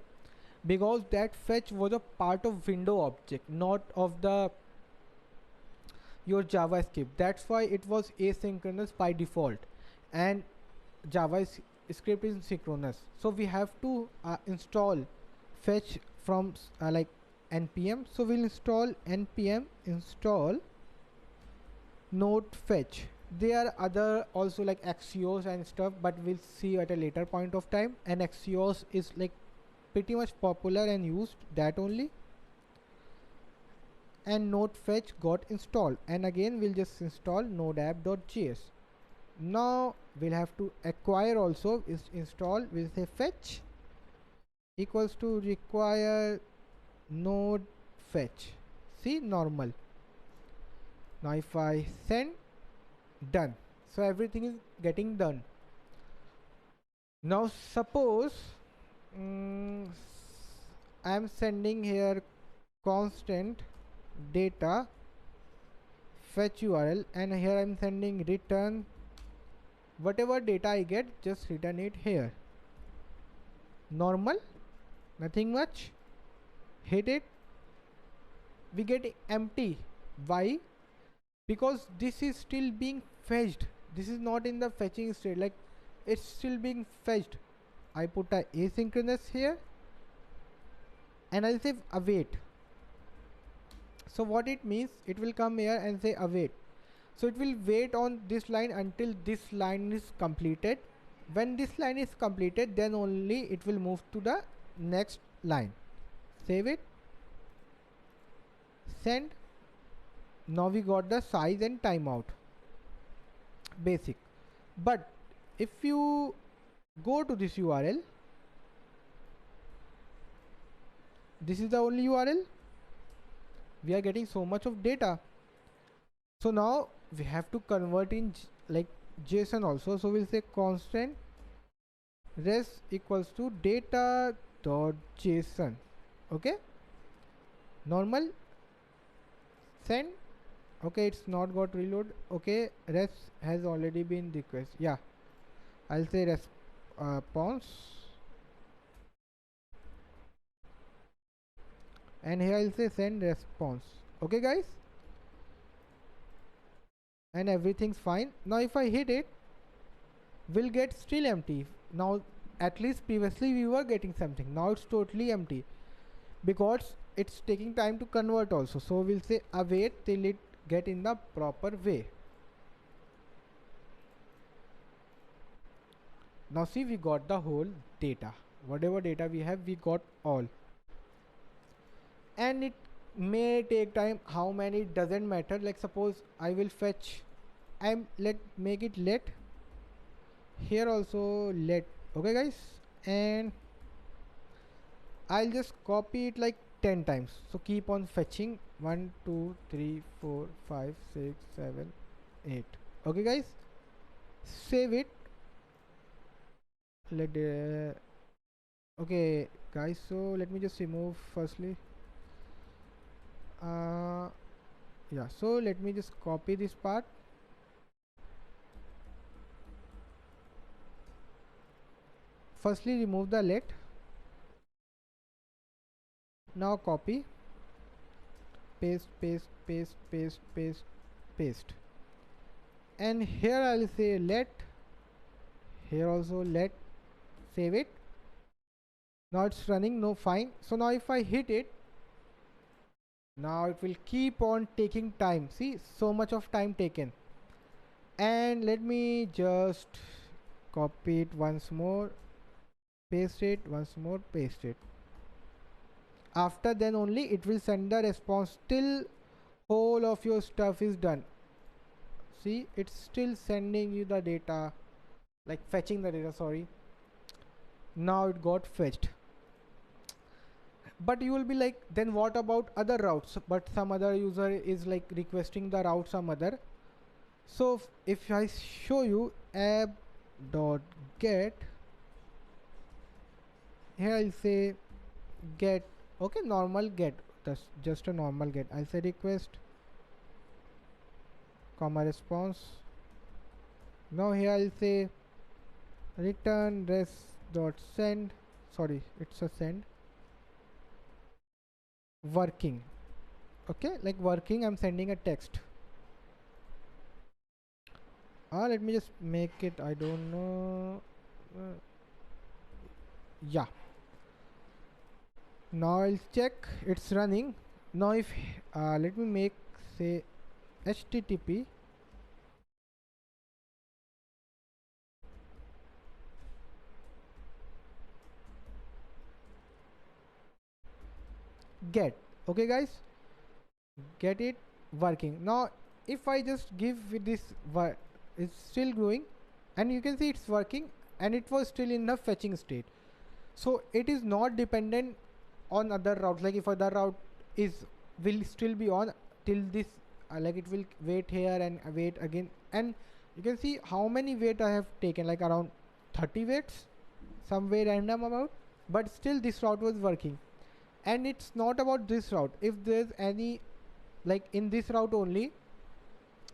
Speaker 1: Because that fetch was a part of window object, not of the your JavaScript. That's why it was asynchronous by default, and JavaScript is synchronous. So we have to install fetch from like npm. So we'll install npm install node fetch. There are other also like Axios and stuff, but we'll see at a later point of time. And Axios is like pretty much popular and used, that only. And node fetch got installed, and again we'll just install nodeapp.js. Now we'll have to acquire also is install. We'll say fetch equals to require node fetch. See, normal. Now if I send, done. So everything is getting done. Now suppose I am sending here constant data fetch URL, and here I am sending return whatever data I get, just return it here. Normal, nothing much. Hit it, we get empty. Why? Because this is still being fetched. This is not in the fetching state, like it's still being fetched. I put a asynchronous here, and I'll say await. So what it means, it will come here and say await. So it will wait on this line until this line is completed. When this line is completed, then only it will move to the next line. Save it, send. Now we got the size and timeout, basic. But if you go to this URL, this is the only URL. We are getting so much of data. So now we have to convert in like JSON also. So we'll say constant res equals to data dot JSON. Okay, normal, send. Okay, it's not got reload. Okay, res has already been request. Yeah, I'll say response, and here I'll say send response. Okay guys, and everything's fine. Now if I hit it, we'll get still empty. Now at least previously we were getting something, now it's totally empty because it's taking time to convert also. So we'll say await till it get in the proper way. Now see, we got the whole data, whatever data we have, we got all. And it may take time, how many doesn't matter. Like suppose I will fetch, make it let, here also let. Okay guys, and I'll just copy it like 10 times. So keep on fetching 1 2 3 4 5 6 7 8. Okay guys, save it. Okay guys, so let me just remove firstly. Yeah, so let me just copy this part. Firstly remove the let. Now copy, paste, paste, paste, paste, paste, paste, and here I'll say let, here also let. Save it. Now it's running. No, fine. So now if I hit it, now it will keep on taking time. See, so much of time taken. And let me just copy it once more, paste it once more, paste it. After then only it will send the response till whole of your stuff is done. See, it's still sending you the data, like fetching the data, sorry. Now it got fetched. But you will be like, then what about other routes? But some other user is like requesting the route some other. So if I show you app.get, here I'll say get, okay, normal get, that's just a normal get. I'll say request comma response. Now here I'll say return res dot send, sorry, it's a send working, okay, like working, I'm sending a text. Let me just make it, I don't know, yeah. Now I'll check it's running. Now if let me make say http get, okay guys, get it working. Now if I just give with this, it's still growing, and you can see it's working, and it was still in the fetching state. So it is not dependent on other routes. Like if other route is will still be on till this, like it will wait here and wait again, and you can see how many wait I have taken, like around 30 waits, some way random amount, but still this route was working. And it's not about this route. If there's any, like in this route only,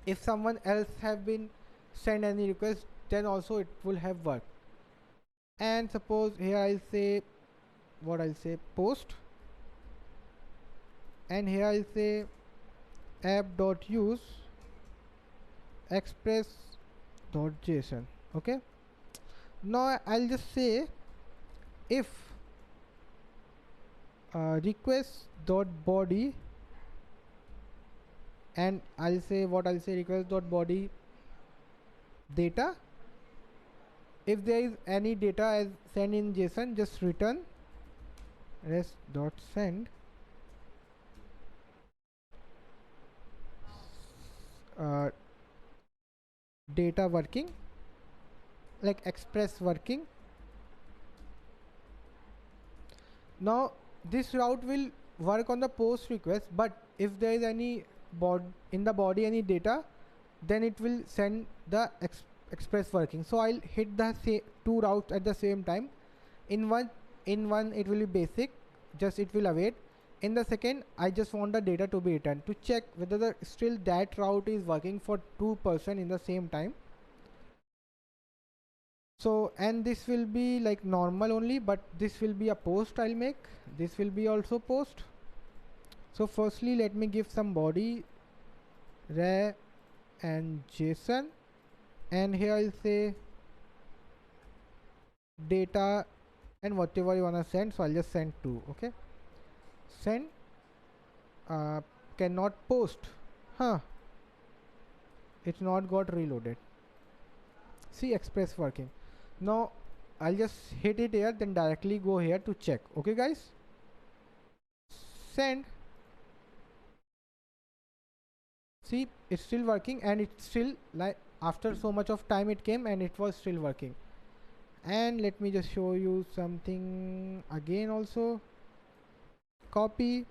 Speaker 1: if someone else have been send any request, then also it will have worked. And suppose here I'll say, what I'll say, post, and here I'll say app.use express.json, okay. Now I'll just say if request.body, and I'll say, what I'll say, request.body data. If there is any data as send in JSON, just return res.send data working, like express working. Now this route will work on the post request, but if there is any in the body any data, then it will send the express working. So I'll hit the two routes at the same time. In one it will be basic, just it will await. In the second, I just want the data to be returned to check whether still that route is working for 2% in the same time. So, and this will be like normal only, but this will be a post I'll make. This will be also post. So firstly, let me give some body, re and JSON, and here I'll say data and whatever you wanna send. So I'll just send 2, okay. Send cannot post, it's not got reloaded. See, express working. Now I'll just hit it here, then directly go here to check, okay guys. Send, see, it's still working, and it's still, like after so much of time it came and it was still working. And let me just show you something again also. Copy,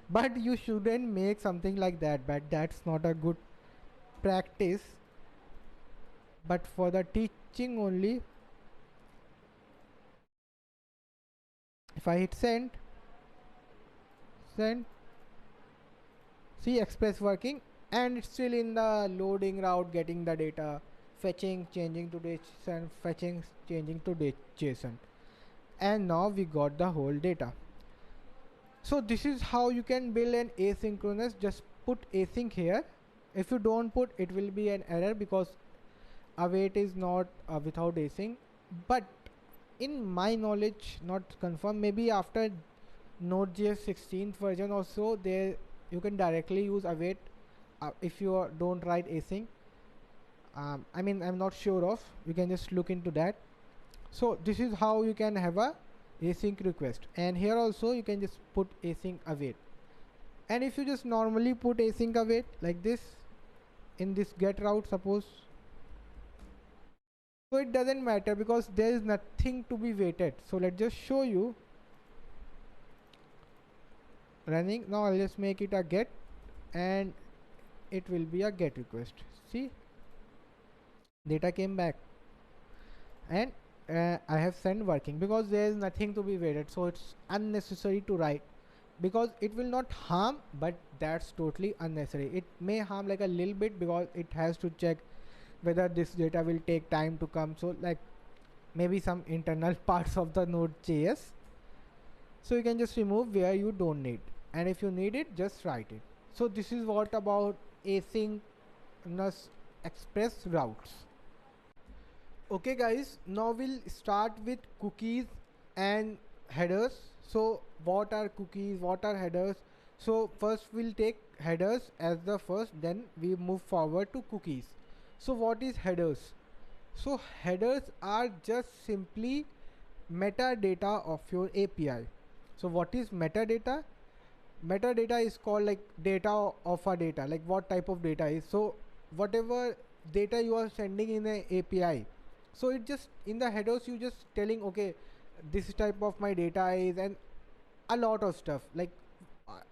Speaker 1: but you shouldn't make something like that, but that's not a good practice. But for the teaching only, if I hit send, see, express working, and it's still in the loading route, getting the data, fetching, changing to JSON, fetching, changing to JSON, and now we got the whole data. So this is how you can build an asynchronous. Just put async here. If you don't put, it will be an error because await is not without async. But in my knowledge, not confirmed, maybe after Nodejs 16th version or so, there you can directly use await if you don't write async. I mean, I'm not sure of, you can just look into that. So this is how you can have a async request, and here also you can just put async await. And if you just normally put async await like this in this get route, suppose, so it doesn't matter because there is nothing to be waited. So let's just show you running. Now I'll just make it a get, and it will be a get request. See, data came back, and I have sent working because there is nothing to be waited, so it's unnecessary to write because it will not harm, but that's totally unnecessary. It may harm like a little bit because it has to check whether this data will take time to come, so like maybe some internal parts of the Node.js. So you can just remove where you don't need, and if you need it, just write it. So this is what about asynchronous express routes. Okay guys, now we'll start with cookies and headers. So what are cookies, what are headers? So first we'll take headers as the first, then we move forward to cookies. So what is headers? So headers are just simply metadata of your API. So what is metadata? Metadata is called like data of a data, like what type of data is. So whatever data you are sending in the API, so it just in the headers you just telling, okay, this type of my data is, and a lot of stuff like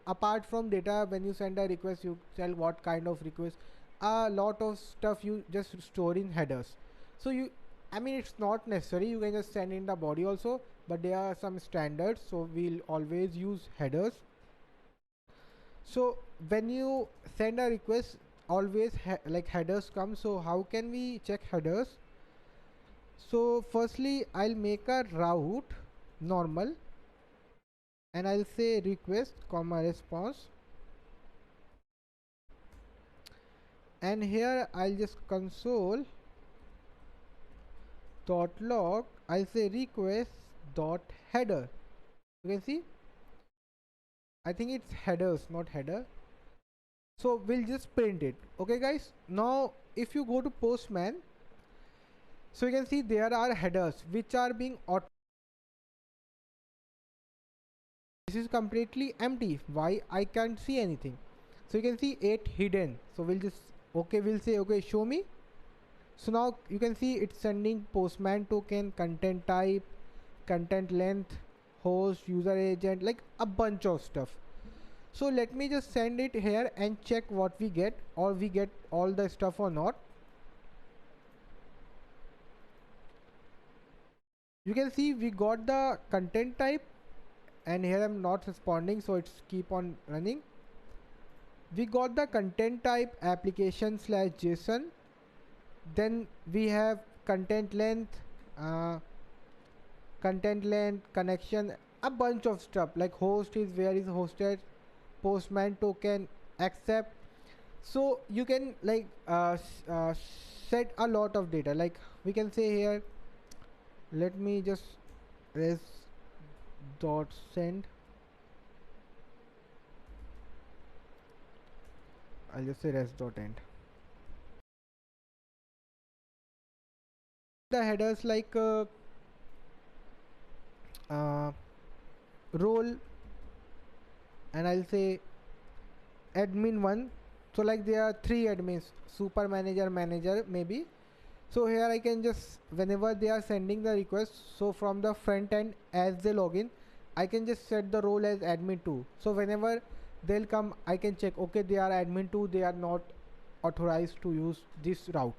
Speaker 1: apart from data, when you send a request you tell what kind of request, a lot of stuff you just store in headers. So you, I mean, it's not necessary, you can just send in the body also, but there are some standards, so we'll always use headers. So when you send a request, always like headers come. So how can we check headers? So firstly I'll make a route normal, and I'll say request comma response, and here I'll just console dot log, I'll say request dot header. You can see, I think it's headers, not header. So we'll just print it. Okay guys, now if you go to Postman, so you can see there are headers which are being auto. This is completely empty. Why? I can't see anything. So you can see 8 hidden. So we'll just, okay, we'll say okay, show me. So now you can see it's sending Postman token, content type, content length, host, user agent, like a bunch of stuff. So let me just send it here and check what we get, or we get all the stuff or not. You can see we got the content type, and here I'm not responding, so it's keep on running. We got the content type application slash JSON. Then we have content length, connection, a bunch of stuff like host is where is hosted, Postman token, accept. So you can like set a lot of data, like we can say here, let me just res dot send, I'll just say res dot end. The headers like role, and I'll say admin 1. So like there are 3 admins, super manager, manager maybe. So here I can just, whenever they are sending the request, so from the front end as they login, I can just set the role as admin 2. So whenever they'll come, I can check, okay, they are admin 2, they are not authorized to use this route.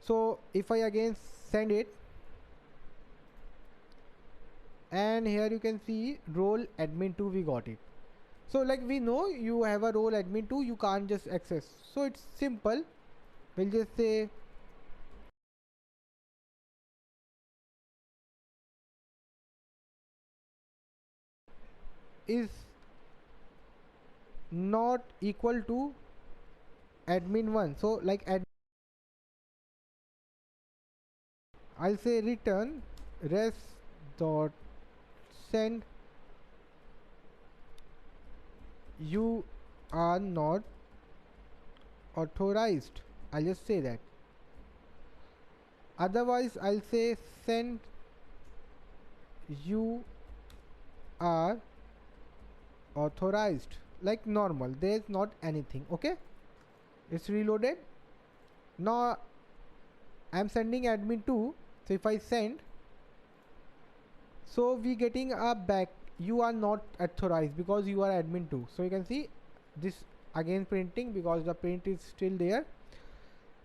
Speaker 1: So if I again send it, and here you can see role admin 2, we got it. So like we know you have a role admin 2, you can't just access, so it's simple. We'll just say is not equal to admin 1. So like I'll say return res dot send you are not authorized. I'll just say that. Otherwise I'll say send you are authorized, like normal, there is not anything. Okay, it's reloaded. Now I'm sending admin 2. So if I send, so we getting a back, you are not authorized because you are admin 2. So you can see this again printing because the print is still there.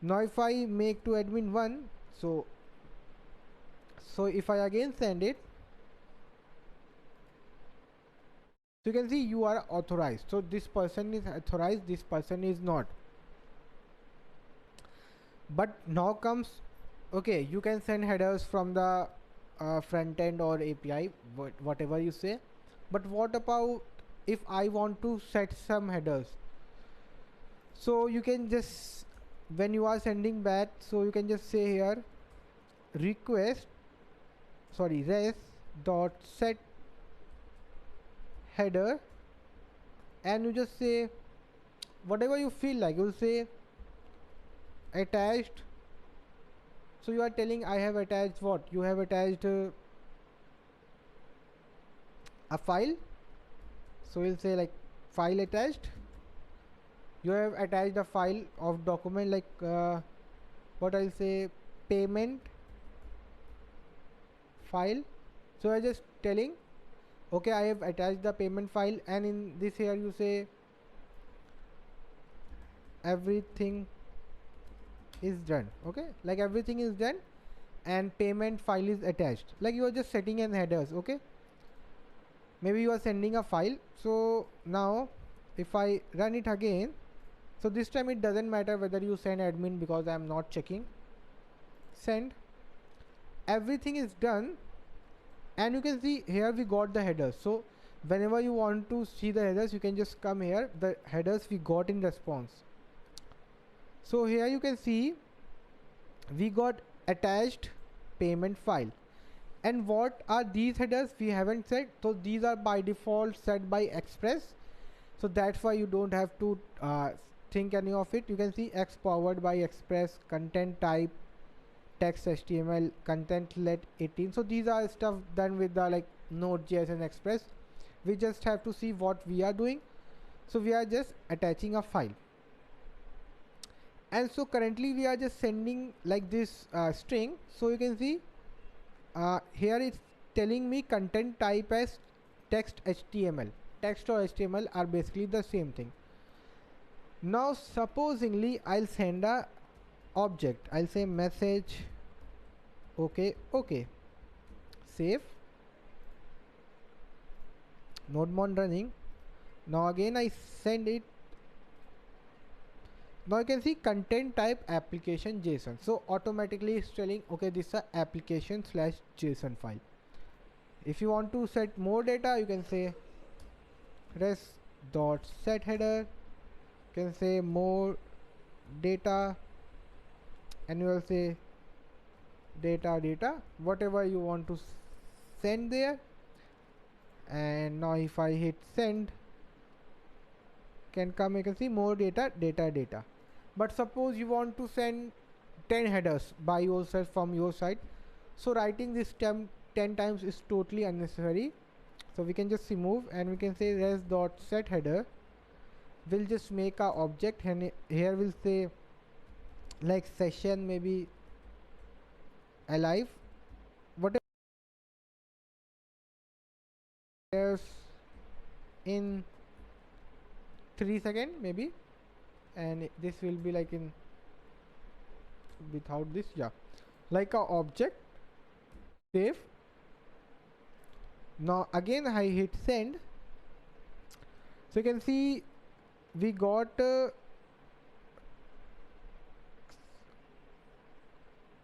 Speaker 1: Now if I make to admin 1, so if I again send it, so you can see you are authorized. So this person is authorized, this person is not. But now comes, okay, you can send headers from the front end or API, whatever you say. But what about if I want to set some headers? So you can just, when you are sending back, so you can just say here request, sorry, res dot set header, and you just say whatever you feel like. You'll say attached. So you are telling I have attached what? You have attached a file. So you'll say like file attached. You have attached a file of document, like what I'll say, payment file. So I just telling, okay, I have attached the payment file, and in this here you say everything is done. Okay, like everything is done and payment file is attached. Like you are just setting in headers. Okay, maybe you are sending a file. So now if I run it again, so this time it doesn't matter whether you send admin because I am not checking. Send, everything is done, and you can see here we got the headers. So whenever you want to see the headers, you can just come here, the headers we got in response. So here you can see we got attached payment file. And what are these headers? We haven't set. So these are by default set by Express. So that's why you don't have to think any of it. You can see X powered by Express, content type, text HTML, content let 18. So these are stuff done with the like Node.js and Express. We just have to see what we are doing. So we are just attaching a file. And so currently we are just sending like this string. So you can see here it's telling me content type as text HTML. Text or HTML are basically the same thing. Now supposingly I'll send a object. I'll say message, okay, save, nodemon running. Now again I send it. Now you can see content type application JSON. So automatically it's telling, okay, this is a application slash JSON file. If you want to set more data, you can say res dot set header. You can say more data, and you will say data, whatever you want to send there. And now if I hit send, can come, you can see more data. But suppose you want to send 10 headers by yourself from your side, so writing this 10 times is totally unnecessary. So we can just remove, and we can say res dot set header. We'll just make a object, and here we'll say like session, maybe alive, whatever in 3 seconds maybe, and this will be like in without this, yeah, like a object. Save. Now again I hit send. So you can see we got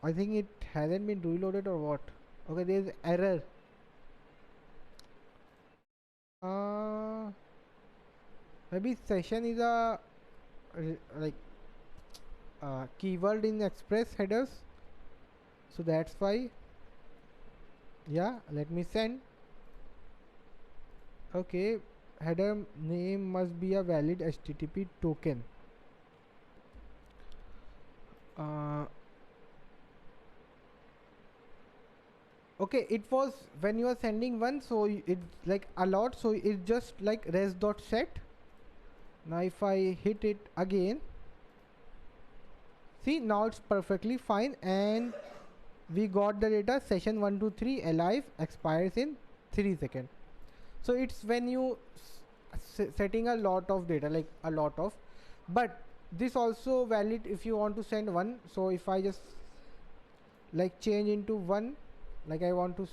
Speaker 1: I think it hasn't been reloaded or what. Okay, there is error. Maybe session is a like keyword in Express headers, so that's why. Yeah, let me send. Okay, header name must be a valid HTTP token. Okay, it was when you are sending one, so it's like a lot, so it's just like res dot set. Now if I hit it again, see, now it's perfectly fine, and we got the data session 123 alive expires in 3 seconds. So it's when you setting a lot of data, like a lot of, but this also valid if you want to send one. So if I just like change into one, like I want to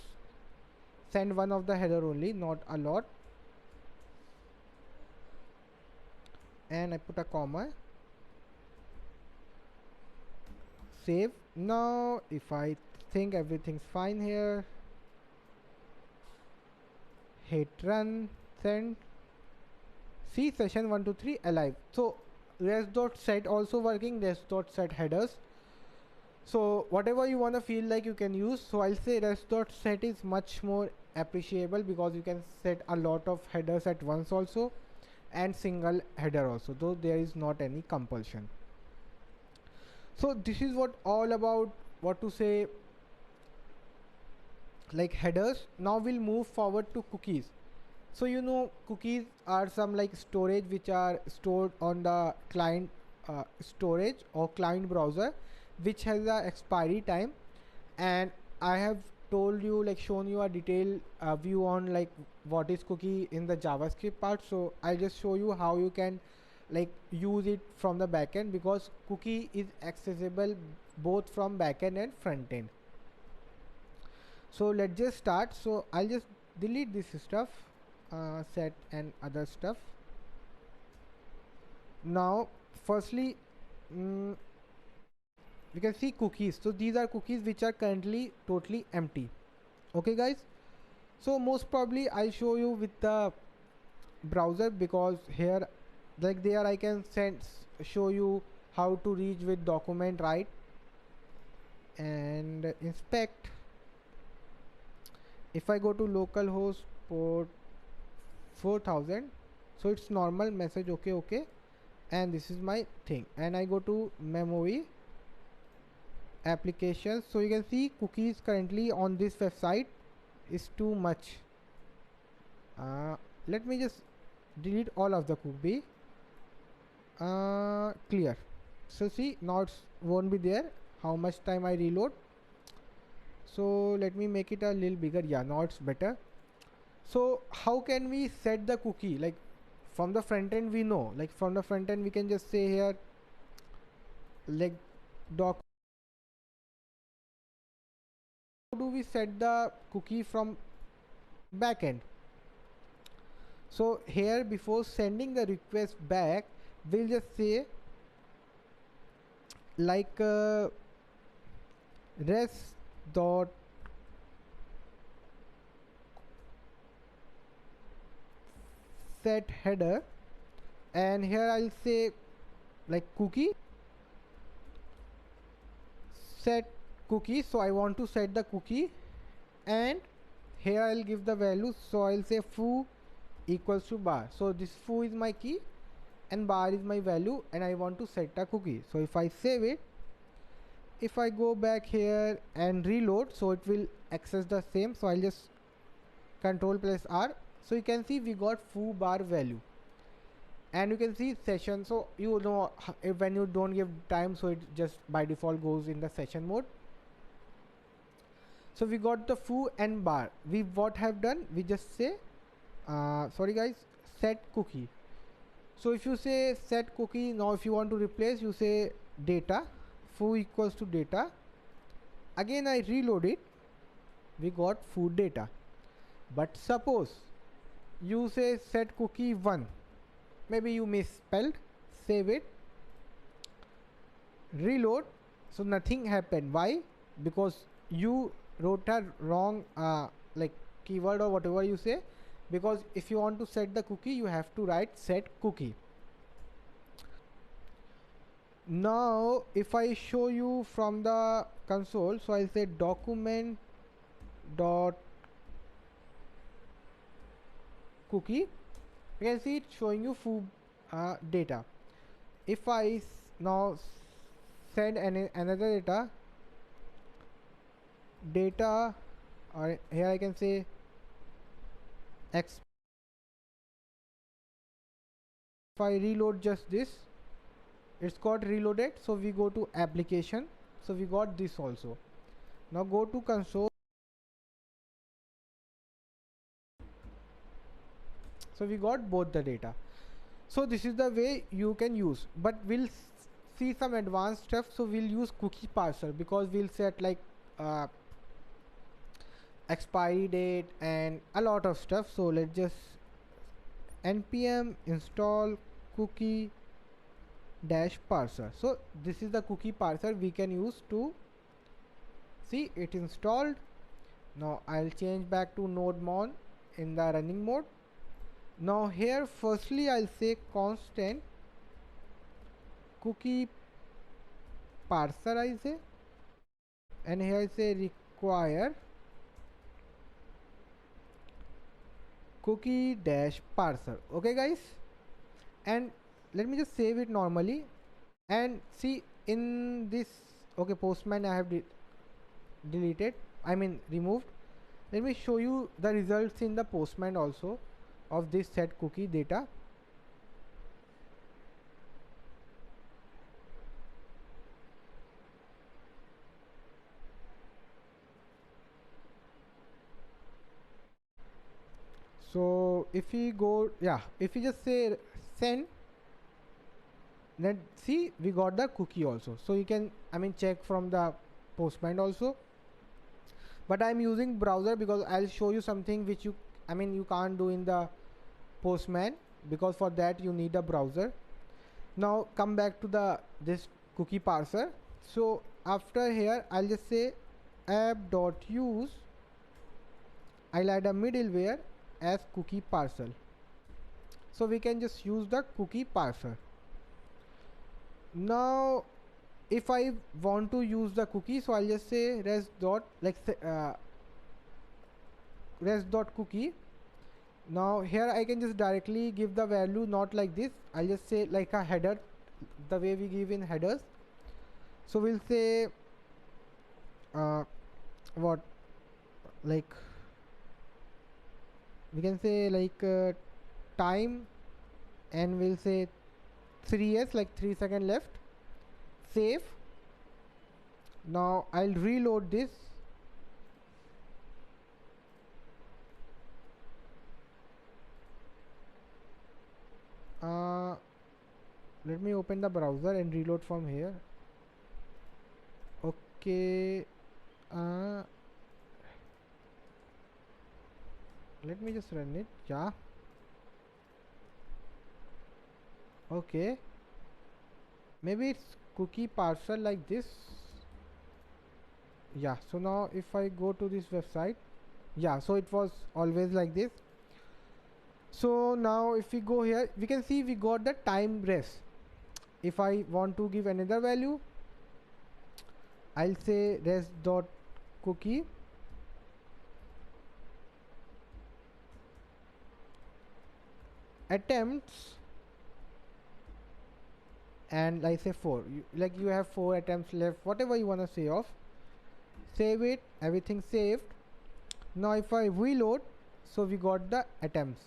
Speaker 1: send one of the header only, not a lot, and I put a comma, save. Now if I think everything's fine here, hit run, send. See, session 123 alive. So res.set also working, res.set headers. So whatever you want to feel like you can use. So I'll say res.set is much more appreciable because you can set a lot of headers at once also, and single header also, though there is not any compulsion. So this is what all about, what to say, like headers. Now we'll move forward to cookies. So you know, cookies are some like storage which are stored on the client storage or client browser, which has a expiry time. And I have told you, like shown you a detailed view on like what is cookie in the JavaScript part. So I'll just show you how you can like use it from the backend, because cookie is accessible both from backend and front end. So let's just start. So I'll just delete this stuff, set and other stuff. Now firstly, we can see cookies. So these are cookies which are currently totally empty. Okay guys, so most probably I'll show you with the browser, because here like there I can show you how to reach with document, right, and inspect. If I go to localhost port 4000, so it's normal message, okay, okay, and this is my thing, and I go to memory applications. So you can see cookies currently on this website is too much. Let me just delete all of the cookie. Clear. So see, now it won't be there. How much time I reload? So let me make it a little bigger. Yeah, now it's better. So how can we set the cookie? Like from the front end we know, like from the front end we can just say here like doc. How do we set the cookie from backend? So here, before sending the request back, we'll just say like res dot set header, and here I'll say like cookie set cookie. So I want to set the cookie, and here I'll give the value. So I'll say foo equals to bar. So this foo is my key and bar is my value, and I want to set a cookie. So if I save it, if I go back here and reload, so it will access the same. So I'll just control plus R. So you can see we got foo bar value, and you can see session. So you know, if when you don't give time, so it just by default goes in the session mode. So we got the foo and bar. We what have done, we just say sorry guys, set cookie. So if you say set cookie, now if you want to replace, you say data, foo equals to data. Again I reload it, we got foo data. But suppose you say set cookie 1, maybe you misspelled, save it, reload. So nothing happened. Why? Because you wrote a wrong like keyword or whatever you say, because if you want to set the cookie, you have to write set cookie. Now if I show you from the console, so I'll say document dot cookie. You can see it showing you foo data. If I now send another data, or here I can say if I reload just this, it's got reloaded. So we go to application, so we got this also. Now go to console, so we got both the data. So this is the way you can use, but we'll see some advanced stuff. So we'll use cookie parser, because we'll set like expiry date and a lot of stuff. So let's just npm install cookie dash parser. So this is the cookie parser we can use to see it installed. Now I'll change back to node mon in the running mode. Now here firstly I'll say constant cookie parser, I say, and here I say require cookie dash parser. Okay guys, and let me just save it normally and see in this. Okay, postman I have deleted, I mean removed. Let me show you the results in the postman also of this set cookie data. So if we go, if we just say send, then see we got the cookie also. So you can, I mean, check from the postman also, but I'm using browser because I'll show you something which you, I mean, you can't do in the postman, because for that you need a browser. Now come back to the this cookie parser. So after here I'll just say app.use, I'll add a middleware as cookie parser. So we can just use the cookie parser. Now if I want to use the cookie, so I'll just say res dot res dot cookie. Now here I can just directly give the value, not like this. I'll just say like a header, the way we give in headers. So we'll say what, like we can say like time, and we'll say 3s, like 3 seconds left. Save. Now I'll reload this. Let me open the browser and reload from here. Okay, let me just run it. Okay, maybe it's cookie parser like this. So now if I go to this website, so it was always like this. So now if we go here, we can see we got the time res. If I want to give another value, I'll say res dot cookie attempts, and I say 4. Like you have 4 attempts left, whatever you want to say of. Save it, everything saved. Now if I reload, so we got the attempts,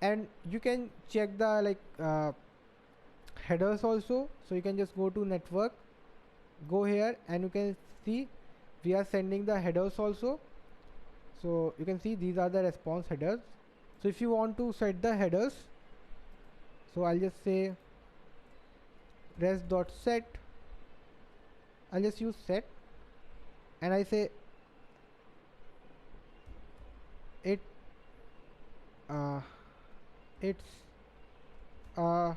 Speaker 1: and you can check the like headers also. So you can just go to network, go here, and you can see we are sending the headers also. So you can see these are the response headers. So if you want to set the headers, so I'll just say res dot set, I'll just use set, and I say it it's a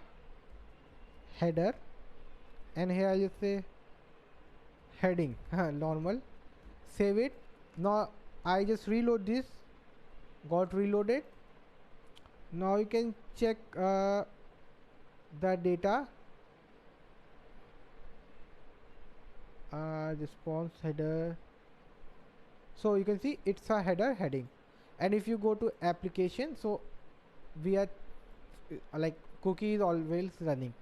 Speaker 1: header, and here I'll just say heading normal. Save it. Now I just reload this, got reloaded. Now you can check the data, response header. So you can see it's a header heading, and if you go to application, so we are like cookie is always running.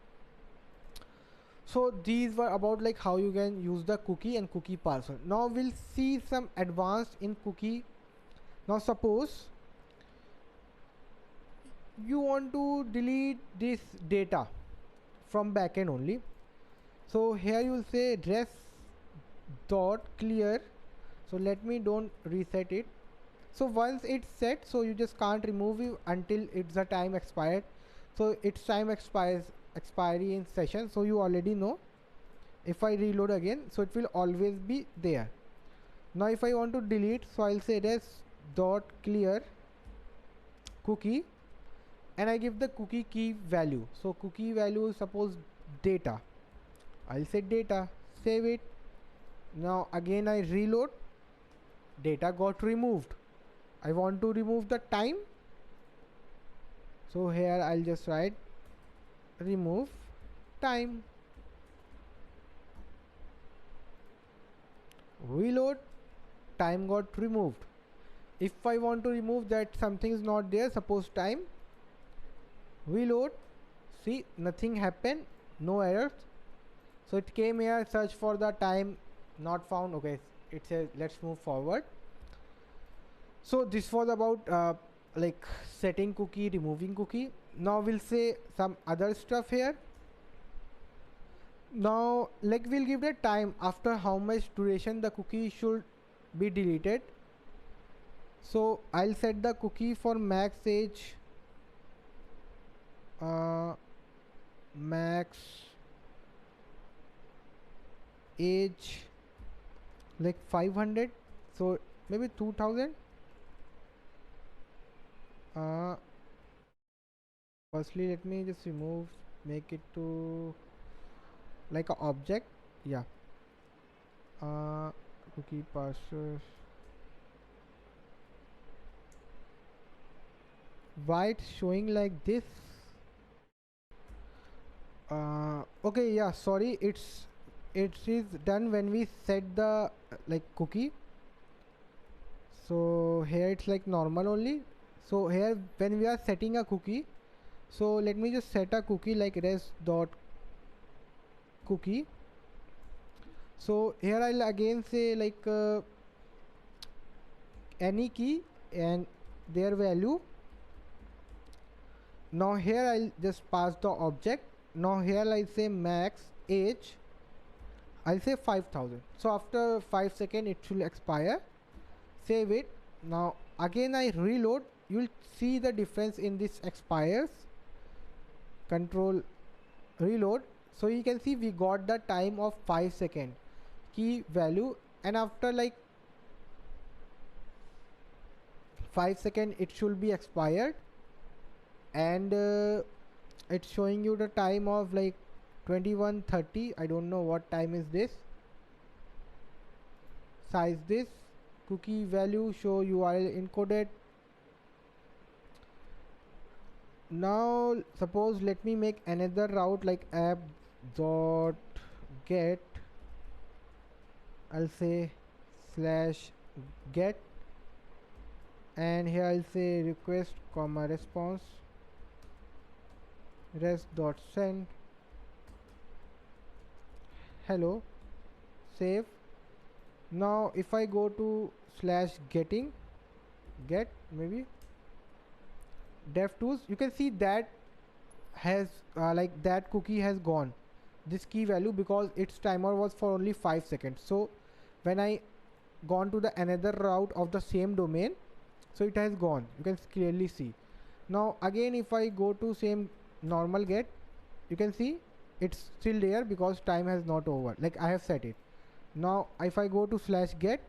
Speaker 1: So these were about like how you can use the cookie and cookie parser. Now we'll see some advanced in cookie. Now suppose you want to delete this data from backend only. So here you will say res dot clear. So let me don't reset it. So once it's set, so you just can't remove it until it's the time expired. So its time expires expiry in session, so you already know. If I reload again, so it will always be there. Now if I want to delete, so I'll say res dot clear cookie, and I give the cookie key value. So cookie value is suppose data. I'll say data, save it. Now again I reload, data got removed. I want to remove the time, so here I'll just write remove time. Reload, time got removed. If I want to remove that something is not there, suppose time, reload, see nothing happened, no errors. So it came here, search for the time, not found. Okay, it says let's move forward. So this was about like setting cookie, removing cookie. Now we'll say some other stuff here. Now like we'll give the time after how much duration the cookie should be deleted. So I'll set the cookie for max age, max age like 500, so maybe 2000. Firstly let me just remove, make it to like a object. Yeah, cookie parser. Why it's showing like this? Okay, yeah, sorry, it is done when we set the like cookie. So here it's like normal only. So here when we are setting a cookie, so let me just set a cookie like res dot cookie. So here I'll again say like any key and their value. Now here I'll just pass the object. Now here I'll say max age, I'll say 5000. So after 5 seconds it should expire. Save it. Now again I reload, you'll see the difference in this expires. Control reload, so you can see we got the time of 5 seconds key value, and after like 5 seconds it should be expired, and it's showing you the time of like 21:30. I don't know what time is this. Size this, cookie value, show URL encoded. Now suppose let me make another route like app dot get, I'll say slash get, and here I'll say request comma response res dot send hello, save. Now if I go to slash getting get maybe dev tools, you can see that has like that cookie has gone, this key value, because its timer was for only 5 seconds. So when I gone to the another route of the same domain, so it has gone, you can clearly see. Now again if I go to same normal get, you can see it's still there because time has not over, like I have set it. Now if I go to slash get,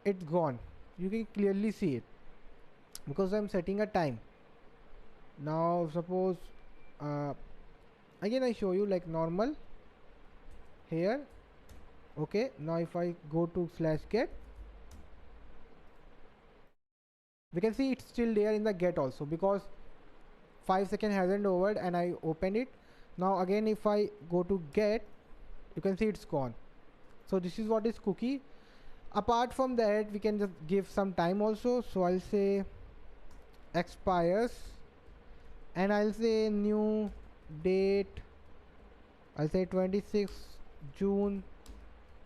Speaker 1: it's gone, you can clearly see it because I'm setting a time. Now suppose again I show you like normal here. Okay, now if I go to slash get, we can see it's still there in the get also because 5 seconds hasn't over and I opened it. Now again if I go to get, you can see it's gone. So this is what is cookie. Apart from that we can just give some time also. So I'll say expires, and I'll say new date, I'll say 26 June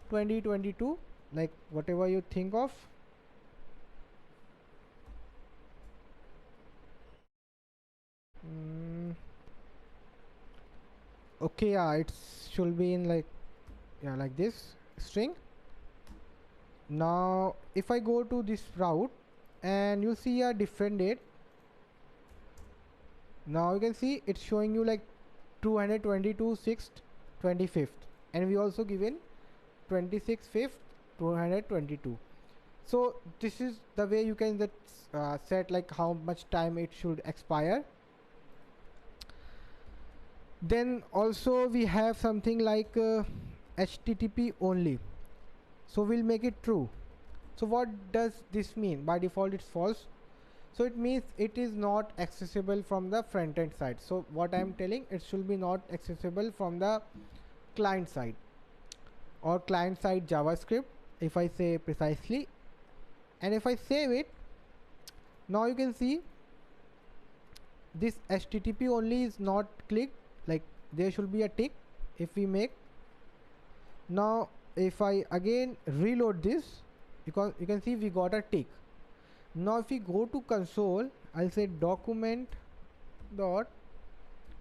Speaker 1: 2022, like whatever you think of. Okay, yeah, it should be in like, yeah, like this string. Now if I go to this route and you see a different date, now you can see it's showing you like 222 6th 25th, and we also given 26 5th 222. So this is the way you can set like how much time it should expire. Then also we have something like HTTP only, so we'll make it true. So what does this mean? By default it's false, so it means it is not accessible from the front end side. So what I am telling, it should be not accessible from the client side or client side JavaScript, if I say precisely. And if I save it, now you can see this HTTP only is not clicked, like there should be a tick if we make. Now if I again reload this, because you can see we got a tick. Now if we go to console, I'll say document dot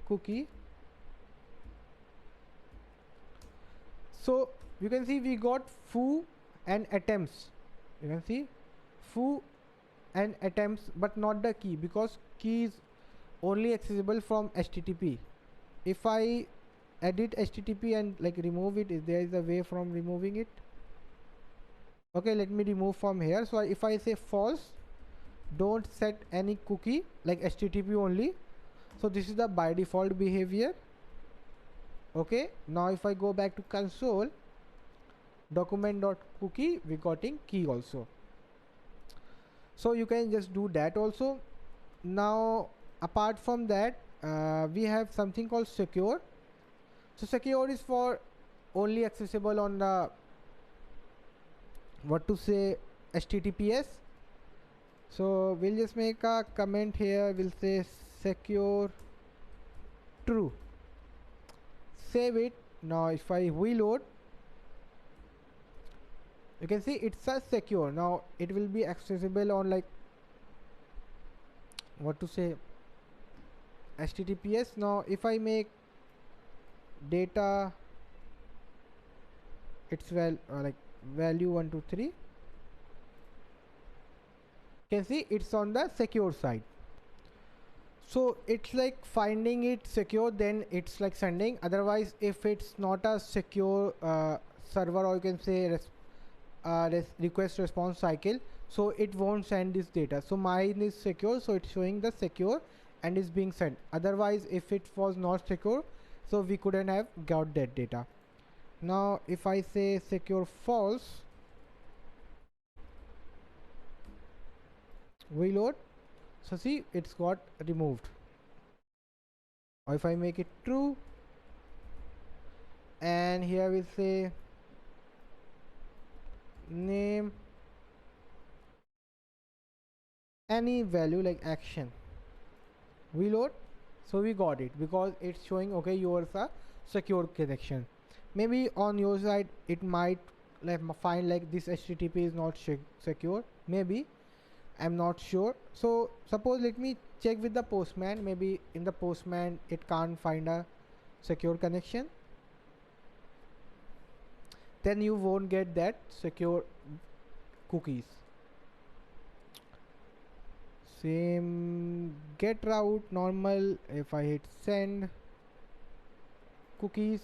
Speaker 1: cookie. So you can see we got foo and attempts. You can see foo and attempts, but not the key, because key is only accessible from HTTP. If I edit HTTP and like remove it, if there is a way from removing it. Okay, let me remove from here. So if I say false, don't set any cookie, like HTTP only. So this is the by default behavior. Okay, now if I go back to console, document.cookie, we got in key also. So you can just do that also. Now apart from that, we have something called secure. So secure is for only accessible on the, what to say, HTTPS. So we'll just make a comment here, we'll say secure true, save it. Now if I reload, you can see it's a secure. Now it will be accessible on like, what to say, HTTPS. Now if I make data, it's like value 123, can see it's on the secure side. So it's like finding it secure, then it's like sending. Otherwise if it's not a secure server, or you can say request response cycle, so it won't send this data. So mine is secure, so it's showing the secure and is being sent. Otherwise if it was not secure, so we couldn't have got that data. Now if I say secure false, reload, so see it's got removed. Or if I make it true, and here we say name any value like action, reload, so we got it, because it's showing okay, yours a secure connection. Maybe on your side it might like find like this HTTP is not secure, maybe, I'm not sure. So suppose let me check with the postman, maybe in the postman it can't find a secure connection, then you won't get that secure cookies. Same get route normal, if I hit send cookies,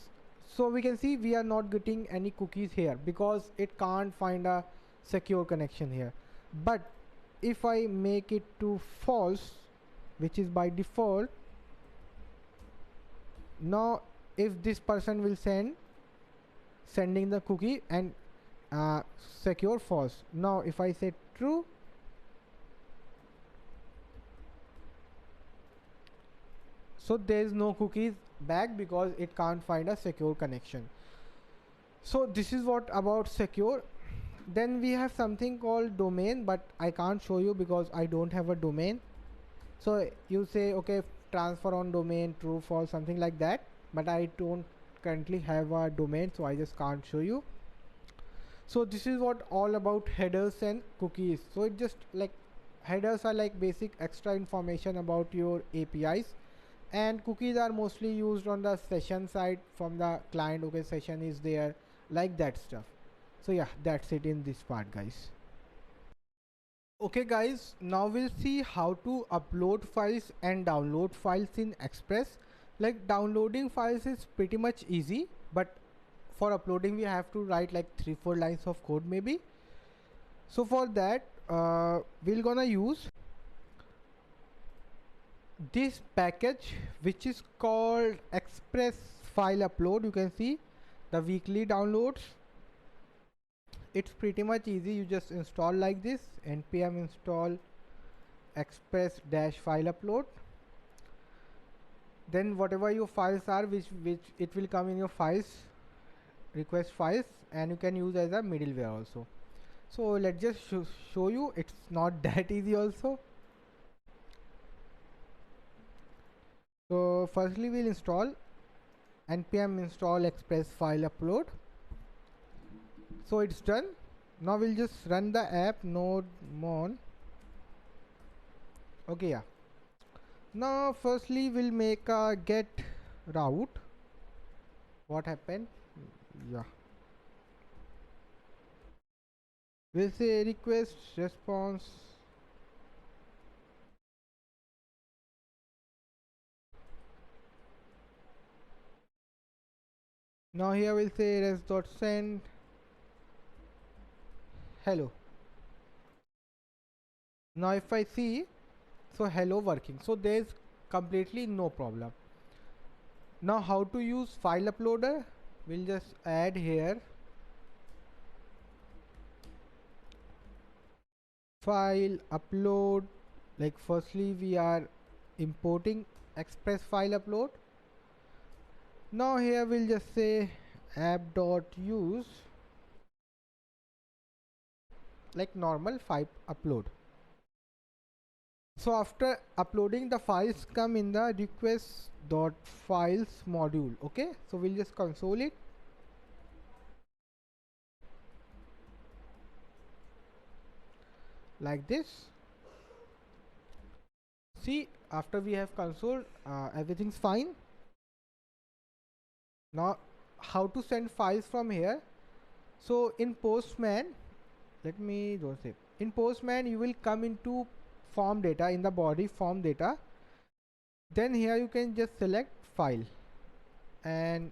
Speaker 1: so we can see we are not getting any cookies here because it can't find a secure connection here. But if I make it to false, which is by default, now if this person will sending the cookie and secure false. Now if I say true, so there is no cookies back because it can't find a secure connection. So this is what about secure. Then we have something called domain, but I can't show you because I don't have a domain. So you say okay, transfer on domain, true, false, something like that, but I don't currently have a domain, so I just can't show you. So this is what all about headers and cookies. So it just like headers are like basic extra information about your APIs, and cookies are mostly used on the session side from the client. Okay, session is there, like that stuff. So yeah, that's it in this part, guys. Okay guys, now we'll see how to upload files and download files in Express. Like downloading files is pretty much easy, but for uploading we have to write like 3-4 lines of code maybe. So for that we're gonna use this package which is called Express File Upload. You can see the weekly downloads. It's pretty much easy. You just install like this, npm install express dash file upload. Then whatever your files are, which it will come in your files request files, and you can use as a middleware also. So let's just show you. It's not that easy also. So firstly we'll install npm install express file upload. So it's done. Now we'll just run the app nodemon. Okay, yeah. Now firstly we'll make a get route. What happened? Yeah, we'll say request response. Now here we'll say res.send hello. Now if I see, so hello working, so there's completely no problem. Now how to use file uploader? We'll just add here file upload. Like firstly we are importing express file upload. Now here we'll just say app.use like normal file upload. So after uploading, the files come in the request.files module. Okay, so we'll just console it. Like this. See, after we have console, everything's fine. Now how to send files from here? So in Postman, let me don't say, in Postman you will come into form data, in the body form data. Then here you can just select file, and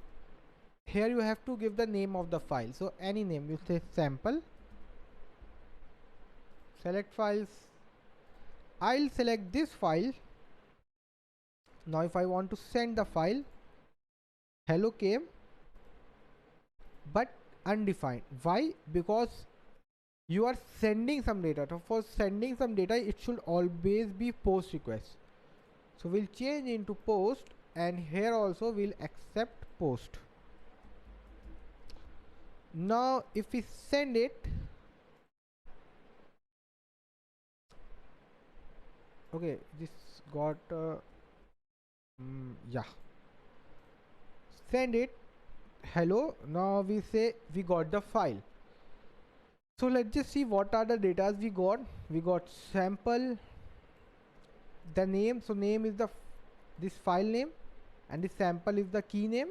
Speaker 1: here you have to give the name of the file. So any name, you say sample, select files. I'll select this file. Now if I want to send the file, hello came, but undefined. Why? Because you are sending some data. So for sending some data, it should always be post request. So we'll change into post, and here also we'll accept post. Now if we send it, okay, this got yeah, send it hello. Now we say we got the file. So let's just see what are the data we got. We got sample, the name, so name is the this file name, and the sample is the key name.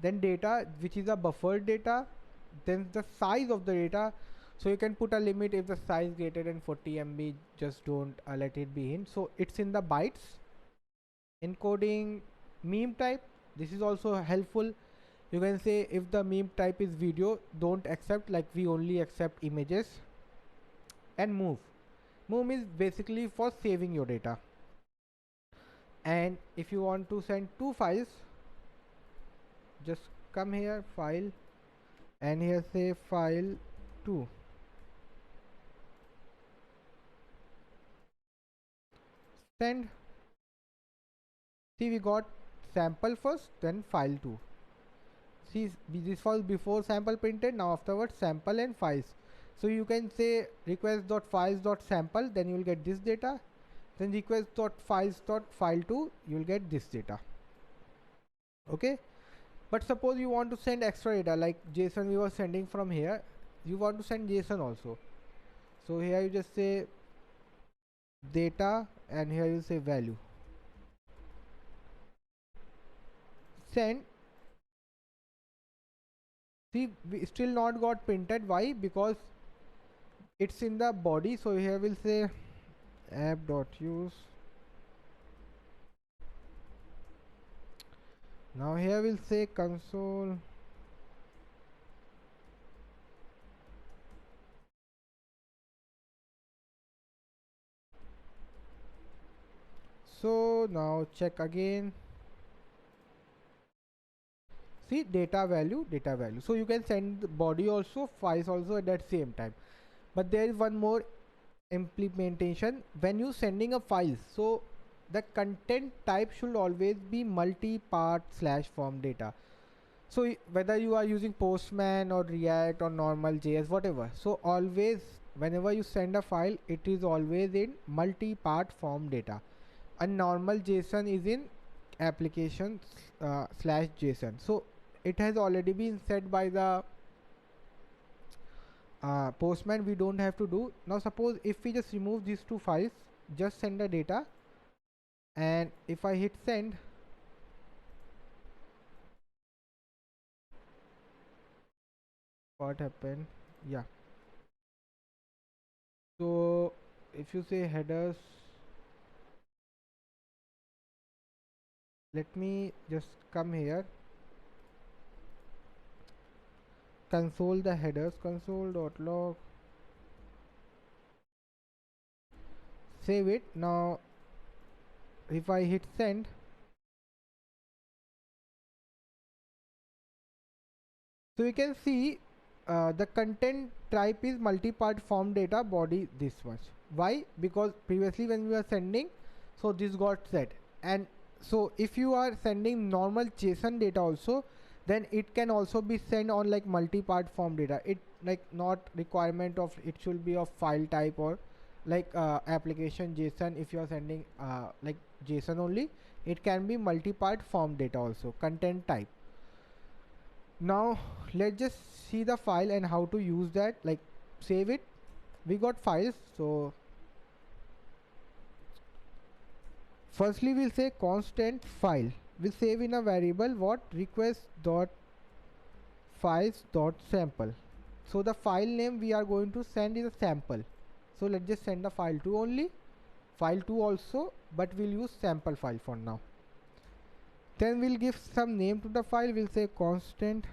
Speaker 1: Then data, which is a buffered data. Then the size of the data, so you can put a limit. If the size greater than 40 MB, just don't let it be in. So it's in the bytes. Encoding meme type, this is also helpful. You can say if the meme type is video, don't accept, like we only accept images. And move is basically for saving your data. And if you want to send two files, just come here, file, and here say file 2. Send. See, we got sample first, then file 2. See, this was before sample printed, now afterwards sample and files. So you can say request.files.sample, then you will get this data. Then request.files.file2, you will get this data. Okay, but suppose you want to send extra data, like JSON we were sending from here, you want to send JSON also. So here you just say data, and here you say value. send. See, we still not got printed. Why? Because it's in the body. So here we'll say app.use. Now here we'll say console. So now check again. See, data value, data value. So you can send the body also, files also at that same time. But there is one more implementation. When you sending a file, so the content type should always be multi-part / form data. So whether you are using Postman or React or normal JS, whatever, so always whenever you send a file, it is always in multi-part form data. A normal JSON is in application /JSON. So it has already been set by the Postman. We don't have to do. Now suppose if we just remove these two files, just send the data, and if I hit send, what happened? Yeah, so if you say headers, let me just come here, console the headers, console.log, save it. Now if I hit send, so you can see the content type is multi-part form data, body this much. Why? Because previously when we were sending, so this got set. And so if you are sending normal JSON data also, then it can also be sent on like multi-part form data. It like not requirement of it should be of file type or like application JSON. If you are sending like JSON only, it can be multi-part form data also, content type. Now let's just see the file and how to use that, like save it. We got files, so firstly we'll say constant file, we'll save in a variable what request dot files dot sample. So the file name we are going to send is a sample, so let's just send the file2 only, file2 also, but we'll use sample file for now. Then we'll give some name to the file, we'll say constant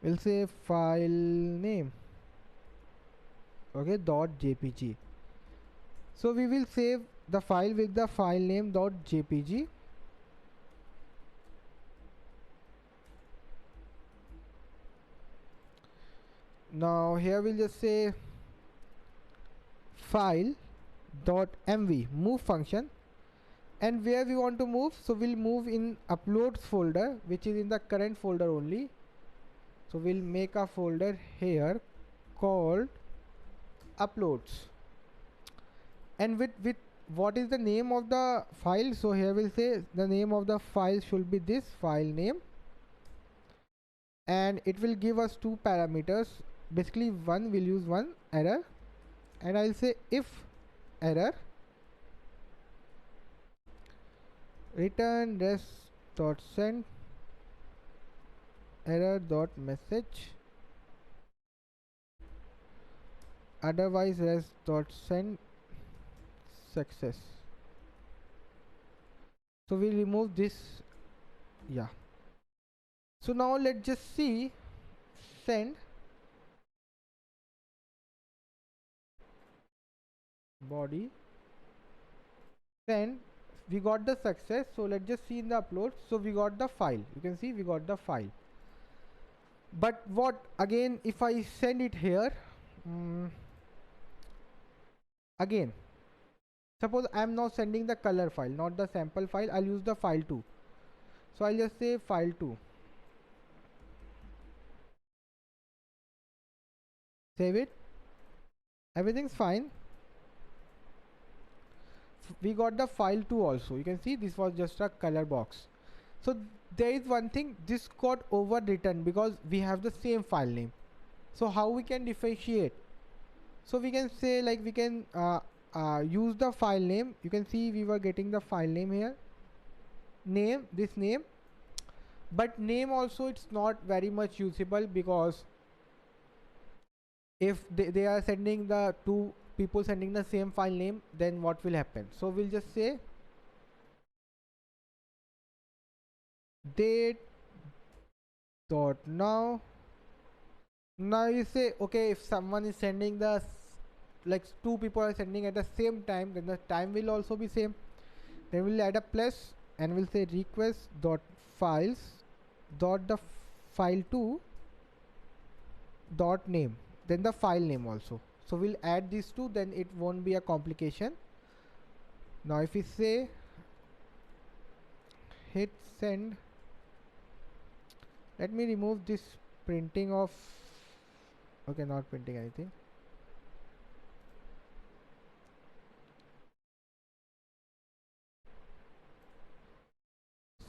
Speaker 1: we'll say file name, okay, .jpg. So we will save the file with the file name .jpg. Now here we'll just say file .mv move function, and where we want to move, so we'll move in uploads folder, which is in the current folder only. So we'll make a folder here called uploads, and with what is the name of the file, so here we'll say the name of the file should be this file name, and it will give us two parameters. Basically one will use one error, and I'll say if error return res dot send error dot message, otherwise res dot send success. So we remove this. Yeah, so now let's just see send body send, we got the success. So let's just see in the upload, so we got the file, you can see we got the file. But what again if I send it here, again suppose I am now sending the color file, not the sample file, I'll use the file2. So I'll just say file2, save it, everything's fine. We got the file2 also, you can see this was just a color box. So there is one thing, this got overwritten because we have the same file name. So how we can differentiate? So we can say like we can use the file name. You can see we were getting the file name here, name, this name, but name also it's not very much usable, because if they are sending the two people sending the same file name, then what will happen? So we'll just say date dot now. Now you say, okay, if someone is sending the like two people are sending at the same time, then the time will also be same. Then we'll add a plus and we'll say request dot files dot the file 2 dot name, then the file name also. So we'll add these two, then it won't be a complication. Now if we say hit send, let me remove this printing of, okay, not printing anything.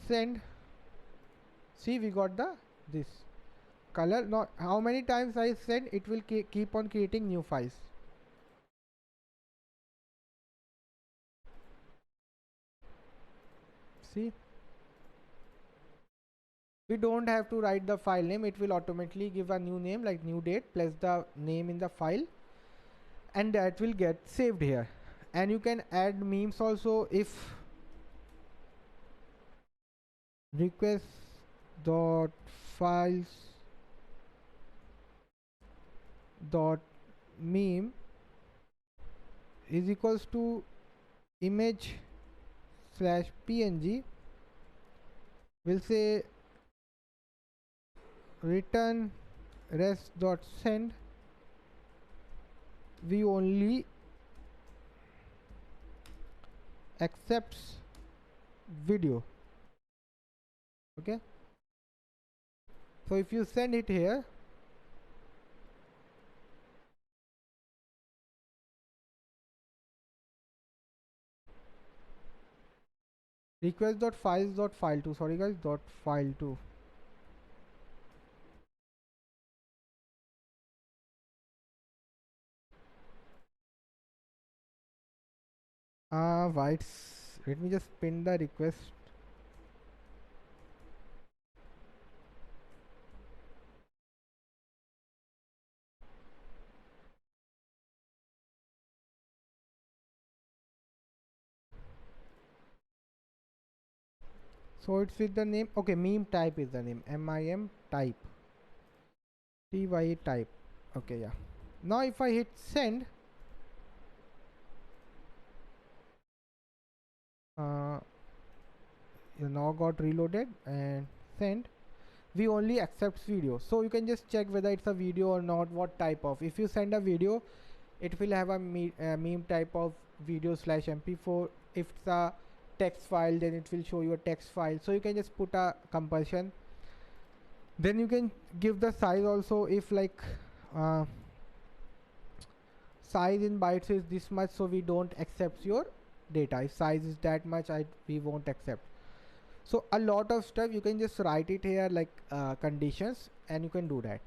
Speaker 1: Send. See, we got the this color. Now how many times I send, it will keep on creating new files. See, we don't have to write the file name, it will automatically give a new name like new date plus the name in the file, and that will get saved here. And you can add memes also. If request dot files dot meme is equals to image slash png, we'll say return rest dot send, we only accepts video. Okay, so if you send it here, request dot files dot file 2, sorry guys, dot file 2, why it's, let me just pin the request. So it's with the name, okay, meme type is the name, mim type, ty type. Okay, yeah. Now if I hit send, you now got reloaded and send, we only accept video. So you can just check whether it's a video or not, what type of. If you send a video, it will have a meme type of video slash mp4. If it's a text file, then it will show you a text file. So you can just put a compulsion. Then you can give the size also. If like size in bytes is this much, so we don't accept your data. If size is that much, we won't accept. So a lot of stuff you can just write it here like conditions, and you can do that.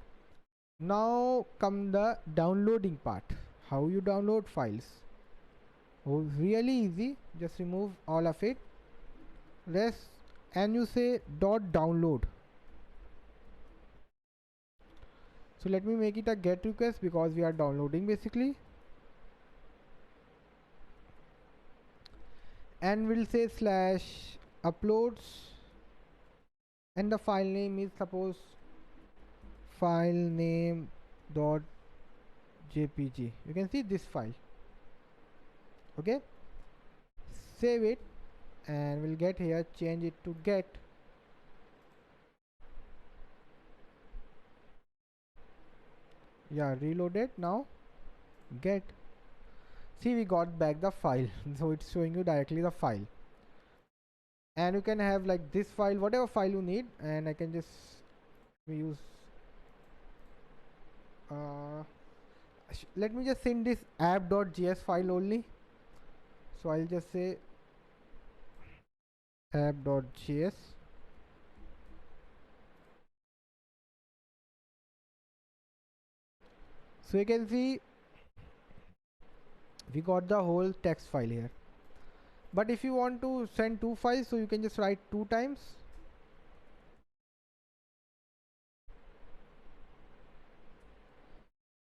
Speaker 1: Now come the downloading part. How you download files? Oh, really easy. Just remove all of it, rest, and you say dot download. So let me make it a get request, because we are downloading basically, and we'll say slash uploads, and the file name is suppose file name dot jpg. You can see this file. Okay, save it, and we'll get here, change it to get. Yeah, reload it. Now get, see, we got back the file. So it's showing you directly the file, and you can have like this file, whatever file you need, and I can just use let me just send this app.js file only. So I'll just say app.js, so you can see we got the whole text file here. But if you want to send two files, so you can just write 2 times.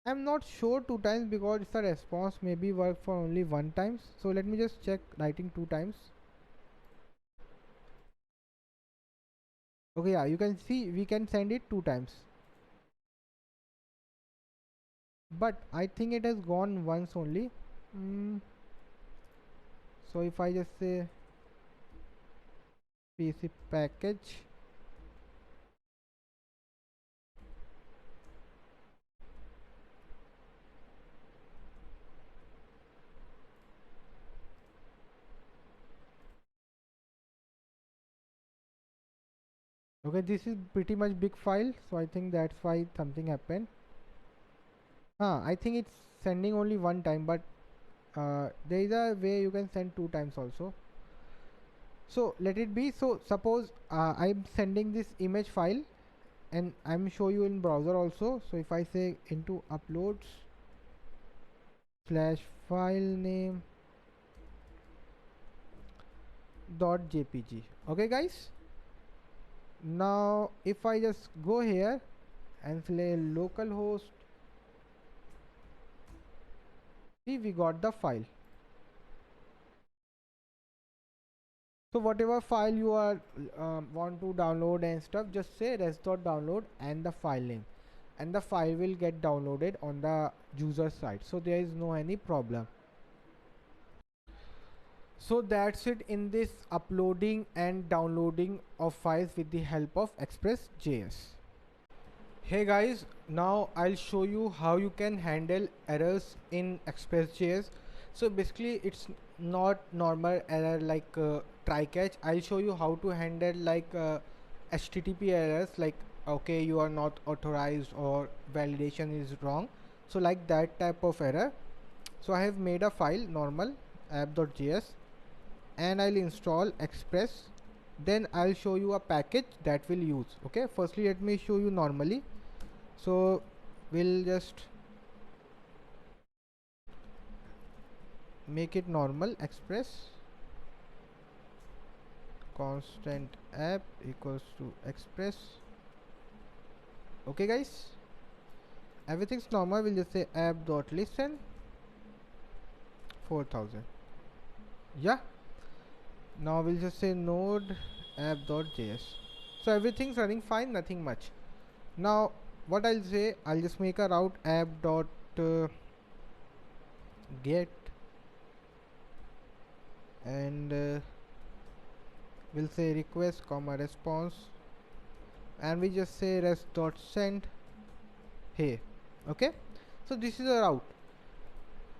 Speaker 1: I'm not sure 2 times because the response maybe work for only 1 times. So let me just check writing 2 times. Okay, yeah, you can see we can send it 2 times. But I think it has gone once only. So if I just say PC package, okay, this is pretty much big file, so I think that's why something happened. I think it's sending only 1 time, but there is a way you can send 2 times also. So let it be. So suppose I'm sending this image file, and I'm show you in browser also. So if I say into uploads slash file name dot jpg. Okay, guys. Now if I just go here and say localhost, see we got the file. So whatever file you are want to download and stuff, just say res.download and the file name, and the file will get downloaded on the user side, so there is no any problem. So that's it in this uploading and downloading of files with the help of Express.js. Hey guys, now I'll show you how you can handle errors in Express.js. So basically it's not normal error like try catch. I'll show you how to handle like HTTP errors, like okay, you are not authorized or validation is wrong. So like that type of error. So I have made a file normal app.js, and I'll install Express. Then I'll show you a package that will use. Okay, firstly let me show you normally. So we'll just make it normal Express constant app equals to Express. Okay guys, everything's normal. We'll just say app.listen 4000. Yeah, now we'll just say node app.js. So everything's running fine, nothing much. Now what I'll say, I'll just make a route app.get, and we'll say request comma response, and we just say rest.send hey. Okay, so this is a route.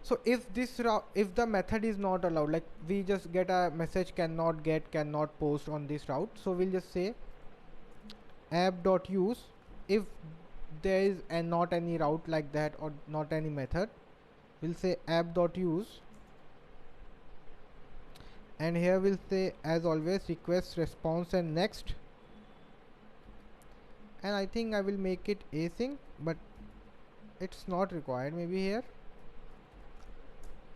Speaker 1: So if this route, if the method is not allowed, like we just get a message cannot get, cannot post on this route, so we'll just say app.use. If there is not any route like that or not any method, we'll say app.use, and here we'll say as always request response and next, and I think I will make it async, but it's not required maybe here.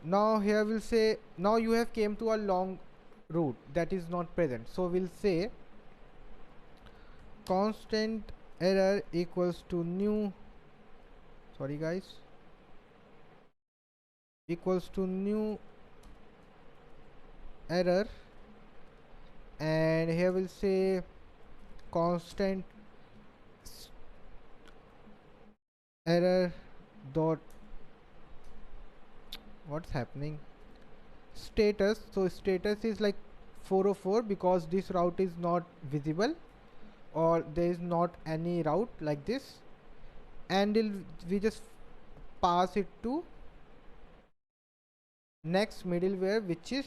Speaker 1: Now here we'll say now you have came to a long route that is not present, so we'll say constant error equals to new, sorry guys, equals to new error, and here we'll say constant error dot, what's happening, status. So status is like 404 because this route is not visible or there is not any route like this, and we just pass it to next middleware, which is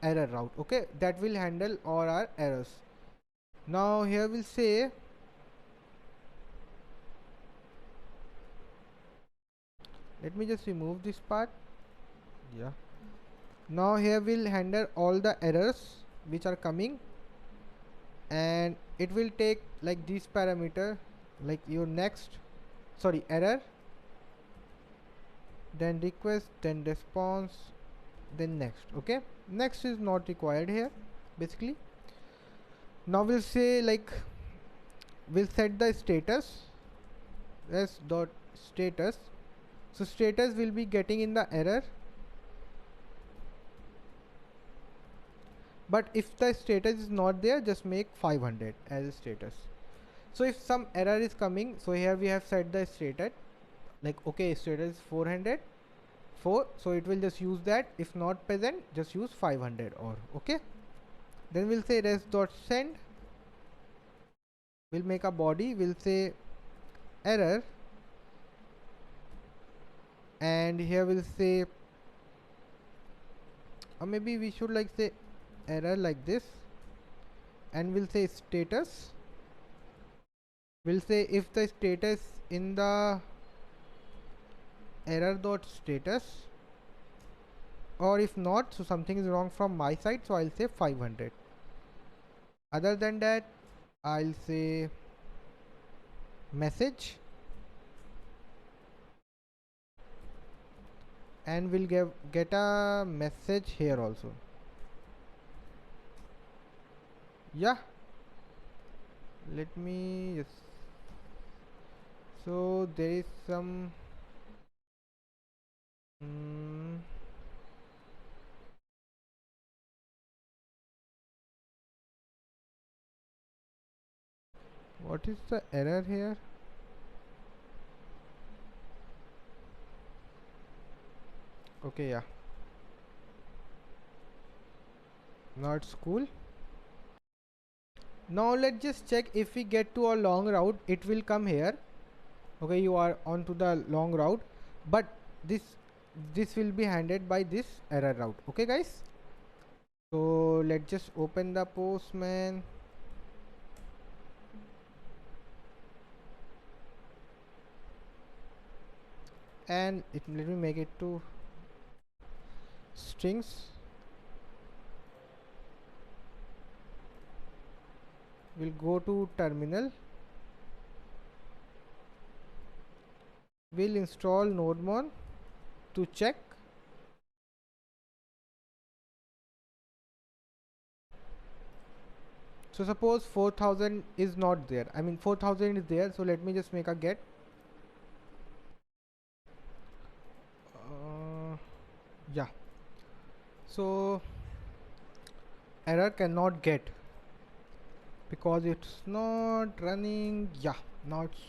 Speaker 1: error route. Okay, that will handle all our errors. Now here we'll say let me just remove this part. Yeah, now here we'll handle all the errors which are coming, and it will take like this parameter, like your next, sorry, error then request, then response, then next. Okay, next is not required here basically. Now we'll say like we'll set the status as dot status. So status will be getting in the error, but if the status is not there, just make 500 as a status. So if some error is coming, so here we have set the status like okay, status is 404, so it will just use that. If not present, just use 500 or okay. Then we'll say res dot send, we'll make a body, we'll say error, and here we'll say, or maybe we should like say error like this, and we'll say status. We'll say if the status in the error dot status, or if not, so something is wrong from my side, so I'll say 500. Other than that, I'll say message, and we'll get a message here also. Yeah, let me, yes. So there is some what is the error here? Okay, yeah, now it's cool. Now let's just check if we get to a long route, it will come here. Okay, you are onto the long route, but this will be handled by this error route. Okay guys, so let's just open the Postman. And let me make it to strings. We'll go to terminal, we'll install nodemon to check. So suppose 4000 is not there, I mean 4000 is there, so let me just make a get. Yeah, so error cannot get because it's not running. Yeah, now it's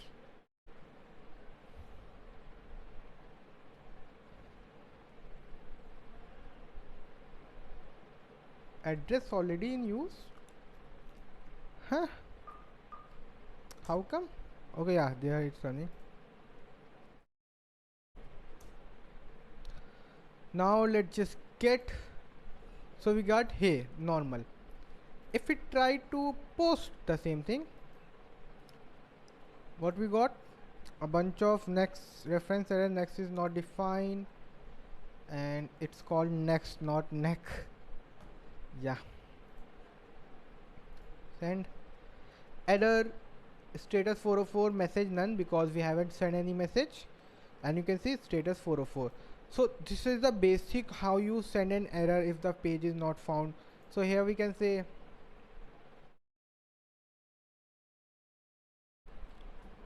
Speaker 1: address already in use. Huh, how come? Okay, yeah, there it's running. Now let's just get, so we got hey normal. If we try to post the same thing, what we got, a bunch of next reference error, next is not defined, and it's called next, not neck. Yeah, send error status 404, message none because we haven't sent any message, and you can see status 404. So this is the basic how you send an error if the page is not found. So here we can say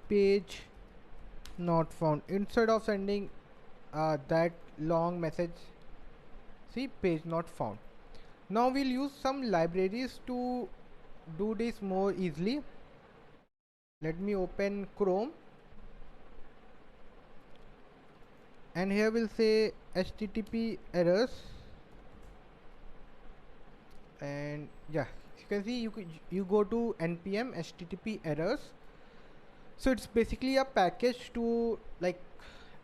Speaker 1: page not found, instead of sending that long message, see page not found. Now we'll use some libraries to do this more easily. Let me open Chrome, and here we'll say HTTP errors, and yeah, you can see you go to npm HTTP errors. So it's basically a package to like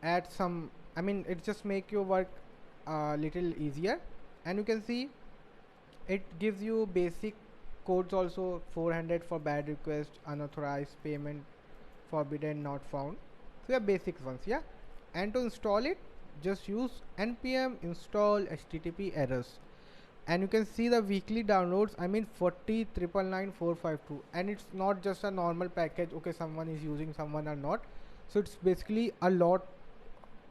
Speaker 1: add some, I mean it just make your work a little easier, and you can see it gives you basic codes also, 400 for bad request, unauthorized payment, forbidden, not found. So yeah, basic ones. Yeah, and to install it, just use npm install HTTP errors, and you can see the weekly downloads, I mean 40,999,452, and it's not just a normal package. Okay, someone is using, someone are not, so it's basically a lot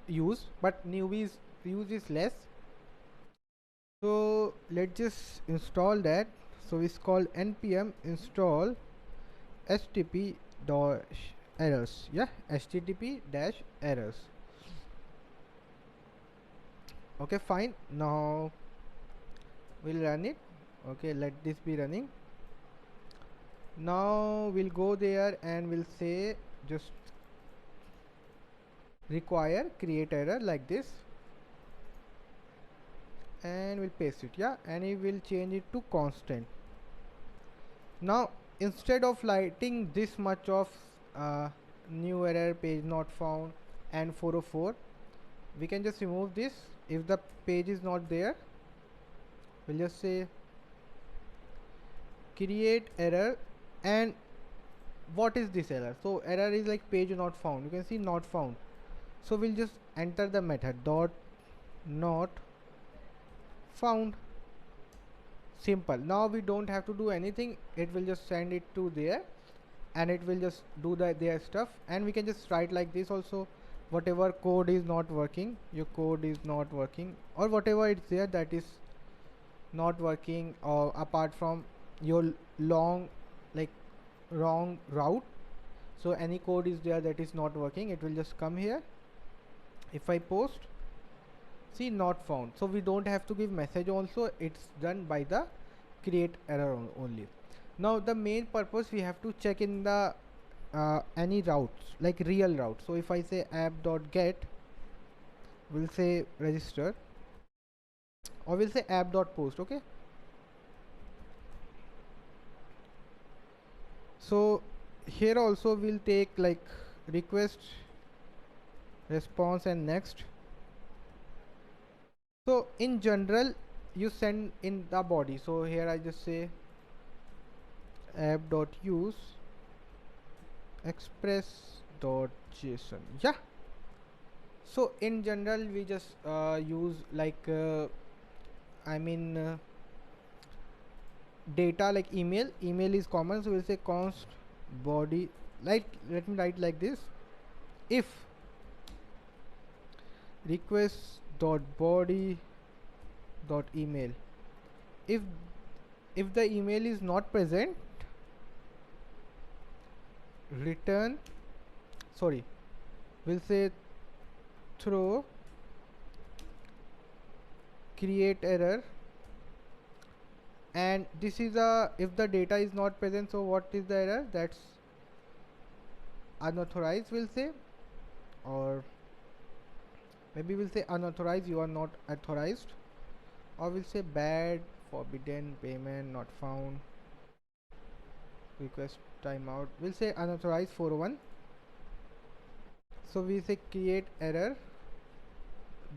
Speaker 1: use, but newbies use is less. So let's just install that. So it's called npm install http dash errors. Yeah, http dash errors. Okay, fine. Now we'll run it. Okay, let this be running. Now we'll go there and we'll say just require create error like this, and we'll paste it. Yeah, and we will change it to constant. Now instead of lighting this much of new error, page not found, and 404, we can just remove this. If the page is not there, we'll just say create error. And what is this error? So error is like page not found. You can see not found. So we'll just enter the method dot not found. Simple. Now we don't have to do anything. It will just send it to there, and it will just do their stuff. And we can just write like this also. Whatever code is not working, your code is not working, or whatever it's there that is not working, or apart from your long like wrong route. So any code is there that is not working, it will just come here. If I post, see not found, so we don't have to give message also, it's done by the create error only. Now the main purpose, we have to check in the any routes, like real route. So if I say app.get, we'll say register, or we'll say app.post. okay, so here also we'll take like request, response, and next. So in general you send in the body. So here I just say app.use express.json. yeah, so in general we just use like data like email is common, so we'll say const body, like let me write like this: if request dot body dot email, if the email is not present, return, sorry, we'll say throw create error. And this is a, if the data is not present, so what is the error? That's unauthorized, we'll say, or maybe we'll say unauthorized, you are not authorized, or we'll say bad, forbidden, payment not found, request timeout, we'll say unauthorized 401. So we say create error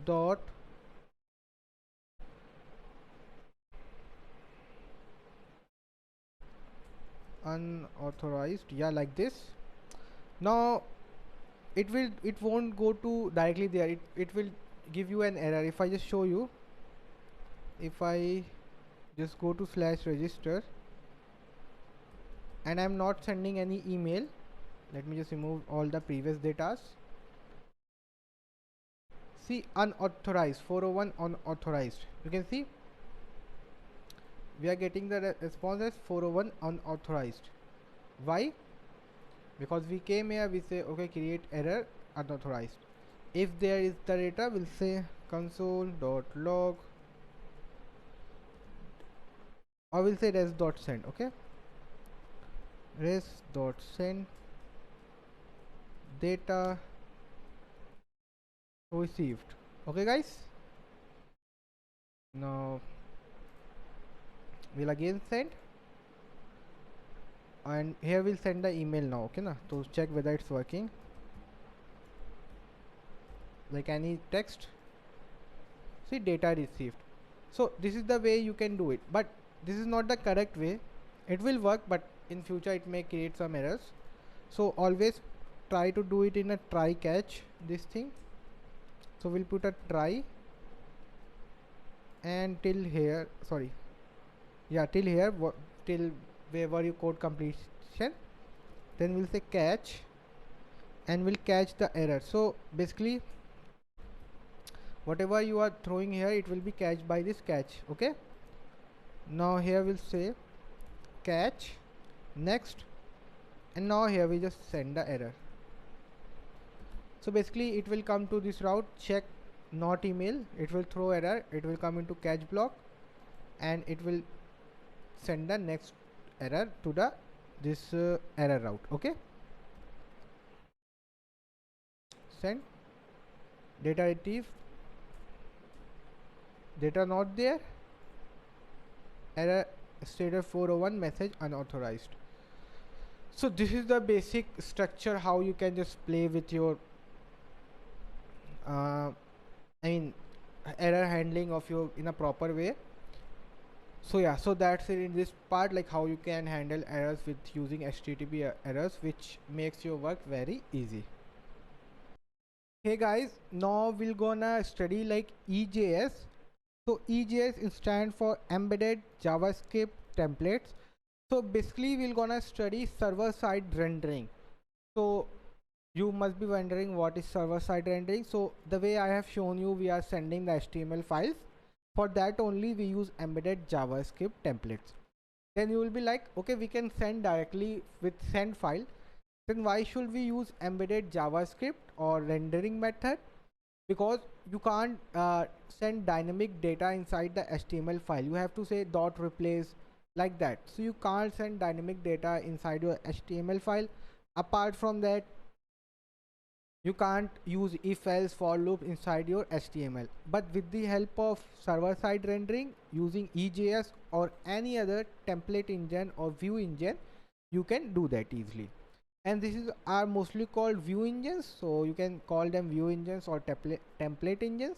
Speaker 1: dot unauthorized, yeah, like this. Now it won't go to directly there, it will give you an error. If I just show you, if I just go to /register and I'm not sending any email, let me just remove all the previous datas. See, unauthorized 401 unauthorized, you can see we are getting the response as 401 unauthorized. Why? Because we came here, we say okay, create error unauthorized. If there is the data, we'll say console.log, or we'll say res.send. okay, res.send data received. Okay guys, now we'll again send, and here we'll send the email now, okay na, to check whether it's working, like any text. See, data received. So this is the way you can do it, but this is not the correct way. It will work, but in future it may create some errors. So always try to do it in a try catch, this thing. So we'll put a try, and till here, sorry, yeah, till here, till wherever you code completion, then we'll say catch, and we'll catch the error. So basically whatever you are throwing here, it will be catched by this catch. Okay, now here we'll say catch next, and now here we just send the error. So basically it will come to this route, check not email, it will throw error, it will come into catch block, and it will send the next error to the this error route. Okay, send data retrieve, data not there, error status 401, message unauthorized. So this is the basic structure how you can just play with your error handling of your in a proper way. So yeah, so that's it in this part, like how you can handle errors with using HTTP errors, which makes your work very easy. Hey guys, now we're gonna study like EJS. So EJS stands for Embedded JavaScript Templates. So basically we're gonna study server-side rendering. So you must be wondering what is server-side rendering. So the way I have shown you, we are sending the HTML files. For that only we use embedded JavaScript templates. Then you will be like, okay, we can send directly with send file. Then why should we use embedded JavaScript or rendering method? Because you can't send dynamic data inside the HTML file. You have to say dot replace like that. So you can't send dynamic data inside your HTML file. Apart from that, you can't use if else for loop inside your HTML. But with the help of server side rendering using EJS or any other template engine or view engine, you can do that easily. And this is are mostly called view engines, so you can call them view engines or template engines.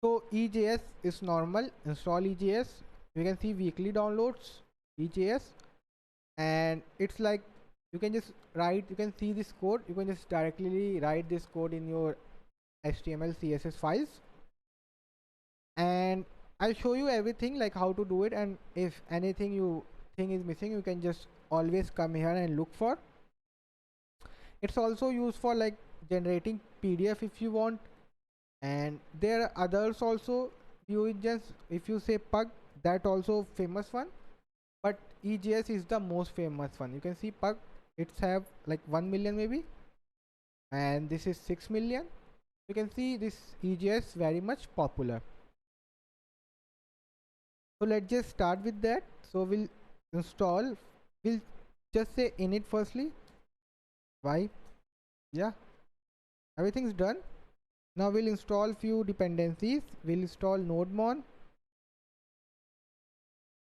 Speaker 1: So EJS is normal, install EJS. You can see weekly downloads EJS, and it's like you can just write, you can see this code, you can just directly write this code in your HTML CSS files, and I'll show you everything like how to do it. And if anything you think is missing, you can just always come here and look for. It's also used for like generating PDF if you want, and there are others also view engines. If you say Pug, that also famous one, but EJS is the most famous one. You can see Pug, it's have like 1 million maybe, and this is 6 million. You can see this EJS very much popular. So let's just start with that. So we'll install, we'll just say init firstly. Why? Yeah, everything's done. Now we'll install few dependencies. We'll install NodeMon.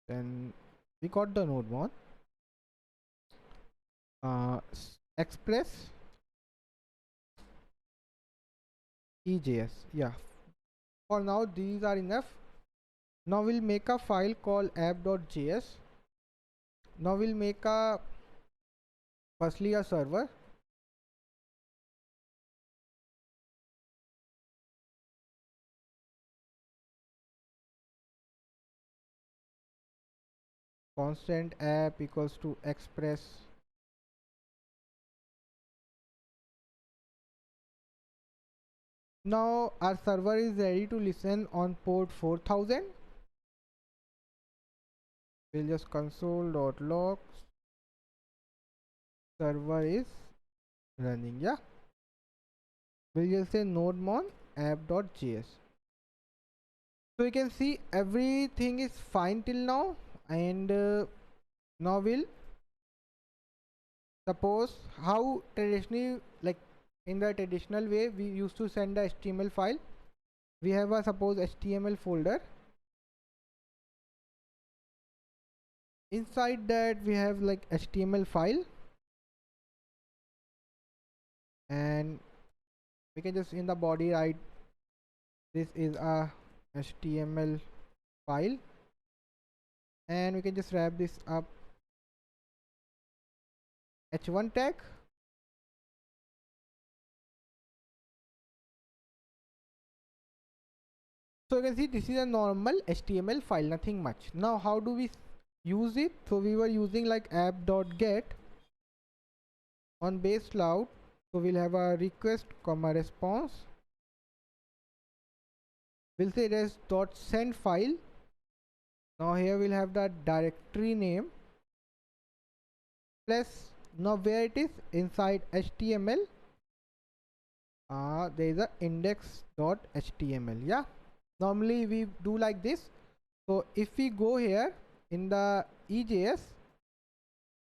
Speaker 1: Then we got the NodeMon. Express EJS. Yeah, for now these are enough. Now we'll make a file called app.js. Now we'll make a firstly a server. Constant app equals to express. Now our server is ready to listen on port 4000. We'll just console.log server is running. Yeah, we'll just say nodemon app.js. So you can see everything is fine till now, and now we'll suppose how traditionally, like in the traditional way we used to send the HTML file. We have a suppose HTML folder. Inside that we have like HTML file, and we can just in the body write this is a HTML file, and we can just wrap this up h1 tag. So you can see this is a normal HTML file, nothing much. Now how do we use it? So we were using like app.get on base cloud. So we'll have a request comma response. we'll say res dot send file. Now here we'll have the directory name plus, now where it is inside HTML, there is a index.html. Yeah, normally we do like this. So if we go here in the EJS,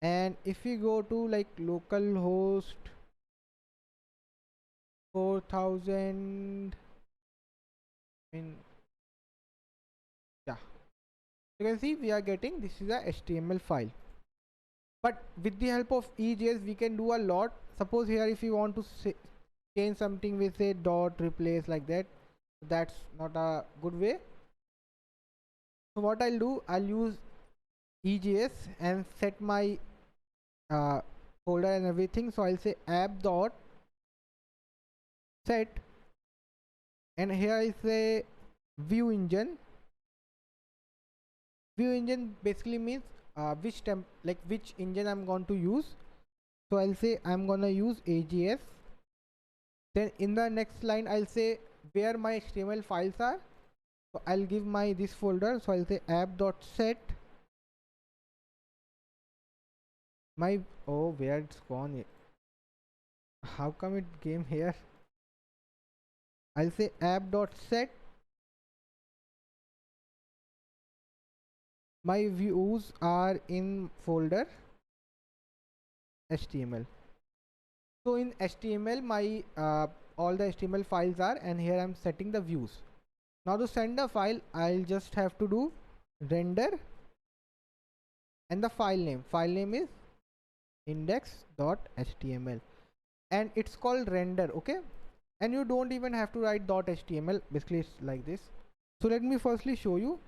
Speaker 1: and if we go to like localhost 4000, in, yeah, you can see we are getting, this is a HTML file. But with the help of EJS we can do a lot. Suppose here if you want to say, change something with say dot replace like that, that's not a good way. So what I'll do, I'll use EJS and set my folder and everything. So I'll say app dot set, and here I say view engine. View engine basically means which which engine I'm going to use. So I'll say I'm gonna use AJS. Then in the next line I'll say where my HTML files are. So I'll give my this folder. So I'll say app.set my, oh, where it's gone, how come it came here? I'll say app.set my views are in folder HTML. So in HTML my all the HTML files are, and here I'm setting the views. Now to send the file I'll just have to do render, and the file name is index.html, and it's called render. Okay, and you don't even have to write .html, basically it's like this. So let me firstly show you.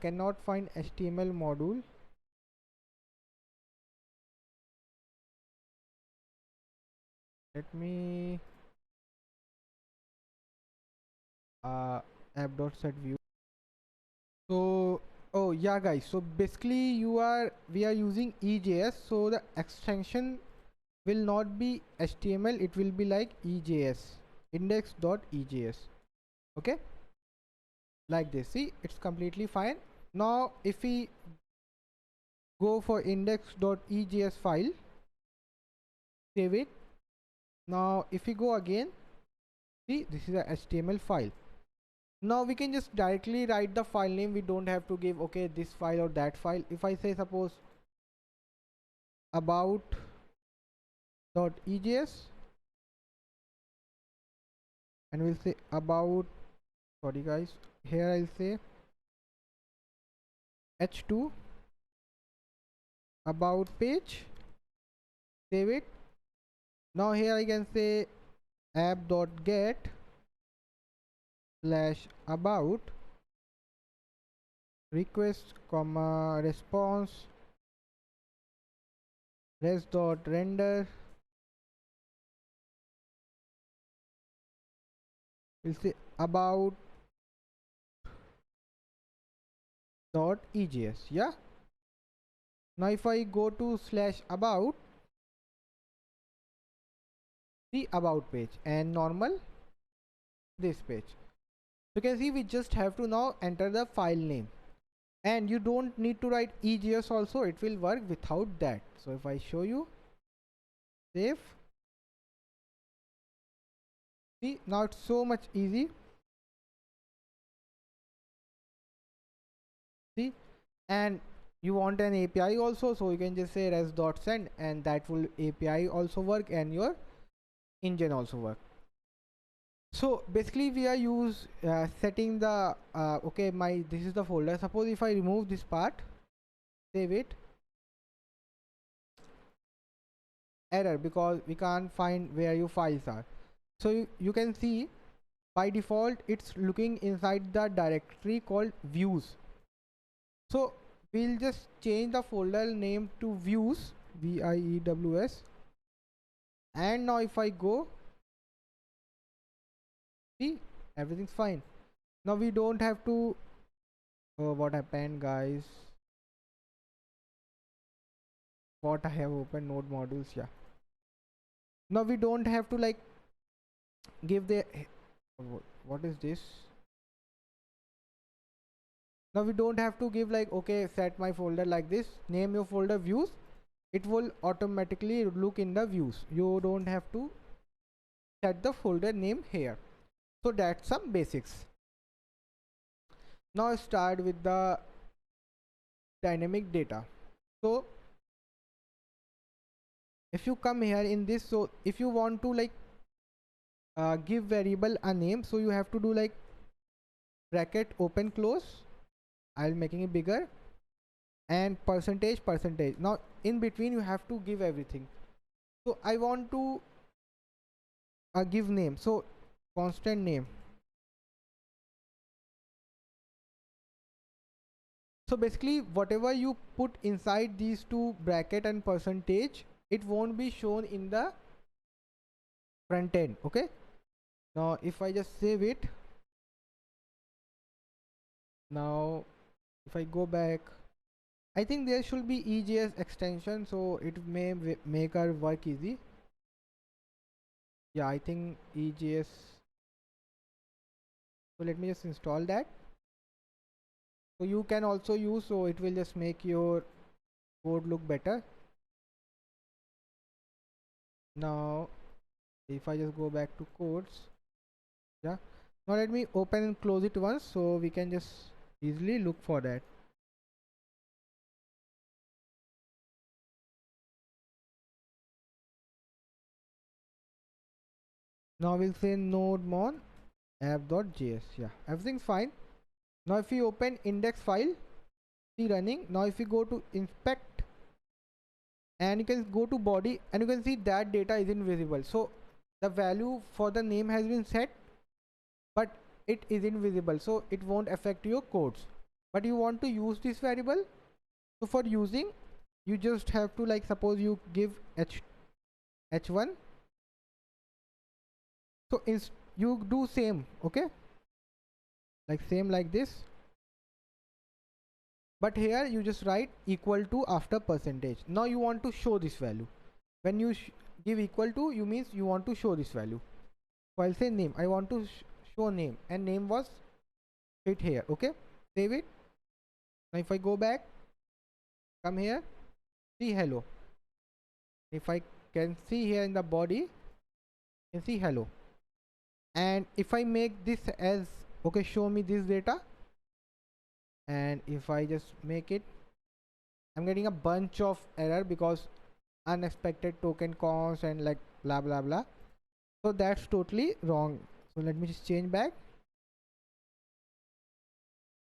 Speaker 1: Cannot find HTML module. Let me app.set view. So, oh yeah guys, so basically we are using EJS, so the extension will not be HTML, it will be like EJS, index.ejs. okay, like this. See, it's completely fine. Now if we go for index.ejs file, save it. Now if we go again, see, this is a HTML file. Now we can just directly write the file name. We don't have to give okay this file or that file. If I say suppose about.ejs, and we'll say about, sorry guys, here I'll say h2 about page, save it. Now here I can say app.get slash about request comma response res.render. We'll say about dot ejs. Yeah, now if I go to slash about, the about page, and normal this page, you can see we just have to now enter the file name, and you don't need to write EJS also, it will work without that. So if I show you, save, see, now it's so much easy. See, and you want an API also, so you can just say res.send, and that will API also work, and your engine also work. So basically we are setting the okay, my this is the folder. Suppose if I remove this part, save it, error because we can't find where your files are. So you can see by default it's looking inside the directory called views. So we'll just change the folder name to views, VIEWS, and now if I go, see, everything's fine. Now we don't have to, oh, what happened guys, what I have opened node modules. Yeah, now we don't have to like give the what is this. Now we don't have to give like, okay, set my folder like this, name your folder views, it will automatically look in the views. You don't have to set the folder name here. So that's some basics. Now start with the dynamic data. So if you come here in this, so if you want to like give variable a name, so you have to do like bracket open close, I'll making it bigger, and percentage. Now in between you have to give everything. So I want to give name, so constant name. So basically whatever you put inside these two bracket and percentage, it won't be shown in the front end. Okay, now if I just save it, now if I go back, I think there should be EJS extension, so it may make our work easy. Yeah, I think EJS. So let me just install that. So you can also use, so it will just make your code look better. Now if I just go back to codes, yeah, now let me open and close it once so we can just easily look for that. Now we'll say node mon app.js. Yeah, everything's fine. Now if we open index file, see running. Now if we go to inspect, and you can go to body, and you can see that data is invisible. So the value for the name has been set, but it is invisible, so it won't affect your codes. But you want to use this variable, so for using, you just have to like, suppose you give h1, so you do same, okay, like same like this, but here you just write equal to after percentage. Now you want to show this value. When you give equal to, you means you want to show this value. So I'll say name, I want to show name, and name was fit here. Okay, save it. Now if I go back, come here, see hello. If I can see here in the body, you can see hello. And if I make this as, okay, show me this data, and if I just make it, I'm getting a bunch of error because unexpected token cost and like blah blah blah. So that's totally wrong. So let me just change back.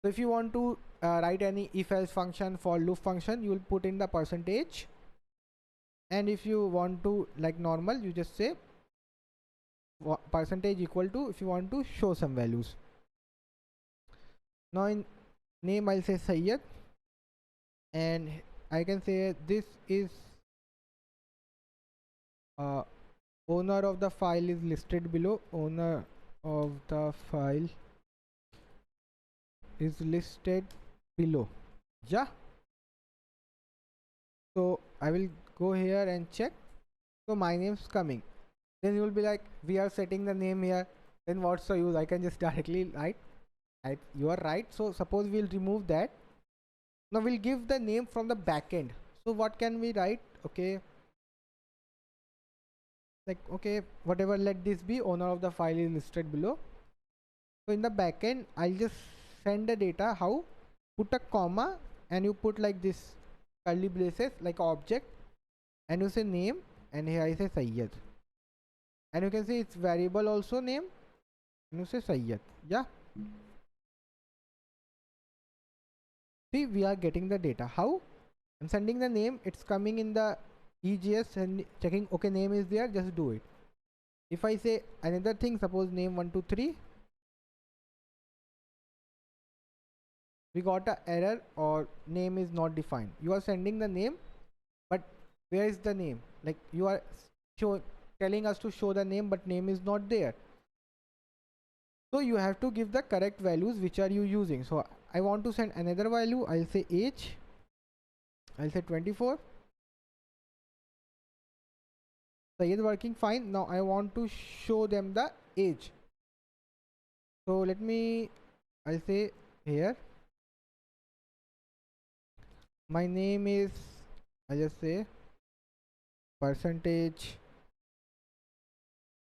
Speaker 1: So if you want to write any if else function, for loop function, you will put in the percentage, and if you want to like normal, you just say percentage equal to, if you want to show some values. Now in name I'll say Sayyed, and I can say this is owner of the file is listed below. Owner of the file is listed below. Yeah, so I will go here and check. So my name's coming. Then you will be like, we are setting the name here, then what's the use? I can just directly write. You are right. So suppose we'll remove that. Now we'll give the name from the backend. So what can we write? Okay, like, okay, whatever, let this be owner of the file is listed below. So in the backend, I'll just send the data. How? Put a comma, and you put like this curly braces like object, and you say name, and here I say Sayyed, and you can see it's variable also name, and you say Sayyed. Yeah, see, we are getting the data. How? I'm sending the name, it's coming in the EJS and checking, okay, name is there, just do it. If I say another thing, suppose name 123, we got a error or name is not defined. You are sending the name, but where is the name? Like you are telling us to show the name, but name is not there. So you have to give the correct values which are you using. So I want to send another value. I'll say age, I'll say 24, Sayed working fine. Now I want to show them the age. So let me, I'll say here, my name is, I'll just say percentage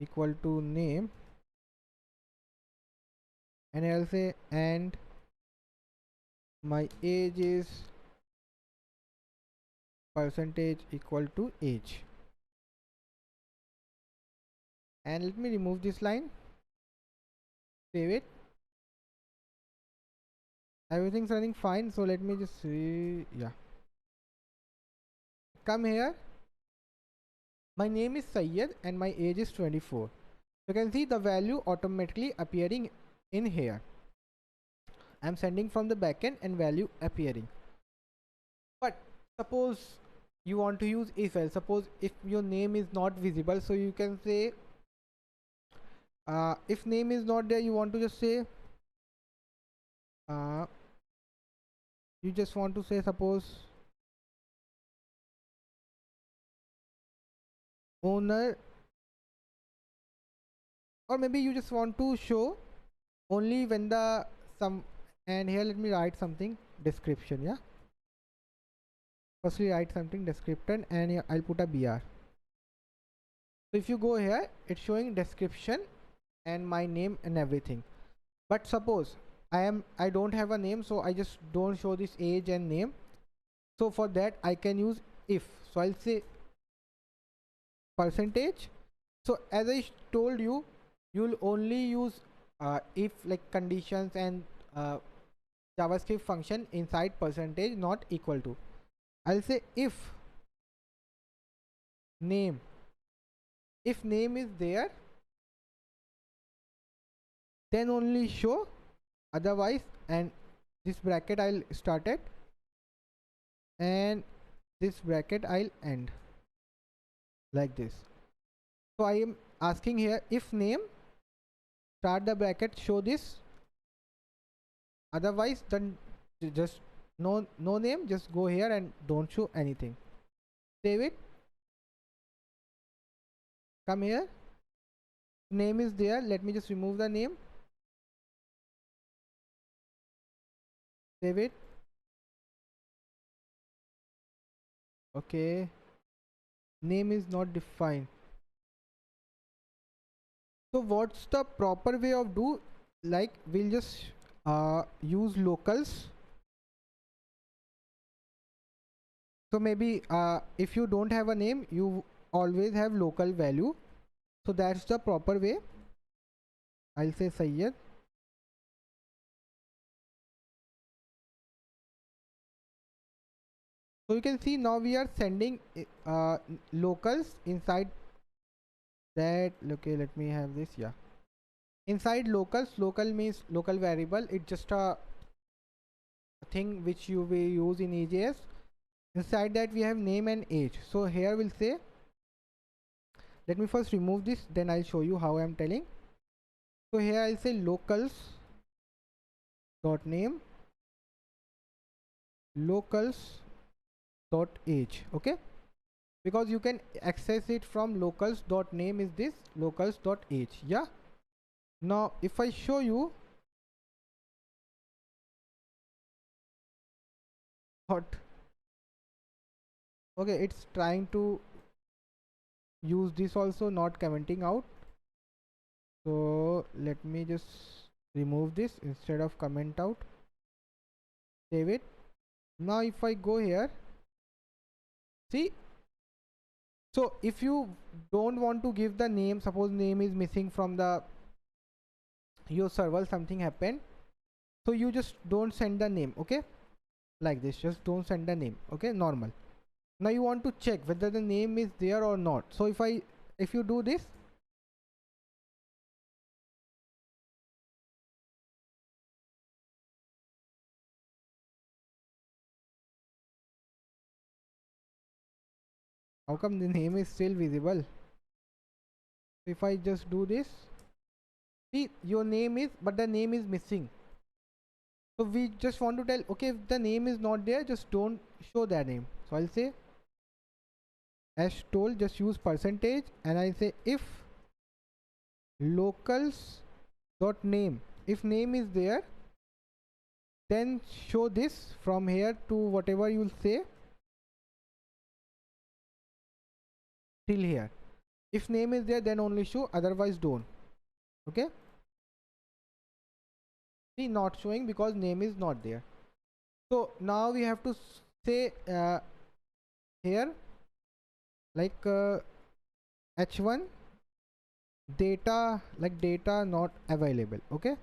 Speaker 1: equal to name, and I'll say, and my age is percentage equal to age. And let me remove this line, save it. Everything's running fine, so let me just see. Yeah, come here. My name is Syed and my age is 24. You can see the value automatically appearing in here. I'm sending from the backend and value appearing. But suppose you want to use if else. Suppose if your name is not visible, so you can say if name is not there, you want to just say you just want to say, suppose owner, or maybe you just want to show only when the some, and here let me write something description. Yeah, firstly write something description, and here I'll put a br. So if you go here, it's showing description and my name and everything. But suppose I don't have a name, so I just don't show this age and name. So for that I can use if. So I'll say percentage. So as I told you, you'll only use if like conditions and JavaScript function inside percentage, not equal to. I'll say if name. If name is there, then only show, otherwise, and this bracket I'll start it, and this bracket I'll end like this. So I am asking here, if name, start the bracket, show this, otherwise then just no name, just go here and don't show anything. Save it, come here, name is there, let me just remove the name, save it. Okay, name is not defined. So what's the proper way of do, like we'll just use locals. So maybe if you don't have a name, you always have local value, so that's the proper way. I'll say Sayyid. So you can see now we are sending locals inside that. Okay, let me have this. Yeah, inside locals, local means local variable, it's just a thing which you will use in EJS. Inside that we have name and age. So here we'll say, let me first remove this, then I'll show you how I'm telling. So here I'll say locals dot name, locals dot age. Okay, because you can access it from locals dot name is this, locals dot age. Yeah, now if I show you what, okay, it's trying to use this also, not commenting out. So let me just remove this instead of comment out, save it. Now if I go here, see, so if you don't want to give the name, suppose name is missing from the your server, something happened, so you just don't send the name. Okay, like this, just don't send the name. Okay, normal. Now you want to check whether the name is there or not. So if you do this, how come the name is still visible? If I just do this, see, your name is, but the name is missing. So we just want to tell, okay, if the name is not there, just don't show that name. So I'll say, as told, just use percentage, and I say if locals dot name, if name is there, then show this from here to whatever you'll say till here. If name is there, then only show, otherwise don't. Okay, see, not showing because name is not there. So now we have to say here like h1 data, like data not available. Okay,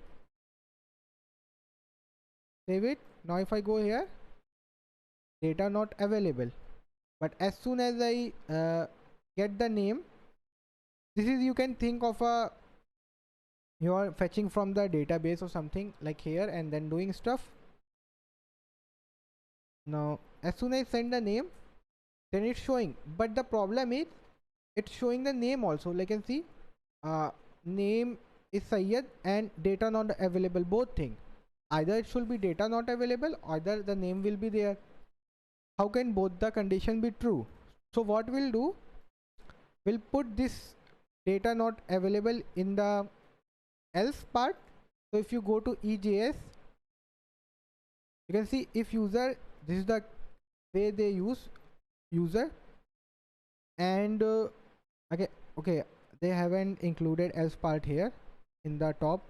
Speaker 1: save it. Now if I go here, data not available, but as soon as I get the name, this is, you can think of a, you are fetching from the database or something like here and then doing stuff. Now as soon as I send the name, then it's showing, but the problem is it's showing the name also. Like you can see name is Syed and data not available, both thing. Either it should be data not available, either the name will be there. How can both the condition be true? So what we'll do, we'll put this data not available in the else part. So if you go to EJS, you can see if user, this is the way they use user, and okay, they haven't included else part here in the top.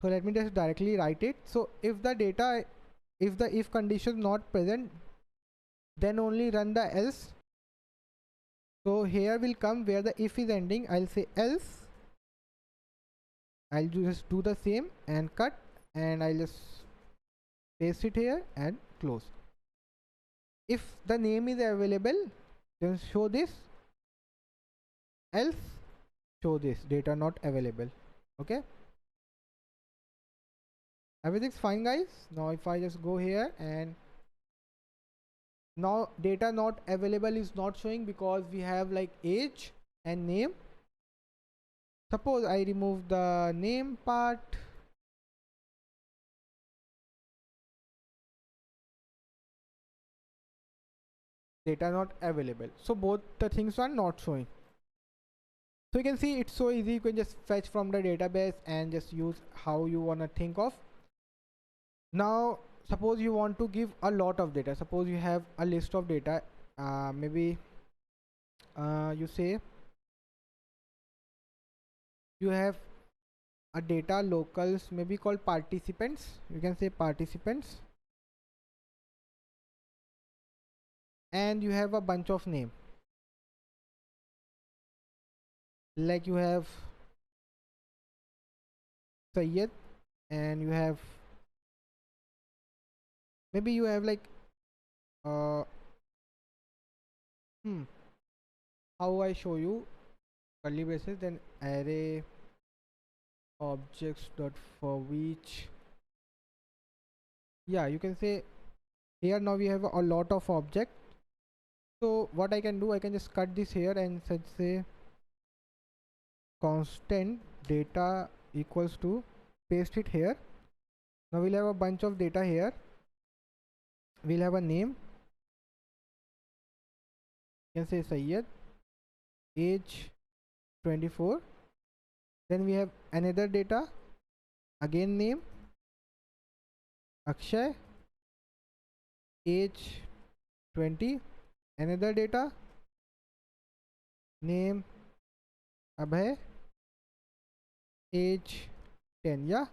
Speaker 1: So let me just directly write it. So if the data, if the if condition not present, then only run the else. So here will come where the if is ending, I'll say else, I'll just do the same and cut, and I'll just paste it here and close. If the name is available, then show this, else show this data not available. Okay, everything's fine guys. Now if I just go here, and now data not available is not showing because we have like age and name. Suppose I remove the name part, data not available, so both the things are not showing. So you can see it's so easy, you can just fetch from the database and just use how you want to think of. Now suppose you want to give a lot of data, suppose you have a list of data, maybe you say you have a data locals maybe called participants, you can say participants, and you have a bunch of name, like you have Syed, and you have, maybe you have like uh how I show you curly braces, then array objects dot for which, yeah, you can say here. Now we have a lot of object, so what I can do, I can just cut this here and say constant data equals to, paste it here. Now we'll have a bunch of data here, we'll have a name, you can say Syed, age 24, then we have another data, again name Akshay, age 20, another data, name Abhay, age 10. Yeah,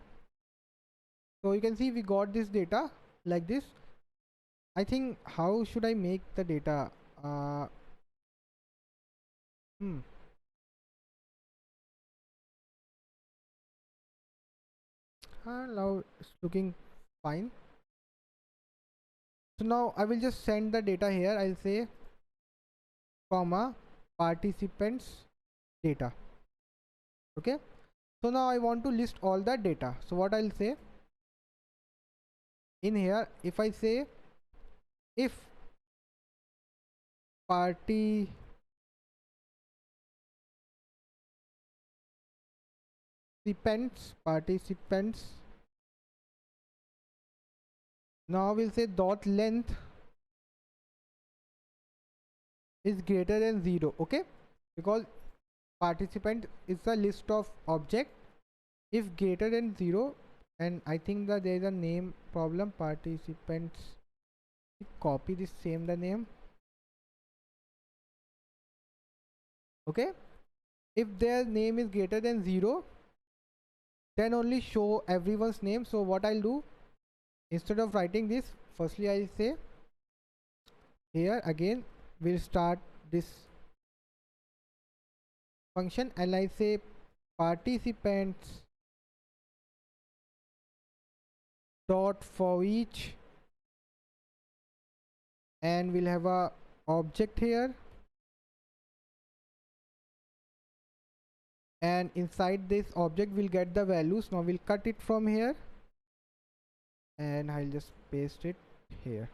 Speaker 1: so you can see we got this data like this. I think, how should I make the data? Now it's looking fine. So now I will just send the data here, I'll say comma participants data. Okay, so now I want to list all that data, so what I'll say in here, if I say if participants Now we'll say dot length is greater than 0. Okay, because participant is a list of object. If greater than 0, and I think that there is a name problem, participants, copy this same the name. Okay, if their name is greater than 0, then only show everyone's name. So what I'll do, instead of writing this, firstly I'll say here again we'll start this function, and I say participants dot for each, and we'll have a object here, and inside this object we'll get the values. Now we'll cut it from here, and I'll just paste it here.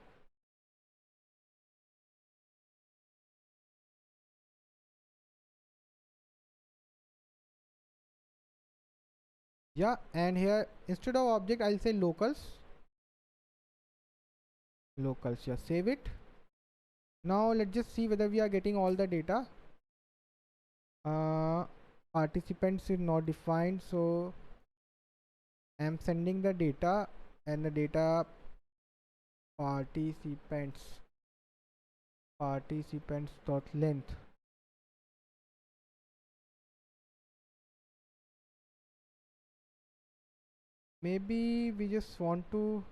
Speaker 1: Yeah, and here instead of object I'll say locals. Yeah, save it. Now let's just see whether we are getting all the data. Participants is not defined, so I'm sending the data, and the data participants dot length. Maybe we just want to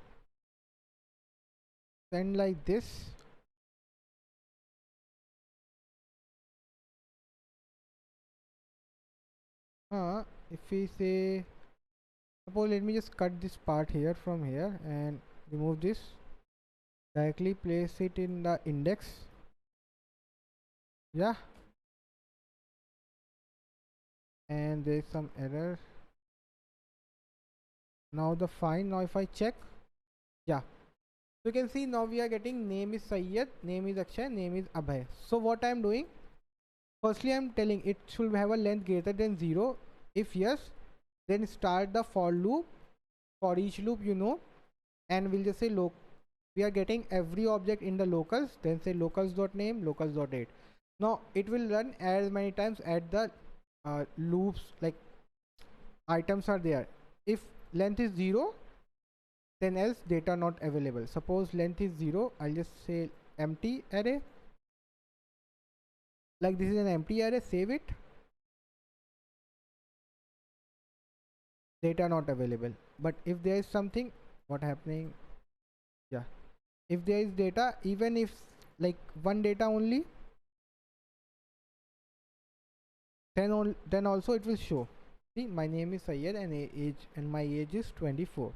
Speaker 1: send like this. If we say, suppose, let me just cut this part here from here and remove this, directly place it in the index. Yeah, and there is some error. Now the fine. Now if I check, yeah, so you can see now we are getting name is Sayyed, name is Akshay, name is Abhay. So what I am doing, firstly I'm telling it should have a length greater than 0. If yes, then start the for loop, for each loop, and we'll just say look, we are getting every object in the locals, then say locals.name, locals.date. Now it will run as many times at the loops, like items are there. If length is 0, then else data not available. Suppose length is 0, I'll just say empty array, like this is an empty array, save it, data not available. But if there is something, what happening, yeah, if there is data, even if like one data only, then also it will show. See, my name is Syed, and my age is 24.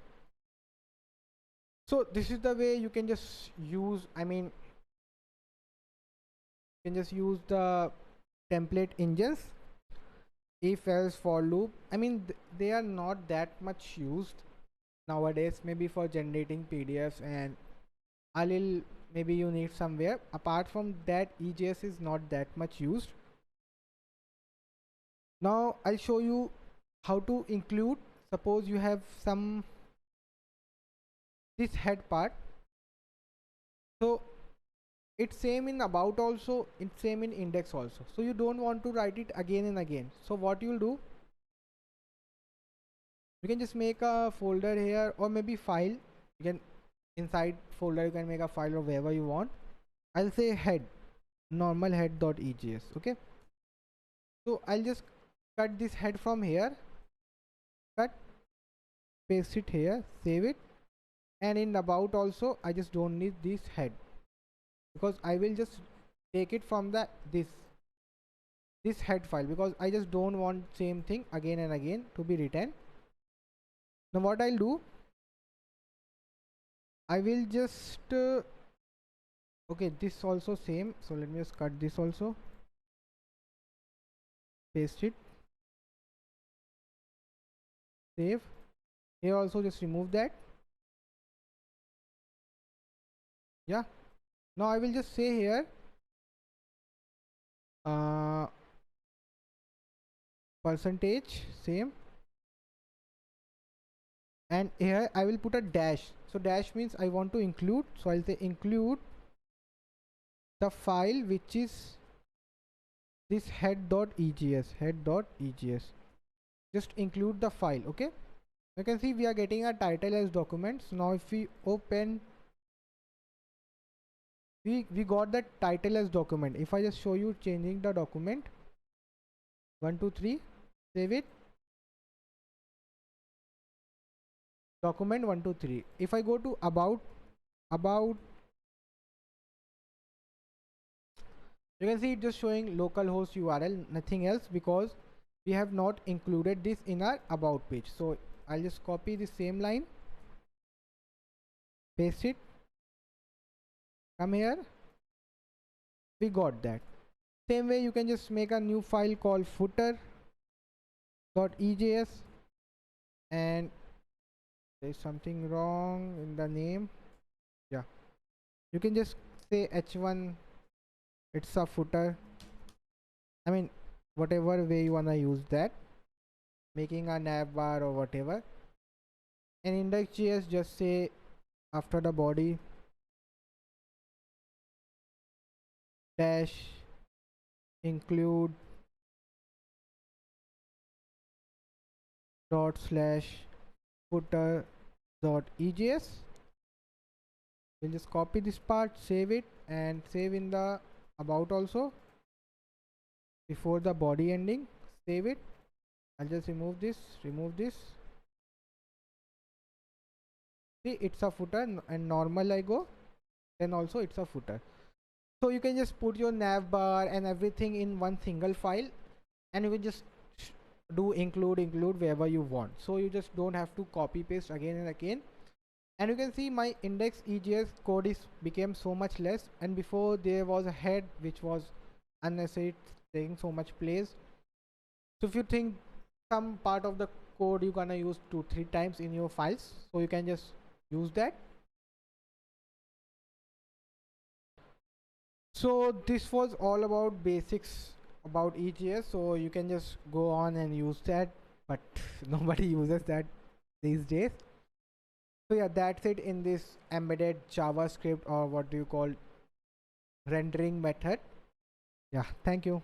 Speaker 1: So this is the way you can just use, I mean, you can just use the template engines. If else for loop, I mean they are not that much used nowadays, maybe for generating PDFs and a little, maybe you need somewhere. Apart from that, EJS is not that much used. Now I'll show you how to include. Suppose you have some this head part, so it's same in about also, it's same in index also, so you don't want to write it again and again. So what you'll do, you can just make a folder here, or maybe file. You can, inside folder you can make a file or wherever you want. I'll say head, normal head.ejs. okay, so I'll just cut this head from here, cut, paste it here, save it, and in about also I just don't need this head, because I will just take it from the this head file, because I just don't want same thing again and again to be written. Now what I'll do, I will just okay, this also same, so let me just cut this also, paste it, save. Here also just remove that. Yeah, now I will just say here percentage same, and here I will put a dash. So dash means I want to include, so I'll say include the file which is this head.egs. Just include the file. Okay, you can see we are getting a title as documents. Now if we open, we got the title as document. If I just show you changing the document, 1 2 3, save it, document 1 2 3. If I go to about, you can see it just showing localhost URL, nothing else, because we have not included this in our about page. So I'll just copy the same line, paste it, come here, we got that. Same way you can just make a new file called footer.ejs, and there's something wrong in the name. Yeah, you can just say h1, it's a footer. I mean, whatever way you wanna use that, making a nav bar or whatever. And index.js, just say after the body dash include dot slash footer dot egs. We'll just copy this part, save it, and save in the about also before the body ending. Save it. I'll just remove this. See, it's a footer, and normal I go, then also it's a footer. So you can just put your nav bar and everything in one single file, and you can just do include wherever you want. So you just don't have to copy paste again and again. And you can see my index EGS code is became so much less, and before there was a head which was unnecessary, taking so much place. So if you think some part of the code you're gonna use 2-3 times in your files, so you can just use that. So this was all about basics about EGS, so you can just go on and use that, but nobody uses that these days. So yeah, that's it in this embedded JavaScript, or what do you call, rendering method. Yeah, thank you.